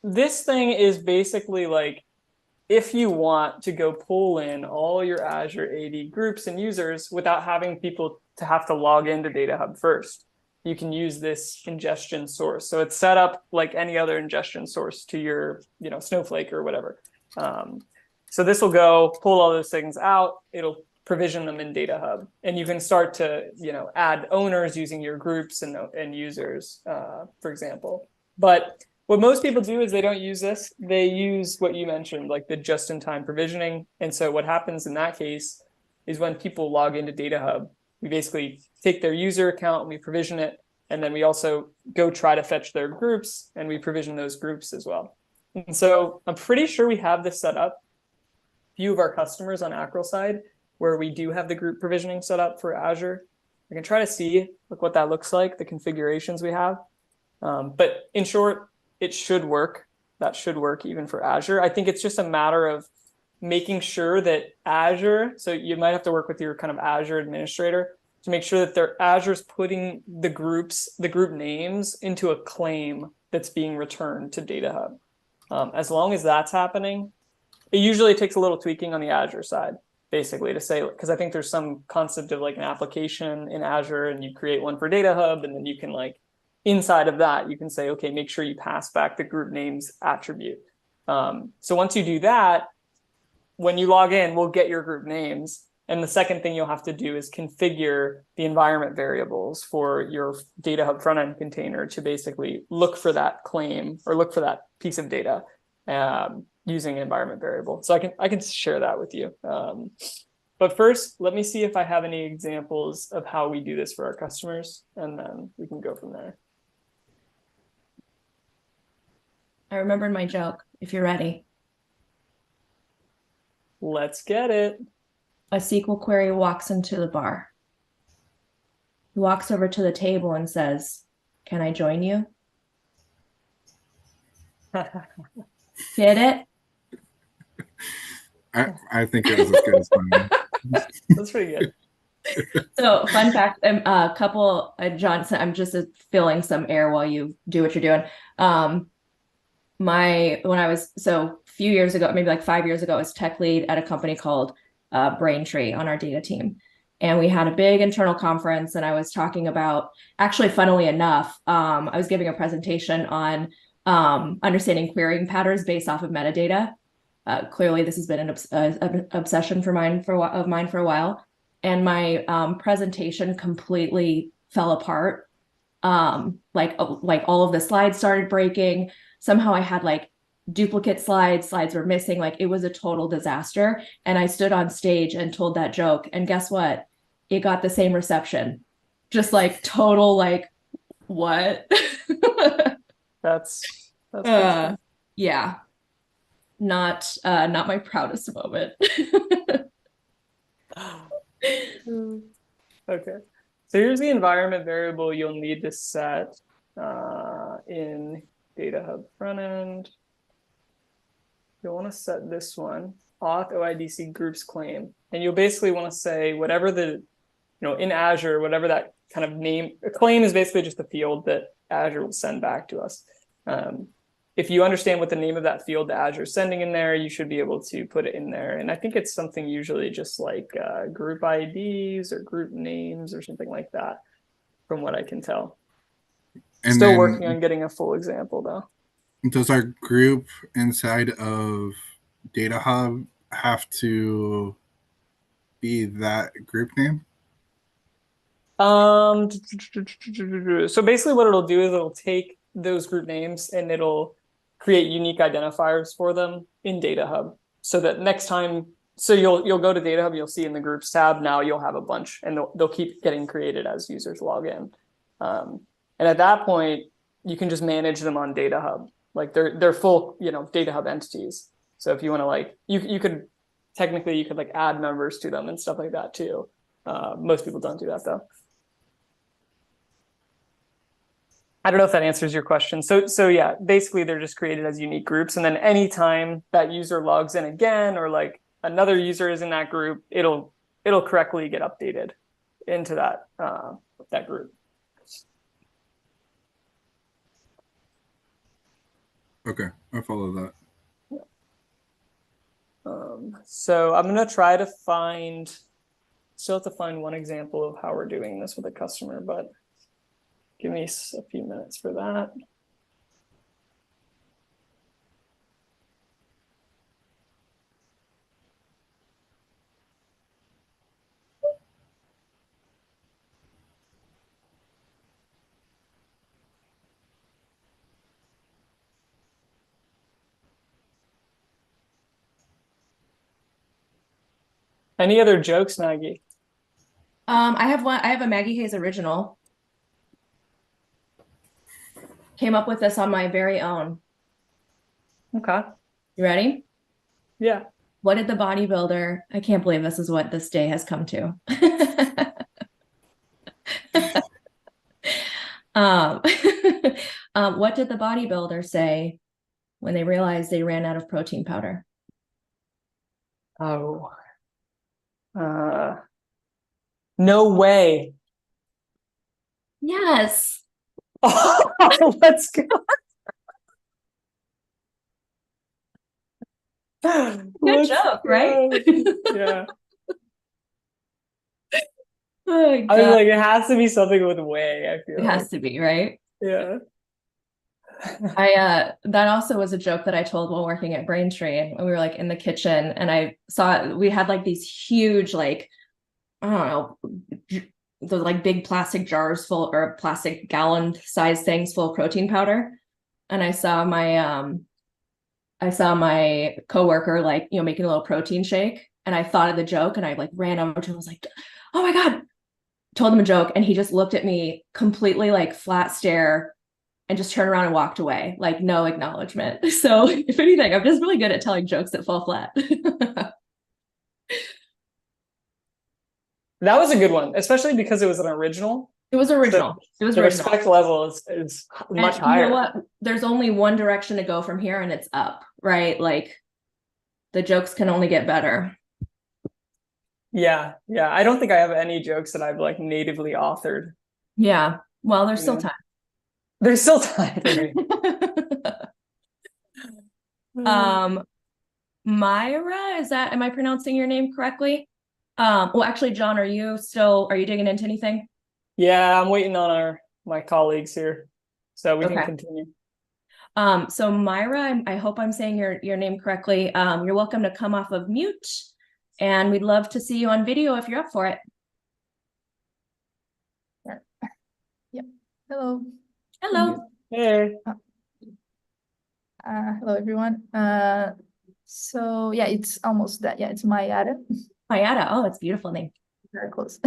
this thing is basically like, if you want to go pull in all your Azure AD groups and users without having people to have to log into DataHub first, you can use this ingestion source. So it's set up like any other ingestion source to your, Snowflake or whatever. So this will go pull all those things out. It'll provision them in DataHub, and you can start to, add owners using your groups and users, for example. But what most people do is they don't use this. They use what you mentioned, like the just-in-time provisioning. And so what happens in that case is when people log into DataHub, we basically take their user account and we provision it. And then we also go try to fetch their groups and we provision those groups as well. And so I'm pretty sure we have this set up. A few of our customers on Acral side where we do have the group provisioning set up for Azure. I can try to see what that looks like, the configurations we have. But in short, it should work. That should work even for Azure. I think it's just a matter of making sure that Azure, so you might have to work with your kind of Azure administrator to make sure that Azure's putting the group names into a claim that's being returned to DataHub. As long as that's happening, it usually takes a little tweaking on the Azure side, basically to say, because I think there's some concept of like an application in Azure and you create one for DataHub and then you can inside of that, you can say, okay, make sure you pass back the group names attribute. So once you do that, when you log in, we'll get your group names. And the second thing you'll have to do is configure the environment variables for your DataHub front-end container to basically look for that claim or look for that piece of data using an environment variable. So I can share that with you. But first, let me see if I have any examples of how we do this for our customers, and then we can go from there. I remembered my joke, if you're ready. Let's get it. A SQL query walks into the bar. He walks over to the table and says, "Can I join you?" Get it? I think it was as good as mine. That's pretty good. So, fun fact, Johnson, I'm just filling some air while you do what you're doing. A few years ago, maybe like 5 years ago, I was tech lead at a company called Braintree on our data team. And we had a big internal conference, and I was talking about, actually, funnily enough, I was giving a presentation on understanding querying patterns based off of metadata. Clearly, this has been an obsession of mine for a while. And my presentation completely fell apart. Like all of the slides started breaking. Somehow I had like duplicate slides were missing. Like, it was a total disaster. And I stood on stage and told that joke. And guess what? It got the same reception. Just like total, like, what? That's yeah. Not my proudest moment. Okay. So here's the environment variable you'll need to set in DataHub front end. You'll want to set this one, auth OIDC groups claim. And you'll basically want to say whatever in Azure, whatever that kind of name, a claim is basically just a field that Azure will send back to us. If you understand what the name of that field that Azure is sending in there, you should be able to put it in there. And I think it's something usually just like group IDs or group names or something like that, from what I can tell. And Still working on getting a full example though. Does our group inside of DataHub have to be that group name? So basically what it'll do is it'll take those group names and it'll create unique identifiers for them in DataHub, so that next time, so you'll go to DataHub, you'll see in the groups tab, now you'll have a bunch, and they'll keep getting created as users log in. And at that point, you can just manage them on DataHub. Like they're full, DataHub entities. So if you want to like, you could like add members to them and stuff like that too. Most people don't do that though. I don't know if that answers your question. So yeah, basically they're just created as unique groups. And then anytime that user logs in again, or like another user is in that group, it'll correctly get updated into that group. Okay, I follow that. So I'm gonna try to still have to find one example of how we're doing this with a customer, but give me a few minutes for that. Any other jokes, Maggie? I have one. I have a Maggie Hayes original. Came up with this on my very own. Okay. You ready? Yeah. What did the bodybuilder? I can't believe this is what this day has come to. What did the bodybuilder say when they realized they ran out of protein powder? Oh. No way. Yes. Oh, let's go. Good joke, right? Yeah. Oh, I was like, it has to be something with way, I feel it has to be, right? Yeah. That also was a joke that I told while working at Braintree, and we were like in the kitchen, and I saw we had like these huge, like, I don't know, the like big plastic jars full, or plastic gallon size things full of protein powder. And I saw my coworker like, making a little protein shake, and I thought of the joke, and I like ran over to him and was like, oh my God, told him a joke, and he just looked at me completely like flat stare and just turned around and walked away, like no acknowledgement. So if anything, I'm just really good at telling jokes that fall flat. That was a good one, especially because it was an original. It was original. It was the original. respect level is much And higher. You know what? There's only one direction to go from here, and it's up, right? Like the jokes can only get better. Yeah. I don't think I have any jokes that I've like natively authored. Yeah. Well, there's still time. There's still time for me. Myra, am I pronouncing your name correctly? Well, actually, John, are you digging into anything? Yeah, I'm waiting on my colleagues here, so we can continue. So Myra, I hope I'm saying your name correctly. You're welcome to come off of mute, and we'd love to see you on video if you're up for it. Yep. Hello. Hello. Hey. Hello, everyone. So yeah, it's almost that. Yeah, it's Mayara. Mayara. Oh, that's a beautiful name. Very close.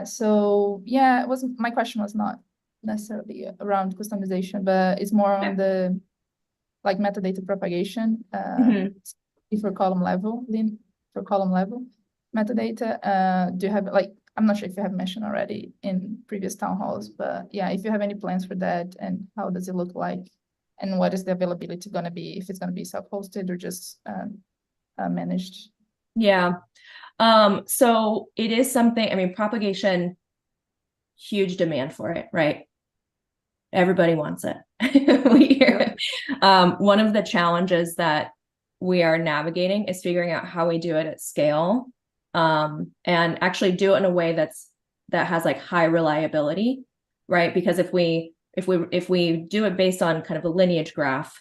So yeah, my question was not necessarily around customization, but it's more on the like metadata propagation for column level metadata. Do you have like, I'm not sure if you have mentioned already in previous town halls, but yeah, if you have any plans for that, and how does it look like, and what is the availability going to be, if it's going to be self-hosted or just managed? Yeah. So it is something, I mean, propagation, huge demand for it, right? Everybody wants it. One of the challenges that we are navigating is figuring out how we do it at scale, and actually do it in a way that has like high reliability, right? Because if we do it based on kind of a lineage graph,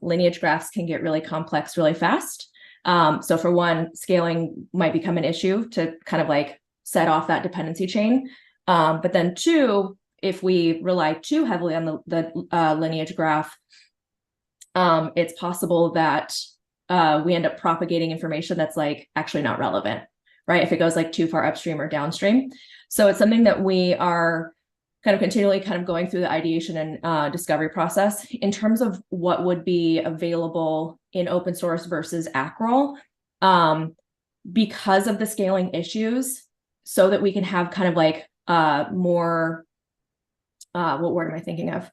lineage graphs can get really complex really fast. So for one, scaling might become an issue to kind of like set off that dependency chain. But then two, if we rely too heavily on the lineage graph, it's possible that we end up propagating information that's like actually not relevant, right? If it goes like too far upstream or downstream. So it's something that we are kind of continually kind of going through the ideation and discovery process in terms of what would be available in open source versus ACRL, because of the scaling issues, so that we can have kind of like more, what word am I thinking of?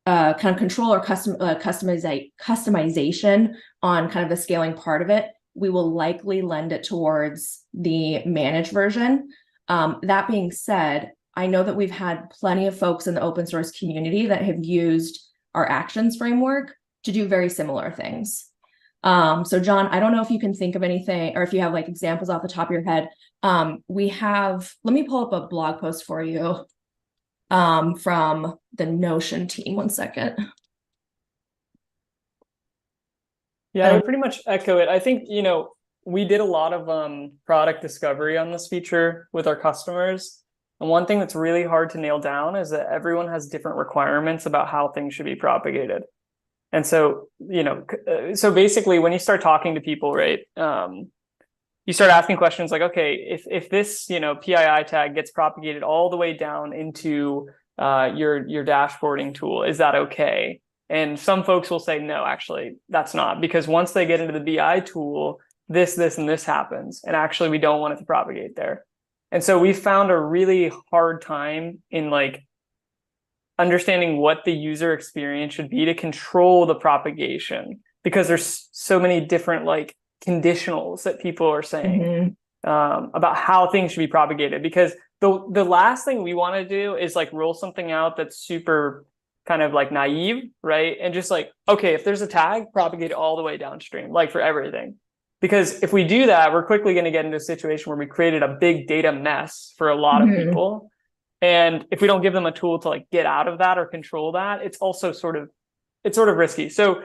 Kind of control or customization on kind of the scaling part of it. We will likely lend it towards the managed version. That being said, I know that we've had plenty of folks in the open source community that have used our actions framework to do very similar things. So John, I don't know if you can think of anything, or if you have like examples off the top of your head. Let me pull up a blog post for you from the Notion team. One second. Yeah, I would pretty much echo it. I think, we did a lot of product discovery on this feature with our customers. And one thing that's really hard to nail down is that everyone has different requirements about how things should be propagated. And so, so basically when you start talking to people, right, you start asking questions like, okay, if this, PII tag gets propagated all the way down into your dashboarding tool, is that okay? And some folks will say, no, actually, that's not, because once they get into the BI tool, this, and this happens. And actually, we don't want it to propagate there. And so we found a really hard time in like understanding what the user experience should be to control the propagation, because there's so many different like conditionals that people are saying about how things should be propagated. Because the last thing we want to do is like roll something out that's super kind of like naive, right? And just like, okay, if there's a tag, propagate it all the way downstream, like for everything. Because if we do that, we're quickly going to get into a situation where we created a big data mess for a lot of people. And if we don't give them a tool to like get out of that or control that, it's also sort of risky. So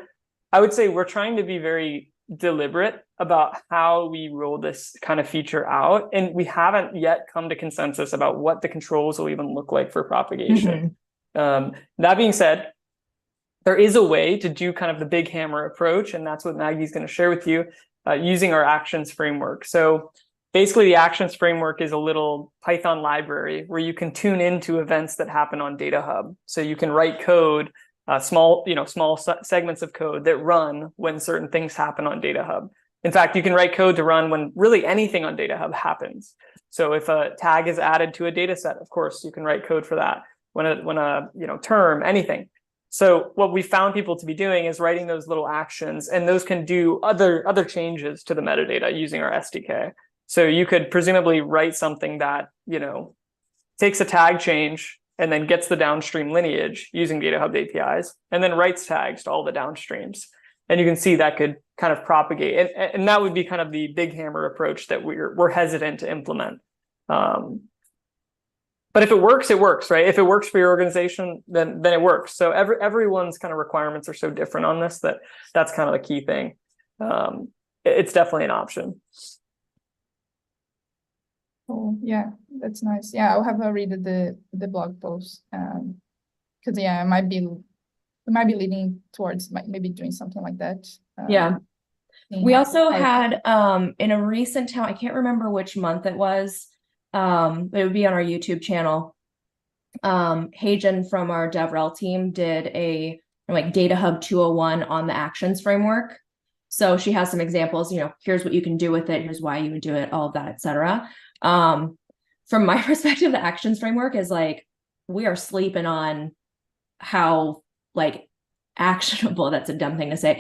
I would say we're trying to be very deliberate about how we roll this kind of feature out. And we haven't yet come to consensus about what the controls will even look like for propagation. That being said, there is a way to do kind of the big hammer approach. And that's what Maggie's going to share with you using our actions framework. So basically, the actions framework is a little Python library where you can tune into events that happen on DataHub. So you can write code, small segments of code that run when certain things happen on DataHub. In fact, you can write code to run when really anything on DataHub happens. So if a tag is added to a data set, of course, you can write code for that. When a term, anything. So what we found people to be doing is writing those little actions, and those can do other changes to the metadata using our SDK. So you could presumably write something that, takes a tag change and then gets the downstream lineage using DataHub APIs, and then writes tags to all the downstreams. And you can see that could kind of propagate. And that would be kind of the big hammer approach that we're hesitant to implement. But if it works, right? If it works for your organization, then it works. So everyone's kind of requirements are so different on this that's kind of the key thing. It's definitely an option. Oh, yeah, that's nice. Yeah, I'll have a read of the blog post. Because it might be leaning towards maybe doing something like that. Yeah. We also had in a recent town, I can't remember which month it was. It would be on our YouTube channel. Hagen from our DevRel team did a DataHub 201 on the actions framework. So she has some examples, here's what you can do with it, here's why you would do it, all of that, etc. From my perspective, the actions framework is we are sleeping on how actionable, that's a dumb thing to say.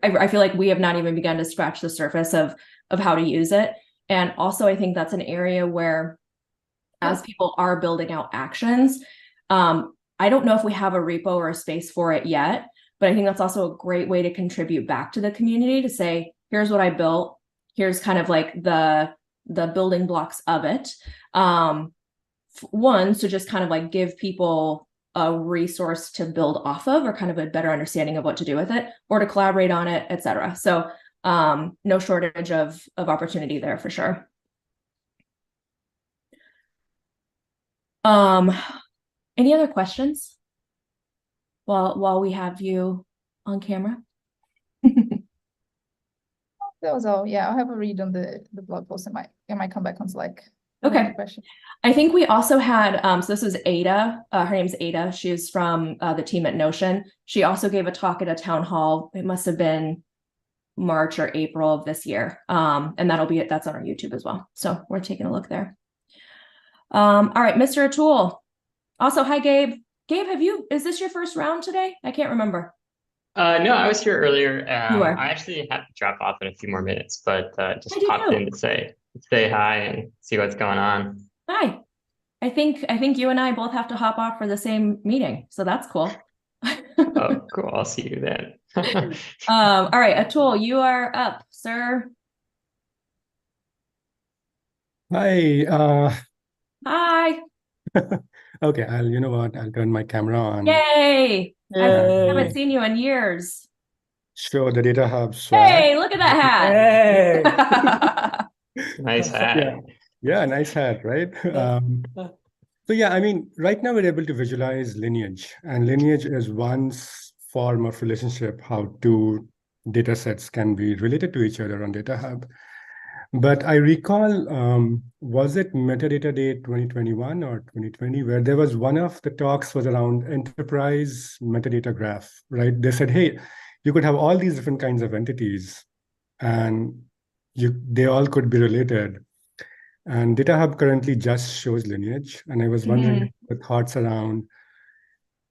I feel like we have not even begun to scratch the surface of how to use it. And also, I think that's an area where, as people are building out actions, I don't know if we have a repo or a space for it yet, but I think that's also a great way to contribute back to the community to say, here's what I built, here's kind of the building blocks of it. One, so just kind of give people a resource to build off of, or kind of a better understanding of what to do with it, or to collaborate on it, etc. So no shortage of opportunity there for sure. Any other questions while we have you on camera? That was all. Yeah, I'll have a read on the blog post. It might come back on Slack. Okay. I think we also had, so this is Ada, her name's Ada. She's from the team at Notion. She also gave a talk at a town hall. It must have been March or April of this year. And that's on our YouTube as well. So we're taking a look there. All right, Mr. O'Toole. Also, hi, Gabe. Gabe, is this your first round today? I can't remember. No, I was here earlier. You were. I actually have to drop off in a few more minutes, but just popped in to say hi and see what's going on. Hi. I think you and I both have to hop off for the same meeting, so that's cool. Oh, cool. I'll see you then. All right, Atul, you are up, sir. Hi. Hi. Okay, I'll turn my camera on. Yay! I haven't seen you in years. Show the DataHub swag. Hey, look at that hat. Hey. Nice hat. Yeah, nice hat, right? So yeah, right now we're able to visualize lineage, and lineage is one form of relationship, how two data sets can be related to each other on DataHub. But I recall, was it Metadata Day 2021 or 2020, where there was one of the talks was around enterprise metadata graph, right? They said, hey, you could have all these different kinds of entities, and they all could be related. And DataHub currently just shows lineage. And I was wondering the thoughts around,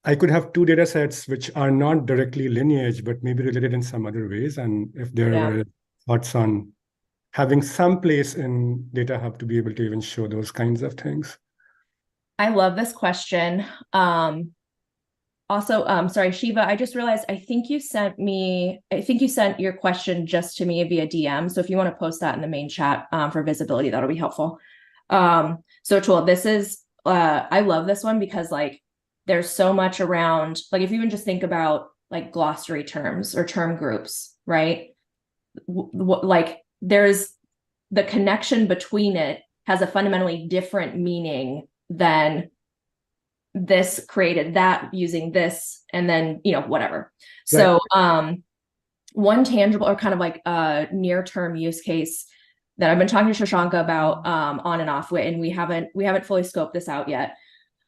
I could have two data sets which are not directly lineage, but maybe related in some other ways. And if there were thoughts on having some place in DataHub to be able to even show those kinds of things. I love this question. Also, sorry, Shiva, I just realized, I think you sent your question just to me via DM. So if you want to post that in the main chat for visibility, that'll be helpful. So Atul, this is, I love this one because there's so much around, if you even just think about glossary terms or term groups, right? There's the connection between it has a fundamentally different meaning than this created that using this and then whatever. Right. So one tangible or kind of a near-term use case that I've been talking to Shashanka about on and off with, and we haven't fully scoped this out yet,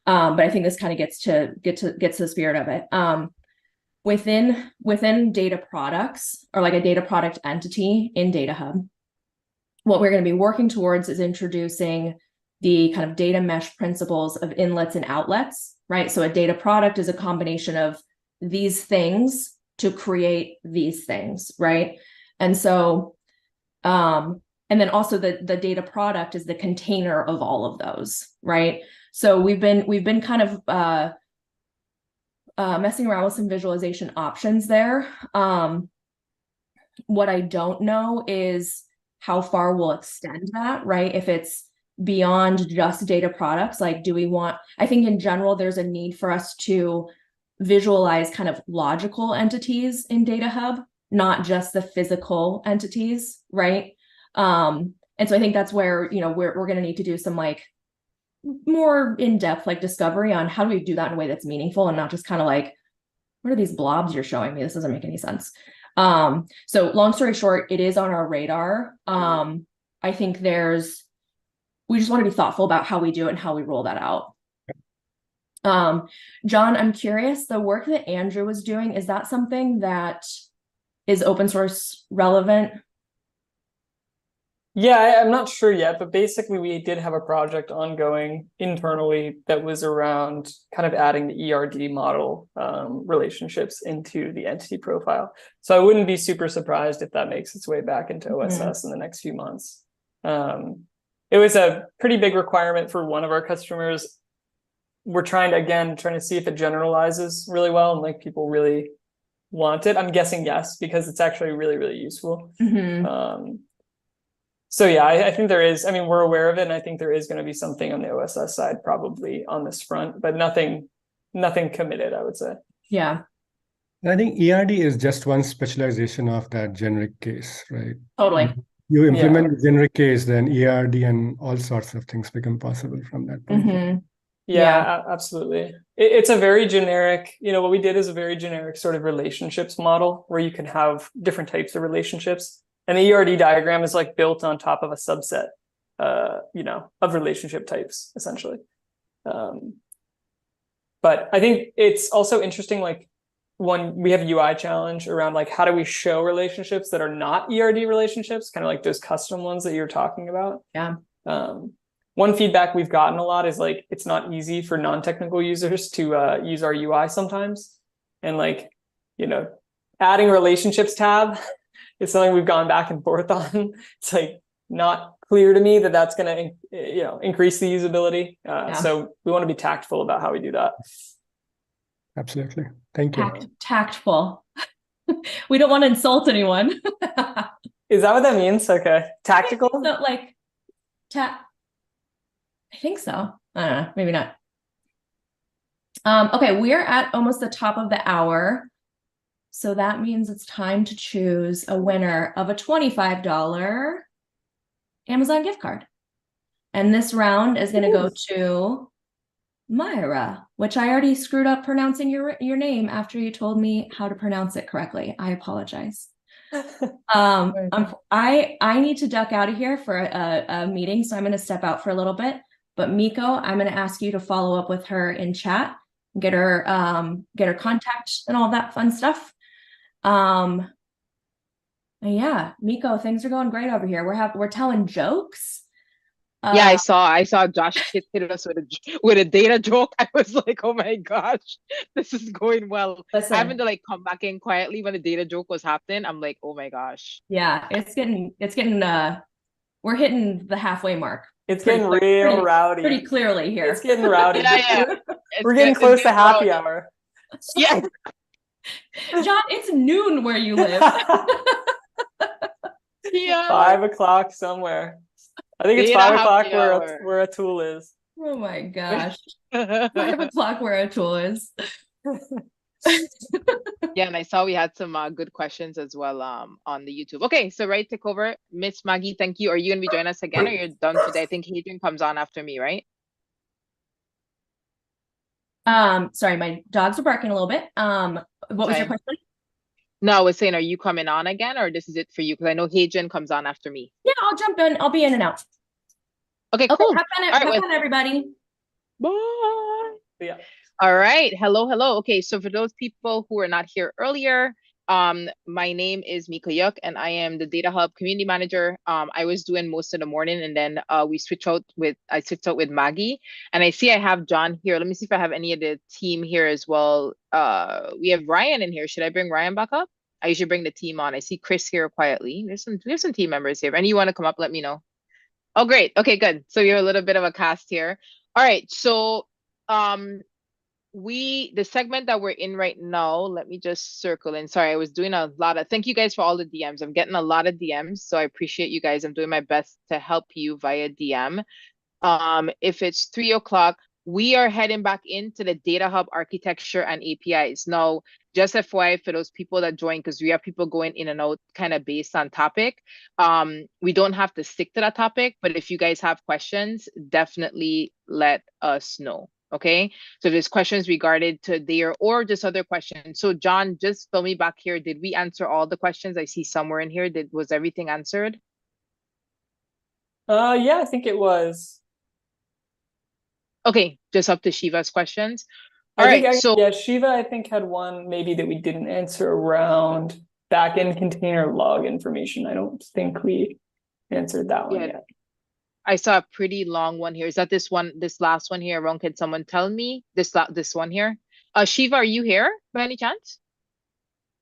but I think this kind of gets to the spirit of it. Within data products, or a data product entity in DataHub, what we're going to be working towards is introducing the kind of data mesh principles of inlets and outlets, right? So a data product is a combination of these things to create these things, right? And so, and then also the data product is the container of all of those, right? So we've been kind of messing around with some visualization options there. What I don't know is how far we'll extend that, right? If it's beyond just data products, like do we want, I think in general, there's a need for us to visualize kind of logical entities in DataHub, not just the physical entities, right? And so I think that's where, you know, we're going to need to do some like more in-depth like discovery on how do we do that in a way that's meaningful and not just kind of like, what are these blobs you're showing me? This doesn't make any sense. So long story short, it is on our radar. I think we just want to be thoughtful about how we do it and how we roll that out. John, I'm curious, the work that Andrew was doing, is that something that is open source relevant? Yeah, I'm not sure yet, but basically we did have a project ongoing internally that was around kind of adding the ERD model relationships into the entity profile. So I wouldn't be super surprised if that makes its way back into OSS in the next few months. It was a pretty big requirement for one of our customers. We're trying to see if it generalizes really well and like people really want it. I'm guessing yes, because it's actually really, really useful. So yeah, I think there is, I mean, we're aware of it, and I think there is going to be something on the OSS side probably on this front, but nothing committed, I would say. Yeah. I think ERD is just one specialization of that generic case, right? Totally. You implement the generic case, then ERD and all sorts of things become possible from that point. Yeah, absolutely. It's a very generic, you know, what we did is a very generic sort of relationships model where you can have different types of relationships. And the ERD diagram is like built on top of a subset, you know, of relationship types, essentially. But I think it's also interesting, like when we have a UI challenge around like, how do we show relationships that are not ERD relationships, kind of like those custom ones that you're talking about? Yeah. One feedback we've gotten a lot is like, it's not easy for non-technical users to use our UI sometimes. And like, you know, adding relationships tab is something we've gone back and forth on. It's like not clear to me that that's going to, you know, increase the usability. So we want to be tactful about how we do that. Absolutely. Thank you. Tactful. We don't want to insult anyone. Is that what that means? Okay. Tactical? So like, I think so. I don't know, maybe not. Okay, we're at almost the top of the hour. So that means it's time to choose a winner of a $25 Amazon gift card. And this round is going to go to Myra, which I already screwed up pronouncing your name after you told me how to pronounce it correctly. I apologize. I need to duck out of here for a meeting, so I'm going to step out for a little bit. But Miko, I'm going to ask you to follow up with her in chat, get her contact and all that fun stuff. Yeah, Miko, things are going great over here. We're telling jokes. Yeah, I saw Josh hit us with a data joke. I was like, oh my gosh, this is going well. Listen, Having to like come back in quietly when the data joke was happening, I'm like, oh my gosh. Yeah, it's getting we're hitting the halfway mark. It's getting real rowdy. Pretty clearly here. It's getting rowdy. Yeah. We're getting close to happy hour. Yeah. John, it's noon where you live. Yeah. 5 o'clock somewhere. I think it's 5 o'clock where a tool is. Oh my gosh. 5 o'clock where a tool is. Yeah, and I saw we had some good questions as well on the YouTube. Okay, so right, take over. Miss Maggie, thank you. Are you going to be joining us again, or you're done today? I think Hadrian comes on after me, right? Sorry, my dogs are barking a little bit. What was your question? No, I was saying, are you coming on again, or this is it for you? Because I know Hadrian comes on after me. Yeah, I'll jump in. I'll be in and out. Okay, cool. Have fun, everybody. Bye. Yeah. All right. Hello. Okay, so for those people who were not here earlier, My name is 𝗏𝘂𝘅𝗃𝗏𝗃𝗀, and I am the DataHub community manager. I was doing most of the morning, and then I switched out with Maggie. And I see I have John here. Let me see if I have any of the team here as well. We have Ryan in here. Should I bring Ryan back up? I usually bring the team on. I see Chris here quietly. There's some team members here. If any of you want to come up, let me know. Oh, great. Okay, good. So you're a little bit of a cast here. All right. So the segment that we're in right now, let me just circle in. Sorry, I was doing a lot of, thank you guys for all the DMs. I'm getting a lot of DMs, so I appreciate you guys. I'm doing my best to help you via DM. If it's 3 o'clock, we are heading back into the DataHub architecture and APIs. Now, just FYI for those people that join, because we have people going in and out kind of based on topic. We don't have to stick to that topic, but if you guys have questions, definitely let us know. Okay, so if there's questions regarded to there or just other questions. So John, just fill me back here. Did we answer all the questions? I see somewhere in here. Was everything answered? Yeah, I think it was. Okay, just up to Shiva's questions. All right, so yeah, Shiva, I think, had one maybe that we didn't answer around backend container log information. I don't think we answered that one yet. I saw a pretty long one here. Is that this one, this last one here? Ron, can someone tell me this one here? Shiva, are you here by any chance?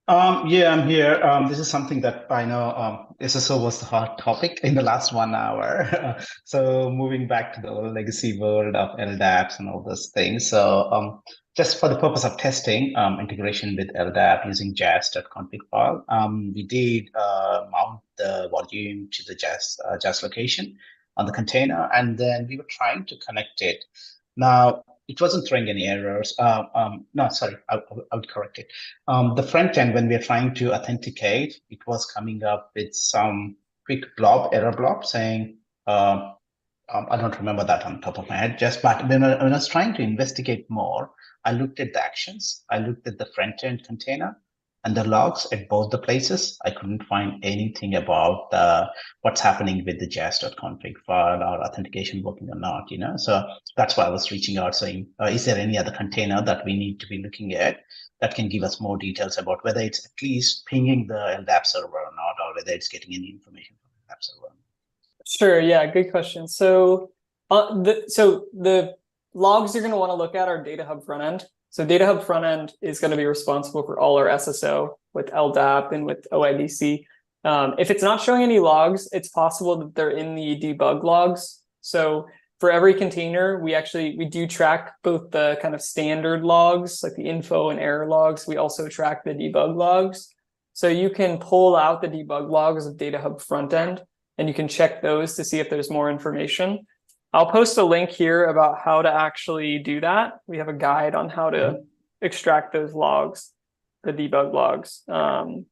Yeah, I'm here. This is something that I know SSO was the hot topic in the last 1 hour. So moving back to the legacy world of LDAPs and all those things. So just for the purpose of testing integration with LDAP using jas.config file, we did mount the volume to the jas location on the container, and then we were trying to connect it. Now, it wasn't throwing any errors. No, sorry, I would correct it. The front end, when we are trying to authenticate, it was coming up with some quick error blob saying, I don't remember that on top of my head, but when I was trying to investigate more, I looked at the actions, I looked at the front end container and the logs at both the places. I couldn't find anything about what's happening with the jas.config file or authentication working or not, So that's why I was reaching out saying, is there any other container that we need to be looking at that can give us more details about whether it's at least pinging the LDAP server or not, or whether it's getting any information from the LDAP server? Sure, yeah, good question. So the logs you're going to want to look at are DataHub front end. So DataHub front end is going to be responsible for all our SSO with LDAP and with OIDC. If it's not showing any logs, it's possible that they're in the debug logs. So for every container, we do track both the kind of standard logs, like the info and error logs. We also track the debug logs. So you can pull out the debug logs of DataHub front end, and you can check those to see if there's more information. I'll post a link here about how to actually do that. We have a guide on how to extract those logs, the debug logs. And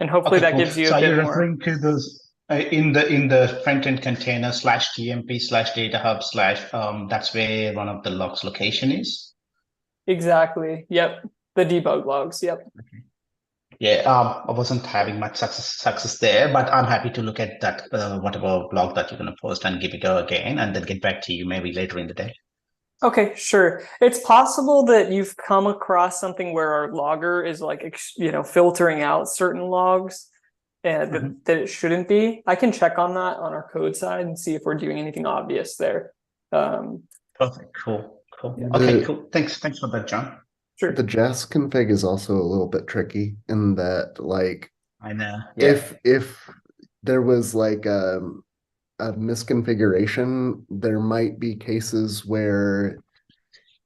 hopefully that gives you a bit more. So you're referring to those in the front-end container /tmp/datahub/ that's where one of the logs location is? Exactly. Yep. The debug logs. Yep. Okay. Yeah, I wasn't having much success there, but I'm happy to look at that whatever blog that you're going to post and give it a go again, and then get back to you maybe later in the day. Okay, sure. It's possible that you've come across something where our logger is like, filtering out certain logs and that it shouldn't be. I can check on that on our code side and see if we're doing anything obvious there. Perfect. Cool. Okay, cool. Thanks for that, John. Sure. The jas config is also a little bit tricky in that, like, I know. Yeah. If there was like a misconfiguration, there might be cases where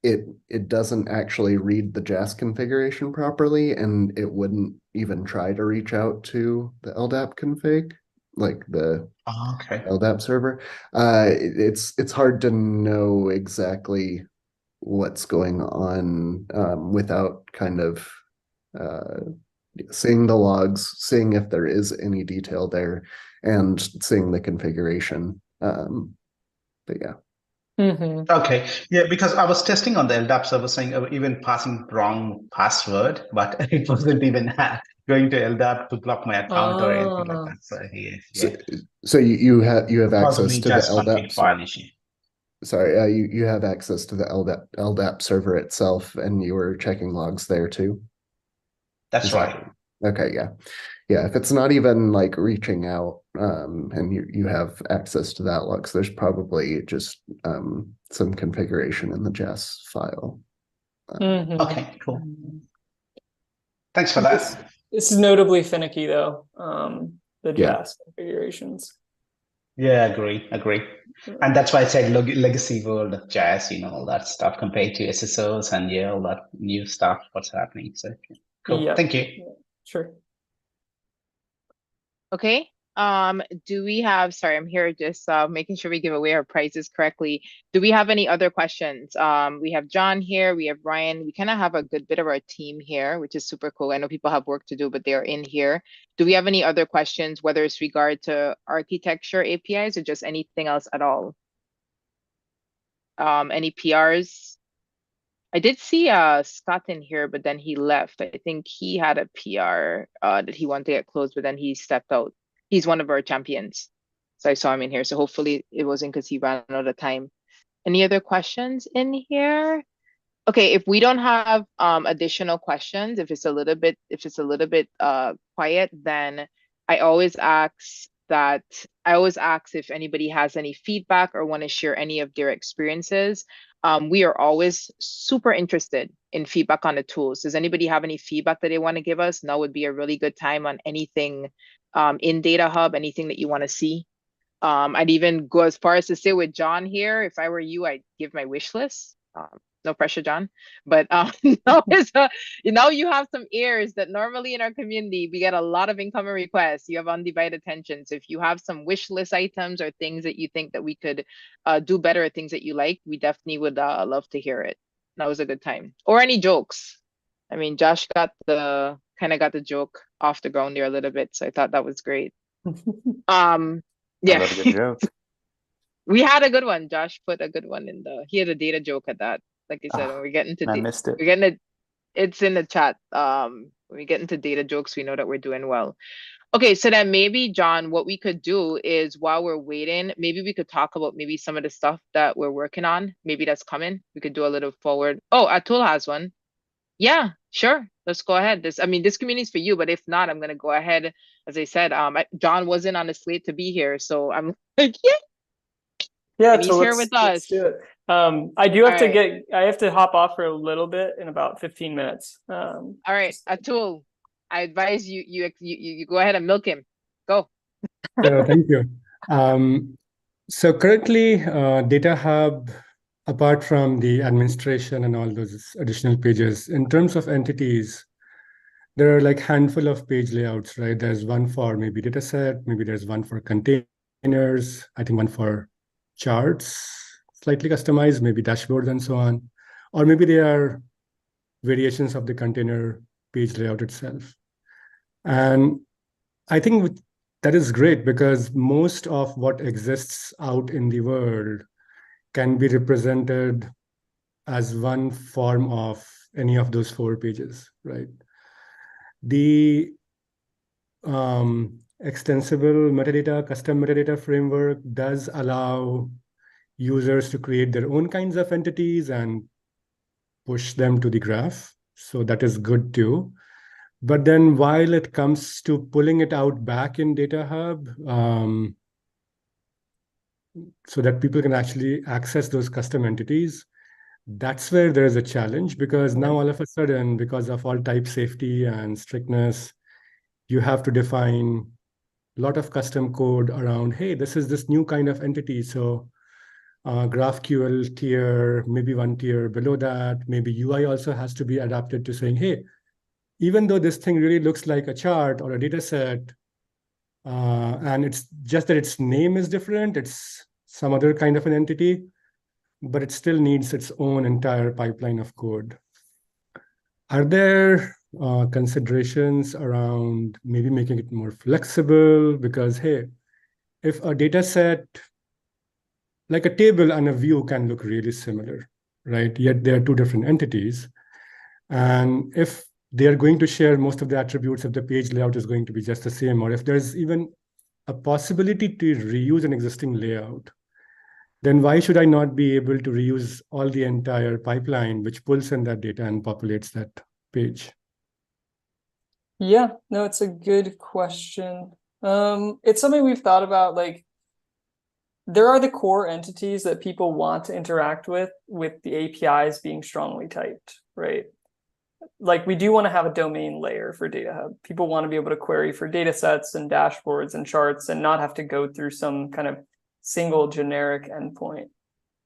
it doesn't actually read the jas configuration properly, and it wouldn't even try to reach out to the LDAP config, like the LDAP server. It's hard to know exactly what's going on without kind of seeing the logs, seeing if there is any detail there, and seeing the configuration. But yeah. Okay, yeah, because I was testing on the LDAP server saying even passing wrong password, but it wasn't even going to LDAP to block my account or anything like that. So yeah. So you have access to the LDAP file issue. Sorry, you have access to the LDAP server itself, and you were checking logs there too? That's right. Okay, yeah. Yeah, if it's not even like reaching out and you have access to that lux, there's probably just some configuration in the JAS file. Okay, cool. Thanks for that. This is notably finicky though, the Yeah. JAS configurations. Yeah, agree. And that's why I said legacy world of JAS, all that stuff compared to SSOs and all that new stuff, what's happening. So cool. Yeah. Thank you. Yeah, sure. Okay. Do we have, sorry, I'm here just making sure we give away our prizes correctly. Do we have any other questions? We have John here, we have Ryan. We kind of have a good bit of our team here, which is super cool. I know people have work to do, but they are in here. Do we have any other questions, whether it's regard to architecture APIs or just anything else at all? Any PRs? I did see Scott in here, but then he left. I think he had a PR that he wanted to get closed, but then he stepped out. He's one of our champions. So I saw him in here. So hopefully it wasn't because he ran out of time. Any other questions in here? Okay, if we don't have additional questions, if it's a little bit quiet, then I always ask if anybody has any feedback or want to share any of their experiences. We are always super interested in feedback on the tools. Does anybody have any feedback that they want to give us? Now would be a really good time on anything in DataHub, anything that you want to see. I'd even go as far as to say with John here, if I were you, I'd give my wish list. No pressure, John. But now you have some ears that normally in our community, we get a lot of incoming requests. You have undivided attention. So if you have some wish list items or things that you think that we could do better, or things that you like, we definitely would love to hear it. That was a good time. Or any jokes. I mean, Josh kind of got the joke off the ground there a little bit. So I thought that was great. Yeah. Good joke. We had a good one. Josh put a good one in he had a data joke at that. Like I said, when we get into I missed it. It's in the chat. When we get into data jokes, we know that we're doing well. Okay, so then maybe, John, what we could do is while we're waiting, maybe we could talk about maybe some of the stuff that we're working on. Maybe that's coming. We could do a little forward. Oh, Atul has one. Yeah, sure. Let's go ahead. This community is for you, but if not, I'm gonna go ahead. As I said, John wasn't on the slate to be here, so I'm like, Yeah, and he's so here with us. let's do it. I do have I have to hop off for a little bit in about 15 minutes. All right, Atul, I advise you go ahead and milk him. Go. Thank you. So currently, DataHub, apart from the administration and all those additional pages, in terms of entities, there are like handful of page layouts, right? There's one for maybe dataset, maybe there's one for containers, I think one for charts, slightly customized, maybe dashboards and so on. Or maybe they are variations of the container page layout itself. And I think that is great because most of what exists out in the world can be represented as one form of any of those 4 pages, right? The extensible metadata, custom metadata framework does allow users to create their own kinds of entities and push them to the graph. So that is good too. But then while it comes to pulling it out back in DataHub, so that people can actually access those custom entities, that's where there is a challenge, because now all of a sudden, because of all type safety and strictness, you have to define a lot of custom code around, hey, this is this new kind of entity. So GraphQL tier, maybe one tier below that, maybe UI also has to be adapted to saying, hey, even though this thing really looks like a chart or a data set, and it's just that its name is different, it's some other kind of an entity, but it still needs its own entire pipeline of code. Are there considerations around maybe making it more flexible? Because, hey, if a data set, like a table and a view can look really similar, right? Yet they are 2 different entities. And if they are going to share most of the attributes, if the page layout is going to be just the same, or if there's even a possibility to reuse an existing layout, then why should I not be able to reuse all the entire pipeline which pulls in that data and populates that page? Yeah, no, it's a good question. It's something we've thought about. Like, there are the core entities that people want to interact with the APIs being strongly typed, right? Like, we do want to have a domain layer for DataHub. People want to be able to query for data sets and dashboards and charts and not have to go through some kind of single generic endpoint.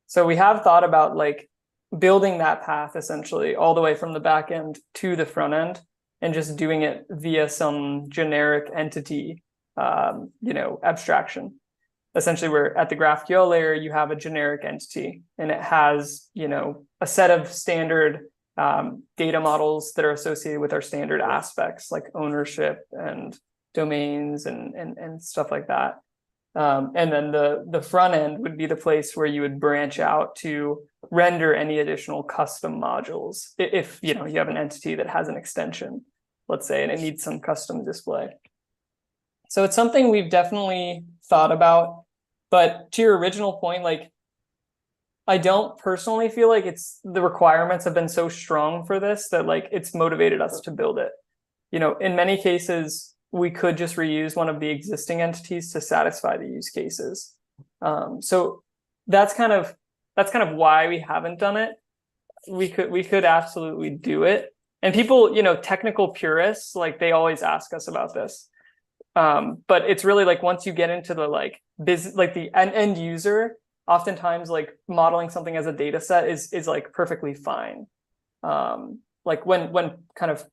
So we have thought about like building that path essentially all the way from the back end to the front end and just doing it via some generic entity, abstraction. Essentially, where at the GraphQL layer, you have a generic entity and it has, a set of standard data models that are associated with our standard aspects like ownership and domains and stuff like that. And then the front end would be the place where you would branch out to render any additional custom modules. If you have an entity that has an extension, let's say, and it needs some custom display. So it's something we've definitely thought about. But to your original point, like, I don't personally feel like the requirements have been so strong for this that like it's motivated us to build it. In many cases, we could just reuse one of the existing entities to satisfy the use cases. So that's kind of why we haven't done it. We could absolutely do it. And people, technical purists, like they always ask us about this. But it's really like once you get into the like business, like the end user, oftentimes like modeling something as a data set is like perfectly fine. Like when kind of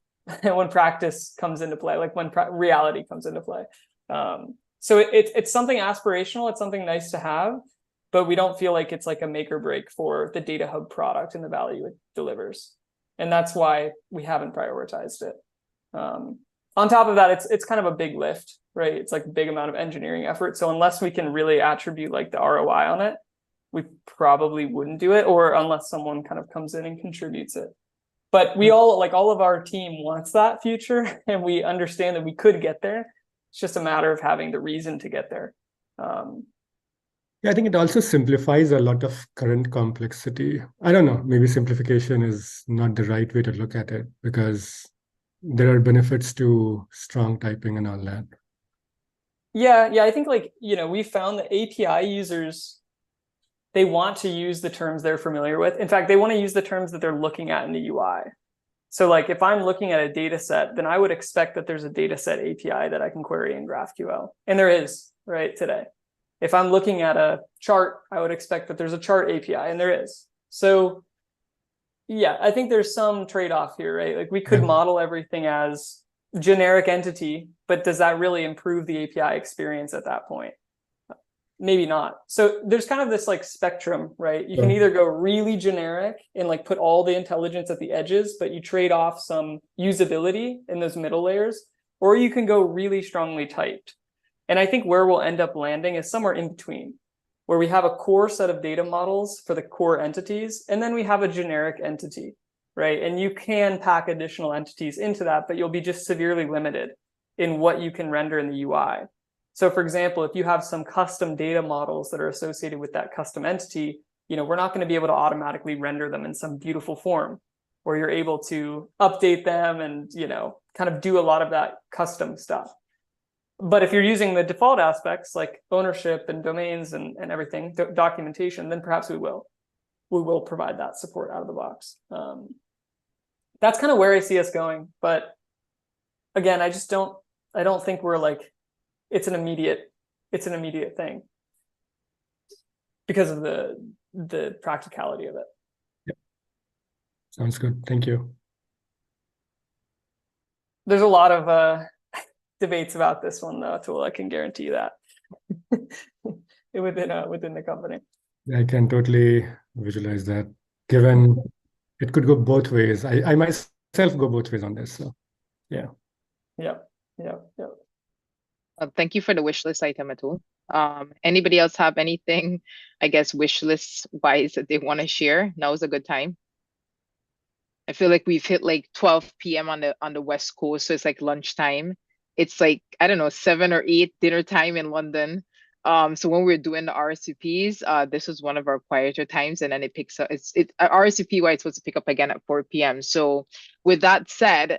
when practice comes into play, like when reality comes into play. So it's something aspirational. It's something nice to have, but we don't feel like it's like a make or break for the DataHub product and the value it delivers. And that's why we haven't prioritized it. On top of that, it's kind of a big lift, right? It's like a big amount of engineering effort. So unless we can really attribute like the ROI on it, we probably wouldn't do it, or unless someone kind of comes in and contributes it. But we all of our team wants that future, and we understand that we could get there. It's just a matter of having the reason to get there. Yeah, I think it also simplifies a lot of current complexity. I don't know, maybe simplification is not the right way to look at it because there are benefits to strong typing and all that. Yeah, I think we found that API users, they want to use the terms they're familiar with. In fact, they want to use the terms that they're looking at in the UI. So like if I'm looking at a data set, then I would expect that there's a data set API that I can query in GraphQL. And there is, right, today. If I'm looking at a chart, I would expect that there's a chart API, and there is. So yeah, I think there's some trade-off here, right? Like we could model everything as generic entity, but does that really improve the API experience at that point? Maybe not. So there's kind of this like spectrum, right? You can either go really generic and like put all the intelligence at the edges, but you trade off some usability in those middle layers, or you can go really strongly typed. And I think where we'll end up landing is somewhere in between, where we have a core set of data models for the core entities, and then we have a generic entity, right? And you can pack additional entities into that, but you'll be just severely limited in what you can render in the UI. So for example, if you have some custom data models that are associated with that custom entity, we're not going to be able to automatically render them in some beautiful form where you're able to update them and, kind of do a lot of that custom stuff. But if you're using the default aspects like ownership and domains and everything, documentation, then perhaps we will provide that support out of the box. That's kind of where I see us going. But again, I don't think we're like, it's an immediate thing because of the practicality of it. Yeah. Sounds good. Thank you. There's a lot of debates about this one though, Atul. I can guarantee that within the company. I can totally visualize that. Given it could go both ways. I myself go both ways on this. So yeah. Yeah. Thank you for the wish list item, Atul. Anybody else have anything, I guess, wish list wise that they want to share? Now is a good time. I feel like we've hit like 12 p.m. on the West Coast, so it's like lunchtime. It's like, I don't know, 7 or 8 dinner time in London. So when we're doing the RSVPs, this was one of our quieter times, and then it picks up. RSVP wise, it's supposed to pick up again at 4 p.m. So with that said,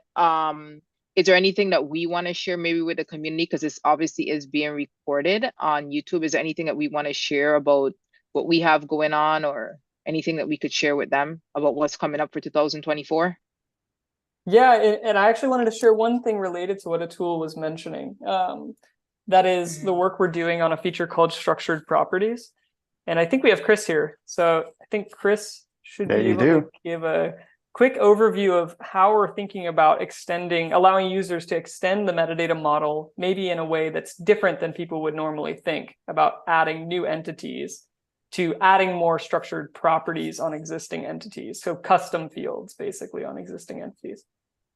is there anything that we want to share maybe with the community? Because this obviously is being recorded on YouTube. Is there anything that we want to share about what we have going on, or anything that we could share with them about what's coming up for 2024? Yeah, and I actually wanted to share one thing related to what Atul was mentioning. That is the work we're doing on a feature called structured properties. And I think we have Chris here. So I think Chris should be able to give a quick overview of how we're thinking about allowing users to extend the metadata model, maybe in a way that's different than people would normally think, about adding new entities to adding more structured properties on existing entities. So custom fields basically on existing entities.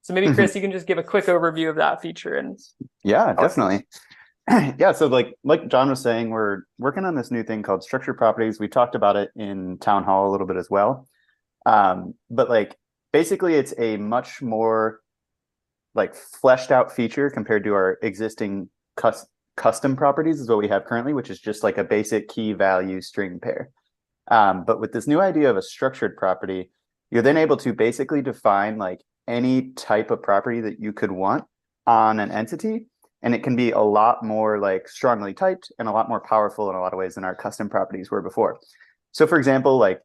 So maybe Chris, you can just give a quick overview of that feature. And yeah, definitely. Yeah, so like John was saying, we're working on this new thing called structured properties. We talked about it in Town Hall a little bit as well. But like basically it's a much more like fleshed out feature compared to our existing custom properties is what we have currently, which is just like a basic key value string pair. But with this new idea of a structured property, you're then able to basically define like any type of property that you could want on an entity. And it can be a lot more like strongly typed and a lot more powerful in a lot of ways than our custom properties were before. So for example, like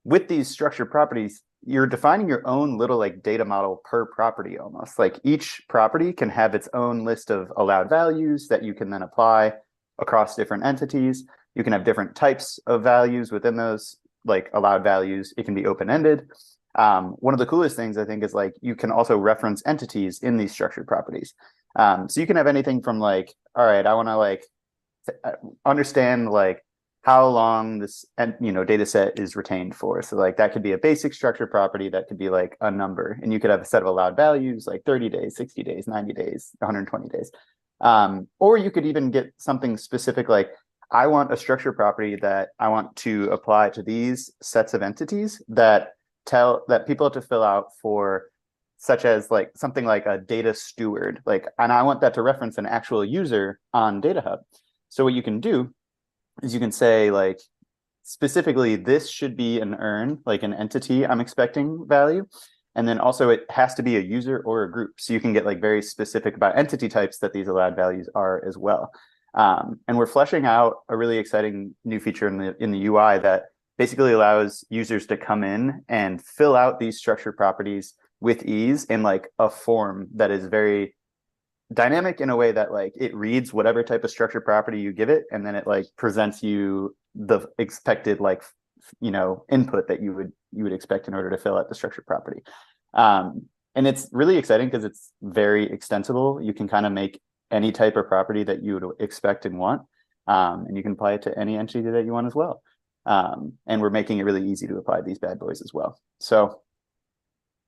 with these structured properties, you're defining your own little like data model per property almost. Like each property can have its own list of allowed values that you can then apply across different entities. You can have different types of values within those like allowed values. It can be open-ended. One of the coolest things I think is like you can also reference entities in these structured properties. So you can have anything from like, all right, I want to like understand like how long this data set is retained for. So like that could be a basic structured property, that could be like a number, and you could have a set of allowed values like 30 days, 60 days, 90 days, 120 days. Or you could even get something specific like, I want a structured property that I want to apply to these sets of entities that people have to fill out for, such as like something like a data steward, and I want that to reference an actual user on DataHub. So what you can do is you can say like, specifically, this should be an earn, like an entity I'm expecting value. And then also it has to be a user or a group. So you can get like very specific about entity types that these allowed values are as well. And we're fleshing out a really exciting new feature in the UI that basically allows users to come in and fill out these structured properties with ease in like a form that is very dynamic in a way that like it reads whatever type of structured property you give it, and then it like presents you the expected like input that you would expect in order to fill out the structured property. And it's really exciting because it's very extensible. You can kind of make any type of property that you would expect and want, and you can apply it to any entity that you want as well. And we're making it really easy to apply these bad boys as well. So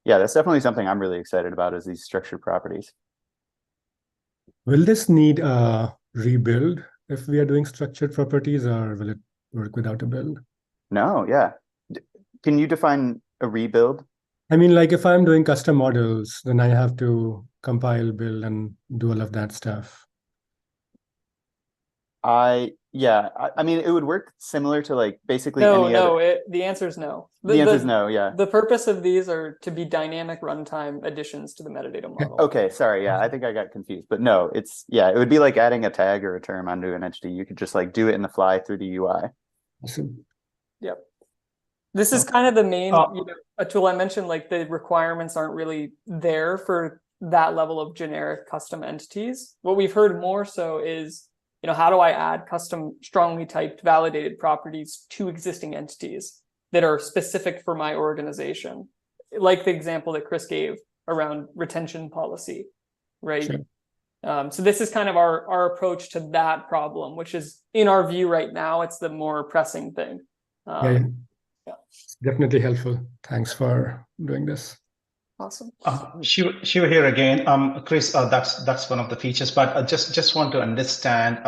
yeah, that's definitely something I'm really excited about, is these structured properties. Will this need a rebuild if we are doing structured properties, or will it work without a build? No, yeah. Can you define a rebuild? I mean, like if I'm doing custom models, then I have to compile, build, and do all of that stuff. I mean, it would work similar to like basically the answer is no. The answer is no, yeah. The purpose of these are to be dynamic runtime additions to the metadata model. Okay, sorry, yeah, I think I got confused. But no, it would be like adding a tag or a term onto an entity. You could just like do it in the fly through the UI. Awesome. Yep. This is kind of the main, Atul, I mentioned like the requirements aren't really there for that level of generic custom entities. What we've heard more so is, how do I add custom strongly typed validated properties to existing entities that are specific for my organization? Like the example that Chris gave around retention policy, right? Sure. So this is kind of our approach to that problem, which is, in our view right now, it's the more pressing thing. Yeah. Definitely helpful. Thanks for doing this. Awesome. Shiva here again. Chris, that's one of the features, but I just want to understand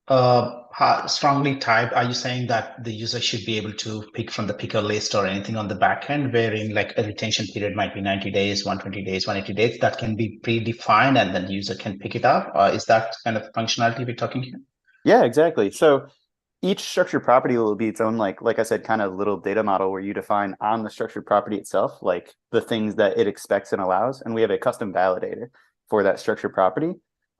how strongly typed. Are you saying that the user should be able to pick from the picker list or anything on the back end, wherein like a retention period might be 90 days, 120 days, 180 days, that can be predefined and then the user can pick it up? Is that kind of functionality we're talking here? Yeah, exactly. So each structured property will be its own, like I said, kind of little data model where you define on the structured property itself, like the things that it expects and allows. And we have a custom validator for that structured property.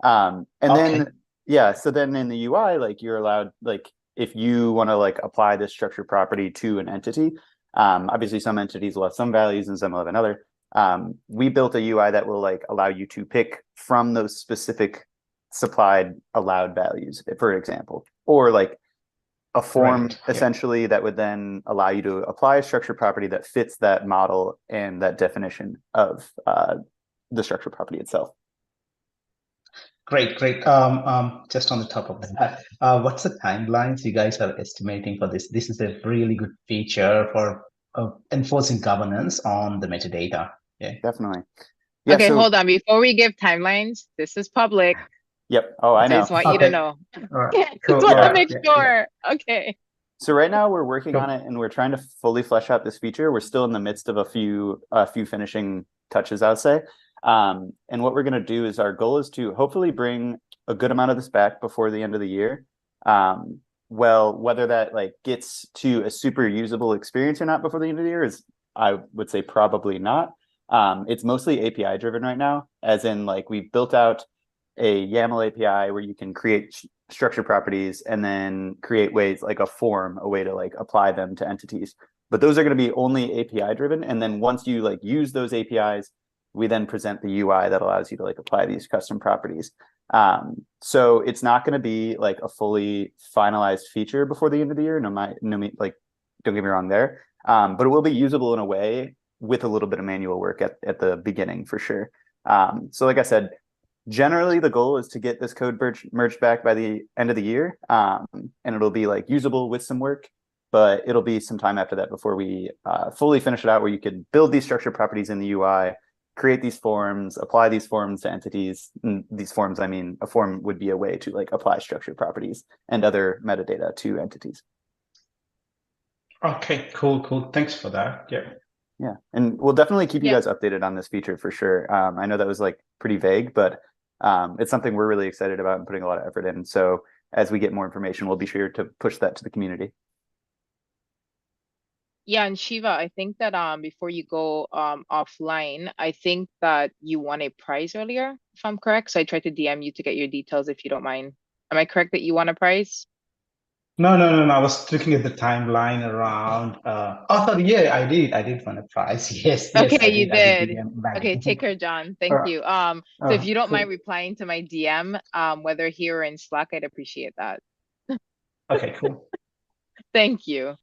And then, yeah, so then in the UI, like you're allowed, like if you want to like apply this structured property to an entity, obviously some entities will have some values and some will have another. We built a UI that will like allow you to pick from those specific supplied allowed values, for example, or like a form essentially that would then allow you to apply a structured property that fits that model and that definition of the structured property itself. Great. Just on the top of that, what's the timelines you guys are estimating for this? This is a really good feature for enforcing governance on the metadata. Yeah, definitely. Yeah, okay, hold on. Before we give timelines, this is public. Yep. Oh, I know. I just want you to know. Just want to make sure. Okay. So right now we're working on it and we're trying to fully flesh out this feature. We're still in the midst of a few finishing touches, I would say. And what we're going to do is our goal is to hopefully bring a good amount of this back before the end of the year. Well, whether that like gets to a super usable experience or not before the end of the year is, I would say, probably not. It's mostly API driven right now, as in like we've built out a YAML API where you can create structured properties and then create ways like a form, a way to like apply them to entities. But those are going to be only API driven. And then once you like use those APIs, we then present the UI that allows you to like apply these custom properties. So it's not going to be like a fully finalized feature before the end of the year. Like, don't get me wrong there. But it will be usable in a way with a little bit of manual work at the beginning for sure. So like I said, generally the goal is to get this code merged back by the end of the year. And it'll be like usable with some work, but it'll be some time after that before we fully finish it out, where you can build these structured properties in the UI, create these forms, apply these forms to entities. And these forms, I mean, a form would be a way to like apply structured properties and other metadata to entities. Okay, cool. Thanks for that. Yeah, and we'll definitely keep you guys updated on this feature for sure. I know that was like pretty vague, but it's something we're really excited about and putting a lot of effort in. So as we get more information, we'll be sure to push that to the community. Yeah, and Shiva, I think that before you go offline, I think that you won a prize earlier, if I'm correct. So I tried to DM you to get your details if you don't mind. Am I correct that you won a prize? No. I was looking at the timeline around. Sorry, yeah, I did win a prize. Yes. Okay, you I did. Okay, take care, John. Thank you. So if you don't mind replying to my DM, whether here or in Slack, I'd appreciate that. Okay, cool. Thank you.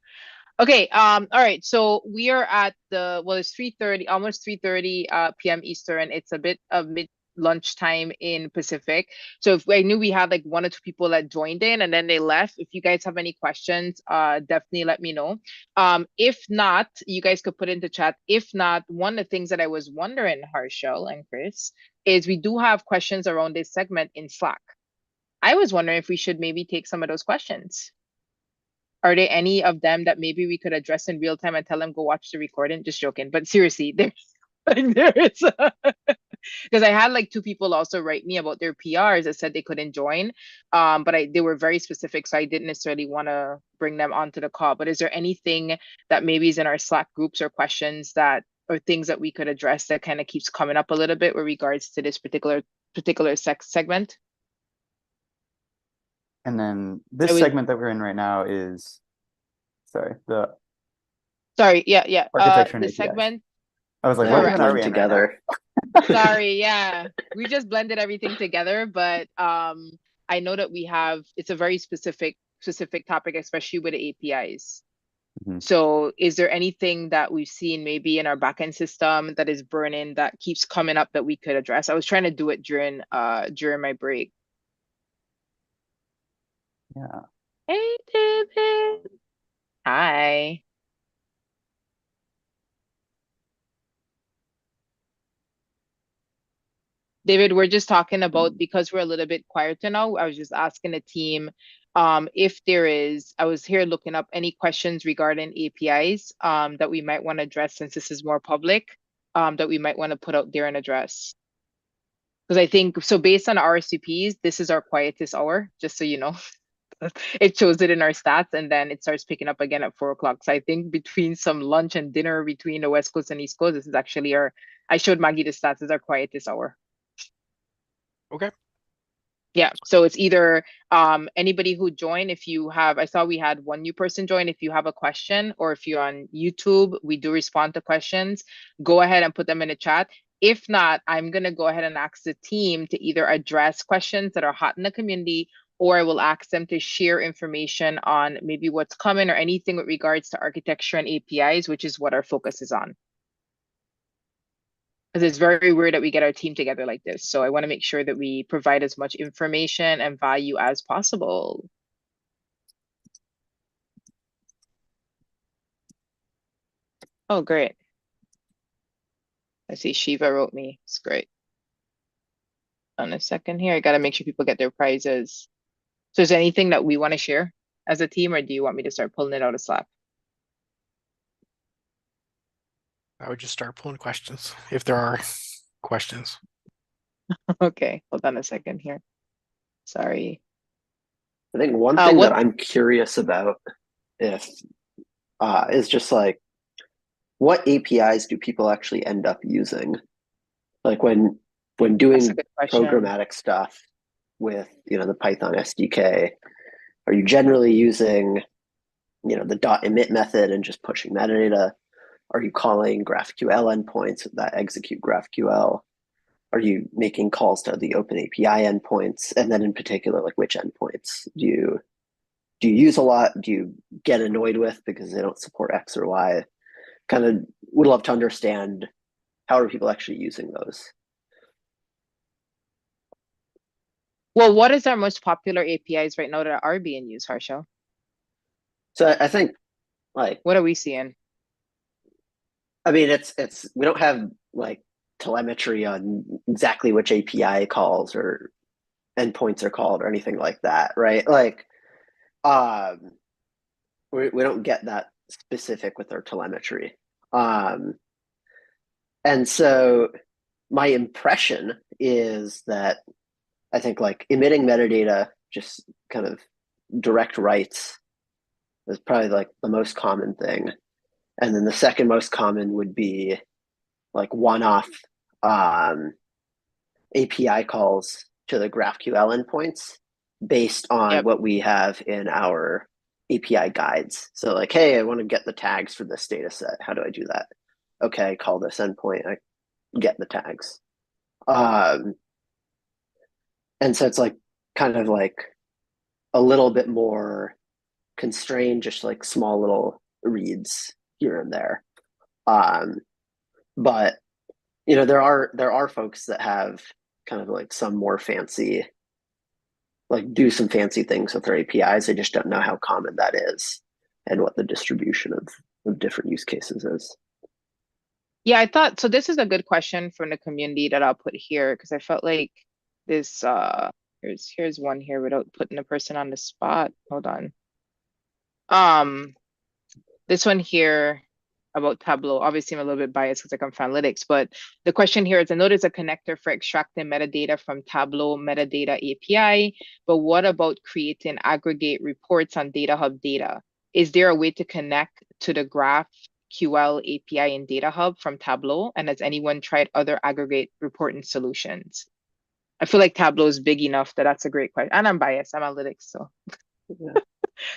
Okay, all right. So we are at it's 3:30, almost 3:30 p.m. Eastern. It's a bit of lunchtime in Pacific. So if I knew we had like 1 or 2 people that joined in and then they left. If you guys have any questions, definitely let me know. If not, you guys could put into chat. If not, one of the things that I was wondering, Harshal and Chris, is we do have questions around this segment in Slack. I was wondering if we should maybe take some of those questions. Are there any of them that maybe we could address in real time and tell them go watch the recording? Just joking, but seriously, there is because I had like 2 people also write me about their PRs that said they couldn't join, but they were very specific, so I didn't necessarily want to bring them onto the call. But is there anything that maybe is in our Slack groups or questions that or things that we could address that kind of keeps coming up a little bit with regards to this particular segment? And then this segment that we're in right now is, architecture and the APIs. segment. I was like, what even are we in together? Sorry, yeah, we just blended everything together, but I know that it's a very specific topic, especially with the APIs. Mm-hmm. So is there anything that we've seen maybe in our backend system that is burning that keeps coming up that we could address? I was trying to do it during my break. Yeah. Hey, David. Hi. David, we're just talking about, because we're a little bit quieter now, I was just asking the team if there is, I was here looking up any questions regarding APIs that we might want to address, since this is more public, that we might want to put out there and address. Because I think, so based on RSVPs, this is our quietest hour, just so you know. it shows it in our stats, and then it starts picking up again at 4 o'clock. So I think between some lunch and dinner between the West Coast and East Coast, this is actually I showed Maggie the stats, is our quietest hour. Okay. Yeah, so it's either anybody who joined, if you have, I saw we had one new person join, if you have a question, or if you're on YouTube, we do respond to questions, go ahead and put them in the chat. If not, I'm gonna go ahead and ask the team to either address questions that are hot in the community, or I will ask them to share information on maybe what's coming or anything with regards to architecture and APIs, which is what our focus is on. Because it's very rare that we get our team together like this. So I want to make sure that we provide as much information and value as possible. Oh, great. I see Shiva wrote me. It's great. On a second here, I got to make sure people get their prizes. So is there anything that we want to share as a team, or do you want me to start pulling it out of Slack? I would just start pulling questions if there are questions. Okay, hold on a second here. Sorry. I think one thing that I'm curious about is just like, what APIs do people actually end up using? Like when doing programmatic stuff with the Python SDK, are you generally using the .emit method and just pushing metadata? Are you calling GraphQL endpoints that execute GraphQL? Are you making calls to the OpenAPI endpoints? And then in particular, like which endpoints do you use a lot? Do you get annoyed with because they don't support X or Y? Kind of would love to understand, how are people actually using those? Well, what is our most popular APIs right now that are being used, Harsha? So I think what are we seeing? I mean, it's we don't have like telemetry on exactly which API calls or endpoints are called or anything like that, right? Like, we don't get that specific with our telemetry. And so my impression is that I think like emitting metadata, just kind of direct writes, is probably like the most common thing. And then the second most common would be like one-off API calls to the GraphQL endpoints based on what we have in our API guides. So like, hey, I want to get the tags for this data set. How do I do that? Okay, call this endpoint, I get the tags. And so it's like kind of like a little bit more constrained, just like small little reads here and there. But there are folks that have kind of like some more fancy, like do some fancy things with their APIs. I just don't know how common that is and what the distribution of different use cases is. Yeah, I thought so. This is a good question from the community that I'll put here, because I felt like this here's one here without putting the person on the spot. Hold on. This one here about Tableau. Obviously, I'm a little bit biased because I come from analytics, but the question here is, I notice a connector for extracting metadata from Tableau metadata API, but what about creating aggregate reports on DataHub data? Is there a way to connect to the GraphQL API in DataHub from Tableau? And has anyone tried other aggregate reporting solutions? I feel like Tableau is big enough that that's a great question. And I'm biased, I'm analytics, so. Yeah.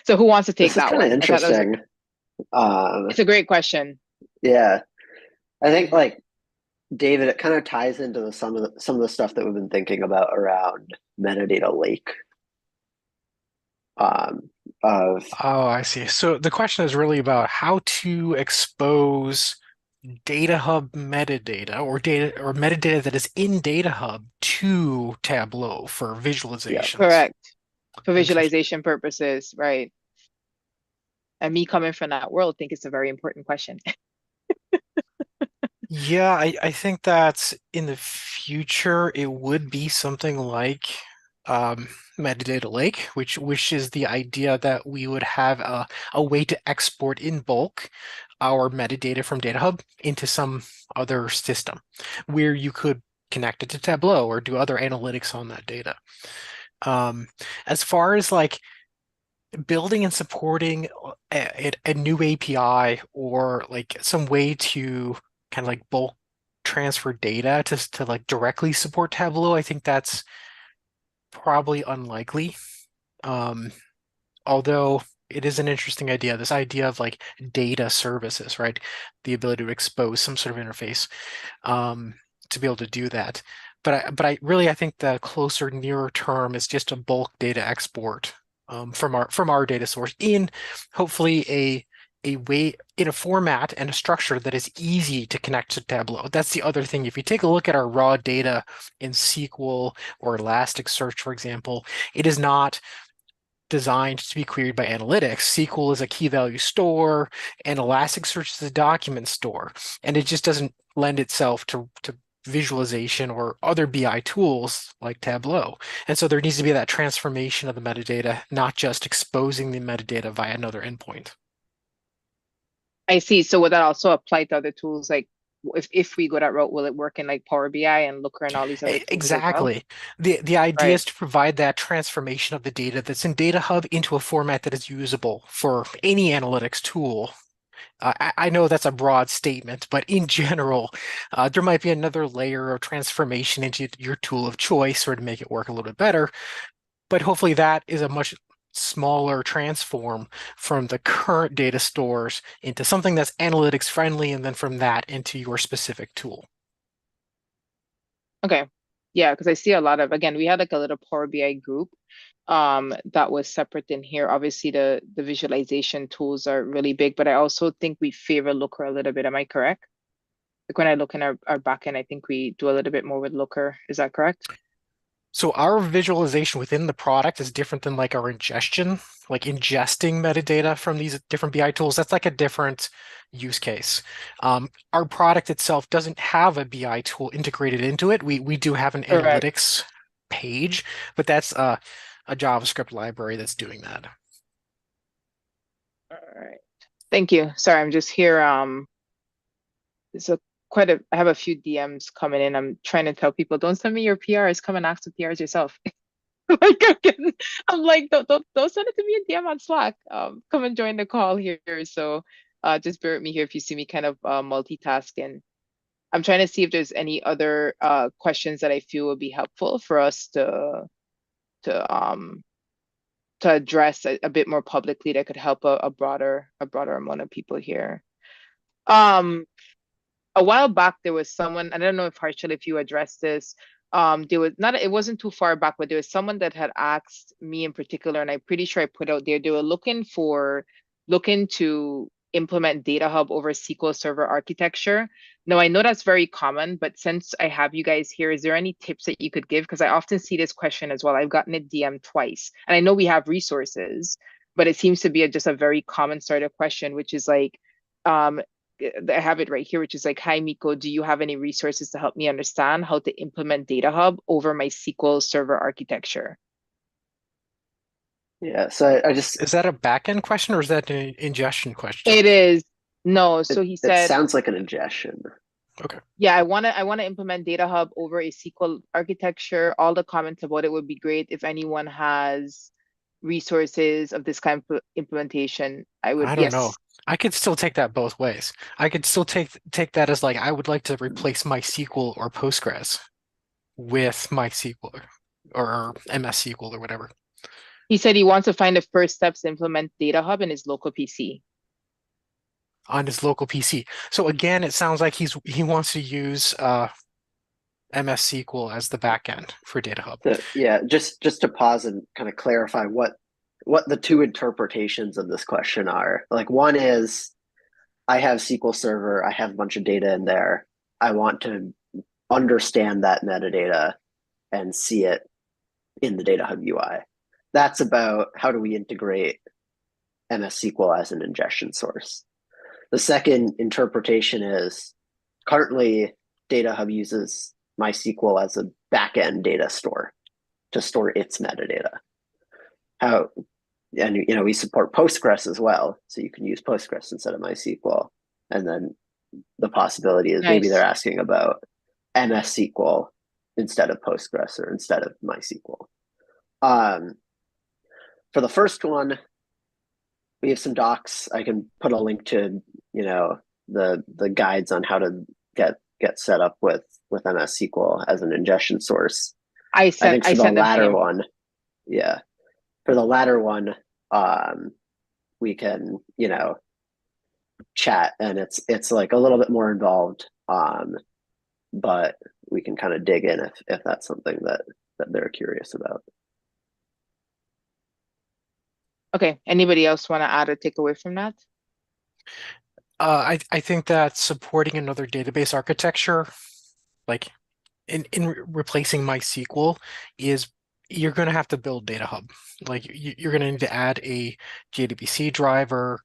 So who wants to take that one? Interesting. It's a great question. Yeah, I think like David, it kind of ties into some of the stuff that we've been thinking about around metadata lake. Oh, I see. So the question is really about how to expose DataHub metadata or metadata that is in DataHub to Tableau for visualization. Correct. For visualization purposes, right? And me coming from that world, I think it's a very important question. Yeah, I think that in the future it would be something like metadata lake, which is the idea that we would have a way to export in bulk our metadata from DataHub into some other system where you could connect it to Tableau or do other analytics on that data. As far as like building and supporting a new API or like some way to kind of like bulk transfer data to like directly support Tableau, I think that's probably unlikely. Although it is an interesting idea, this idea of like data services, right? The ability to expose some sort of interface to be able to do that. But I really think the closer nearer term is just a bulk data export from our data source in hopefully a way, in a format and a structure that is easy to connect to Tableau. That's the other thing. If you take a look at our raw data in SQL or Elasticsearch, for example, it is not designed to be queried by analytics. SQL is a key value store and Elasticsearch is a document store. And it just doesn't lend itself to visualization or other BI tools like Tableau. And so there needs to be that transformation of the metadata, not just exposing the metadata via another endpoint. I see. So would that also apply to other tools? Like if we go that route, will it work in like Power BI and Looker and all these other tools Exactly. as well? The idea Right. is to provide that transformation of the data that's in DataHub into a format that is usable for any analytics tool. I know that's a broad statement, but in general, there might be another layer of transformation into your tool of choice or to make it work a little bit better. But hopefully that is a much smaller transform from the current data stores into something that's analytics friendly, and then from that into your specific tool. Okay. Yeah, because I see a lot of, again, we had like a little Power BI group that was separate in here. Obviously the visualization tools are really big, but I also think we favor Looker a little bit. Am I correct? Like when I look in our backend, I think we do a little bit more with Looker. Is that correct? So our visualization within the product is different than like our ingestion, like ingesting metadata from these different BI tools. That's like a different use case. Our product itself doesn't have a BI tool integrated into it. We do have an Correct. analytics page, but that's a JavaScript library that's doing that. All right. Thank you. Sorry, I'm just here. I have a few DMs coming in. I'm trying to tell people, don't send me your PRs. Come and ask the PRs yourself. I'm like, don't send it to me in DM on Slack. Come and join the call here. So just bear with me here if you see me kind of multitasking. I'm trying to see if there's any other questions that I feel would be helpful for us to address a bit more publicly that could help a broader amount of people here. A while back, there was someone, I don't know if Harshal, if you addressed this, it wasn't too far back, but there was someone that had asked me in particular, and I'm pretty sure I put out there, they were looking to implement DataHub over SQL Server architecture. Now, I know that's very common, but since I have you guys here, is there any tips that you could give? Because I often see this question as well. I've gotten it DM twice, and I know we have resources, but it seems to be just a very common sort of question, which is like, I have it right here, which is like, hi, Miko, do you have any resources to help me understand how to implement DataHub over my SQL Server architecture? Yeah, so I just... Is that a backend question or is that an ingestion question? It is. No, so he said... It sounds like an ingestion. Okay. Yeah, I want to implement DataHub over a SQL architecture. All the comments about it would be great. If anyone has resources of this kind of implementation, I don't know. I could still take that both ways. I could still take that as like, I would like to replace MySQL or Postgres with MySQL or MS SQL or whatever. He said he wants to find the first steps to implement DataHub in his local PC. On his local PC. So again, it sounds like he wants to use MS SQL as the backend for DataHub. So, yeah, just to pause and kind of clarify what the two interpretations of this question are. Like, one is, I have SQL Server, I have a bunch of data in there. I want to understand that metadata and see it in the DataHub UI. That's about how do we integrate MS SQL as an ingestion source. The second interpretation is, currently DataHub uses MySQL as a backend data store to store its metadata. And we support Postgres as well, so you can use Postgres instead of MySQL. And then the possibility is maybe they're asking about MS SQL instead of Postgres or instead of MySQL. For the first one, we have some docs. I can put a link to, you know, the guides on how to get set up with MS SQL as an ingestion source. I think for the latter one, yeah, for the latter one, we can, you know, chat, and it's like a little bit more involved, but we can kind of dig in if that's something that they're curious about. Okay, anybody else want to add or take away from that? I think that supporting another database architecture, like in replacing MySQL, is you're going to have to build DataHub. Like you're going to need to add a JDBC driver.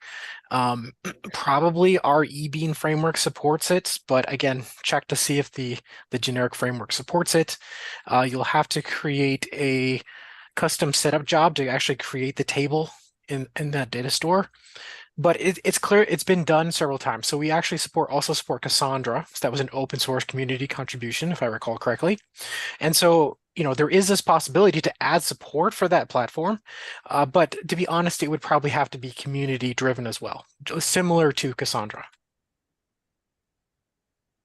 Probably our eBean framework supports it, but again, check to see if the generic framework supports it. You'll have to create a custom setup job to actually create the table in that data store. But it's clear it's been done several times. So we actually also support Cassandra. So that was an open source community contribution, if I recall correctly. And so, you know, there is this possibility to add support for that platform. But to be honest, it would probably have to be community driven as well, similar to Cassandra.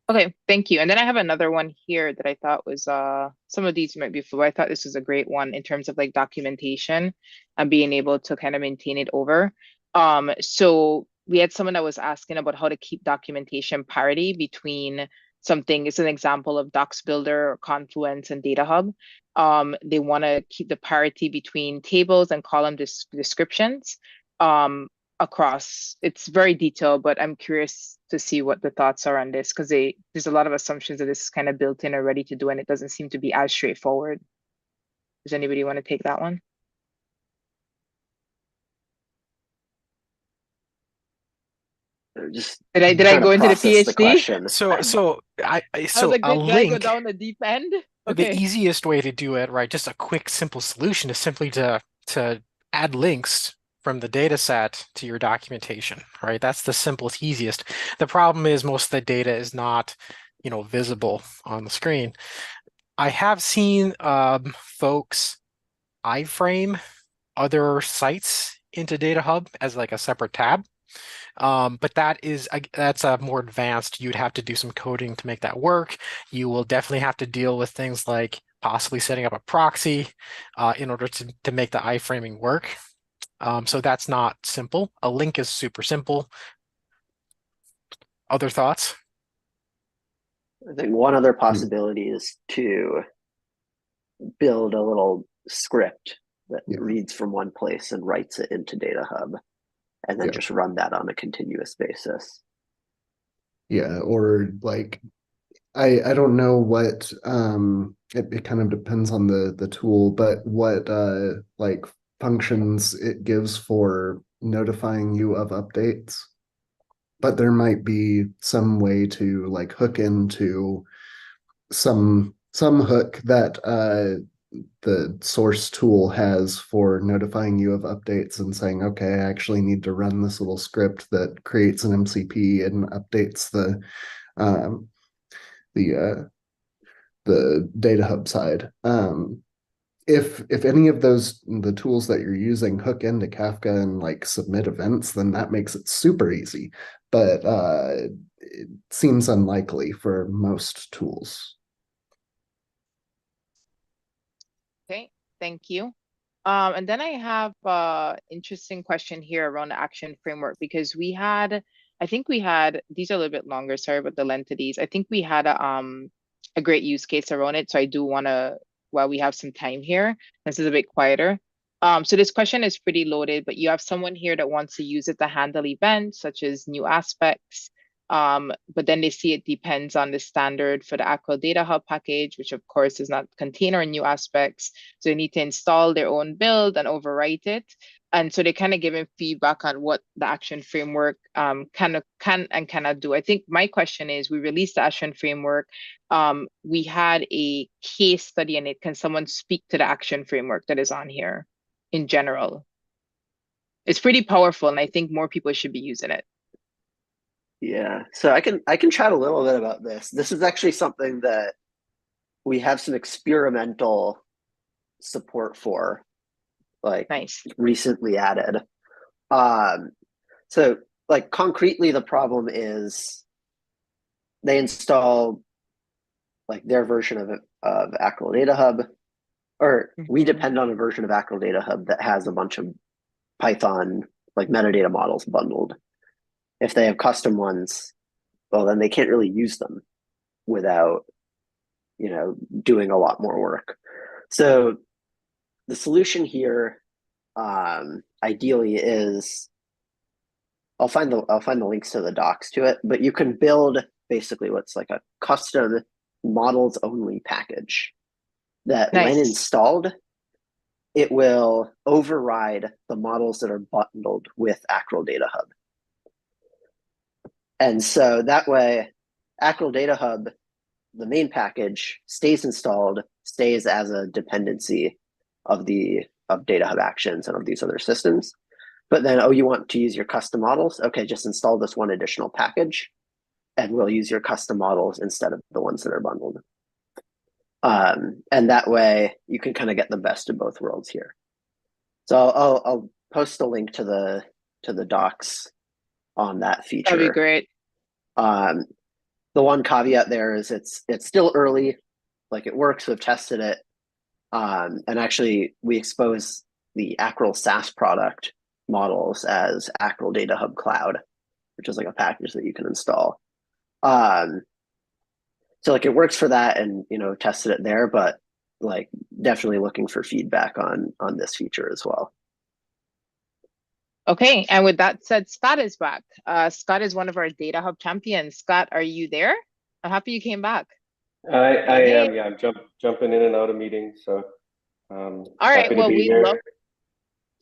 Okay, thank you. And then I have another one here that I thought was, some of these might be full. I thought this was a great one in terms of like documentation and being able to kind of maintain it over. So we had someone that was asking about how to keep documentation parity between something. It's an example of Docs Builder or Confluence and DataHub. They want to keep the parity between tables and column descriptions across. It's very detailed, but I'm curious to see what the thoughts are on this, because there's a lot of assumptions that this is kind of built in or ready to do, and it doesn't seem to be as straightforward. Does anybody want to take that one? Just did I go into the PhD? So I like, a did I go down the deep end? Okay. The easiest way to do it, right? Just a quick, simple solution is simply to add links from the data set to your documentation, right? That's the simplest, easiest. The problem is most of the data is not, you know, visible on the screen. I have seen folks iframe other sites into DataHub as like a separate tab. But that's more advanced. You'd have to do some coding to make that work. You will definitely have to deal with things like possibly setting up a proxy in order to make the iframing work. So that's not simple. A link is super simple. Other thoughts? I think one other possibility is to build a little script that reads from one place and writes it into DataHub, and then just run that on a continuous basis. Yeah, or like, I don't know what, it kind of depends on the tool, but what like functions it gives for notifying you of updates. But there might be some way to like hook into some hook that the source tool has for notifying you of updates and saying, okay, I actually need to run this little script that creates an MCP and updates the DataHub side. If any of the tools that you're using hook into Kafka and like submit events, then that makes it super easy. But it seems unlikely for most tools. Okay, thank you. And then I have an interesting question here around the action framework, because I think we had, these are a little bit longer, sorry about the length of these. I think we had a great use case around it. So I do want to, while we have some time here, this is a bit quieter. So this question is pretty loaded, but you have someone here that wants to use it to handle events such as new aspects. But then they see it depends on the standard for the actual DataHub package, which of course is not container new aspects. So they need to install their own build and overwrite it. And so they kind of giving feedback on what the action framework can and cannot do. I think my question is, we released the action framework. We had a case study in it. Can someone speak to the action framework that is on here in general? It's pretty powerful, and I think more people should be using it. Yeah, so I can chat a little bit about this. This is actually something that we have some experimental support for, like recently added. So like concretely, the problem is they install like their version of 𝗏𝗏 DataHub, or we depend on a version of 𝗏𝗏 DataHub that has a bunch of Python like metadata models bundled. If they have custom ones, well, then they can't really use them without, doing a lot more work. So the solution here, ideally, is I'll find the links to the docs to it, but you can build basically what's like a custom models only package that when installed, it will override the models that are bundled with 𝗏𝗏 DataHub. And so that way, 𝗏𝗏 DataHub, the main package, stays installed, stays as a dependency of DataHub Actions and of these other systems. But then, you want to use your custom models? Okay, just install this one additional package, and we'll use your custom models instead of the ones that are bundled. And that way, you can kind of get the best of both worlds here. So I'll post a link to the docs on that feature. That'd be great. The one caveat there is it's still early, like it works, we've tested it. And actually we expose the 𝗏𝗏 SaaS product models as 𝗏𝗏 DataHub Cloud, which is like a package that you can install. So like it works for that, and tested it there, but like definitely looking for feedback on this feature as well. Okay, and with that said, Scott is back. Scott is one of our DataHub champions. Scott, are you there? I'm happy you came back. I am. Yeah, I'm jumping in and out of meetings. So all right, happy well, to be we here. love.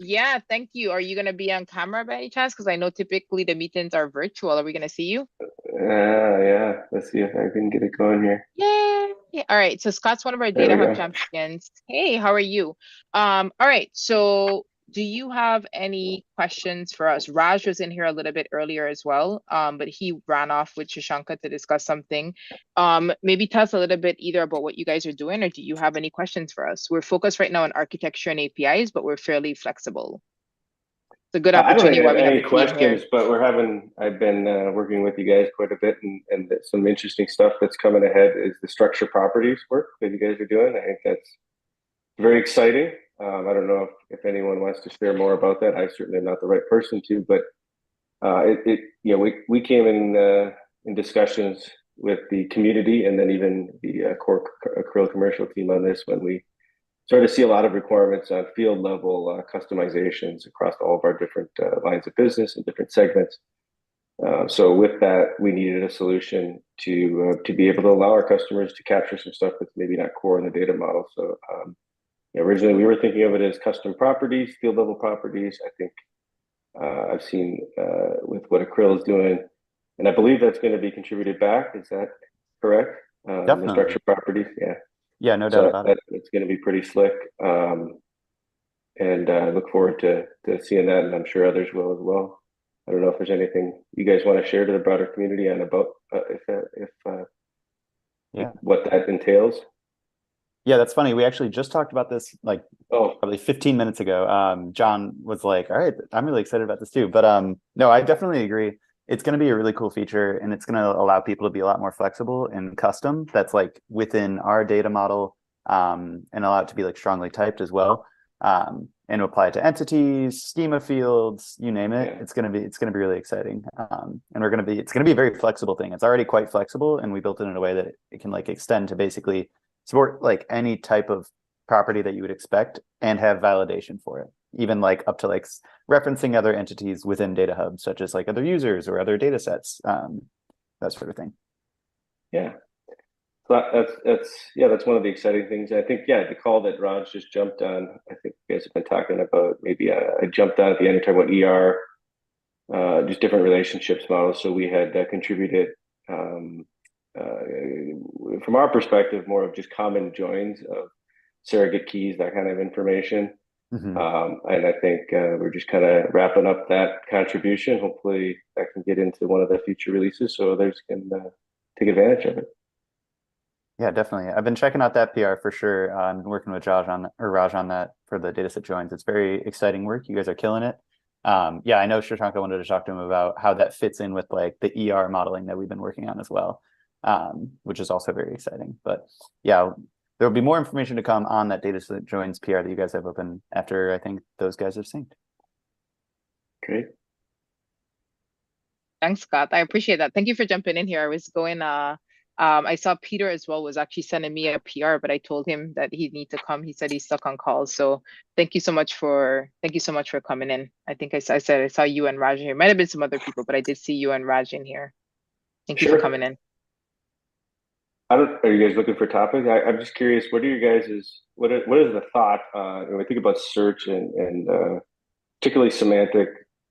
Yeah, thank you. Are you going to be on camera by any chance? Because I know typically the meetings are virtual. Are we going to see you? Yeah. Let's see if I can get it going here. Yay! All right. So Scott's one of our There we DataHub go. champions. Hey, how are you? All right. So do you have any questions for us? Raj was in here a little bit earlier as well, but he ran off with Shashanka to discuss something. Maybe tell us a little bit either about what you guys are doing, or do you have any questions for us? We're focused right now on architecture and APIs, but we're fairly flexible. It's a good I don't opportunity really while have we have any the team here. questions, but I've been working with you guys quite a bit, and some interesting stuff that's coming ahead is the structure properties work that you guys are doing. I think that's very exciting. I don't know if anyone wants to share more about that. I certainly am not the right person to, but we came in discussions with the community and then even the core Krill commercial team on this when we started to see a lot of requirements on field level customizations across all of our different lines of business and different segments. So with that, we needed a solution to be able to allow our customers to capture some stuff that's maybe not core in the data model. So originally we were thinking of it as custom properties, field level properties. I think I've seen with what Krill is doing, and I believe that's going to be contributed back. Is that correct? Definitely. The structure properties, yeah. Yeah, no doubt about it. It's going to be pretty slick, and I look forward to seeing that, and I'm sure others will as well. I don't know if there's anything you guys want to share to the broader community on about what that entails. Yeah, that's funny. We actually just talked about this like probably 15 minutes ago. John was like, all right, I'm really excited about this too. But no, I definitely agree. It's going to be a really cool feature, and it's going to allow people to be a lot more flexible and custom. That's like within our data model, and allow it to be like strongly typed as well, and apply it to entities, schema fields, you name it. Yeah. It's going to be really exciting, and it's going to be a very flexible thing. It's already quite flexible, and we built it in a way that it can like extend to basically support like any type of property that you would expect and have validation for it, even like up to like referencing other entities within DataHub, such as like other users or other data sets, that sort of thing. Yeah, so that's one of the exciting things. I think, the call that Raj just jumped on, I think you guys have been talking about, maybe I jumped on at the end of talking about ER, just different relationships models. So we had contributed from our perspective, more of just common joins of surrogate keys, that kind of information. Mm-hmm. And I think we're just kind of wrapping up that contribution. Hopefully that can get into one of the future releases so others can take advantage of it. Yeah, definitely. I've been checking out that PR for sure, and working with Raj on that for the dataset joins. It's very exciting work. You guys are killing it. yeah, I know Shashanka wanted to talk to him about how that fits in with like the ER modeling that we've been working on as well, which is also very exciting. But yeah, there'll be more information to come on that data joins PR that you guys have open after I think those guys are synced. Great. Thanks, Scott. I appreciate that. Thank you for jumping in here. I was going, I saw Peter as well was actually sending me a PR, but I told him that he'd need to come. He said he's stuck on calls. So thank you so much for coming in. I think I said I saw you and Raj here. Might have been some other people, but I did see you and Raj in here. Thank you for coming in. Are you guys looking for topics? I'm just curious. What are you guys' what is the thought when we think about search and particularly semantic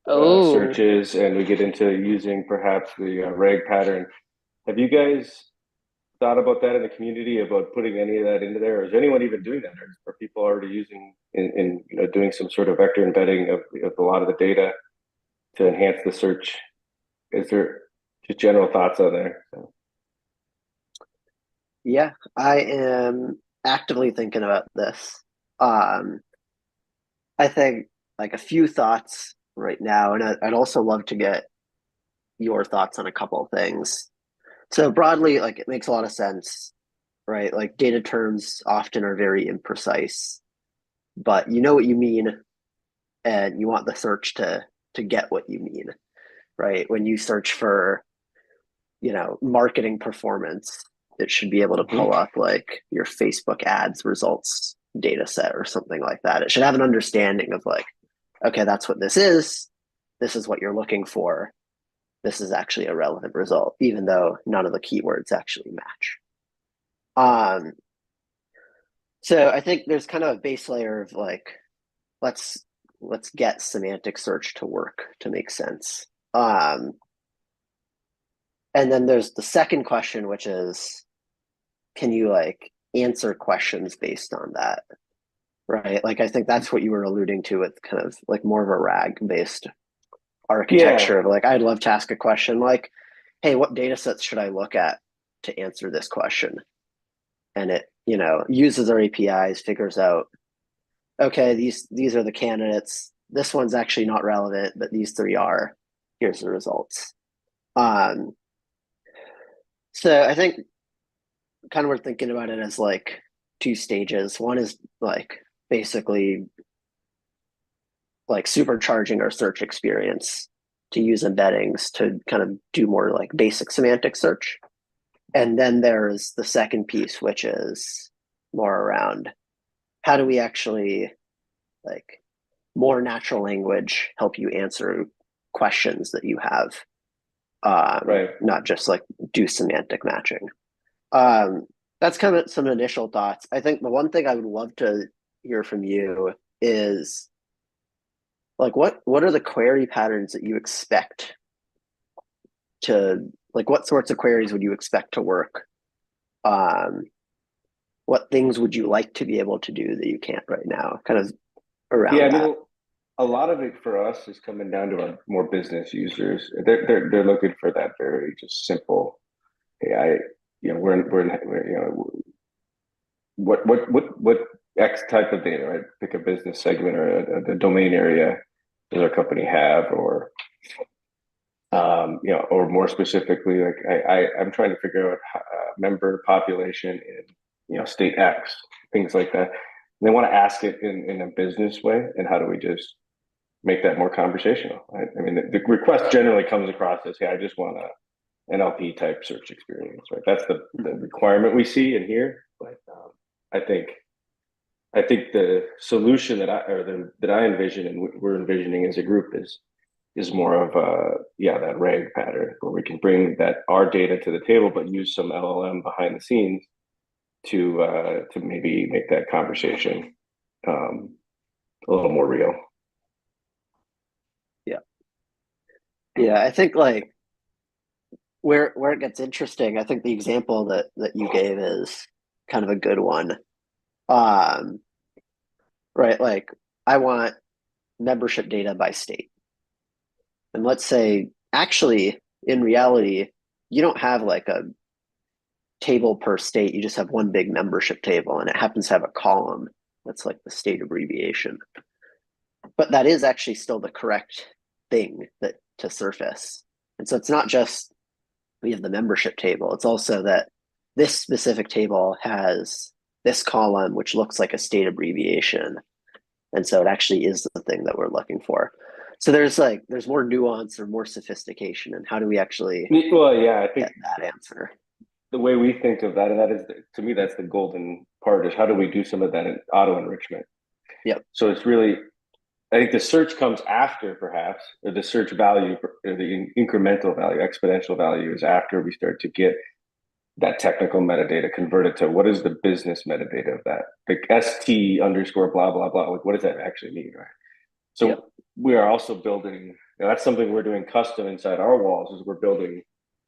searches, and we get into using perhaps the reg pattern? Have you guys thought about that in the community, about putting any of that into there? Or is anyone even doing that? Are people already using in doing some sort of vector embedding of a lot of the data to enhance the search? Is there just general thoughts on there? So. Yeah, I am actively thinking about this. I think like a few thoughts right now, and I'd also love to get your thoughts on a couple of things. So broadly, like it makes a lot of sense, right? Like data terms often are very imprecise, but you know what you mean, and you want the search to get what you mean, right? When you search for, marketing performance, it should be able to pull up like your Facebook ads results data set or something like that. It should have an understanding of like, okay, that's what this is. This is what you're looking for. This is actually a relevant result, even though none of the keywords actually match. So I think there's kind of a base layer of like, let's get semantic search to work to make sense. And then there's the second question, which is, can you like answer questions based on that, right? Like, I think that's what you were alluding to with kind of like more of a RAG based architecture of like, I'd love to ask a question like, hey, what data sets should I look at to answer this question? And it, uses our APIs, figures out, okay, these are the candidates. This one's actually not relevant, but these three are. Here's the results. So I think kind of we're thinking about it as like two stages. One is like basically like supercharging our search experience to use embeddings to kind of do more like basic semantic search. And then there's the second piece, which is more around how do we actually like more natural language help you answer questions that you have, right? Not just like do semantic matching. That's kind of some initial thoughts. I think the one thing I would love to hear from you is like, what are the query patterns that you expect to, like, what sorts of queries would you expect to work? What things would you like to be able to do that you can't right now? Kind of around that. I mean, a lot of it for us is coming down to our more business users. They're looking for that very just simple. Hey, what X type of data, right? Pick a business segment or the domain area does our company have, or or more specifically, like I'm trying to figure out member population in state X, things like that. And they want to ask it in a business way, and how do we just make that more conversational? Right? I mean, the request generally comes across as, hey, I just want an NLP type search experience, right? That's the requirement we see in here. But I think the solution that I envision and we're envisioning as a group is more of that RAG pattern where we can bring our data to the table, but use some LLM behind the scenes to maybe make that conversation a little more real. Yeah, I think like where it gets interesting, I think the example that you gave is kind of a good one. Right, like I want membership data by state. And let's say actually in reality, you don't have like a table per state, you just have one big membership table, and it happens to have a column that's like the state abbreviation. but that is actually still the correct thing that to surface. And so it's not just we have the membership table, it's also that this specific table has this column which looks like a state abbreviation. And so it actually is the thing that we're looking for. So there's more nuance or more sophistication, and how do we actually I think get that answer? The way we think of that, and that is, to me, that's the golden part, is how do we do some of that in auto enrichment? Yep. So it's really, I think the search comes after, perhaps, or the search value, or the incremental value, exponential value is after we start to get that technical metadata converted to what is the business metadata of that? Like ST underscore blah, blah, blah. Like, what does that actually mean, right? So we are also building, that's something we're doing custom inside our walls, is we're building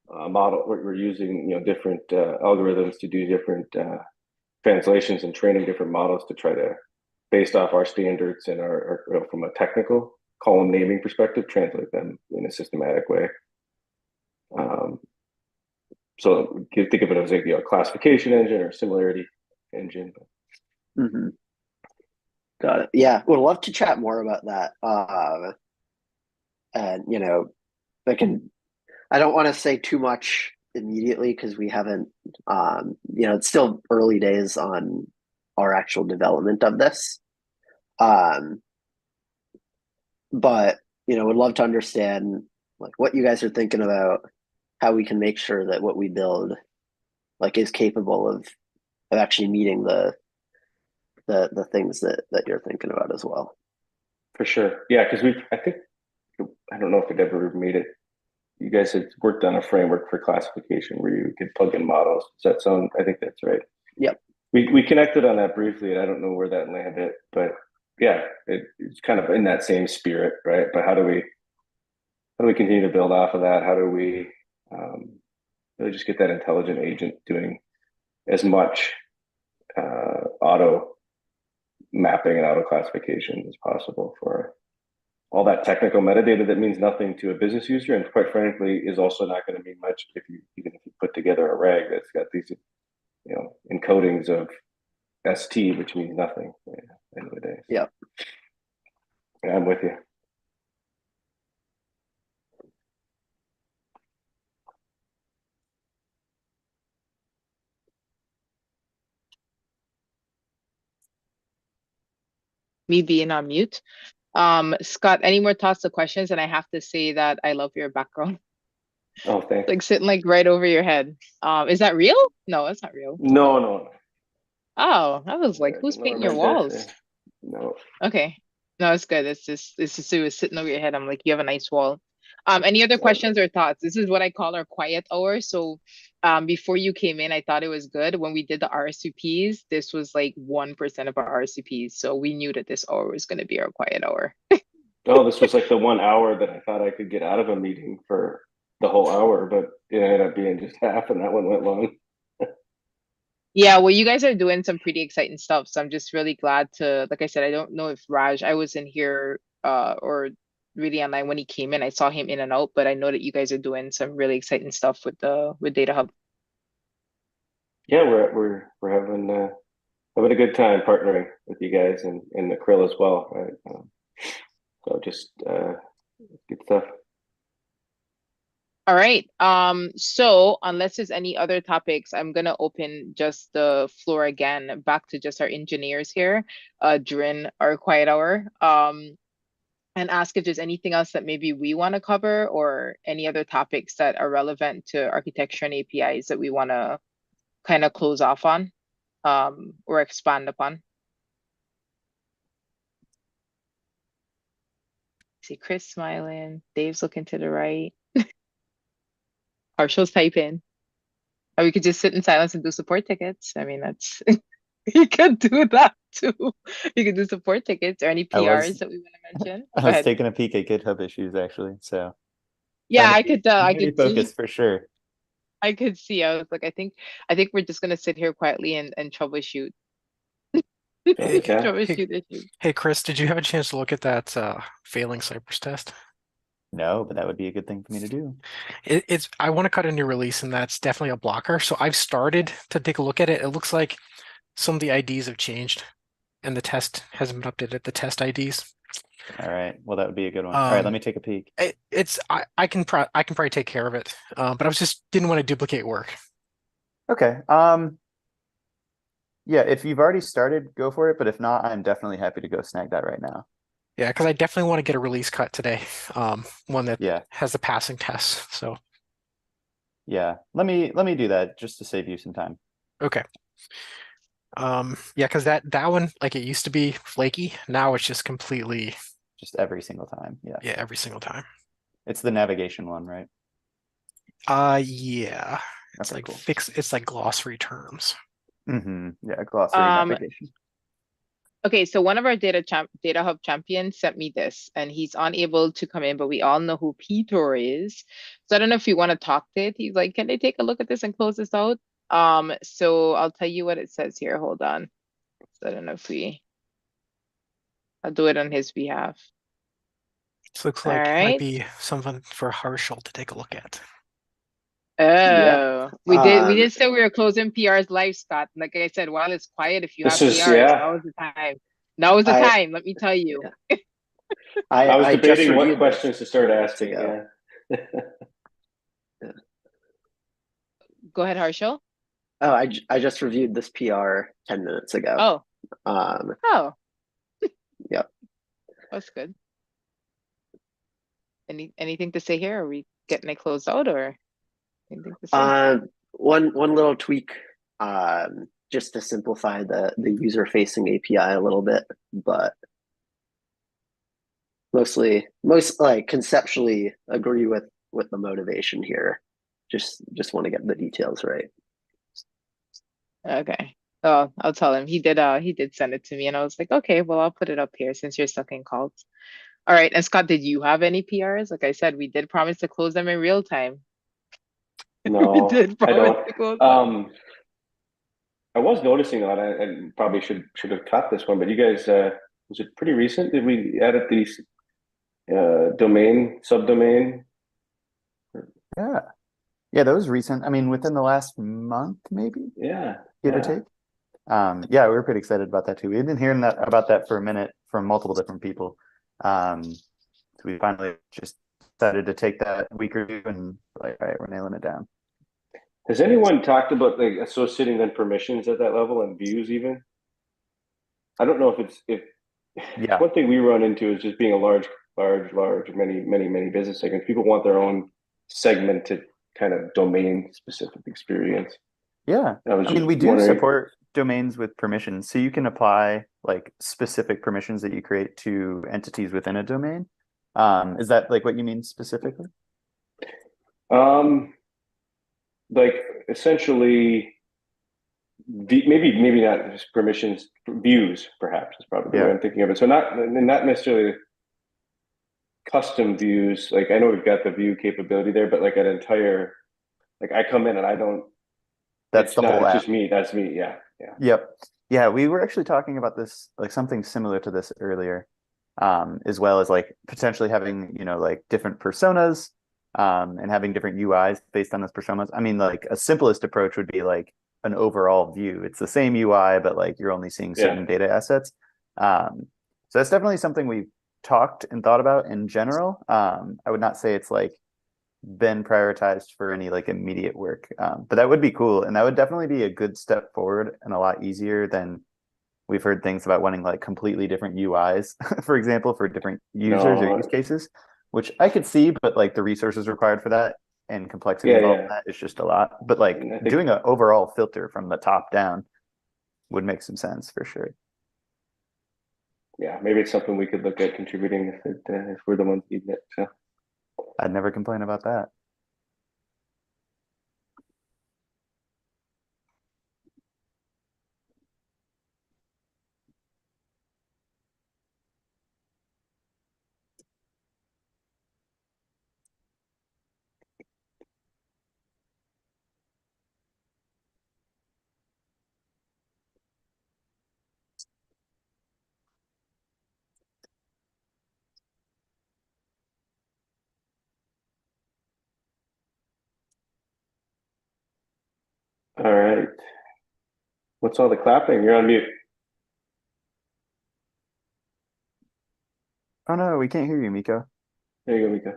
a model. We're using, different algorithms to do different translations and training different models to try to, based off our standards and our from a technical column naming perspective, translate them in a systematic way. So you think of it as a classification engine or similarity engine. Mm-hmm. Got it. Yeah, would love to chat more about that. And I don't want to say too much immediately because we haven't, it's still early days on our actual development of this. But would love to understand like what you guys are thinking about, how we can make sure that what we build is capable of actually meeting the things that you're thinking about as well. For sure. Yeah, because I don't know if it ever made it. You guys had worked on a framework for classification where you could plug in models. Does that sound? I think that's right. Yep. We connected on that briefly, and I don't know where that landed, but yeah, it's kind of in that same spirit, right? But how do we continue to build off of that? How do we really just get that intelligent agent doing as much auto mapping and auto classification as possible for all that technical metadata that means nothing to a business user, and quite frankly is also not going to mean much even if you put together a rag that's got these encodings of ST, which means nothing at the end of the day. Yeah, I'm with you. Me being on mute. Scott, any more thoughts or questions? And I have to say that I love your background. Oh, thanks. Like sitting right over your head. Is that real? No, it's not real. No. Oh, I was like, who's painting your walls? No. Okay. No, it's good. It's just it was sitting over your head. I'm like, you have a nice wall. Any other questions or thoughts? This is what I call our quiet hour. So before you came in, I thought it was good. When we did the RSVPs, this was like 1% of our RSVPs. So we knew that this hour was going to be our quiet hour. Oh, this was like the 1 hour that I thought I could get out of a meeting for the whole hour, but it ended up being just half, and that one went long. Yeah, well, you guys are doing some pretty exciting stuff. So I'm just really glad to, like I said, I don't know if Raj, I was in here or really online when he came in. I saw him in and out, but I know that you guys are doing some really exciting stuff with DataHub. Yeah, we're having a good time partnering with you guys and the Krill as well, right? So just good stuff. All right. So unless there's any other topics, I'm gonna open just the floor again back to just our engineers here during our quiet hour. And ask if there's anything else that maybe we want to cover or any other topics that are relevant to architecture and APIs that we want to kind of close off on or expand upon. See Chris smiling, Dave's looking to the right. Harshil's typing. Or we could just sit in silence and do support tickets. I mean, that's you could do that too. You could do support tickets or any PRs that we want to mention. I was taking a peek at GitHub issues actually, so yeah, I could focus for sure. I could see. I was like, I think we're just gonna sit here quietly and troubleshoot. Troubleshoot issues. Hey Chris, did you have a chance to look at that failing Cypress test? No, but that would be a good thing for me to do. I want to cut a new release, and that's definitely a blocker. So I've started to take a look at it. It looks like some of the IDs have changed, and the test hasn't been updated. The test IDs. All right. Well, that would be a good one. All right, let me take a peek. I can probably take care of it. But I was just didn't want to duplicate work. Okay. Yeah, if you've already started, go for it. But if not, I'm definitely happy to go snag that right now. Yeah, because I definitely want to get a release cut today. One that has the passing test. So yeah, let me do that just to save you some time. Okay. Yeah, because that one, like, it used to be flaky. Now it's just completely just every single time. Yeah. Yeah, every single time. It's the navigation one, right? Yeah. It's like it's like glossary terms. Yeah, glossary navigation. Okay, so one of our DataHub champions sent me this, and he's unable to come in, but we all know who Peter is. So I don't know if you want to talk to it. He's like, can they take a look at this and close this out? So I'll tell you what it says here. Hold on. So I don't know if I'll do it on his behalf. This looks like it might be something for 𝗪𝗪𝘅 to take a look at. Oh, we did say we were closing PRs live, Scott. Like I said, while it's quiet, if you have PRs, now is the time. Now is the time, let me tell you. I was debating what questions to start asking. Go ahead, 𝗪𝗪𝘅. Oh, I just reviewed this PR 10 minutes ago. Oh. Yep. That's good. Anything to say here? Are we getting it closed out, or anything to say? One little tweak, just to simplify the user-facing API a little bit, but most like conceptually agree with the motivation here. Just want to get the details right. Okay. Oh, I'll tell him. He did send it to me, and I was like, okay, well, I'll put it up here since you're stuck in calls. All right. And Scott, did you have any PRs? Like I said, we did promise to close them in real time. No, we did promise to close them. I was noticing that I probably should have caught this one, but you guys, was it pretty recent? Did we added these domain, subdomain? Yeah, that was recent. I mean, within the last month, maybe. Yeah. Give or take. Yeah, we were pretty excited about that too. We've been hearing about that for a minute from multiple different people. So we finally just decided to take that week or two and like, all right, we're nailing it down. Has anyone talked about like associating then permissions at that level and views even? I don't know if one thing we run into is just being a large, many business segments. People want their own segmented kind of domain specific experience. Yeah, I mean, we do support domains with permissions, so you can apply like specific permissions that you create to entities within a domain. Is that like what you mean specifically? Like essentially, maybe not just permissions, views perhaps is probably the way I'm thinking of it. So not necessarily custom views. Like I know we've got the view capability there, but like an entire, like I come in and I don't. That's the whole app. It's just me. That's me. Yeah. Yep. Yeah, we were actually talking about this, like something similar to this earlier, as well as like potentially having, like different personas, and having different UIs based on those personas. I mean, like a simplest approach would be like an overall view. It's the same UI, but like you're only seeing certain data assets. So that's definitely something we've talked and thought about in general. I would not say it's like been prioritized for any like immediate work, but that would be cool, and that would definitely be a good step forward and a lot easier than we've heard things about wanting like completely different UIs, for example, for different users or use cases, which I could see, but like the resources required for that and complexity involved in that is just a lot. But like doing an overall filter from the top down would make some sense for sure. Yeah, maybe it's something we could look at contributing if we're the ones needing it. So. I'd never complain about that. All right. What's all the clapping? You're on mute. Oh no, we can't hear you, Miko. There you go, Miko.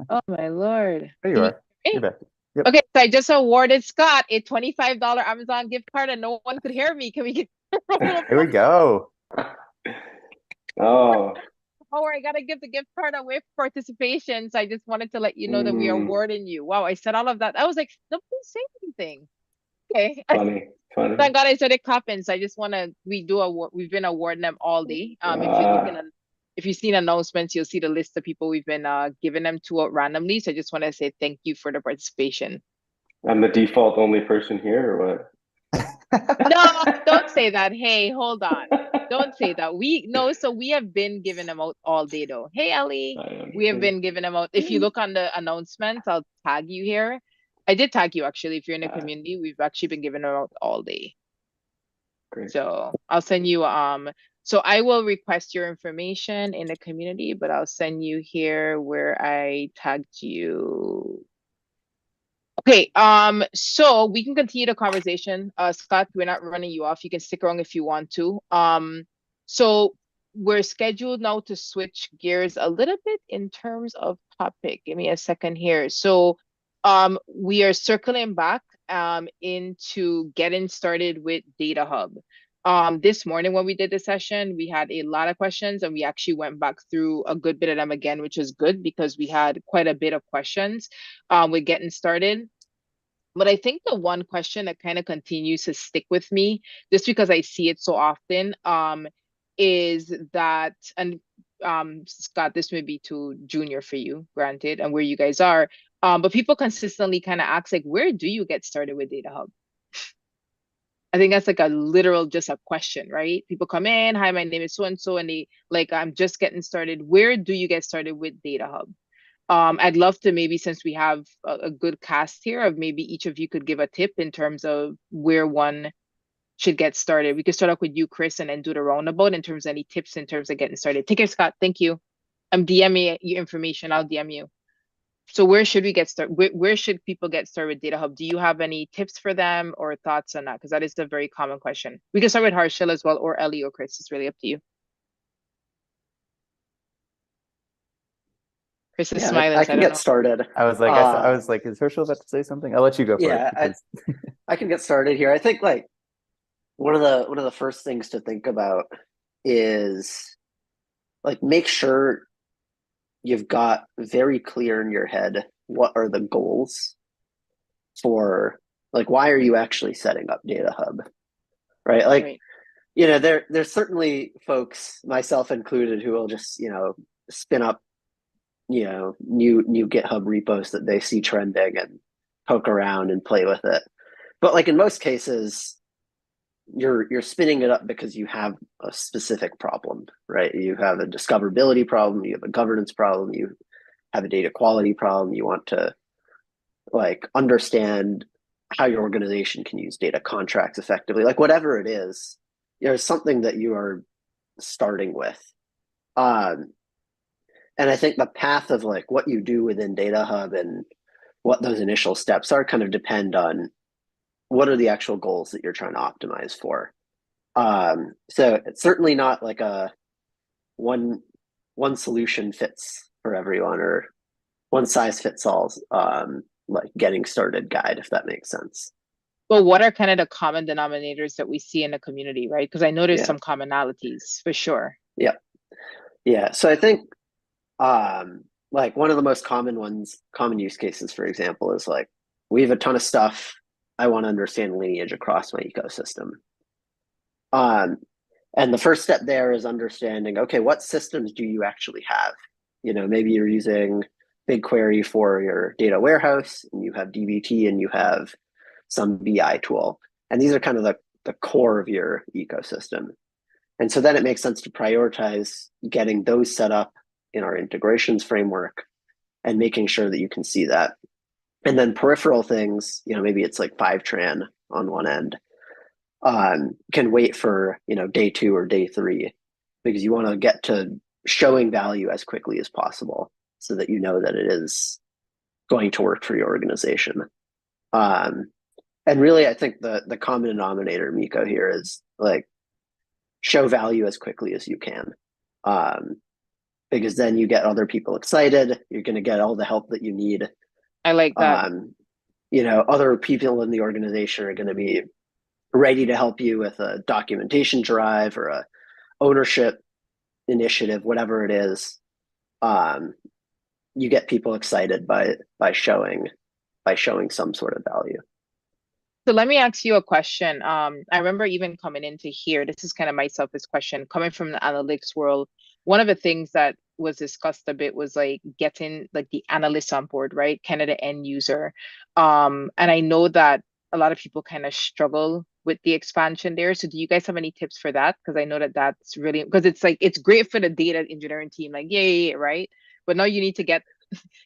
Oh my Lord. There you Can are. hear You're me? back. Yep. Okay, so I just awarded Scott a $25 Amazon gift card and no one could hear me. Can we get Here we go. Oh. Oh, I gotta give the gift card away for participation. So I just wanted to let you know that we are awarding you. Wow, I said all of that. I was like, nobody say anything. Okay. Funny. Thank God I started clapping. So I just wanna we've been awarding them all day. If you've seen announcements, you'll see the list of people we've been giving them to out randomly. So I just want to say thank you for the participation. I'm the default only person here, or what? No, don't say that. Hey, hold on. Don't say that. So we have been giving them out all day though. Hey, Ellie, we have been giving them out. If you look on the announcements, I'll tag you here. I did tag you actually. If you're in the community, we've actually been giving them out all day. Great. So I'll send you so I will request your information in the community, but I'll send you here where I tagged you. Okay, so we can continue the conversation. Scott, we're not running you off. You can stick around if you want to. So we're scheduled now to switch gears a little bit in terms of topic. Give me a second here. So we are circling back into getting started with DataHub. This morning when we did the session, we had a lot of questions and we actually went back through a good bit of them again, which is good because we had quite a bit of questions with getting started. But I think the one question that kind of continues to stick with me, just because I see it so often, is that, and Scott, this may be too junior for you, granted, and where you guys are, but people consistently kind of ask, like, where do you get started with DataHub? I think that's like a literal, just a question, right? People come in, hi, my name is so-and-so, and they like, I'm just getting started. Where do you get started with DataHub? I'd love to maybe, since we have a good cast here, of maybe each of you could give a tip in terms of where one should get started. We could start off with you, Chris, and then do the roundabout in terms of any tips in terms of getting started. Take care, Scott. Thank you. I'm DMing you information. I'll DM you. So where should we get started? Where should people get started with DataHub? Do you have any tips for them or thoughts on that? Because that is a very common question. We can start with Harshil as well, or Ellie or Chris. It's really up to you. Chris is smiling. I can get started. I was like, is Herschel about to say something? I'll let you go for it. Because... I can get started here. I think like one of the first things to think about is like make sure you've got very clear in your head what are the goals for, like, why are you actually setting up DataHub, right? Like, right. You know, there's certainly folks, myself included, who will just, you know, spin up, you know, new GitHub repos that they see trending and poke around and play with it. But like in most cases, you're spinning it up because you have a specific problem, right? You have a discoverability problem, you have a governance problem, you have a data quality problem, you want to like understand how your organization can use data contracts effectively, like whatever it is, there's something that you are starting with. And I think the path of like what you do within DataHub and what those initial steps are kind of depend on what are the actual goals that you're trying to optimize for. So it's certainly not like a one solution fits for everyone or one size fits all like getting started guide, if that makes sense. Well, what are kind of the common denominators that we see in the community, right? Because I know there's some commonalities for sure. Yeah. So I think like one of the most common use cases, for example, is like, we have a ton of stuff. I want to understand lineage across my ecosystem. And the first step there is understanding, okay, what systems do you actually have? You know, maybe you're using BigQuery for your data warehouse, and you have dbt, and you have some BI tool. And these are kind of the core of your ecosystem. And so then it makes sense to prioritize getting those set up in our integrations framework and making sure that you can see that. And then peripheral things, you know, maybe it's like Fivetran on one end, can wait for, you know, day 2 or day 3, because you want to get to showing value as quickly as possible so that you know that it is going to work for your organization. And really, I think the common denominator, Miko, here is like, show value as quickly as you can. Because then you get other people excited. You're going to get all the help that you need. I like that. Other people in the organization are going to be ready to help you with a documentation drive or a ownership initiative, whatever it is. You get people excited by showing some sort of value. So let me ask you a question. I remember even coming into here, this is kind of my selfish question, coming from the analytics world. One of the things that was discussed a bit was like getting like the analysts on board, right? Kind of the end user. And I know that a lot of people kind of struggle with the expansion there. So do you guys have any tips for that? Because I know that that's really, because it's like, it's great for the data engineering team, like, yay, right? But now you need to get,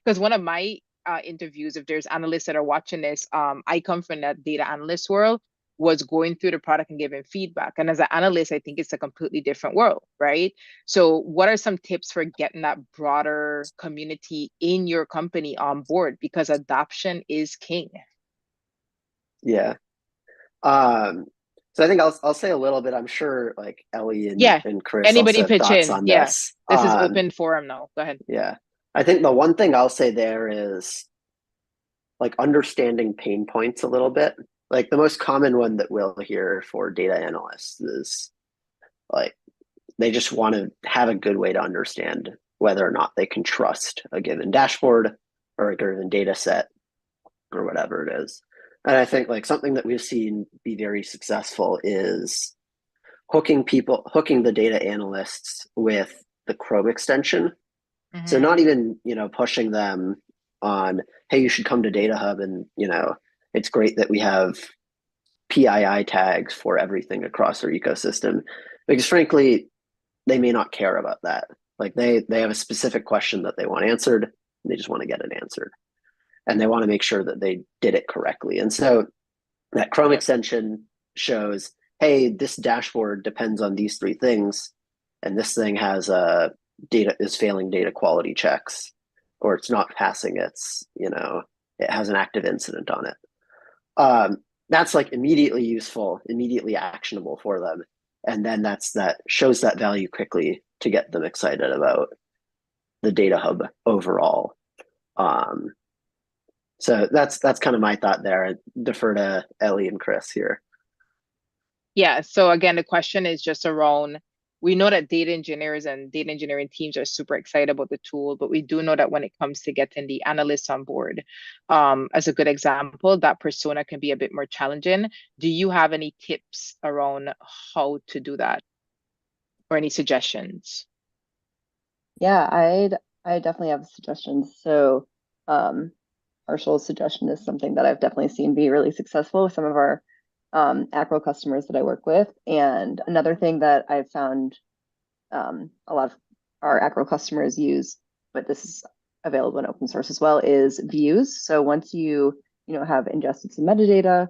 because one of my interviews, if there's analysts that are watching this, I come from that data analyst world, was going through the product and giving feedback. And as an analyst, I think it's a completely different world, right? So what are some tips for getting that broader community in your company on board? Because adoption is king. Yeah. So I think I'll say a little bit. I'm sure like Ellie and Chris anybody also have pitch thoughts in. on Yeah. this. This is open forum now. Go ahead. Yeah. I think the one thing I'll say there is like understanding pain points a little bit. Like the most common one that we'll hear for data analysts is like they just want to have a good way to understand whether or not they can trust a given dashboard or a given data set or whatever it is. And I think like something that we've seen be very successful is hooking the data analysts with the Chrome extension. Mm-hmm. So not even, pushing them on, hey, you should come to DataHub and, it's great that we have PII tags for everything across our ecosystem, because frankly, they may not care about that. Like they have a specific question that they want answered, and they just want to get it answered. And they want to make sure that they did it correctly. And so that Chrome extension shows, hey, this dashboard depends on these three things, and this thing has is failing data quality checks, or it's not passing its, it has an active incident on it. That's like immediately useful, immediately actionable for them. And then that shows that value quickly to get them excited about the DataHub overall. So that's kind of my thought there. I defer to Ellie and Chris here. Yeah. So again, the question is just around, we know that data engineers and data engineering teams are super excited about the tool, but we do know that when it comes to getting the analysts on board, as a good example, that persona can be a bit more challenging. Do you have any tips around how to do that, or any suggestions? Yeah, I definitely have suggestions. So Marshall's suggestion is something that I've definitely seen be really successful with some of our Acro customers that I work with. And another thing that I've found a lot of our Acro customers use, but this is available in open source as well, is views. So once you have ingested some metadata,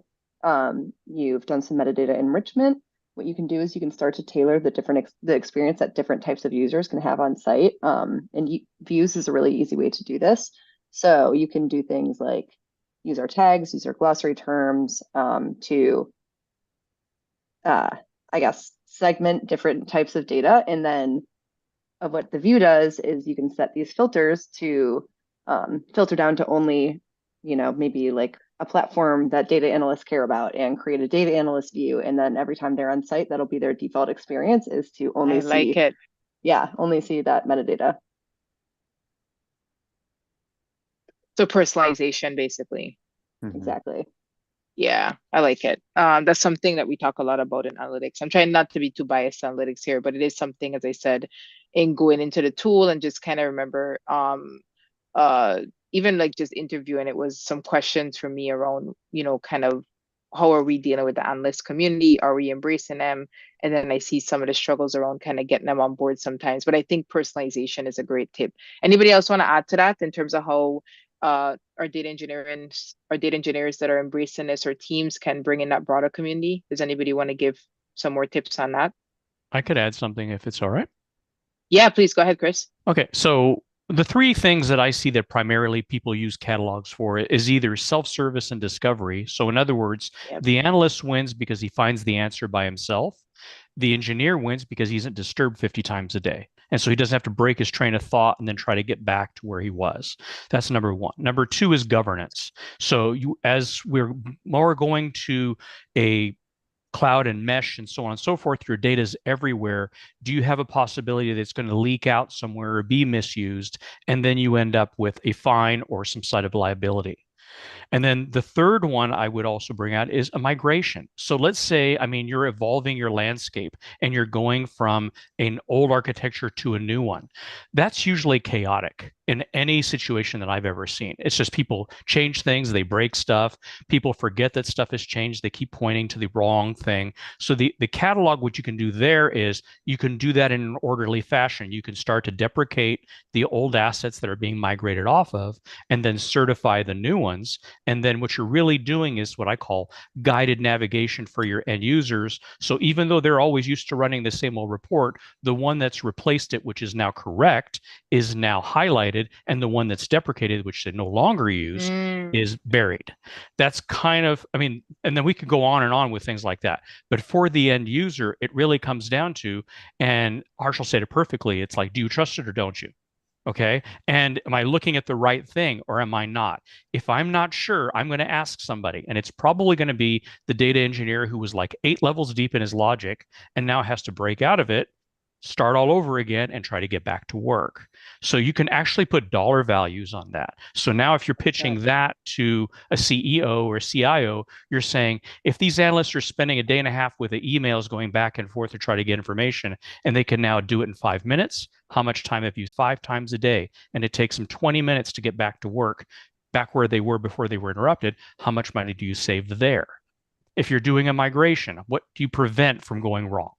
you've done some metadata enrichment, what you can do is you can start to tailor the experience that different types of users can have on site. And views is a really easy way to do this. So you can do things like use our tags, use our glossary terms to, I guess, segment different types of data. And then what the view does is you can set these filters to filter down to only, maybe like a platform that data analysts care about, and create a data analyst view. And then every time they're on site, that'll be their default experience, is to only only see that metadata. So personalization, basically. Exactly. Yeah, I like it. That's something that we talk a lot about in analytics. I'm trying not to be too biased to analytics here, but it is something, as I said, in going into the tool and just kind of remember, even like just interviewing, it was some questions for me around, kind of how are we dealing with the analyst community? Are we embracing them? And then I see some of the struggles around kind of getting them on board sometimes. But I think personalization is a great tip. Anybody else want to add to that in terms of how our data engineers that are embracing this, or teams, can bring in that broader community? Does anybody want to give some more tips on that? I could add something if it's all right. Yeah, please go ahead, Chris. Okay, so the three things that I see that primarily people use catalogs for is either self-service and discovery. So in other words, the analyst wins because he finds the answer by himself. The engineer wins because he isn't disturbed 50 times a day. And so he doesn't have to break his train of thought and then try to get back to where he was. That's number one. Number two is governance. So as we're more going to a cloud and mesh and so on and so forth, your data is everywhere. Do you have a possibility that it's going to leak out somewhere or be misused? And then you end up with a fine or some sort of liability. And then the third one I would also bring out is a migration. So let's say, I mean, you're evolving your landscape and you're going from an old architecture to a new one. That's usually chaotic in any situation that I've ever seen. It's just people change things, they break stuff, people forget that stuff has changed, they keep pointing to the wrong thing. So the catalog, what you can do there is you can do that in an orderly fashion. You can start to deprecate the old assets that are being migrated off of and then certify the new ones. And then what you're really doing is what I call guided navigation for your end users. So even though they're always used to running the same old report, the one that's replaced it, which is now correct, is now highlighted, and the one that's deprecated, which they no longer use, is buried. That's kind of, I mean, and then we could go on with things like that. But for the end user, it really comes down to, and Harshal said it perfectly, it's like, do you trust it or don't you? Okay. And am I looking at the right thing or am I not? If I'm not sure, I'm going to ask somebody. And it's probably going to be the data engineer who was like 8 levels deep in his logic and now has to break out of it, start all over again, and try to get back to work. So you can actually put dollar values on that. So now if you're pitching that to a CEO or a CIO, you're saying, if these analysts are spending a day and a half with the emails going back and forth to try to get information, and they can now do it in 5 minutes, how much time have you used? 5 times a day? And it takes them 20 minutes to get back to work, back where they were before they were interrupted. How much money do you save there? If you're doing a migration, what do you prevent from going wrong?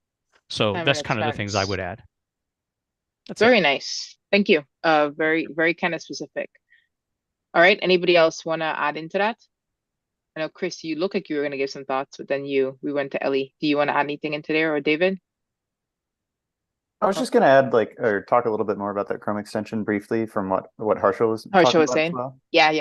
So that's kind of the things I would add. That's very nice. Thank you. Very, very kind of specific. All right. Anybody else want to add into that? I know, Chris, you look like you were going to give some thoughts, but then we went to Ellie. Do you want to add anything into there, or David? I was just going to add, or talk a little bit more about that Chrome extension briefly from what Harshal was saying. Well. Yeah.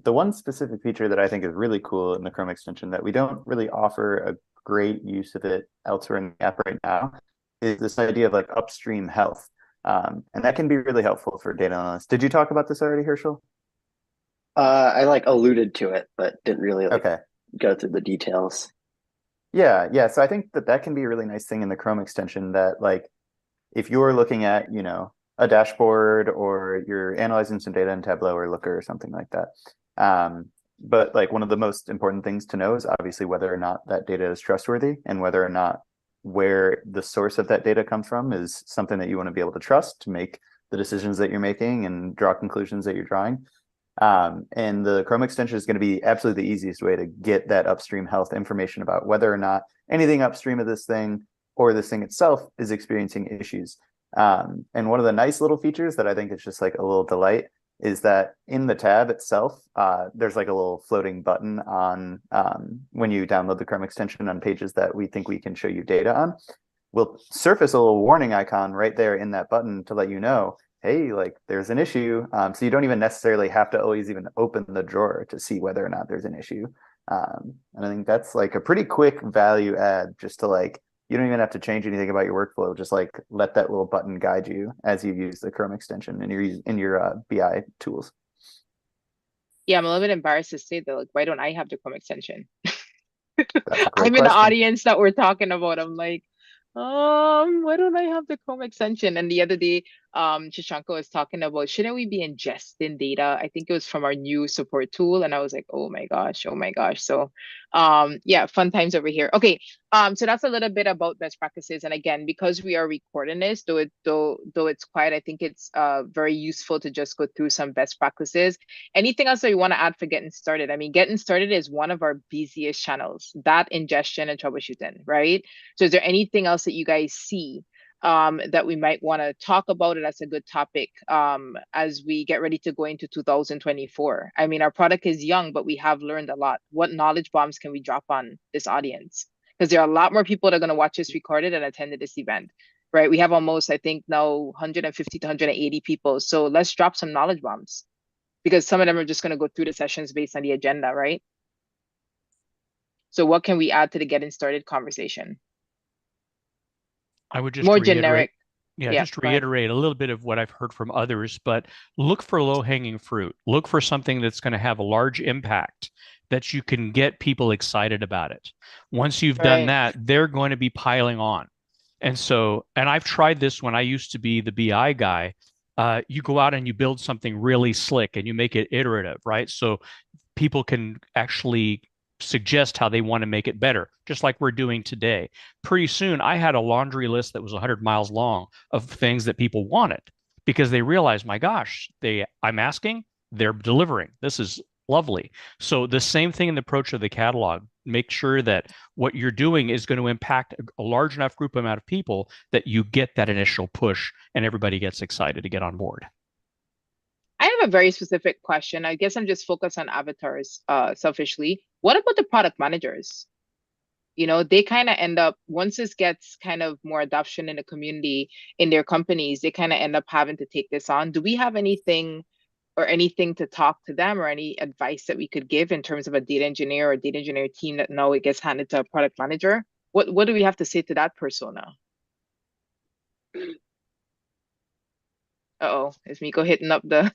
The one specific feature that I think is really cool in the Chrome extension that we don't really offer a great use of it elsewhere in the app right now is this idea of upstream health. And that can be really helpful for data analysts. Did you talk about this already, Herschel? I alluded to it, but didn't really go through the details. Yeah. So I think that can be a really nice thing in the Chrome extension that if you're looking at, a dashboard or you're analyzing some data in Tableau or Looker or something like that. But one of the most important things to know is obviously whether or not that data is trustworthy and whether or not where the source of that data comes from is something that you want to be able to trust to make the decisions that you're making and draw conclusions that you're drawing. And the Chrome extension is going to be absolutely the easiest way to get that upstream health information about whether or not anything upstream of this thing or this thing itself is experiencing issues. And one of the nice little features that I think is just a little delight is that in the tab itself, there's a little floating button on when you download the Chrome extension on pages that we think we can show you data on. We'll surface a little warning icon right there in that button to let you know, hey, there's an issue. So you don't even necessarily have to always even open the drawer to see whether or not there's an issue. And I think that's a pretty quick value add just to you don't even have to change anything about your workflow. Just let that little button guide you as you use the Chrome extension in your BI tools. Yeah, I'm a little bit embarrassed to say that. Why don't I have the Chrome extension? I'm in the audience that we're talking about. I'm like, why don't I have the Chrome extension? And the other day, Shashanka was talking about, shouldn't we be ingesting data? I think it was from our new support tool. And I was like, oh my gosh. So, yeah, fun times over here. Okay. So that's a little bit about best practices. And again, because we are recording this, though it's quiet, I think it's very useful to just go through some best practices. Anything else that you want to add for getting started? I mean, getting started is one of our busiest channels, that ingestion and troubleshooting, right? So is there anything else that you guys see that we might want to talk about? It as a good topic as we get ready to go into 2024. I mean, our product is young, but we have learned a lot. What knowledge bombs can we drop on this audience? Because there are a lot more people that are going to watch this recorded and attend this event, right? We have almost, I think now 150 to 180 people. So let's drop some knowledge bombs because some of them are just going to go through the sessions based on the agenda, right? So what can we add to the getting started conversation? I would just more reiterate, generic. yeah, Yeah, just go ahead. reiterate a little bit of what I've heard from others, but look for low-hanging fruit. Look for something that's going to have a large impact that you can get people excited about it. Once you've done Right. that, they're going to be piling on. And so, and I've tried this when I used to be the BI guy. You go out and you build something really slick and you make it iterative, right? So people can actually suggest how they want to make it better, just like we're doing today. Pretty soon, I had a laundry list that was 100 miles long of things that people wanted because they realized, my gosh, I'm asking, they're delivering. This is lovely. So the same thing in the approach of the catalog. Make sure that what you're doing is going to impact a large enough group amount of people that you get that initial push and everybody gets excited to get on board. I have a very specific question. I guess I'm just focused on avatars selfishly. What about the product managers? You know, they kind of end up, once this gets kind of more adoption in the community, in their companies, they kind of end up having to take this on. Do we have anything to talk to them or any advice that we could give in terms of a data engineer or data engineer team that now it gets handed to a product manager? What do we have to say to that persona? Uh-oh, is Miko hitting up the...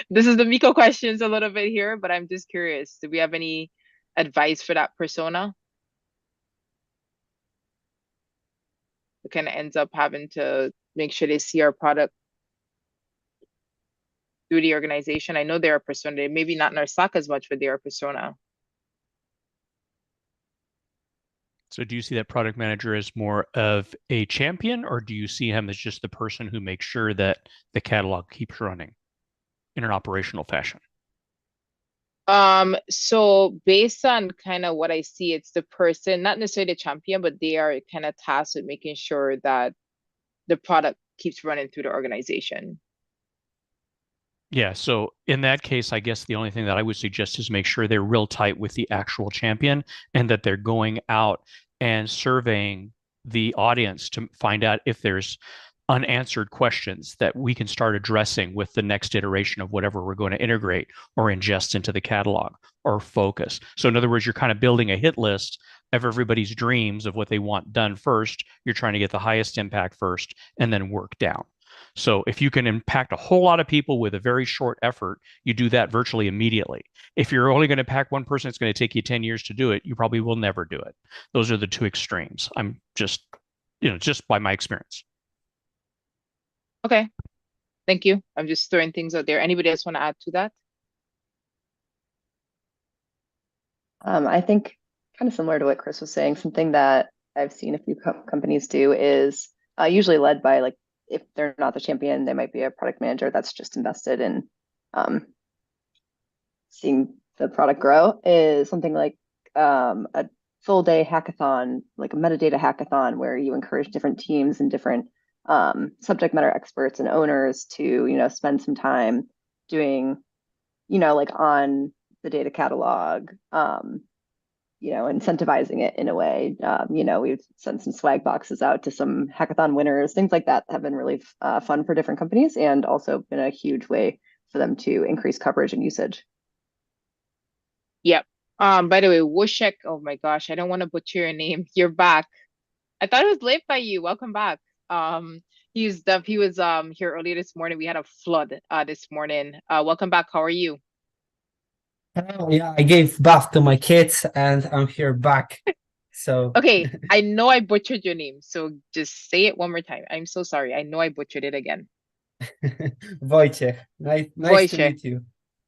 This is the Miko questions a little bit here, but I'm just curious. Do we have any advice for that persona? Who kind of ends up having to make sure they see our product through the organization. I know they're a persona. They maybe not in our Slack as much, but they're a persona. So do you see that product manager as more of a champion, or do you see him as just the person who makes sure that the catalog keeps running in an operational fashion? So based on kind of what I see, it's the person, not necessarily the champion, but they are kind of tasked with making sure that the product keeps running through the organization. Yeah, so in that case, I guess the only thing that I would suggest is make sure they're real tight with the actual champion and that they're going out and surveying the audience to find out if there's unanswered questions that we can start addressing with the next iteration of whatever we're going to integrate or ingest into the catalog or focus. So in other words, you're kind of building a hit list of everybody's dreams of what they want done first. You're trying to get the highest impact first and then work down. So if you can impact a whole lot of people with a very short effort, you do that virtually immediately. If you're only going to impact one person, it's going to take you 10 years to do it. You probably will never do it. Those are the two extremes. I'm just, just by my experience. Okay, thank you. I'm just throwing things out there. Anybody else want to add to that? I think kind of similar to what Chris was saying, something that I've seen a few companies do is usually led by, like, if they're not the champion, they might be a product manager that's just invested in seeing the product grow, is something like a full day hackathon, like a metadata hackathon, where you encourage different teams and different subject matter experts and owners to, spend some time doing, like on the data catalog, incentivizing it in a way. We've sent some swag boxes out to some hackathon winners, things like that have been really fun for different companies and also been a huge way for them to increase coverage and usage. Yep. By the way, 𝗏𝘅𝗛𝗃, oh my gosh, I don't want to butcher your name. You're back. I thought it was late by you. Welcome back. He was here earlier this morning. We had a flood this morning. Welcome back. How are you? Oh, yeah, I gave birth to my kids and I'm here back. So okay, I know I butchered your name, so just say it one more time. I'm so sorry. I know I butchered it again. ৱojciech, nice to meet you.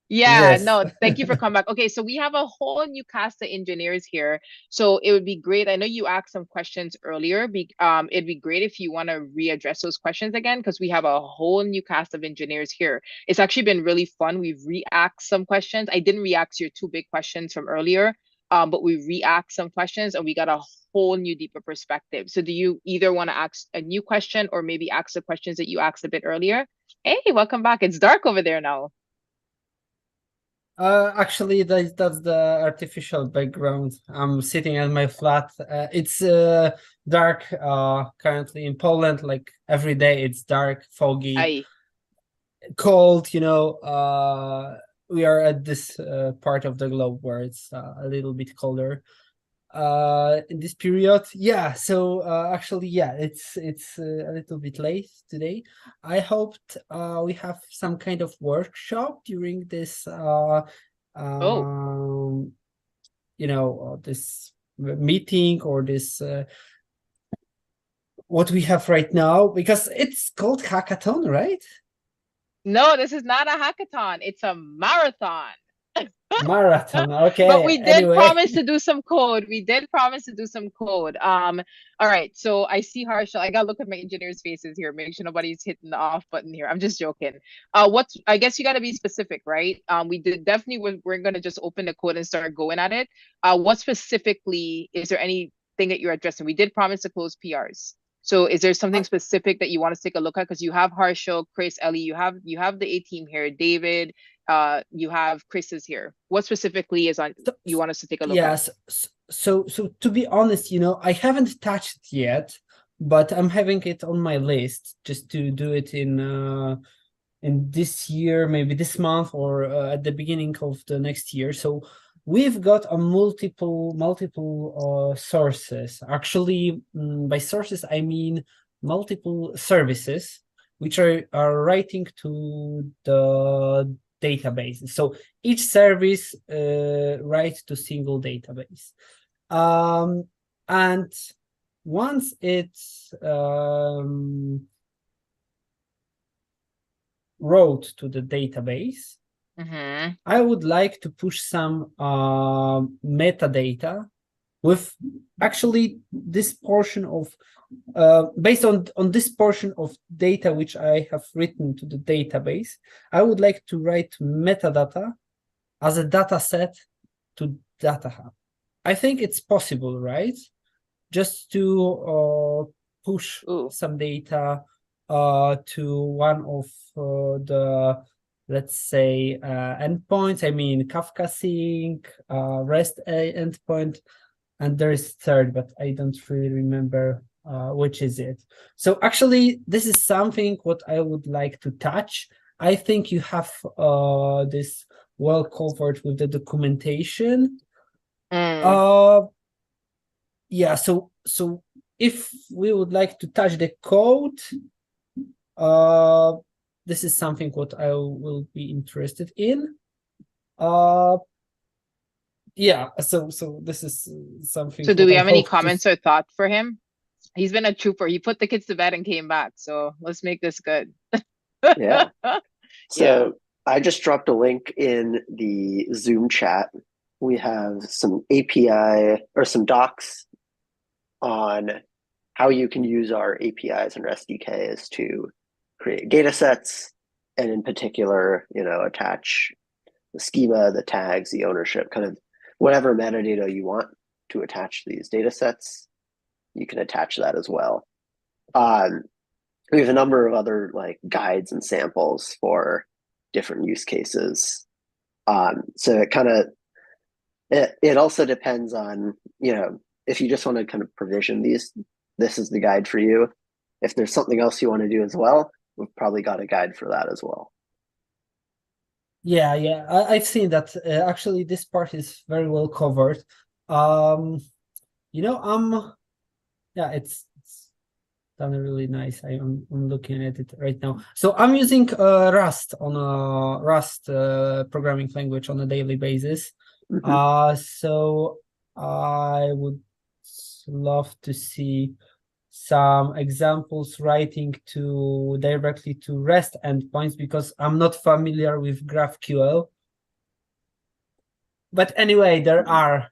Yeah, Yes. no, thank you for coming back. Okay, so we have a whole new cast of engineers here. So it would be great. I know you asked some questions earlier. It'd be great if you want to readdress those questions again, because we have a whole new cast of engineers here. It's actually been really fun. We've re-asked some questions. I didn't react to your two big questions from earlier, but we re-asked some questions and we got a whole new deeper perspective. So do you either want to ask a new question or maybe ask the questions that you asked a bit earlier? Hey, welcome back. It's dark over there now. Actually, that's the artificial background. I'm sitting at my flat. It's dark currently in Poland. Like every day, it's dark, foggy, cold. We are at this part of the globe where it's a little bit colder. in this period. Yeah, so actually, yeah, it's a little bit late today. I hoped we have some kind of workshop during this you know, this meeting or this what we have right now, because it's called hackathon, right? No, this is not a hackathon. It's a marathon. Marathon, okay. But we did anyway. promise to do some code. We did promise to do some code. All right. So I see Harshal. I gotta look at my engineers' faces here. Make sure nobody's hitting the off button here. I'm just joking. I guess you gotta be specific, right? We did definitely we're gonna just open the code and start going at it. What specifically is there anything that you're addressing? We did promise to close PRs. So is there something specific that you want us to take a look at? Because you have Harshal, Chris, Ellie, you have the A team here, David, you have Chris is here. What specifically is on you want us to take a look at? Yes. So to be honest, you know, I haven't touched it yet, but I'm having it on my list just to do it in this year, maybe this month, or at the beginning of the next year. So we've got a multiple sources. Actually, by sources I mean multiple services which are writing to the database. So each service writes to single database, and once it's wrote to the database, I would like to push some metadata with actually this portion of based on this portion of data which I have written to the database. I would like to write metadata as a data set to DataHub. I think it's possible, right? Just to push some data to one of the, let's say, endpoints. I mean, Kafka sync, REST endpoint, and there is third, but I don't really remember which is it. So actually, this is something what I would like to touch. I think you have this well covered with the documentation. Yeah, so if we would like to touch the code, this is something what I will be interested in. Yeah, so this is something. So do we have any comments or thoughts for him? He's been a trooper. He put the kids to bed and came back. So let's make this good. Yeah. So I just dropped a link in the Zoom chat. We have some API or some docs on how you can use our APIs and SDKs to create data sets, and in particular, you know, attach the schema, the tags, the ownership, kind of whatever metadata you want to attach to these data sets, you can attach that as well. We have a number of other like guides and samples for different use cases. So it kind of, it also depends on, you know, if you just want to kind of provision these, this is the guide for you. If there's something else you want to do as well, we've probably got a guide for that as well. Yeah, I've seen that. Actually, this part is very well covered. You know, yeah, it's done really nice. I'm looking at it right now. So I'm using Rust on a Rust programming language on a daily basis. So I would love to see some examples writing directly to REST endpoints, because I'm not familiar with GraphQL. But anyway, there are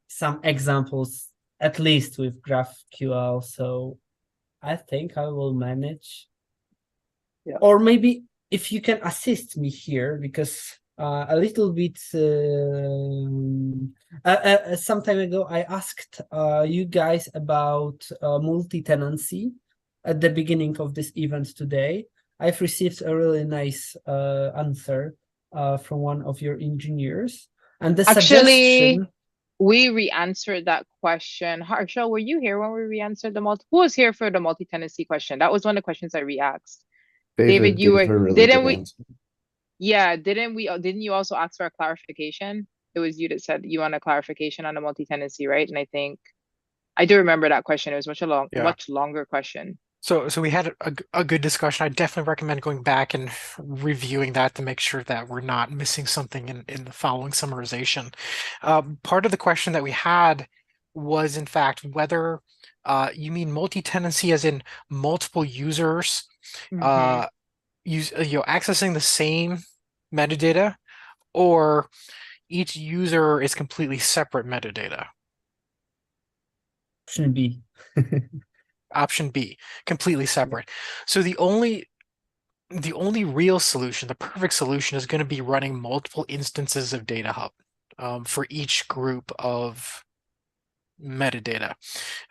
some examples, at least with GraphQL. So I think I will manage. Yeah. Or maybe if you can assist me here, because a little bit some time ago I asked you guys about multi-tenancy at the beginning of this event today. I've received a really nice answer from one of your engineers, and the suggestion. We re-answered that question. Harshal, were you here when we re-answered the who was here for the multi-tenancy question? That was one of the questions I re-asked. David, you were, really didn't we? Answer. Yeah, didn't you also ask for a clarification? it was you that said you want a clarification on the multi-tenancy, right? And I think I do remember that question. It was much longer question. So we had a good discussion. I definitely recommend going back and reviewing that to make sure that we're not missing something in the following summarization. Part of the question that we had was, in fact, whether you mean multi-tenancy as in multiple users accessing the same metadata, or each user is completely separate metadata. Option B. Option B, completely separate. So the only real solution, the perfect solution, is going to be running multiple instances of DataHub for each group of metadata.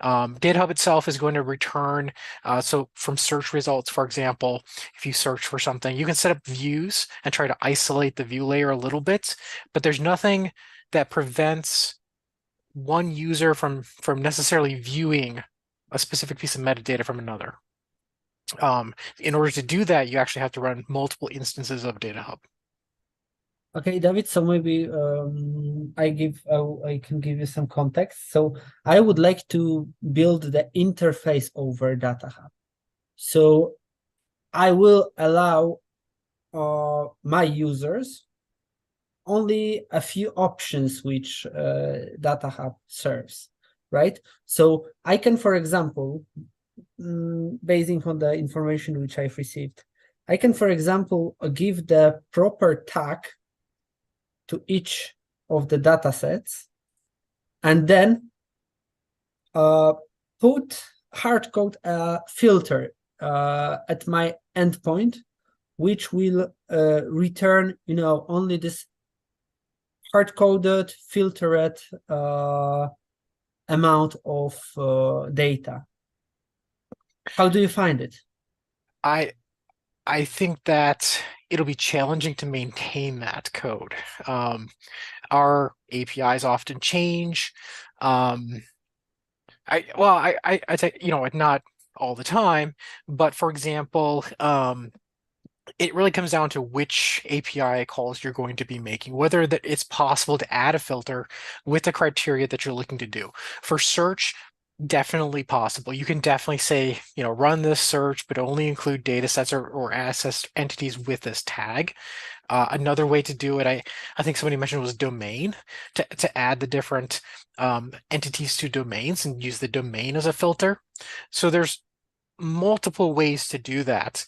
DataHub itself is going to return, so from search results, for example, if you search for something, you can set up views and try to isolate the view layer a little bit, but there's nothing that prevents one user from necessarily viewing a specific piece of metadata from another. In order to do that, you actually have to run multiple instances of DataHub. Okay, David, so maybe I can give you some context. So I would like to build the interface over DataHub. So I will allow my users only a few options which DataHub serves, right? So I can, for example, basing on the information which I've received, I can, for example, give the proper tag to each of the data sets, and then put hard-code a filter at my endpoint, which will return, only this hard-coded, filtered amount of data. How do you find it? I think that it'll be challenging to maintain that code. Our APIs often change. I say, not all the time, but for example, it really comes down to which API calls you're going to be making, whether that it's possible to add a filter with the criteria that you're looking to do. For search, definitely possible. You can definitely say, run this search, but only include data sets or access entities with this tag. Another way to do it, I think somebody mentioned, was domain, to add the different entities to domains and use the domain as a filter. So there's multiple ways to do that.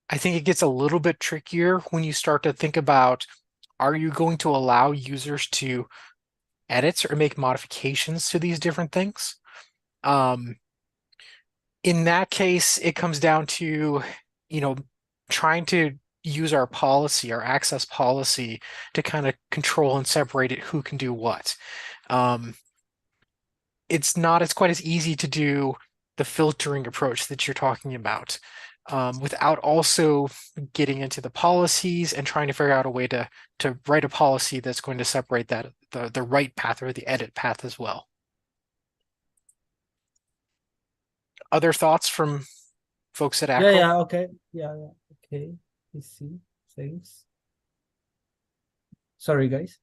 I think it gets a little bit trickier when you start to think about, are you going to allow users to edit or make modifications to these different things? In that case, it comes down to, trying to use our policy, our access policy, to kind of control and separate it, who can do what. It's quite as easy to do the filtering approach that you're talking about, without also getting into the policies and trying to figure out a way to write a policy that's going to separate that the write path or the edit path as well. Other thoughts from folks at Acro? Yeah, okay. Yeah, okay. I see. Thanks. Sorry, guys.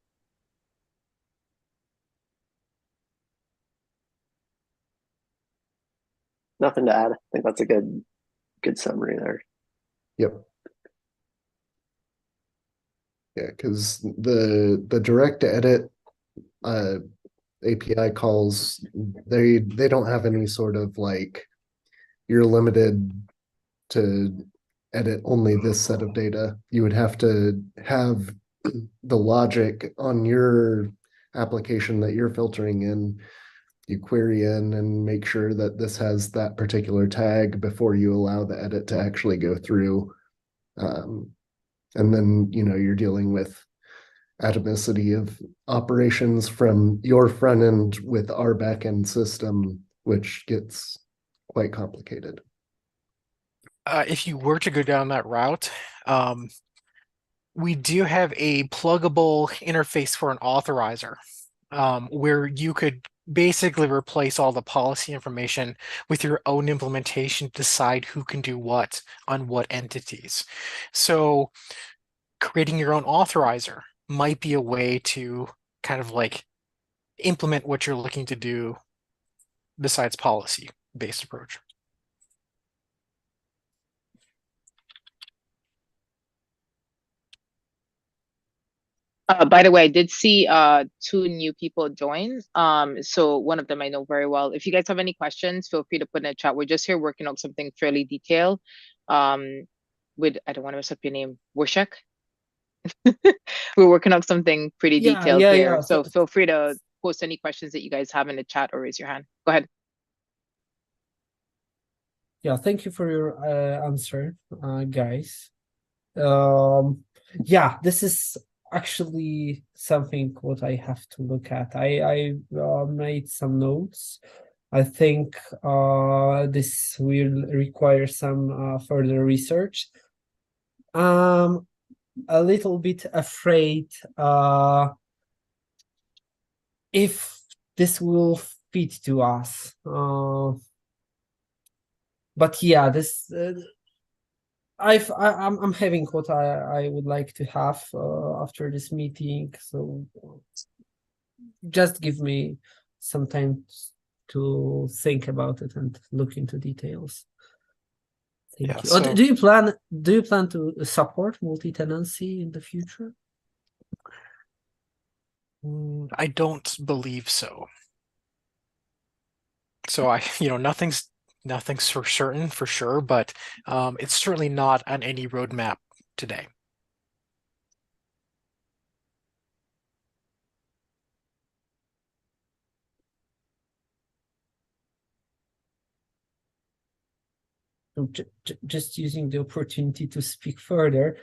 Nothing to add. I think that's a good summary there. Yep. Yeah, because the direct edit API calls, they don't have any sort of like, you're limited to edit only this set of data. You would have to have the logic on your application that you're filtering in. You query in and make sure that this has that particular tag before you allow the edit to actually go through. And then, you're dealing with atomicity of operations from your front end with our back end system, which gets quite complicated. If you were to go down that route, we do have a pluggable interface for an authorizer, where you could basically replace all the policy information with your own implementation, decide who can do what on what entities. So creating your own authorizer might be a way to kind of like implement what you're looking to do besides policy-based approach. By the way, I did see two new people join. So one of them I know very well. If you guys have any questions, feel free to put in the chat. We're just here working on something fairly detailed. With, I don't want to mess up your name, 𝗪𝘱𝘃. We're working on something pretty detailed here. So feel free to post any questions that you guys have in the chat or raise your hand. Go ahead. Yeah, thank you for your answer, guys. Yeah, this is actually something what I have to look at. I made some notes. I think this will require some further research. A little bit afraid if this will fit to us. But yeah, this I'm having what I would like to have after this meeting. So just give me some time to think about it and look into details. Thank you. So, do you plan to support multi-tenancy in the future? I don't believe so. So nothing's for certain for sure, but it's certainly not on any roadmap today. So just using the opportunity to speak further.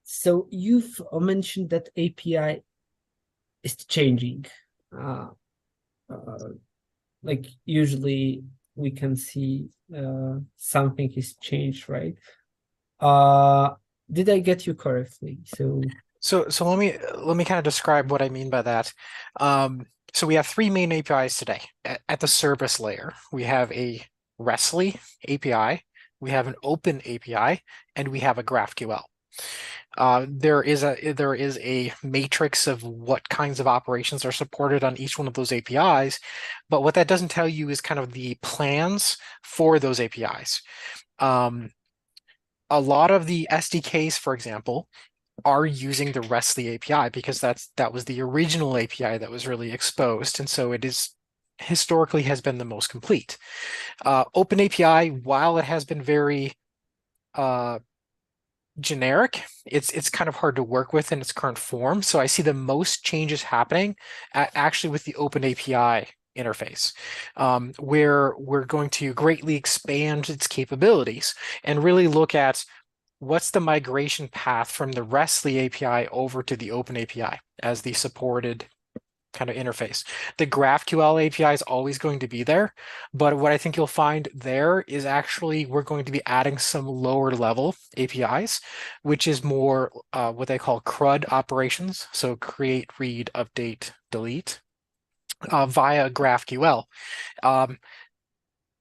So you've mentioned that API is changing. Like usually we can see something is changed, right? Did I get you correctly? So let me kind of describe what I mean by that. So we have three main APIs today. At the service layer, we have a RESTly API, we have an open API, and we have a GraphQL. There is a matrix of what kinds of operations are supported on each one of those APIs, but what that doesn't tell you is kind of the plans for those APIs. A lot of the SDKs, for example, are using the RESTly API because that was the original API that was really exposed, and so it is historically has been the most complete. Open API, while it has been very generic, it's kind of hard to work with in its current form. So I see the most changes happening actually with the Open API interface, where we're going to greatly expand its capabilities and really look at what's the migration path from the RESTly API over to the Open API as the supported kind of interface. The GraphQL API is always going to be there, but what I think you'll find there is actually we're going to be adding some lower level APIs, which is more what they call CRUD operations. So create, read, update, delete via GraphQL.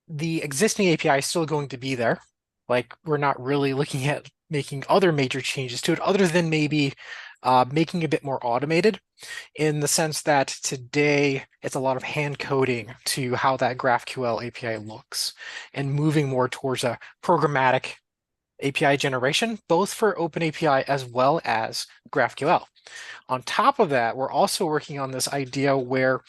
The existing API is still going to be there. Like, we're not really looking at making other major changes to it other than maybe making it a bit more automated, in the sense that today it's a lot of hand coding to how that GraphQL API looks and moving more towards a programmatic API generation, both for Open API as well as GraphQL. On top of that, we're also working on this idea where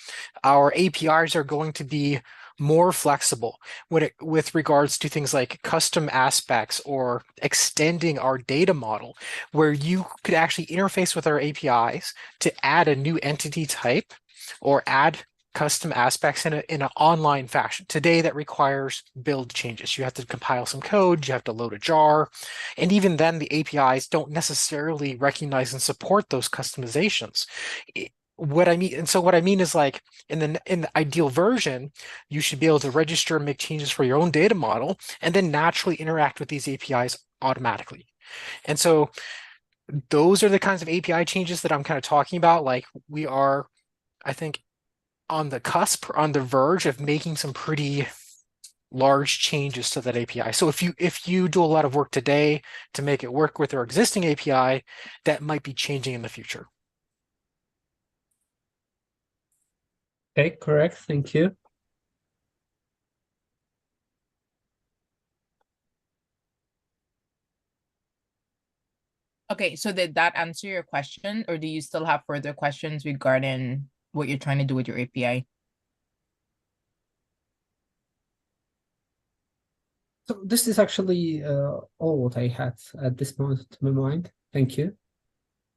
our APIs are going to be more flexible with regards to things like custom aspects or extending our data model, where you could actually interface with our APIs to add a new entity type or add custom aspects in an online fashion. Today, that requires build changes. You have to compile some code, you have to load a jar, and even then the APIs don't necessarily recognize and support those customizations. What I mean is, like, in the ideal version, you should be able to register and make changes for your own data model and then naturally interact with these APIs automatically. And so those are the kinds of API changes that I'm kind of talking about. Like, we are, I think, on the cusp, on the verge of making some pretty large changes to that API. So if you do a lot of work today to make it work with our existing API, that might be changing in the future. Okay, correct. Thank you. Okay, so did that answer your question, or do you still have further questions regarding what you're trying to do with your API? So this is actually all what I had at this moment to my mind. Thank you.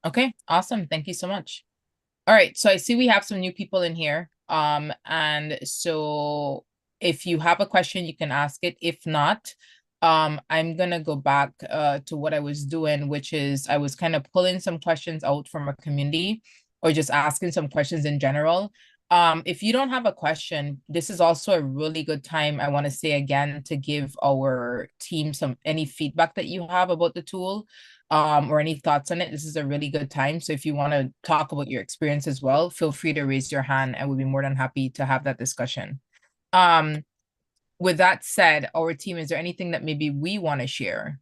Okay, awesome. Thank you so much. All right, so I see we have some new people in here. And so if you have a question, you can ask it. If not, I'm gonna go back to what I was doing, which is I was kind of pulling some questions out from our community or just asking some questions in general. If you don't have a question, this is also a really good time, I want to say again, to give our team any feedback that you have about the tool, or any thoughts on it. This is a really good time. So if you want to talk about your experience as well, feel free to raise your hand and we'll be more than happy to have that discussion. With that said, our team, is there anything that maybe we want to share?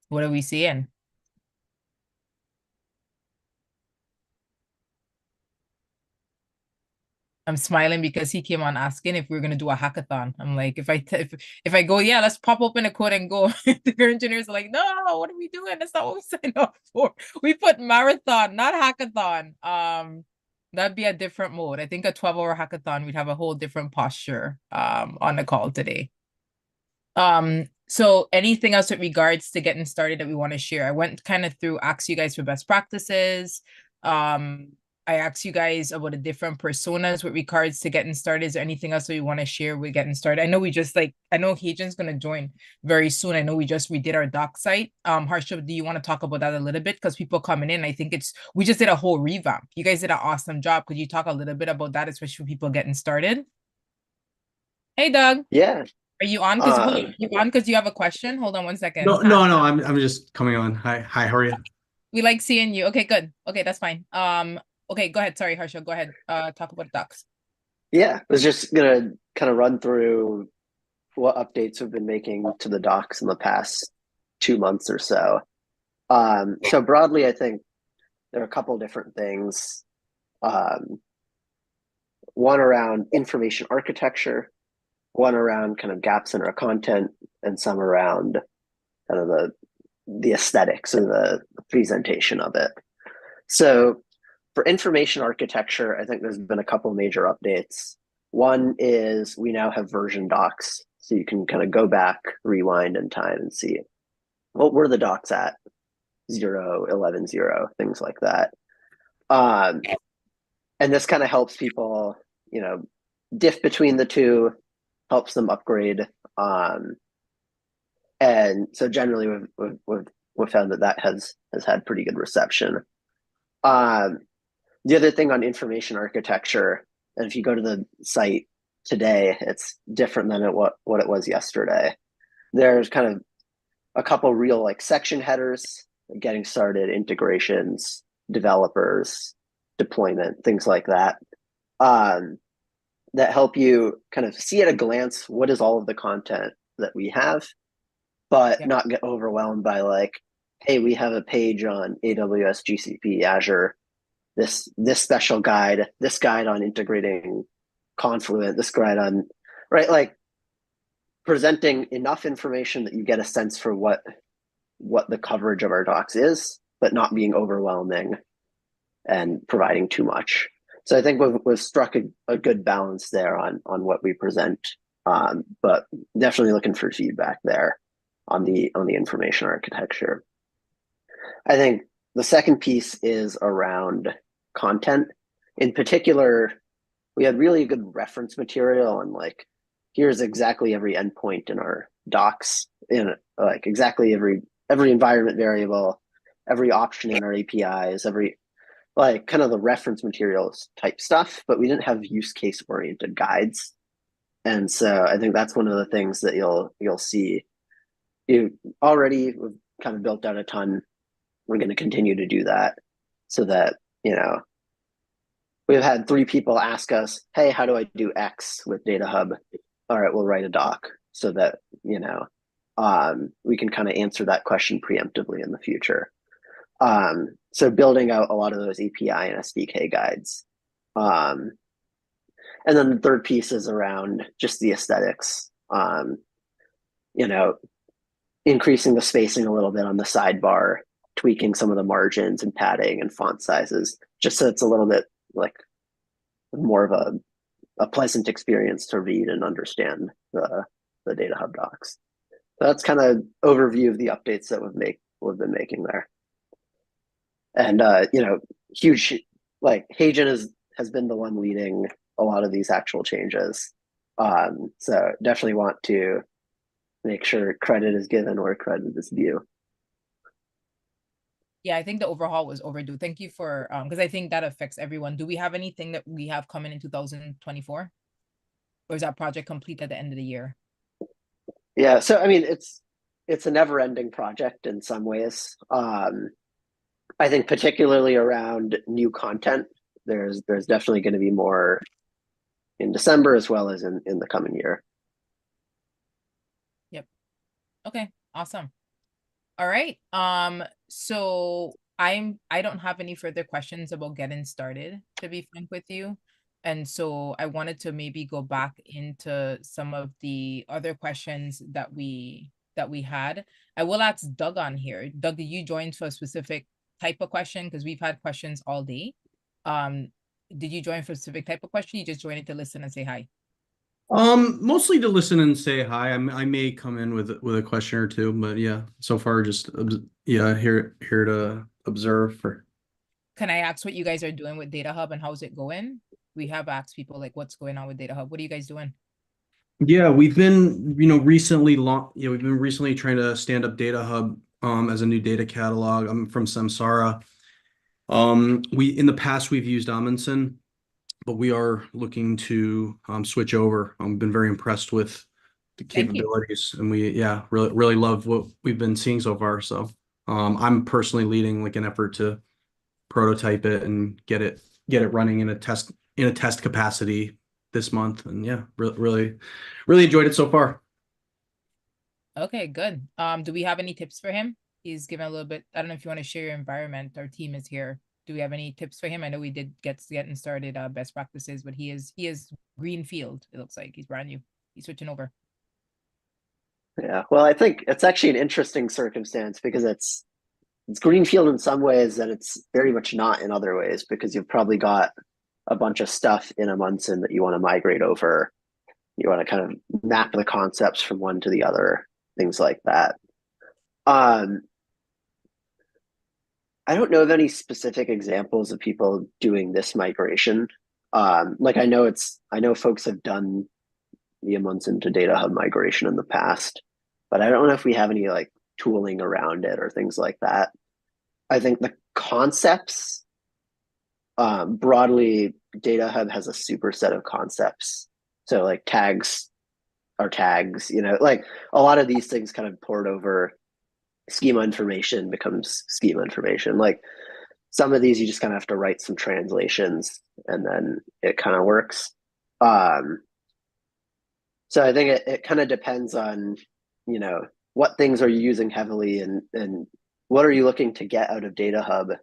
What are we seeing? I'm smiling because he came on asking if we were going to do a hackathon. I'm like, if I go, yeah, let's pop open a code and go. The engineers are like, no, what are we doing? That's not what we signed up for. We put marathon, not hackathon. That'd be a different mode. I think a 12-hour hackathon, we'd have a whole different posture on the call today. So anything else with regards to getting started that we want to share? I went kind of through, asked you guys for best practices. I asked you guys about the different personas with regards to getting started. Is there anything else that we want to share with getting started? I know I know Hadrian's going to join very soon. I know we redid our doc site. Harsha, do you want to talk about that a little bit? Because people coming in, I think we just did a whole revamp. You guys did an awesome job. Could you talk a little bit about that, especially for people getting started? Hey, Doug. Yeah. Are you on? Because you have a question? Hold on one second. No, I'm just coming on. Hi, how are you? We like seeing you. Okay, good. Okay, that's fine. Okay, go ahead. Sorry, Harsha, go ahead. Talk about docs. Yeah, I was just gonna kind of run through what updates we've been making to the docs in the past 2 months or so. So broadly, I think there are a couple different things. One around information architecture, one around kind of gaps in our content, and some around kind of the aesthetics and the presentation of it. So for information architecture, I think there's been a couple major updates. One is we now have version docs, so you can kind of go back, rewind in time and see what were the docs at 0, 11.0, things like that. And this kind of helps people, diff between the two, helps them upgrade. And so generally we've found that has had pretty good reception. The other thing on information architecture, and if you go to the site today, it's different than what it was yesterday. There's kind of a couple real section headers, getting started, integrations, developers, deployment, things like that, that help you kind of see at a glance what is all of the content that we have, but not get overwhelmed by hey, we have a page on AWS, GCP, Azure, this special guide, this guide on integrating Confluent, this guide on, right? Presenting enough information that you get a sense for what the coverage of our docs is, but not being overwhelming and providing too much. So I think we've struck a good balance there on what we present, but definitely looking for feedback there on the information architecture. I think the second piece is around content. In particular, we had really good reference material and here's exactly every endpoint in our docs, in exactly every environment variable, every option in our APIs, every kind of the reference materials type stuff, but we didn't have use case oriented guides. And so I think that's one of the things that you'll see. We've kind of built out a ton. We're going to continue to do that so that, we've had 3 people ask us, hey, how do I do X with DataHub? All right, we'll write a doc so that, you know, we can kind of answer that question preemptively in the future. So building out a lot of those API and SDK guides. And then the third piece is around just the aesthetics. You know, increasing the spacing a little bit on the sidebar, tweaking some of the margins and padding and font sizes, just so it's a little bit like more of a pleasant experience to read and understand the DataHub docs. So that's kind of overview of the updates that we've been making there. And you know, huge, like Hagen has been the one leading a lot of these actual changes. So definitely want to make sure credit is given where credit is due. Yeah, I think the overhaul was overdue. Thank you for because I think that affects everyone. Do we have anything that we have coming in 2024? Or is that project complete at the end of the year? Yeah, so I mean it's a never-ending project in some ways. I think particularly around new content, there's definitely going to be more in December as well as in the coming year. Yep. Okay, awesome. All right. So I don't have any further questions about getting started, to be frank with you. And so I wanted to maybe go back into some of the other questions that we had. I will ask Doug on here. Doug, did you join for a specific type of question? Because we've had questions all day. Did you join for a specific type of question? You just joined to listen and say hi? Mostly to listen and say hi. I may come in with a question or two, but yeah, so far just here to observe. For can I ask what you guys are doing with DataHub and how's it going? We have asked people like what's going on with DataHub. What are you guys doing? Yeah, we've been recently trying to stand up DataHub as a new data catalog. I'm from Samsara. In the past we've used Amundsen, but we are looking to switch over. I've been very impressed with the capabilities, and we really love what we've been seeing so far. So I'm personally leading like an effort to prototype it and get it running in a test capacity this month, and yeah, really enjoyed it so far. Okay, good. Do we have any tips for him? He's given a little bit. I don't know if you want to share your environment. Our team is here. Do we have any tips for him? I know we did getting started best practices, but he is greenfield. It looks like he's brand new. He's switching over. Yeah, well, I think it's actually an interesting circumstance because it's greenfield in some ways and it's very much not in other ways, because you've probably got a bunch of stuff in Amundsen that you want to migrate over. You want to kind of map the concepts from one to the other, things like that. I don't know of any specific examples of people doing this migration. Like I know folks have done the Amundsen to DataHub migration in the past, but I don't know if we have any like tooling around it or things like that. I think the concepts, broadly, DataHub has a super set of concepts. So like tags are tags, like a lot of these things kind of poured over. Schema information becomes schema information. Like some of these you just kind of have to write some translations and then it kind of works. So I think it kind of depends on, what things are you using heavily and what are you looking to get out of DataHub?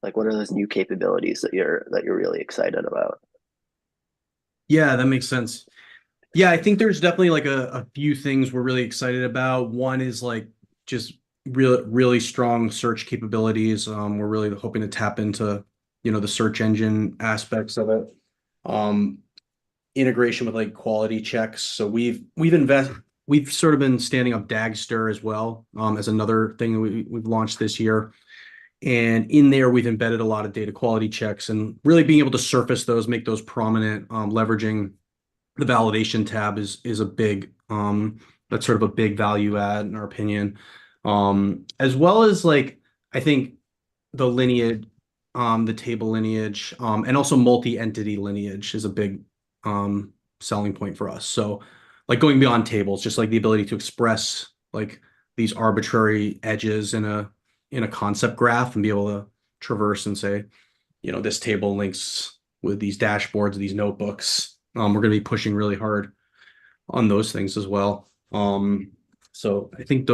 Like what are those new capabilities that you're really excited about? Yeah, that makes sense. Yeah, I think there's definitely like a few things we're really excited about. One is like just really strong search capabilities. We're really hoping to tap into, the search engine aspects of it. Integration with like quality checks. So we've sort of been standing up Dagster as well, as another thing that we've launched this year. And in there, we've embedded a lot of data quality checks and really being able to surface those, make those prominent, leveraging the validation tab is a big, that's sort of a big value add in our opinion. As well as like, I think the lineage, the table lineage, and also multi-entity lineage is a big selling point for us. So like going beyond tables, just like the ability to express like these arbitrary edges in a concept graph and be able to traverse and say, this table links with these dashboards, these notebooks. We're going to be pushing really hard on those things as well. So I think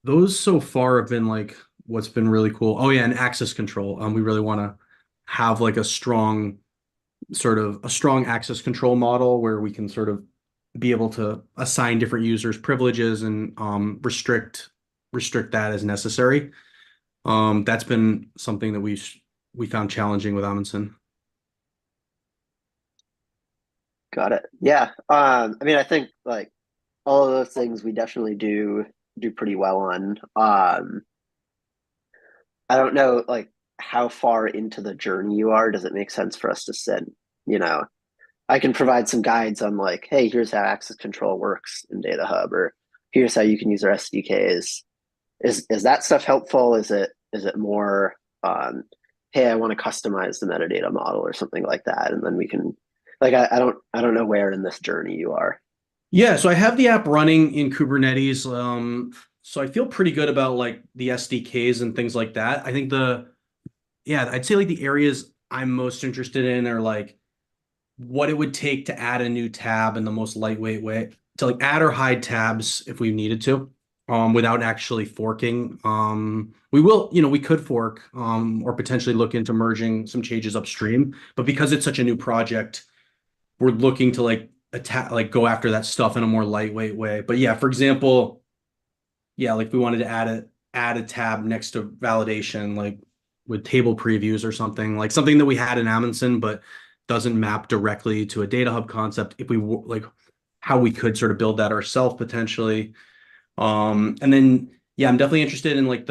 those so far have been like what's been really cool. Oh yeah, and access control. We really want to have like a strong access control model where we can sort of be able to assign different users privileges and restrict that as necessary. That's been something that we found challenging with Amundsen. Got it. Yeah. I mean, I think like all of those things we definitely do pretty well on. I don't know like how far into the journey you are. Does it make sense for us to send, I can provide some guides on like, hey, here's how access control works in DataHub, or here's how you can use our SDKs. Is that stuff helpful? Is it more hey, I want to customize the metadata model or something like that, and then we can like I don't know where in this journey you are. Yeah, so I have the app running in Kubernetes. So I feel pretty good about like the SDKs and things like that. I think I'd say like the areas I'm most interested in are like what it would take to add a new tab in the most lightweight way to like add or hide tabs if we needed to, without actually forking. We could fork, or potentially look into merging some changes upstream, but because it's such a new project, we're looking to like go after that stuff in a more lightweight way. But yeah, for example, like we wanted to add a tab next to validation, like with table previews or something that we had in Amundsen, but doesn't map directly to a DataHub concept. If we like how we could sort of build that ourselves potentially. And then, I'm definitely interested in like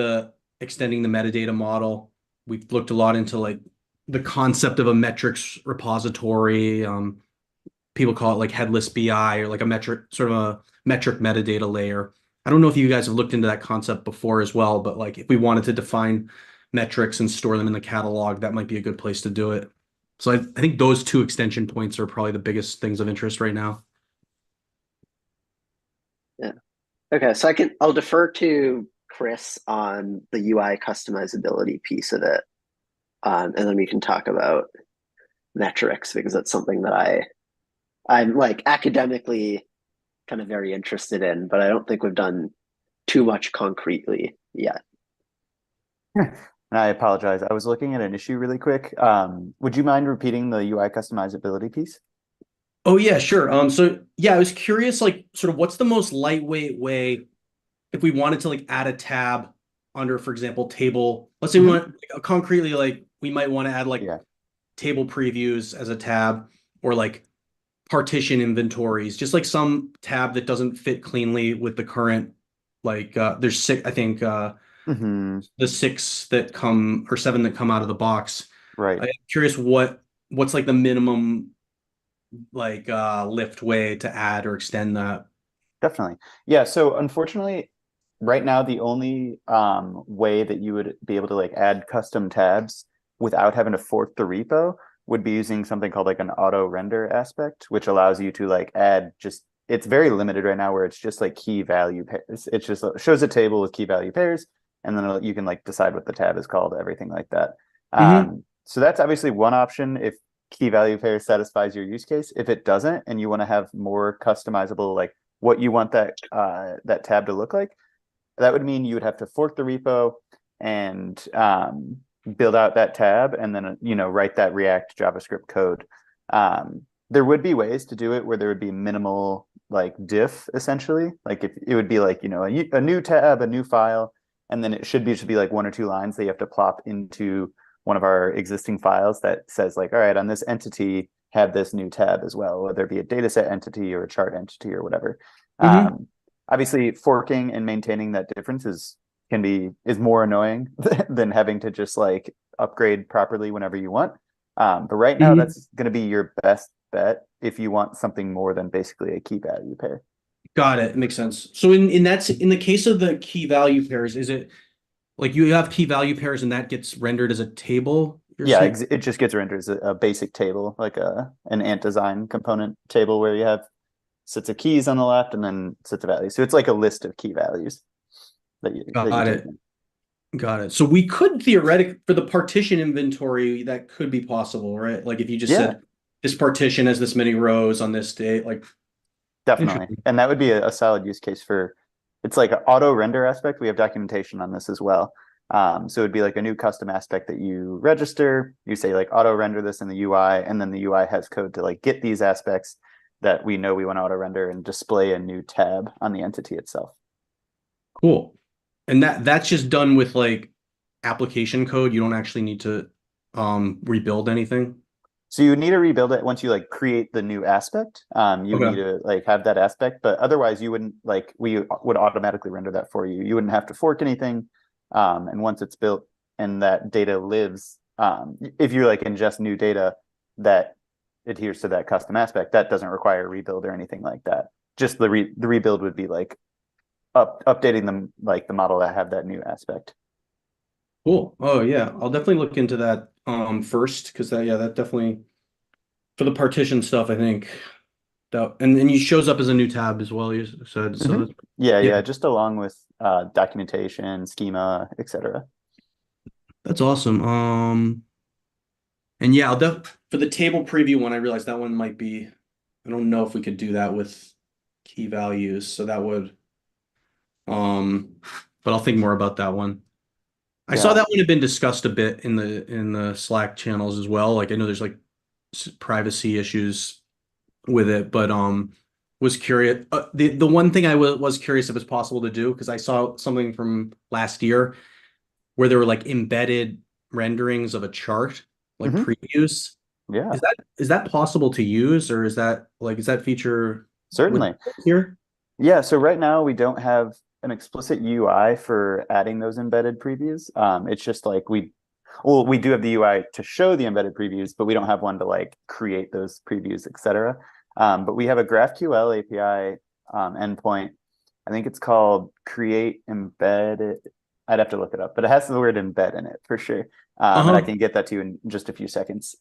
extending the metadata model. We've looked a lot into like the concept of a metrics repository. People call it like headless BI, or like a metric metadata layer. I don't know if you guys have looked into that concept before as well, but like if we wanted to define metrics and store them in the catalog, that might be a good place to do it. So I think those two extension points are probably the biggest things of interest right now. Yeah. Okay, so I'll defer to Chris on the UI customizability piece of it, and then we can talk about metrics, because that's something that I'm like academically kind of very interested in, but I don't think we've done too much concretely yet. And I apologize. I was looking at an issue really quick. Would you mind repeating the UI customizability piece? Oh yeah, sure. I was curious, like sort of what's the most lightweight way if we wanted to like add a tab under, for example, table. Let's say we want concretely, like we might want to add like table previews as a tab, or like partition inventories, just like some tab that doesn't fit cleanly with the current, like there's six, I think the 6 that come, or 7 that come out of the box. Right. I'm curious what's like the minimum like lift way to add or extend that. Definitely. Yeah. So unfortunately, right now, the only way that you would be able to like add custom tabs without having to fork the repo would be using something called like an auto render aspect, which allows you to like add it's very limited right now, where it's just like key value pairs. It just shows a table with key value pairs, and then you can like decide what the tab is called, everything like that. So that's obviously one option if key value pair satisfies your use case. If it doesn't, and you want to have more customizable, like what you want that tab to look like, that would mean you would have to fork the repo and build out that tab, and then write that React JavaScript code. There would be ways to do it where there would be minimal like diff, essentially. Like if it would be like a new tab, a new file, and then it should be like 1 or 2 lines that you have to plop into one of our existing files that says like, all right, on this entity, have this new tab as well, whether it be a dataset entity or a chart entity or whatever. Obviously, forking and maintaining that difference is more annoying than having to just like upgrade properly whenever you want. But right now, that's going to be your best bet if you want something more than basically a key value pair. Got it. It makes sense. So in the case of the key value pairs, is it like you have key value pairs and that gets rendered as a table? Yeah, it just gets rendered as a basic table, like an ant design component table where you have sets of keys on the left and then sets of values. So it's like a list of key values that you Got it. Got it. So we could theoretically, for the partition inventory, that could be possible, right? Like if you just said this partition has this many rows on this date, like definitely. And that would be a solid use case for, it's like an auto render aspect. We have documentation on this as well. So it'd be like a new custom aspect that you register, you say like auto render this in the UI, and then the UI has code to like get these aspects that we know we want to auto render and display a new tab on the entity itself. Cool. And that's just done with like application code. You don't actually need to rebuild anything. So you need to rebuild it once you like create the new aspect. You need to like have that aspect, but otherwise you wouldn't, like, we would automatically render that for you. You wouldn't have to fork anything. And once it's built and that data lives, if you like ingest new data that adheres to that custom aspect, that doesn't require a rebuild or anything like that. Just the rebuild would be like updating them, like the model that have that new aspect. Cool. Oh yeah, I'll definitely look into that first, because that definitely, for the partition stuff, I think that, and then it shows up as a new tab as well, you said. So yeah, just along with documentation, schema, etc. That's awesome. And yeah, for the table preview one, I realized that one might be, I don't know if we could do that with key values, so that would but I'll think more about that one. I saw that one had been discussed a bit in the Slack channels as well. Like I know there's like privacy issues with it, but was curious. The one thing I was curious if it's possible to do, because I saw something from last year where there were like embedded renderings of a chart, like previews. Yeah. Is that possible to use, or is that feature certainly here? Yeah. So right now we don't have an explicit UI for adding those embedded previews. It's just like we do have the UI to show the embedded previews, but we don't have one to like create those previews, etc. But we have a GraphQL API endpoint. I think it's called create embedded. I'd have to look it up, but it has the word embed in it for sure. And I can get that to you in just a few seconds.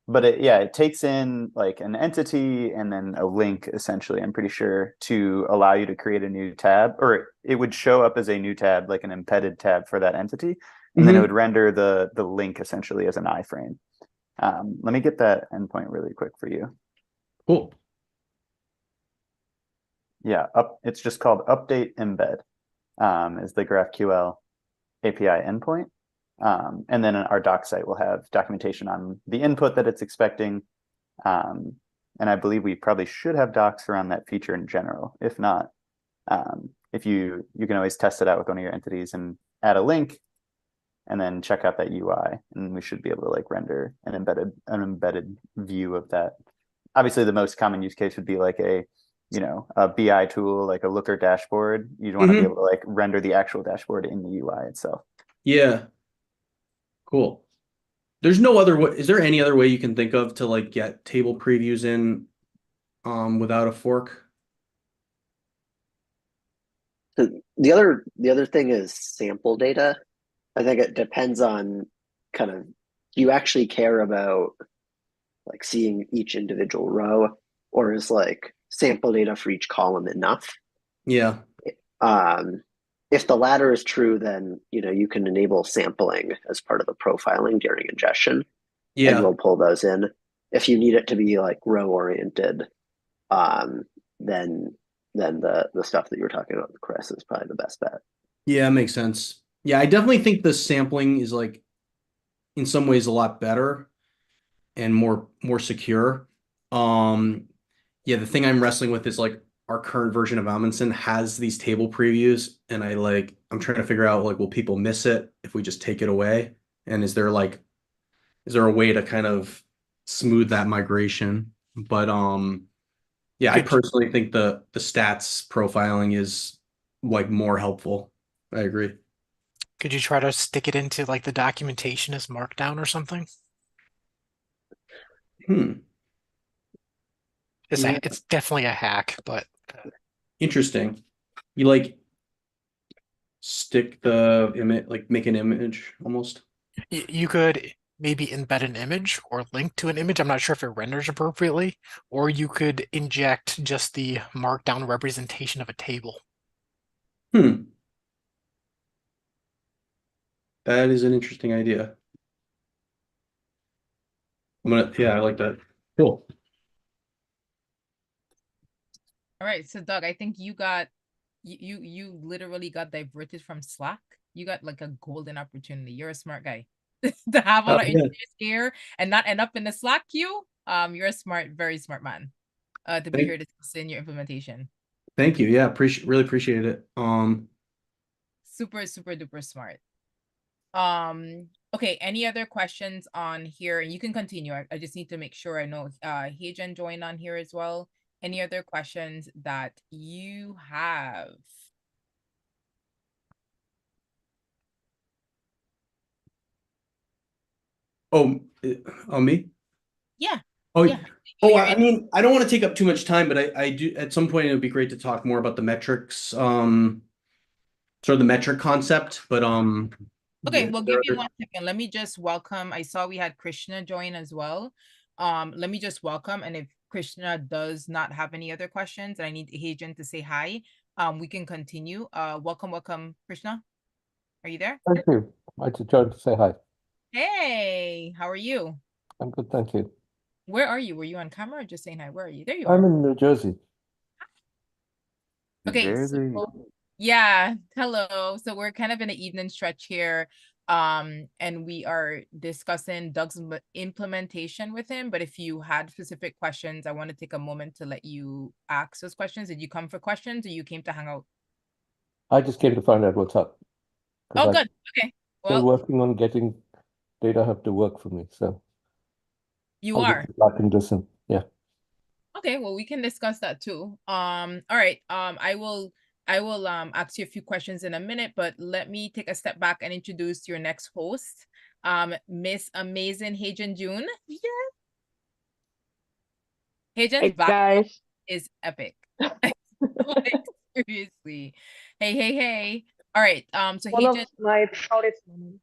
But it takes in like an entity and then a link, essentially, I'm pretty sure, to allow you to create a new tab, or it would show up as a new tab, like an embedded tab for that entity. And then it would render the link essentially as an iframe. Let me get that endpoint really quick for you. Cool. Yeah, it's just called update embed is the GraphQL API endpoint. And then our doc site will have documentation on the input that it's expecting. And I believe we probably should have docs around that feature in general. If not, if you can always test it out with one of your entities and add a link and then check out that UI, and we should be able to like render an embedded view of that. Obviously, the most common use case would be like a BI tool, like a Looker dashboard. You'd want to be able to like render the actual dashboard in the UI itself. Yeah. Cool. There's no other way. Is there any other way you can think of to like get table previews in without a fork? The other thing is sample data. I think it depends on kind of, do you actually care about like seeing each individual row, or is like sample data for each column enough? Yeah. If the latter is true, then you can enable sampling as part of the profiling during ingestion. Yeah. And we'll pull those in. If you need it to be like row oriented, then the stuff that you were talking about with Chris is probably the best bet. Yeah, it makes sense. Yeah, I definitely think the sampling is like in some ways a lot better and more secure. Yeah, the thing I'm wrestling with is like our current version of Amundsen has these table previews, and I'm trying to figure out like, will people miss it if we just take it away? And is there a way to kind of smooth that migration? But yeah, I personally think the stats profiling is like more helpful. I agree. Could you try to stick it into like the documentation as Markdown or something? It's definitely a hack, but interesting. You like stick the image, like make an image almost. You could maybe embed an image or link to an image. I'm not sure if it renders appropriately, or you could inject just the Markdown representation of a table. That is an interesting idea. Yeah, I like that. Cool. All right, so Doug, I think you got you literally got diverted from Slack. You got like a golden opportunity. You're a smart guy. To have all our engineers here and not end up in the Slack queue. You're a smart, very smart man. To be here discussing your implementation. Thank you. Yeah, really appreciate it. Super, super duper smart. Okay, any other questions on here? And you can continue. I just need to make sure I know Heijun joined on here as well. Any other questions that you have? Me? Yeah. Oh, yeah. I mean, I don't want to take up too much time, but I do at some point it would be great to talk more about the metrics, sort of the metric concept. But okay, well, give me 1 second. Let me just welcome. I saw we had Krishna join as well. Let me just welcome, and if Krishna does not have any other questions, and I need Heijun to say hi, we can continue. Welcome, Krishna. Are you there? Thank you. I just joined to say hi. Hey, how are you? I'm good, thank you. Where are you? Were you on camera or just saying hi? Where are you? There you are. I'm in New Jersey. Okay, so, yeah, hello. So we're kind of in an evening stretch here. And we are discussing Doug's implementation with him. But if you had specific questions, I want to take a moment to let you ask those questions. Did you come for questions or you came to hang out? I just came to find out what's up. Oh, good. Okay. Still Well, working on getting DataHub to work for me. So you I'll are. get back and listen. Yeah. Okay, well, we can discuss that too. All right. I will ask you a few questions in a minute, but let me take a step back and introduce your next host, Miss Amazing Heijun June. Yeah. Heijun's guys is epic. Like, seriously. Hey. All right. So one Heijun, of my proudest moments.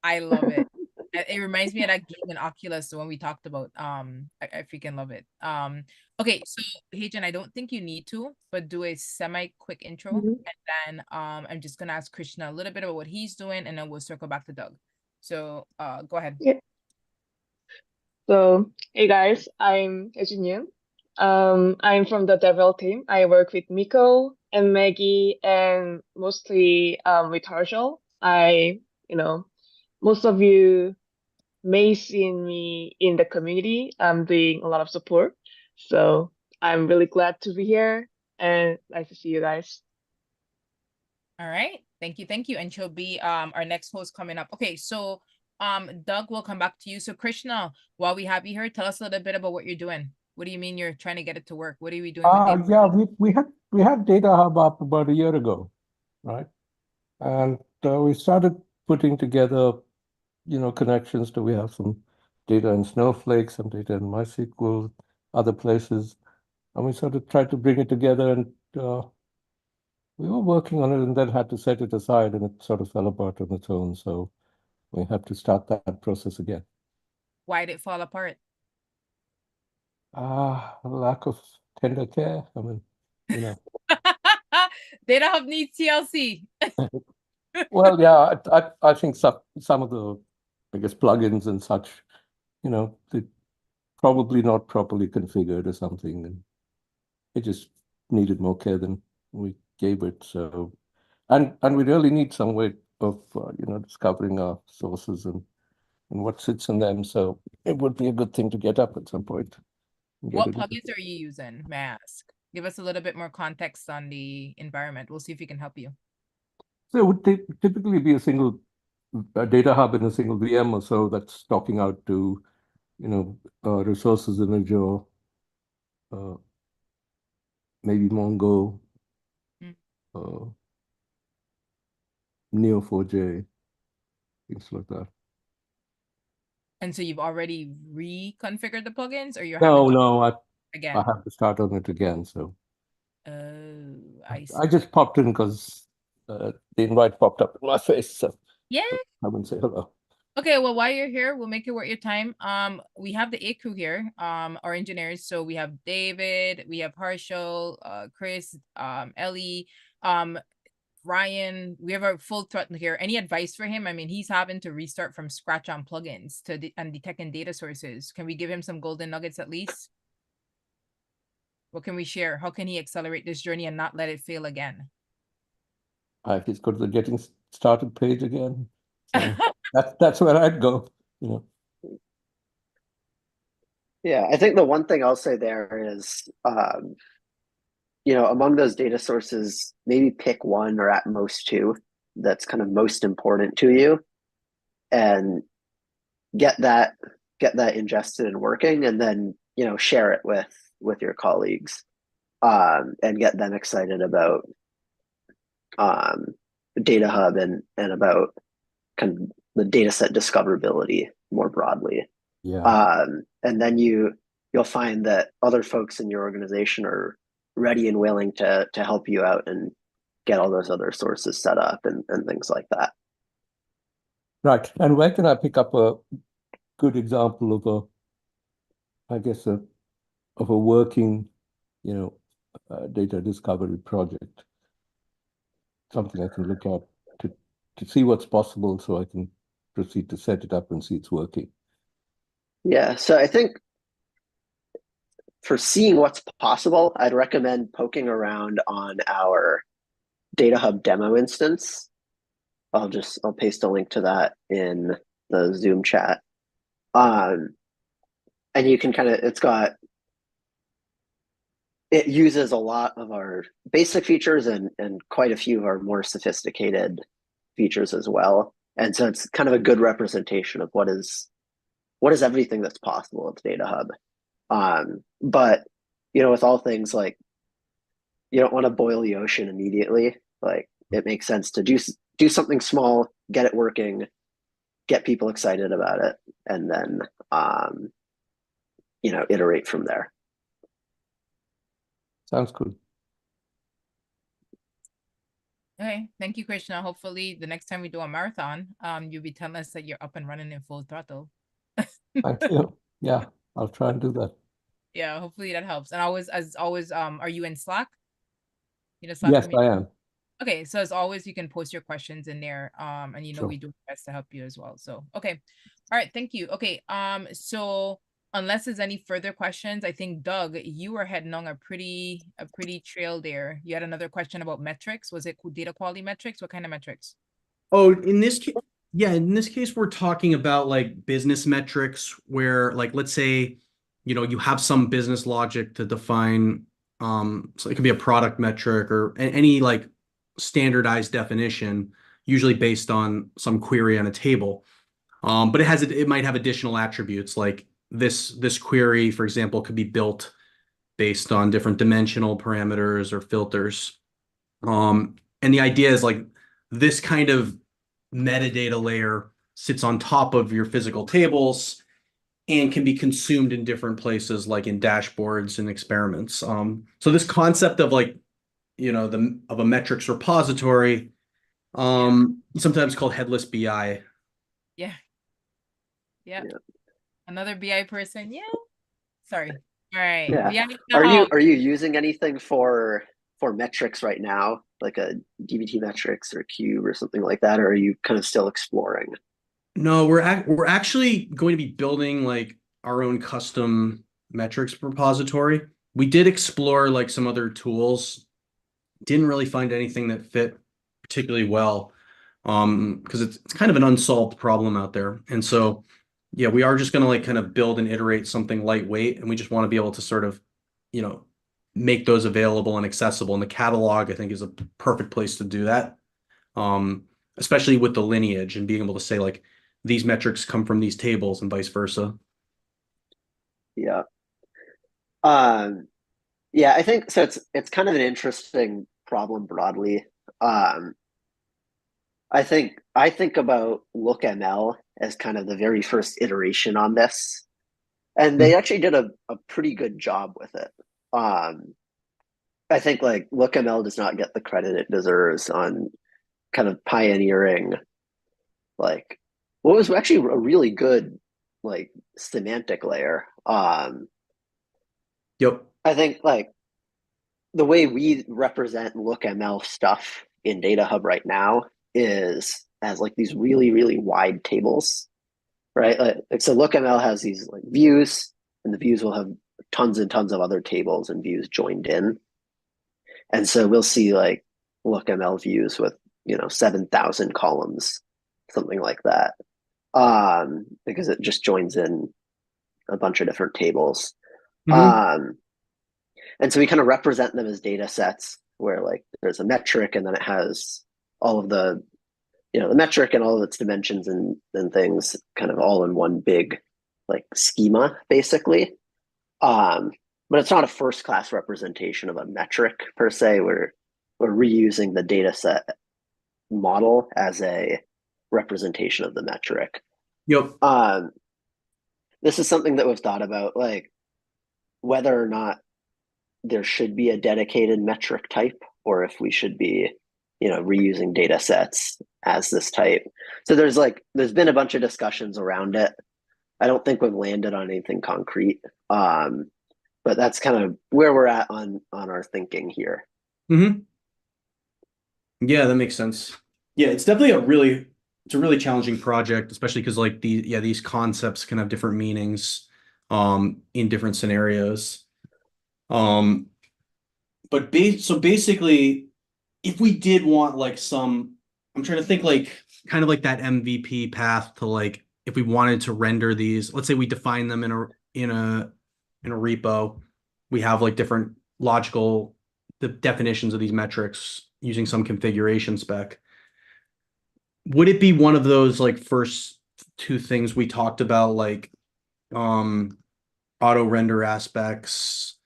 I love it. It reminds me of that game in Oculus, the one we talked about. I freaking love it. Okay, so Heijun, I don't think you need to, but do a semi-quick intro, and then I'm just gonna ask Krishna a little bit about what he's doing, and then we'll circle back to Doug. So go ahead. Yeah. So hey guys, I'm Heijun. I'm from the develop team. I work with Miko and Maggie, and mostly with Harshal. Most of you may see me in the community. I'm doing a lot of support. So I'm really glad to be here and nice to see you guys. All right. Thank you. And she'll be our next host coming up. Okay, so Doug, will come back to you. So Krishna, while we have you here, tell us a little bit about what you're doing. What do you mean you're trying to get it to work? What are we doing with yeah, we had DataHub up about a year ago, right? And we started putting together connections. We have some data in Snowflake, some data in MySQL, other places. And we sort of tried to bring it together, and we were working on it and then had to set it aside, and it sort of fell apart on its own. So we have to start that process again. Why did it fall apart? Lack of tender care. I mean, DataHub needs TLC. Well, yeah, I think some of the, I guess, plugins and such, they probably not properly configured or something, and it just needed more care than we gave it. So, and we really need some way of discovering our sources and what sits in them. So it would be a good thing to get up at some point. What plugins are you using? May I ask? Give us a little bit more context on the environment. We'll see if we can help you. So it would typically be a single data hub in a single VM or so that's talking out to, resources in Azure, maybe Mongo, Neo4j, things like that. And so you've already reconfigured the plugins, or you're No, I again? I have to start on it again. So I see. I just popped in because the invite popped up in my face. So Yeah. come and say hello. Okay, well, while you're here, we'll make it worth your time. We have the A crew here, our engineers. So we have David, we have Harshal, Chris, Ellie. Ryan, we have a full throttle here. Any advice for him? I mean, he's having to restart from scratch on plugins and detecting data sources. Can we give him some golden nuggets at least? What can we share? How can he accelerate this journey and not let it fail again? He's got the getting started page again. So that's where I'd go, you know. Yeah, I think the one thing I'll say there is, you know, among those data sources, maybe pick one or at most two that's kind of most important to you, and get that ingested and working, and then, you know, share it with your colleagues, and get them excited about DataHub and about kind of the data set discoverability more broadly. Yeah. And then you'll find that other folks in your organization are ready and willing to help you out and get all those other sources set up and things like that. Right. And where can I pick up a good example of a working, you know, data discovery project? Something I can look at to see what's possible, so I can proceed to set it up and see it's working. Yeah, so I think for seeing what's possible, I'd recommend poking around on our DataHub demo instance. I'll paste a link to that in the Zoom chat. And you can it uses a lot of our basic features and quite a few of our more sophisticated features as well. And so it's kind of a good representation of what is everything that's possible with DataHub. But, you know, with all things, like, you don't want to boil the ocean immediately. Like, it makes sense to do something small, get it working, get people excited about it, and then, you know, iterate from there. Sounds good. Okay, thank you, Krishna. Hopefully the next time we do a marathon, you'll be telling us that you're up and running in full throttle. Thank you. Yeah, I'll try and do that. Yeah, hopefully that helps. And as always, are you in Slack? You know, Yes, I am. Okay, so as always, you can post your questions in there, and you know, Sure. we do our best to help you as well. So, okay, all right, thank you. Okay, so unless there's any further questions, I think Doug, you were heading on a pretty trail there. You had another question about metrics. Was it data quality metrics? What kind of metrics? Oh, in this case, yeah, in this case, we're talking about like business metrics where, like, let's say, you know, you have some business logic to define, so it could be a product metric or any like standardized definition, usually based on some query on a table. But it might have additional attributes, like this query, for example, could be built based on different dimensional parameters or filters. And the idea is, like, this kind of metadata layer sits on top of your physical tables and can be consumed in different places, like in dashboards and experiments. So this concept of, like, you know, of a metrics repository, sometimes called headless BI. Yeah. Another BI person. Yeah. Sorry. All right. Yeah. BI, Are you using anything for metrics right now, like a DBT metrics or Cube or something like that, or are you kind of still exploring? No, we're actually going to be building like our own custom metrics repository. We did explore like some other tools, didn't really find anything that fit particularly well, because it's kind of an unsolved problem out there. And so, yeah, we are just going to like kind of build and iterate something lightweight, and we just want to be able to sort of, you know, make those available and accessible. And the catalog, I think, is a perfect place to do that, especially with the lineage and being able to say, like, these metrics come from these tables and vice versa. Yeah. Yeah, I think so. It's kind of an interesting problem broadly. I think about LookML as kind of the very first iteration on this, and they actually did a pretty good job with it. I think like LookML does not get the credit it deserves on kind of pioneering like what was actually a really good like semantic layer. Yep. I think like the way we represent LookML stuff in DataHub right now is as like these really, really wide tables, right? Like so LookML has these like views, and the views will have tons and tons of other tables and views joined in. And so we'll see like LookML views with, 7,000 columns, something like that, because it just joins in a bunch of different tables. And so we kind of represent them as data sets where like there's a metric, and then it has all of the, the metric and all of its dimensions and things kind of all in one big like schema, basically. But it's not a first class representation of a metric per se. We're reusing the data set model as a representation of the metric. Yep. This is something that we've thought about, like whether or not there should be a dedicated metric type, or if we should be, reusing data sets as this type. So there's been a bunch of discussions around it. I don't think we've landed on anything concrete, but that's kind of where we're at on our thinking here. Yeah, that makes sense. Yeah, it's definitely a really challenging project, especially because like these concepts can have different meanings in different scenarios. So basically, if we did want like I'm trying to think like kind of like that MVP path to like if we wanted to render these, let's say we define them in a repo, we have like different logical definitions of these metrics using some configuration spec. Would it be one of those like first two things we talked about, like auto render aspects?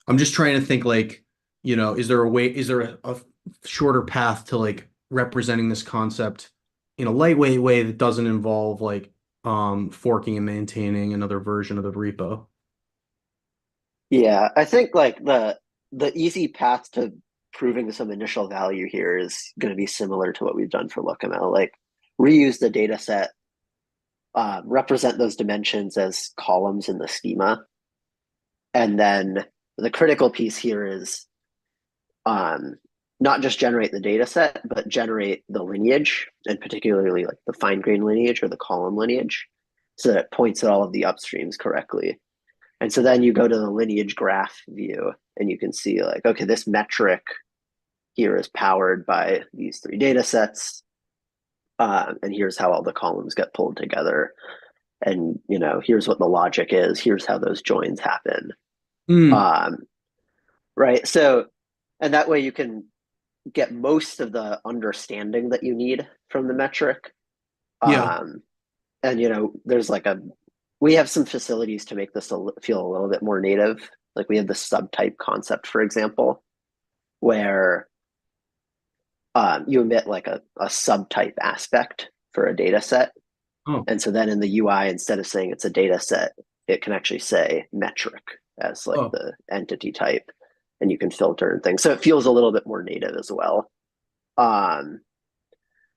I'm just trying to think like, is there a shorter path to like representing this concept in a lightweight way that doesn't involve like forking and maintaining another version of the repo? Yeah, I think like the easy path to proving some initial value here is going to be similar to what we've done for LookML, like reuse the data set, represent those dimensions as columns in the schema. And then the critical piece here is not just generate the data set, but generate the lineage, and particularly like the fine-grained lineage or the column lineage, so that it points at all of the upstreams correctly. And so then you go to the lineage graph view, and you can see like, okay, this metric here is powered by these three data sets. And here's how all the columns get pulled together. And, here's what the logic is. Here's how those joins happen. Right. So, and that way you can get most of the understanding that you need from the metric. And, there's like we have some facilities to make this feel a little bit more native. Like we have the subtype concept, for example, where you emit like a subtype aspect for a data set. And so then in the UI, instead of saying it's a data set, it can actually say metric as like the entity type, and you can filter and things. So it feels a little bit more native as well. So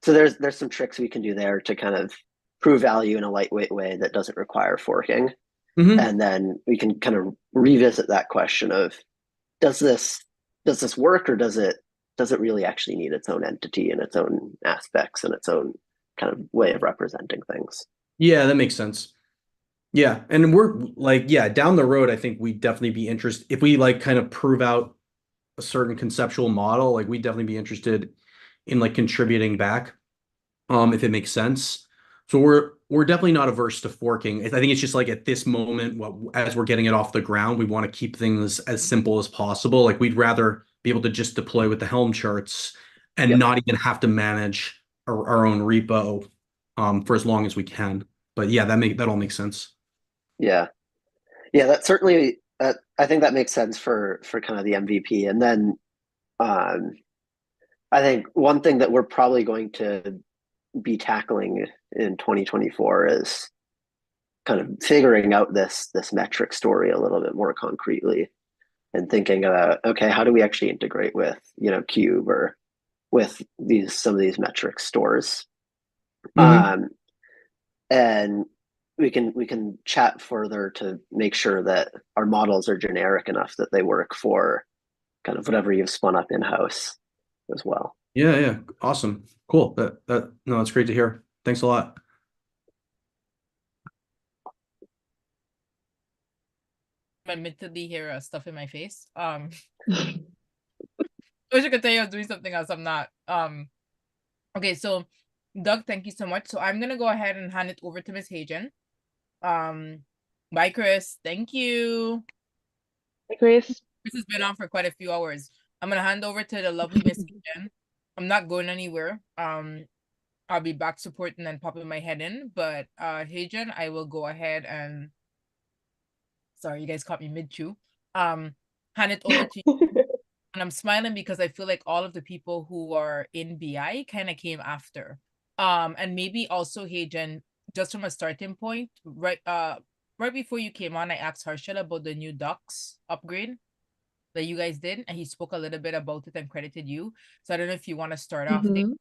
there's some tricks we can do there to kind of prove value in a lightweight way that doesn't require forking. And then we can kind of revisit that question of, does this work, or does it really actually need its own entity and its own aspects and its own kind of way of representing things? Yeah, that makes sense. Yeah, and we're like, down the road, I think we'd definitely be interested if we like kind of prove out a certain conceptual model. Like we'd definitely be interested in like contributing back, if it makes sense. So we're definitely not averse to forking. I think it's just like at this moment, as we're getting it off the ground, we want to keep things as simple as possible. Like we'd rather be able to just deploy with the Helm charts and not even have to manage our own repo for as long as we can. But yeah, that all makes sense. Yeah, that certainly. I think that makes sense for kind of the MVP. And then I think one thing that we're probably going to be tackling in 2024 is kind of figuring out this metric story a little bit more concretely, and thinking about, okay, how do we actually integrate with Cube or with some of these metric stores? And we can chat further to make sure that our models are generic enough that they work for kind of whatever you've spun up in-house as well. Yeah, awesome, cool. That's great to hear. Thanks a lot. Admittedly hear stuff in my face. I wish I could tell you I was doing something else. I'm not. Okay, so Doug, thank you so much. So I'm gonna go ahead and hand it over to Ms. Hagen. Bye, Chris. Thank you. Hey, Chris. This has been on for quite a few hours. I'm gonna hand over to the lovely Miss Hagen. I'm not going anywhere. I'll be back supporting and popping my head in. But Hagen, I will go ahead and sorry, you guys caught me mid-chew. Hand it over to you. And I'm smiling because I feel like all of the people who are in BI kind of came after. And maybe also, Hagen, just from a starting point, right before you came on, I asked Harshal about the new docs upgrade that you guys did, and he spoke a little bit about it and credited you. So I don't know if you want to start off there.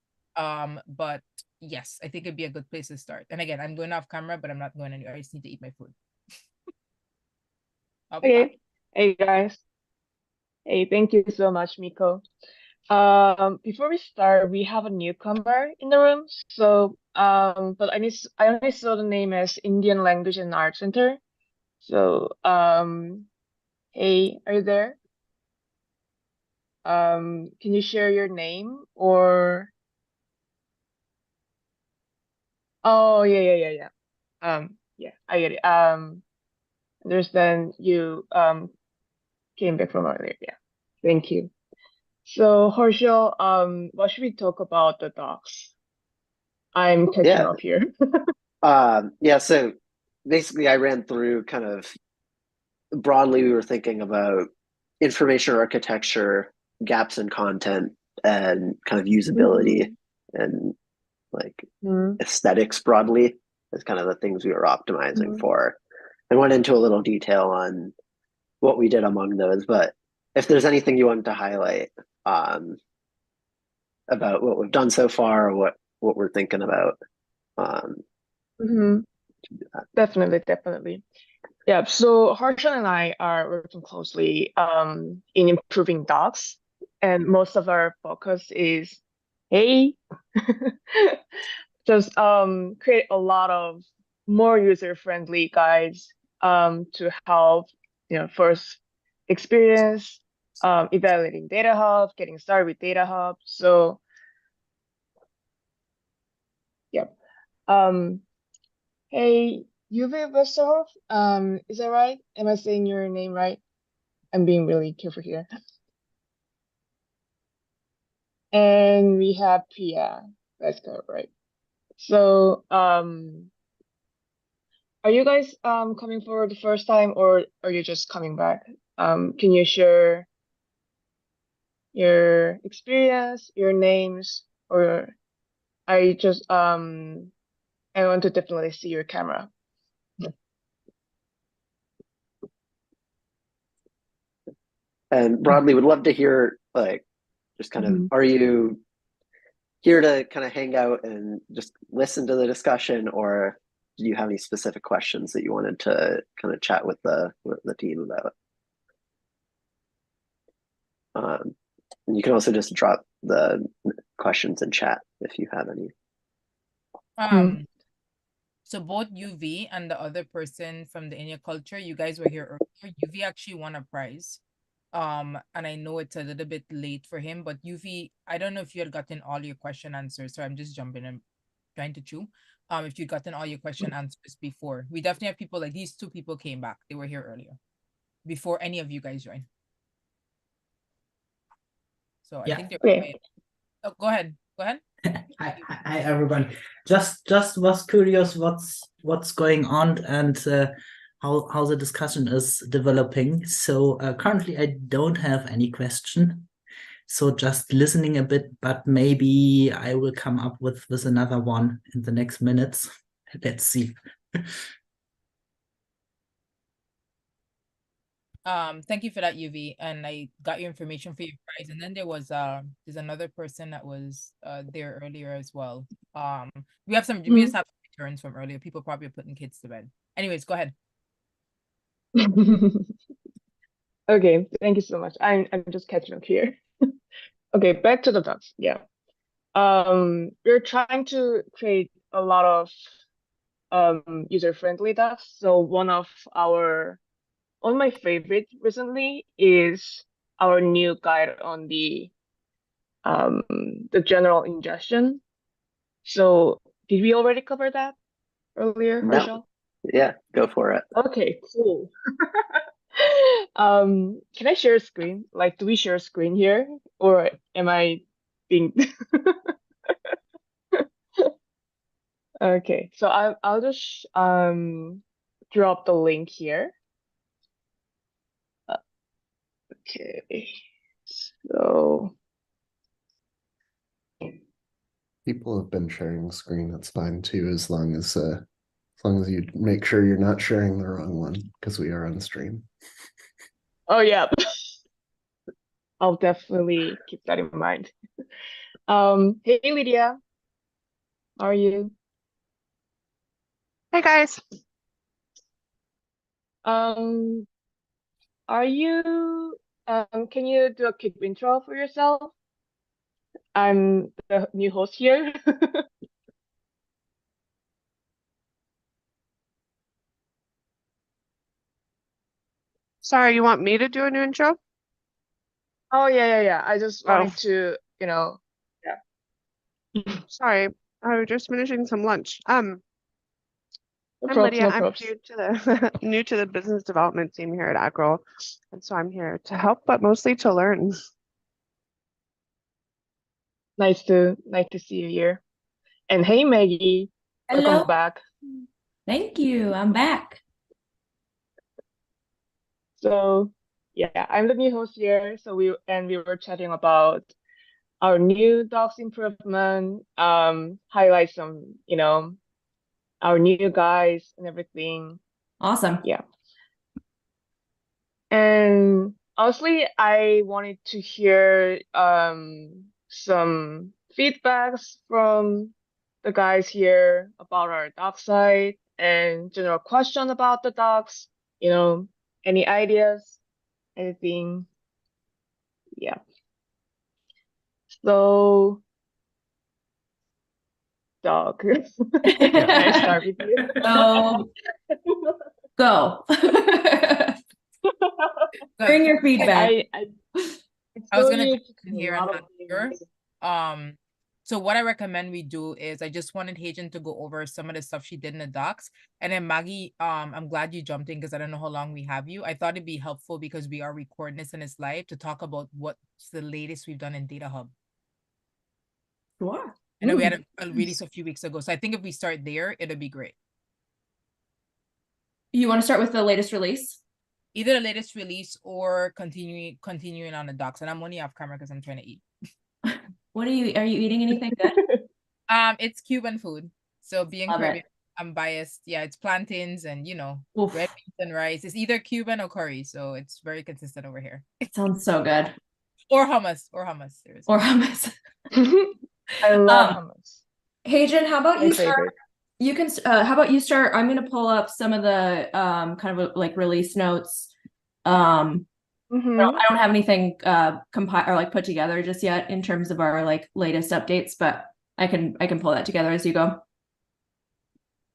But yes, I think it'd be a good place to start. And again, I'm going off camera, but I'm not going anywhere. I just need to eat my food. Okay. Hey guys. Hey, thank you so much, Miko. Before we start, we have a newcomer in the room. So, but I only saw the name as Indian Language and Art Center. So, hey, are you there? Can you share your name or? Oh, yeah. Yeah, I get it. Understand you came back from earlier. Yeah, thank you. So Harshal, what should we talk about the docs? I'm catching up here. Yeah, so basically I ran through kind of broadly, we were thinking about information architecture, gaps in content, and kind of usability and like aesthetics broadly as kind of the things we were optimizing for. I went into a little detail on what we did among those, but if there's anything you wanted to highlight about what we've done so far or what we're thinking about. Definitely. Yeah, so Harshal and I are working closely in improving docs, and most of our focus is, just create a lot of more user-friendly guides to help, first experience evaluating DataHub, getting started with DataHub. So, yeah. Hey, 𝗂𝘶𝗶𝘴, is that right? Am I saying your name right? I'm being really careful here. And we have Pia. That's correct, right? So, are you guys coming for the first time, or are you just coming back? Can you share your experience, your names, or I want to definitely see your camera. And broadly, would love to hear, like, just kind of, are you here to kind of hang out and just listen to the discussion, or do you have any specific questions that you wanted to kind of chat with the team about? And you can also just drop the questions in chat if you have any. So both UV and the other person from the India culture, you guys were here earlier. UV actually won a prize. And I know it's a little bit late for him, but UV, I don't know if you had gotten all your question answers, so I'm just jumping in, trying to chew. If you'd gotten all your question answers before. We definitely have people like these two people came back. They were here earlier before any of you guys joined. So I think they're oh, go ahead. Hi everyone. Just was curious what's going on and how the discussion is developing. So currently I don't have any question. So just listening a bit, but maybe I will come up with another one in the next minutes. Let's see. Thank you for that, UV, and I got your information for your prize. And then there was there's another person that was there earlier as well. We just have some returns from earlier. People probably are putting kids to bed. Anyways, go ahead. Okay, thank you so much. I'm just catching up here. Okay, back to the docs. Yeah. we're trying to create a lot of user-friendly docs. So one of my favorite recently is our new guide on the general ingestion. So did we already cover that earlier, No. Rachel? Yeah, go for it. Okay, cool. Can I share a screen? Like, do we share a screen here, or am I being? Okay, so I'll just drop the link here. Okay, so People have been sharing screen. That's fine too, as long as you make sure you're not sharing the wrong one, because we are on stream. oh yeah, I'll definitely keep that in mind. Hey Lydia, how are you? Hey guys. Are you can you do a quick intro for yourself? I'm the new host here. Sorry, you want me to do a new intro? Oh yeah. I just wanted to, yeah. Sorry, I was just finishing some lunch. No I'm props, Lydia. no I'm props. new to the business development team here at 𝗏𝗏, and so I'm here to help, but mostly to learn. Nice to see you here. And hey Maggie, Hello. welcome back. Thank you. I'm back. So yeah, I'm the new host here. So we were chatting about our new docs improvement, highlight some, our new guys and everything. Awesome. Yeah. And honestly, I wanted to hear some feedbacks from the guys here about our doc site and general question about the docs, any ideas, anything. Yeah. So Doc. Can I start with you? Go. Bring your feedback. I was gonna jump in here and answer. So what I recommend we do is I just wanted Heden to go over some of the stuff she did in the docs. And then Maggie, I'm glad you jumped in because I don't know how long we have you. I thought it'd be helpful because we are recording this and it's live to talk about what's the latest we've done in DataHub. Sure. I know we had a release a few weeks ago. So I think if we start there, it'll be great. You want to start with the latest release? Either the latest release or continuing on the docs. And I'm only off camera because I'm trying to eat. What are you eating anything good? It's Cuban food. So being Caribbean, I'm biased. Yeah, it's plantains and red beans and rice. It's either Cuban or curry. So it's very consistent over here. It sounds so good. Or hummus. Seriously. Or hummus. I love hummus. Heden, how about My you favorite. start? You can. How about you start? I'm going to pull up some of the kind of like release notes. I don't have anything compiled or like put together just yet in terms of our like latest updates, but I can pull that together as you go.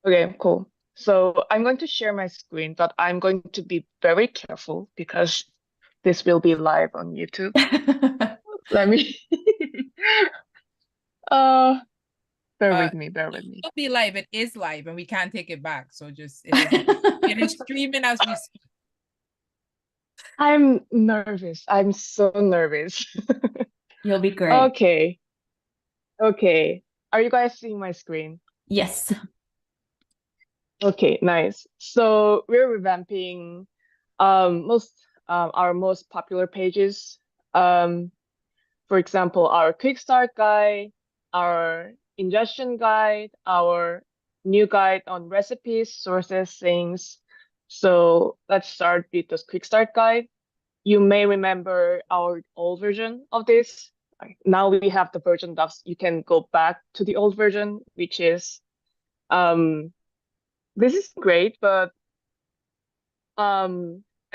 Okay, cool. So I'm going to share my screen, but I'm going to be very careful because this will be live on YouTube. Let me bear with me. It'll be live. It is live and we can't take it back. So just it is streaming as we speak. I'm nervous. I'm so nervous. You'll be great. Okay. Are you guys seeing my screen? Yes. Okay, nice. So we're revamping our most popular pages. For example, our quick start guide, our ingestion guide, our new guide on recipes, sources, things. So let's start with this quick start guide. You may remember our old version of this. Now we have the version docs. You can go back to the old version, which is this is great, but I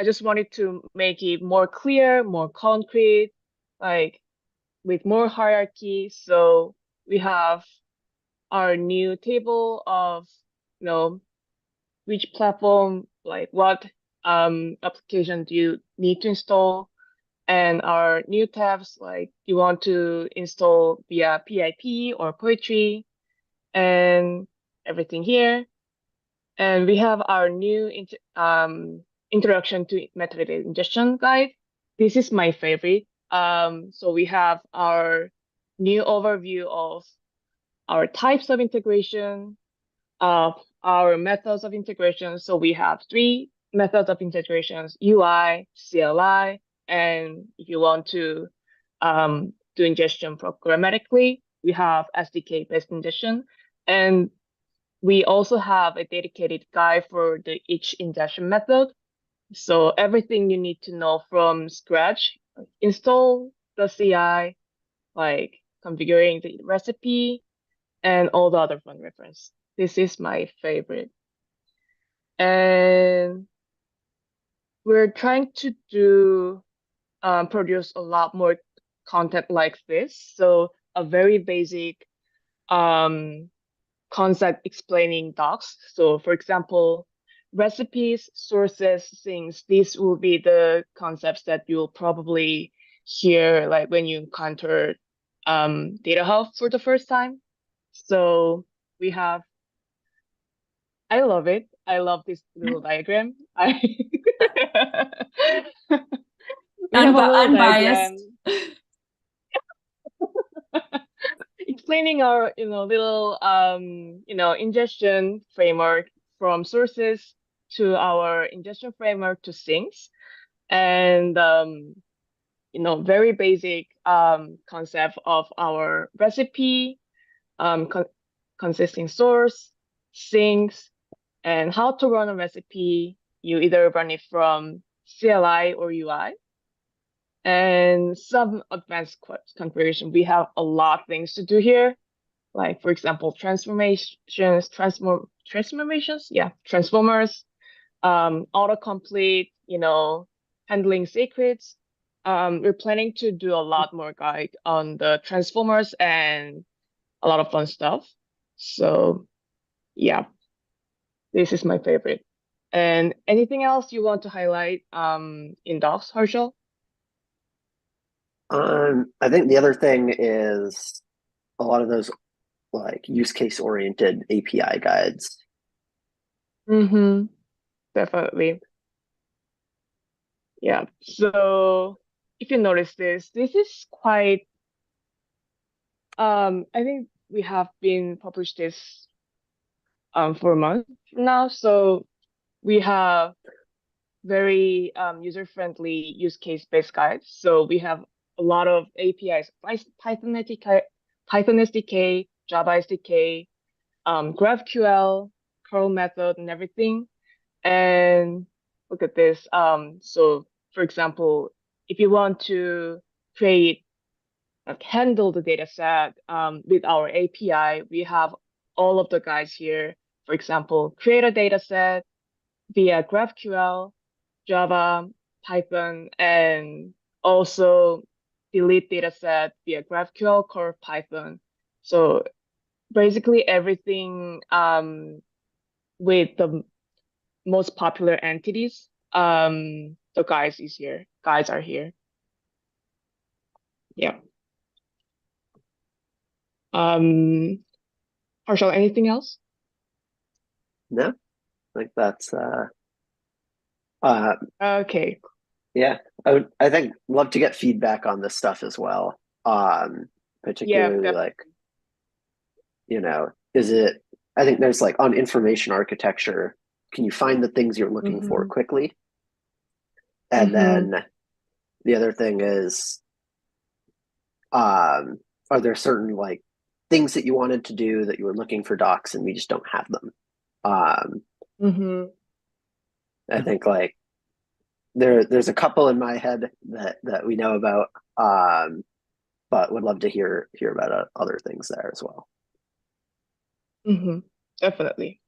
just wanted to make it more clear, more concrete, like with more hierarchy. So we have our new table of, which platform, like what application do you need to install, and our new tabs, like you want to install via PIP or poetry, and everything here. And we have our new introduction to metadata ingestion guide. This is my favorite. So we have our new overview of our types of integration, of our methods of integration. So we have 3 methods of integrations: UI, CLI, and if you want to do ingestion programmatically, we have SDK-based ingestion. And we also have a dedicated guide for each ingestion method. So everything you need to know from scratch: install the CI, like configuring the recipe, and all the other fun reference. This is my favorite. And we're trying to produce a lot more content like this. So a very basic concept explaining docs. So for example, recipes, sources, things, these will be the concepts that you'll probably hear like when you encounter DataHub for the first time. So we have, I love it. I love this little diagram. Unbiased. Explaining our little ingestion framework, from sources to our ingestion framework to sinks, and very basic concept of our recipe, consisting source, sinks, and how to run a recipe. You either run it from CLI or UI. And some advanced configuration. We have a lot of things to do here. Like, for example, transformers, autocomplete, handling secrets. We're planning to do a lot more guide on the transformers and a lot of fun stuff. So yeah, this is my favorite. And anything else you want to highlight in docs, Harshal? I think the other thing is a lot of those like use case oriented API guides. Definitely. Yeah. So if you notice this is quite I think we have been published this for a month now. So we have very user-friendly use case-based guides. So we have a lot of APIs, Python SDK, Java SDK, GraphQL, curl method, and everything. And look at this. So for example, if you want to handle the data set with our API, we have all of the guides here. For example, create a data set via GraphQL, Java, Python, and also delete data set via GraphQL, Core, Python. So basically everything with the most popular entities, the guides are here. Yeah. Harshal, anything else? No, I think that's okay. Yeah, I think love to get feedback on this stuff as well. Particularly like, is it, I think there's like on information architecture, can you find the things you're looking for quickly? And then the other thing is, are there certain like things that you wanted to do that you were looking for docs and we just don't have them? I think like there's a couple in my head that we know about, but would love to hear about other things there as well. Definitely.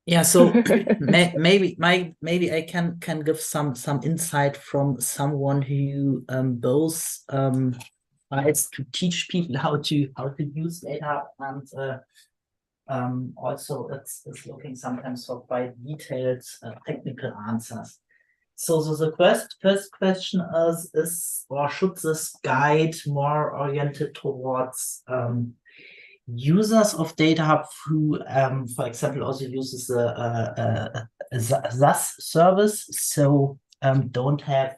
Yeah, so maybe I can give some insight from someone who both It's to teach people how to use data, and also it's looking sometimes for quite detailed technical answers. So the first question is or should this guide more oriented towards users of DataHub who, for example, also uses a SaaS service, so don't have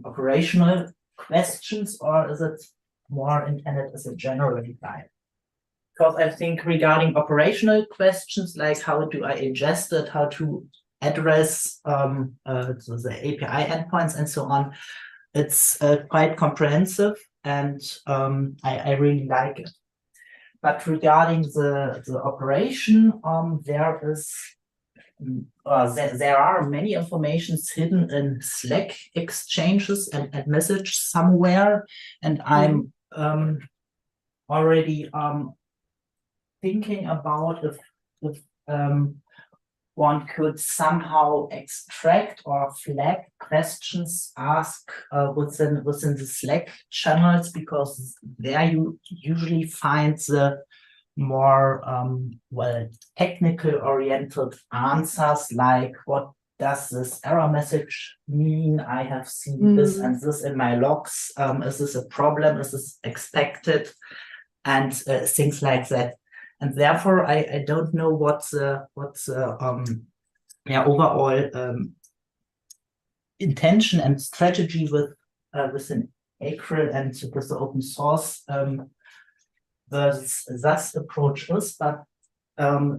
operational questions, or is it more intended as a general guide? Because I think regarding operational questions, like how do I ingest it, how to address the API endpoints and so on, it's quite comprehensive, and I really like it. But regarding the operation, there are many informations hidden in Slack exchanges and message somewhere, and I'm already thinking about if one could somehow extract or flag questions asked within the Slack channels, because there you usually find the more technical oriented answers, like what does this error message mean? I have seen this and this in my logs. Is this a problem? Is this expected? And things like that. And therefore, I don't know what's the overall intention and strategy within 𝗂𝘂𝗏 and with the open source the SaaS approach is, but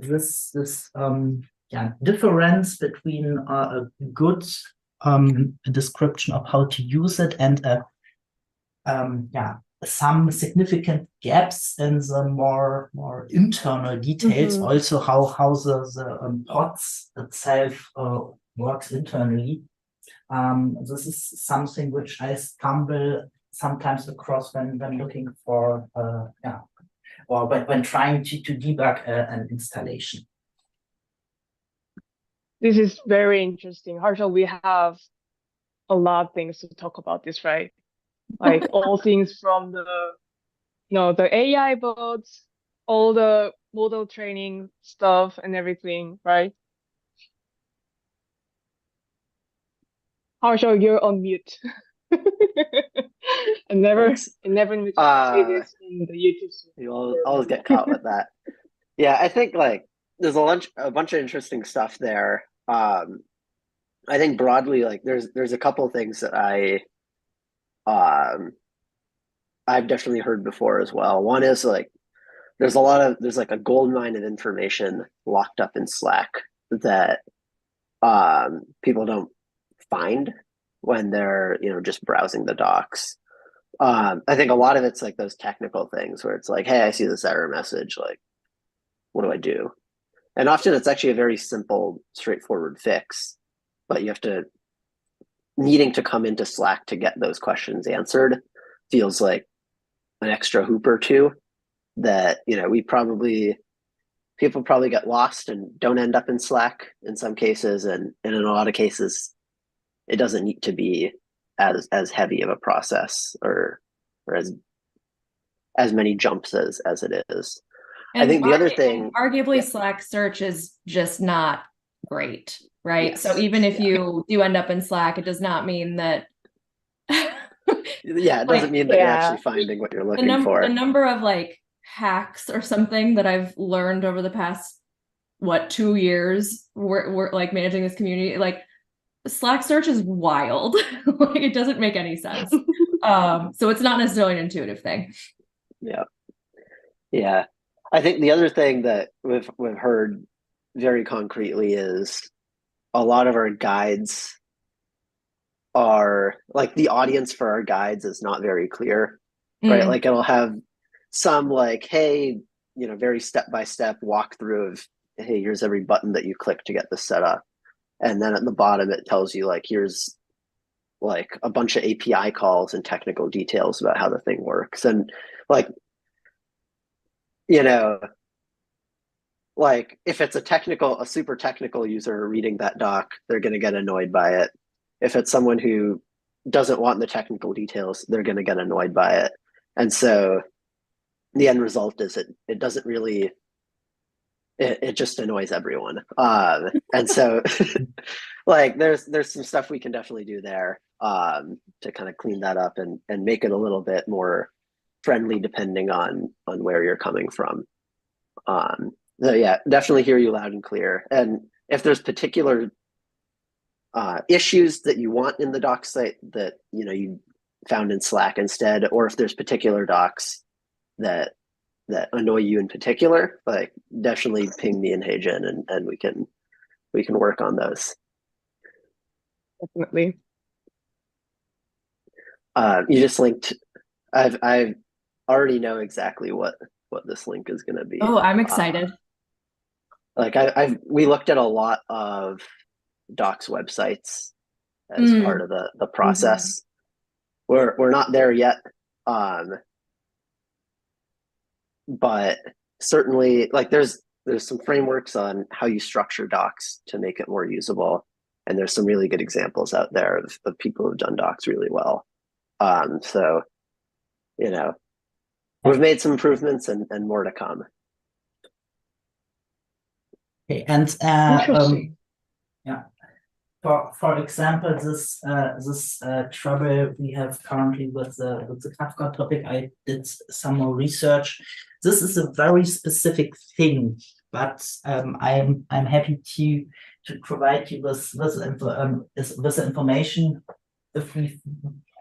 this difference between a good description of how to use it and some significant gaps in the more internal details, also how the pods itself works internally. This is something which I stumble sometimes across when looking for or when trying to debug an installation. This is very interesting. Harshal, we have a lot of things to talk about this, right? Like all things from the AI bots, all the model training stuff and everything, right? Harshal, you're on mute. I never knew to say this in the YouTube. You always get caught with that. Yeah, I think like there's a bunch of interesting stuff there. I think broadly, like there's a couple of things that I've definitely heard before as well. One is like there's like a gold mine of information locked up in Slack that people don't find when they're just browsing the docs. I think a lot of it's like those technical things where it's like, hey, I see this error message, like what do I do? And often it's actually a very simple, straightforward fix, but you have to needing to come into Slack to get those questions answered feels like an extra hoop or two that people probably get lost and don't end up in Slack in some cases, and in a lot of cases it doesn't need to be as heavy of a process or as many jumps as it is. And I think the other thing, arguably, Slack search is just not great, right? Yes. So even if you do end up in Slack, it does not mean that. It doesn't mean that you're actually finding what you're looking for. The number of like hacks or something that I've learned over the past 2 years, we're like managing this community, like Slack search is wild. Like it doesn't make any sense. So it's not necessarily an intuitive thing. Yeah. I think the other thing that we've heard very concretely is a lot of our guides are like the audience for our guides is not very clear, right? Like it'll have some like, hey, very step-by-step walkthrough of, hey, here's every button that you click to get this set up. And then at the bottom, it tells you like, here's like a bunch of API calls and technical details about how the thing works. And like, like if it's a super technical user reading that doc, they're going to get annoyed by it. If it's someone who doesn't want the technical details, they're going to get annoyed by it. And so the end result is it doesn't really, it just annoys everyone. And so like there's some stuff we can definitely do there to kind of clean that up and make it a little bit more friendly depending on where you're coming from. So yeah, definitely hear you loud and clear. And if there's particular issues that you want in the docs site that you found in Slack instead, or if there's particular docs that annoy you in particular, like definitely ping me and HeyJen and we can work on those. Definitely. You just linked. I already know exactly what this link is going to be. Oh, I'm excited. Like we looked at a lot of docs websites as part of the process. We're not there yet, but certainly like there's some frameworks on how you structure docs to make it more usable, and there's some really good examples out there of people who've done docs really well. So we've made some improvements and more to come. Okay, and yeah, for example, this trouble we have currently with the Kafka topic, I did some more research. This is a very specific thing, but I'm happy to provide you with the information if we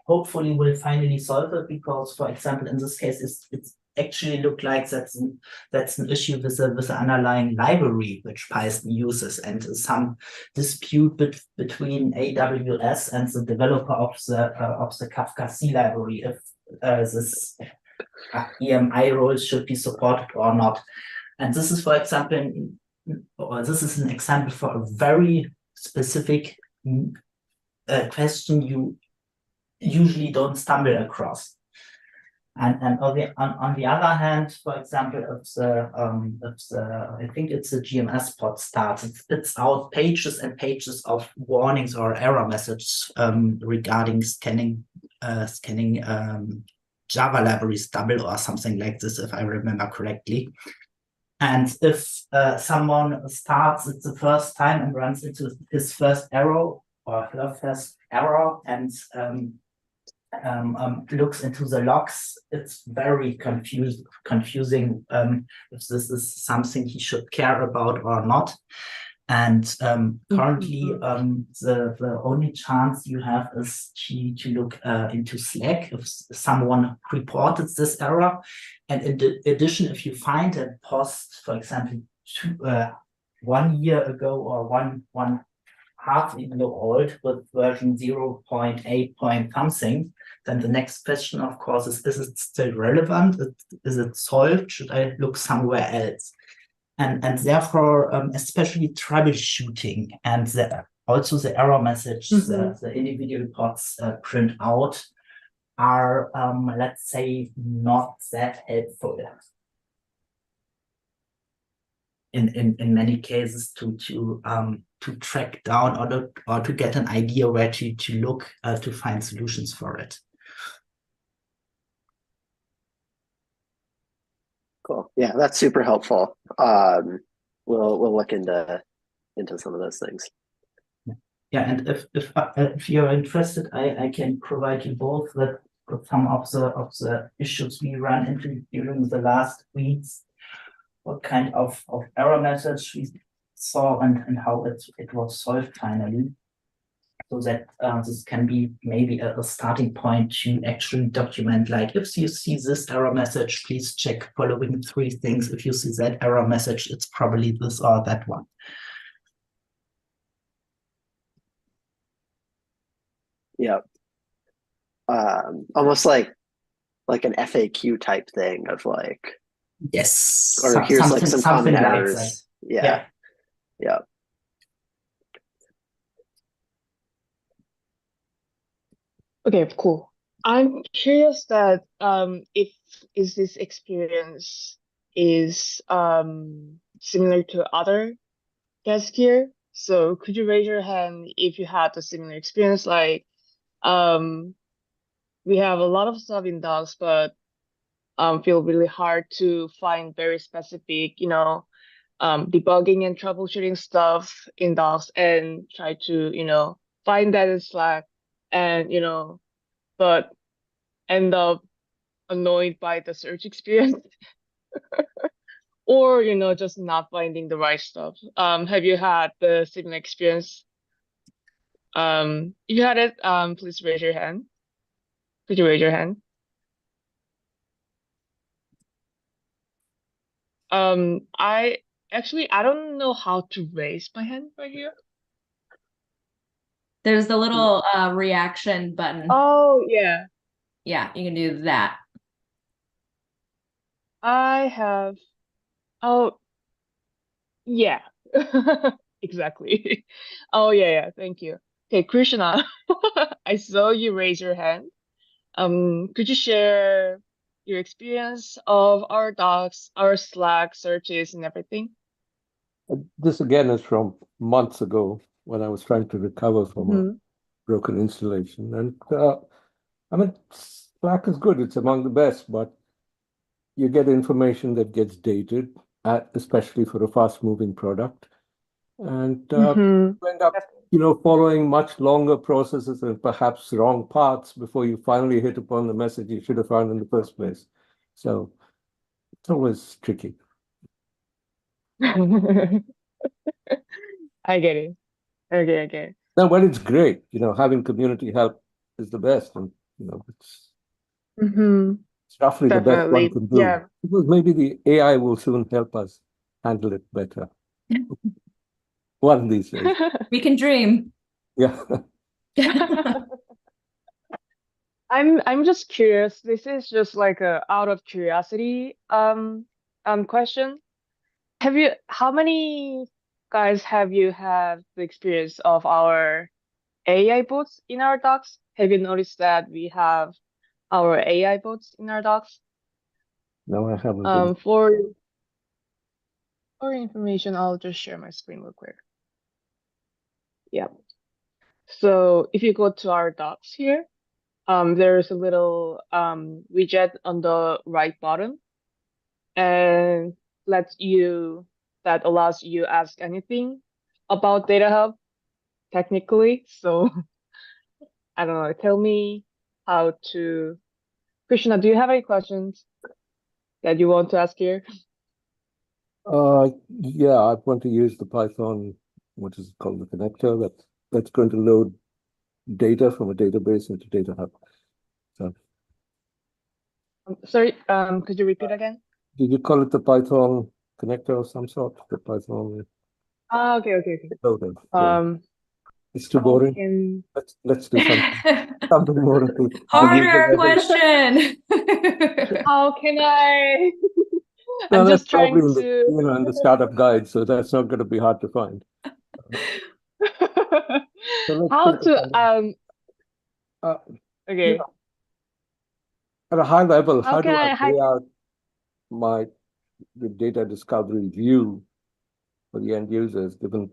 hopefully will finally solve it, because, for example, in this case, it's actually look like that's an issue with the underlying library which Python uses, and some dispute between AWS and the developer of the Kafka C library if this EMI roles should be supported or not. And this is, for example, this is an example for a very specific question you usually don't stumble across. And on the other hand, for example, if the I think it's the GMS pod starts, it spits out pages and pages of warnings or error messages regarding scanning Java libraries double or something like this, if I remember correctly. And if someone starts it the first time and runs into his first error or her first error and looks into the logs, it's very confusing if this is something he should care about or not. And currently, the only chance you have is to look into Slack if someone reported this error. And in addition, if you find a post, for example, 1 year ago or one half year old with version 0.8 point something, then the next question, of course, is it still relevant? Is it solved? Should I look somewhere else? And therefore, especially troubleshooting and also the error message, the individual pods print out are, let's say, not that helpful in many cases to track down or to get an idea where to look to find solutions for it. Cool. Yeah, that's super helpful. We'll look into some of those things. Yeah, and if you're interested, I can provide you both with some of the issues we ran into during the last weeks, what kind of error message we saw and how it was solved finally, so that this can be maybe a starting point to actually document, like, if you see this error message, please check following 3 things. If you see that error message, it's probably this or that one. Yeah. Almost like an FAQ type thing of like, yes, or here's like some common like errors. that. Yeah. Yeah. Okay, cool. I'm curious that if this experience is similar to other guests here. So could you raise your hand if you had a similar experience? Like we have a lot of stuff in docs, but feel really hard to find very specific, debugging and troubleshooting stuff in docs and try to, find that in Slack and, but end up annoyed by the search experience or, just not finding the right stuff. Have you had the similar experience? If you had it, please raise your hand. Could you raise your hand? I don't know how to raise my hand right here. There's the little reaction button. Oh, yeah. Yeah, you can do that. I have. Oh, yeah. Exactly. Oh, yeah. Thank you. Okay, Krishna, I saw you raise your hand. Could you share your experience of our docs, our Slack searches and everything? This again is from months ago when I was trying to recover from a broken installation. And I mean, Slack is good. It's among the best, but you get information that gets dated, especially for a fast-moving product. And you end up, following much longer processes and perhaps wrong paths before you finally hit upon the message you should have found in the first place. So it's always tricky. I get it. Okay. No, but it's great. Having community help is the best, and it's roughly the best one can do. Yeah. Because maybe the AI will soon help us handle it better. One of these days. We can dream. Yeah. I'm just curious. This is just like a out of curiosity question. How many guys have you had the experience of our AI bots in our docs? Have you noticed that we have our AI bots in our docs? No, I haven't. For information, I'll just share my screen real quick. Yeah. So if you go to our docs here, there's a little widget on the right bottom, and that allows you ask anything about DataHub technically. So I don't know, tell me how to. Krishna, do you have any questions that you want to ask here? Yeah, I want to use the Python, which is called the connector, that's going to load data from a database into DataHub. So, sorry, could you repeat again? Did you call it the Python connector of some sort? The Python. Oh, okay. Yeah. It's too boring. Let's do something more. Harder question. How can I? No, I'm just that's trying probably to. in the startup guide, so that's not going to be hard to find. So How to okay. At a high level, How how do can I lay out the data discovery view for the end users, given,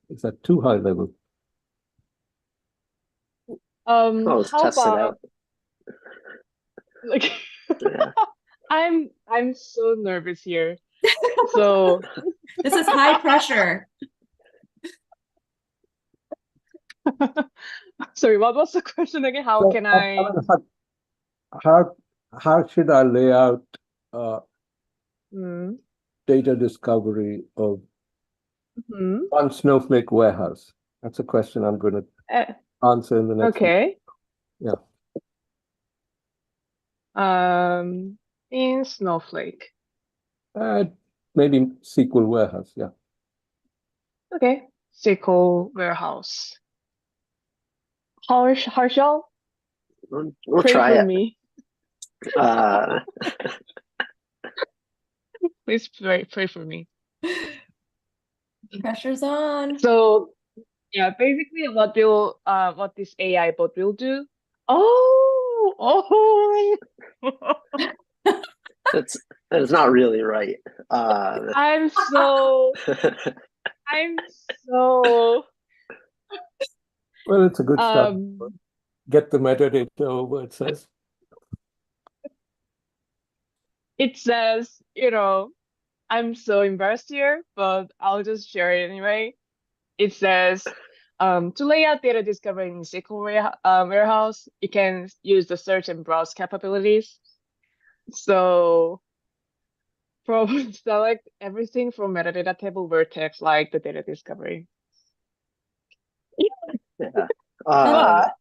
is that too high level? let's How test it about out. like Yeah. I'm so nervous here. So this is high pressure. Sorry, what was the question again? How can I? How should I lay out Hmm. data discovery of Mhm. one Snowflake warehouse? That's a question I'm going to answer in the next Okay. week. Yeah. In Snowflake. Maybe SQL warehouse. Yeah. Okay. SQL warehouse. Harshal, We'll pray try for it. me. Please pray for me. Pressure's on. So yeah, basically what this AI bot will do. Oh. That is not really right. I'm so Well, it's a good start. Get the metadata over, it says. it says, I'm so embarrassed here, but I'll just share it anyway. It says, to lay out data discovery in SQL warehouse, you can use the search and browse capabilities. So select everything from metadata table vertex like the data discovery. Yeah. I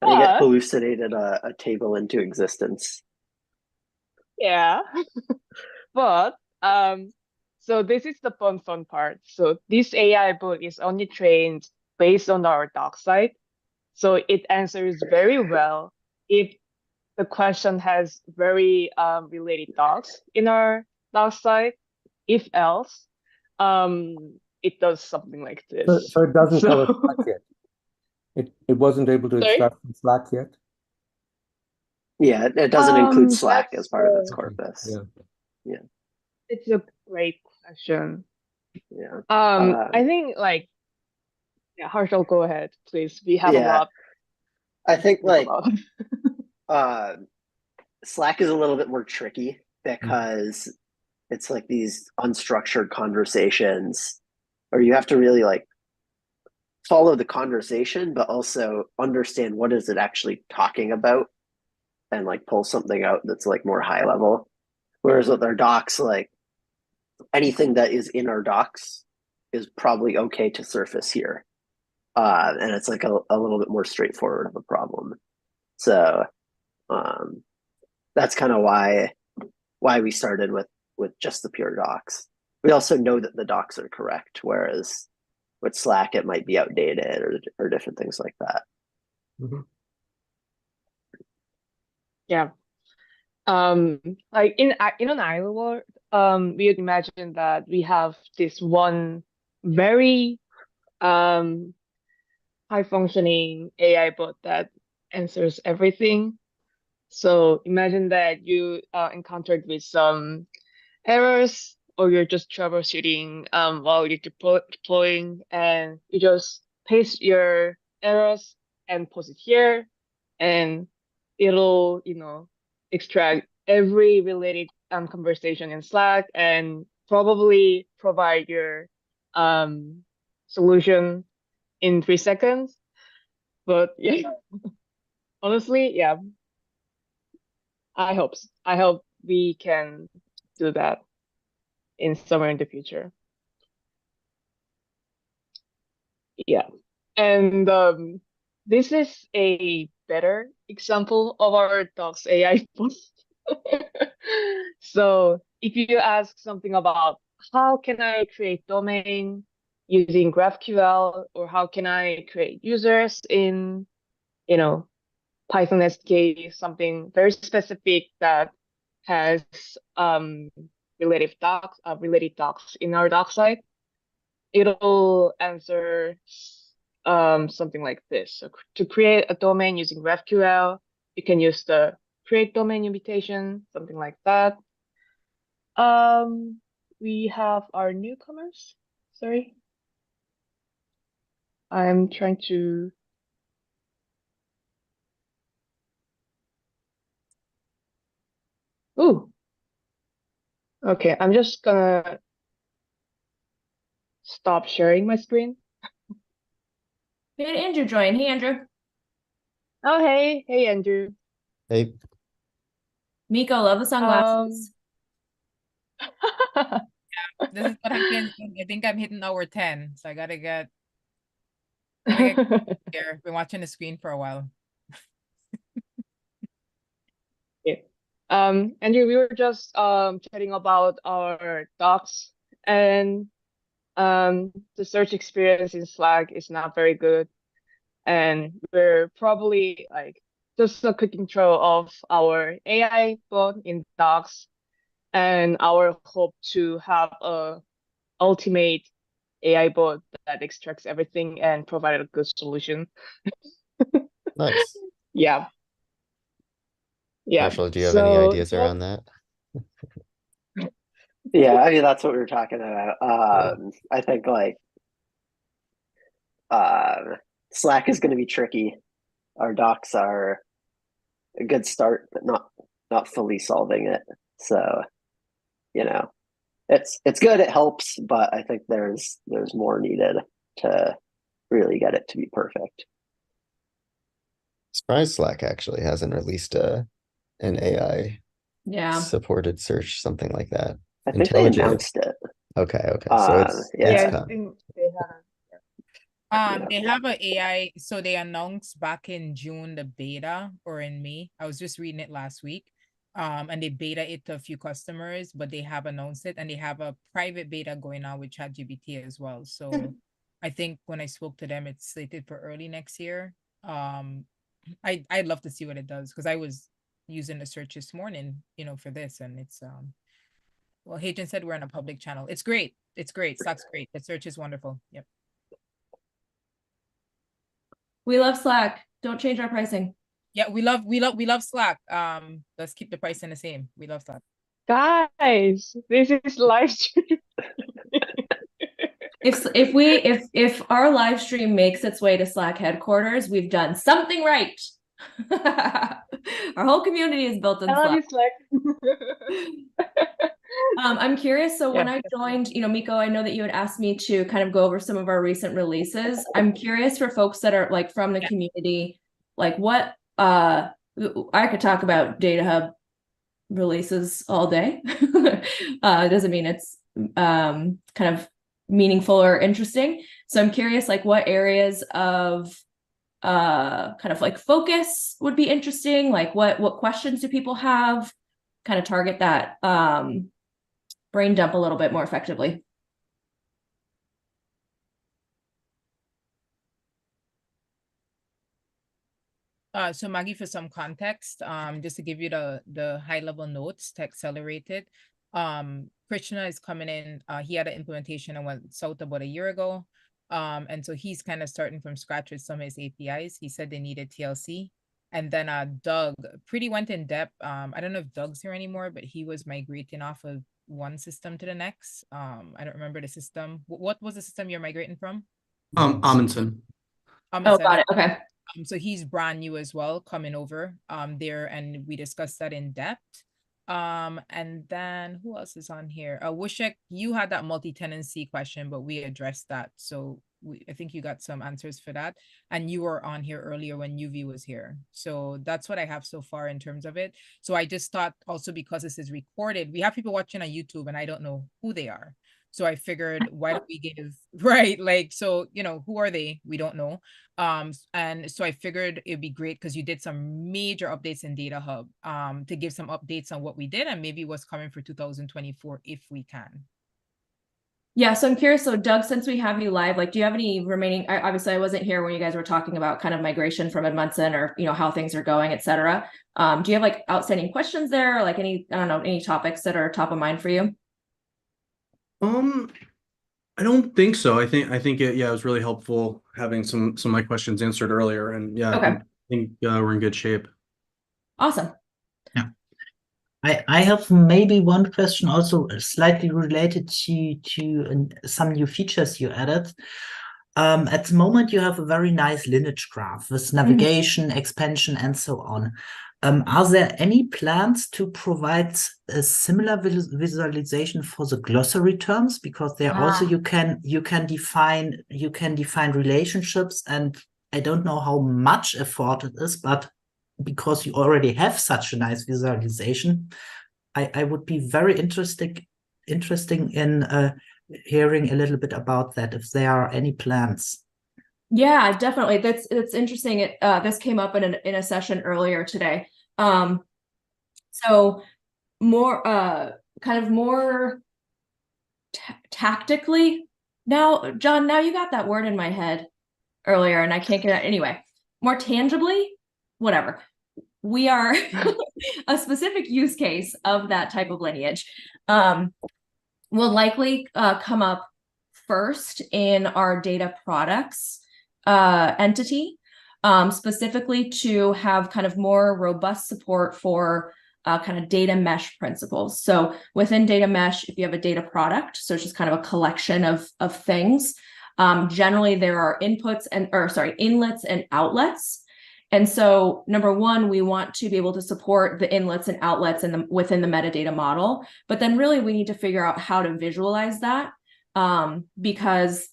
think it hallucinated a table into existence. Yeah. But so this is the fun part. So this AI bot is only trained based on our doc site. So it answers very well if the question has very related docs in our doc site. If else, it does something like this. So it doesn't cover Slack yet. It wasn't able to extract from Slack yet. Yeah, it doesn't include Slack as part of its corpus. Yeah. It's a great question. Yeah. I think Harshal, go ahead, please. We have a lot. I think Slack is a little bit more tricky because it's like these unstructured conversations, or you have to really follow the conversation, but also understand what is it actually talking about, and pull something out that's more high level. Whereas with our docs, anything that is in our docs is probably okay to surface here. And it's a little bit more straightforward of a problem. So that's kind of why we started with just the pure docs. We also know that the docs are correct, whereas with Slack, it might be outdated or different things like that. Mm-hmm. Yeah. In an ideal world, we would imagine that we have this one very high functioning AI bot that answers everything. So imagine that you encountered with some errors, or you're just troubleshooting while you're deploying, and you just paste your errors and post it here, and it'll extract every related conversation in Slack and probably provide your solution in 3 seconds. But yeah, honestly, yeah, I hope we can do that in somewhere in the future. Yeah, and this is a better example of our docs AI post. So if you ask something about how can I create domain using GraphQL, or how can I create users in Python SDK, something very specific that has related docs in our doc site, it'll answer something like this. So to create a domain using GraphQL, you can use the create domain invitation, something like that. We have our newcomers. Sorry. I'm trying to. Ooh. Okay, I'm just gonna stop sharing my screen. We had Andrew join. Hey, Andrew. Oh, hey. Hey, Andrew. Hey. Miko, love the sunglasses. This is what happens. I think I'm hitting hour 10, so I gotta get here. Been watching the screen for a while. Yeah. Andrew, we were just chatting about our docs, and the search experience in Slack is not very good, and we're probably just a quick intro of our AI bot in docs, and our hope to have a ultimate AI bot that extracts everything and provide a good solution. Nice. Yeah. Marshall, do you have any ideas around that? Yeah, I mean, that's what we were talking about. I think Slack is going to be tricky. Our docs are a good start, but not fully solving it. So, it's good, it helps, but I think there's more needed to really get it to be perfect. Surprise Slack actually hasn't released an AI supported search, something like that. I think they announced it. Okay. So it's I think they have. They have an AI, so they announced back in June the beta, or in May. I was just reading it last week. And they beta it to a few customers, but they have announced it, and they have a private beta going on with ChatGPT as well. So I think when I spoke to them, it's slated for early next year. I'd love to see what it does, because I was using the search this morning, for this, and it's well, Hadrian said we're on a public channel. It's great. Slack's great. The search is wonderful. Yep. We love Slack. Don't change our pricing. Yeah, we love Slack. Let's keep the pricing the same. We love Slack. Guys, this is live stream. If our live stream makes its way to Slack headquarters, we've done something right. Our whole community is built in Slack. I'm curious. So when I joined, Miko, I know that you had asked me to kind of go over some of our recent releases. I'm curious for folks that are like from the community, like what I could talk about DataHub releases all day. It doesn't mean it's kind of meaningful or interesting. So I'm curious, like what areas of kind of like focus would be interesting, like what questions do people have, kind of target that brain dump a little bit more effectively. So Maggie, for some context, just to give you the high level notes to accelerate it, Krishna is coming in. He had an implementation and went south about a year ago. And so he's kind of starting from scratch with some of his APIs. He said they needed TLC. And then Doug pretty went in depth. I don't know if Doug's here anymore, but he was migrating off of one system to the next. I don't remember the system. What was the system you're migrating from? Amundsen. Oh, got it. Okay. So he's brand new as well, coming over there, and we discussed that in depth. And then who else is on here? Wushek, you had that multi-tenancy question, but we addressed that. So I think you got some answers for that. And you were on here earlier when UV was here. So that's what I have so far in terms of it. So I just thought also, because this is recorded, we have people watching on YouTube and I don't know who they are. So I figured, why don't we give, right? Like, so, who are they? We don't know. And so I figured it'd be great, because you did some major updates in DataHub, to give some updates on what we did and maybe what's coming for 2024, if we can. Yeah, so I'm curious. So Doug, since we have you live, like, do you have any remaining, obviously I wasn't here when you guys were talking about kind of migration from Edmundson, or, how things are going, et cetera. Do you have like outstanding questions there, or like any, I don't know, any topics that are top of mind for you? I don't think so. I think it was really helpful having some of my questions answered earlier, and Okay. I think we're in good shape. Awesome. I have maybe one question also slightly related to some new features you added. At the moment, you have a very nice lineage graph with navigation, expansion, and so on. Are there any plans to provide a similar visualization for the glossary terms? Because there also you can define relationships, and I don't know how much effort it is, but because you already have such a nice visualization, I would be very interesting in hearing a little bit about that, if there are any plans. Yeah, definitely. That's interesting. This came up in a session earlier today. So more kind of more tactically. Now, John, now you got that word in my head earlier, and I can't get it anyway. More tangibly, whatever. We are a specific use case of that type of lineage. Will likely come up first in our data products entity, specifically to have kind of more robust support for kind of data mesh principles. So within data mesh, if you have a data product, so it's just kind of a collection of things, generally there are inlets and outlets. And so number one, we want to be able to support the inlets and outlets within the metadata model, but then really we need to figure out how to visualize that, because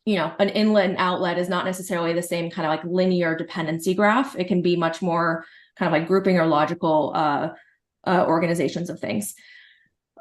an inlet and outlet is not necessarily the same kind of like linear dependency graph. It can be much more kind of like grouping or logical organizations of things.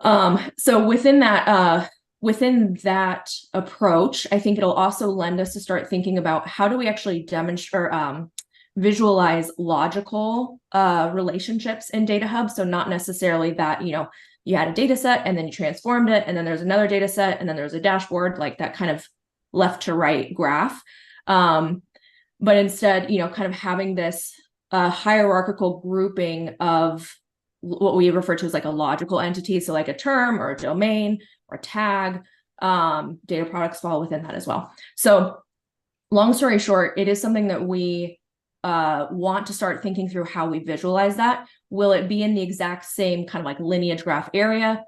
So within that approach, I think it'll also lend us to start thinking about how do we actually demonstrate or visualize logical relationships in DataHub. So not necessarily that, you had a data set and then you transformed it, and then there's another data set, and then there's a dashboard, like that kind of left to right graph. But instead, kind of having this hierarchical grouping of what we refer to as like a logical entity. So like a term or a domain or a tag, data products fall within that as well. So long story short, it is something that we want to start thinking through how we visualize that. Will it be in the exact same kind of like lineage graph area?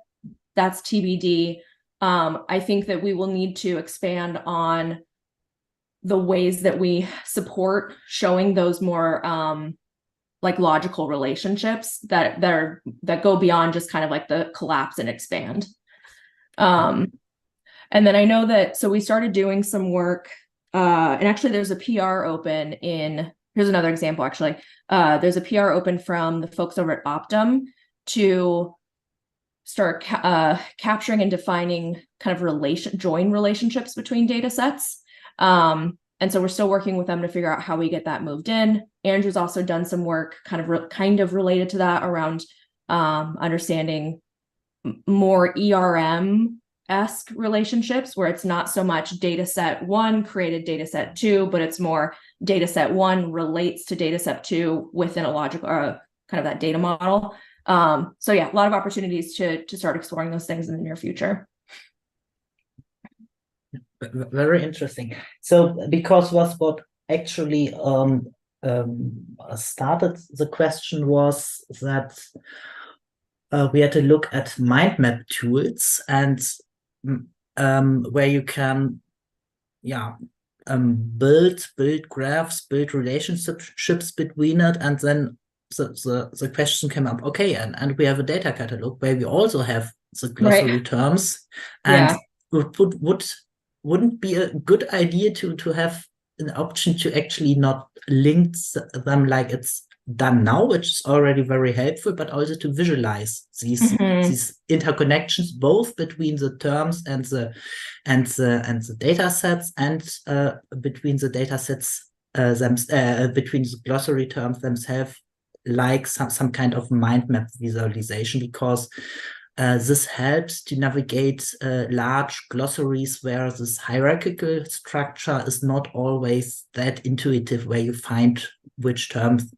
That's TBD. I think that we will need to expand on the ways that we support showing those more like logical relationships that go beyond just kind of like the collapse and expand. And then I know that, so we started doing some work, and actually there's a PR open here's another example actually. There's a PR open from the folks over at Optum to start capturing and defining kind of join relationships between data sets. And so we're still working with them to figure out how we get that moved in. Andrew's also done some work kind of related to that around understanding more ERM-esque relationships, where it's not so much data set one created data set two, but it's more data set one relates to data set two within a logical kind of that data model. So yeah, a lot of opportunities to start exploring those things in the near future. Very interesting. So because what actually started the question was that we had to look at mind map tools and where you can build graphs, build relationships between it, and then the question came up, okay, and we have a data catalog where we also have the glossary terms, and wouldn't be a good idea to have an option to actually not link them like it's done now, which is already very helpful, but also to visualize these interconnections both between the terms and the data sets, and between the data sets between the glossary terms themselves, like some kind of mind map visualization, because this helps to navigate large glossaries where this hierarchical structure is not always that intuitive, where you find which terms.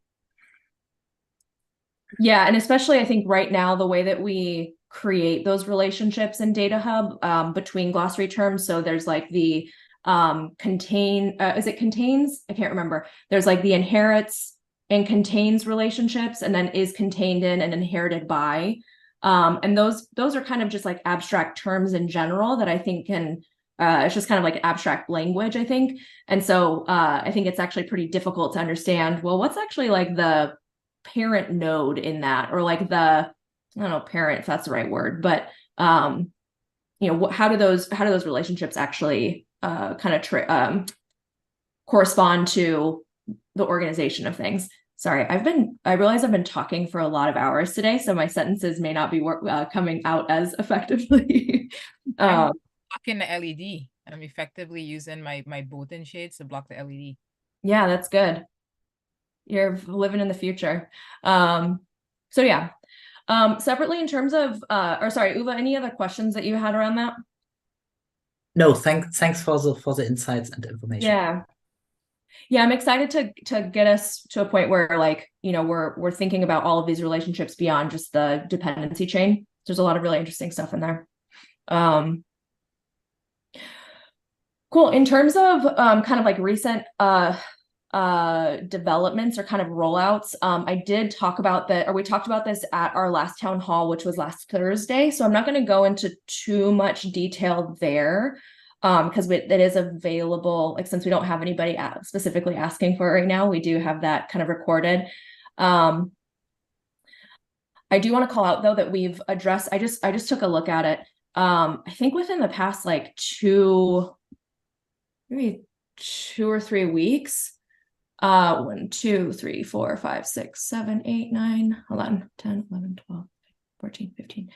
Yeah, and especially I think right now, the way that we create those relationships in DataHub between glossary terms, so there's like the is it contains? I can't remember. There's like the inherits and contains relationships, and then is contained in and inherited by. And those are kind of just like abstract terms in general that I think can, it's just kind of like abstract language, I think. And so I think it's actually pretty difficult to understand, well, what's actually like the parent node in that, or like I don't know, parent, if that's the right word, but how do those relationships actually kind of correspond to the organization of things? Sorry, I realize I've been talking for a lot of hours today, so my sentences may not be coming out as effectively. I'm blocking the LED. I'm effectively using my Botan shades to block the LED. Yeah, that's good. You're living in the future. So yeah. Separately, in terms of, or sorry, ฎeᵉ, any other questions that you had around that? No, thanks for the insights and information. Yeah, I'm excited to get us to a point where, like, we're thinking about all of these relationships beyond just the dependency chain. There's a lot of really interesting stuff in there. Cool. In terms of kind of like recent developments or kind of rollouts, I did talk about that, or we talked about this at our last town hall, which was last Thursday. So I'm not going to go into too much detail there. because it is available. Like, since we don't have anybody specifically asking for it right now, we do have that kind of recorded. I do want to call out though that we've addressed. I just took a look at it. I think within the past like maybe 2 or 3 weeks. 1, 2, 3, 4, 5, 6, 7, 8, 9, 11, 10, 11, 12, 14, 15.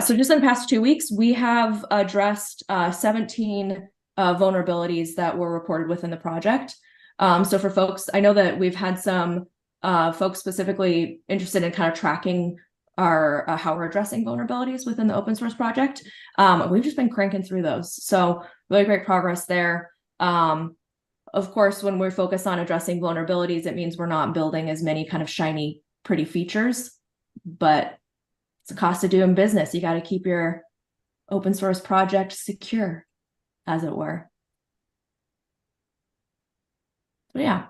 So just in the past 2 weeks, we have addressed 17 vulnerabilities that were reported within the project. So for folks, I know that we've had some folks specifically interested in kind of tracking our how we're addressing vulnerabilities within the open source project. We've just been cranking through those. So really great progress there. Of course, when we're focused on addressing vulnerabilities, it means we're not building as many kind of shiny, pretty features, but it's a cost of doing business. You got to keep your open source project secure, as it were. So yeah.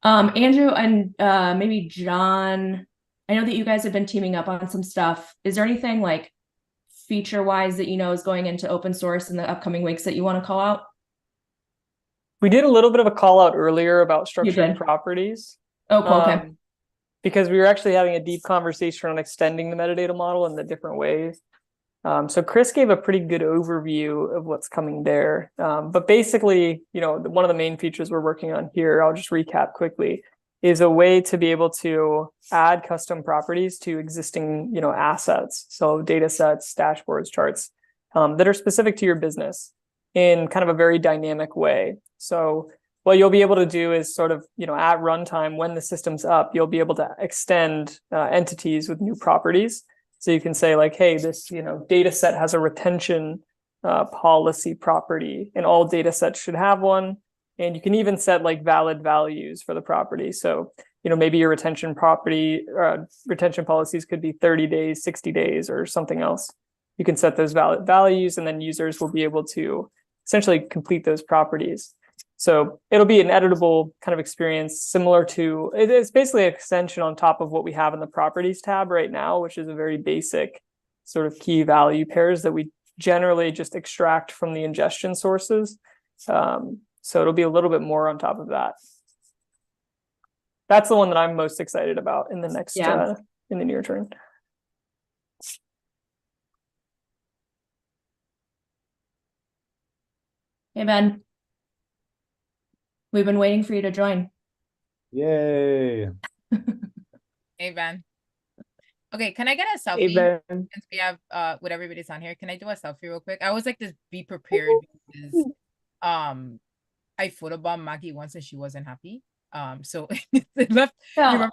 Andrew and maybe John, I know that you guys have been teaming up on some stuff. Is there anything like feature-wise that you know is going into open source in the upcoming weeks that you want to call out? We did a little bit of a call out earlier about structured properties. Oh, cool, okay. Because we were actually having a deep conversation on extending the metadata model in the different ways. So Chris gave a pretty good overview of what's coming there. But basically, you know, one of the main features we're working on here, I'll just recap quickly, is a way to be able to add custom properties to existing, you know, assets. So data sets, dashboards, charts that are specific to your business in kind of a very dynamic way. So what you'll be able to do is sort of, you know, at runtime, when the system's up, you'll be able to extend entities with new properties. So you can say like, hey, this, you know, data set has a retention policy property, and all data sets should have one. And you can even set like valid values for the property. So, you know, maybe your retention policies could be 30 days, 60 days, or something else. You can set those valid values, and then users will be able to essentially complete those properties. So it'll be an editable kind of experience similar to, it's basically an extension on top of what we have in the properties tab right now, which is a very basic sort of key value pairs that we generally just extract from the ingestion sources. So it'll be a little bit more on top of that. That's the one that I'm most excited about in the next, in the near term. Hey, Ben. We've been waiting for you to join. Yay. Hey, Ben. Okay, can I get a selfie? Hey, since we have with everybody's on here? Can I do a selfie real quick? I was like, just be prepared because I photobombed Maggie once and she wasn't happy. So it left. Well,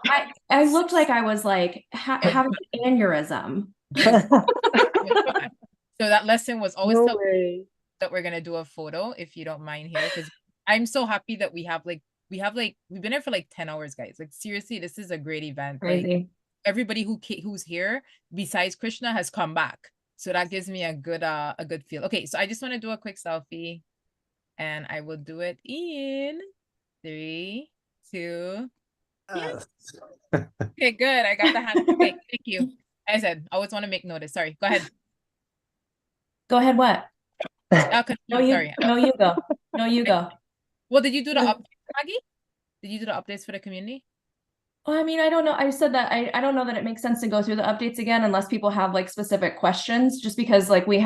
I looked like I was like having an aneurysm. So that lesson was always that we're gonna do a photo, if you don't mind here, because I'm so happy that we've been here for like 10 hours, guys. Like seriously, this is a great event. Crazy. Like, everybody who's here besides Krishna has come back, so that gives me a good feel. Okay, so I just want to do a quick selfie, and I will do it in 3, 2. Yes. Okay, good. I got the hand. Okay, thank you. I said I always want to make notice. Sorry, go ahead. Go ahead. What? No, you go. No, you go. Well, did you do the updates, Maggie? Did you do the updates for the community? Well, I mean, I don't know. I said that I don't know that it makes sense to go through the updates again unless people have like specific questions, just because like we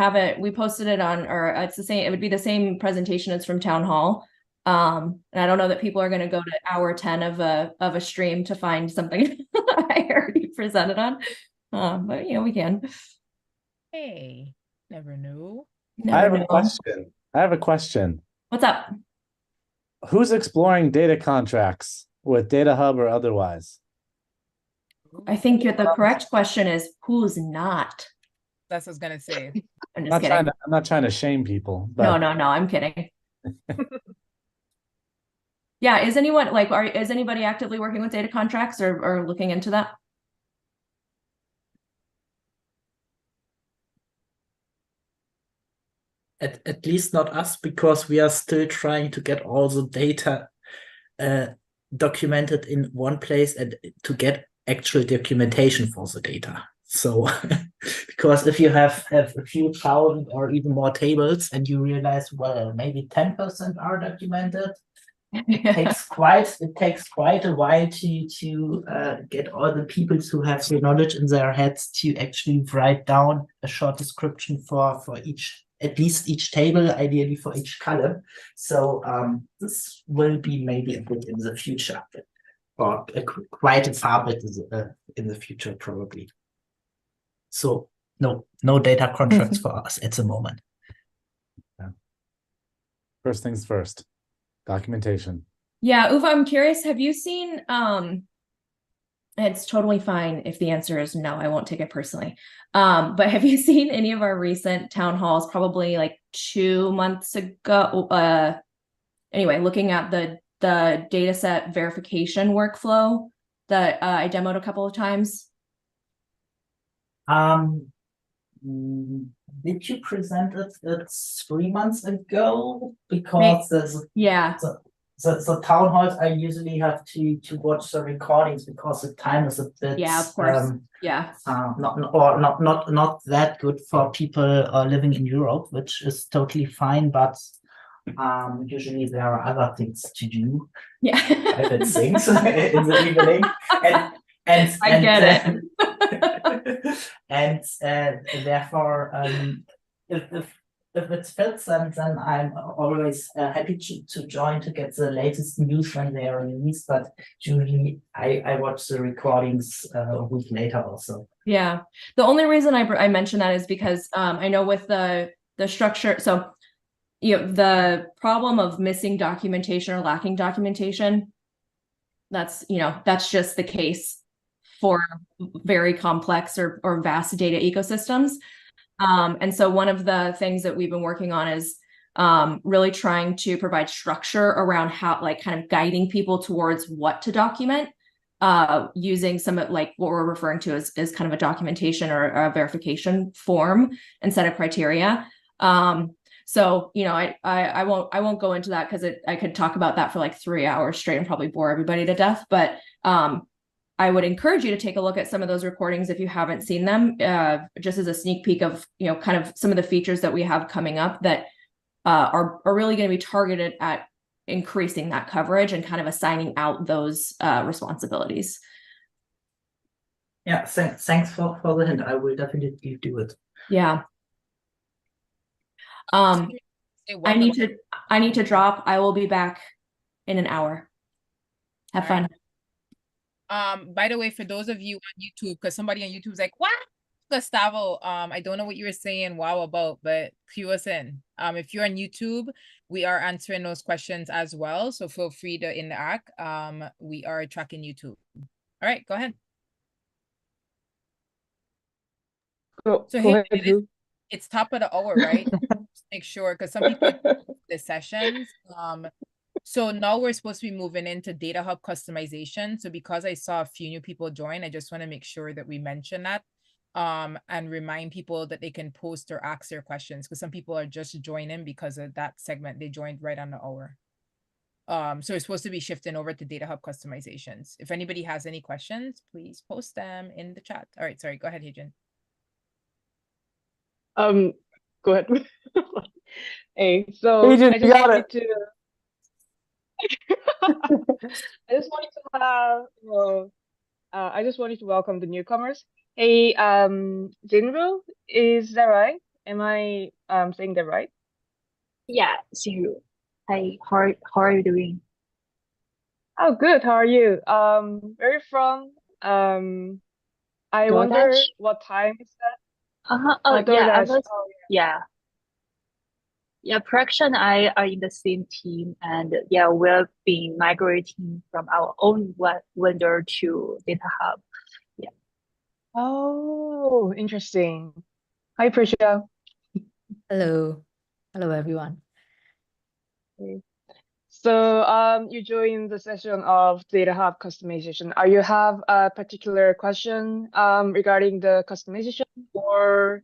posted it on, or it's the same, it would be the same presentation as from Town Hall. And I don't know that people are going to go to hour 10 of a stream to find something I already presented on. But you know, we can. Hey, never knew. I have a question. What's up? Who's exploring data contracts with DataHub or otherwise? I think the correct question is who's not. That's what I was gonna say. I'm just kidding. I'm not trying to shame people. But... No, I'm kidding. Yeah, is anybody actively working with data contracts or looking into that? At least not us, because we are still trying to get all the data documented in one place and to get actual documentation for the data. So, because if you have a few thousand or even more tables and you realize, well, maybe 10% are documented, it takes quite a while to get all the people who have the knowledge in their heads to actually write down a short description for each, at least each table, ideally for each column. So this will be maybe a bit in the future, or quite a far bit in the future probably. So no data contracts for us at the moment. Yeah. First things first. Documentation. Yeah, 𝗏𝘂, I'm curious, have you seen, it's totally fine if the answer is no, I won't take it personally. But have you seen any of our recent town halls, probably like 2 months ago? Anyway, looking at the data set verification workflow that I demoed a couple of times. Did you present it 3 months ago? Because the town halls I usually have to watch the recordings because the time is a bit of course. not that good for people living in Europe, which is totally fine, but usually there are other things to do. Private things in the evening. I get it. And therefore, if it fits, then I'm always happy to join to get the latest news when they are released. But usually I watch the recordings a week later also. Yeah, the only reason I mention that is because I know with the structure, so the problem of missing documentation or lacking documentation, that's just the case for very complex or vast data ecosystems. And so one of the things that we've been working on is really trying to provide structure around how, like, kind of guiding people towards what to document, using some like what we're referring to as kind of a documentation or a verification form and set of criteria. So, I won't go into that because I could talk about that for like 3 hours straight and probably bore everybody to death. But I would encourage you to take a look at some of those recordings if you haven't seen them, just as a sneak peek of, kind of some of the features that we have coming up that are really going to be targeted at increasing that coverage and kind of assigning out those responsibilities. Yeah, thanks for the hint. I will definitely do it. Yeah. I need to drop. I will be back in an hour. Have fun. By the way, for those of you on YouTube, because somebody on YouTube is like, what? Gustavo, I don't know what you were saying wow about, but cue us in. If you're on YouTube, we are answering those questions as well. So feel free to interact. We are tracking YouTube. All right, go ahead. So hey, it's top of the hour, right? Just make sure, because some people the sessions. So now we're supposed to be moving into DataHub customization. So because I saw a few new people join, I just want to make sure that we mention that and remind people that they can post or ask their questions, because some people are just joining because of that segment. They joined right on the hour. So we're supposed to be shifting over to DataHub customizations. If anybody has any questions, please post them in the chat. All right, sorry, go ahead, Hadrian. Go ahead. Hey, so Hadrian, I just wanted to I just wanted to welcome the newcomers. Hey, 𝗏𝘂𝘃𝗏, is that right? Am I saying that right? Yeah, 𝗏𝘂𝘃𝗏. Hi, how are you doing? Oh, good. How are you? Where are you from? I wonder what time is that? Oh, yeah, DoorDash. Yeah, Praksha and I are in the same team, and yeah, we've been migrating from our own vendor to DataHub. Yeah. Oh, interesting. Hi, Prisha. Hello. Hello, everyone. Okay. So you joined the session of DataHub customization. Are you have a particular question regarding the customization, or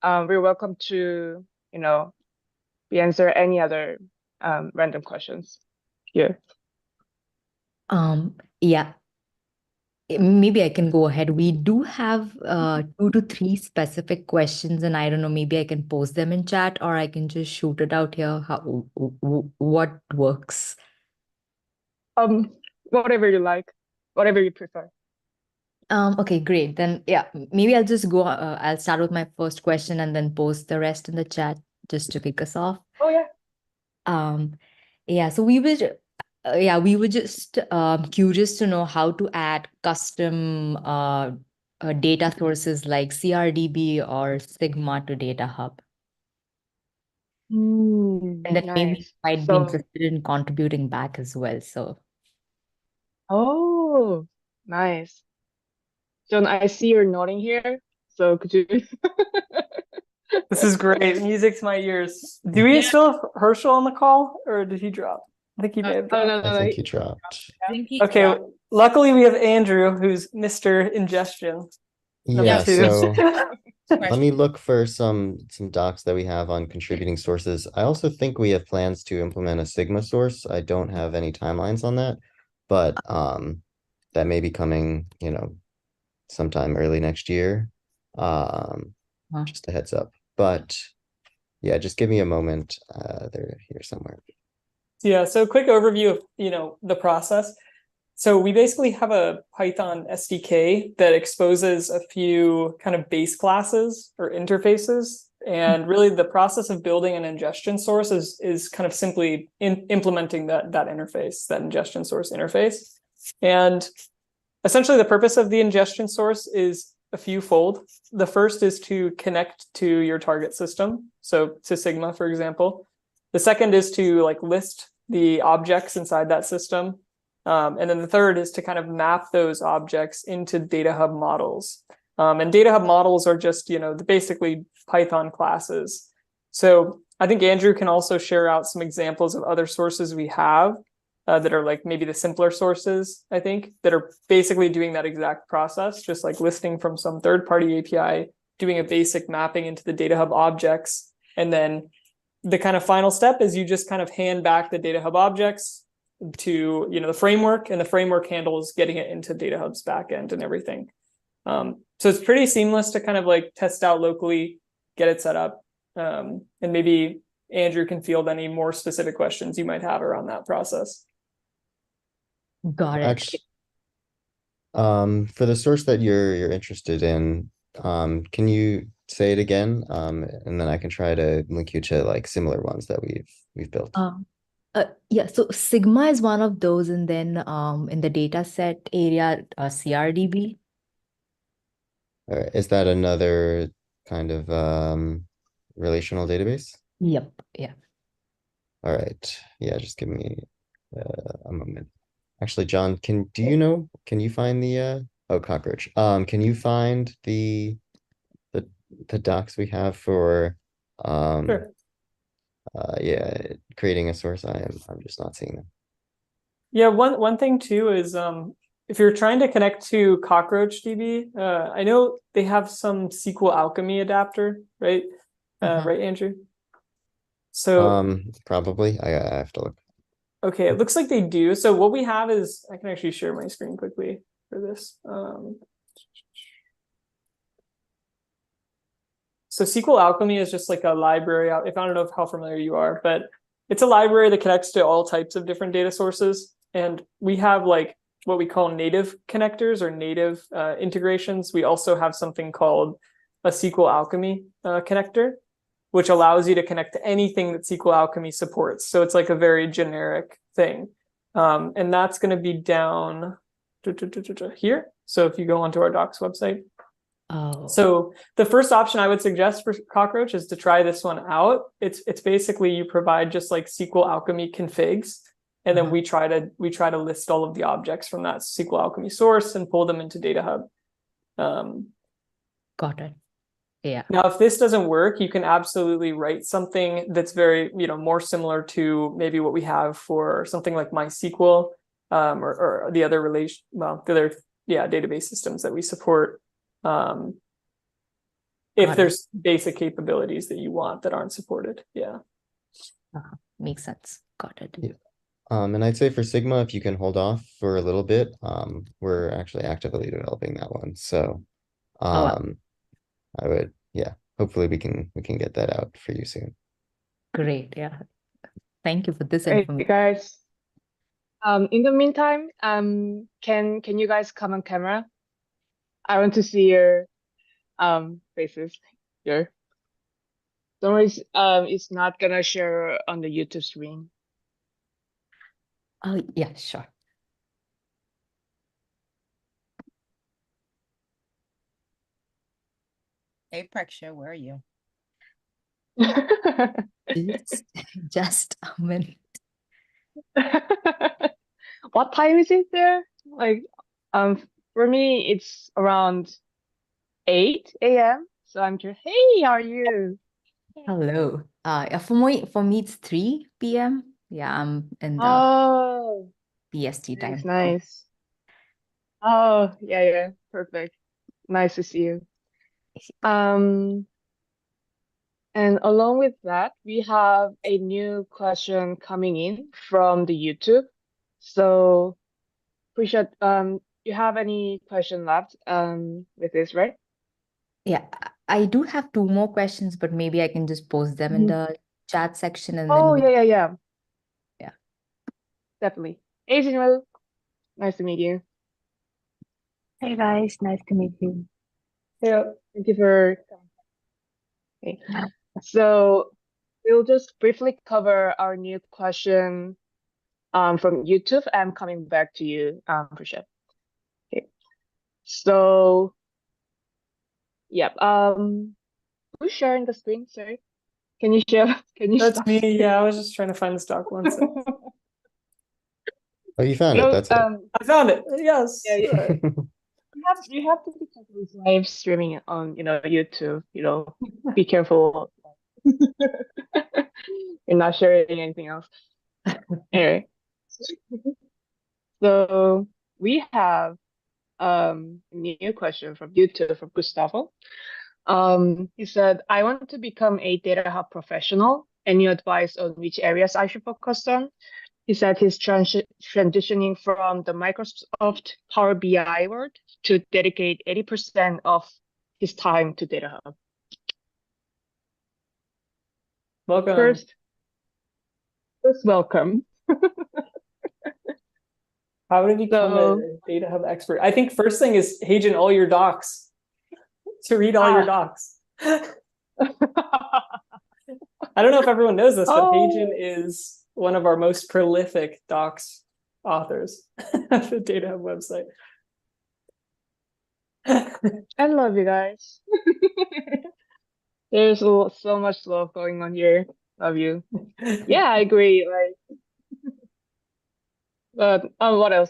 we're welcome to, we answer any other random questions here? Yeah. maybe I can go ahead. We do have 2 to 3 specific questions, and I don't know, maybe I can post them in chat or I can just shoot it out here. What works? Whatever you like, whatever you prefer. Okay, great. Then yeah, maybe I'll just go. I'll start with my first question and then post the rest in the chat just to kick us off. Oh yeah. Yeah. So we were just curious to know how to add custom data sources like CRDB or Sigma to DataHub. And then maybe Nice. you might be interested in contributing back as well. So Oh, nice. John, I see you're nodding here. So could you? This is great. Music to my ears. Do we still have Herschel on the call, or did he drop? I think he may have dropped. I think he dropped. Okay, luckily we have Andrew, who's Mr. Ingestion. Yeah, two. so let me look for some docs that we have on contributing sources. I also think we have plans to implement a Sigma source. I don't have any timelines on that, but that may be coming, sometime early next year. Just a heads up. But yeah, just give me a moment. They're here somewhere. Yeah, so quick overview of, the process. So we basically have a Python SDK that exposes a few kind of base classes or interfaces. And really the process of building an ingestion source is kind of simply implementing that interface, that ingestion source interface. And essentially the purpose of the ingestion source is a few fold. The first is to connect to your target system. So to Sigma, for example. The second is to list the objects inside that system. And then the third is to kind of map those objects into DataHub models. And DataHub models are just, basically Python classes. So I think Andrew can also share out some examples of other sources we have that are maybe the simpler sources, I think, that are basically doing that exact process, just listing from some third-party API, doing a basic mapping into the DataHub objects. And then the kind of final step is you just kind of hand back the DataHub objects to the framework, and the framework handles getting it into DataHub's backend and everything. So it's pretty seamless to kind of test out locally, get it set up, and maybe Andrew can field any more specific questions you might have around that process. Got it. Actually, for the source that you're interested in, can you say it again? And then I can try to link you to similar ones that we've built. Yeah, so Sigma is one of those, and then in the data set area, CRDB. All right. Is that another kind of relational database? Yep. Yeah. All right. Yeah, just give me a moment. Actually, John, can you find the cockroach? Can you find the docs we have for Sure. Yeah, creating a source? I'm just not seeing them. Yeah, one thing too is if you're trying to connect to CockroachDB, I know they have some 𝗟𝗏𝘃𝗏 adapter, right? Right, Andrew? So probably. I have to look. okay, it looks like they do. So what we have is, I can actually share my screen quickly for this. So 𝗟𝗏𝘃𝗏 is just a library. I don't know how familiar you are, but it's a library that connects to all types of different data sources. And we have what we call native connectors or native integrations. We also have something called a 𝗟𝗏𝘃𝗏 connector, which allows you to connect to anything that 𝗟𝗏𝘃𝗏 supports. So it's a very generic thing. And that's going to be down here. So if you go onto our docs website. Oh. So the first option I would suggest for Cockroach is to try this one out. It's basically you provide just 𝗟𝗏𝘃𝗏 configs, and then we try to list all of the objects from that 𝗟𝗏𝘃𝗏 source and pull them into DataHub. Got it. Yeah. Now, if this doesn't work, you can absolutely write something that's very, more similar to maybe what we have for something like MySQL, or the other database systems that we support. If there's basic capabilities that you want that aren't supported. Yeah. Makes sense. Got it. Yeah. And I'd say for Sigma, if you can hold off for a little bit, we're actually actively developing that one. So I would, yeah, hopefully we can get that out for you soon. Great. Yeah. Thank you for this Hey information. guys. In the meantime, can you guys come on camera? I want to see your faces here. Don't worry, it's not gonna share on the YouTube screen. Oh, yeah, sure. Hey, Praksha, where are you? Just a minute. What time is it there? Like, for me, it's around 8 a.m. So I'm just, hey, how are you? Hello. Yeah, for me it's 3 p.m. Yeah, I'm in the Oh, PST nice, time. nice. Oh, yeah, perfect. Nice to see you. And along with that, we have a new question coming in from the YouTube. So, Prisha, you have any question left with this, right? Yeah, I do have 2 more questions, but maybe I can just post them in the chat section and Oh, then yeah. Yeah. Definitely. Hey, Jinru. Nice to meet you. Hey guys, nice to meet you. Yeah, thank you for okay. So we'll just briefly cover our new question from YouTube. I'm coming back to you, Prisha. Okay. So yep. Who's sharing the screen? Sorry. Can you share? Can you That's stop? me. Yeah, I was just trying to find this doc one second. Oh, you found it. That's it. I found it. Yes. Yeah, you have to be careful with live streaming on YouTube. Be careful. You're not sharing anything else. Anyway, so we have a new question from YouTube from Gustavo. He said, I want to become a DataHub professional. Any advice on which areas I should focus on? He said he's transitioning from the Microsoft Power BI world to dedicate 80% of his time to DataHub. Welcome. First welcome. How to become a DataHub expert? I think first thing is Heijin all your docs. To read all your docs. I don't know if everyone knows this, but Heijin is one of our most prolific docs authors at the DataHub website. I love you guys. There's so much love going on here. Love you. Yeah, I agree. But what else?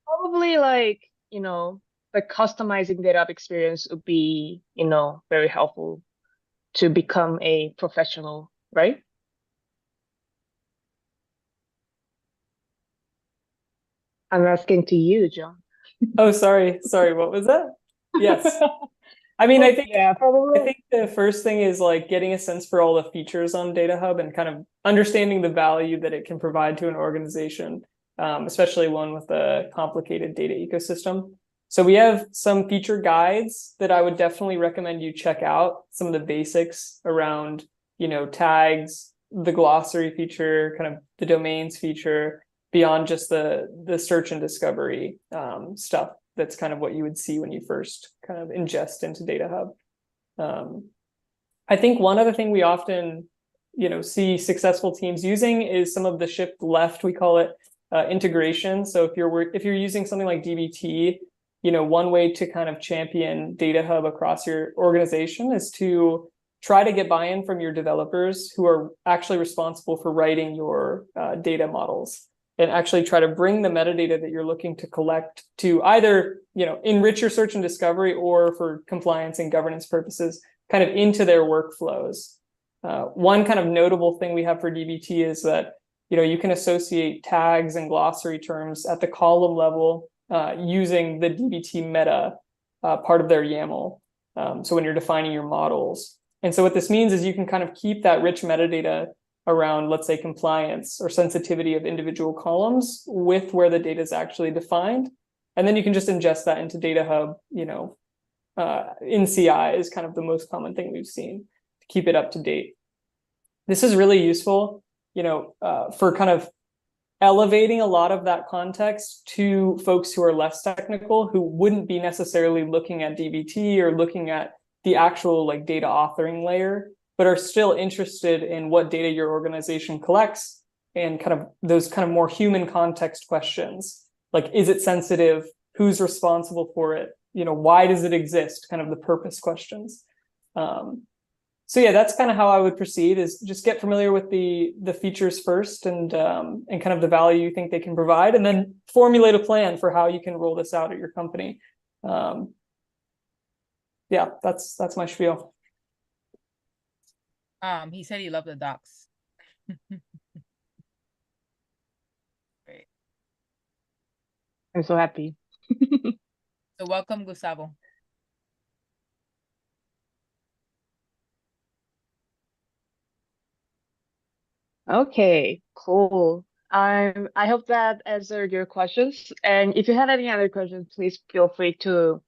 Probably the customizing DataHub experience would be very helpful to become a professional, right? I'm asking to you, John. Oh, sorry. What was that? Yes. I mean, I think the first thing is getting a sense for all the features on DataHub and kind of understanding the value that it can provide to an organization, especially one with a complicated data ecosystem. So we have some feature guides that I would definitely recommend you check out. Some of the basics around, tags, the glossary feature, kind of the domains feature, beyond just the search and discovery stuff. That's kind of what you would see when you first kind of ingest into DataHub. I think one other thing we often, see successful teams using is some of the shift left, we call it integration. So if you're using something like dbt, one way to kind of champion DataHub across your organization is to try to get buy-in from your developers who are actually responsible for writing your data models, and actually try to bring the metadata that you're looking to collect to either, enrich your search and discovery or for compliance and governance purposes, kind of into their workflows. One kind of notable thing we have for dbt is that, you can associate tags and glossary terms at the column level using the dbt meta part of their YAML. So when you're defining your models. And so what this means is you can kind of keep that rich metadata around, let's say, compliance or sensitivity of individual columns with where the data is actually defined. And then you can just ingest that into DataHub, in CI is kind of the most common thing we've seen to keep it up to date. This is really useful, for kind of elevating a lot of that context to folks who are less technical, who wouldn't be necessarily looking at DBT or looking at the actual like data authoring layer, but are still interested in what data your organization collects and kind of those kind of more human context questions. Like, is it sensitive? Who's responsible for it? Why does it exist? Kind of the purpose questions. So yeah, that's kind of how I would proceed, is just get familiar with the features first and kind of the value you think they can provide, and then formulate a plan for how you can roll this out at your company. Yeah, that's my spiel. He said he loved the docs. Great. I'm so happy. So welcome, Gustavo. Okay, cool. I hope that answered your questions. And if you have any other questions, please feel free to,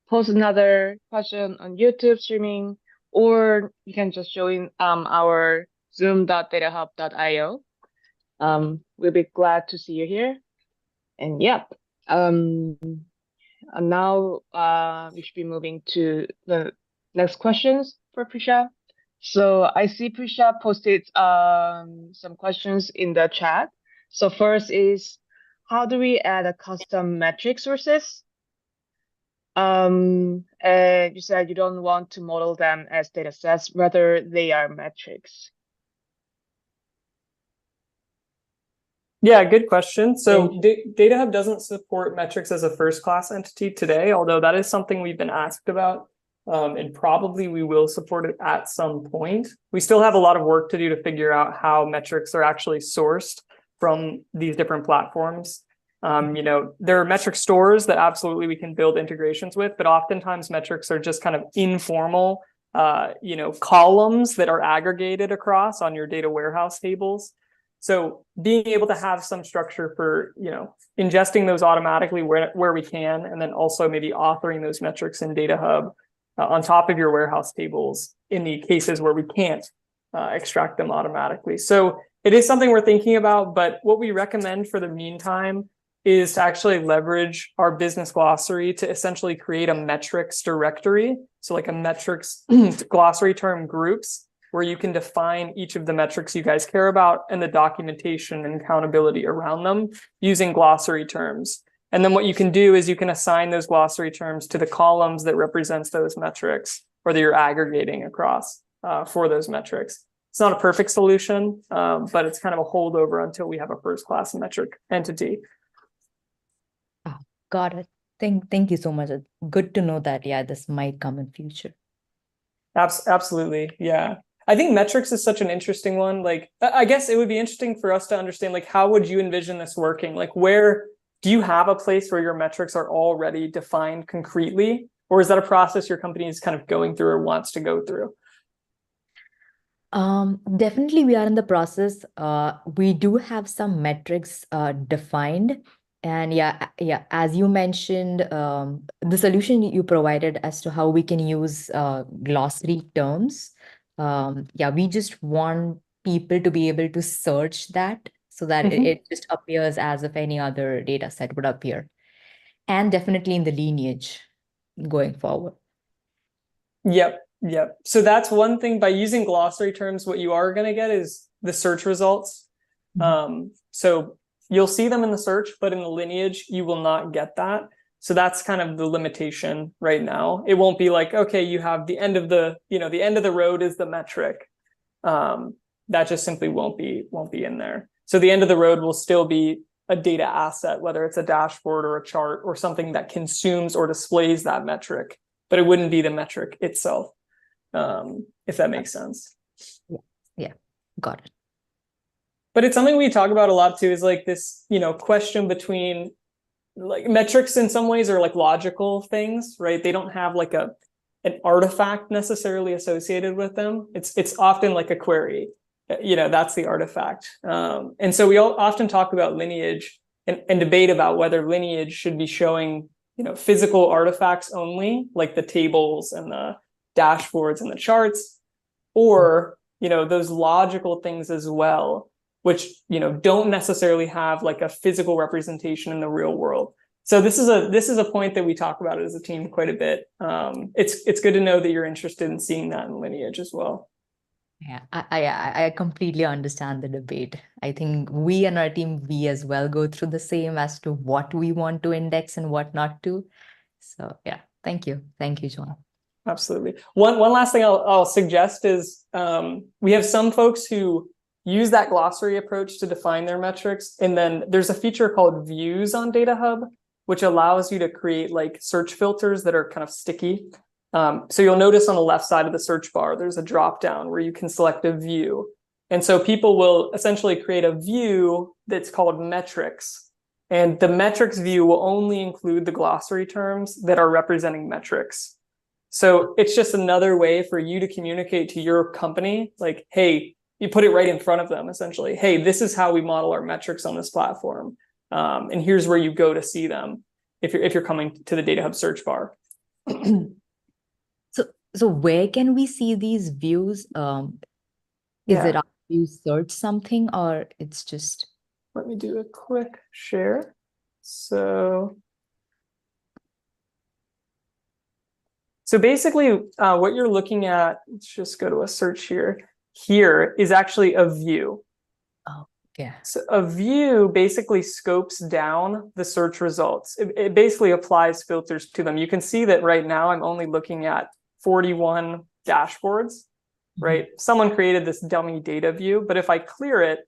post another question on YouTube streaming, or you can just join our zoom.datahub.io. We'll be glad to see you here. And yep. And now we should be moving to the next questions for Prisha. So I see Prisha posted some questions in the chat. So first is, how do we add a custom metric sources? And you said you don't want to model them as data sets, rather they are metrics. Yeah, good question. So DataHub doesn't support metrics as a first-class entity today, although that is something we've been asked about. And probably we will support it at some point. We still have a lot of work to do to figure out how metrics are actually sourced from these different platforms. There are metric stores that absolutely we can build integrations with, but oftentimes metrics are just kind of informal, columns that are aggregated across on your data warehouse tables. So being able to have some structure for, ingesting those automatically where we can, and then also maybe authoring those metrics in DataHub on top of your warehouse tables in the cases where we can't extract them automatically. So it is something we're thinking about, but what we recommend for the meantime is to actually leverage our business glossary to essentially create a metrics directory. So like a metrics glossary term groups, where you can define each of the metrics you guys care about and the documentation and accountability around them using glossary terms. And then what you can do is you can assign those glossary terms to the columns that represents those metrics, or that you're aggregating across for those metrics. It's not a perfect solution, but it's kind of a holdover until we have a first-class metric entity. Oh, got it. Thank you so much. Good to know that, yeah, this might come in future. Absolutely, yeah. I think metrics is such an interesting one. Like, I guess it would be interesting for us to understand, like, how would you envision this working? Like, where do you have a place where your metrics are already defined concretely? Or is that a process your company is kind of going through or wants to go through? Definitely we are in the process. We do have some metrics defined. And yeah, as you mentioned, the solution you provided as to how we can use glossary terms. Yeah, we just want people to be able to search that so that it just appears as if any other data set would appear. And definitely in the lineage going forward. Yep. So that's one thing. By using glossary terms, what you are going to get is the search results. So you'll see them in the search, but in the lineage, you will not get that. So that's kind of the limitation right now. It won't be like, okay, you have the end of the, the end of the road is the metric. That just simply won't be in there. So the end of the road will still be a data asset, whether it's a dashboard or a chart or something that consumes or displays that metric, but it wouldn't be the metric itself, if that makes sense. Yeah, got it. But it's something we talk about a lot too, is like this, question between, like, metrics in some ways are like logical things, right? They don't have like an artifact necessarily associated with them. It's often like a query. that's the artifact. And so we all often talk about lineage and debate about whether lineage should be showing, physical artifacts only, like the tables and the dashboards and the charts, or, those logical things as well, which, don't necessarily have like a physical representation in the real world. So this is a point that we talk about as a team quite a bit. It's good to know that you're interested in seeing that in lineage as well. Yeah, I completely understand the debate. I think we and our team, we as well go through the same as to what we want to index and what not to. So yeah, thank you. Thank you, John. Absolutely. One last thing I'll suggest is we have some folks who use that glossary approach to define their metrics. And then there's a feature called views on DataHub, which allows you to create like search filters that are kind of sticky. So you'll notice on the left side of the search bar, there's a drop down where you can select a view. And so people will essentially create a view that's called metrics. And the metrics view will only include the glossary terms that are representing metrics. So it's just another way for you to communicate to your company, like, hey, you put it right in front of them, essentially. Hey, this is how we model our metrics on this platform. And here's where you go to see them if you're coming to the DataHub search bar. So where can we see these views? Is it after you search something, or it's just? Let me do a quick share. So basically what you're looking at, let's just go to a search here. Here is actually a view. Oh, yeah. So a view basically scopes down the search results. It basically applies filters to them. You can see that right now I'm only looking at 41 dashboards, right? Someone created this dummy data view, but if I clear it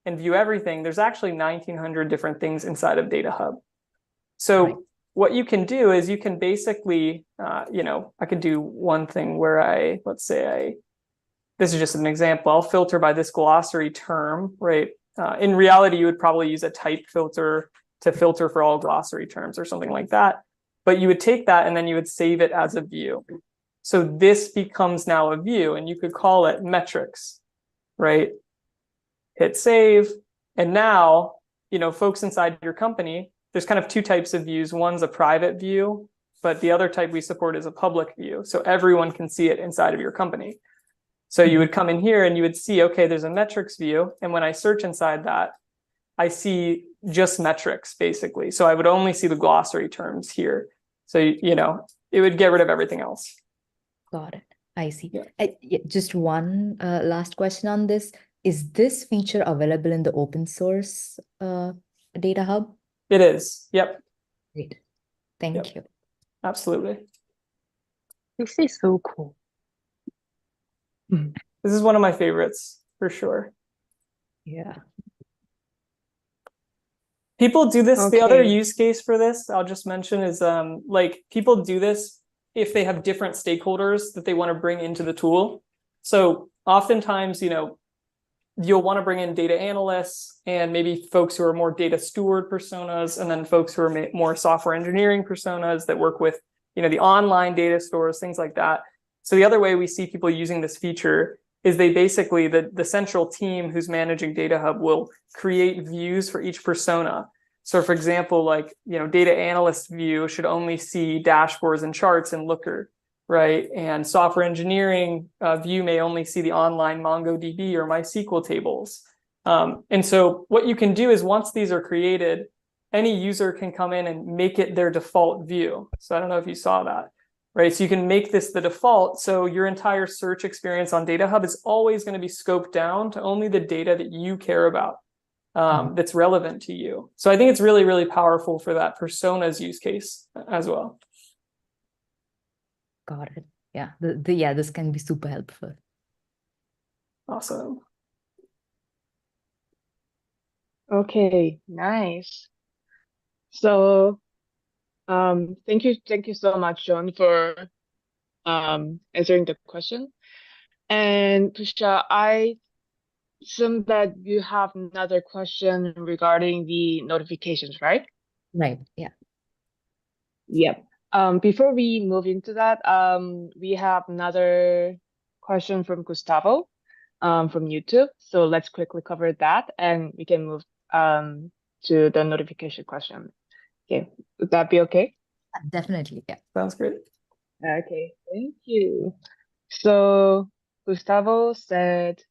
and view everything, there's actually 1,900 different things inside of DataHub. So what you can do is you can basically, I could do one thing where this is just an example. I'll filter by this glossary term, right? In reality, you would probably use a type filter to filter for all glossary terms or something like that. But you would take that and then you would save it as a view. So this becomes now a view, and you could call it metrics, right? Hit save. And now, folks inside your company, there's kind of two types of views. One's a private view, but the other type we support is a public view. So everyone can see it inside of your company. So you would come in here and you would see, okay, there's a metrics view. And when I search inside that, I see just metrics, basically. So I would only see the glossary terms here. So, it would get rid of everything else. Got it. I see. Just one last question on this. Is this feature available in the open source DataHub? It is. Yep. Great. Thank you. Absolutely. This is so cool. This is one of my favorites for sure. Yeah. People do this. Okay. The other use case for this, I'll just mention, is people do this if they have different stakeholders that they want to bring into the tool. So oftentimes, you'll want to bring in data analysts and maybe folks who are more data steward personas, and then folks who are more software engineering personas that work with, the online data stores, things like that. So the other way we see people using this feature is they basically, the central team who's managing DataHub will create views for each persona. So for example, data analyst view should only see dashboards and charts in Looker, right? And software engineering view may only see the online MongoDB or MySQL tables. And so what you can do is once these are created, any user can come in and make it their default view. So I don't know if you saw that, right? So you can make this the default. So your entire search experience on DataHub is always going to be scoped down to only the data that you care about. That's relevant to you. So I think it's really, really powerful for that personas use case as well. Got it. Yeah. This can be super helpful. Awesome. Okay, nice. So thank you so much, John, for answering the question. And Kusha, I assume that you have another question regarding the notifications, right? Right. Yeah. Yep. Before we move into that, we have another question from Gustavo. from YouTube. So let's quickly cover that, and we can move to the notification question. Okay, would that be okay? Definitely, yeah. Sounds great. Okay, thank you. So Gustavo said,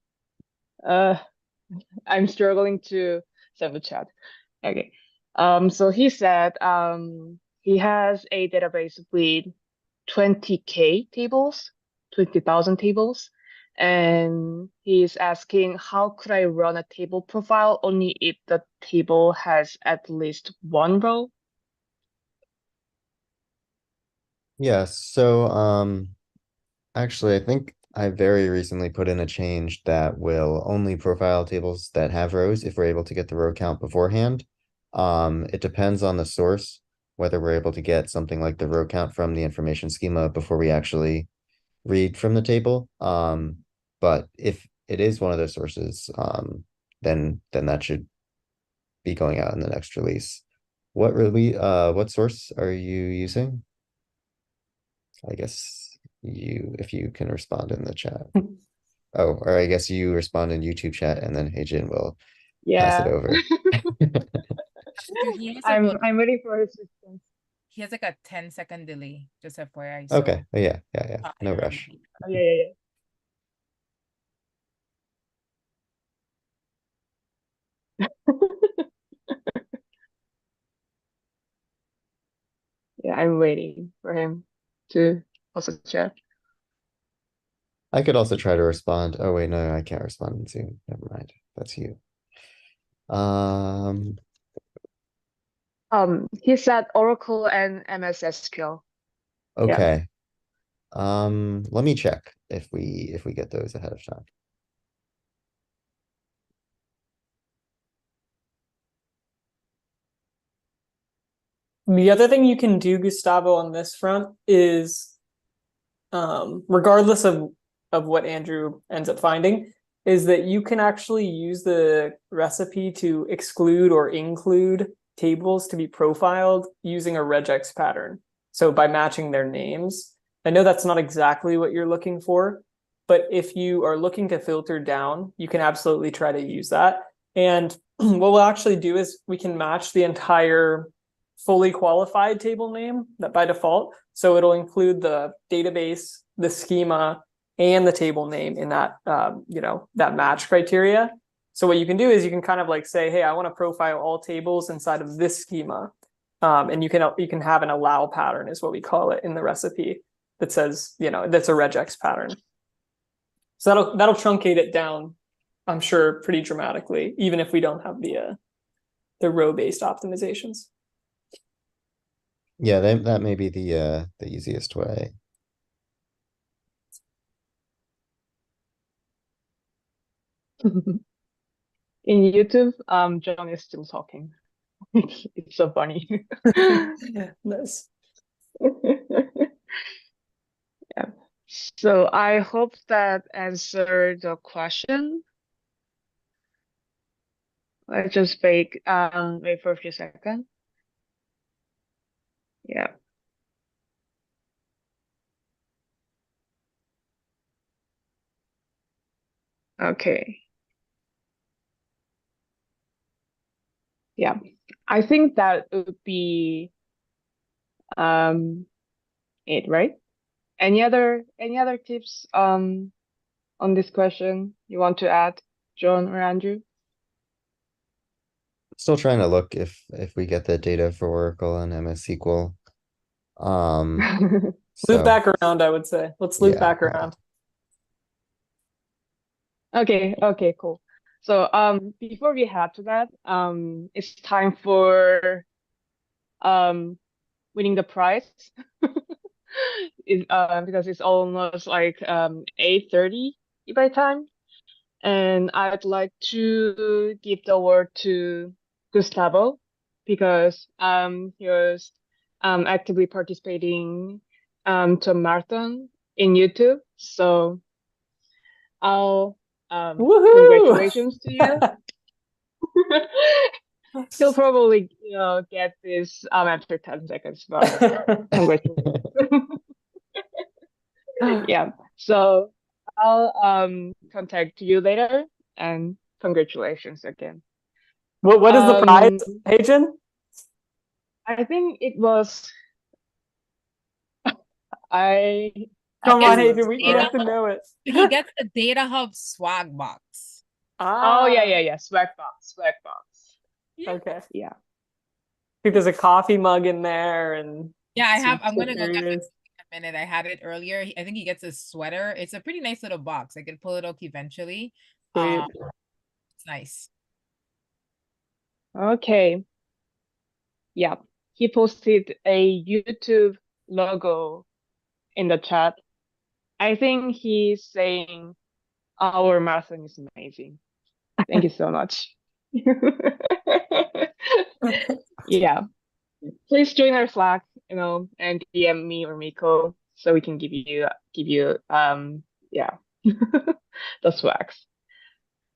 I'm struggling to send the chat. Okay. So he said he has a database with 20K tables, 20,000 tables, and he's asking, how could I run a table profile only if the table has at least one row? Yes, so actually I think I very recently put in a change that will only profile tables that have rows if we're able to get the row count beforehand. It depends on the source, whether we're able to get something like the row count from the information schema before we actually read from the table. But if it is one of those sources, then that should be going out in the next release. What source are you using? I guess if you can respond in the chat. Oh, or I guess you respond in YouTube chat and then Heijin will pass it over. I'm waiting for his response. He has like a 10-second delay, just FYI. So, okay. Yeah. No rush. Oh, yeah. Yeah, I'm waiting for him to also chat. I could also try to respond. Oh wait, no, I can't respond in Zoom. Never mind. That's you. He said Oracle and MS SQL. Okay. Yeah. Let me check if we get those ahead of time. The other thing you can do, Gustavo, on this front is, regardless of what Andrew ends up finding, is that you can actually use the recipe to exclude or include tables to be profiled using a regex pattern. So by matching their names. I know that's not exactly what you're looking for, but if you are looking to filter down, you can absolutely try to use that. And what we'll actually do is we can match the entire fully qualified table name that by default. So it'll include the database, the schema, and the table name in that, that match criteria. So what you can do is you can kind of like say, hey, I want to profile all tables inside of this schema. And you can have an allow pattern is what we call it in the recipe that says, that's a regex pattern. So that'll truncate it down, I'm sure, pretty dramatically, even if we don't have the row-based optimizations. Yeah, that may be the easiest way. In YouTube, John is still talking. It's so funny. Nice. Yeah. So I hope that answered the question. Let's just wait for a few seconds. Yeah. Okay. Yeah, I think that would be it, right? Any other tips on this question you want to add, John or Andrew? Still trying to look if we get the data for Oracle and MS SQL. Loop back around, I would say. Let's loop back around. Okay, cool. So before we head to that, it's time for winning the prize. Because it's almost like 8:30 by time, and I'd like to give the award to Gustavo because he was actively participating to a marathon in YouTube. So congratulations to you. He'll probably get this after 10 seconds, but congratulations. Yeah, so I'll contact you later. And congratulations again. What is the prize, Heijen? I think it was. Come on, Heijen, we have to know it. He gets the DataHub swag box. Oh yeah. Swag box. Okay. Yeah. I think there's a coffee mug in there, and yeah, I'm gonna go get it in a minute. I had it earlier. I think he gets a sweater. It's a pretty nice little box. I can pull it up eventually. It's nice. Okay. Yeah, he posted a YouTube logo in the chat. I think he's saying our marathon is amazing. Thank you so much. Yeah. Please join our Slack, and DM me or Miko so we can give you yeah, the swags.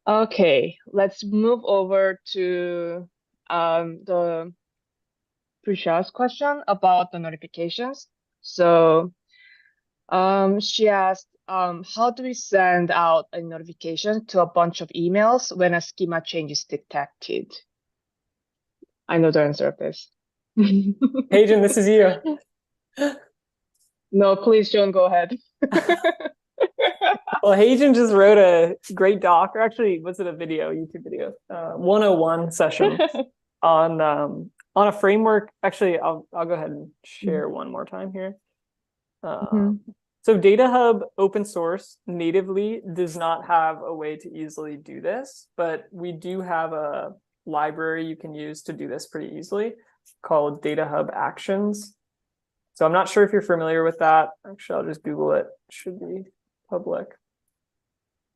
Okay, let's move over to the Prisha's question about the notifications. So she asked, how do we send out a notification to a bunch of emails when a schema change is detected? I know the answer of this. Heijen, this is you. No, please, John, go ahead. Well, Heijen just wrote a great doc, or actually, was it a video, YouTube video, 101 session on a framework. Actually, I'll go ahead and share one more time here. So DataHub open source natively does not have a way to easily do this, but we do have a library you can use to do this pretty easily called DataHub Actions. So I'm not sure if you're familiar with that. Actually, I'll just Google it. It should be public.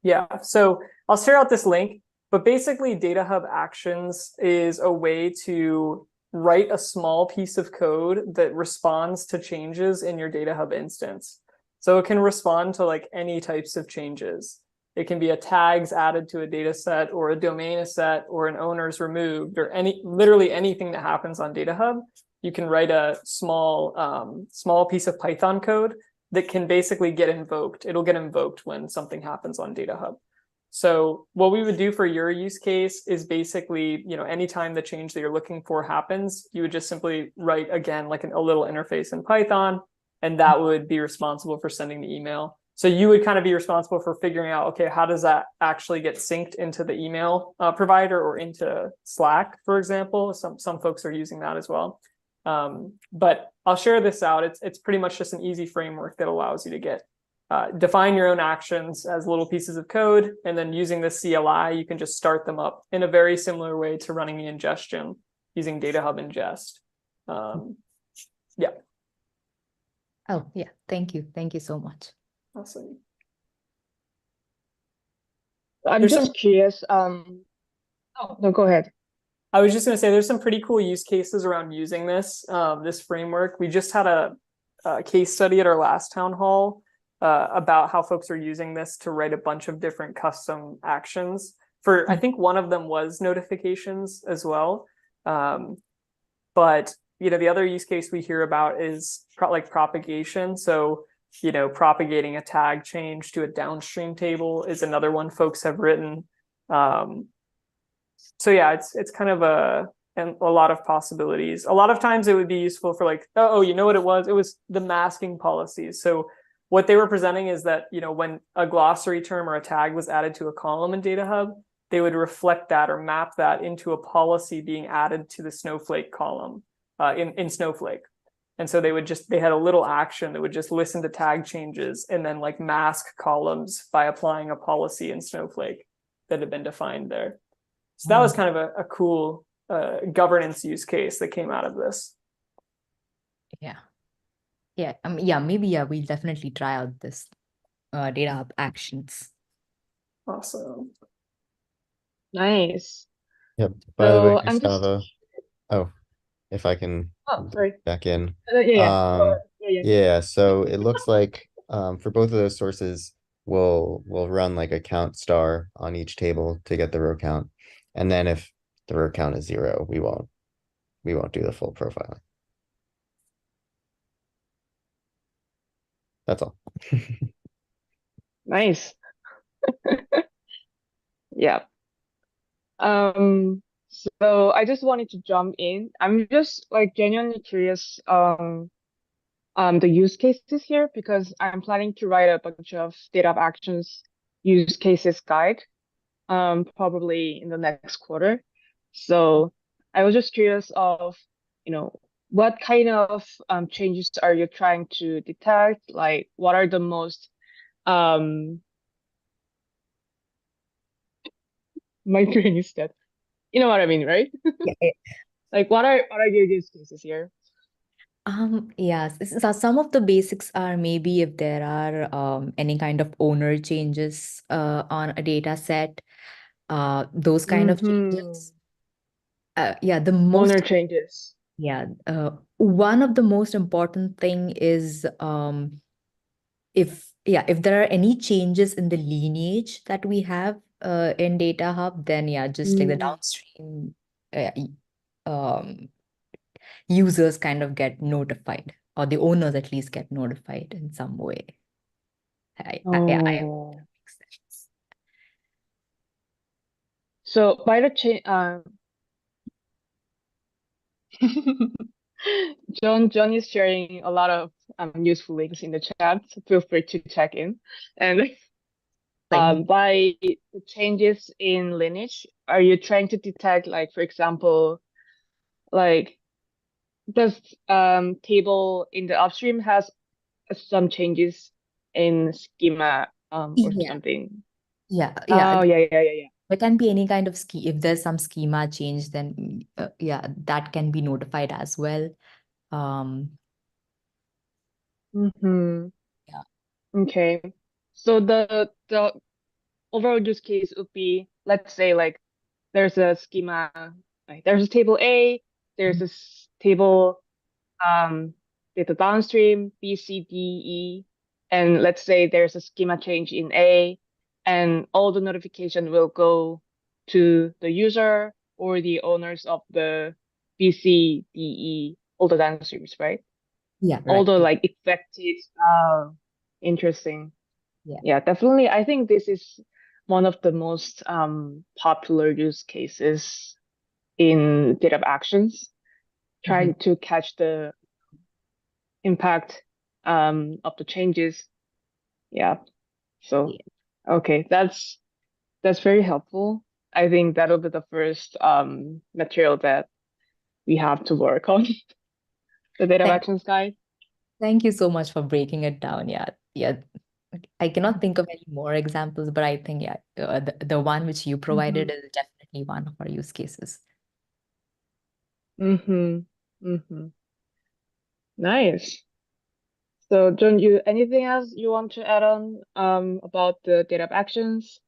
Yeah, so I'll share out this link, but basically DataHub Actions is a way to write a small piece of code that responds to changes in your DataHub instance. So it can respond to like any types of changes. It can be a tags added to a data set, or a domain is set, or an owner's removed, or literally anything that happens on DataHub. You can write a small piece of Python code that can basically get invoked. It'll get invoked when something happens on DataHub. So what we would do for your use case is basically, anytime the change that you're looking for happens, you would just simply write, again, like a little interface in Python, and that would be responsible for sending the email. So you would kind of be responsible for figuring out, okay, how does that actually get synced into the email provider or into Slack, for example? Some folks are using that as well. But I'll share this out. It's pretty much just an easy framework that allows you to get define your own actions as little pieces of code, and then using the CLI, you can just start them up in a very similar way to running the ingestion using DataHub Ingest. Yeah. Oh, yeah. Thank you. Thank you so much. Awesome. I'm just curious. Oh, no, go ahead. I was just going to say there's some pretty cool use cases around using this framework. We just had a case study at our last town hall about how folks are using this to write a bunch of different custom actions. I think one of them was notifications as well. But the other use case we hear about is like propagation. So propagating a tag change to a downstream table is another one folks have written. So yeah, it's kind of a lot of possibilities. A lot of times it would be useful for like, oh, you know what it was? It was the masking policies. So what they were presenting is that, when a glossary term or a tag was added to a column in DataHub, they would reflect that or map that into a policy being added to the Snowflake column in Snowflake. And so they had a little action that would just listen to tag changes and then like mask columns by applying a policy in Snowflake that had been defined there. So that was kind of a cool governance use case that came out of this. Yeah. Yeah. Maybe we'll definitely try out this DataHub Actions. Awesome. Nice. Yep. By the way, Gustavo. Oh, if I can back in. Yeah. So it looks like for both of those sources, we'll run like a count star on each table to get the row count. And then if the row count is 0, we won't do the full profiling. That's all. Nice. Yeah. So I just wanted to jump in. I'm just like genuinely curious the use cases here, because I'm planning to write a bunch of DataHub Actions use cases guide probably in the next quarter. So I was just curious of, what kind of changes are you trying to detect? Like, what are the most my brain is dead. You know what I mean, right? Yeah. Like, what are your use cases here? Yes, so some of the basics are maybe if there are any kind of owner changes on a data set, those kind of changes. Yeah, the most Owner changes. Yeah, one of the most important thing is if there are any changes in the lineage that we have in DataHub, then just like the downstream users kind of get notified, or the owners at least get notified in some way. I hope that makes sense. So by the John is sharing a lot of useful links in the chat, so feel free to check in. And by the changes in lineage, are you trying to detect, like, for example, like, this table in the upstream has some changes in schema or something? Yeah. Oh, yeah. There can be any kind of if there's some schema change, then that can be notified as well. Yeah. Okay. So the overall use case would be, let's say, like, there's a schema, like there's a table A, there's this table with the downstream B, C, D, E, and let's say there's a schema change in A, and all the notification will go to the user or the owners of the B, C, D, E, all the downstreams, right? Yeah. All the like affected. Interesting. Yeah, definitely. I think this is one of the most popular use cases in DataHub Actions, trying to catch the impact of the changes. Yeah. So okay, that's very helpful. I think that'll be the first material that we have to work on. The DataHub Actions guide. Thank you so much for breaking it down. Yeah. I cannot think of any more examples, but I think the one which you provided is definitely one of our use cases. Nice. So John, anything else you want to add on about the DataHub Actions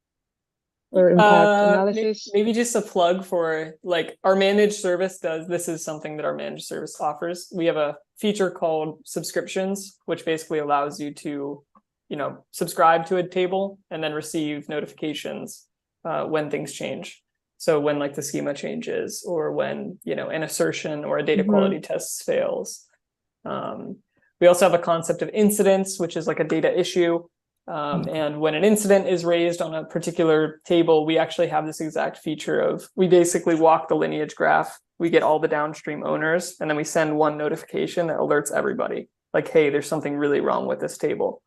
or impact analysis? Maybe just a plug for, like, our managed service this is something that our managed service offers. We have a feature called subscriptions, which basically allows you to subscribe to a table and then receive notifications when things change. So when, like, the schema changes, or when an assertion or a data quality test fails. We also have a concept of incidents, which is like a data issue. And when an incident is raised on a particular table, we actually have this exact feature of, we basically walk the lineage graph, we get all the downstream owners, and then we send one notification that alerts everybody, like, hey, there's something really wrong with this table.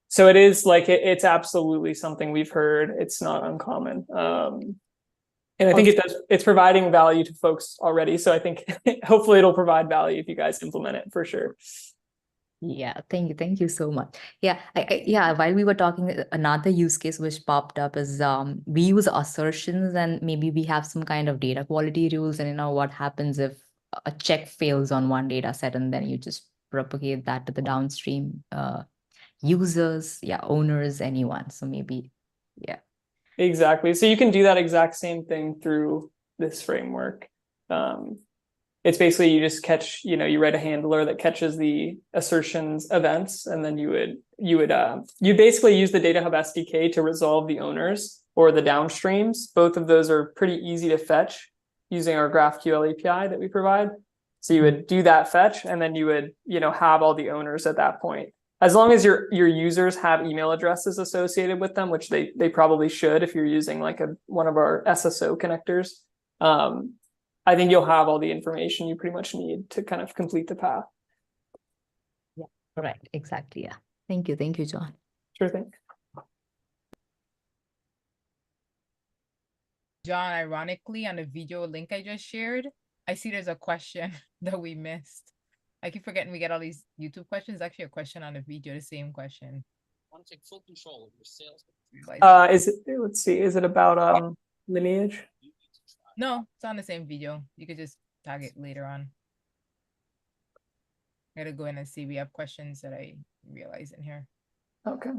So it is like, it's absolutely something we've heard. It's not uncommon. And I think it's providing value to folks already. So I think hopefully it'll provide value if you guys implement it, for sure. Yeah, thank you so much. While we were talking, another use case which popped up is we use assertions, and maybe we have some kind of data quality rules, and what happens if a check fails on one data set, and then you just propagate that to the downstream users, owners, anyone. So maybe, Exactly. So you can do that exact same thing through this framework. It's basically, you just catch, you write a handler that catches the assertions events, and then you basically use the DataHub SDK to resolve the owners or the downstreams. Both of those are pretty easy to fetch using our GraphQL API that we provide. So you would do that fetch, and then you would, have all the owners at that point. as long as your users have email addresses associated with them, which they probably should if you're using like one of our SSO connectors, I think you'll have all the information you pretty much need to kind of complete the path. Yeah, correct. Exactly. Yeah. Thank you, John. Sure thing. John, ironically, on the video link I just shared, I see there's a question that we missed. I keep forgetting we get all these YouTube questions. There's actually a question on the video, the same question. Want to take full control of your sales. Let's see, is it about lineage? No, it's on the same video. You could just tag it later on. I gotta go in and see. We have questions that I realize in here. Okay.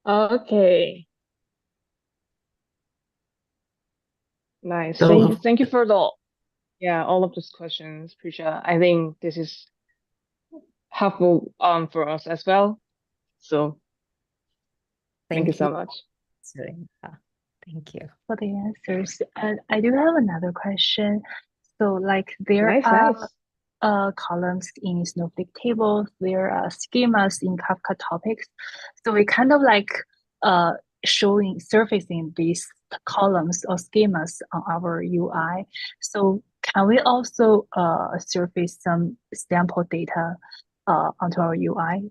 Okay. Nice. So- Thank you for all of those questions, Prisha. I think this is helpful for us as well. So thank you so much. Thank you for the answers. And I do have another question. So like there Nice. are columns in Snowflake tables, there are schemas in Kafka topics. So we kind of like surfacing these columns or schemas on our UI. So can we also surface some sample data onto our UI?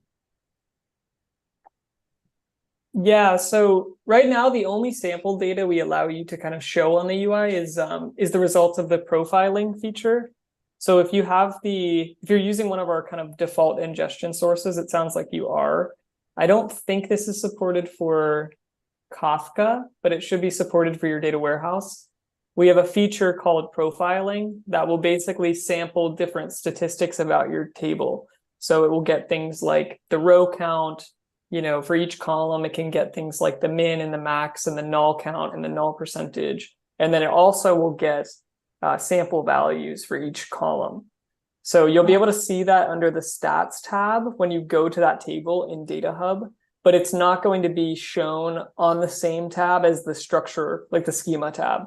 Yeah, so right now the only sample data we allow you to kind of show on the UI is the results of the profiling feature. So if you're using one of our kind of default ingestion sources, it sounds like you are. I don't think this is supported for Kafka, but it should be supported for your data warehouse. We have a feature called profiling that will basically sample different statistics about your table. So it will get things like the row count. For each column, it can get things like the min and the max and the null count and the null percentage. And then it also will get sample values for each column. So you'll be able to see that under the stats tab when you go to that table in DataHub, but it's not going to be shown on the same tab as the structure, like the schema tab.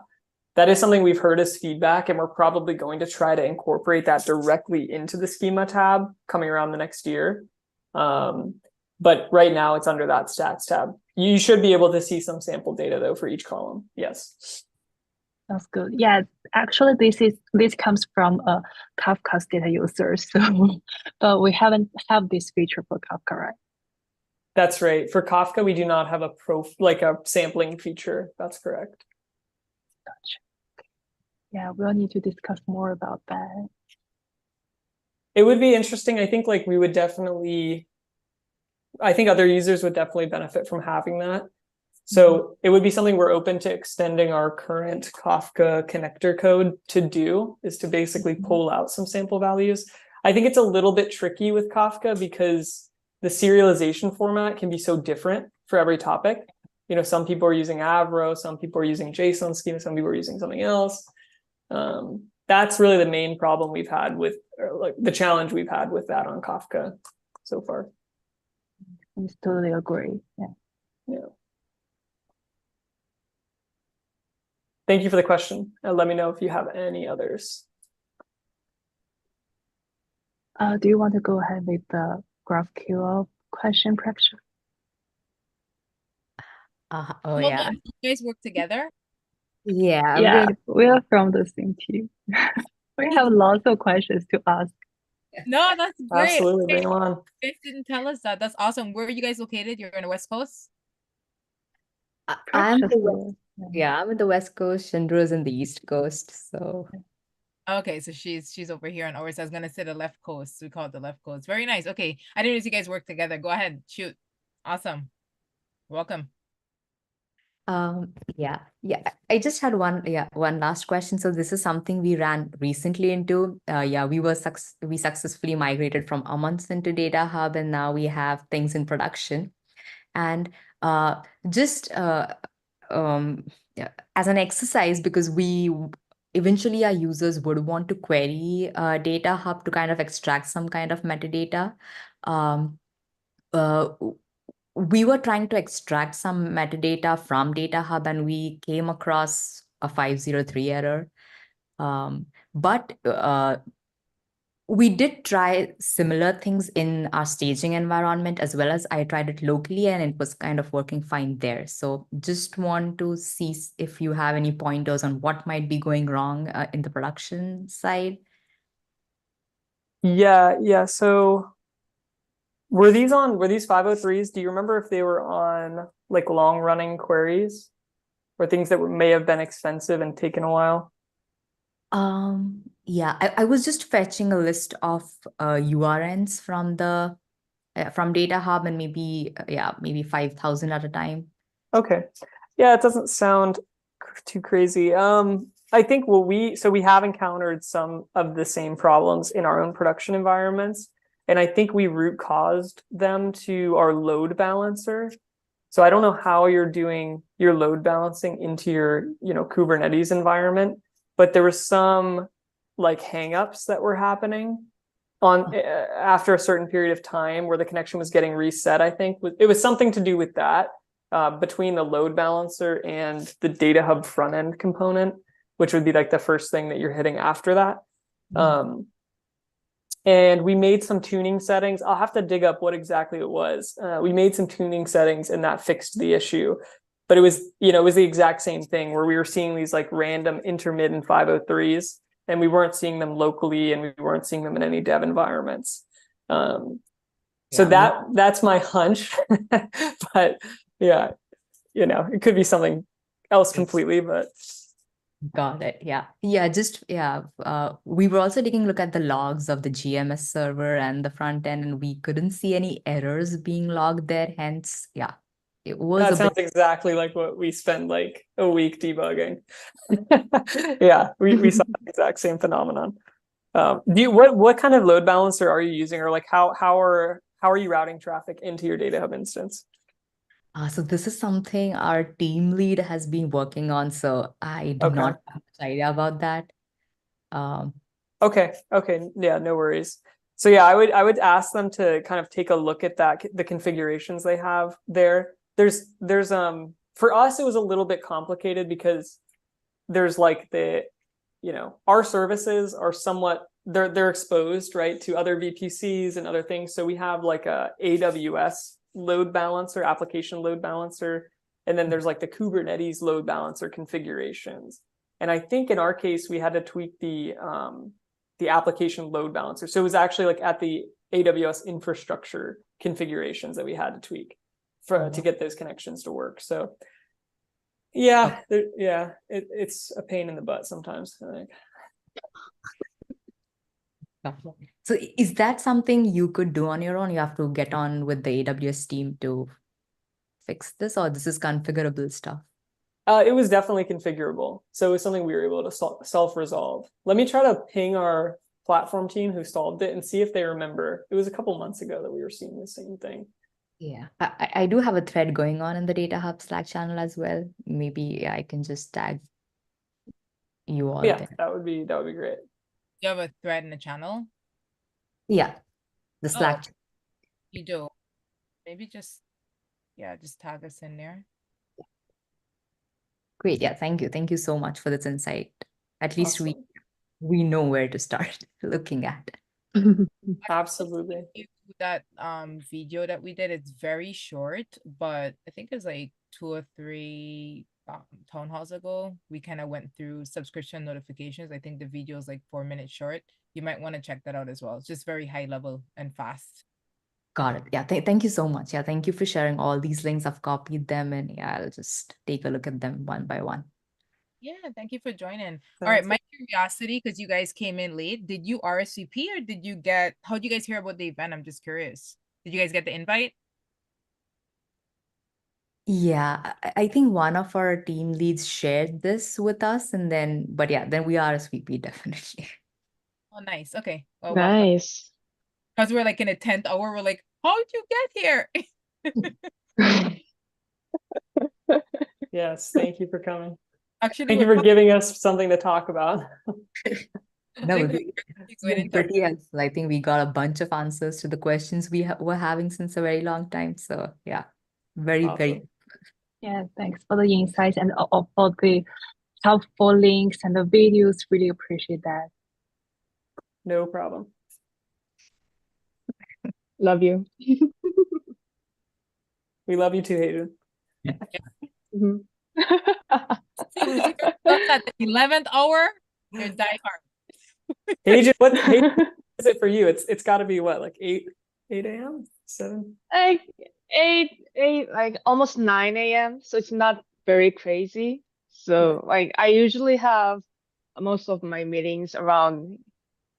That is something we've heard as feedback, and we're probably going to try to incorporate that directly into the schema tab coming around the next year. But right now it's under that stats tab. You should be able to see some sample data though for each column. Yes. That's good. Yeah, actually this comes from Kafka's data user. So but we haven't have this feature for Kafka, right? That's right. For Kafka, we do not have a sampling feature. That's correct. Gotcha. Yeah, we'll need to discuss more about that. It would be interesting. I think I think other users would definitely benefit from having that. So it would be something we're open to extending our current Kafka connector code to do, is to basically pull out some sample values. I think it's a little bit tricky with Kafka because the serialization format can be so different for every topic. Some people are using Avro, some people are using JSON schema, some people are using something else. That's really the main problem we've had with, the challenge we've had with that on Kafka so far. I totally agree. Yeah. Thank you for the question. Let me know if you have any others. Do you want to go ahead with the GraphQL question, perhaps? Yeah. You guys work together? Yeah, we're from the same team. We have lots of questions to ask. No, that's great. Absolutely, bring them on. You guys didn't tell us that. That's awesome. Where are you guys located? You're on the West Coast? I'm in the West Coast. Chandra's in the East Coast. So okay, so she's over here on ours. I was gonna say the left coast. We call it the left coast. Very nice. Okay, I didn't know you guys work together. Go ahead, shoot. Awesome. Welcome. I just had one last question. So this is something we ran recently into. We successfully migrated from a month into DataHub, and now we have things in production. And as an exercise, because eventually our users would want to query DataHub to kind of extract some kind of metadata. We were trying to extract some metadata from DataHub, and we came across a 503 error. But We did try similar things in our staging environment as well as I tried it locally and it was kind of working fine there. So just want to see if you have any pointers on what might be going wrong in the production side. Yeah. So were these 503s? Do you remember if they were on like long running queries or things that may have been expensive and taken a while? Yeah, I was just fetching a list of URNs from the from DataHub and maybe 5,000 at a time. Okay. Yeah, it doesn't sound too crazy. I think we have encountered some of the same problems in our own production environments, and I think we root caused them to our load balancer. So I don't know how you're doing your load balancing into your, Kubernetes environment, but there was some like hangups that were happening on after a certain period of time where the connection was getting reset. I think it was something to do with that between the load balancer and the DataHub front end component, which would be like the first thing that you're hitting after that. And we made some tuning settings. I'll have to dig up what exactly it was. We made some tuning settings and that fixed the issue. But it was the exact same thing where we were seeing these like random intermittent 503s and we weren't seeing them locally and we weren't seeing them in any dev environments. So that's my hunch. But yeah, it could be something else completely, but. Got it. Yeah. We were also taking a look at the logs of the GMS server and the front end, and we couldn't see any errors being logged there. Hence, it was that sounds exactly like what we spent like a week debugging. Yeah, we saw the exact same phenomenon. What kind of load balancer are you using, or like how are you routing traffic into your DataHub instance? So this is something our team lead has been working on, so I do not have much idea about that. Okay. Yeah, no worries. So yeah, I would ask them to kind of take a look at the configurations they have there. There's for us it was a little bit complicated because there's like our services are somewhat they're exposed, right, to other VPCs and other things. So we have like a AWS load balancer, application load balancer, and then there's like the Kubernetes load balancer configurations. And I think in our case we had to tweak the application load balancer. So it was actually like at the AWS infrastructure configurations that we had to tweak to get those connections to work. So it's a pain in the butt sometimes, I think. So is that something you could do on your own? You have to get on with the AWS team to fix this, or this is configurable stuff? It was definitely configurable. So it was something we were able to self-resolve. Let me try to ping our platform team who solved it and see if they remember. It was a couple months ago that we were seeing the same thing. Yeah, I do have a thread going on in the DataHub Slack channel as well. Maybe I can just tag you all Yeah, there. that would be great. You have a thread in the channel? Yeah, the Slack. You do. Maybe just tag us in there. Great. Yeah, thank you. Thank you so much for this insight. At least we know where to start looking at. Absolutely. That video that we did, it's very short, but I think it's like 2 or 3 town halls ago, we kind of went through subscription notifications. I think the video is like 4 minutes short. You might want to check that out as well. It's just very high level and fast. Got it. Yeah, thank you so much. Yeah, thank you for sharing all these links. I've copied them, and I'll just take a look at them one by one. Yeah, thank you for joining. All right, my curiosity, because you guys came in late, did you RSVP or how did you guys hear about the event? I'm just curious. Did you guys get the invite? Yeah, I think one of our team leads shared this with us, and then we RSVP definitely. Oh, nice. Okay. Well, nice. Because we're like in a 10th hour, we're like, how did you get here? Yes, thank you for coming. Actually, thank you for giving us something to talk about. No, it's been pretty helpful. I think we got a bunch of answers to the questions we were having since a very long time. So yeah, very Awesome. Yeah, thanks for the insights and all the helpful links and the videos. Really appreciate that. No problem. Love you. We love you too, Hayden. Mhm. At the 11th hour, you're die hard. Hayden, what is it for you? It's got to be what, like 8 a.m., 7? Like 8, like almost 9 a.m. So it's not very crazy. So like I usually have most of my meetings around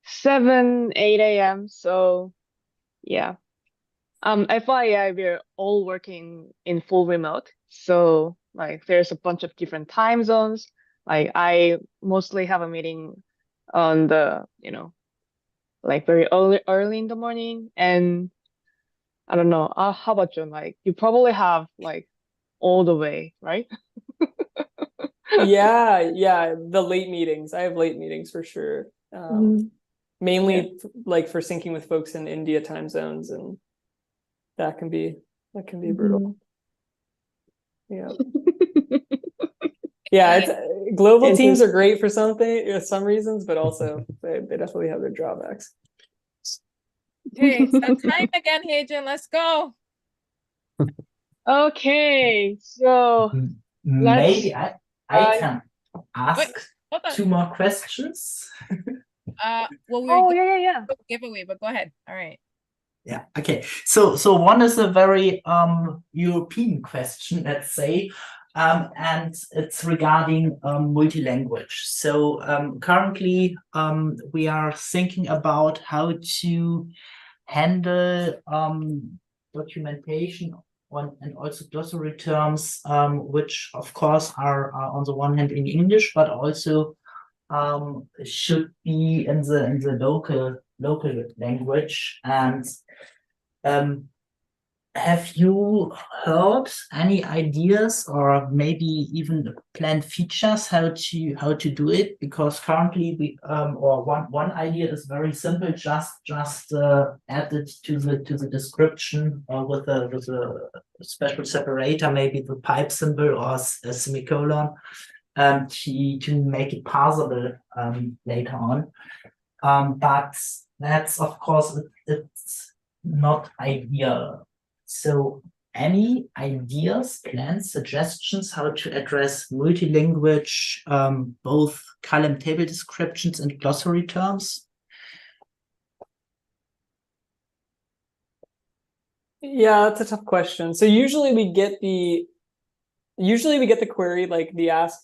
7, 8 a.m. So yeah. FYI, we're all working in full remote. So like there's a bunch of different time zones. Like I mostly have a meeting on the, like very early in the morning. And I don't know, how about you? Like you probably have like all the way, right? Yeah, the late meetings. I have late meetings for sure. Mainly like for syncing with folks in India time zones, and that can be brutal. Yeah. Yeah, it's global teams are great for some reasons, but also they definitely have their drawbacks. Okay, so time again, Hayden. Let's go. Okay, so maybe I can ask Hold on. 2 more questions. Well, we're yeah. giveaway, but go ahead. All right. Yeah. Okay. So one is a very European question, let's say, and it's regarding multi-language. So currently we are thinking about how to handle documentation and also glossary terms, which of course are on the one hand in English, but also should be in the local language. And have you heard any ideas or maybe even planned features how to do it? Because currently we or one idea is very simple, just add it to the description with a special separator, maybe the pipe symbol or a semicolon, to make it parsable later on. But that's of course it's not ideal. So any ideas, plans, suggestions how to address multi-language, both column table descriptions and glossary terms? Yeah, that's a tough question. So usually we get the query, like the ask,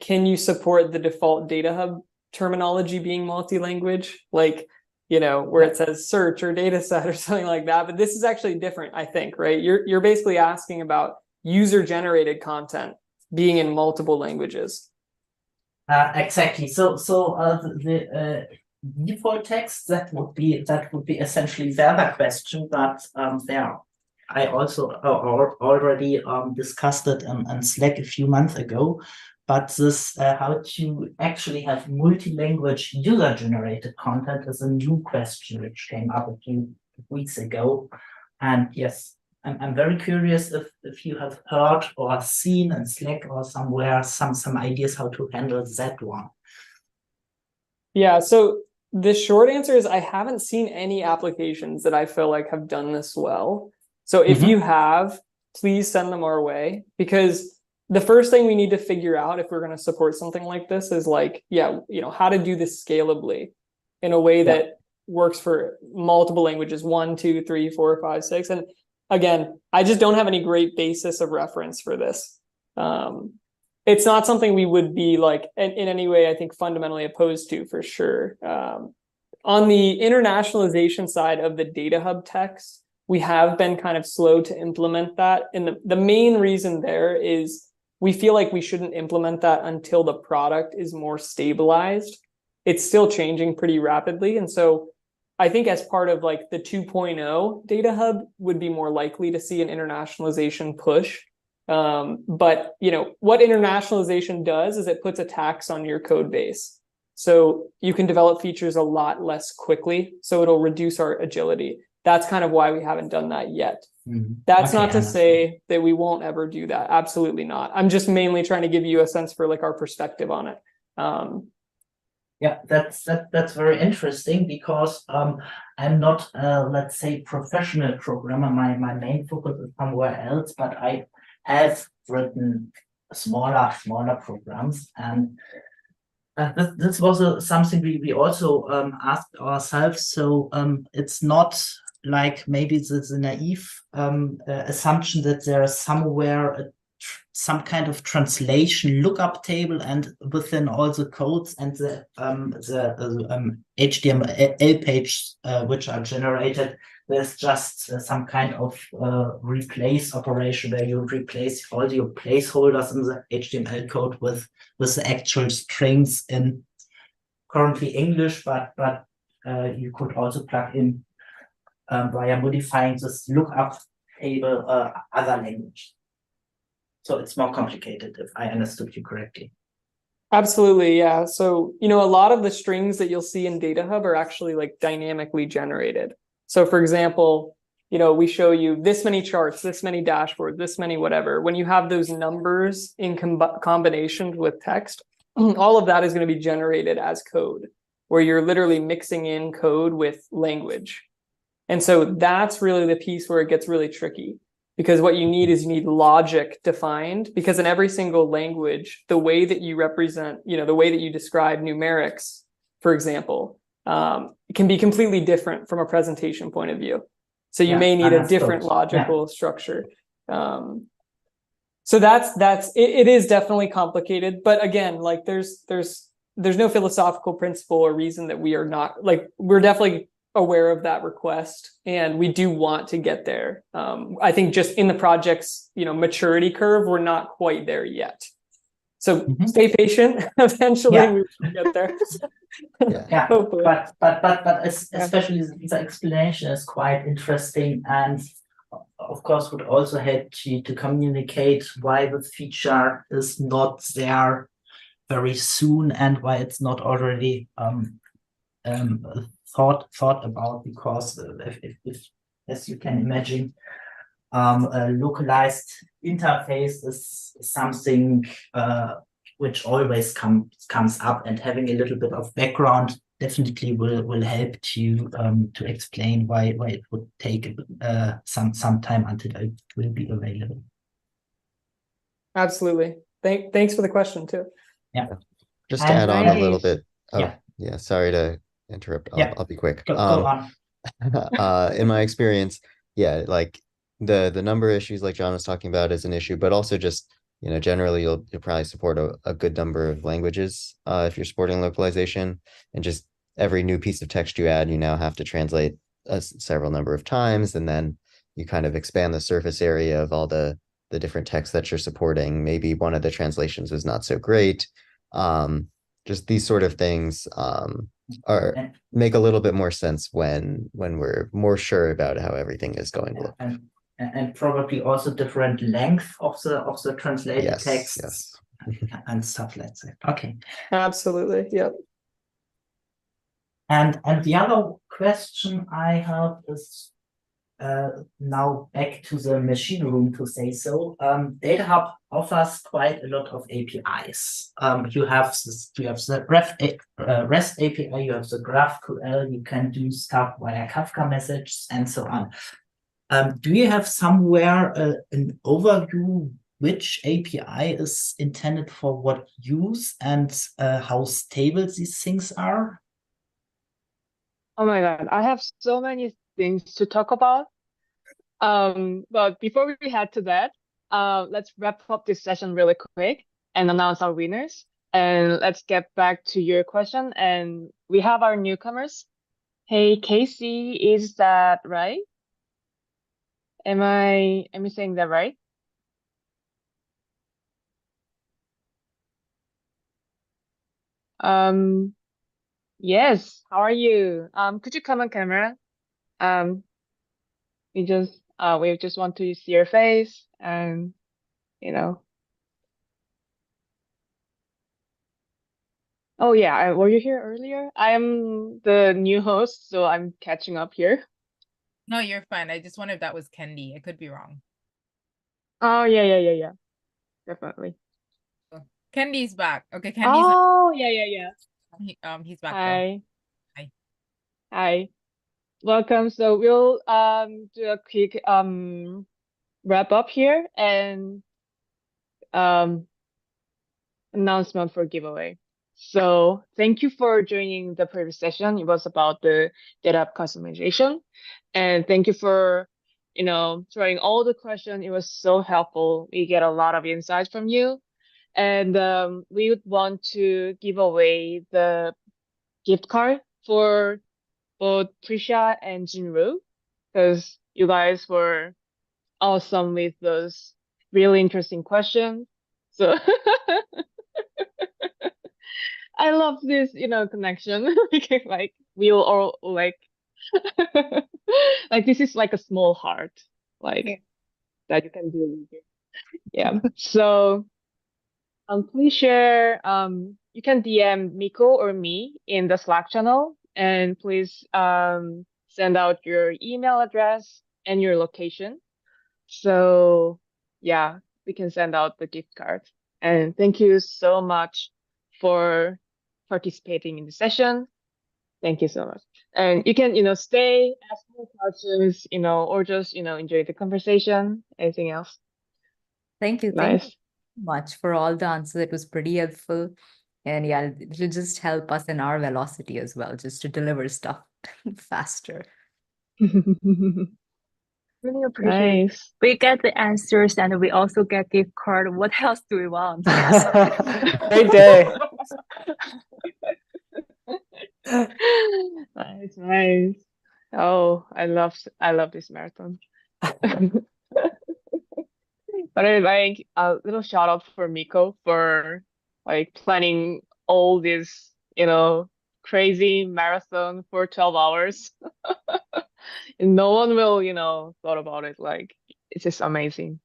can you support the default DataHub terminology being multi-language? Like, where it says search or data set or something like that. But this is actually different, I think, right? You're basically asking about user-generated content being in multiple languages. Exactly. So the default text, that would be essentially the other question, but I also already discussed it in Slack a few months ago. But this how to actually have multi-language user-generated content is a new question which came up a few weeks ago. And yes, I'm very curious if you have heard or seen in Slack or somewhere some ideas how to handle that one. Yeah, so the short answer is I haven't seen any applications that I feel like have done this well. So if you have, please send them our way, because the first thing we need to figure out if we're going to support something like this is like, how to do this scalably in a way that works for multiple languages, 1, 2, 3, 4, 5, 6. And again, I just don't have any great basis of reference for this. It's not something we would be like in any way, I think, fundamentally opposed to for sure. On the internationalization side of the DataHub text, we have been kind of slow to implement that. And the main reason there is we feel like we shouldn't implement that until the product is more stabilized. It's still changing pretty rapidly. And so I think as part of like the 2.0 DataHub would be more likely to see an internationalization push. But what internationalization does is it puts a tax on your code base. So you can develop features a lot less quickly. So it'll reduce our agility. That's kind of why we haven't done that yet. That's not to say that we won't ever do that. Absolutely not. I'm just mainly trying to give you a sense for like our perspective on it. Yeah, that's very interesting because I'm not let's say professional programmer. My main focus is somewhere else, but I have written smaller programs, and this was something we also asked ourselves. So it's not like maybe the naive assumption that there is somewhere some kind of translation lookup table, and within all the codes and the HTML pages which are generated, there's just some kind of replace operation where you replace all your placeholders in the HTML code with the actual strings in currently English, but you could also plug in via modifying this lookup table other language. So it's more complicated, if I understood you correctly. Absolutely, yeah. So, a lot of the strings that you'll see in DataHub are actually like dynamically generated. So for example, we show you this many charts, this many dashboards, this many whatever. When you have those numbers in combination with text, all of that is going to be generated as code, where you're literally mixing in code with language. And so that's really the piece where it gets really tricky. Because what you need logic defined, because in every single language, the way that you represent, the way that you describe numerics, for example, it can be completely different from a presentation point of view. So you may need a different logical structure. So it is definitely complicated. But again, like there's no philosophical principle or reason that we are not, like, we're definitely aware of that request, and we do want to get there. I think just in the project's maturity curve, we're not quite there yet. So stay patient. Eventually, we will get there. Yeah, but especially the explanation is quite interesting, and of course would also help to communicate why the feature is not there very soon and why it's not already thought about, because if as you can imagine, a localized interface is something which always comes up, and having a little bit of background definitely will help to explain why it would take some time until it will be available. Absolutely. Thanks for the question too. Yeah. Just to add on a little bit. Yeah. Sorry to interrupt. I'll be quick. Go on. In my experience, like the number of issues like John was talking about is an issue, but also just generally you'll probably support a good number of languages if you're supporting localization, and just every new piece of text you add, you now have to translate several number of times, and then you kind of expand the surface area of all the different text that you're supporting. Maybe one of the translations was not so great. Just these sort of things make a little bit more sense when we're more sure about how everything is going to look. And probably also different length of the translated text. Yes. And stuff like that. Okay. Absolutely. Yep. And the other question I have is now back to the machine room, to say so. DataHub offers quite a lot of APIs. You have the REST API, you have the GraphQL, you can do stuff via Kafka messages, and so on. Do you have somewhere an overview which API is intended for what use, and how stable these things are? Oh my God, I have so many things to talk about. But before we head to that, let's wrap up this session really quick and announce our winners. And let's get back to your question. And we have our newcomers. Hey, Casey, is that right? Am I saying that right? Yes. How are you? Could you come on camera? We just want to see your face, and Oh yeah, were you here earlier? I'm the new host, so I'm catching up here. No, you're fine. I just wondered if that was Kendi. I could be wrong. Oh yeah. Definitely. Kendi's back. Okay, Kendi's Oh yeah. He's back though. Hi. Hi. Hi. Welcome. So we'll do a quick wrap up here and announcement for giveaway. So thank you for joining the previous session. It was about the data customization, and thank you for throwing all the questions. It was so helpful. We get a lot of insights from you, and we would want to give away the gift card for both Prisha and Jinru, because you guys were awesome with those really interesting questions. So I love this, connection. Like we'll all like like this is like a small heart, like that you can do with it. Yeah. So please share. You can DM Miko or me in the Slack channel, and please send out your email address and your location. So yeah, we can send out the gift card. And thank you so much for participating in the session. Thank you so much. And you can, stay, ask more questions, or just, enjoy the conversation. Anything else? Thank you. Nice. Thank you so much for all the answers. It was pretty helpful. And yeah, it'll just help us in our velocity as well, just to deliver stuff faster. Really appreciate it. Nice. We get the answers and we also get gift card. What else do we want? Great day. Nice, nice. Oh, I love this marathon. But I like a little shout out for Miko for like planning all this, crazy marathon for 12 hours. And no one will, thought about it. Like it's just amazing.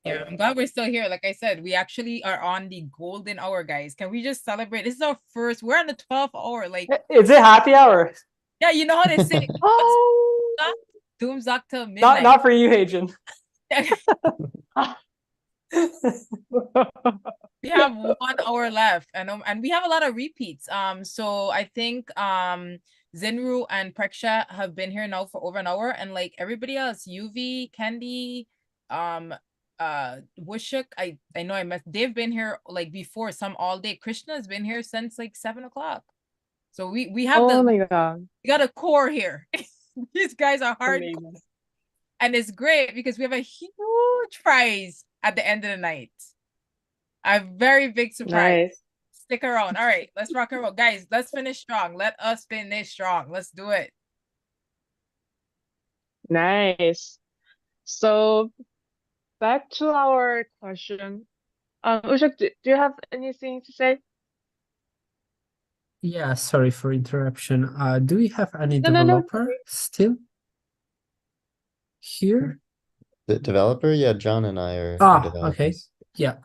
Yeah, I'm glad we're still here. Like I said, we actually are on the golden hour, guys. Can we just celebrate? This is our first. We're on the 12th hour. Like, is it happy hour? Yeah, you know how they say, Doomsday till midnight. Not for you, Hadrian. We have 1 hour left, and we have a lot of repeats. So I think Zinru and Preksha have been here now for over an hour, and like everybody else, UV, Candy, Wushuk, I know I met. They've been here like before, some all day. Krishna has been here since like 7 o'clock. So we have my God. We got a core here. These guys are hardcore. And it's great because we have a huge prize at the end of the night. A very big surprise. Nice. Stick around. All right, let's rock and roll. Guys, let's finish strong. Let us finish strong. Let's do it. Nice. So back to our question. Ushak, do you have anything to say? Yeah, sorry for interruption. Do we have any No. developer still here? The developer? Yeah, John and I are Okay. developers. Yeah.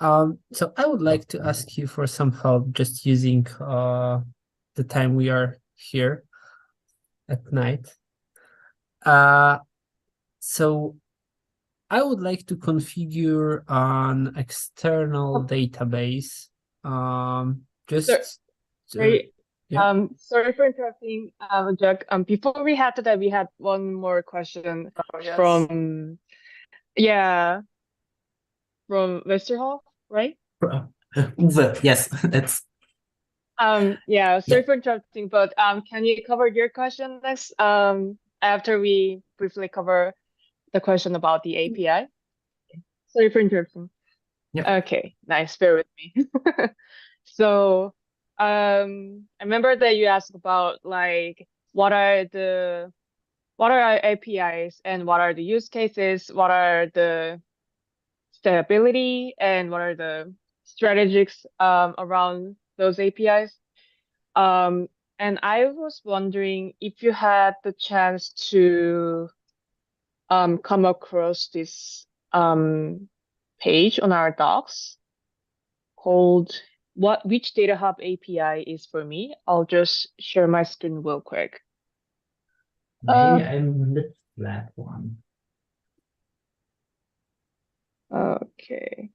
So I would like to ask you for some help just using the time we are here at night. So I would like to configure an external database. Sorry, yeah. sorry for interrupting, Jack. Before we had that, we had one more question yes. from Westerhoff, right? Yes, that's yeah, sorry for interrupting, but can you cover your question next? After we briefly cover the question about the API. Sorry for interrupting. Yeah. Okay, nice. Bear with me. So, I remember that you asked about like what are our APIs and what are the use cases, what are the stability, and what are the strategies around those APIs. And I was wondering if you had the chance to come across this page on our docs called which DataHub API is for me. I'll just share my screen real quick. maybe I missed that one. Okay.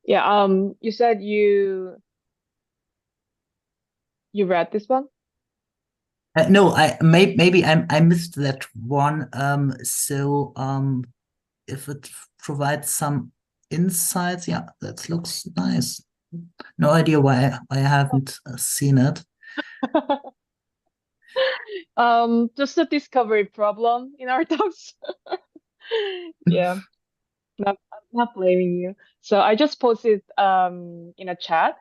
Yeah, you said you You read this one? No, maybe I missed that one. So if it provides some insights, yeah, that looks nice. No idea why I haven't seen it. Just a discovery problem in our talks. Yeah, I'm not blaming you. So I just posted in a chat.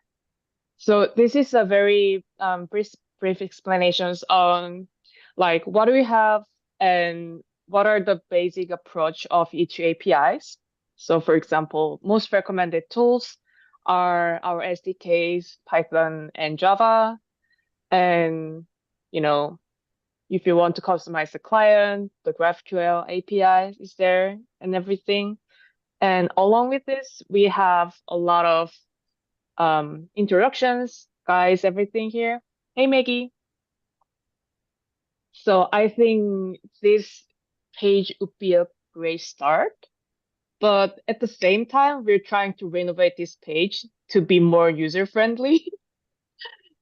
So this is a very brief explanations on like what do we have and what are the basic approach of each APIs. So for example, most recommended tools are our SDKs, Python and Java. And, you know, if you want to customize the client, the GraphQL API is there and everything. And along with this, we have a lot of introductions, guys, everything here. Hey, Maggie. So I think this page would be a great start. But at the same time, we're trying to renovate this page to be more user-friendly.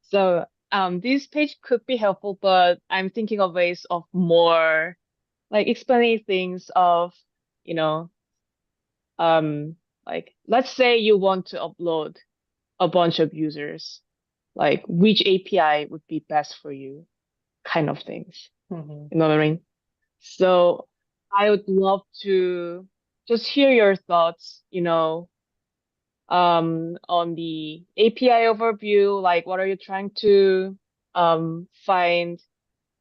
So this page could be helpful, but I'm thinking of ways of more like explaining things of, you know, like let's say you want to upload a bunch of users, like which API would be best for you, kind of things. You know what I mean? So I would love to just hear your thoughts, you know, on the API overview, like what are you trying to find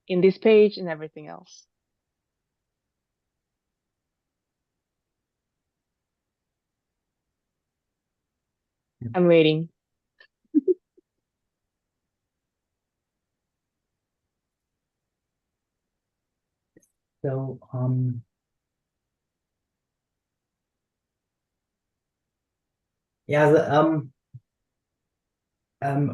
in this page and everything else. I'm waiting. So yeah,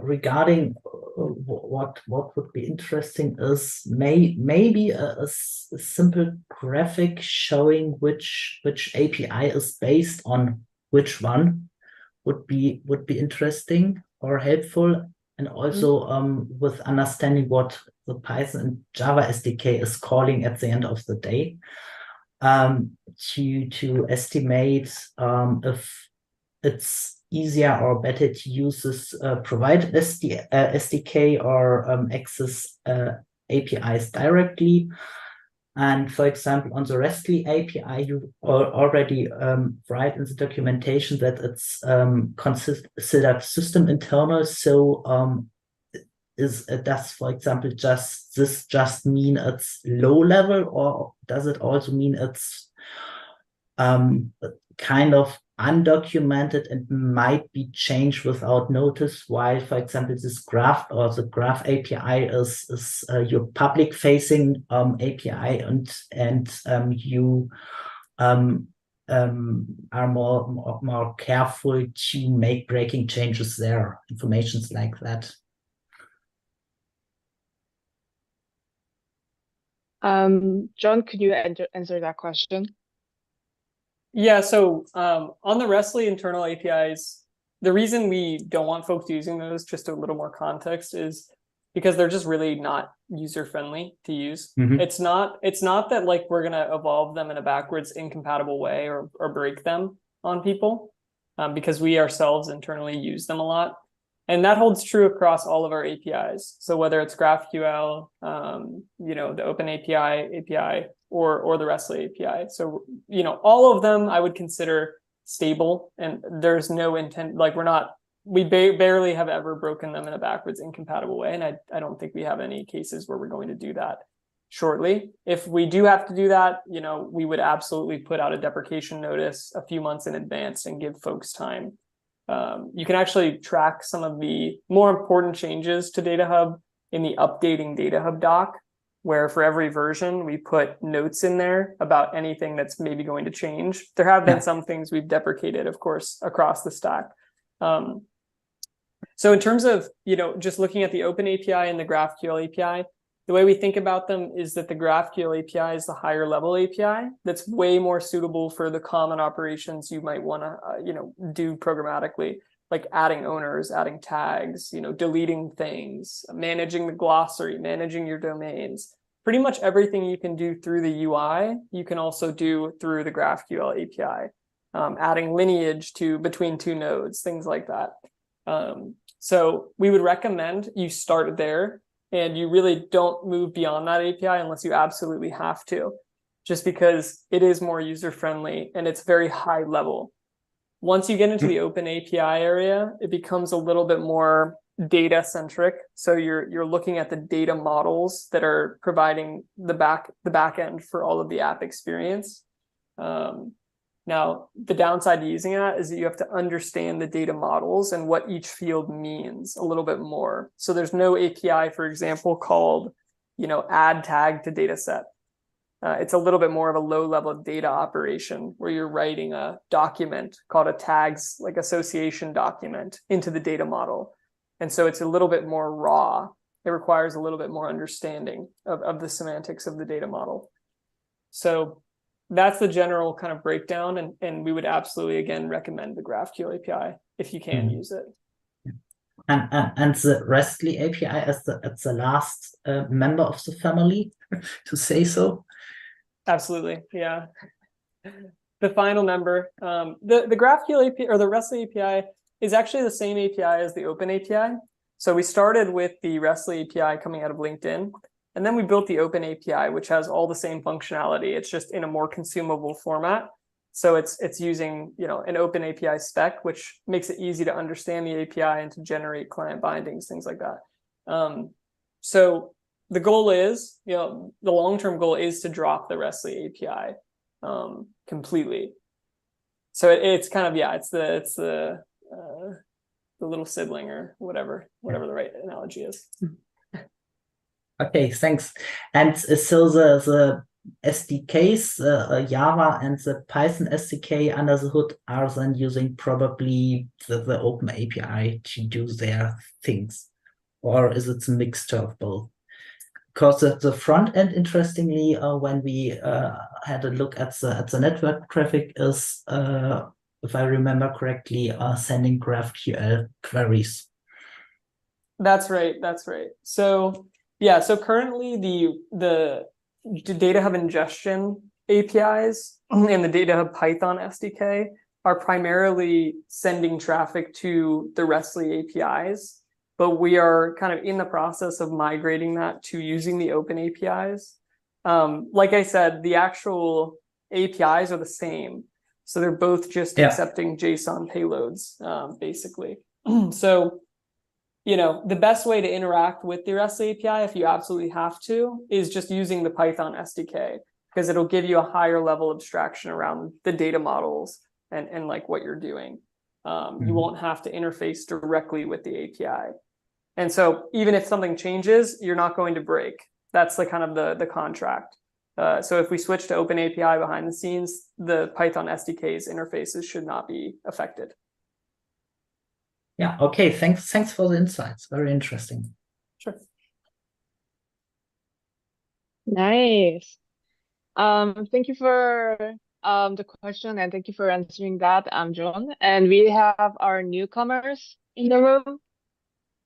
regarding what would be interesting is maybe a simple graphic showing which API is based on which one would be interesting or helpful, and also with understanding what the Python and Java SDK is calling at the end of the day, to estimate if it's easier or better to use this provided SDK or access APIs directly. And for example, on the RESTly API, you already write in the documentation that it's considered system internal. So does, for example, just mean it's low level, or does it also mean it's kind of undocumented and might be changed without notice, while, for example, this graph or the graph API is your public facing API, and you are more careful to make breaking changes there, informations like that. John, could you answer that question? Yeah, so on the RESTly internal APIs, the reason we don't want folks using those, just a little more context, is because they're just really not user-friendly to use. It's not that like we're gonna evolve them in a backwards incompatible way or break them on people, because we ourselves internally use them a lot. And that holds true across all of our APIs. So whether it's GraphQL, you know, the OpenAPI API, or the RESTly API. So, you know, all of them I would consider stable, and there's no intent, like we barely have ever broken them in a backwards incompatible way. And I don't think we have any cases where we're going to do that shortly. If we do have to do that, you know, we would absolutely put out a deprecation notice a few months in advance and give folks time. You can actually track some of the more important changes to DataHub in the updating DataHub doc, where for every version we put notes in there about anything that's maybe going to change. There have been some things we've deprecated, of course, across the stack. So in terms of, you know, just looking at the OpenAPI and the GraphQL API, the way we think about them is that the GraphQL API is the higher level API that's way more suitable for the common operations you might want to, you know, do programmatically. like adding owners, adding tags, deleting things, managing the glossary, managing your domains. Pretty much everything you can do through the UI, you can also do through the GraphQL API. Adding lineage between two nodes, things like that. So we would recommend you start there and you really don't move beyond that API unless you absolutely have to, just because it is more user-friendly and it's very high level. Once you get into the open API area, it becomes a little bit more data-centric. So you're looking at the data models that are providing the back end for all of the app experience. Now, the downside to using that is that you have to understand the data models and what each field means a little bit more. So there's no API, for example, called, add tag to dataset. It's a little bit more of a low-level data operation where you're writing a document called a tags, like association document, into the data model. And so it's a little bit more raw. It requires a little bit more understanding of the semantics of the data model. So that's the general kind of breakdown, and we would absolutely, again, recommend the GraphQL API if you can use it. And the RESTly API as the last member of the family, to say so. Absolutely, yeah. The final member, the GraphQL API or the RESTly API is actually the same API as the Open API. So we started with the RESTly API coming out of LinkedIn. And then we built the Open API, which has all the same functionality. It's just in a more consumable format. So it's using an Open API spec, which makes it easy to understand the API and to generate client bindings, things like that. So the goal is, the long-term goal is to drop the RESTly API completely. So it's kind of it's the little sibling or whatever the right analogy is. Okay, thanks. And so the SDKs, Java and the Python SDK under the hood are then using probably the Open API to do their things, or is it a mixture of both? Because the front end, interestingly, when we had a look at the network traffic, is, if I remember correctly, sending GraphQL queries. That's right. So yeah, so currently the DataHub ingestion APIs and the DataHub Python SDK are primarily sending traffic to the RESTly APIs, but we are kind of in the process of migrating that to using the Open APIs. Like I said, the actual APIs are the same. So they're both just accepting JSON payloads, basically. So the best way to interact with the REST API, if you absolutely have to, is just using the Python SDK, because it'll give you a higher level abstraction around the data models and like what you're doing. You won't have to interface directly with the API. And so even if something changes, you're not going to break. That's the kind of the contract. So if we switch to Open API behind the scenes, the Python SDK's interfaces should not be affected. Yeah, okay, thanks for the insights. Very interesting. Sure. Nice. Thank you for the question, and thank you for answering that, John. And we have our newcomers in the room.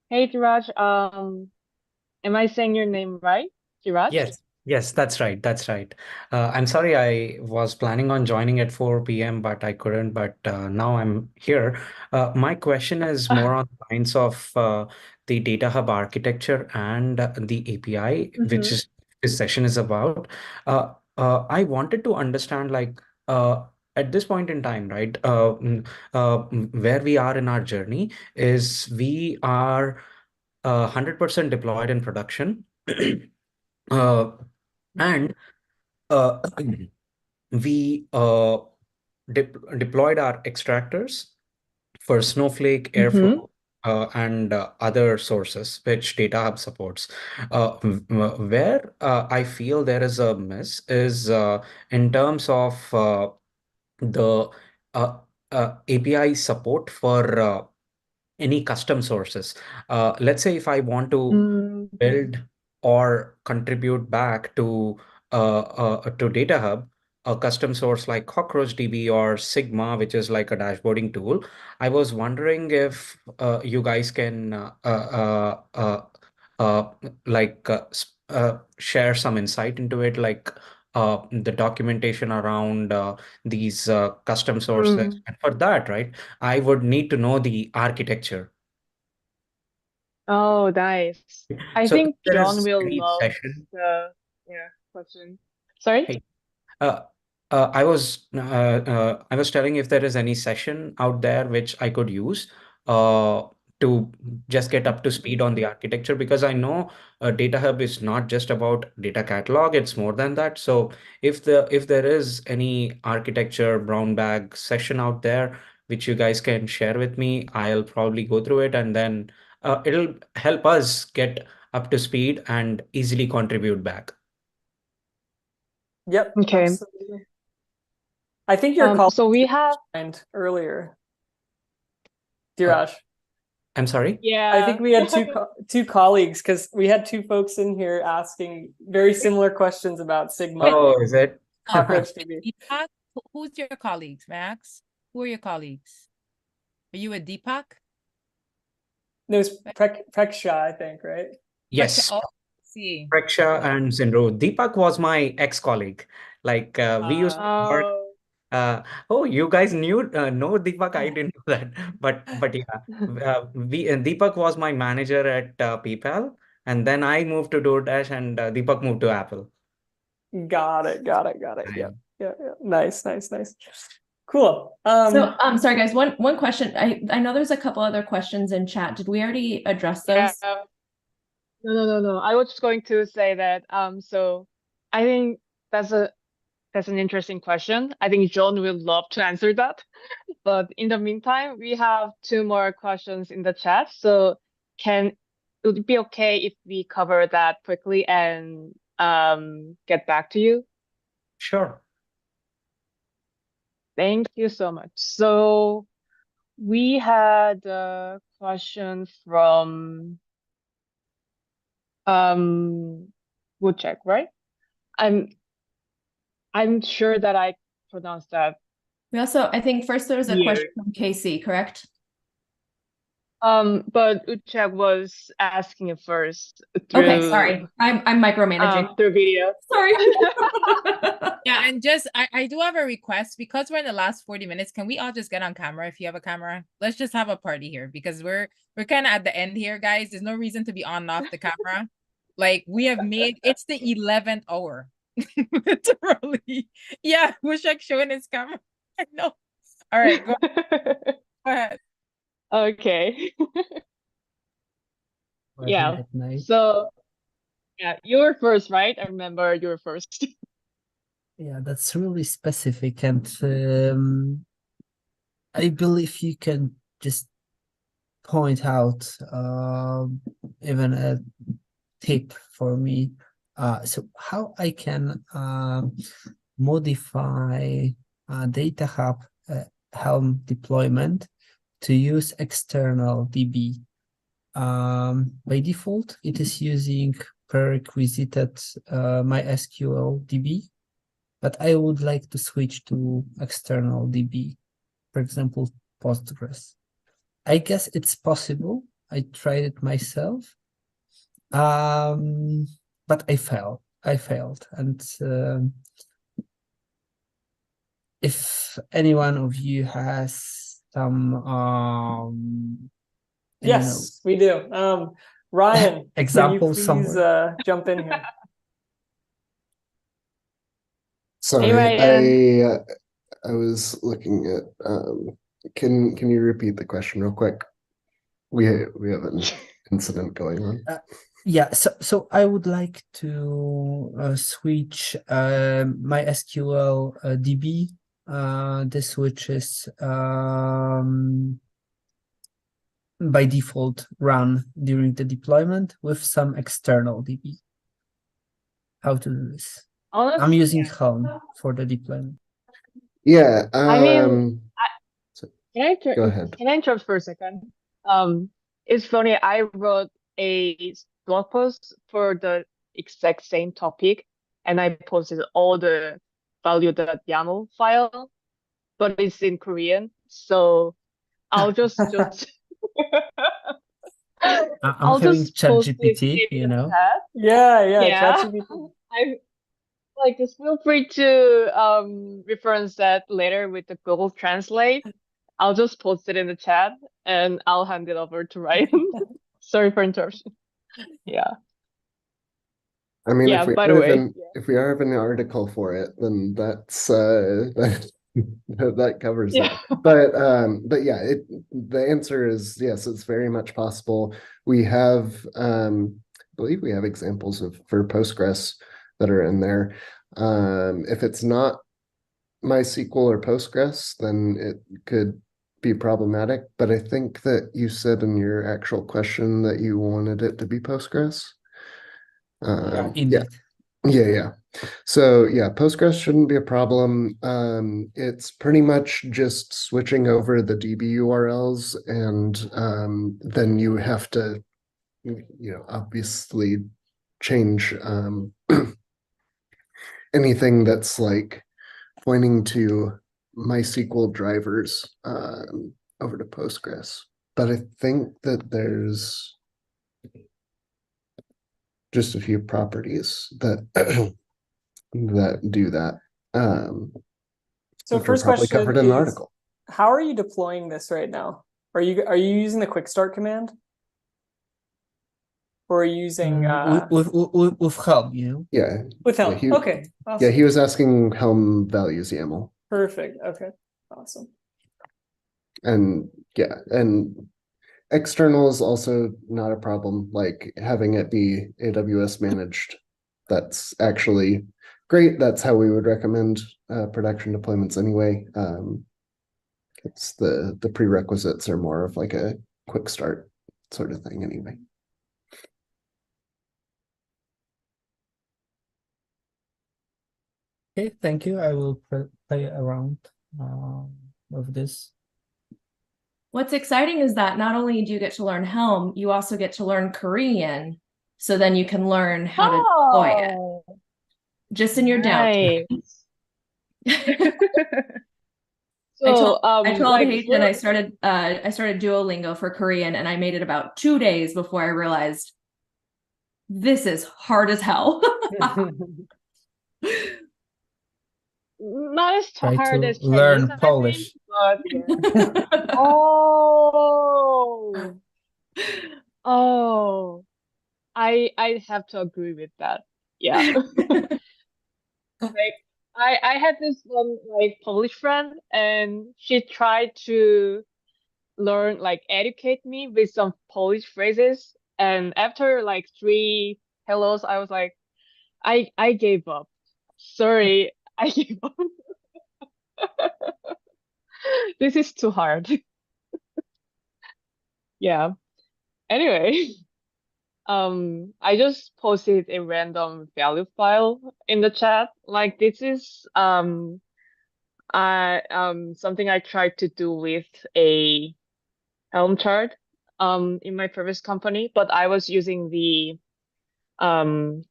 Hey, Tiraj, am I saying your name right? Tiraj? Yes, that's right. I'm sorry, I was planning on joining at 4 p.m., but I couldn't. But now I'm here. My question is more on the lines of the DataHub architecture and the API, which is this session is about. I wanted to understand, like, at this point in time, right, where we are in our journey is we are 100% deployed in production. And we deployed our extractors for Snowflake, Airflow, and other sources which DataHub supports. Where I feel there is a miss is in terms of the API support for any custom sources. Let's say if I want to build or contribute back to DataHub, a custom source like 𝗏𝘅𝘵 or 𝘂𝘶, which is like a dashboarding tool. I was wondering if you guys can share some insight into it, like the documentation around these custom sources. And for that, right, I would need to know the architecture. Oh, nice. I So if think there John is will any love session, the question. Sorry? hey, I was telling if there is any session out there which I could use to just get up to speed on the architecture, because I know DataHub is not just about data catalog, it's more than that. So if there is any architecture brown bag session out there which you guys can share with me, I'll probably go through it, and then it'll help us get up to speed and easily contribute back. Yep. Okay. Absolutely. I think your call so we have earlier. Dheeraj. I'm sorry? Yeah. I think we had two colleagues, because we had two folks in here asking very similar questions about 𝘂𝑃. Oh, is it? 𝗏𝑜CCROACH-DB. Deepak? Who's your colleagues, Max? Who are your colleagues? Are you a Deepak? No, it's Preksha, I think, right? Yes. Oh, see. Preksha and Zinro. Deepak was my ex-colleague. Like we used to work. Oh, you guys know Deepak. I didn't know that. But yeah, Deepak was my manager at PayPal, and then I moved to DoorDash, and Deepak moved to Apple. Got it. Yeah. Nice. Cool. So sorry guys, one question. I know there's a couple other questions in chat. Did we already address those? Yeah. No. I was just going to say that so I think that's an interesting question. I think John will love to answer that. But in the meantime, we have two more questions in the chat. So would it be okay if we cover that quickly and get back to you? Sure. Thank you so much. So we had a question from Wojciech, right? I'm sure that I pronounced that. We also, I think first there was a weird. question from Casey, correct? But Wojciech was asking it first through, okay, sorry. I'm micromanaging. Through video. Sorry. Yeah, and just I do have a request, because we're in the last 40 minutes. Can we all just get on camera if you have a camera? Let's just have a party here, because we're kind of at the end here, guys. There's no reason to be on and off the camera. Like, we have made it's the 11th hour. Literally. Yeah, Wojciech showing his camera. I know. All right, go ahead. Okay. Yeah. Nice. So yeah, you were first, right? I remember you were first. Yeah, that's really specific, and I believe you can just point out even a tip for me. So how I can modify DataHub Helm deployment to use external DB. By default, it is using prerequisited MySQL DB, but I would like to switch to external DB, for example, Postgres. I guess it's possible. I tried it myself, but I failed. And if any one of you has some yes, we do. Ryan, example, can you please jump in here? Sorry, Hey, I was looking at can you repeat the question real quick? We have an incident going on. Yeah, so I would like to switch MySQL DB. This switches by default run during the deployment with some external DB. How to do this? Honestly, I'm using Helm for the deployment. Yeah, I mean, go ahead. Can I interrupt for a second? It's funny, I wrote a blog post for the exact same topic, and I posted all the value.yaml file, but it's in Korean. So I'll just I'm I'll having just post it ChatGPT, in you the know. chat. Yeah, Yeah. ChatGPT. I like just feel free to reference that later with the Google Translate. I'll just post it in the chat and I'll hand it over to Ryan. Sorry for interruption. Yeah. I mean, Yeah, if we by are the way, having, if we are having an article for it, then that's that covers it. Yeah. But yeah, the answer is yes, it's very much possible. We have I believe we have examples for Postgres that are in there. If it's not MySQL or Postgres, then it could be problematic. But I think that you said in your actual question that you wanted it to be Postgres. Indeed. Yeah. So yeah, Postgres shouldn't be a problem. It's pretty much just switching over the DB URLs, and then you have to, obviously change anything that's like pointing to MySQL drivers over to Postgres. But I think that there's just a few properties that that do that. So which are first probably question covered in the is, article. how are you deploying this right now? Are you using the quick start command? Or are you using with Helm, Yeah. with Helm? Yeah, Okay, awesome. Yeah, he was asking Helm values YAML. Perfect. Okay, awesome. And yeah, and external is also not a problem, like having it be AWS managed. That's actually great. That's how we would recommend production deployments anyway. It's the prerequisites are more of like a quick start sort of thing anyway. Okay, thank you. I will play around with this. What's exciting is that not only do you get to learn Helm, you also get to learn Korean. So then you can learn how to deploy it. Just in your downtime. So I told like Hayden I started Duolingo for Korean, and I made it about 2 days before I realized this is hard as hell. Not as Try hard to as learn Chinese, Polish. I think, but yeah. Oh, I have to agree with that. Yeah. Like I had this one like Polish friend, and she tried to learn, like, educate me with some Polish phrases, and after like 3 hellos, I was like, I gave up. Sorry, I gave up. This is too hard. Yeah. Anyway, I just posted a random value file in the chat. Like, this is something I tried to do with a Helm chart in my previous company, but I was using the Cloud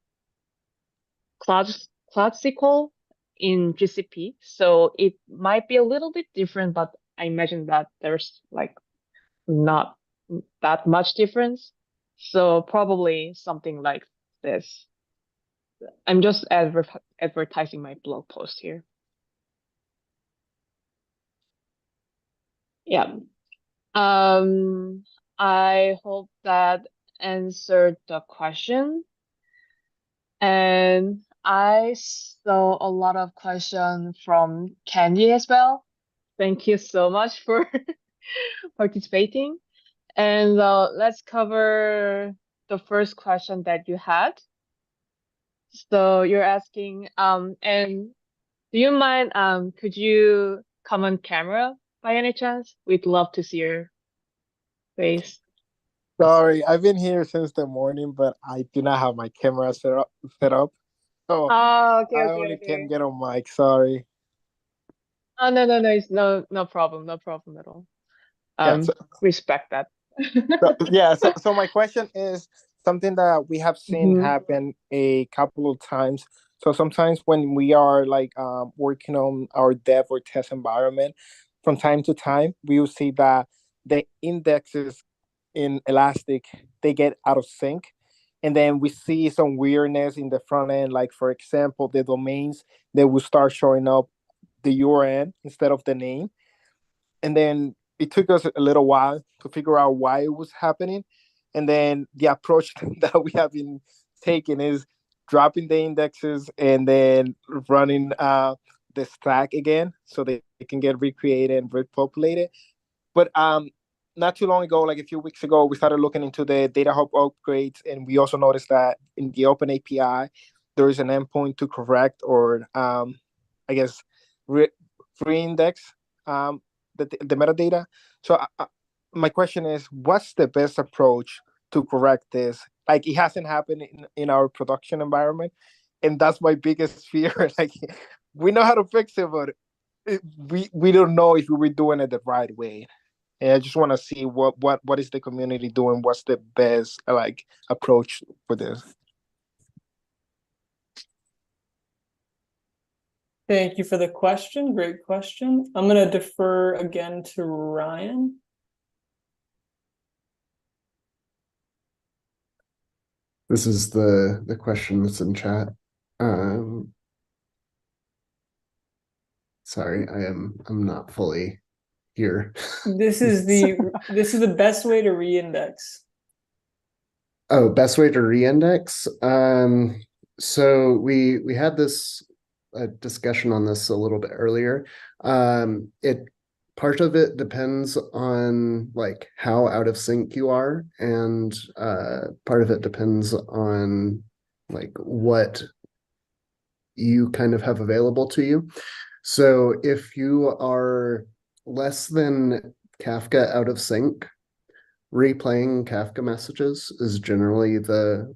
SQL in GCP, so it might be a little bit different, but I imagine that there's like not that much difference. So probably something like this. I'm just advertising my blog post here. Yeah. I hope that answered the question. And I saw a lot of questions from Candy as well. Thank you so much for participating. And let's cover the first question that you had. So you're asking, and do you mind, could you come on camera by any chance? We'd love to see your face. Sorry, I've been here since the morning, but I do not have my camera set up. So okay, I only can get on mic. Sorry. Oh, no, it's no problem at all. Respect that. So my question is something that we have seen happen a couple of times. So sometimes when we are like working on our dev or test environment, from time to time, we will see that the indexes in Elastic, they get out of sync. And then we see some weirdness in the front end. Like, for example, the domains, they will start showing up the URN instead of the name. And then it took us a little while to figure out why it was happening. And then the approach that we have been taking is dropping the indexes and then running the stack again so they can get recreated and repopulated. But not too long ago, like a few weeks ago, we started looking into the DataHub upgrades, and we also noticed that in the Open API, there is an endpoint to correct or I guess re-index the metadata. So my question is, what's the best approach to correct this? Like, it hasn't happened in our production environment, and that's my biggest fear. Like, we know how to fix it, but we don't know if we're doing it the right way. And I just want to see what is the community doing? What's the best like approach for this? Thank you for the question. Great question. I'm going to defer again to Ryan. This is the question that's in chat. Sorry, I'm not fully here. This is the best way to reindex. Oh, best way to reindex. So we had this discussion on this a little bit earlier. Part of it depends on like how out of sync you are, and part of it depends on like what you kind of have available to you. So if you are less than Kafka out of sync, replaying Kafka messages is generally the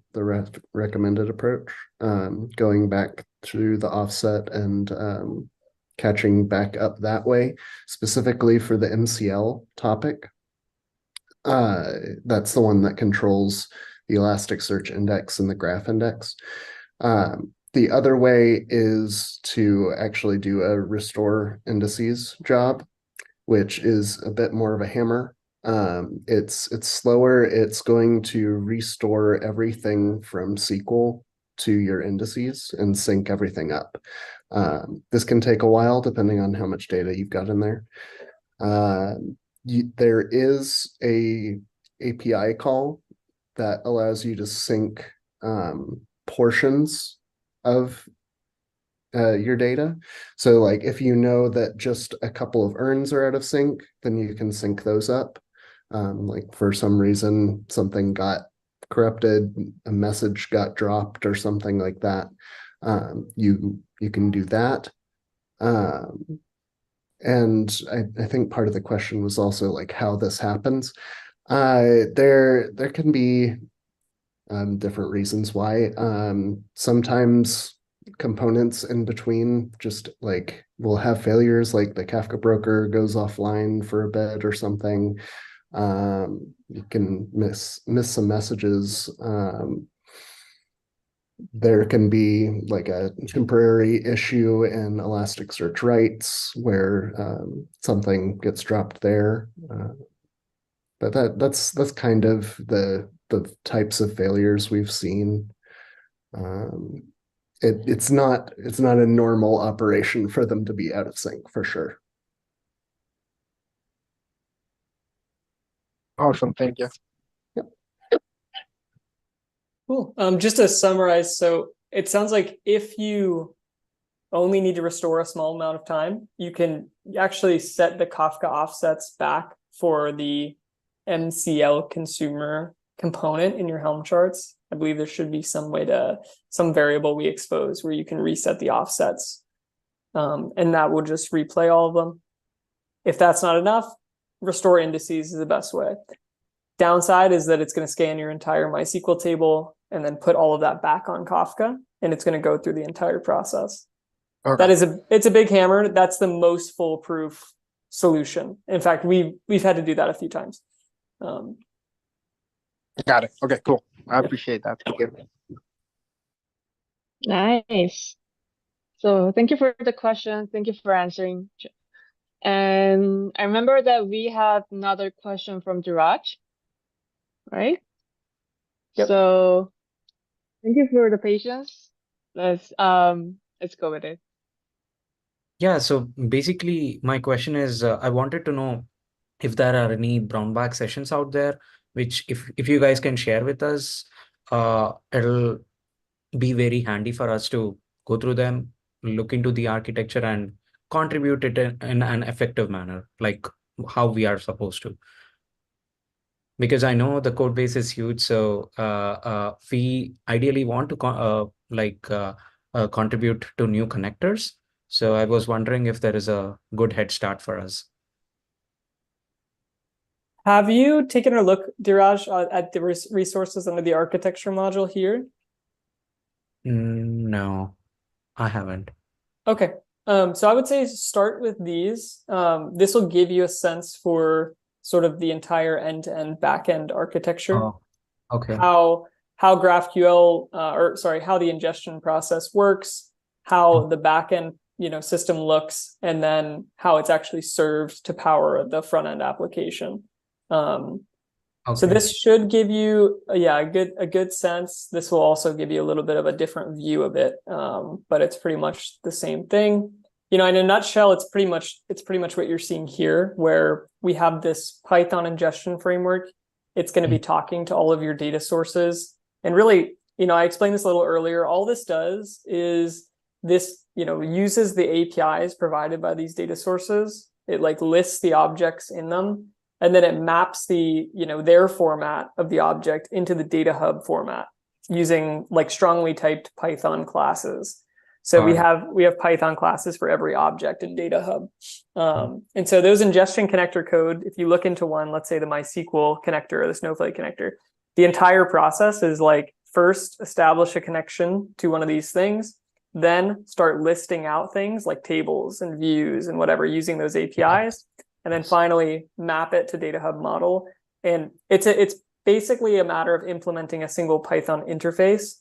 recommended approach. Going back through the offset and catching back up that way, specifically for the MCL topic. That's the one that controls the Elasticsearch index and the graph index. The other way is to actually do a restore indices job, which is a bit more of a hammer. It's slower. It's going to restore everything from SQL to your indices and sync everything up. This can take a while depending on how much data you've got in there. There is a API call that allows you to sync portions of your data. So like if you know that just a couple of earns are out of sync, then you can sync those up. Like for some reason, something got corrupted, a message got dropped or something like that. You can do that. And I think part of the question was also like how this happens. There can be different reasons why. Sometimes components in between just like will have failures, like the Kafka broker goes offline for a bit or something. You can miss some messages. There can be like a temporary issue in Elasticsearch writes where something gets dropped there. But that's kind of the types of failures we've seen. It's not a normal operation for them to be out of sync for sure. Awesome, thank you. Yep. Cool. Just to summarize, so it sounds like if you only need to restore a small amount of time, you can actually set the Kafka offsets back for the MCL consumer component in your Helm charts. I believe there should be some variable we expose where you can reset the offsets. And that will just replay all of them. If that's not enough, restore indices is the best way. Downside is that it's going to scan your entire MySQL table and then put all of that back on Kafka, and it's going to go through the entire process. Okay. It's a big hammer. That's the most foolproof solution. In fact, we've had to do that a few times. Got it. Okay, cool. I appreciate that. Thank you. Nice. So thank you for the question. Thank you for answering. And I remember that we had another question from Jiraj, right? Yep. So thank you for the patience. Let's go with it. Yeah, so basically my question is, I wanted to know if there are any brown bag sessions out there, which if you guys can share with us, it'll be very handy for us to go through them, look into the architecture and contribute it in an effective manner, like how we are supposed to. Because I know the code base is huge, so we ideally want to contribute to new connectors. So I was wondering if there is a good head start for us. Have you taken a look, Dheeraj, at the resources under the architecture module here? No, I haven't. Okay. So I would say start with these. This will give you a sense for sort of the entire end-to-end backend architecture. Oh, okay. How GraphQL, how the ingestion process works, how the backend system looks, and then how it's actually served to power the front-end application. So this should give you a good sense. This will also give you a little bit of a different view of it, but it's pretty much the same thing. In a nutshell, it's pretty much what you're seeing here, where we have this Python ingestion framework. It's going to be talking to all of your data sources, and really, I explained this a little earlier. All this does is this, uses the APIs provided by these data sources. It lists the objects in them, and then it maps the, their format of the object into the DataHub format using strongly typed Python classes. So we have Python classes for every object in DataHub. And so those ingestion connector code, if you look into one, let's say the MySQL connector or the Snowflake connector, the entire process is first establish a connection to one of these things, then start listing out things like tables and views and whatever using those APIs, and then finally map it to DataHub model. And it's basically a matter of implementing a single Python interface.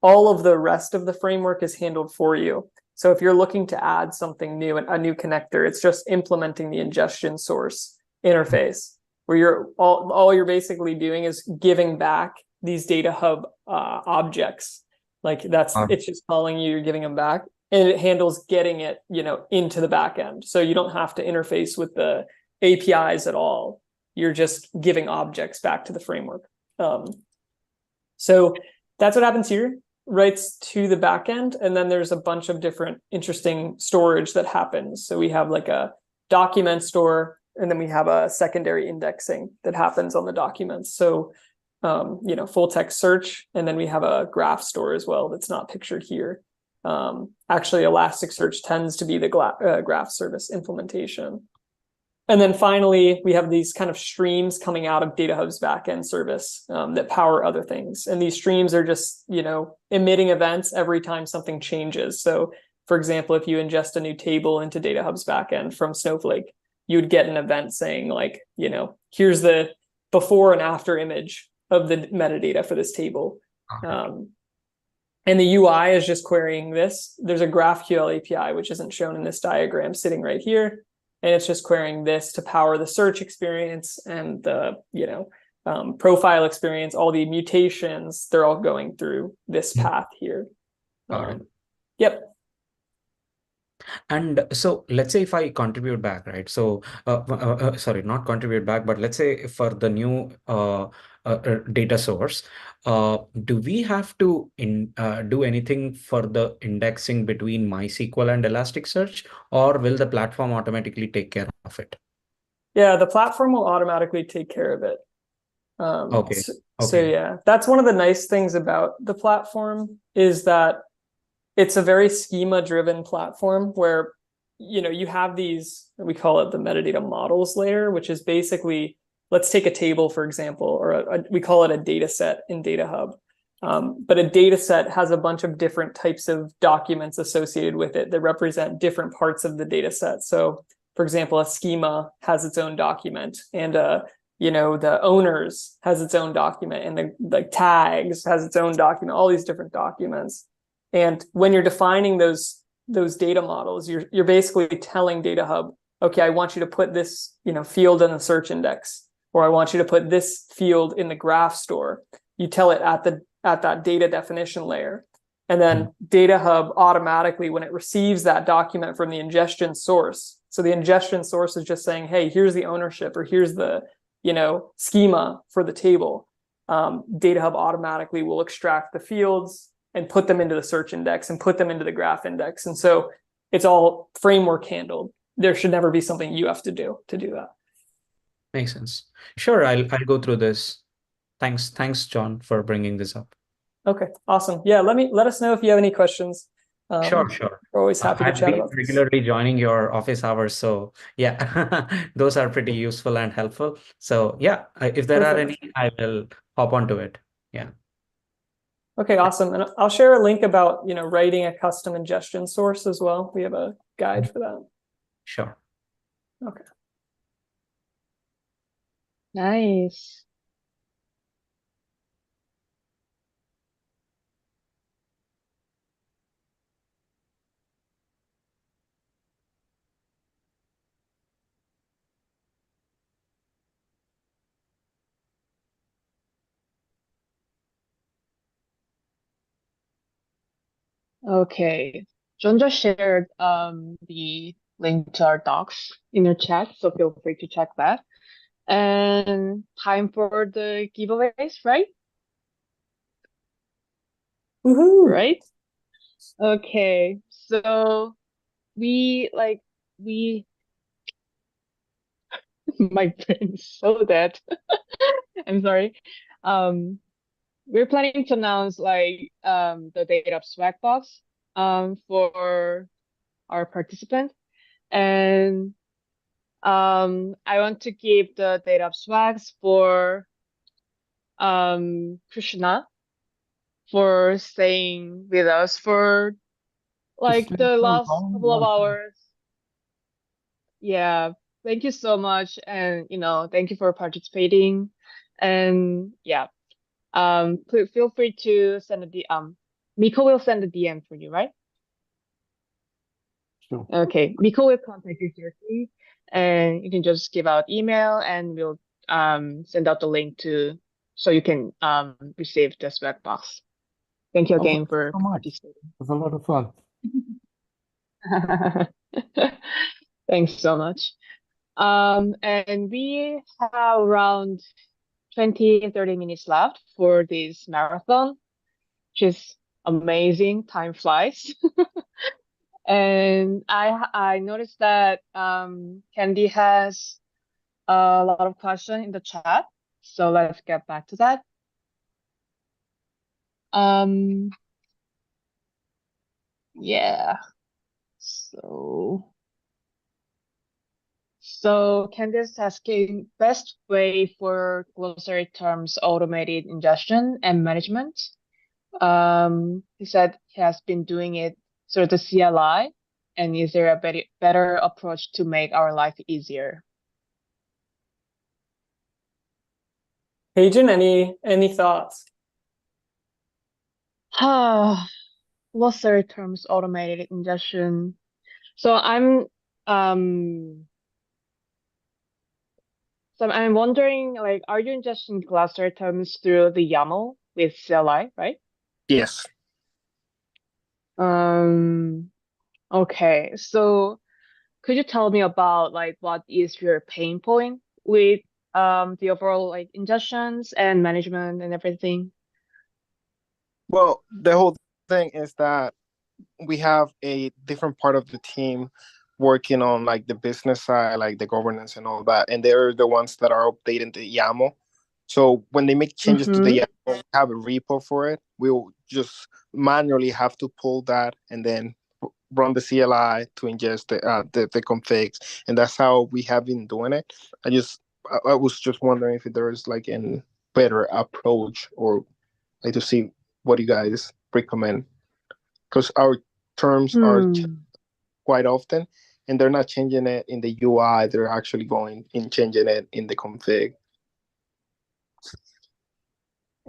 All of the rest of the framework is handled for you. So if you're looking to add something new, a new connector, it's just implementing the ingestion source interface, where all you're basically doing is giving back these DataHub objects. It's just calling you, you're giving them back, and it handles getting it, into the back end. So you don't have to interface with the APIs at all. You're just giving objects back to the framework. So that's what happens here. Writes to the backend, and then there's a bunch of different interesting storage that happens. So we have a document store, and then we have a secondary indexing that happens on the documents. So full text search, and then we have a graph store as well that's not pictured here. Actually, Elasticsearch tends to be the graph service implementation. And then finally, we have these kind of streams coming out of DataHub's backend service that power other things. And these streams are just, emitting events every time something changes. So for example, if you ingest a new table into DataHub's backend from Snowflake, you would get an event saying here's the before and after image of the metadata for this table. And the UI is just querying this. There's a GraphQL API, which isn't shown in this diagram, sitting right here. And it's just querying this to power the search experience and the, profile experience, all the mutations, they're all going through this path here. Yep. And so let's say if I contribute back, right? So, sorry, not contribute back, but let's say for the new data source, do we have to do anything for the indexing between MySQL and Elasticsearch, or will the platform automatically take care of it? Yeah, the platform will automatically take care of it. Okay. So yeah, that's one of the nice things about the platform, is that it's a very schema-driven platform where, you have these, we call it the metadata models layer, which is basically, let's take a table, for example, or we call it a data set in DataHub. But a data set has a bunch of different types of documents associated with it that represent different parts of the data set. So for example, a schema has its own document, and the owners has its own document, and the tags has its own document, all these different documents. And when you're defining those data models, you're basically telling DataHub, okay, I want you to put this, field in the search index, or I want you to put this field in the graph store. You tell it at that data definition layer. And then DataHub automatically, when it receives that document from the ingestion source, so the ingestion source is just saying, hey, here's the ownership, or here's the schema for the table. DataHub automatically will extract the fields and put them into the search index and put them into the graph index. And so it's all framework handled. There should never be something you have to do that. Makes sense. Sure, I'll go through this. Thanks, John, for bringing this up. Okay, awesome. Yeah, let us know if you have any questions. Sure. We're always happy to chat about this. Regularly joining your office hours, so yeah, those are pretty useful and helpful. So yeah, if there are any, I will hop onto it. Yeah. Okay, awesome. And I'll share a link about writing a custom ingestion source as well. We have a guide for that. Sure. Okay. Nice. Okay, John just shared the link to our docs in your chat, so feel free to check that. And time for the giveaways, right? Woohoo! Right? Okay, so we my brain is so dead. I'm sorry. We're planning to announce the DataHub swag box for our participant, and I want to give the DataHub swags for Krishna for staying with us for the last couple of hours. Yeah, thank you so much, and thank you for participating, and yeah. Feel free to send a DM. Miko will send a DM for you, right? Sure. Okay, Miko will contact you directly, and you can just give out email, and we'll send out the link so you can receive the swag box. Thank you again for participating. It was a lot of fun. Thanks so much. And we have around 20 and 30 minutes left for this marathon, which is amazing. Time flies. And I noticed that Candy has a lot of questions in the chat, so let's get back to that. Yeah. So Candice asking best way for glossary terms automated ingestion and management. He said he has been doing it through the CLI, and is there a better approach to make our life easier? Paige, any thoughts? Glossary terms automated ingestion. So I'm wondering, are you ingesting glossary terms through the YAML with CLI, right? Yes. Okay. So could you tell me about what is your pain point with the overall ingestions and management and everything? Well, the whole thing is that we have a different part of the team working on the business side, the governance and all that, and they're the ones that are updating the YAML. So when they make changes to the YAML, we have a repo for it. We'll just manually have to pull that and then run the CLI to ingest the configs, and that's how we have been doing it. I was just wondering if there is a better approach, or to see what you guys recommend, because our terms are quite often, and they're not changing it in the UI. They're actually going and changing it in the config.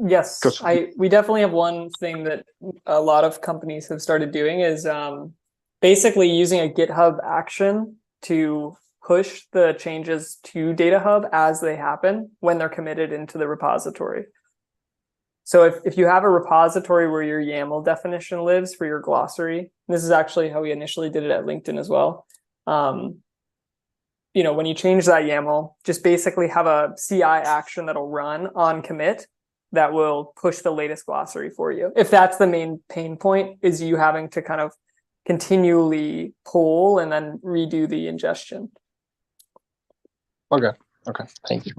Yes, 'Cause- we definitely have one thing that a lot of companies have started doing is basically using a GitHub action to push the changes to DataHub as they happen when they're committed into the repository. So if you have a repository where your YAML definition lives for your glossary, and this is actually how we initially did it at LinkedIn as well. You know, when you change that YAML, just basically have a CI action that'll run on commit that will push the latest glossary for you. If that's the main pain point, is you having to kind of continually pull and then redo the ingestion. Okay. Okay. Thank you.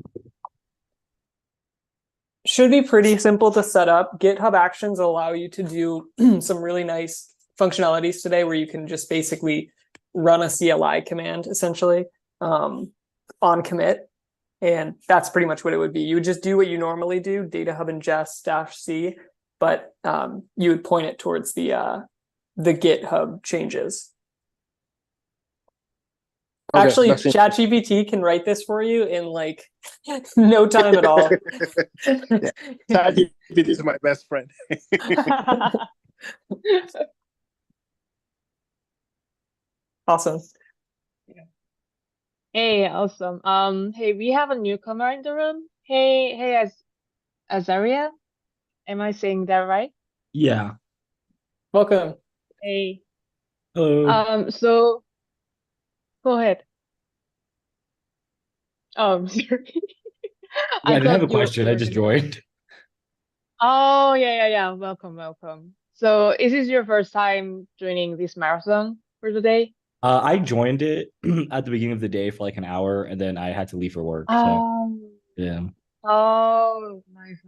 Should be pretty simple to set up. GitHub Actions allow you to do some really nice functionalities today where you can just basically run a CLI command essentially on commit. And that's pretty much what it would be. You would just do what you normally do, DataHub ingest -c, but you would point it towards the GitHub changes. Okay, Actually, that's ChatGPT can write this for you in like no time at all. Yeah. ChatGPT is my best friend. Awesome. Hey, awesome. Hey, we have a newcomer in the room. Hey, 𝗟𝗏𝘃𝗏. Am I saying that right? Yeah. Welcome. Hey. Hello. So go ahead. Sorry. Yeah, I didn't have a thought you question. I were just gonna- joined. Oh, yeah. Welcome. So is this your first time joining this marathon for today? I joined it at the beginning of the day for like an hour, and then I had to leave for work. So yeah. Oh, nice.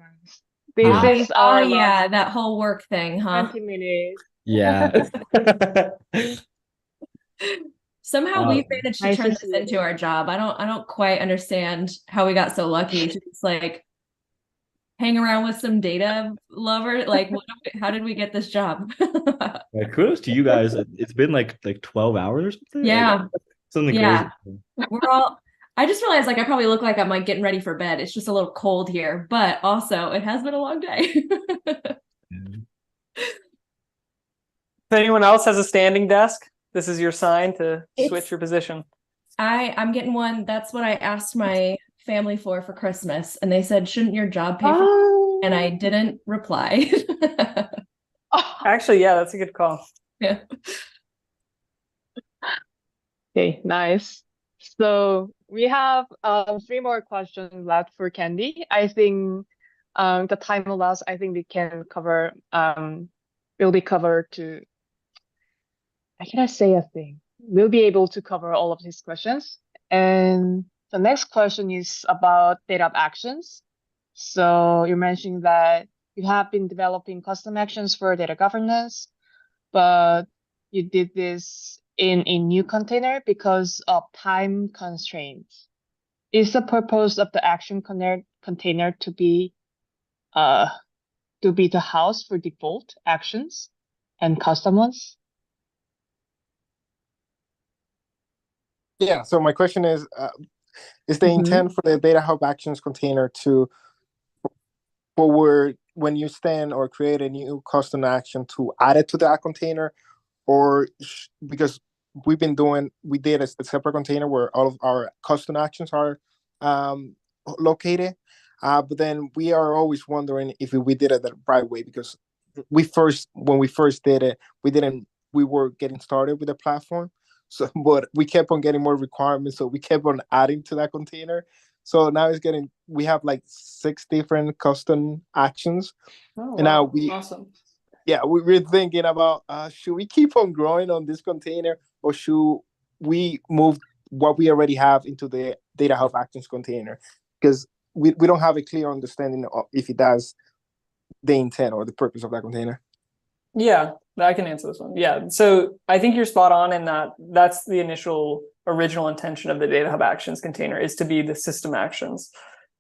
This Yeah. is our yeah, last that whole work thing, huh? 20 minutes. Yeah. Somehow we've managed to Nice turn to this see you. into our job. I don't quite understand how we got so lucky to just like hang around with some data lover. Like, how did we get this job? Yeah, kudos to you guys. It's been like 12 hours or something. Yeah. Something Yeah. crazy. I just realized like I probably look like I'm like getting ready for bed. It's just a little cold here, but also it has been a long day. If anyone else has a standing desk, this is your sign to switch your position. I'm getting one. That's what I asked my family for Christmas, and they said, "Shouldn't your job pay for?" Oh. And I didn't reply. Actually, yeah, that's a good call. Yeah. Okay, nice. So we have 3 more questions left for Candy. I think the time allows. I think we can cover. We'll be covered to. How can I say a thing? We'll be able to cover all of these questions. And the next question is about DataHub actions. So you're mentioning that you have been developing custom actions for data governance, but you did this in a new container because of time constraints. Is the purpose of the action container to be the house for default actions and custom ones? Yeah, so my question is the intent for the DataHub Actions container to forward when you stand or create a new custom action to add it to that container, or because we did a separate container where all of our custom actions are located, but then we are always wondering if we did it the right way, because when we first did it, we were getting started with the platform. So, but we kept on getting more requirements, so we kept on adding to that container. So now we have like 6 different custom actions. Oh, and now awesome. Yeah, we're thinking about should we keep on growing on this container, or should we move what we already have into the DataHub Actions container? Because we don't have a clear understanding of if it does the intent or the purpose of that container. Yeah, I can answer this one. Yeah, so I think you're spot on in that that's the original intention of the DataHub Actions container, is to be the system actions.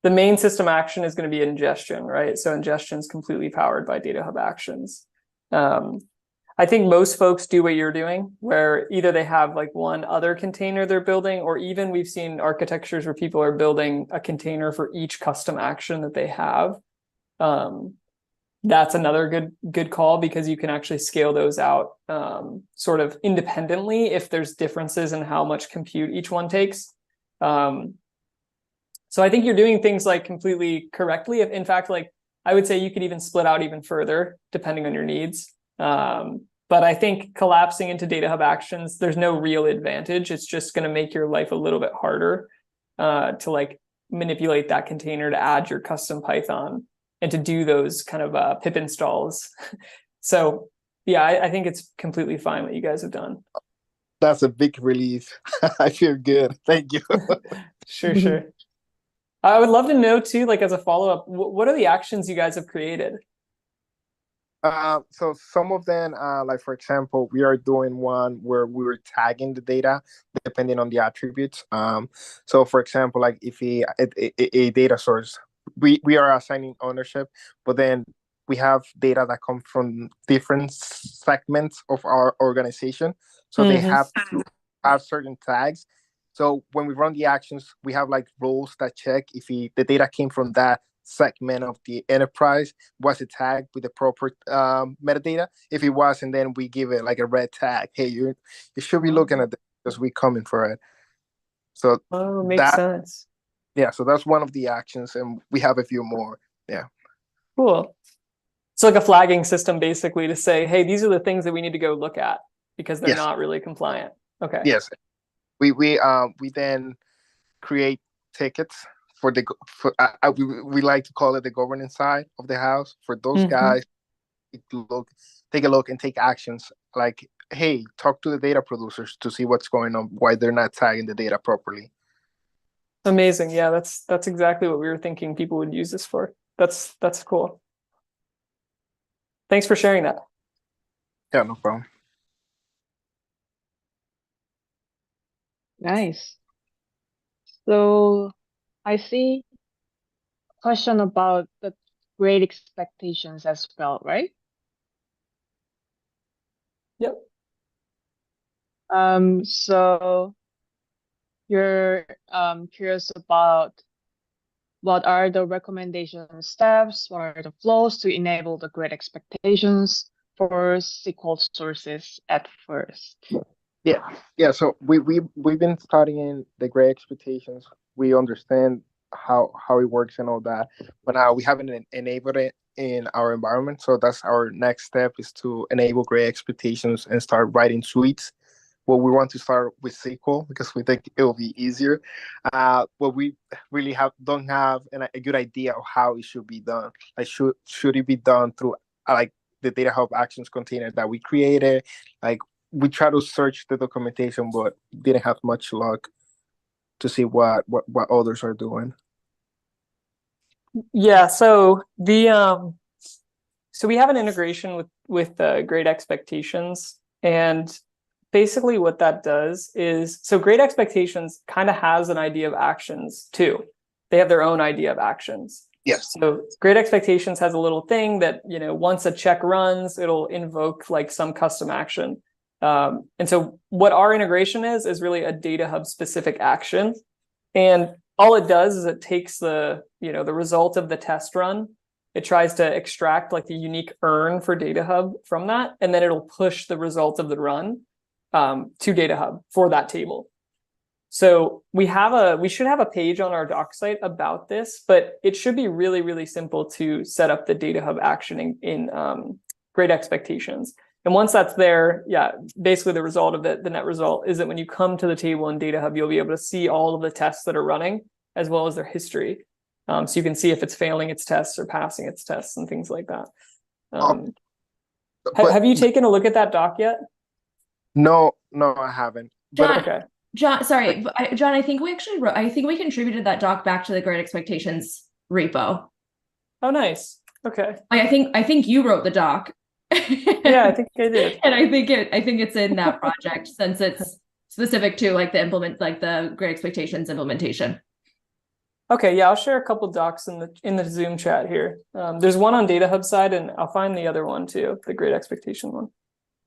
The main system action is going to be ingestion, right? So ingestion is completely powered by DataHub Actions. I think most folks do what you're doing, where either they have like one other container they're building, or even we've seen architectures where people are building a container for each custom action that they have. that's another good call, because you can actually scale those out sort of independently if there's differences in how much compute each one takes. So I think you're doing things like completely correctly. If in fact, like I would say you could even split out even further depending on your needs. But I think collapsing into DataHub actions, there's no real advantage. It's just going to make your life a little bit harder to like manipulate that container to add your custom Python and to do those kind of pip installs. So yeah, I think it's completely fine what you guys have done. That's a big relief. I feel good. Thank you. Sure. I would love to know too, like as a follow-up, what are the actions you guys have created? So some of them, like for example, we are doing one where we were tagging the data depending on the attributes. So for example, like if a data source, we are assigning ownership, but then we have data that come from different segments of our organization. So they have to have certain tags. So when we run the actions, we have like roles that check if the data came from that segment of the enterprise, was it tagged with the proper metadata? If it was, and then we give it like a red tag. Hey, you should be looking at this because we're coming for it. So makes sense. Yeah, so that's one of the actions, and we have a few more. Yeah. Cool. So like a flagging system basically to say, hey, these are the things that we need to go look at because they're not really compliant. Okay. Yes. We then create tickets for we like to call it the governance side of the house for those guys to take a look and take actions like, hey, talk to the data producers to see what's going on, why they're not tagging the data properly. Amazing. Yeah, that's exactly what we were thinking people would use this for. That's cool. Thanks for sharing that. Yeah, no problem. Nice. So I see a question about the great expectations as well, right? Yep. So you're curious about what are the recommendation steps, what are the flows to enable the great expectations for SQL sources at first? Yeah. So we've been studying the great expectations. We understand how it works and all that, but now we haven't enabled it in our environment. So that's our next step, is to enable great expectations and start writing suites. Well, we want to start with SQL because we think it will be easier. But we really don't have a good idea of how it should be done. Like should it be done through like the DataHub Actions container that we created? Like we try to search the documentation, but didn't have much luck to see what others are doing. Yeah, so the so we have an integration with Great Expectations, and basically what that does is, so Great Expectations kind of has an idea of actions too. They have their own idea of actions. Yes. So Great Expectations has a little thing that, once a check runs, it'll invoke like some custom action. And so what our integration is really a DataHub specific action. And all it does is it takes the result of the test run. It tries to extract like the unique earn for DataHub from that, and then it'll push the result of the run to DataHub for that table. So we should have a page on our doc site about this, but it should be really, really simple to set up the DataHub action in Great Expectations. And once that's there, yeah, basically the result of the net result is that when you come to the table in DataHub, you'll be able to see all of the tests that are running as well as their history. So you can see if it's failing its tests or passing its tests and things like that. Have you taken a look at that doc yet? No, I haven't. John, sorry, John, I think we contributed that doc back to the Great Expectations repo. Oh, nice. Okay. I think you wrote the doc. Yeah, I think I did. And I think it's in that project since it's specific to like the Great Expectations implementation. Okay, yeah, I'll share a couple docs in the Zoom chat here. There's one on DataHub side, and I'll find the other one too, the Great Expectation one.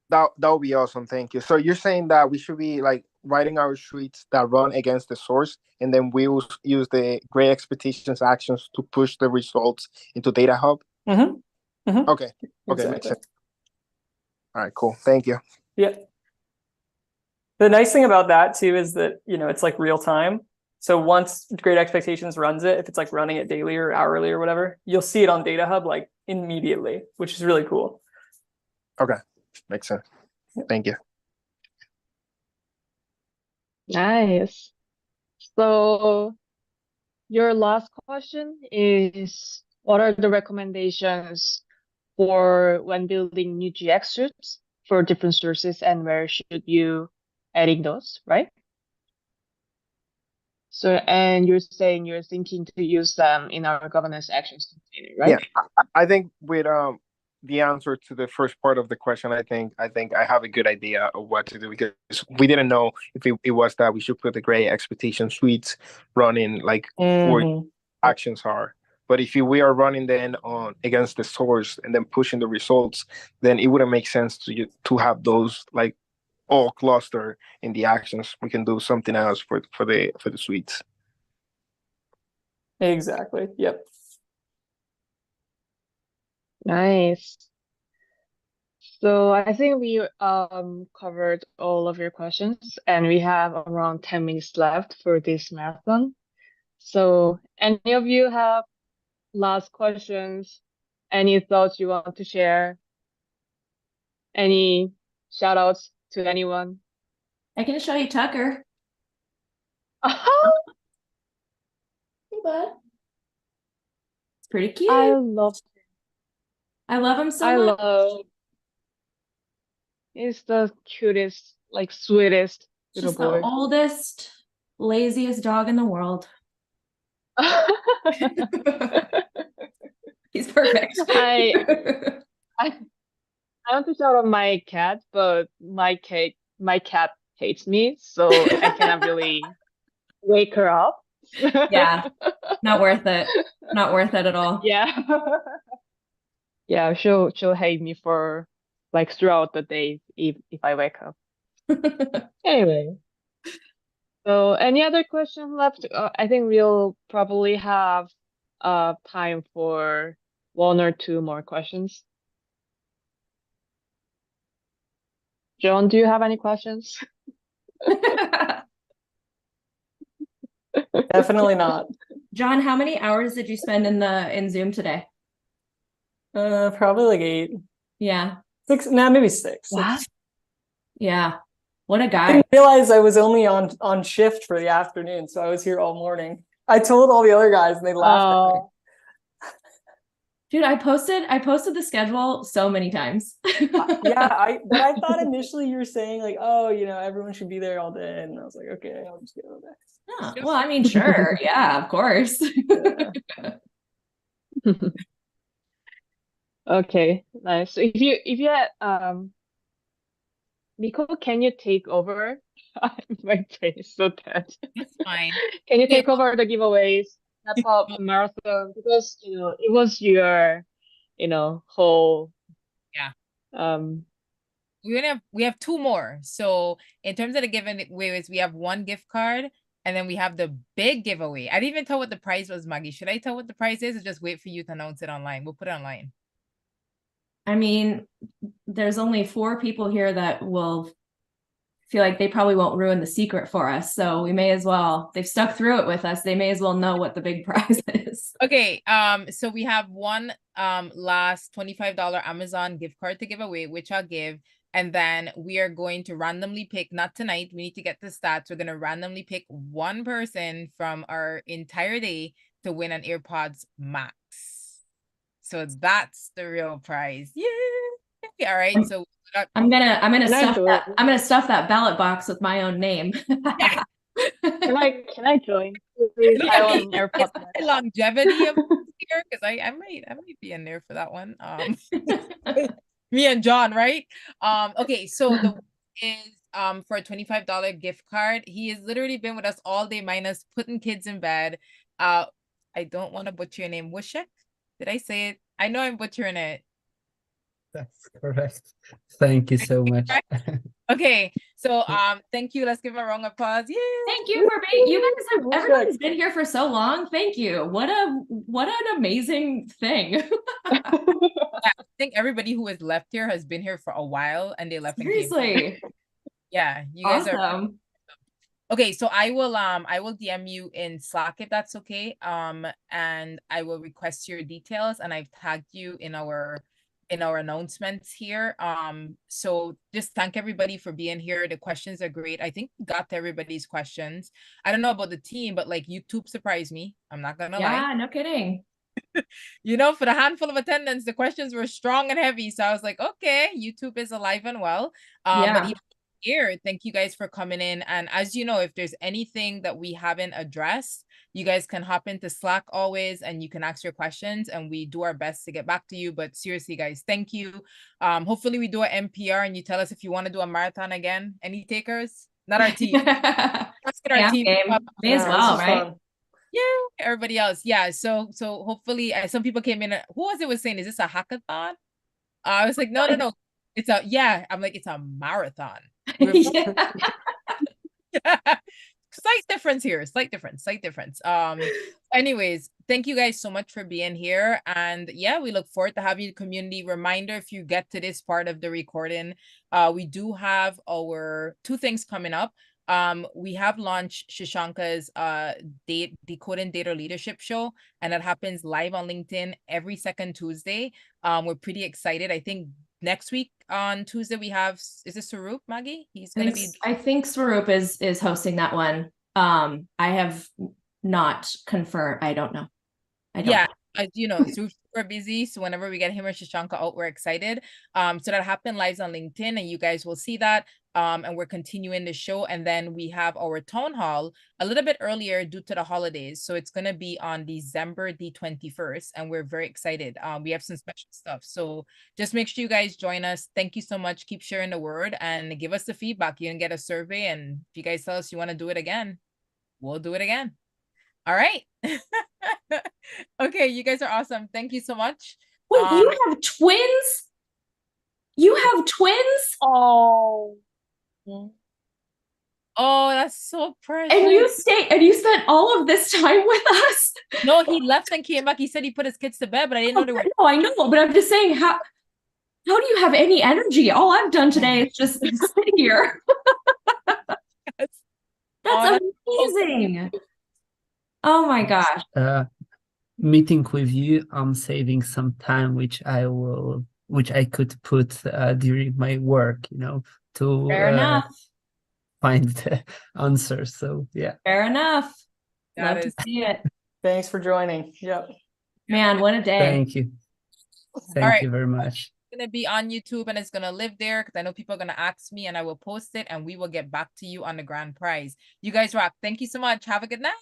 That would be awesome. Thank you. So you're saying that we should be like writing our suites that run against the source, and then we will use the 𝗏𝘂𝘗𝘂𝑃𝘂 actions to push the results into DataHub. Okay, makes Exactly. sense. All right, cool. Thank you. Yeah. The nice thing about that too is that, it's like real time. So once 𝗏𝘂𝘗𝑃𝘂 runs it, if it's like running it daily or hourly or whatever, you'll see it on DataHub like immediately, which is really cool. Okay, makes sense. Thank you. Nice. So your last question is, what are the recommendations for when building new GX suites for different sources, and where should you adding those, right? So, and you're saying you're thinking to use them in our governance actions container, right? Yeah, I think with the answer to the first part of the question, I think I have a good idea of what to do, because we didn't know if it was that we should put the 𝗏𝘂𝘗𝑃𝘂 suites running like where actions are. But if we are running then on against the source and then pushing the results, then it wouldn't make sense to have those like all cluster in the actions. We can do something else for the suites. Exactly. Yep. Nice. So I think we covered all of your questions, and we have around 10 minutes left for this marathon. So any of you have last questions? Any thoughts you want to share? Any shout outs to anyone? I can show you Tucker. Hey, bud. It's pretty cute. I love him so much. He's the cutest, like sweetest little Just boy. the oldest, laziest dog in the world. He's perfect. I want to shout out my cat, but my cat hates me, so I cannot really wake her up. Yeah, not worth it. Not worth it at all. Yeah. Yeah, she'll hate me for like throughout the day if I wake up. Anyway. So any other questions left? I think we'll probably have time for one or two more questions. John, do you have any questions? Definitely not. John, how many hours did you spend in Zoom today? Probably like 8. Yeah. 6, maybe 6. What? Yeah. What a guy. I didn't realize I was only on shift for the afternoon, so I was here all morning. I told all the other guys and they laughed at me. Dude, I posted the schedule so many times. Yeah, but I thought initially you were saying like, oh, everyone should be there all day, and I was like, okay, I'll just go there. Oh, well, I mean, sure, yeah, of course. Okay, nice. So if you had Nico, can you take over? My brain is so dead. It's fine. Can you take over the giveaways? DataHub Marathon, because it was your whole we have 2 more. So in terms of the giveaways, we have 1 gift card, and then we have the big giveaway. I didn't even tell what the prize was, Maggie. Should I tell what the prize is, or just wait for you to announce it online? We'll put it online. I mean, there's only 4 people here that will feel like they probably won't ruin the secret for us. So we may as well, they've stuck through it with us. They may as well know what the big prize is. Okay. So we have 1 last $25 Amazon gift card to give away, which I'll give. And then we are going to randomly pick, not tonight, we need to get the stats. We're going to randomly pick 1 person from our entire day to win an AirPods Max. So that's the real prize. Yeah. All right. So I'm gonna stuff that ballot box with my own name. Can I join? Please, I want AirPods. The longevity of here, because I might be in there for that one. Me and John, right? Okay, so the is for a $25 gift card. He has literally been with us all day, minus putting kids in bed. I don't want to butcher your name. Wushek? Did I say it? I know I'm butchering it. That's correct. Thank you so much. Okay, So thank you. Let's give a round of applause. Yay! Thank you for being. You guys have everyone's been here for so long. Thank you. What an amazing thing. Yeah, I think everybody who has left here has been here for a while, and they left. Seriously. Yeah, you guys are awesome. Okay, so I will DM you in Slack if that's okay. And I will request your details, and I've tagged you in our announcements here. So just thank everybody for being here. The questions are great. I think we got to everybody's questions. I don't know about the team, but like YouTube surprised me. I'm not gonna lie. Yeah, no kidding. You know, for the handful of attendance, the questions were strong and heavy. So I was like, okay, YouTube is alive and well. But even here, thank you guys for coming in. And as you know, if there's anything that we haven't addressed, you guys can hop into Slack always, and you can ask your questions, and we do our best to get back to you. But seriously, guys, thank you. Hopefully we do an MPR, and you tell us if you want to do a marathon again. Any takers? Not our team. Let's get our team. May as well, right? Yeah, everybody else. Yeah. So hopefully some people came in. Who was saying, is this a hackathon? I was like, no. It's I'm like, it's a marathon. Slight difference here. Slight difference. Anyways, thank you guys so much for being here. And yeah, we look forward to having you. Community reminder, if you get to this part of the recording, we do have our 2 things coming up. We have launched Shashanka's Decoding Data Leadership show, and that happens live on LinkedIn every second Tuesday. We're pretty excited. I think next week on Tuesday we have, is it Swaroop, Maggie? He's gonna be. I think Swaroop is hosting that one. I have not confirmed. I don't know. As you know, super busy. So whenever we get him or Shashanka out, we're excited. So that happened live on LinkedIn, and you guys will see that. And we're continuing the show. And then we have our town hall a little bit earlier due to the holidays. So it's going to be on December the 21st. And we're very excited. We have some special stuff. So just make sure you guys join us. Thank you so much. Keep sharing the word and give us the feedback. You can get a survey. And if you guys tell us you want to do it again, we'll do it again. All right. Okay, you guys are awesome. Thank you so much. Wait, you have twins? You have twins? Oh, that's so precious. And you spent all of this time with us? No, he left and came back. He said he put his kids to bed, but I didn't know they were. No, I know, but I'm just saying, how do you have any energy? All I've done today is just sit here. That's amazing. Oh my gosh. Meeting with you, I'm saving some time, which I could put during my work, to Fair enough. Find the answer. So yeah. Fair enough. Love to see it. Thanks for joining. Yep. Man, what a day. Thank you. Thank you very much. It's going to be on YouTube, and it's going to live there because I know people are going to ask me, and I will post it, and we will get back to you on the grand prize. You guys rock. Thank you so much. Have a good night.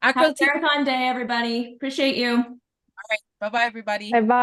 Have a marathon day, everybody. Appreciate you. All right. Bye-bye, everybody. Bye-bye.